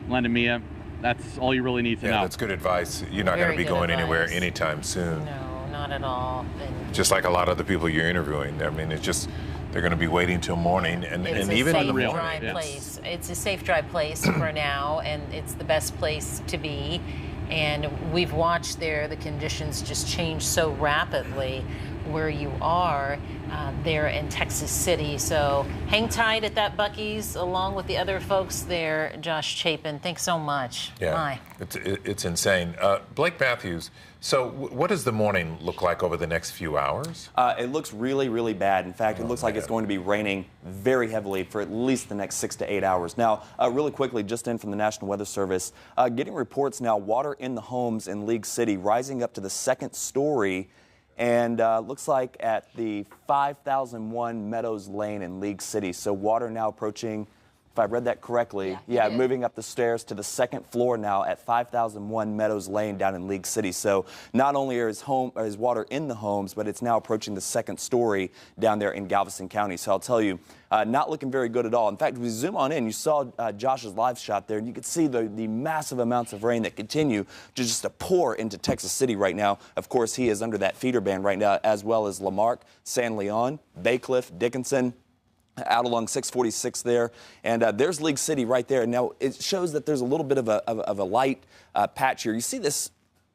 Lendamia, that's all you really need to know. Yeah, that's good advice. You're not going to be going anywhere anytime soon. No, not at all. Just like a lot of the people you're interviewing. I mean, it's just, they're going to be waiting till morning, and even in the morning. It's a safe, dry place for now, and it's the best place to be. And we've watched the conditions just change so rapidly where you are there in Texas City. So hang tight at that Buc-ee's along with the other folks there. Josh Chapin, thanks so much. Yeah, Bye. It's insane. Blake Matthews, so what does the morning look like over the next few hours? It looks really, really bad. In fact, it looks like it's going to be raining very heavily for at least the next 6 to 8 hours. Now, really quickly, just in from the National Weather Service, getting reports now, water in the homes in League City rising up to the second story. And looks like at the 5001 Meadows Lane in League City. So water now approaching, if I read that correctly, moving up the stairs to the second floor now at 5001 Meadows Lane down in League City. So not only is water in the homes, but it's now approaching the second story down there in Galveston County. So I'll tell you, not looking very good at all. In fact, if we zoom on in, you saw Josh's live shot there, and you could see the massive amounts of rain that continue to just pour into Texas City right now. Of course, he is under that feeder band right now, as well as Lamarck, San Leon, Baycliff, Dickinson, out along 646 there, and there's League City right there. Now it shows that there's a little bit of a light patch here. You see this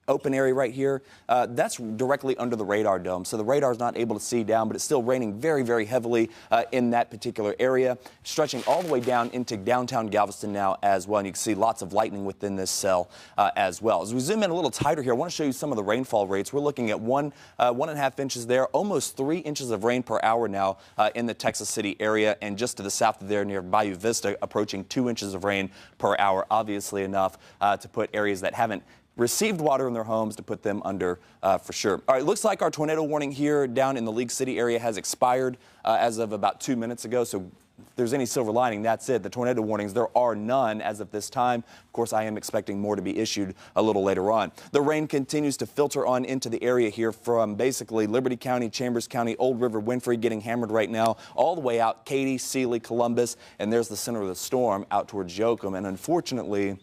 open area right here, that's directly under the radar dome. So the radar is not able to see down, but it's still raining very, very heavily in that particular area, stretching all the way down into downtown Galveston now as well. And you can see lots of lightning within this cell as well. As we zoom in a little tighter here, I want to show you some of the rainfall rates. We're looking at 1.5 inches there, almost 3 inches of rain per hour now in the Texas City area, and just to the south of there near Bayou Vista, approaching 2 inches of rain per hour. Obviously enough to put areas that haven't received water in their homes to put them under for sure. All right, looks like our tornado warning here down in the League City area has expired as of about 2 minutes ago. So if there's any silver lining, that's it. The tornado warnings, there are none as of this time. Of course, I am expecting more to be issued a little later on. The rain continues to filter on into the area here from basically Liberty County, Chambers County, Old River, Winfrey getting hammered right now, all the way out Katy, Sealy, Columbus, and there's the center of the storm out towards Joachim. And unfortunately,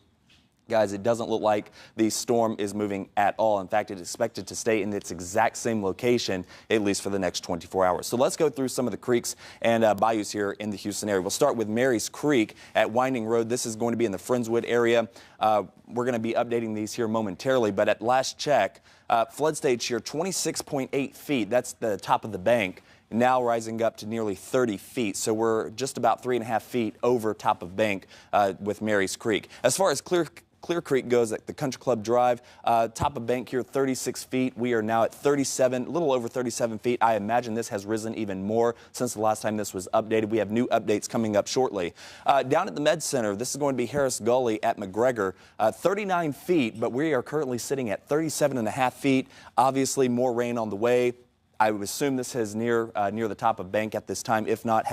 guys, it doesn't look like the storm is moving at all. In fact, it's expected to stay in its exact same location, at least for the next 24 hours. So let's go through some of the creeks and bayous here in the Houston area. We'll start with Mary's Creek at Winding Road. This is going to be in the Friendswood area. We're going to be updating these here momentarily, but at last check, flood stage here, 26.8 feet. That's the top of the bank. Now rising up to nearly 30 feet. So we're just about 3.5 feet over top of bank with Mary's Creek. As far as Clear Creek goes at the Country Club Drive, top of bank here, 36 feet. We are now at 37, a little over 37 feet. I imagine this has risen even more since the last time this was updated. We have new updates coming up shortly. Down at the Med Center, this is going to be Harris Gully at McGregor, 39 feet, but we are currently sitting at 37.5 feet. Obviously, more rain on the way. I would assume this is near the top of bank at this time, if not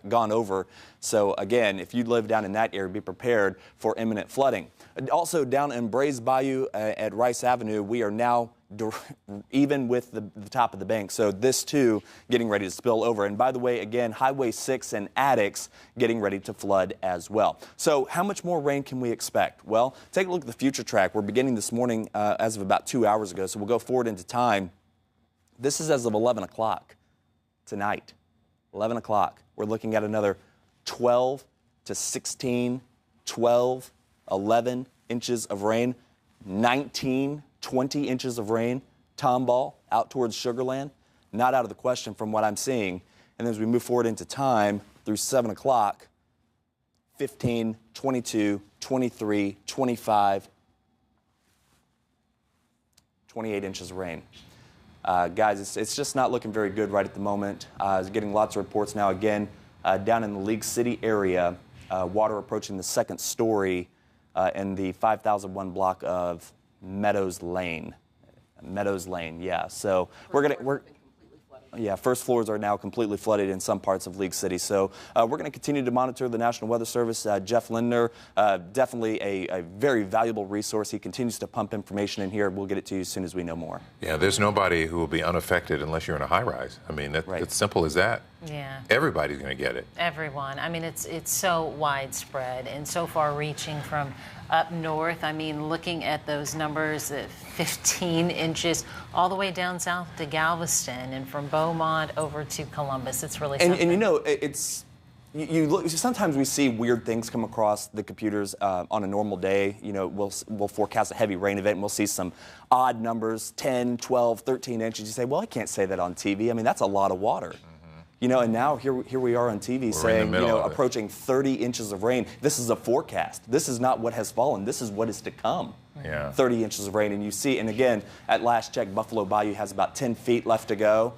gone over. So again, if you live down in that area, be prepared for imminent flooding. Also down in Brays Bayou at Rice Avenue, we are now even with the top of the bank. So this too getting ready to spill over. And by the way, again, Highway 6 and Addicts getting ready to flood as well. So how much more rain can we expect? Well, take a look at the future track. We're beginning this morning as of about 2 hours ago. So we'll go forward into time. This is as of 11 o'clock tonight. 11 o'clock. We're looking at another 12 to 16, 12, 11 inches of rain, 19, 20 inches of rain. Tomball out towards Sugarland. Not out of the question from what I'm seeing. And as we move forward into time through 7 o'clock, 15, 22, 23, 25, 28 inches of rain. Guys, it's just not looking very good right at the moment. Getting lots of reports now again down in the League City area, water approaching the second story in the 5001 block of Meadows Lane. Meadows Lane, yeah. So first floors are now completely flooded in some parts of League City. So we're going to continue to monitor the National Weather Service. Jeff Lindner, definitely a very valuable resource. He continues to pump information in here. We'll get it to you as soon as we know more. Yeah, there's nobody who will be unaffected unless you're in a high-rise. I mean, it's simple as that. Yeah. Everybody's going to get it. Everyone. I mean, it's so widespread and so far-reaching from up north. I mean, looking at those numbers, 15 inches all the way down south to Galveston and from Beaumont over to Columbus. It's really something. And you know, you look. Sometimes we see weird things come across the computers on a normal day. You know, we'll forecast a heavy rain event and we'll see some odd numbers, 10, 12, 13 inches. You say, well, I can't say that on TV. I mean, that's a lot of water. You know, and now here we are on TV saying, you know, approaching 30 inches of rain. This is a forecast. This is not what has fallen. This is what is to come. Yeah. 30 inches of rain. And you see, and again, at last check, Buffalo Bayou has about 10 feet left to go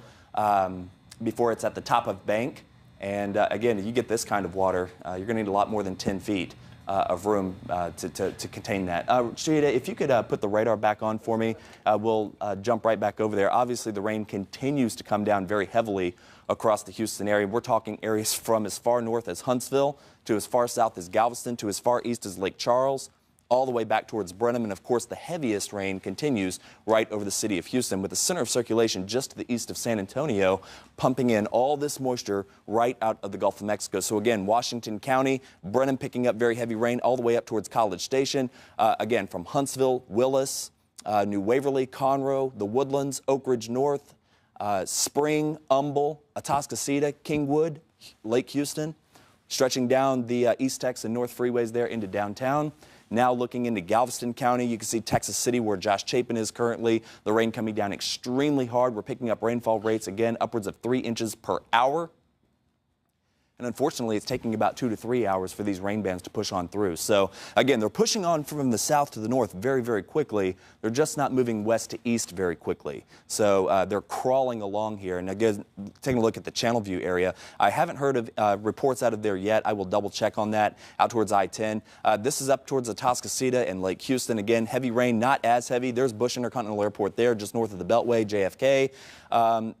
before it's at the top of bank. And again, if you get this kind of water, you're going to need a lot more than 10 feet of room to contain that. Sheeta, if you could put the radar back on for me, we'll jump right back over there. Obviously, the rain continues to come down very heavily across the Houston area. We're talking areas from as far north as Huntsville to as far south as Galveston to as far east as Lake Charles, all the way back towards Brenham. And of course, the heaviest rain continues right over the city of Houston, with the center of circulation just to the east of San Antonio, pumping in all this moisture right out of the Gulf of Mexico. So again, Washington County, Brenham picking up very heavy rain all the way up towards College Station. Again, from Huntsville, Willis, New Waverly, Conroe, the Woodlands, Oak Ridge North, Spring, Humble, Atascocita, Kingwood, Lake Houston, stretching down the East Tex and North freeways there into downtown. Now looking into Galveston County, you can see Texas City where Josh Chapin is currently. The rain coming down extremely hard. We're picking up rainfall rates again upwards of 3 inches per hour. And unfortunately, it's taking about 2 to 3 hours for these rain bands to push on through. So again, they're pushing on from the south to the north very, very quickly. They're just not moving west to east very quickly. So they're crawling along here. And again, taking a look at the Channel View area, I haven't heard of reports out of there yet. I will double check on that out towards I-10. This is up towards Atascocita and Lake Houston. Again, heavy rain, not as heavy. There's Bush Intercontinental Airport there, just north of the Beltway, JFK.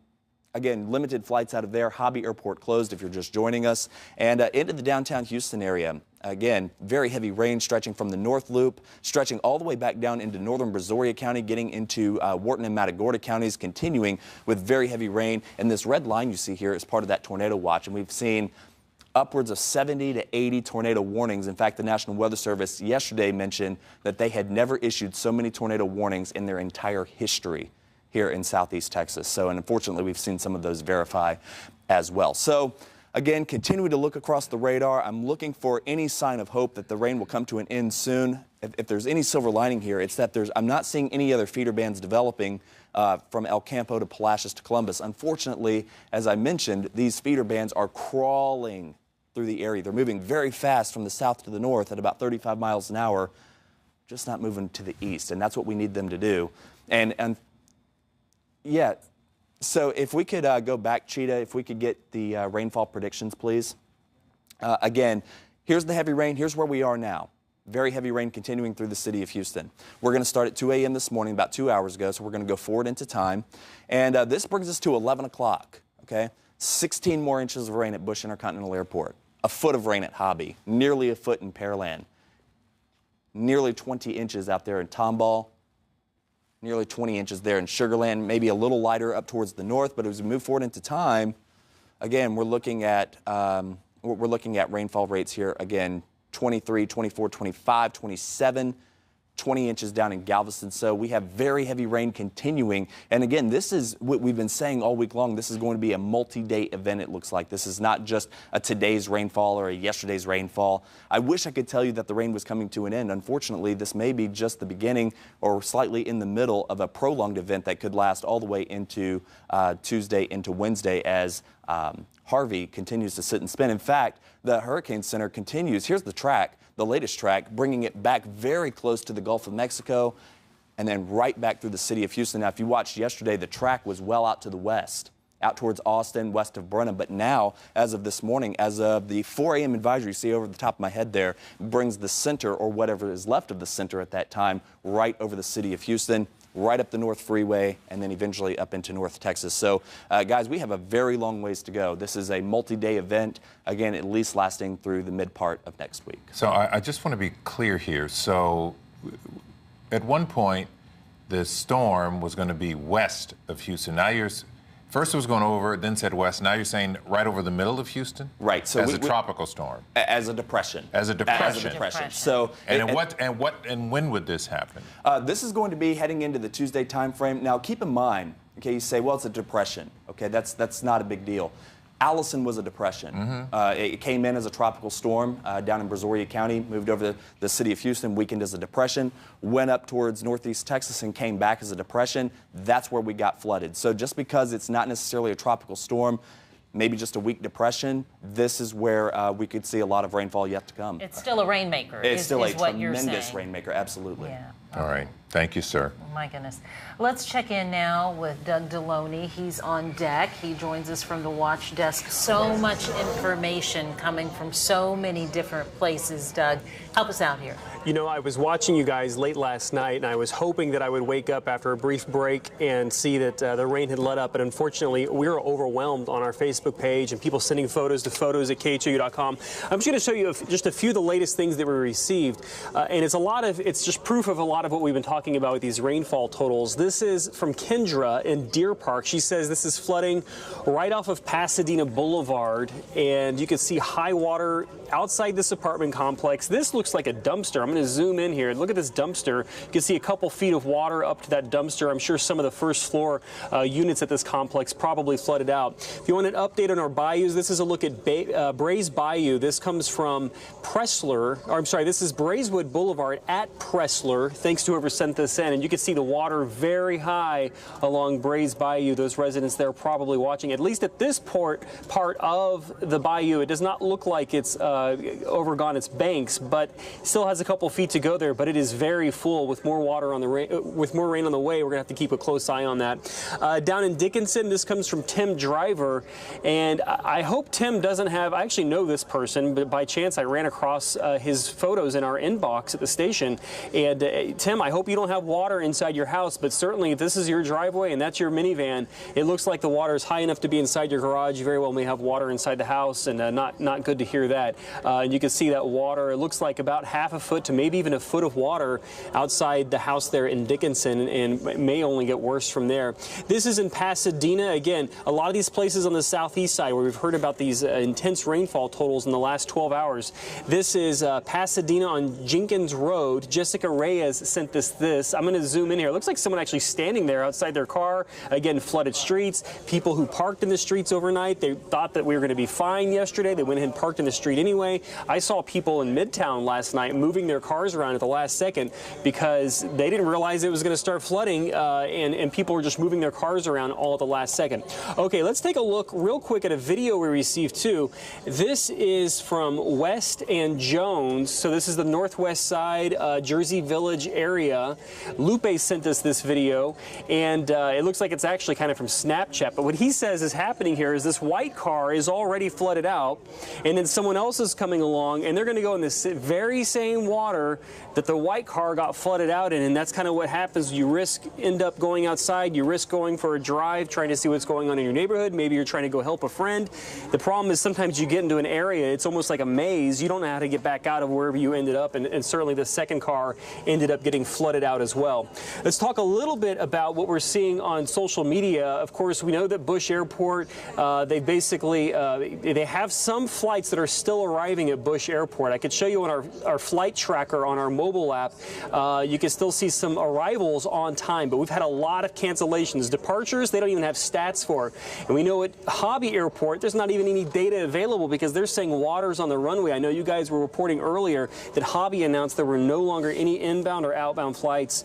Again, limited flights out of there. Hobby Airport closed if you're just joining us. And into the downtown Houston area. Again, very heavy rain stretching from the North Loop, stretching all the way back down into northern Brazoria County, getting into Wharton and Matagorda counties, continuing with very heavy rain. And this red line you see here is part of that tornado watch. And we've seen upwards of 70 to 80 tornado warnings. In fact, the National Weather Service yesterday mentioned that they had never issued so many tornado warnings in their entire history here in southeast Texas. So, and unfortunately, we've seen some of those verify as well. So, again, continuing to look across the radar, I'm looking for any sign of hope that the rain will come to an end soon. If there's any silver lining here, it's that I'm not seeing any other feeder bands developing from El Campo to Palacios to Columbus. Unfortunately, as I mentioned, these feeder bands are crawling through the area. They're moving very fast from the south to the north at about 35 miles an hour, just not moving to the east, and that's what we need them to do. And yeah, so if we could go back, Cheetah, if we could get the rainfall predictions, please. Again, here's the heavy rain. Here's where we are now. Very heavy rain continuing through the city of Houston. We're going to start at 2 a.m. this morning, about 2 hours ago, so we're going to go forward into time. And this brings us to 11 o'clock, okay? 16 more inches of rain at Bush Intercontinental Airport. A foot of rain at Hobby. Nearly a foot in Pearland. Nearly 20 inches out there in Tomball. Nearly 20 inches there in Sugarland, maybe a little lighter up towards the north. But as we move forward into time, again, we're looking at rainfall rates here. Again, 23, 24, 25, 27, 20 inches down in Galveston. So we have very heavy rain continuing. And again, this is what we've been saying all week long. This is going to be a multi-day event, it looks like. This is not just a today's rainfall or a yesterday's rainfall. I wish I could tell you that the rain was coming to an end. Unfortunately, this may be just the beginning or slightly in the middle of a prolonged event that could last all the way into Tuesday into Wednesday as Harvey continues to sit and spin. In fact, the Hurricane Center continues. Here's the track. The latest track, bringing it back very close to the Gulf of Mexico and then right back through the city of Houston. Now, if you watched yesterday, the track was well out to the west, out towards Austin, west of Brenham. But now, as of this morning, as of the 4 a.m. advisory you see over the top of my head there, brings the center, or whatever is left of the center at that time, right over the city of Houston, right up the North Freeway, and then eventually up into North Texas. So, guys, we have a very long ways to go. This is a multi-day event, again, at least lasting through the mid part of next week. So I just want to be clear here. So at one point, the storm was going to be west of Houston. Now first it was going over, then said west. Now you're saying right over the middle of Houston? Right. So as a tropical storm. As a depression. As a depression. As a depression. So and when would this happen? This is going to be heading into the Tuesday time frame. Now keep in mind, okay, you say, well, it's a depression. Okay, that's not a big deal. Allison was a depression. It came in as a tropical storm down in Brazoria County, moved over to the city of Houston, weakened as a depression, went up towards northeast Texas and came back as a depression. That's where we got flooded. So just because it's not necessarily a tropical storm, maybe just a weak depression, this is where we could see a lot of rainfall yet to come. It's still a rainmaker. It's still a what you're tremendous saying. rainmaker, absolutely. Yeah. All right. Thank you, sir. Oh, my goodness. Let's check in now with Doug Deloney. He's on deck. He joins us from the watch desk. So much information coming from so many different places. Doug, help us out here. You know, I was watching you guys late last night, and I was hoping that I would wake up after a brief break and see that the rain had let up. But unfortunately, we were overwhelmed on our Facebook page and people sending photos to photos@khou.com. I'm just going to show you just a few of the latest things that we received. And it's just proof of a lot of what we've been talking talking about with these rainfall totals. This is from Kendra in Deer Park. She says this is flooding right off of Pasadena Boulevard, and you can see high water outside this apartment complex. This looks like a dumpster. I'm going to zoom in here. Look at this dumpster. You can see a couple feet of water up to that dumpster. I'm sure some of the first floor units at this complex probably flooded out. If you want an update on our bayous, this is a look at Brays Bayou. This comes from Pressler, or I'm sorry, this is Braeswood Boulevard at Pressler, thanks to whoever sent this in. And you can see the water very high along Brays Bayou. Those residents there are probably watching. At least at this part of the bayou, it does not look like it's overgone its banks, but still has a couple feet to go there. But it is very full with more water on the with more rain on the way. We're gonna have to keep a close eye on that. Down in Dickinson, this comes from Tim Driver, and I hope Tim doesn't have. I actually know this person, but by chance I ran across his photos in our inbox at the station. And Tim, I hope you don't have water inside your house, but certainly if this is your driveway and that's your minivan, it looks like the water is high enough to be inside your garage. You very well may have water inside the house, and not good to hear that. And you can see that water. It looks like about half a foot to maybe even a foot of water outside the house there in Dickinson, and it may only get worse from there. This is in Pasadena. Again, a lot of these places on the southeast side where we've heard about these intense rainfall totals in the last 12 hours. This is Pasadena on Jenkins Road. Jessica Reyes sent this. I'm going to zoom in here. It looks like someone actually standing there outside their car. Again, flooded streets. People who parked in the streets overnight, they thought that we were going to be fine yesterday. They went ahead and parked in the street anyway. I saw people in Midtown last night moving their cars around at the last second because they didn't realize it was going to start flooding, and people were just moving their cars around all at the last second. Okay, let's take a look real quick at a video we received too. This is from West and Jones. So this is the northwest side, Jersey Village area. Lupe sent us this video, and it looks like it's actually kind of from Snapchat. But what he says is happening here is this white car is already flooded out, and then someone else is coming along, and they're going to go in this very same water that the white car got flooded out in. And that's kind of what happens. You end up going outside. You risk going for a drive, trying to see what's going on in your neighborhood. Maybe you're trying to go help a friend. The problem is sometimes you get into an area, it's almost like a maze. You don't know how to get back out of wherever you ended up, and certainly the second car ended up getting flooded out as well. Let's talk a little bit about what we're seeing on social media. Of course, we know that Bush Airport, they basically, they have some flights that are still arriving at Bush Airport. I could show you on our flight tracker on our mobile app. You can still see some arrivals on time, but we've had a lot of cancellations. Departures, they don't even have stats for. And we know at Hobby Airport, there's not even any data available because they're saying water's on the runway. I know you guys were reporting earlier that Hobby announced there were no longer any inbound or outbound flights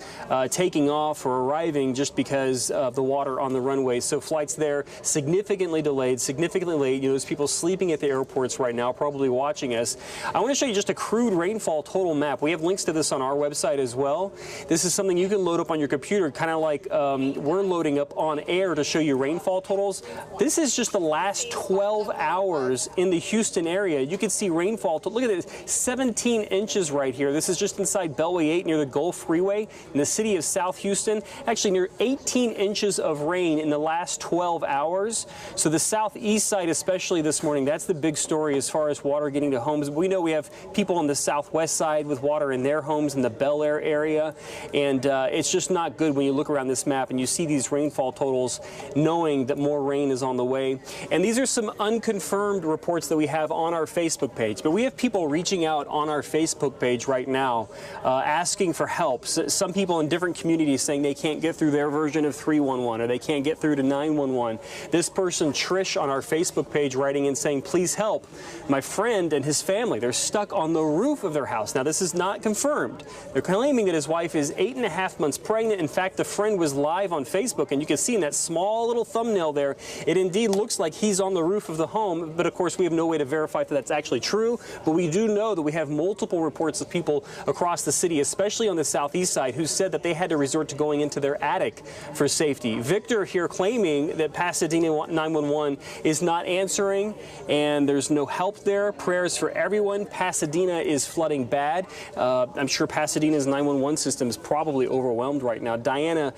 taking off or arriving just because of the water on the runway. So flights there significantly delayed, significantly late. You know, there's people sleeping at the airports right now, probably watching us. I want to show you just a crude rainfall total map. We have links to this on our website as well. This is something you can load up on your computer, kind of like we're loading up on air to show you rainfall totals. This is just the last 12 hours in the Houston area. You can see rainfall. Look at this, 17 inches right here. This is just inside Beltway 8 near the Gulf Freeway in the city of South Houston. Actually, near 18 inches of rain in the last 12 hours. So the southeast side, especially this morning, that's the big story as far as water getting to homes. We know we have people on the southwest side with water in their homes in the Bel Air area, and it's just not good when you look around this map and you see these rainfall totals, knowing that more rain is on the way. And these are some unconfirmed reports that we have on our Facebook page, but we have people reaching out on our Facebook page right now asking for help. Some people in different communities saying they can't get through their version of 311 or they can't get through to 911. This person, Trish, on our Facebook page writing in saying, please help. My friend and his family, they're stuck on the roof of their house. Now, this is not confirmed. They're claiming that his wife is 8.5 months pregnant. In fact, the friend was live on Facebook, and you can see in that small little thumbnail there, it indeed looks like he's on the roof of the home. But of course, we have no way to verify that that's actually true. But we do know that we have multiple reports of people across the city, especially on the southeast side, who said that they had to resort to going into their attic for safety. Victor here claiming that Pasadena 911 is not answering and there's no help there. Prayers for everyone. Pasadena is flooding bad. I'm sure Pasadena's 911 system is probably overwhelmed right now. Diana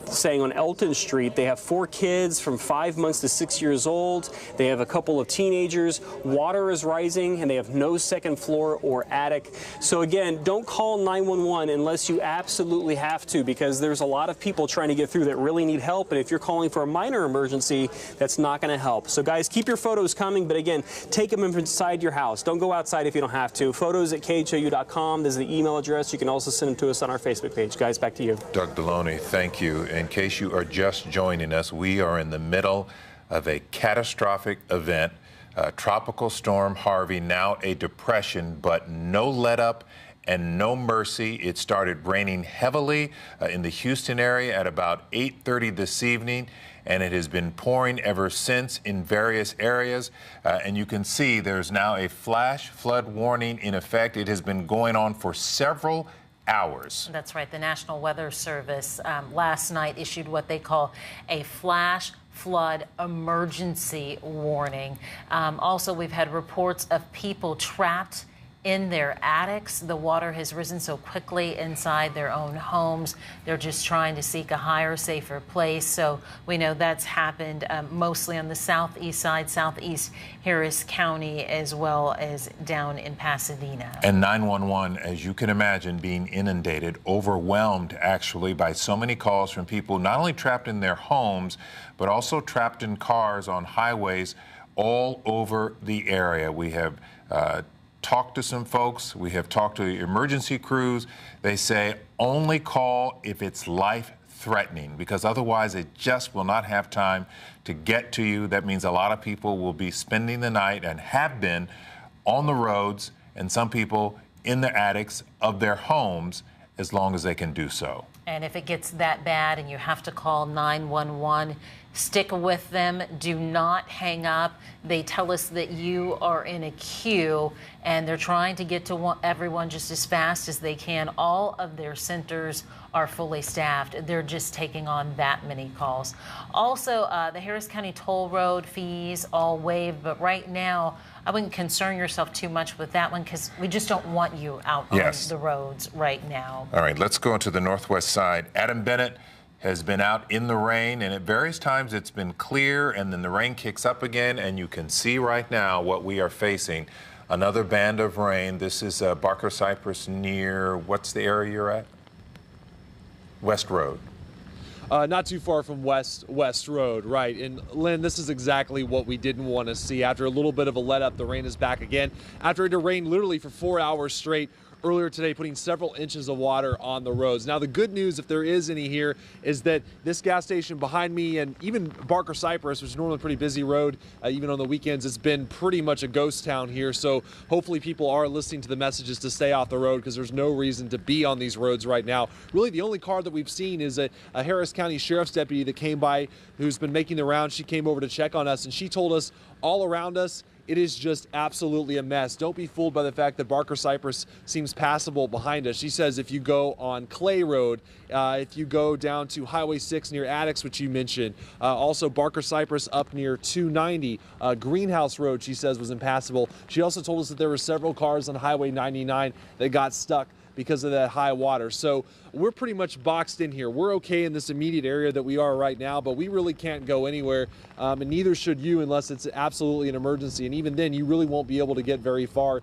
saying on Elton Street they have 4 kids from 5 months to 6 years old. They have a couple of teenagers. Water is rising and they have no second floor or attic. So again, don't call 911 unless unless you absolutely have to, because there's a lot of people trying to get through that really need help. And if you're calling for a minor emergency, that's not going to help. So guys, keep your photos coming, but again, take them inside your house. Don't go outside if you don't have to. Photos at KHOU.com. There's the email address. You can also send them to us on our Facebook page. Guys, back to you. Doug Deloney, thank you. In case you are just joining us, we are in the middle of a catastrophic event. Tropical Storm Harvey, now a depression, but no let up and no mercy. It started raining heavily in the Houston area at about 8:30 this evening, and it has been pouring ever since in various areas. And you can see there's now a flash flood warning in effect. It has been going on for several hours. That's right. The National Weather Service last night issued what they call a flash flood emergency warning. Also, we've had reports of people trapped in their attics. The water has risen so quickly inside their own homes. They're just trying to seek a higher, safer place. So we know that's happened mostly on the southeast side, southeast Harris County, as well as down in Pasadena. And 911, as you can imagine, being inundated, overwhelmed actually by so many calls from people not only trapped in their homes, but also trapped in cars on highways all over the area. We have talked to some folks. We have talked to the emergency crews. They say only call if it's life-threatening, because otherwise it just will not have time to get to you. That means a lot of people will be spending the night and have been on the roads, and some people in the attics of their homes as long as they can do so. And if it gets that bad and you have to call 911, stick with them. Do not hang up. They tell us that you are in a queue and they're trying to get to everyone just as fast as they can. All of their centers are fully staffed. They're just taking on that many calls. Also, the Harris County toll road fees all waived, but right now, I wouldn't concern yourself too much with that one because we just don't want you out on the roads right now. All right, let's go into the northwest side. Adam Bennett has been out in the rain, and at various times it's been clear, and then the rain kicks up again, and you can see right now what we are facing. Another band of rain. This is Barker Cypress near, what's the area you're at? West Road. Not too far from West Road, right. And Lynn, this is exactly what we didn't want to see. After a little bit of a let up, the rain is back again. After it had rained literally for 4 hours straight earlier today, putting several inches of water on the roads. Now, the good news, if there is any here, is that this gas station behind me and even Barker Cypress, which is normally a pretty busy road, even on the weekends, it's been pretty much a ghost town here. So hopefully people are listening to the messages to stay off the road because there's no reason to be on these roads right now. Really, the only car that we've seen is a Harris County Sheriff's deputy that came by who's been making the rounds. She came over to check on us, and she told us all around us, it is just absolutely a mess. Don't be fooled by the fact that Barker Cypress seems passable behind us. She says if you go on Clay Road, if you go down to Highway 6 near Addicts, which you mentioned, also Barker Cypress up near 290, Greenhouse Road, she says, was impassable. She also told us that there were several cars on Highway 99 that got stuck because of that high water. So we're pretty much boxed in here. We're okay in this immediate area that we are right now, but we really can't go anywhere, and neither should you unless it's absolutely an emergency. And even then, you really won't be able to get very far,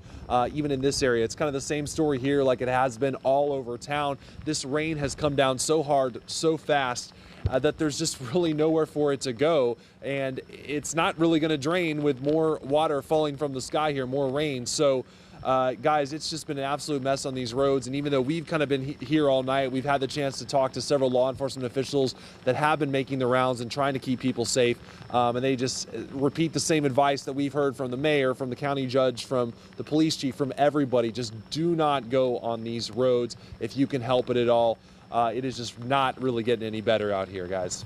even in this area. It's kind of the same story here like it has been all over town. This rain has come down so hard, so fast, that there's just really nowhere for it to go, and it's not really going to drain with more water falling from the sky here, more rain. So guys, it's just been an absolute mess on these roads, and even though we've kind of been here all night, we've had the chance to talk to several law enforcement officials that have been making the rounds and trying to keep people safe, and they just repeat the same advice that we've heard from the mayor, from the county judge, from the police chief, from everybody. Just do not go on these roads if you can help it at all. It is just not really getting any better out here, guys.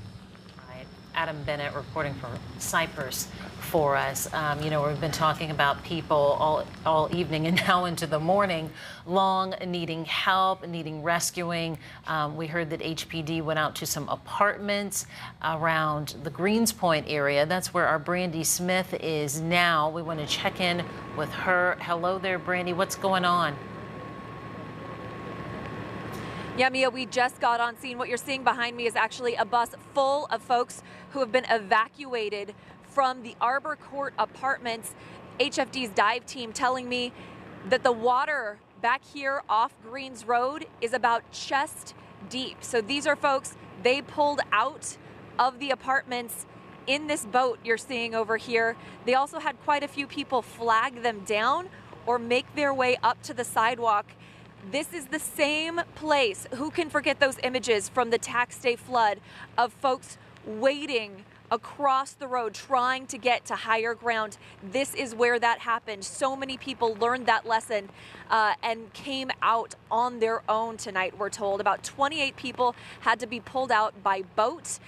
Adam Bennett reporting from Cypress for us. You know, we've been talking about people all evening and now into the morning long needing help, needing rescuing. We heard that HPD went out to some apartments around the Greenspoint area. That's where our Brandy Smith is now. We want to check in with her. Hello there, Brandy. What's going on? Yeah, Mia, we just got on scene. What you're seeing behind me is actually a bus full of folks who have been evacuated from the Arbor Court apartments. HFD's dive team telling me that the water back here off Greens Road is about chest deep. So these are folks, they pulled out of the apartments in this boat you're seeing over here. They also had quite a few people flag them down or make their way up to the sidewalk. This is the same place. Who can forget those images from the tax day flood of folks waiting across the road trying to get to higher ground? This is where that happened. So many people learned that lesson and came out on their own tonight, we're told. About 28 people had to be pulled out by boat.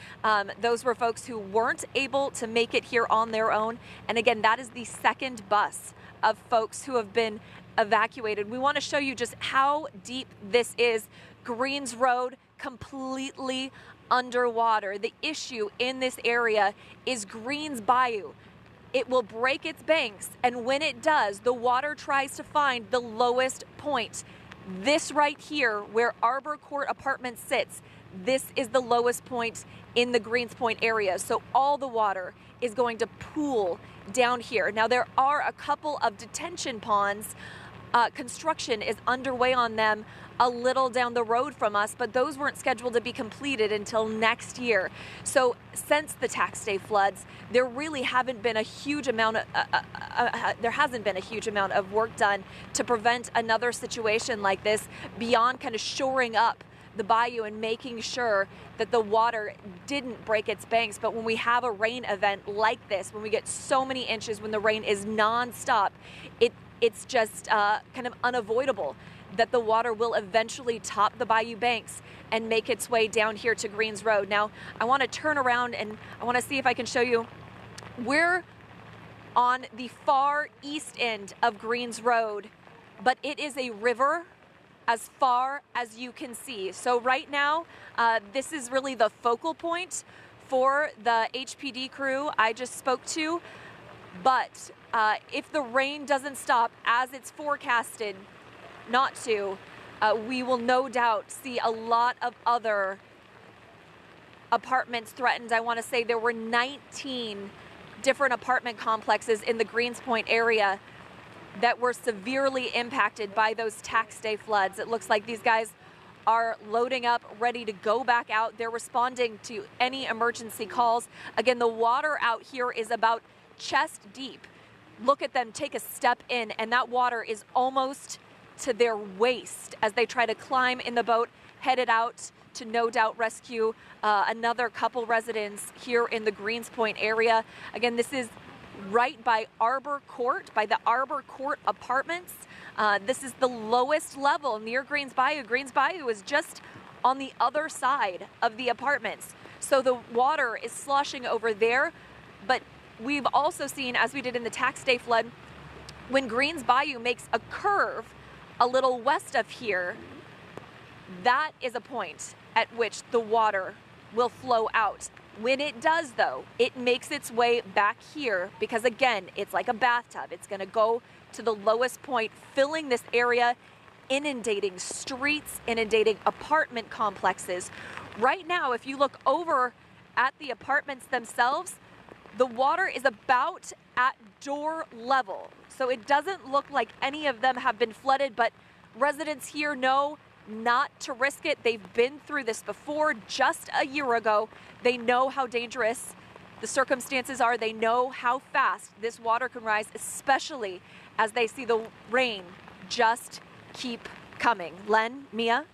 Those were folks who weren't able to make it here on their own. And again, that is the second bus of folks who have been evacuated. We want to show you just how deep this is. Greens Road completely underwater. The issue in this area is Greens Bayou. It will break its banks, and when it does, the water tries to find the lowest point. This right here, where Arbor Court Apartments sits, this is the lowest point in the Greens Point area. So all the water is going to pool down here. Now, there are a couple of detention ponds. Construction is underway on them a little down the road from us, but those weren't scheduled to be completed until next year. So since the tax day floods, there really haven't been a huge amount of work done to prevent another situation like this beyond kind of shoring up the bayou and making sure that the water didn't break its banks. But when we have a rain event like this, when we get so many inches, when the rain is nonstop, it's just kind of unavoidable that the water will eventually top the bayou banks and make its way down here to Greens Road. Now, I want to turn around and I want to see if I can show you. We're on the far east end of Greens Road, but it is a river as far as you can see. So right now, this is really the focal point for the HPD crew I just spoke to. But if the rain doesn't stop as it's forecasted not to, we will no doubt see a lot of other apartments threatened. I want to say there were 19 different apartment complexes in the Greens Point area that were severely impacted by those tax day floods. It looks like these guys are loading up, ready to go back out. They're responding to any emergency calls. Again, the water out here is about chest deep. Look at them take a step in, and that water is almost to their waist as they try to climb in the boat, headed out to no doubt rescue another couple residents here in the Greens Point area. Again, this is right by Arbor Court, by the Arbor Court Apartments. This is the lowest level near Greens Bayou. Greens Bayou is just on the other side of the apartments. So the water is sloshing over there, but we've also seen, as we did in the tax day flood, when Greens Bayou makes a curve a little west of here, that is a point at which the water will flow out. When it does, though, it makes its way back here because, again, it's like a bathtub. It's going to go to the lowest point, filling this area, inundating streets, inundating apartment complexes. Right now, if you look over at the apartments themselves, the water is about at door level. So it doesn't look like any of them have been flooded, but residents here know not to risk it. They've been through this before just a year ago. They know how dangerous the circumstances are. They know how fast this water can rise, especially as they see the rain just keep coming. Len, Mia?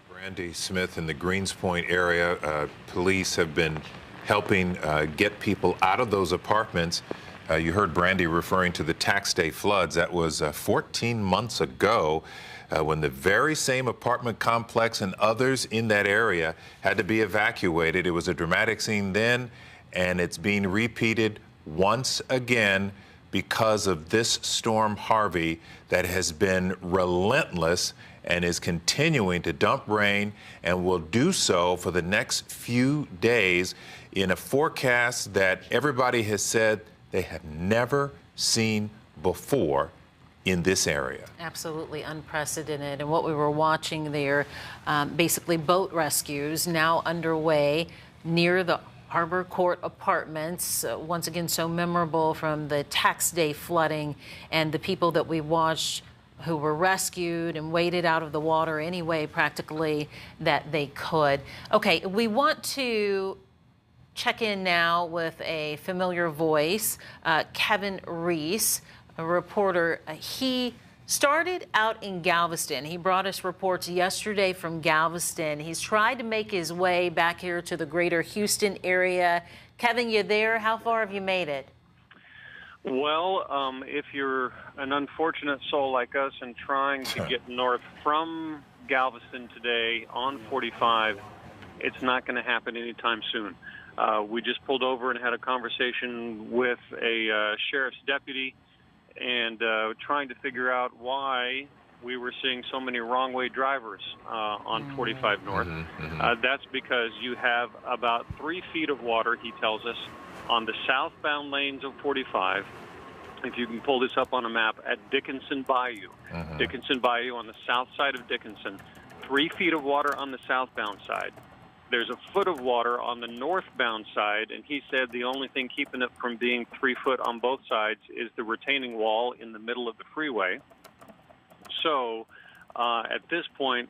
Brandy Smith in the Greens Point area. Police have been helping get people out of those apartments. You heard Brandy referring to the tax day floods. That was 14 months ago when the very same apartment complex and others in that area had to be evacuated. It was a dramatic scene then, and it's being repeated once again because of this storm Harvey that has been relentless and is continuing to dump rain and will do so for the next few days in a forecast that everybody has said they have never seen before in this area. Absolutely unprecedented. And what we were watching there, basically boat rescues now underway near the Arbor Court Apartments. Once again, so memorable from the tax day flooding and the people that we watched who were rescued and waded out of the water any way practically that they could. Okay, we want to check in now with a familiar voice, Kevin Reese, a reporter. He started out in Galveston. He brought us reports yesterday from Galveston. He's tried to make his way back here to the greater Houston area. Kevin, you there? How far have you made it? Well, if you're an unfortunate soul like us and trying to get north from Galveston today on 45, it's not going to happen anytime soon. We just pulled over and had a conversation with a sheriff's deputy and trying to figure out why we were seeing so many wrong-way drivers on 45 North. That's because you have about 3 feet of water, he tells us, on the southbound lanes of 45. If you can pull this up on a map, at Dickinson Bayou. Dickinson Bayou on the south side of Dickinson. 3 feet of water on the southbound side. There's a foot of water on the northbound side, and he said the only thing keeping it from being 3 foot on both sides is the retaining wall in the middle of the freeway. So at this point,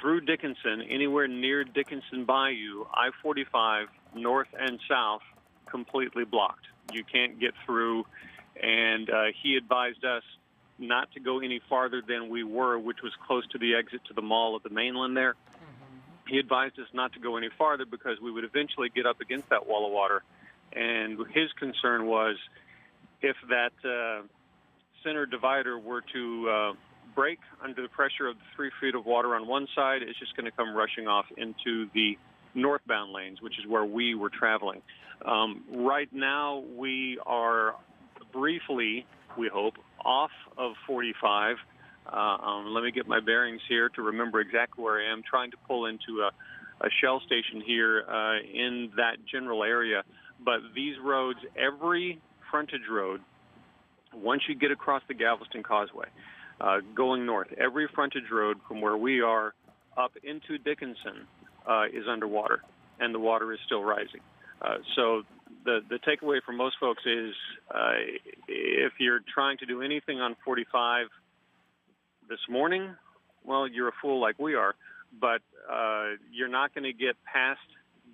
through Dickinson, anywhere near Dickinson Bayou, I-45 north and south completely blocked. You can't get through, and he advised us not to go any farther than we were, which was close to the exit to the mall at the mainland there. He advised us not to go any farther because we would eventually get up against that wall of water. And his concern was if that center divider were to break under the pressure of the 3 feet of water on one side, it's just going to come rushing off into the northbound lanes, which is where we were traveling. Right now, we are briefly, we hope, off of 45. Let me get my bearings here to remember exactly where I am, trying to pull into a Shell station here in that general area. But these roads, every frontage road, once you get across the Galveston Causeway, going north, every frontage road from where we are up into Dickinson is underwater, and the water is still rising. So the takeaway for most folks is if you're trying to do anything on 45 this morning, well, you're a fool like we are, but you're not going to get past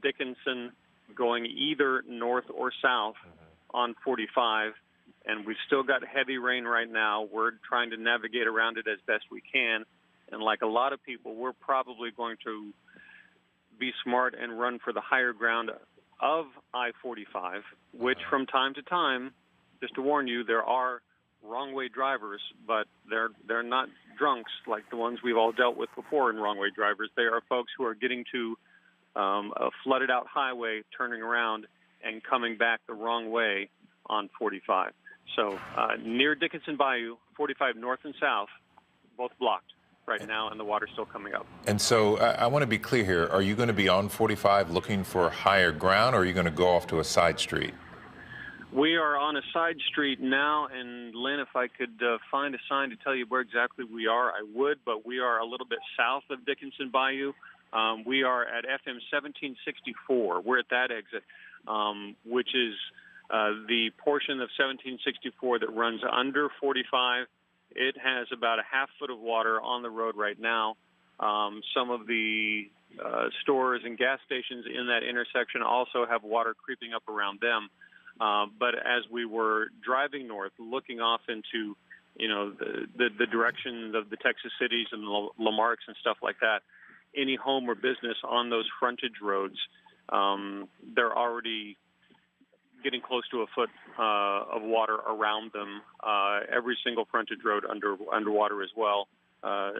Dickinson going either north or south on 45, and we've still got heavy rain right now. We're trying to navigate around it as best we can, and like a lot of people, we're probably going to be smart and run for the higher ground of I-45, which from time to time, just to warn you, there are wrong-way drivers, but they're not drunks like the ones we've all dealt with before in wrong-way drivers. They are folks who are getting to a flooded-out highway, turning around, and coming back the wrong way on 45. So near Dickinson Bayou, 45 north and south, both blocked right now, and the water's still coming up. And so I want to be clear here. Are you going to be on 45 looking for higher ground, or are you going to go off to a side street? We are on a side street now, and Lynn, if I could find a sign to tell you where exactly we are, I would, but we are a little bit south of Dickinson Bayou. We are at FM 1764. We're at that exit, which is the portion of 1764 that runs under 45. It has about a half foot of water on the road right now. Some of the stores and gas stations in that intersection also have water creeping up around them. But as we were driving north, looking off into, the direction of the Texas cities and the Lamarcks and stuff like that, any home or business on those frontage roads, they're already getting close to a foot of water around them. Every single frontage road underwater as well,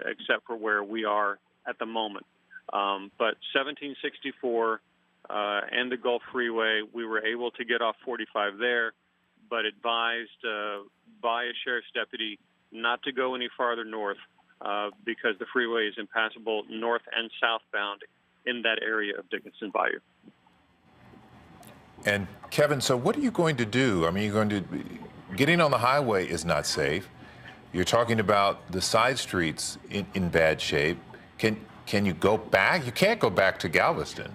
except for where we are at the moment. But 1764 and the Gulf Freeway, we were able to get off 45 there, but advised by a sheriff's deputy not to go any farther north because the freeway is impassable north and southbound in that area of Dickinson Bayou. And Kevin, so what are you going to do? I mean, getting on the highway is not safe. You're talking about the side streets in bad shape. Can you go back? You can't go back to Galveston.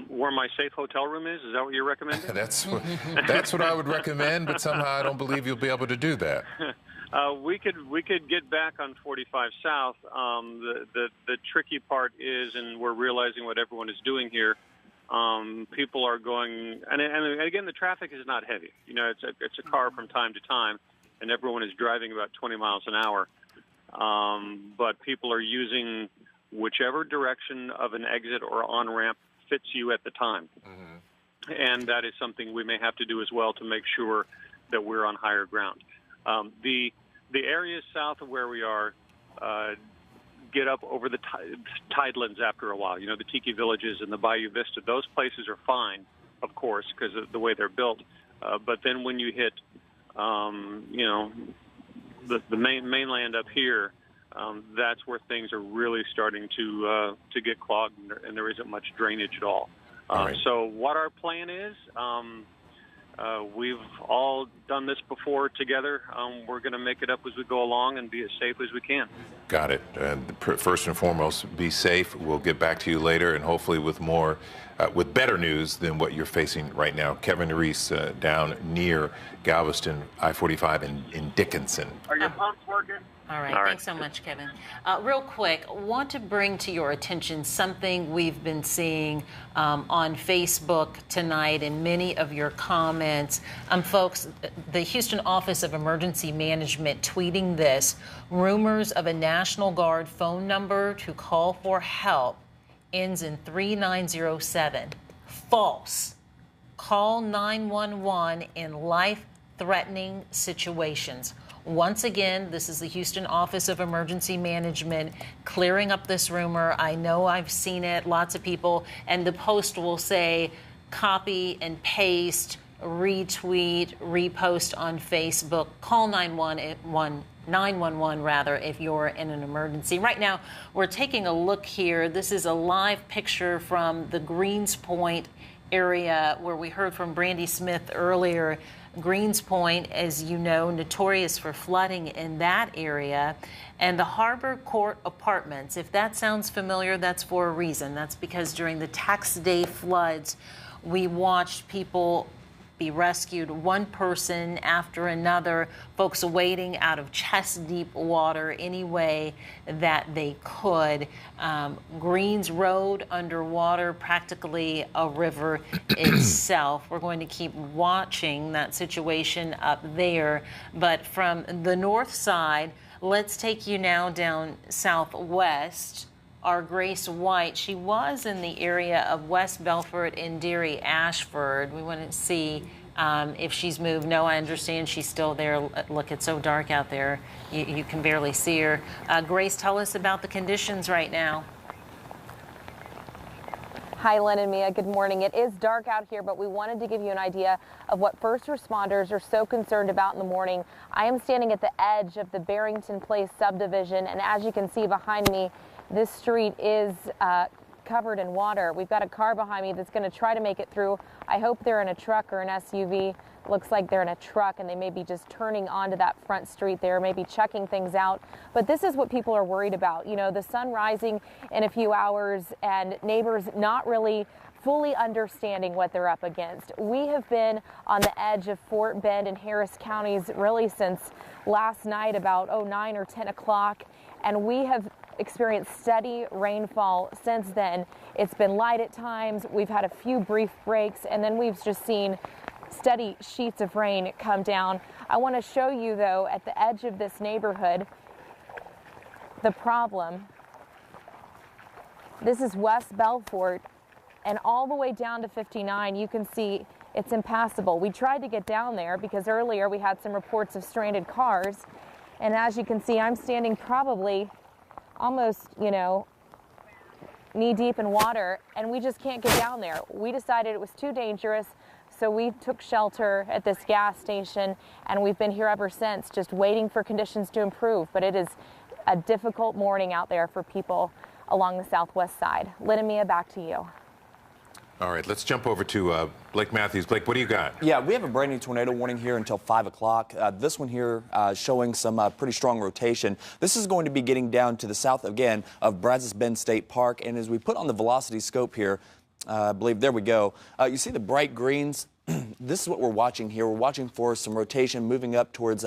Where my safe hotel room is that what you're recommending? That's what I would recommend, but somehow I don't believe you'll be able to do that. We could get back on 45 South. The tricky part is, and we're realizing what everyone is doing here. People are going, and again, the traffic is not heavy. You know, it's a car from time to time, and everyone is driving about 20 miles an hour. But people are using whichever direction of an exit or on-ramp fits you at the time. And that is something we may have to do as well to make sure that we're on higher ground. The areas south of where we are get up over the tidelands after a while. You know, the Tiki Villages and the Bayou Vista, those places are fine, of course, because of the way they're built. But then when you hit, you know, the mainland up here, that's where things are really starting to get clogged, and there isn't much drainage at all. Right. So what our plan is, we've all done this before together. We're going to make it up as we go along and be as safe as we can. Got it. First and foremost, be safe. We'll get back to you later, and hopefully with more, with better news than what you're facing right now. Kevin Reese down near Galveston, I-45 in Dickinson. Are your pumps working? All right, thanks so much, Kevin. Real quick, want to bring to your attention something we've been seeing on Facebook tonight in many of your comments. Folks, the Houston Office of Emergency Management tweeting this: rumors of a National Guard phone number to call for help ends in 3907. False. Call 911 in life-threatening situations. Once again, this is the Houston Office of Emergency Management clearing up this rumor. I know I've seen it, lots of people, and the post will say copy and paste, retweet, repost on Facebook, call 911 rather, if you're in an emergency. Right now, we're taking a look here. This is a live picture from the Greens Point area where we heard from Brandy Smith earlier. Greens Point, as you know, notorious for flooding in that area. And the Harbor Court Apartments, if that sounds familiar, that's for a reason. That's because during the tax day floods, we watched people be rescued, one person after another, folks wading out of chest-deep water any way that they could. Greens Road underwater, practically a river itself. We're going to keep watching that situation up there. But from the north side, let's take you now down southwest. Our Grace White, she was in the area of West Belfort and Deary Ashford. We want to see if she's moved. No, I understand she's still there. Look, it's so dark out there. You can barely see her. Grace, tell us about the conditions right now. Hi, Len and Mia. Good morning. It is dark out here, but we wanted to give you an idea of what first responders are so concerned about in the morning. I am standing at the edge of the Barrington Place subdivision, and as you can see behind me, this street is covered in water. We've got a car behind me that's going to try to make it through. I hope they're in a truck or an SUV. Looks like they're in a truck and they may be just turning onto that front street there, maybe checking things out. But this is what people are worried about. You know, the sun rising in a few hours and neighbors not really fully understanding what they're up against. We have been on the edge of Fort Bend and Harris counties really since last night about 9 or 10 o'clock, and we have experienced steady rainfall since then. It's been light at times. We've had a few brief breaks, and then we've just seen steady sheets of rain come down. I want to show you, though, at the edge of this neighborhood, the problem. This is West Belfort, and all the way down to 59, you can see it's impassable. We tried to get down there because earlier we had some reports of stranded cars, and as you can see, I'm standing probably almost, knee deep in water, and we just can't get down there. We decided it was too dangerous, so we took shelter at this gas station, and we've been here ever since, just waiting for conditions to improve. But it is a difficult morning out there for people along the southwest side. Lynn and Mia, back to you. All right, let's jump over to Blake Matthews. Blake, what do you got? Yeah, we have a brand new tornado warning here until 5 o'clock. This one here showing some pretty strong rotation. This is going to be getting down to the south again of Brazos Bend State Park. And as we put on the velocity scope here, I believe, there we go. You see the bright greens? this is what we're watching here. We're watching for some rotation moving up towards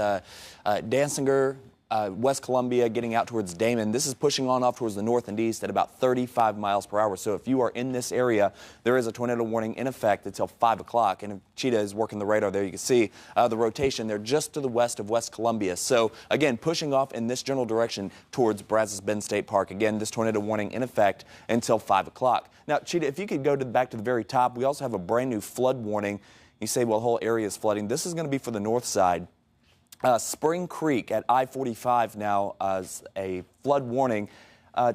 Danziger, West Columbia, getting out towards Damon. This is pushing on off towards the north and east at about 35 miles per hour. So if you are in this area, there is a tornado warning in effect until 5 o'clock. And if Cheetah is working the radar there, you can see the rotation. They're just to the west of West Columbia. So again, pushing off in this general direction towards Brazos Bend State Park. Again, this tornado warning in effect until 5 o'clock. Now, Cheetah, if you could go back to the very top, we also have a brand new flood warning. You say, well, the whole area is flooding. This is going to be for the north side. Spring Creek at I-45 now is a flood warning.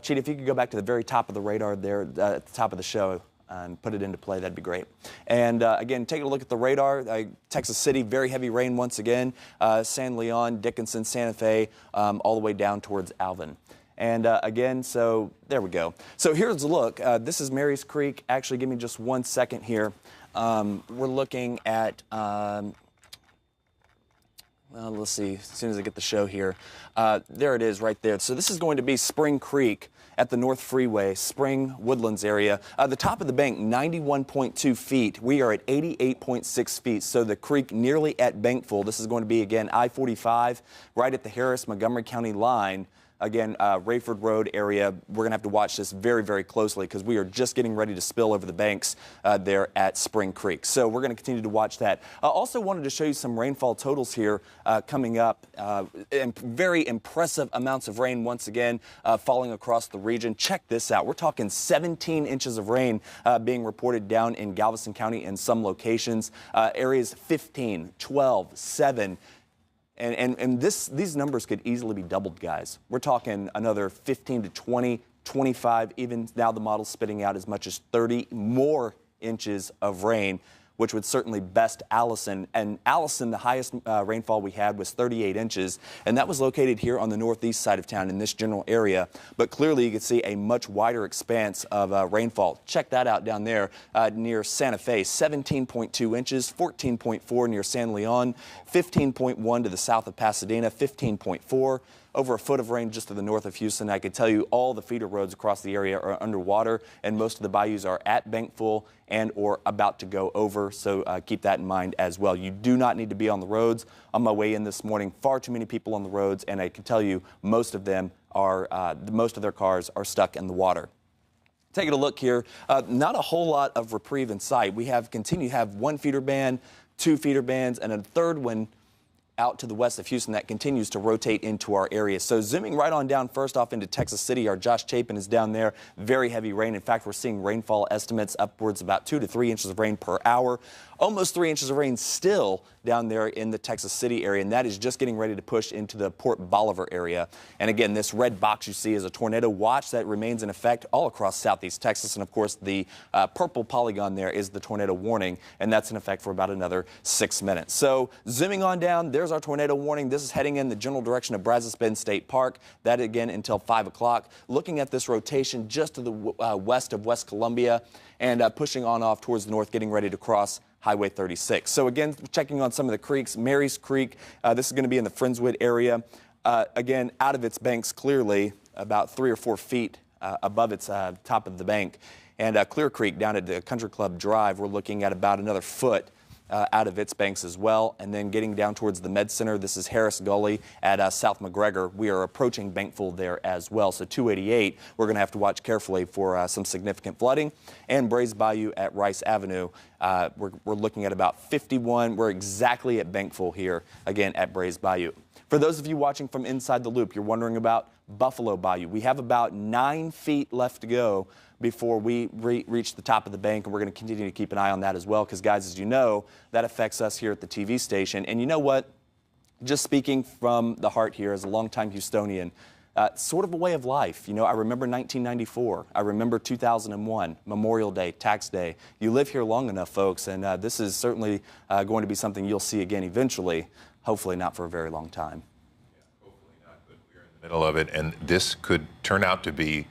Cheetah, if you could go back to the very top of the radar there at the top of the show and put it into play, that'd be great. And again, take a look at the radar. Texas City, very heavy rain once again. San Leon, Dickinson, Santa Fe, all the way down towards Alvin. And again, so there we go. So here's a look. This is Mary's Creek. Actually, give me just 1 second here. We're looking at... well, let's see, as soon as I get the show here. There it is right there. So this is going to be Spring Creek at the North Freeway, Spring Woodlands area. The top of the bank, 91.2 feet. We are at 88.6 feet. So the creek nearly at bankful. This is going to be, again, I-45 right at the Harris-Montgomery County line. Again, Rayford Road area, we're going to have to watch this very, very closely because we are just getting ready to spill over the banks there at Spring Creek. So we're going to continue to watch that. I also wanted to show you some rainfall totals here coming up. Very impressive amounts of rain once again falling across the region. Check this out. We're talking 17 inches of rain being reported down in Galveston County in some locations. Areas 15, 12, 7. And these numbers could easily be doubled, guys. We're talking another 15 to 20, 25, even now the model's spitting out as much as 30 more inches of rain, which would certainly best Allison. And Allison, the highest rainfall we had was 38 inches, and that was located here on the northeast side of town in this general area. But clearly you can see a much wider expanse of rainfall. Check that out down there near Santa Fe, 17.2 inches, 14.4 near San Leon, 15.1 to the south of Pasadena, 15.4. Over a foot of rain just to the north of Houston. I can tell you all the feeder roads across the area are underwater, and most of the bayous are at bank full and or about to go over, so keep that in mind as well. You do not need to be on the roads. On my way in this morning, far too many people on the roads, and I can tell you most of them are, most of their cars are stuck in the water. Taking a look here, not a whole lot of reprieve in sight. We continue to have 1 feeder band, 2 feeder bands, and a third one out to the west of Houston that continues to rotate into our area. So zooming right on down first off into Texas City, our Josh Chapin is down there. Very heavy rain. In fact, we're seeing rainfall estimates upwards about 2 to 3 inches of rain per hour. Almost 3 inches of rain still down there in the Texas City area, and that is just getting ready to push into the Port Bolivar area. And again, this red box you see is a tornado watch that remains in effect all across southeast Texas. And of course, the purple polygon there is the tornado warning, and that's in effect for about another 6 minutes. So zooming on down, there's our tornado warning. This is heading in the general direction of Brazos Bend State Park. That again until 5 o'clock. Looking at this rotation just to the west of West Columbia and pushing on off towards the north, getting ready to cross Highway 36. So again, checking on some of the creeks, Mary's Creek, this is going to be in the Friendswood area. Again, out of its banks clearly, about 3 or 4 feet above its top of the bank. And Clear Creek down at the Country Club Drive, we're looking at about another foot out of its banks as well. And then getting down towards the Med Center, this is Harris Gully at South McGregor. We are approaching bankful there as well. So 288, we're going to have to watch carefully for some significant flooding. And Brays Bayou at Rice Avenue, we're looking at about 51. We're exactly at bankful here, again, at Brays Bayou. For those of you watching from inside the loop, you're wondering about Buffalo Bayou. We have about 9 feet left to go before we reach the top of the bank, and we're going to continue to keep an eye on that as well because, guys, as you know, that affects us here at the TV station. And you know what? Just speaking from the heart here as a longtime Houstonian, sort of a way of life. You know, I remember 1994. I remember 2001, Memorial Day, Tax Day. You live here long enough, folks, and this is certainly going to be something you'll see again eventually, hopefully not for a very long time. Yeah, hopefully not, but we're in the middle of it, and this could turn out to be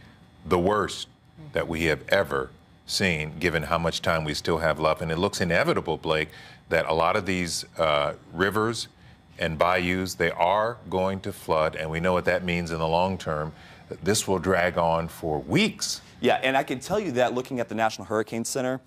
the worst that we have ever seen, given how much time we still have left. And it looks inevitable, Blake, that a lot of these rivers and bayous, they are going to flood, and we know what that means in the long term. This will drag on for weeks. Yeah, and I can tell you that looking at the National Hurricane Center,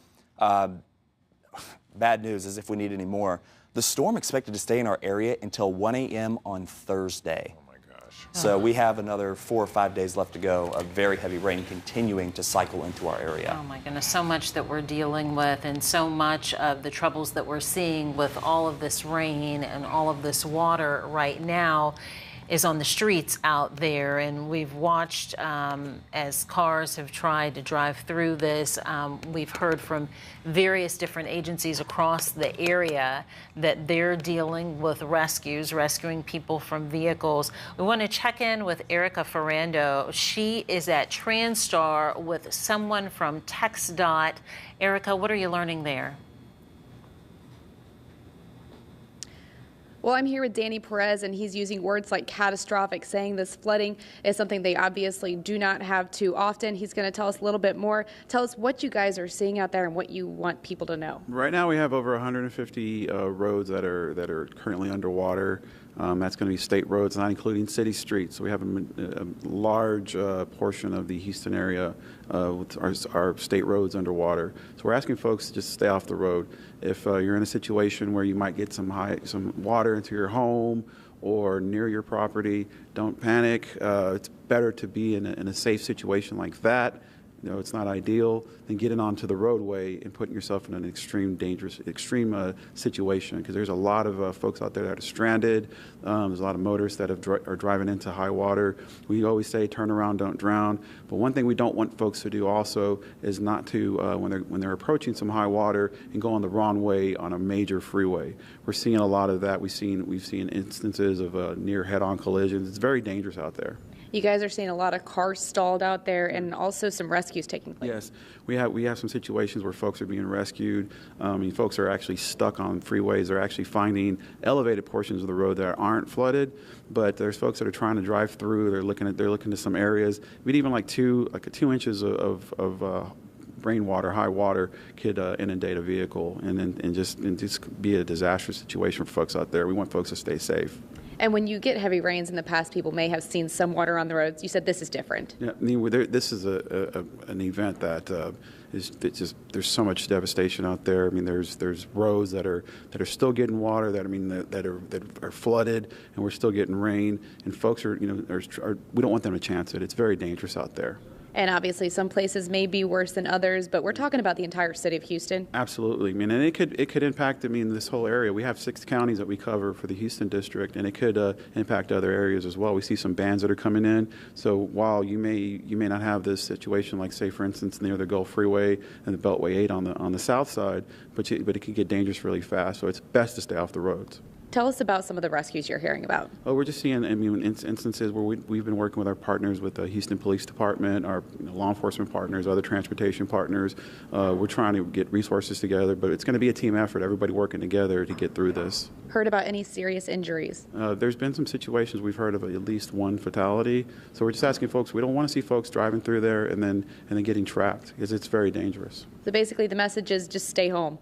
bad news, as if we need any more. The storm expected to stay in our area until 1 a.m. on Thursday. Oh, my gosh. So we have another 4 or 5 days left to go of very heavy rain continuing to cycle into our area. Oh, my goodness. So much that we're dealing with, and so much of the troubles that we're seeing with all of this rain and all of this water right now is on the streets out there. And we've watched as cars have tried to drive through this. We've heard from various different agencies across the area that they're dealing with rescuing people from vehicles. We want to check in with Erica Ferrando. She is at Transtar with someone from TxDOT. Erica, what are you learning there? Well, I'm here with Danny Perez, and he's using words like catastrophic, saying this flooding is something they obviously do not have too often. He's going to tell us a little bit more. Tell us what you guys are seeing out there and what you want people to know. Right now we have over 150 roads that are currently underwater. That's going to be state roads, not including city streets. So we have a large portion of the Houston area with our state roads underwater. So we're asking folks to just stay off the road. If you're in a situation where you might get some water into your home or near your property, don't panic. It's better to be in a safe situation like that. You know, it's not ideal, then getting onto the roadway and putting yourself in an extreme situation, because there's a lot of folks out there that are stranded. There's a lot of motorists that are driving into high water. We always say turn around, don't drown. But one thing we don't want folks to do also is not to, when they're approaching some high water, and go on the wrong way on a major freeway. We're seeing a lot of that. We've seen instances of near head-on collisions. It's very dangerous out there. You guys are seeing a lot of cars stalled out there, and also some rescues taking place. Yes, we have some situations where folks are being rescued. Folks are actually stuck on freeways. They're actually finding elevated portions of the road that aren't flooded, but there's folks that are trying to drive through. They're looking to some areas. Even like 2 inches of rainwater, high water could inundate a vehicle, and just be a disastrous situation for folks out there. We want folks to stay safe. And when you get heavy rains in the past, people may have seen some water on the roads. You said this is different. Yeah, I mean, this is an event that there's so much devastation out there. I mean, there's roads that are still getting water, that are flooded, and we're still getting rain. And folks we don't want them to chance it. It's very dangerous out there. And obviously some places may be worse than others, but we're talking about the entire city of Houston. Absolutely. I mean, and it could impact, this whole area. We have 6 counties that we cover for the Houston district, and it could impact other areas as well. We see some bands that are coming in. So while you may not have this situation, like say for instance near the Gulf Freeway and the Beltway 8 on the south side, but it can get dangerous really fast. So it's best to stay off the roads. Tell us about some of the rescues you're hearing about. Oh, we're just seeing instances where we've been working with our partners, with the Houston Police Department, our law enforcement partners, other transportation partners. We're trying to get resources together, but it's going to be a team effort, everybody working together to get through this. Heard about any serious injuries? There's been some situations we've heard of at least 1 fatality. So we're just asking folks, we don't want to see folks driving through there and then getting trapped, because it's very dangerous. So basically the message is just stay home.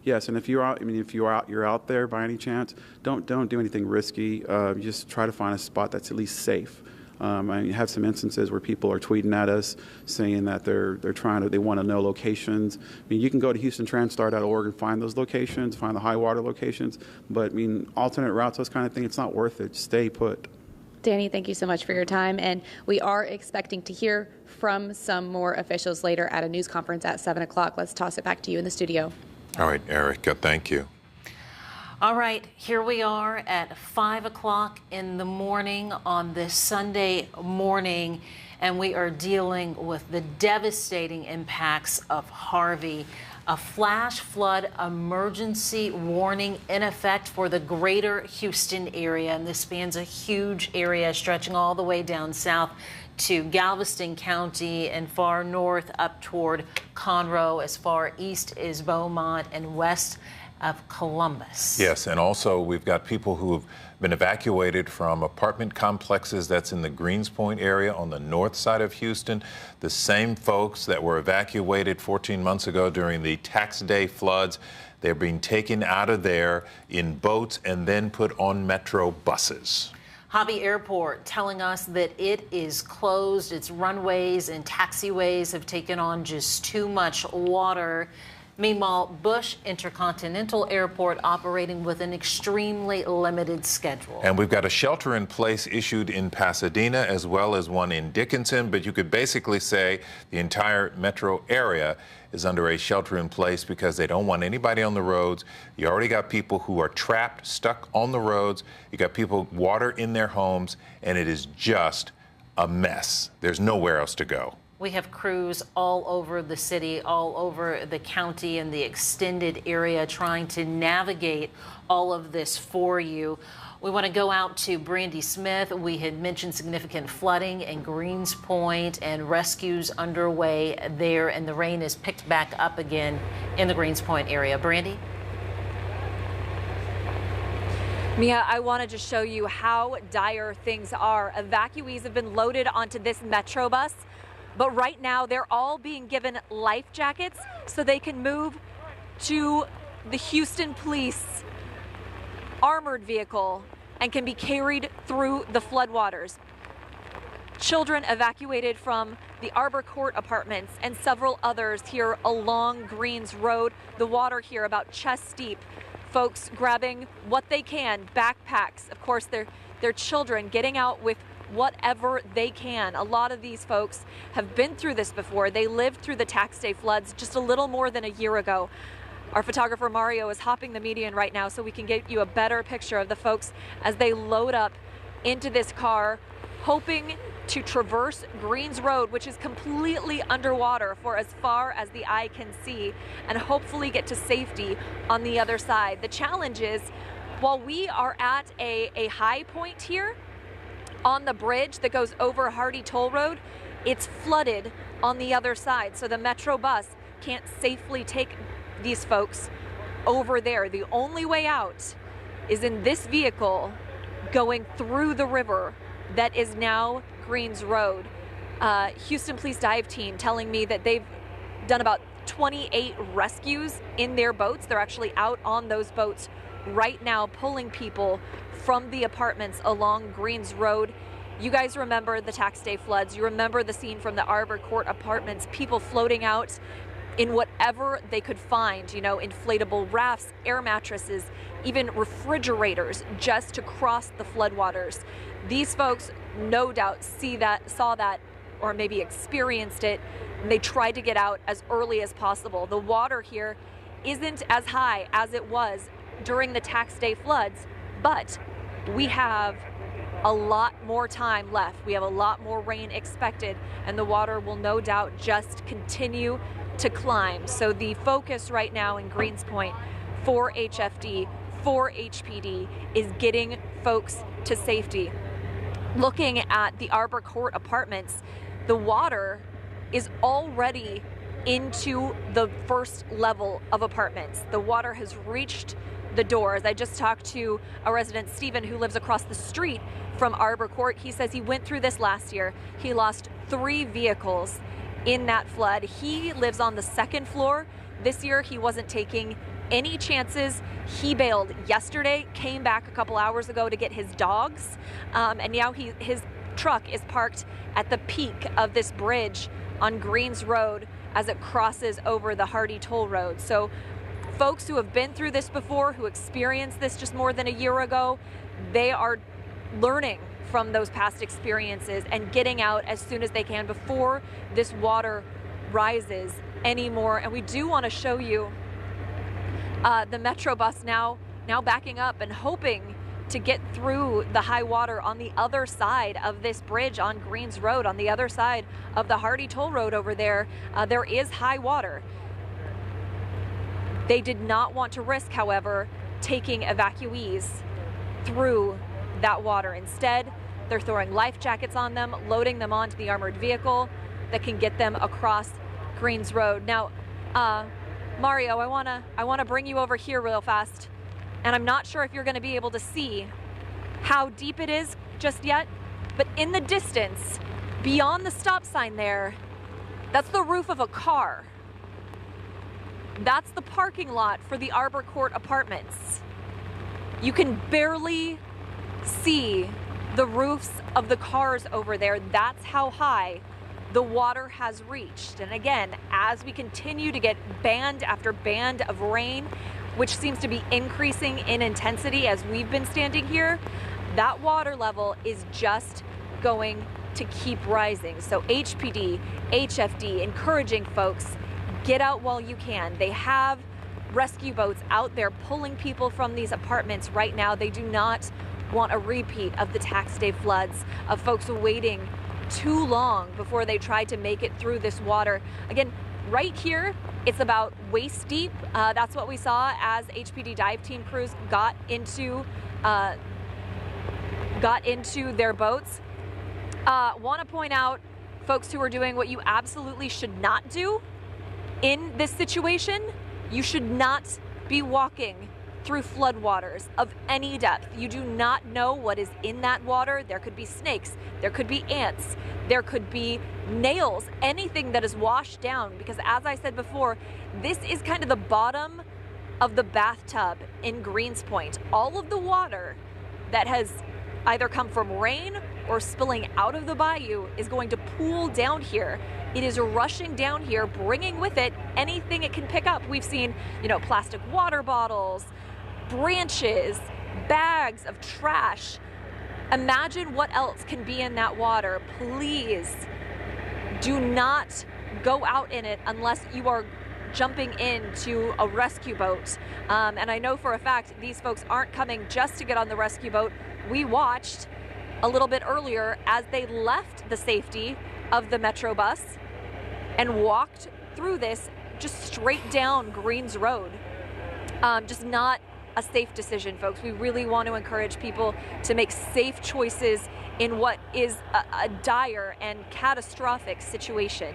Yes, and if you're out there by any chance, don't do anything risky. Just try to find a spot that's at least safe. I have some instances where people are tweeting at us saying that they want to know locations. You can go to HoustonTranstar.org and find those locations, find the high water locations. But alternate routes, those kind of things, it's not worth it. Stay put. Danny, thank you so much for your time, and we are expecting to hear from some more officials later at a news conference at 7 o'clock. Let's toss it back to you in the studio. All right, Erica, thank you. All right, here we are at 5 o'clock in the morning on this Sunday morning, and we are dealing with the devastating impacts of Harvey. A flash flood emergency warning in effect for the greater Houston area, and this spans a huge area stretching all the way down south to Galveston County and far north up toward Conroe, as far east as Beaumont and west of Columbus. Yes, and also we've got people who have been evacuated from apartment complexes that's in the Greenspoint area on the north side of Houston. The same folks that were evacuated 14 months ago during the tax day floods, they're being taken out of there in boats and then put on metro buses. Harvey Airport telling us that it is closed. Its runways and taxiways have taken on just too much water. Meanwhile, Bush Intercontinental Airport operating with an extremely limited schedule. And we've got a shelter in place issued in Pasadena as well as one in Dickinson, but you could basically say the entire metro area is under a shelter in place because they don't want anybody on the roads. You already got people who are trapped, stuck on the roads. You got people, water in their homes, and it is just a mess. There's nowhere else to go. We have crews all over the city, all over the county and the extended area trying to navigate all of this for you. We want to go out to Brandy Smith. We had mentioned significant flooding in Greens Point and rescues underway there, and the rain has picked back up again in the Greens Point area. Brandy? Mia, I wanted to show you how dire things are. Evacuees have been loaded onto this Metro bus, but right now they're all being given life jackets so they can move to the Houston Police armored vehicle and can be carried through the floodwaters. Children evacuated from the Arbor Court apartments and several others here along Greens Road. The water here about chest deep. Folks grabbing what they can, backpacks. Of course, their children getting out with whatever they can. A lot of these folks have been through this before. They lived through the tax day floods just a little more than a year ago. Our photographer Mario is hopping the median right now so we can get you a better picture of the folks as they load up into this car, hoping to traverse Greens Road, which is completely underwater for as far as the eye can see, and hopefully get to safety on the other side. The challenge is, while we are at a high point here on the bridge that goes over Hardy Toll Road, it's flooded on the other side, so the Metro bus can't safely take these folks over there. The only way out is in this vehicle going through the river that is now Greens Road. Houston Police Dive Team telling me that they've done about 28 rescues in their boats. They're actually out on those boats right now pulling people from the apartments along Greens Road. You guys remember the tax day floods. You remember the scene from the Arbor Court apartments, people floating out in whatever they could find, you know, inflatable rafts, air mattresses, even refrigerators, just to cross the floodwaters. These folks no doubt saw that, or maybe experienced it, and they tried to get out as early as possible. The water here isn't as high as it was during the tax day floods, but we have a lot more time left. We have a lot more rain expected, and the water will no doubt just continue to climb. So the focus right now in Greens Point for HFD, for HPD, is getting folks to safety. Looking at the Arbor Court apartments, the water is already into the first level of apartments. The water has reached the doors. I just talked to a resident, Stephen, who lives across the street from Arbor Court. He says he went through this last year. He lost 3 vehicles in that flood. He lives on the 2nd floor. This year he wasn't taking any chances. He bailed yesterday, came back a couple hours ago to get his dogs, and now his truck is parked at the peak of this bridge on Greens Road as it crosses over the Hardy Toll Road. So folks who have been through this before, who experienced this just more than a year ago, they are learning from those past experiences and getting out as soon as they can before this water rises anymore. And we do want to show you the Metro bus now backing up and hoping to get through the high water on the other side of this bridge on Greens Road, on the other side of the Hardy Toll Road over there. There is high water. They did not want to risk, however, taking evacuees through that water. Instead, they're throwing life jackets on them, loading them onto the armored vehicle that can get them across Greens Road. Now, Mario, I wanna bring you over here real fast, and I'm not sure if you're gonna be able to see how deep it is just yet, but in the distance, beyond the stop sign there, that's the roof of a car. That's the parking lot for the Arbor Court apartments. You can barely see the roofs of the cars over there. That's how high the water has reached. And again, as we continue to get band after band of rain, which seems to be increasing in intensity as we've been standing here, that water level is just going to keep rising. So HPD, HFD, encouraging folks, get out while you can. They have rescue boats out there pulling people from these apartments right now. They do not want a repeat of the tax day floods, of folks waiting too long before they try to make it through this water. Again, right here, it's about waist deep. That's what we saw as HPD dive team crews got into their boats. Want to point out, folks who are doing what you absolutely should not do in this situation. You should not be walking through floodwaters of any depth. You do not know what is in that water. There could be snakes, there could be ants, there could be nails, anything that is washed down, because as I said before, this is kind of the bottom of the bathtub in Greens Point. All of the water that has either come from rain or spilling out of the bayou is going to pool down here. It is rushing down here, bringing with it anything it can pick up. We've seen, plastic water bottles, branches, bags of trash. Imagine what else can be in that water. Please do not go out in it unless you are jumping into a rescue boat. And I know for a fact these folks aren't coming just to get on the rescue boat. We watched a little bit earlier as they left the safety of the Metro bus and walked through this just straight down Greens Road. Just not a safe decision, folks. We really want to encourage people to make safe choices in what is a dire and catastrophic situation.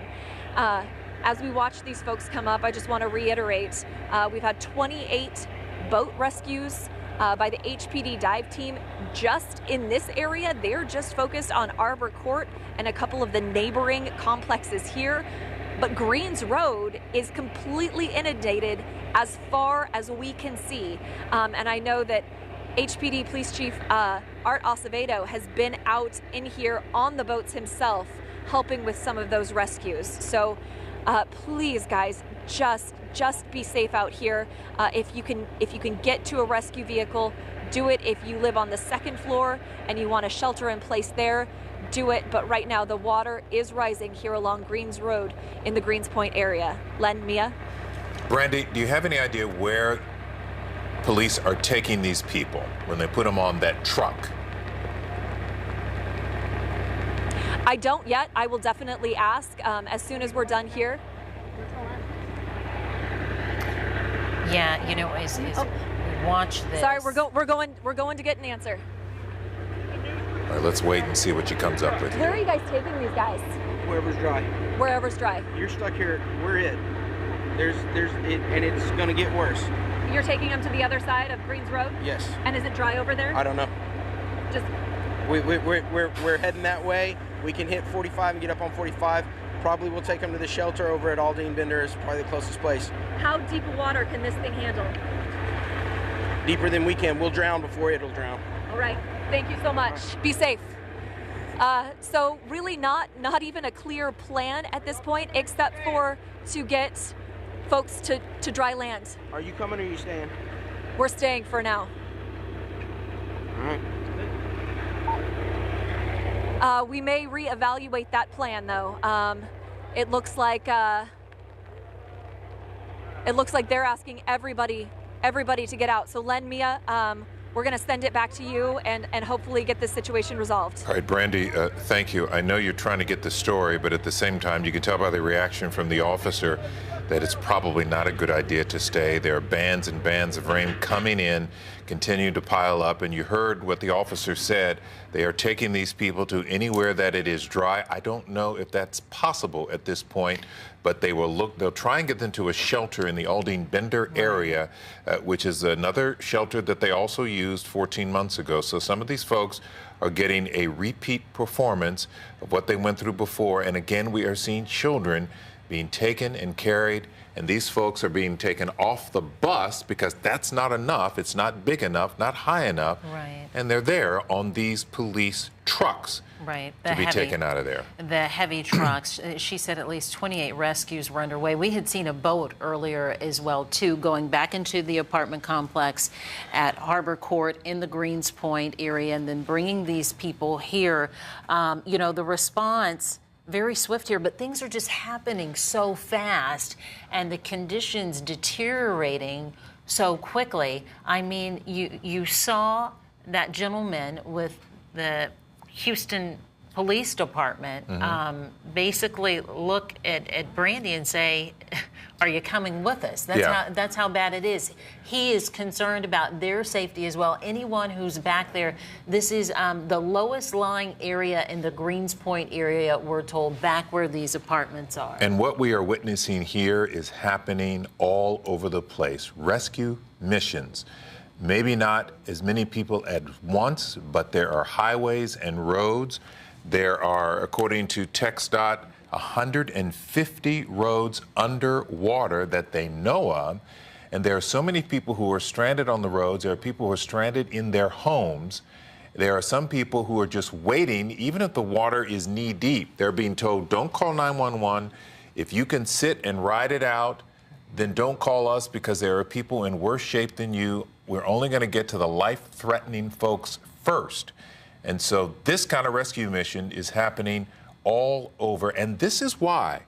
As we watch these folks come up, I just want to reiterate, we've had 28 boat rescues by the HPD dive team just in this area. They're just focused on Arbor Court and a couple of the neighboring complexes here. But Greens Road is completely inundated as far as we can see. And I know that HPD Police Chief Art Acevedo has been out in here on the boats himself, helping with some of those rescues. So please, guys, just be safe out here. If you can get to a rescue vehicle, do it. If you live on the second floor and you want to shelter in place there, do it. But right now the water is rising here along Greens Road in the Greens Point area. Len, Mia? Brandy, do you have any idea where police are taking these people when they put them on that truck? I don't yet. I will definitely ask as soon as we're done here. Yeah, as we watch this. Sorry, we're going to get an answer. All right, let's wait and see what she comes up with. Where are you guys taking these guys? Wherever's dry. Wherever's dry. You're stuck here. We're it. And it's going to get worse. You're taking them to the other side of Greens Road? Yes. And is it dry over there? I don't know. Just. We're heading that way. We can hit 45 and get up on 45. Probably we'll take them to the shelter over at Aldine Bender. Is probably the closest place. How deep of water can this thing handle? Deeper than we can. We'll drown before it'll drown. All right. Thank you so much. Be safe. So really not even a clear plan at this point, except for to get folks to dry land. Are you coming or are you staying? We're staying for now. All right. We may reevaluate that plan, though. It looks like they're asking everybody to get out. So Len, Mia, we're going to send it back to you and hopefully get this situation resolved. All right, Brandy, thank you. I know you're trying to get the story, but at the same time, you can tell by the reaction from the officer that it's probably not a good idea to stay. There are bands and bands of rain coming in, continuing to pile up, and you heard what the officer said. They are taking these people to anywhere that it is dry. I don't know if that's possible at this point, but they'll try and get them to a shelter in the Aldine Bender area, which is another shelter that they also used 14 months ago. So some of these folks are getting a repeat performance of what they went through before. And again, we are seeing children being taken and carried, and these folks are being taken off the bus because that's not enough. It's not big enough, not high enough. Right. And they're there on these police trucks. Right. To be taken out of there. The heavy trucks. She said at least 28 rescues were underway. We had seen a boat earlier as well, too, going back into the apartment complex at Harbor Court in the Greens Point area and then bringing these people here. You know, the response, very swift here, but things are just happening so fast and the conditions deteriorating so quickly. I mean, you saw that gentleman with the Houston Police Department basically look at Brandy and say, are you coming with us? That's how bad it is. He is concerned about their safety as well. Anyone who's back there, this is the lowest lying area in the Greens Point area, we're told, back where these apartments are. And what we are witnessing here is happening all over the place. Rescue missions. Maybe not as many people at once, but there are highways and roads. There are, according to TxDOT, 150 roads underwater that they know of. And there are so many people who are stranded on the roads. There are people who are stranded in their homes. There are some people who are just waiting, even if the water is knee deep. They're being told, don't call 911. If you can sit and ride it out, then don't call us because there are people in worse shape than you. We're only going to get to the life-threatening folks first. And so this kind of rescue mission is happening all over. And this is why.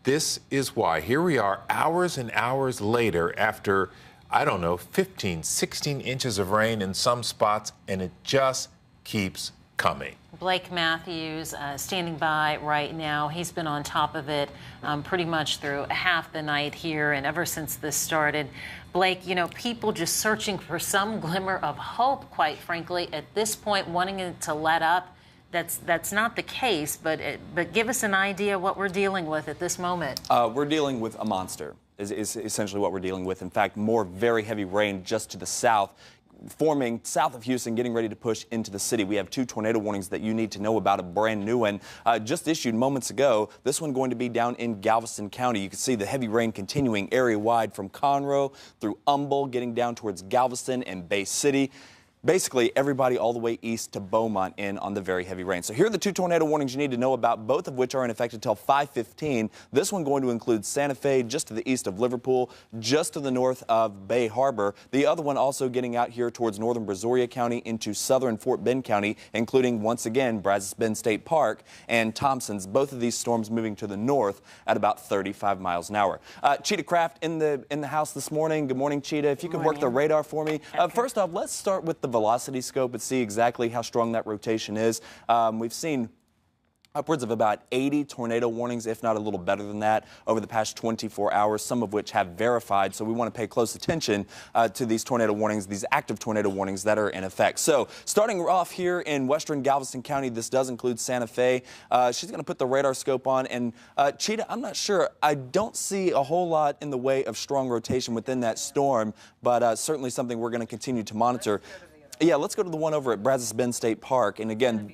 Here we are hours and hours later after, I don't know, 15, 16 inches of rain in some spots, and it just keeps coming. Blake Matthews standing by right now. He's been on top of it pretty much through half the night here and ever since this started. Blake, you know, people just searching for some glimmer of hope, quite frankly, at this point, wanting it to let up. That's not the case, but give us an idea what we're dealing with at this moment. We're dealing with a monster, is essentially what we're dealing with. In fact, more very heavy rain just to the south, forming south of Houston, getting ready to push into the city. We have 2 tornado warnings that you need to know about, a brand new one just issued moments ago. This one going to be down in Galveston County. You can see the heavy rain continuing area-wide from Conroe through Humble, getting down towards Galveston and Bay City. Basically, everybody all the way east to Beaumont in on the very heavy rain. So here are the 2 tornado warnings you need to know about, both of which are in effect until 5:15. This one going to include Santa Fe, just to the east of Liverpool, just to the north of Bay Harbor. The other one also getting out here towards northern Brazoria County into southern Fort Bend County, including, once again, Brazos Bend State Park and Thompson's. Both of these storms moving to the north at about 35 miles an hour. Cheetah Craft in the house this morning. Good morning, Cheetah. If you could work the radar for me. First off, let's start with the velocity scope and see exactly how strong that rotation is. We've seen upwards of about 80 tornado warnings, if not a little better than that, over the past 24 hours, some of which have verified. So we want to pay close attention to these tornado warnings, these active tornado warnings that are in effect. So starting off here in western Galveston County, this does include Santa Fe. She's going to put the radar scope on. And Cheetah, I'm not sure. I don't see a whole lot in the way of strong rotation within that storm, but certainly something we're going to continue to monitor. Yeah, let's go to the one over at Brazos Bend State Park. And again,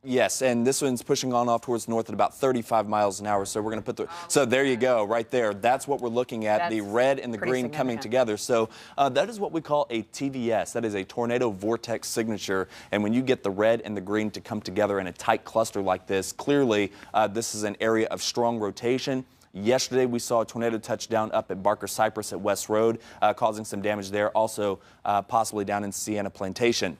yes, and this one's pushing on off towards north at about 35 miles an hour. So we're going to put the, so there you go, right there. That's what we're looking at, the red and the green coming together. So that is what we call a TVS. That is a tornado vortex signature. And when you get the red and the green to come together in a tight cluster like this, clearly this is an area of strong rotation. Yesterday, we saw a tornado touchdown up at Barker Cypress at West Road, causing some damage there, also possibly down in Sienna Plantation.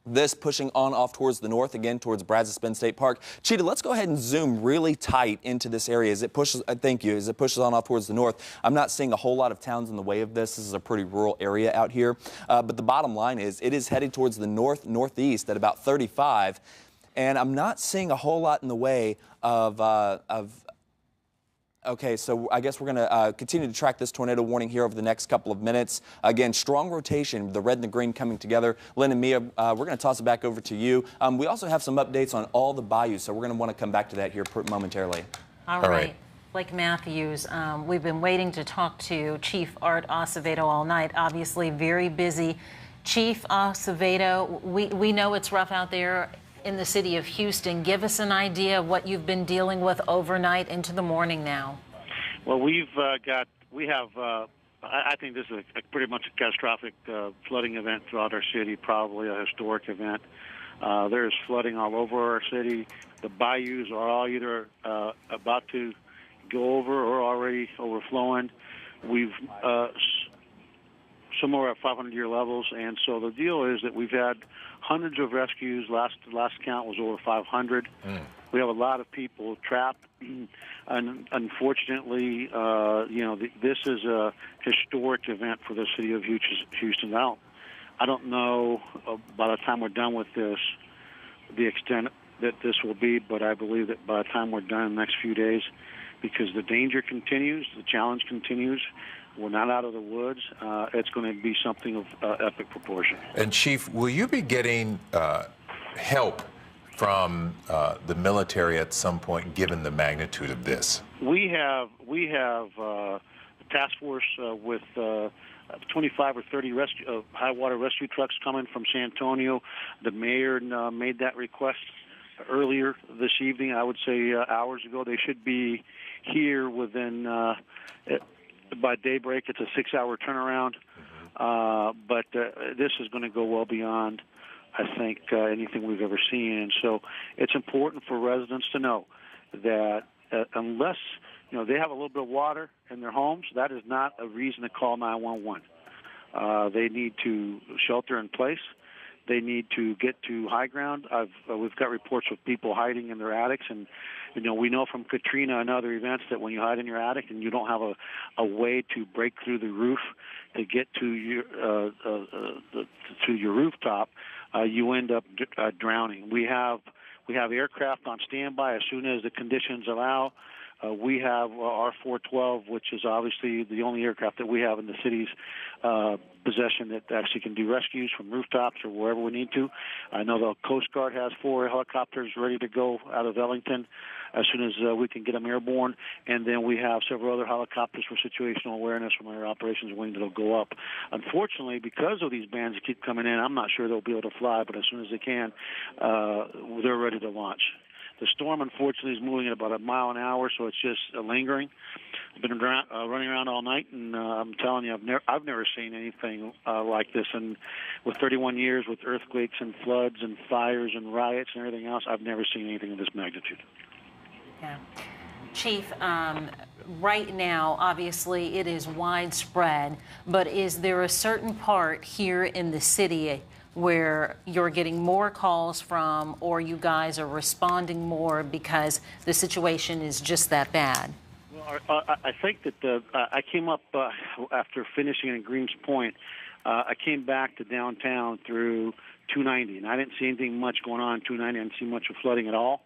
This pushing on off towards the north, again towards Brazos Bend State Park. Cheetah, let's go ahead and zoom really tight into this area as it pushes, thank you, as it pushes on off towards the north. I'm not seeing a whole lot of towns in the way of this. This is a pretty rural area out here. But the bottom line is it is headed towards the northeast at about 35. And I'm not seeing a whole lot in the way of okay, so I guess we're going to continue to track this tornado warning here over the next couple of minutes. Again, strong rotation, the red and the green coming together. Lynn and Mia, we're going to toss it back over to you. We also have some updates on all the bayous, so we're going to want to come back to that here momentarily. All right. Blake Matthews, we've been waiting to talk to Chief Art Acevedo all night. Obviously, very busy. Chief Acevedo, we know it's rough out there. in the city of Houston. Give us an idea of what you've been dealing with overnight into the morning now. Well, I think this is pretty much a catastrophic flooding event throughout our city, probably a historic event. There's flooding all over our city. The bayous are all either about to go over or already overflowing. We've some are at 500-year levels, and so the deal is that we've had hundreds of rescues. Last count was over 500. We have a lot of people trapped, and unfortunately, this is a historic event for the city of Houston. I don't know by the time we're done with this the extent that this will be, but I believe that by the time we're done in the next few days, because the danger continues, the challenge continues, we're not out of the woods, it's going to be something of epic proportion. And Chief, will you be getting help from the military at some point, given the magnitude of this? We have a task force with 25 or 30 high water rescue trucks coming from San Antonio. The mayor made that request earlier this evening, I would say hours ago. They should be here within by daybreak. It's a 6-hour turnaround, but this is going to go well beyond, I think, anything we've ever seen. So it's important for residents to know that unless they have a little bit of water in their homes, that is not a reason to call 911. They need to shelter in place. They need to get to high ground. We've got reports of people hiding in their attics, and we know from Katrina and other events that when you hide in your attic and you don't have a way to break through the roof to get to your rooftop, you end up drowning. We have aircraft on standby as soon as the conditions allow. We have our 412, which is obviously the only aircraft that we have in the city's possession that actually can do rescues from rooftops or wherever we need to. I know the Coast Guard has 4 helicopters ready to go out of Ellington as soon as we can get them airborne. And then we have several other helicopters for situational awareness from our operations wing that will go up. Unfortunately, because of these bands that keep coming in, I'm not sure they'll be able to fly, but as soon as they can, they're ready to launch. The storm, unfortunately, is moving at about a mile an hour, so it's just lingering. I've been running around all night, and I'm telling you, I've never seen anything like this. And with 31 years with earthquakes and floods and fires and riots and everything else, I've never seen anything of this magnitude. Yeah. Chief, right now, obviously, it is widespread, but is there a certain part here in the city where you're getting more calls from, or you guys are responding more because the situation is just that bad? Well, I think that I came up after finishing in Greens Point. I came back to downtown through 290, and I didn't see anything much going on 290. I didn't see much of flooding at all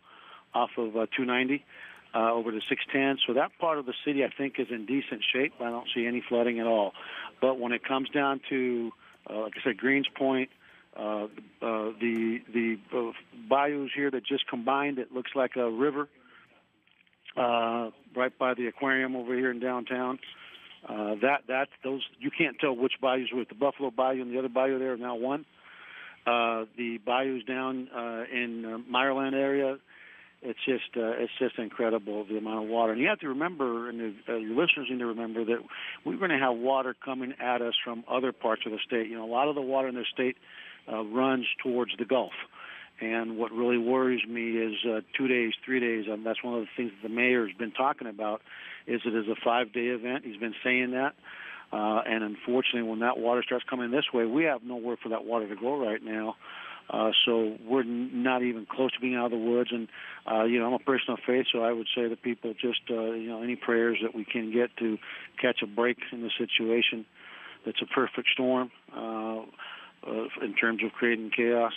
off of 290 over to 610. So that part of the city, I think, is in decent shape. I don't see any flooding at all. But when it comes down to, like I said, Greens Point, the bayous here that just combined, it looks like a river right by the aquarium over here in downtown. Those you can't tell which bayous with. The Buffalo Bayou and the other bayou there are now one. The bayous down in Meyerland area, it's just incredible the amount of water. And you have to remember, and your listeners need to remember, that we're going to have water coming at us from other parts of the state. A lot of the water in the state runs towards the Gulf. And what really worries me is 2 days, 3 days, and that's one of the things that the mayor has been talking about, is it is a 5-day event. He's been saying that. And unfortunately, when that water starts coming this way, we have nowhere for that water to go right now. So we're not even close to being out of the woods. And, I'm a person of faith, so I would say to people just, any prayers that we can get to catch a break in the situation. It's a perfect storm. In terms of creating chaos,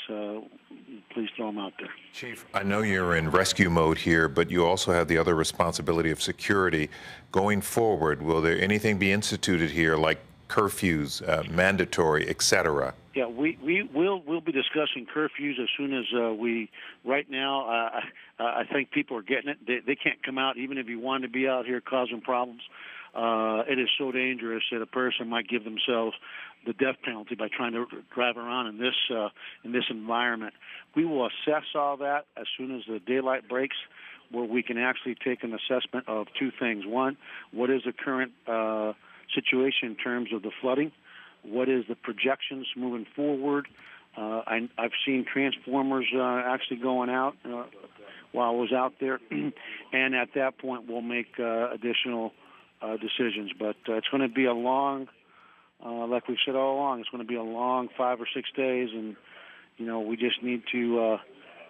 please throw them out there. Chief, I know you're in rescue mode here, but you also have the other responsibility of security. Going forward, will there anything be instituted here like curfews, mandatory, et cetera? Yeah, we'll be discussing curfews as soon as right now, I think people are getting it. They can't come out even if you want to be out here causing problems. It is so dangerous that a person might give themselves the death penalty by trying to drive around in this environment. We will assess all that as soon as the daylight breaks, where we can actually take an assessment of two things. One, what is the current situation in terms of the flooding? What is the projections moving forward? I've seen transformers actually going out while I was out there, and at that point we'll make additional decisions. But it's going to be a long, like we've said all along, it's going to be a long 5 or 6 days, and we just need to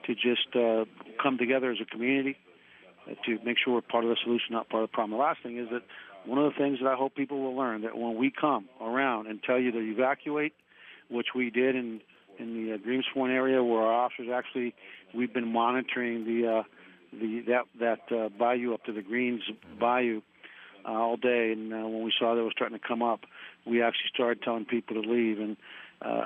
just come together as a community to make sure we're part of the solution, not part of the problem. The last thing is that one of the things that I hope people will learn, that when we come around and tell you to evacuate, which we did in the Greens Point area, where our officers actually, we've been monitoring that bayou up to the Greens Bayou all day, and when we saw that it was starting to come up, we actually started telling people to leave, and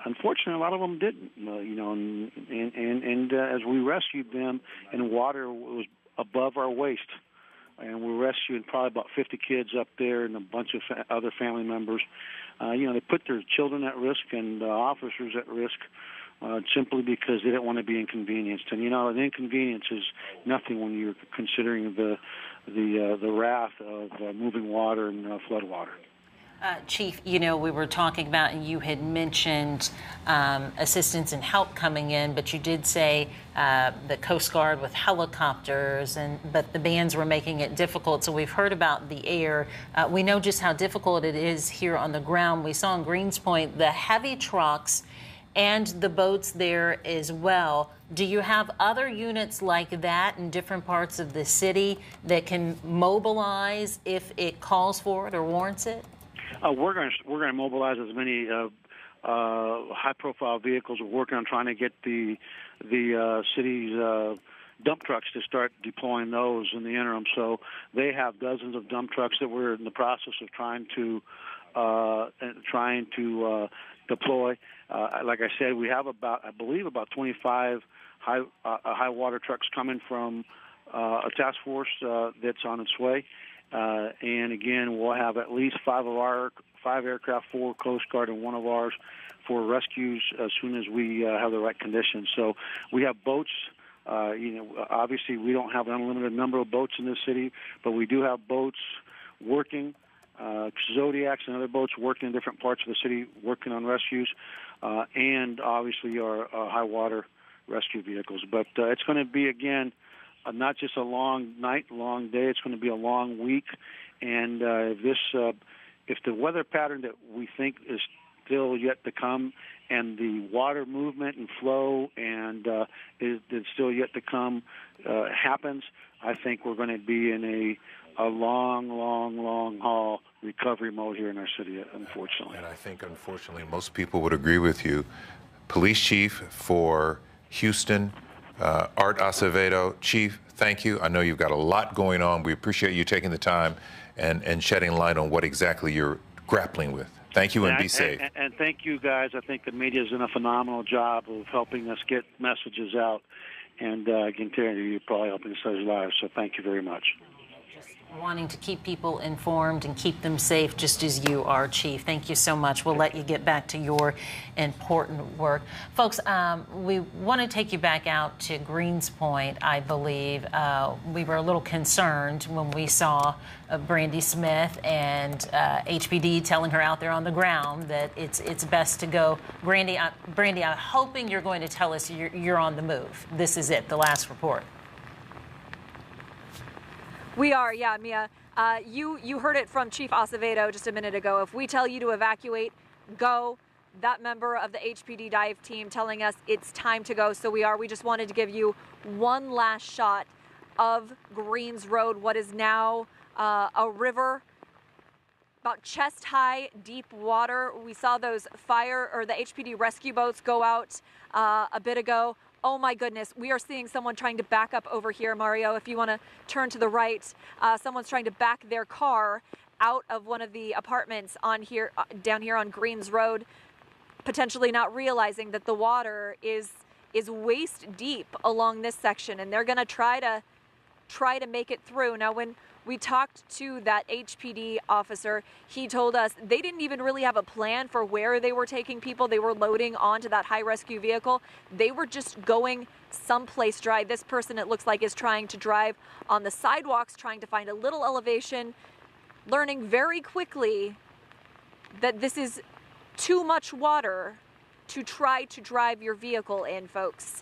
unfortunately, a lot of them didn't. And as we rescued them, and water was above our waist, and we're rescuing probably about 50 kids up there and a bunch of other family members. They put their children at risk and officers at risk simply because they didn't want to be inconvenienced. And an inconvenience is nothing when you're considering the wrath of moving water and flood water. Chief, we were talking about, and you had mentioned assistance and help coming in, but you did say the Coast Guard with helicopters, but the bands were making it difficult. So we've heard about the air. We know just how difficult it is here on the ground. We saw in Greens Point the heavy trucks and the boats there as well. Do you have other units like that in different parts of the city that can mobilize if it calls for it or warrants it? We're going to mobilize as many high-profile vehicles. We're working on trying to get the city's dump trucks to start deploying those in the interim. So they have dozens of dump trucks that we're in the process of trying to deploy. Like I said, we have I believe about 25 high water trucks coming from a task force that's on its way. And again, we'll have at least 5 aircraft, 4 Coast Guard, and 1 of ours for rescues as soon as we have the right conditions. So we have boats. Obviously, we don't have an unlimited number of boats in this city, but we do have boats working. Zodiacs and other boats working in different parts of the city, working on rescues, and obviously our high water rescue vehicles. But it's going to be, again, not just a long night, long day. It's going to be a long week, and if the weather pattern that we think is still yet to come, and the water movement and flow and is still yet to come happens, I think we're going to be in a long haul recovery mode here in our city, unfortunately. And I think, unfortunately, most people would agree with you. Police Chief for Houston, Art Acevedo. Chief, thank you. I know you've got a lot going on. We appreciate you taking the time and shedding light on what exactly you're grappling with. Thank you, and be safe. And thank you, guys. I think the media has done a phenomenal job of helping us get messages out, and I can tell you, you're probably helping us save lives, so thank you very much. Wanting to keep people informed and keep them safe, just as you are, Chief. Thank you so much. We'll let you get back to your important work. Folks, we want to take you back out to Greens Point, I believe. We were a little concerned when we saw Brandy Smith and HPD telling her out there on the ground that it's best to go. Brandy, I'm hoping you're going to tell us you're on the move. This is it, the last report. We are, yeah, Mia. You heard it from Chief Acevedo just a minute ago. If we tell you to evacuate, go. That member of the HPD dive team telling us it's time to go, so we are. We just wanted to give you one last shot of Greens Road, what is now a river about chest-high, deep water. We saw those the HPD rescue boats go out a bit ago. Oh my goodness, we are seeing someone trying to back up over here, Mario. If you want to turn to the right, someone's trying to back their car out of one of the apartments down here on Greens Road, potentially not realizing that the water is waist deep along this section, and they're going to try to try to make it through. Now, when we talked to that HPD officer, he told us they didn't even really have a plan for where they were taking people. They were loading onto that high rescue vehicle. They were just going someplace dry. This person, it looks like, is trying to drive on the sidewalks, trying to find a little elevation, learning very quickly that this is too much water to try to drive your vehicle in, folks.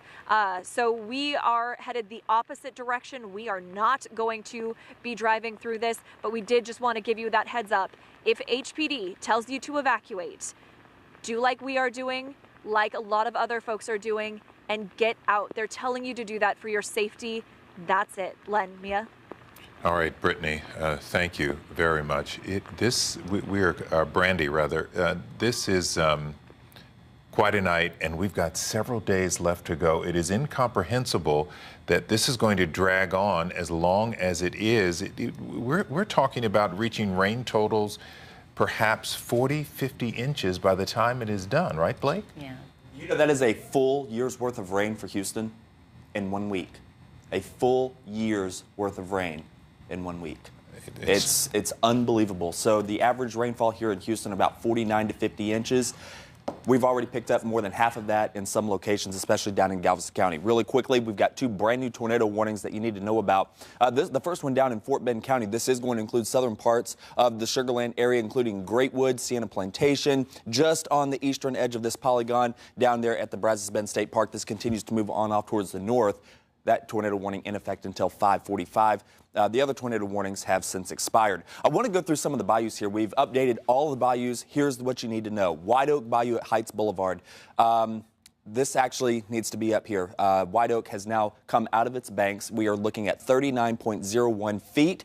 So we are headed the opposite direction. We are not going to be driving through this, but we did just want to give you that heads up. If HPD tells you to evacuate, do like we are doing, like a lot of other folks are doing, and get out. They're telling you to do that for your safety. That's it. Len, Mia? All right, Brittany, thank you very much. Brandy, rather, this is quite a night, and we've got several days left to go. It is incomprehensible that this is going to drag on as long as it is. We're talking about reaching rain totals perhaps 40, 50 inches by the time it is done, right, Blake? Yeah. You know, that is a full year's worth of rain for Houston in 1 week. A full year's worth of rain in 1 week. It's unbelievable. So the average rainfall here in Houston, about 49 to 50 inches. We've already picked up more than half of that in some locations, especially down in Galveston County. Really quickly, we've got 2 brand new tornado warnings that you need to know about. The first one down in Fort Bend County. This is going to include southern parts of the Sugar Land area, including Greatwood, Sienna Plantation, just on the eastern edge of this polygon down there at the Brazos Bend State Park. This continues to move on off towards the north. That tornado warning in effect until 5:45. The other tornado warnings have since expired. I want to go through some of the bayous here. We've updated all of the bayous. Here's what you need to know. White Oak Bayou at Heights Boulevard. This actually needs to be up here. White Oak has now come out of its banks. We are looking at 39.01 feet.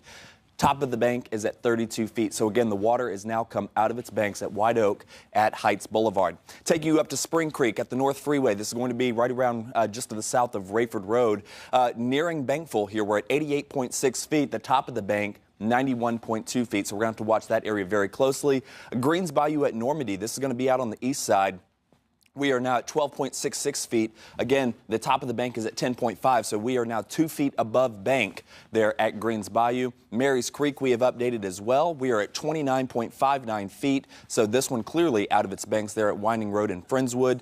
Top of the bank is at 32 feet. So again, the water is now come out of its banks at White Oak at Heights Boulevard. Taking you up to Spring Creek at the North Freeway. This is going to be right around just to the south of Rayford Road. Nearing Bankful here, we're at 88.6 feet. The top of the bank, 91.2 feet. So we're going to have to watch that area very closely. Greens Bayou at Normandy. This is going to be out on the east side. We are now at 12.66 feet. Again, the top of the bank is at 10.5, so we are now 2 feet above bank there at Greens Bayou. Mary's Creek we have updated as well. We are at 29.59 feet, so this one clearly out of its banks there at Winding Road in Friendswood.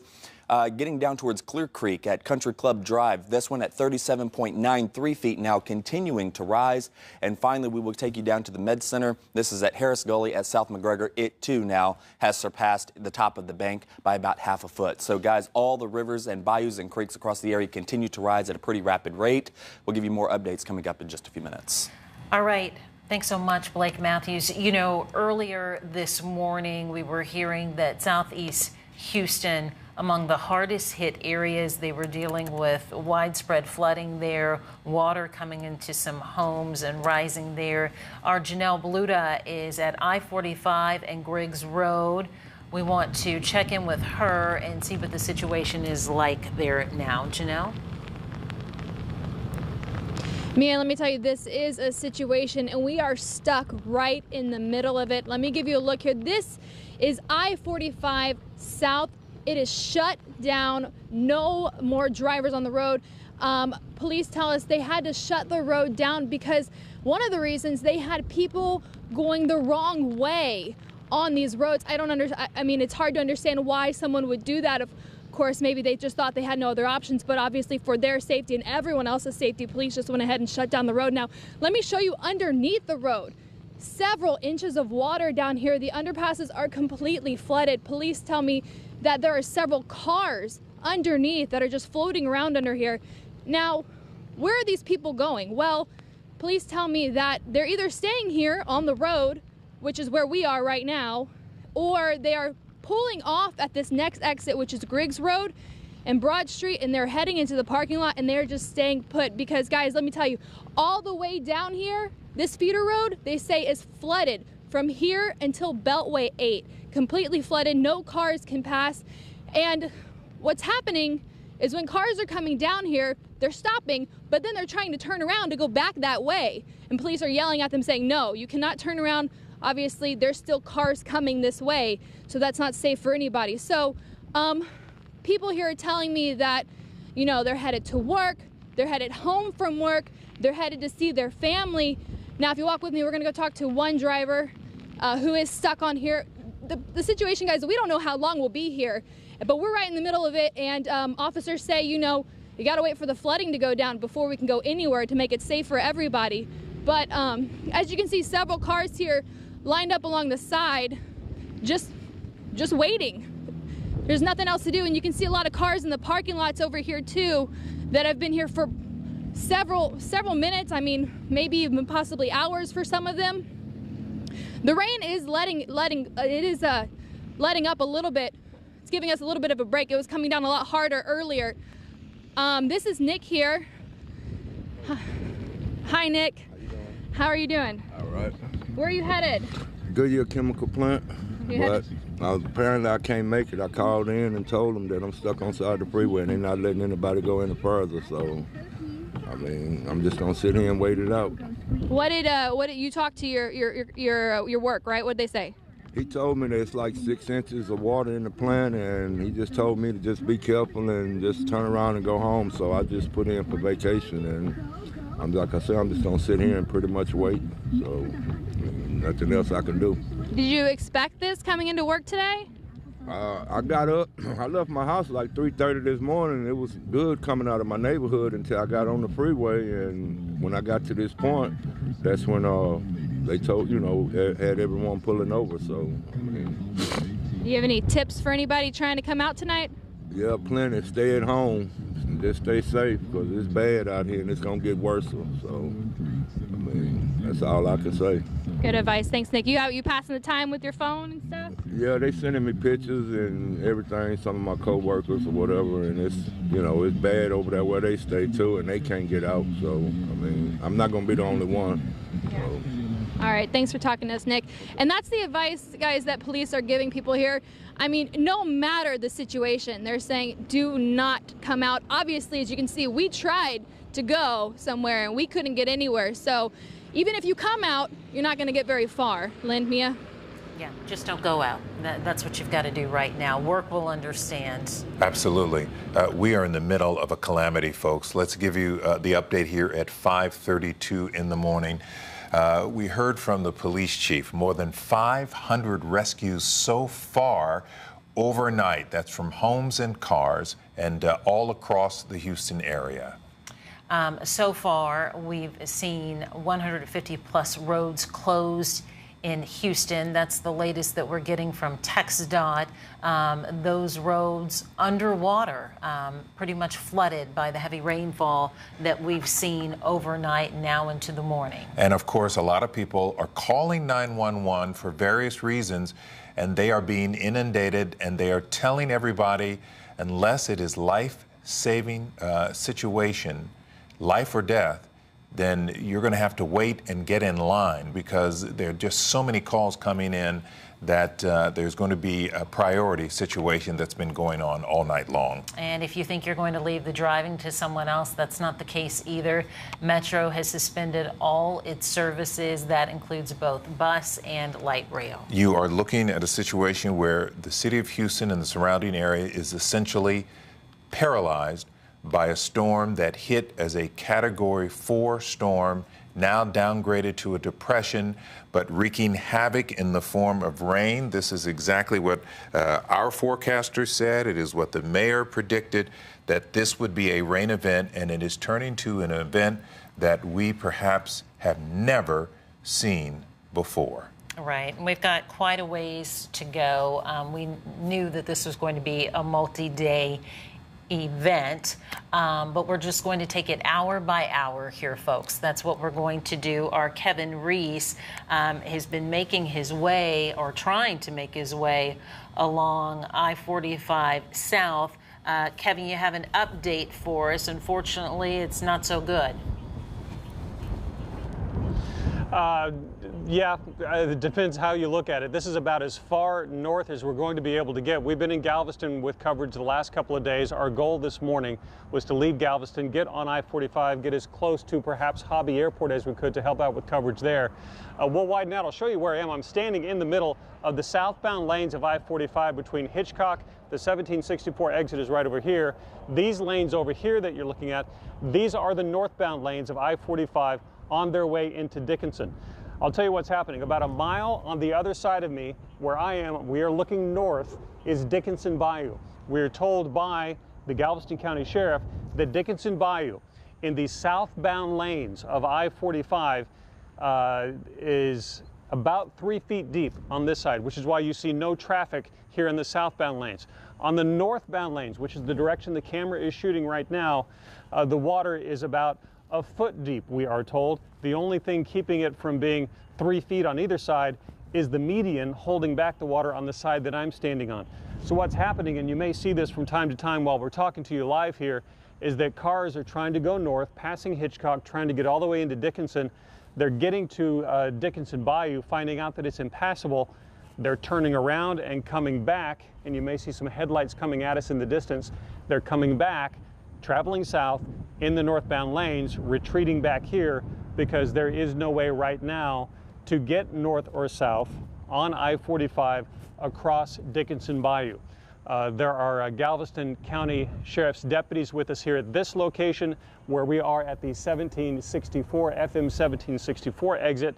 Getting down towards Clear Creek at Country Club Drive. This one at 37.93 feet now, continuing to rise. And finally, we will take you down to the Med Center. This is at Harris Gully at South McGregor. It, too, now has surpassed the top of the bank by about half a foot. So, guys, all the rivers and bayous and creeks across the area continue to rise at a pretty rapid rate. We'll give you more updates coming up in just a few minutes. All right. Thanks so much, Blake Matthews. You know, earlier this morning, we were hearing that Southeast Houston, among the hardest hit areas, they were dealing with widespread flooding there, water coming into some homes and rising there. Our Janelle Bluda is at I-45 and Griggs Road. We want to check in with her and see what the situation is like there now. Janelle? Mia, let me tell you, this is a situation and we are stuck right in the middle of it. Let me give you a look here. This is I-45 South. It is shut down. No more drivers on the road. Police tell us they had to shut the road down because one of the reasons they had people going the wrong way on these roads. I mean, it's hard to understand why someone would do that. Of course, maybe they just thought they had no other options, but obviously for their safety and everyone else's safety, police just went ahead and shut down the road. Now, let me show you underneath the road. Several inches of water down here. The underpasses are completely flooded. Police tell me that there are several cars underneath that are just floating around under here. Now, where are these people going? Well, police tell me that they're either staying here on the road, which is where we are right now, or they are pulling off at this next exit, which is Griggs Road and Broad Street, and they're heading into the parking lot and they're just staying put because, guys, let me tell you, all the way down here, this feeder road, they say, is flooded from here until Beltway 8. Completely flooded, no cars can pass. And what's happening is when cars are coming down here, they're stopping, but then they're trying to turn around to go back that way. And police are yelling at them saying, no, you cannot turn around. Obviously, there's still cars coming this way, so that's not safe for anybody. So people here are telling me that, you know, they're headed to work. They're headed home from work. They're headed to see their family. Now, if you walk with me, we're going to go talk to one driver who is stuck on here. The situation, guys, we don't know how long we'll be here, but we're right in the middle of it, and officers say, you know, you got to wait for the flooding to go down before we can go anywhere to make it safe for everybody. But as you can see, several cars here lined up along the side, just waiting. There's nothing else to do, and you can see a lot of cars in the parking lots over here too that have been here for several minutes. I mean, maybe even possibly hours for some of them. The rain is letting up a little bit. It's giving us a little bit of a break. It was coming down a lot harder earlier. This is Nick here. Hi, Nick. How are you doing? All right. Where are you headed? Goodyear Chemical Plant. Yeah. But apparently I can't make it. I called in and told them that I'm stuck on side of the freeway and they're not letting anybody go any further. So, I mean, I'm just gonna sit here and wait it out. What did you talk to your work, right? What'd they say? He told me there's like 6 inches of water in the plant, and he just told me to just be careful and just turn around and go home. So I just put in for vacation, and like I said, I'm just gonna sit here and pretty much wait. So nothing else I can do. Did you expect this coming into work today? I got up. I left my house like 3:30 this morning. It was good coming out of my neighborhood until I got on the freeway, and when I got to this point, that's when they told, had everyone pulling over. So, I mean. Do you have any tips for anybody trying to come out tonight? Yeah, plenty. Stay at home. Just stay safe because it's bad out here and it's going to get worse. So, I mean, that's all I can say. Good advice. Thanks, Nick. You passing the time with your phone and stuff? Yeah, they sending me pictures and everything, some of my co-workers or whatever, and it's bad over there where they stay too, and they can't get out. So, I mean, I'm not going to be the only one. So. All right, thanks for talking to us, Nick. And that's the advice, guys, that police are giving people here. I mean, no matter the situation, they're saying do not come out. Obviously, as you can see, we tried to go somewhere and we couldn't get anywhere. So even if you come out, you're not going to get very far. Lynn, Mia? Yeah, just don't go out. That's what you've got to do right now. Work will understand. Absolutely. We are in the middle of a calamity, folks. Let's give you the update here at 5:32 in the morning. We heard from the police chief, more than 500 rescues so far overnight. That's from homes and cars and all across the Houston area. So far, we've seen 150 plus roads closed in Houston. That's the latest that we're getting from TxDOT. Those roads underwater, pretty much flooded by the heavy rainfall that we've seen overnight and now into the morning. And of course, a lot of people are calling 911 for various reasons, and they are being inundated, and they are telling everybody, unless it is life-saving situation, life or death, then you're going to have to wait and get in line because there are just so many calls coming in that there's going to be a priority situation that's been going on all night long. And if you think you're going to leave the driving to someone else, that's not the case either. Metro has suspended all its services. That includes both bus and light rail. You are looking at a situation where the city of Houston and the surrounding area is essentially paralyzed by a storm that hit as a Category 4 storm, now downgraded to a depression, but wreaking havoc in the form of rain. This is exactly what our forecasters said. It is what the mayor predicted, that this would be a rain event, and it is turning to an event that we perhaps have never seen before. Right, and we've got quite a ways to go. We knew that this was going to be a multi-day event, but we're just going to take it hour by hour here, folks. That's what we're going to do. Our Kevin Reese has been making his way, or trying to make his way, along I-45 South. Kevin, you have an update for us. Unfortunately, it's not so good. Yeah, it depends how you look at it. This is about as far north as we're going to be able to get. We've been in Galveston with coverage the last couple of days. Our goal this morning was to leave Galveston, get on I-45, get as close to perhaps Hobby Airport as we could to help out with coverage there. We'll widen out. I'll show you where I am. I'm standing in the middle of the southbound lanes of I-45 between Hitchcock. The 1764 exit is right over here. These lanes over here that you're looking at, these are the northbound lanes of I-45 on their way into Dickinson. I'll tell you what's happening. About a mile on the other side of me, where I am, we are looking north, is Dickinson Bayou. We're told by the Galveston County Sheriff that Dickinson Bayou in the southbound lanes of I-45 is about 3 feet deep on this side, which is why you see no traffic here in the southbound lanes. On the northbound lanes, which is the direction the camera is shooting right now, the water is about a foot deep, we are told. The only thing keeping it from being 3 feet on either side is the median holding back the water on the side that I'm standing on. So what's happening, and you may see this from time to time while we're talking to you live here, is that cars are trying to go north, passing Hitchcock, trying to get all the way into Dickinson. They're getting to Dickinson Bayou, finding out that it's impassable. They're turning around and coming back, and you may see some headlights coming at us in the distance. They're coming back, traveling south in the northbound lanes, retreating back here because there is no way right now to get north or south on I-45 across Dickinson Bayou. There are Galveston County Sheriff's deputies with us here at this location where we are at the 1764, FM 1764 exit,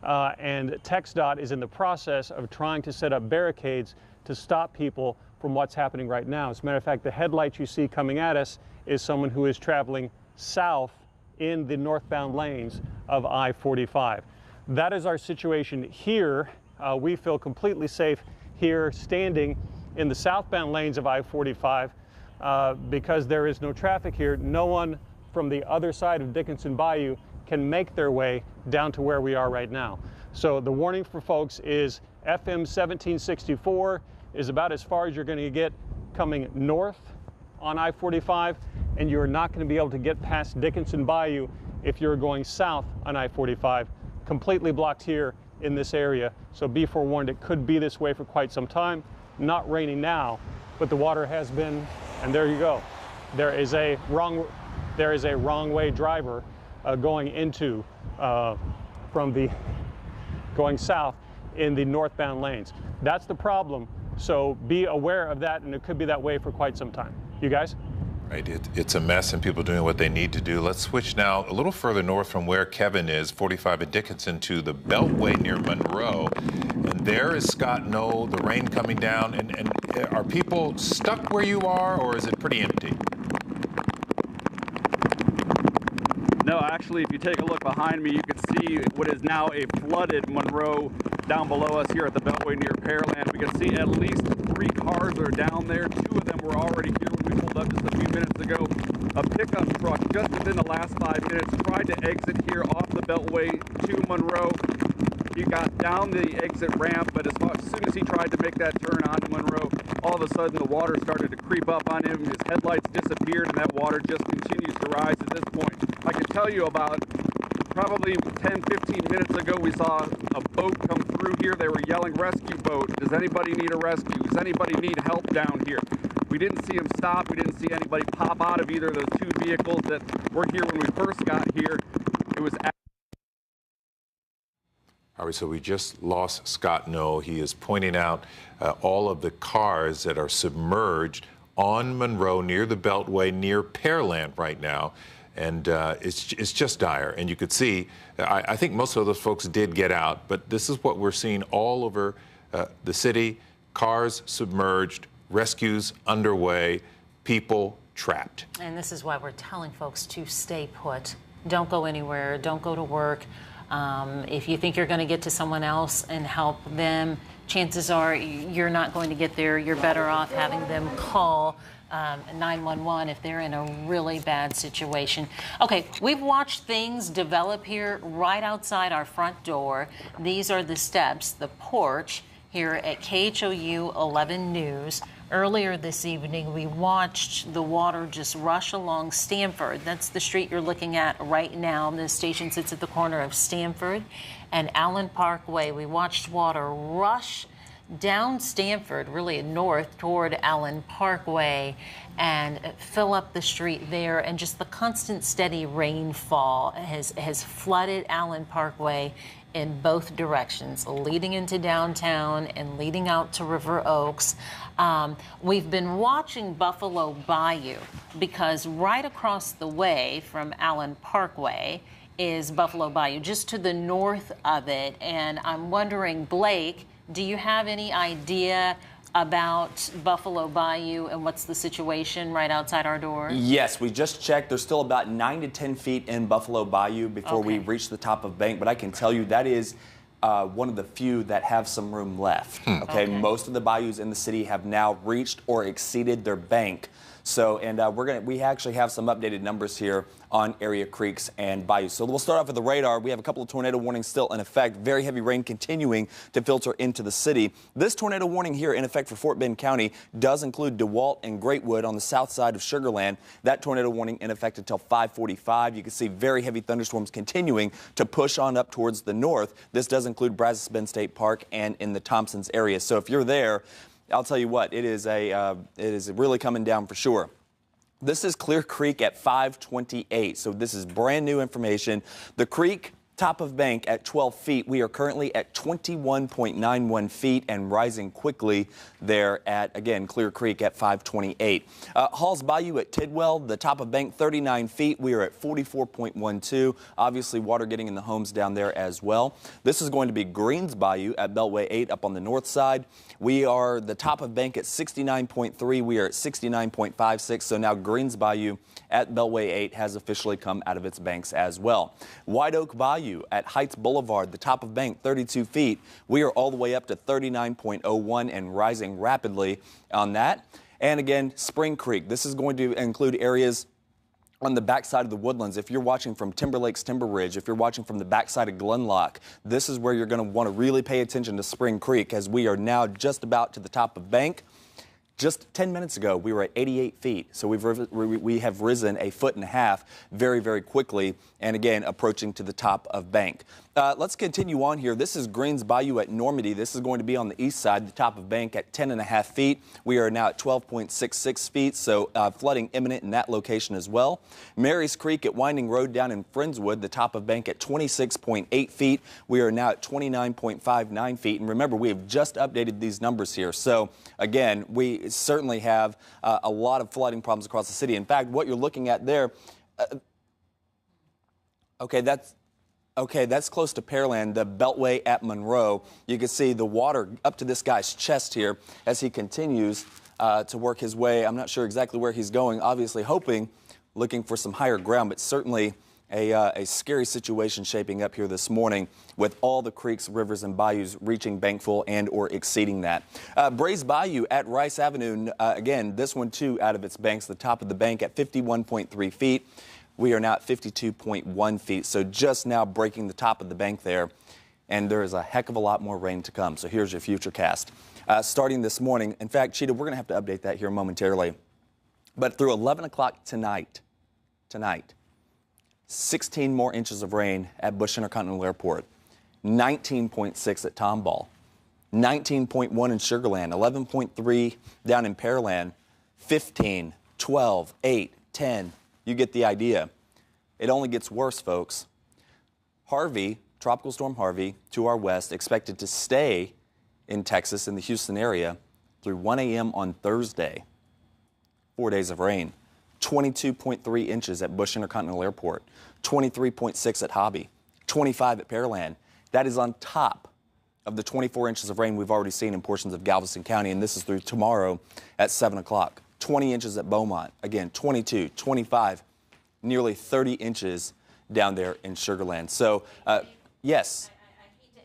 and TxDOT is in the process of trying to set up barricades to stop people from what's happening right now. As a matter of fact, the headlight you see coming at us is someone who is traveling south in the northbound lanes of I-45. That is our situation here. We feel completely safe here standing in the southbound lanes of I-45 because there is no traffic here. No one from the other side of Dickinson Bayou can make their way down to where we are right now. So the warning for folks is FM 1764 is about as far as you're going to get coming north on I-45, and you're not going to be able to get past Dickinson Bayou if you're going south on I-45. Completely blocked here in this area, so be forewarned, it could be this way for quite some time. Not raining now, but the water has been, and there you go. There is a wrong way driver going into going south in the northbound lanes. That's the problem. So be aware of that, and it could be that way for quite some time. You guys? Right, it's a mess and people doing what they need to do. Let's switch now a little further north from where Kevin is, 45 at Dickinson, to the Beltway near Monroe. And there is Scott Knoll, the rain coming down. And are people stuck where you are, or is it pretty empty? No, actually, if you take a look behind me, you can see what is now a flooded Monroe down below us here at the Beltway near Pearland. We can see at least 3 cars are down there. 2 of them were already here when we pulled up just a few minutes ago. A pickup truck just within the last 5 minutes tried to exit here off the Beltway to Monroe. He got down the exit ramp, but as soon as he tried to make that turn onto Monroe, all of a sudden the water started to creep up on him. His headlights disappeared, and that water just continues to rise at this point. I can tell you about probably 10, 15 minutes ago, we saw a boat come through here. They were yelling, "Rescue boat. Does anybody need a rescue? Does anybody need help down here?" We didn't see him stop. We didn't see anybody pop out of either of those 2 vehicles that were here when we first got here. It was All right, so we just lost Scott Knoll. He is pointing out all of the cars that are submerged on Monroe near the Beltway, near Pearland right now. And it's just dire. And you could see, I think most of those folks did get out, but this is what we're seeing all over the city. Cars submerged, rescues underway, people trapped. And this is why we're telling folks to stay put. Don't go anywhere. Don't go to work. If you think you're going to get to someone else and help them, chances are you're not going to get there. You're better off having them call 911 if they're in a really bad situation. Okay, we've watched things develop here right outside our front door. These are the steps, the porch here at KHOU 11 News. Earlier this evening, we watched the water just rush along Stanford. That's the street you're looking at right now. This station sits at the corner of Stanford and Allen Parkway. We watched water rush down Stanford, really north toward Allen Parkway, and fill up the street there. And just the constant steady rainfall has flooded Allen Parkway in both directions, leading into downtown and leading out to River Oaks. We've been watching Buffalo Bayou because right across the way from Allen Parkway is Buffalo Bayou, just to the north of it. And I'm wondering, Blake, do you have any idea about Buffalo Bayou and what's the situation right outside our door? Yes, we just checked. There's still about 9 to 10 feet in Buffalo Bayou before we reach the top of bank, but I can tell you that is one of the few that have some room left. Okay, most of the bayous in the city have now reached or exceeded their bank. So, and we actually have some updated numbers here on area creeks and bayous. So we'll start off with the radar. We have a couple of tornado warnings still in effect. Very heavy rain continuing to filter into the city. This tornado warning here in effect for Fort Bend County does include DeWalt and Greatwood on the south side of Sugar Land. That tornado warning in effect until 5:45. You can see very heavy thunderstorms continuing to push on up towards the north. This does include Brazos Bend State Park and in the Thompsons area. So if you're there, I'll tell you what, it is really coming down for sure. This is Clear Creek at 5:28, so this is brand new information. The creek, top of bank at 12 feet. We are currently at 21.91 feet and rising quickly there at, again, Clear Creek at 5:28. Halls Bayou at Tidwell, the top of bank 39 feet. We are at 44.12. Obviously, water getting in the homes down there as well. This is going to be Greens Bayou at Beltway 8 up on the north side. We are the top of bank at 69.3. We are at 69.56. So now Greens Bayou at Beltway 8 has officially come out of its banks as well. White Oak Bayou at Heights Boulevard, the top of bank 32 feet. We are all the way up to 39.01 and rising rapidly on that. And again, Spring Creek. This is going to include areas on the backside of the Woodlands. If you're watching from Timber Lakes, Timber Ridge, if you're watching from the backside of Glenlock, this is where you're going to want to really pay attention to Spring Creek, as we are now just about to the top of bank. Just 10 minutes ago, we were at 88 feet, so we have risen a foot and a half very, very quickly, and again, approaching to the top of bank. Let's continue on here. This is Greens Bayou at Normandy. This is going to be on the east side, the top of bank at 10.5 feet. We are now at 12.66 feet, so flooding imminent in that location as well. Mary's Creek at Winding Road down in Friendswood, the top of bank at 26.8 feet. We are now at 29.59 feet, and remember, we have just updated these numbers here, so again, we certainly have a lot of flooding problems across the city. In fact, what you're looking at there, that's close to Pearland, the Beltway at Monroe. You can see the water up to this guy's chest here as he continues to work his way. I'm not sure exactly where he's going, obviously looking for some higher ground, but certainly a scary situation shaping up here this morning with all the creeks, rivers, and bayous reaching bank full and or exceeding that. Brays Bayou at Rice Avenue, again, this one too out of its banks, the top of the bank at 51.3 feet. We are now at 52.1 feet, so just now breaking the top of the bank there, and there is a heck of a lot more rain to come. So here's your future cast. Starting this morning, in fact, Cheetah, we're going to have to update that here momentarily, but through 11 o'clock tonight, 16 more inches of rain at Bush Intercontinental Airport, 19.6 at Tomball, 19.1 in Sugar Land, 11.3 down in Pearland, 15, 12, 8, 10. You get the idea. It only gets worse, folks. Harvey, Tropical Storm Harvey, to our west, expected to stay in Texas in the Houston area through 1 a.m. on Thursday. 4 days of rain. 22.3 inches at Bush Intercontinental Airport, 23.6 at Hobby, 25 at Pearland. That is on top of the 24 inches of rain we've already seen in portions of Galveston County, and this is through tomorrow at 7 o'clock. 20 inches at Beaumont, again, 22, 25, nearly 30 inches down there in Sugar Land. So, yes.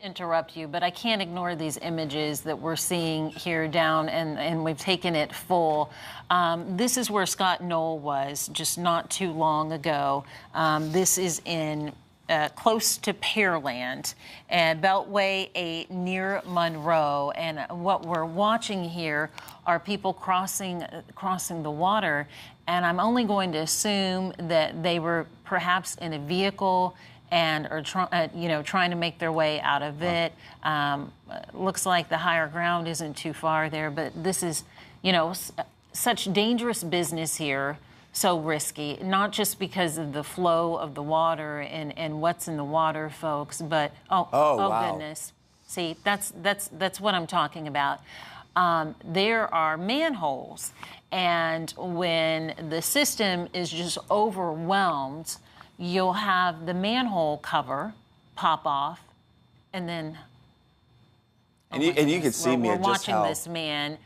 Interrupt you, but I can't ignore these images that we're seeing here down, and we've taken it full. This is where Scott Knoll was just not too long ago. This is in close to Pearland and Beltway 8 near Monroe. And what we're watching here are people crossing the water. And I'm only going to assume that they were perhaps in a vehicle and are trying to make their way out of it. Looks like the higher ground isn't too far there, but this is, such dangerous business here. So risky, not just because of the flow of the water and what's in the water, folks, but wow. Goodness. See, that's what I'm talking about. There are manholes, and when the system is just overwhelmed, you'll have the manhole cover pop off, and then. And you can see me we're just watching how this man.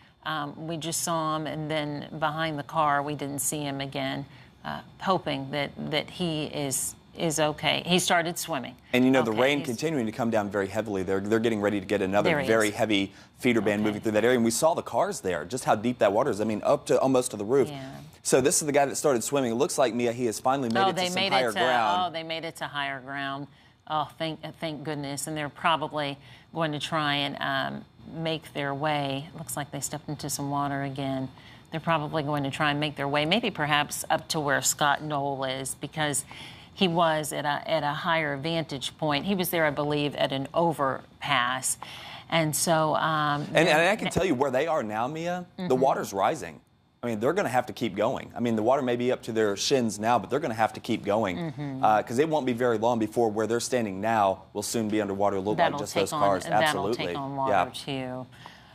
We just saw him, and then behind the car, we didn't see him again, hoping that he is okay. He started swimming. And the rain continuing to come down very heavily. They're getting ready to get another very heavy feeder band moving through that area. And we saw the cars there, just how deep that water is. I mean, up to almost to the roof. Yeah. So this is the guy that started swimming. It looks like, Mia, he has finally made it to some higher ground. Oh, they made it to higher ground. Oh, thank goodness. And they're probably going to try and make their way. Looks like they stepped into some water again. They're probably going to try and make their way, maybe perhaps up to where Scott Knoll is, because he was at a higher vantage point. He was there, I believe, at an overpass. And so... and I can tell you where they are now, Mia, the water's rising. I mean, they're going to have to keep going. I mean, the water may be up to their shins now, but they're going to have to keep going because it won't be very long before where they're standing now will soon be underwater, a little like just those cars. Absolutely. That'll take on water, too.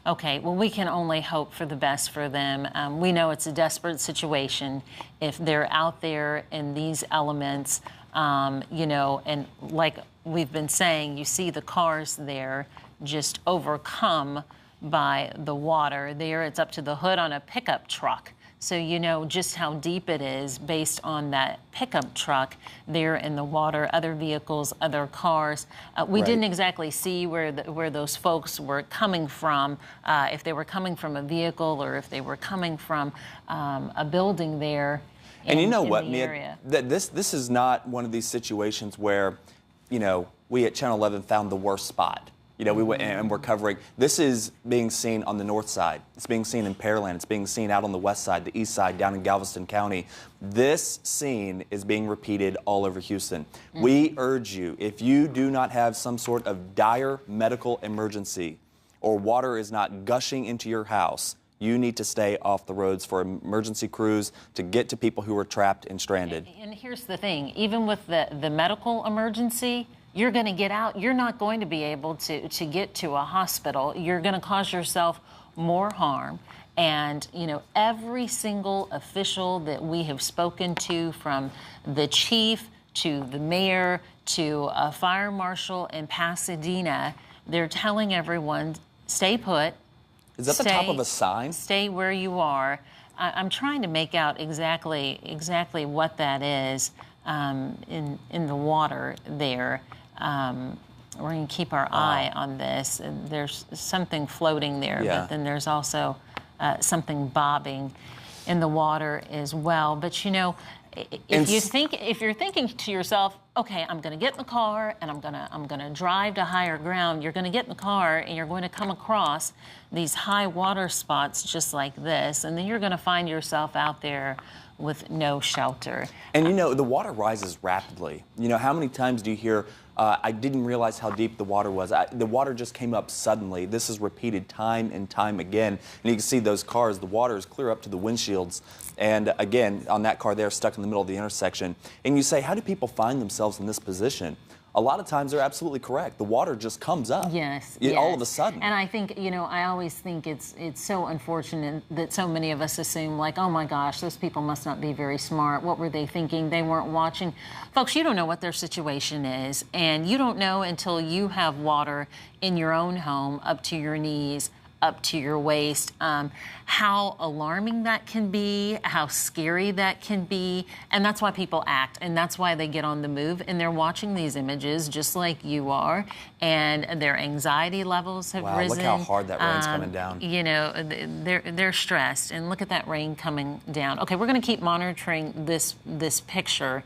Okay, well, we can only hope for the best for them. We know it's a desperate situation if they're out there in these elements, and like we've been saying, you see the cars there just overcome by the water. There, it's up to the hood on a pickup truck. So you know just how deep it is based on that pickup truck there in the water, other vehicles, other cars. We didn't exactly see where those folks were coming from, if they were coming from a vehicle or if they were coming from a building there. And you know what, Mia? This is not one of these situations where, we at Channel 11 found the worst spot. We went and we're covering. This is being seen on the north side. It's being seen in Pearland. It's being seen out on the west side, the east side, down in Galveston County. This scene is being repeated all over Houston. We urge you, if you do not have some sort of dire medical emergency or water is not gushing into your house, you need to stay off the roads for emergency crews to get to people who are trapped and stranded. And here's the thing, even with the medical emergency, you're going to get out. You're not going to be able to get to a hospital. You're going to cause yourself more harm. And, every single official that we have spoken to, from the chief to the mayor to a fire marshal in Pasadena, they're telling everyone, stay put. Is that the top of a sign? Stay where you are. I'm trying to make out exactly what that is in the water there. We're going to keep our eye on this. There's something floating there, but then there's also something bobbing in the water as well. But if you're thinking to yourself, okay, I'm going to get in the car and I'm going to drive to higher ground, you're going to get in the car and you're going to come across these high water spots just like this, and then you're going to find yourself out there with no shelter. And the water rises rapidly. How many times do you hear, I didn't realize how deep the water was. The water just came up suddenly. This is repeated time and time again. And you can see those cars, the water is clear up to the windshields. And again, on that car there, stuck in the middle of the intersection. And you say, how do people find themselves in this position? A lot of times they're absolutely correct. The water just comes up. Yes. All of a sudden. And I think, I always think it's so unfortunate that so many of us assume, like, oh my gosh, those people must not be very smart. What were they thinking? They weren't watching. Folks, you don't know what their situation is. And you don't know until you have water in your own home up to your knees up to your waist. How alarming that can be, how scary that can be, and that's why people act, and that's why they get on the move, and they're watching these images just like you are, and their anxiety levels have risen. Look how hard that rain's coming down. You know, they're stressed, and look at that rain coming down. Okay, we're going to keep monitoring this picture.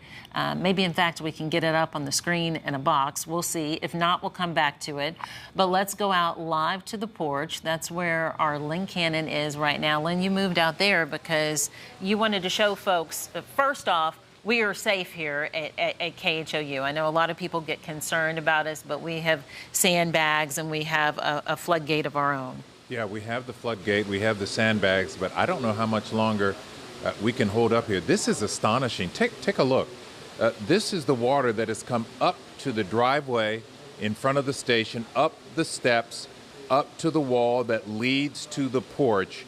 Maybe, in fact, we can get it up on the screen in a box. We'll see. If not, we'll come back to it. But let's go out live to the porch. That's where our Lynn Cannon is right now. Lynn, you moved out there because you wanted to show folks, first off, we are safe here at KHOU. I know a lot of people get concerned about us, but we have sandbags and we have a floodgate of our own. Yeah, we have the floodgate, we have the sandbags, but I don't know how much longer we can hold up here. This is astonishing. Take a look. This is the water that has come up to the driveway in front of the station, up the steps, up to the wall that leads to the porch.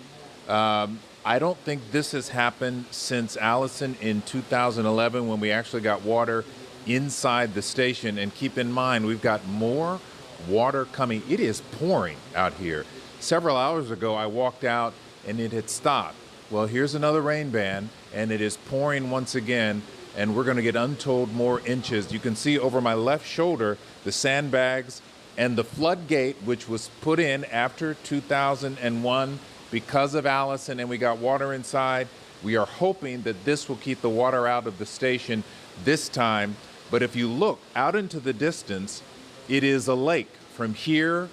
I don't think this has happened since Allison in 2011 when we actually got water inside the station. And keep in mind, we've got more water coming. It is pouring out here. Several hours ago, I walked out and it had stopped. Well, here's another rain band, and it is pouring once again, and we're going to get untold more inches. You can see over my left shoulder the sandbags and the floodgate, which was put in after 2001 because of Allison, and we got water inside. We are hoping that this will keep the water out of the station this time. But if you look out into the distance, it is a lake from here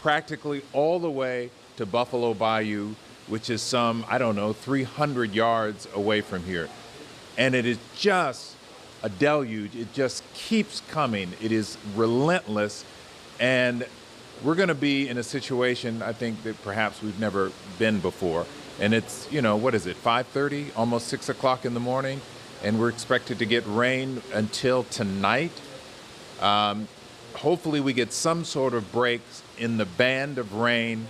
practically all the way to Buffalo Bayou, which is some, I don't know, 300 yards away from here. And it is just a deluge. It just keeps coming. It is relentless. And we're going to be in a situation, I think, that perhaps we've never been before. And it's, you know, what is it, 5:30, almost 6 o'clock in the morning, and we're expected to get rain until tonight. Hopefully we get some sort of breaks in the band of rain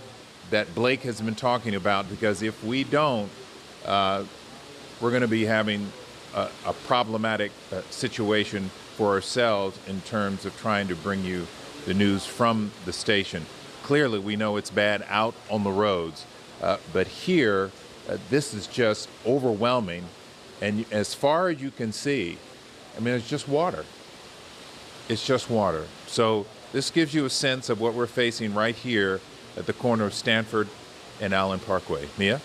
that Blake has been talking about, because if we don't, we're going to be having a problematic situation for ourselves in terms of trying to bring you the news from the station. Clearly, we know it's bad out on the roads, but here, this is just overwhelming. And as far as you can see, I mean, it's just water. It's just water. So this gives you a sense of what we're facing right here at the corner of Stanford and Allen Parkway. Mia?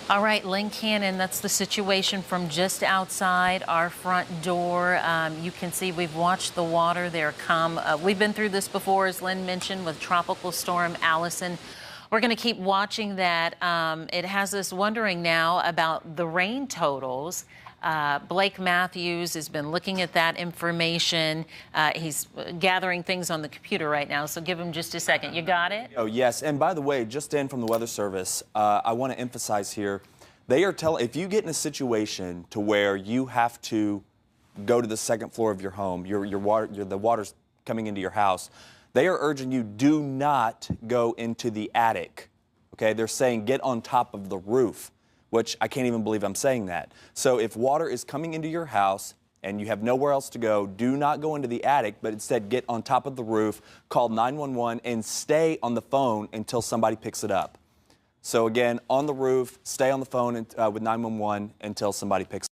All right, Lynn Cannon, that's the situation from just outside our front door. You can see we've watched the water there come. We've been through this before, as Lynn mentioned, with Tropical Storm Allison. We're going to keep watching that. It has us wondering now about the rain totals. Blake Matthews has been looking at that information. He's gathering things on the computer right now, so give him just a second. You got it? Oh, yes. And by the way, just in from the Weather Service, I want to emphasize here, they are telling, if you get in a situation to where you have to go to the second floor of your home, the water's coming into your house, they are urging you, do not go into the attic. Okay? They're saying get on top of the roof, which I can't even believe I'm saying that. So if water is coming into your house and you have nowhere else to go, do not go into the attic, but instead get on top of the roof, call 911, and stay on the phone until somebody picks it up. So again, on the roof, stay on the phone with 911 until somebody picks it up.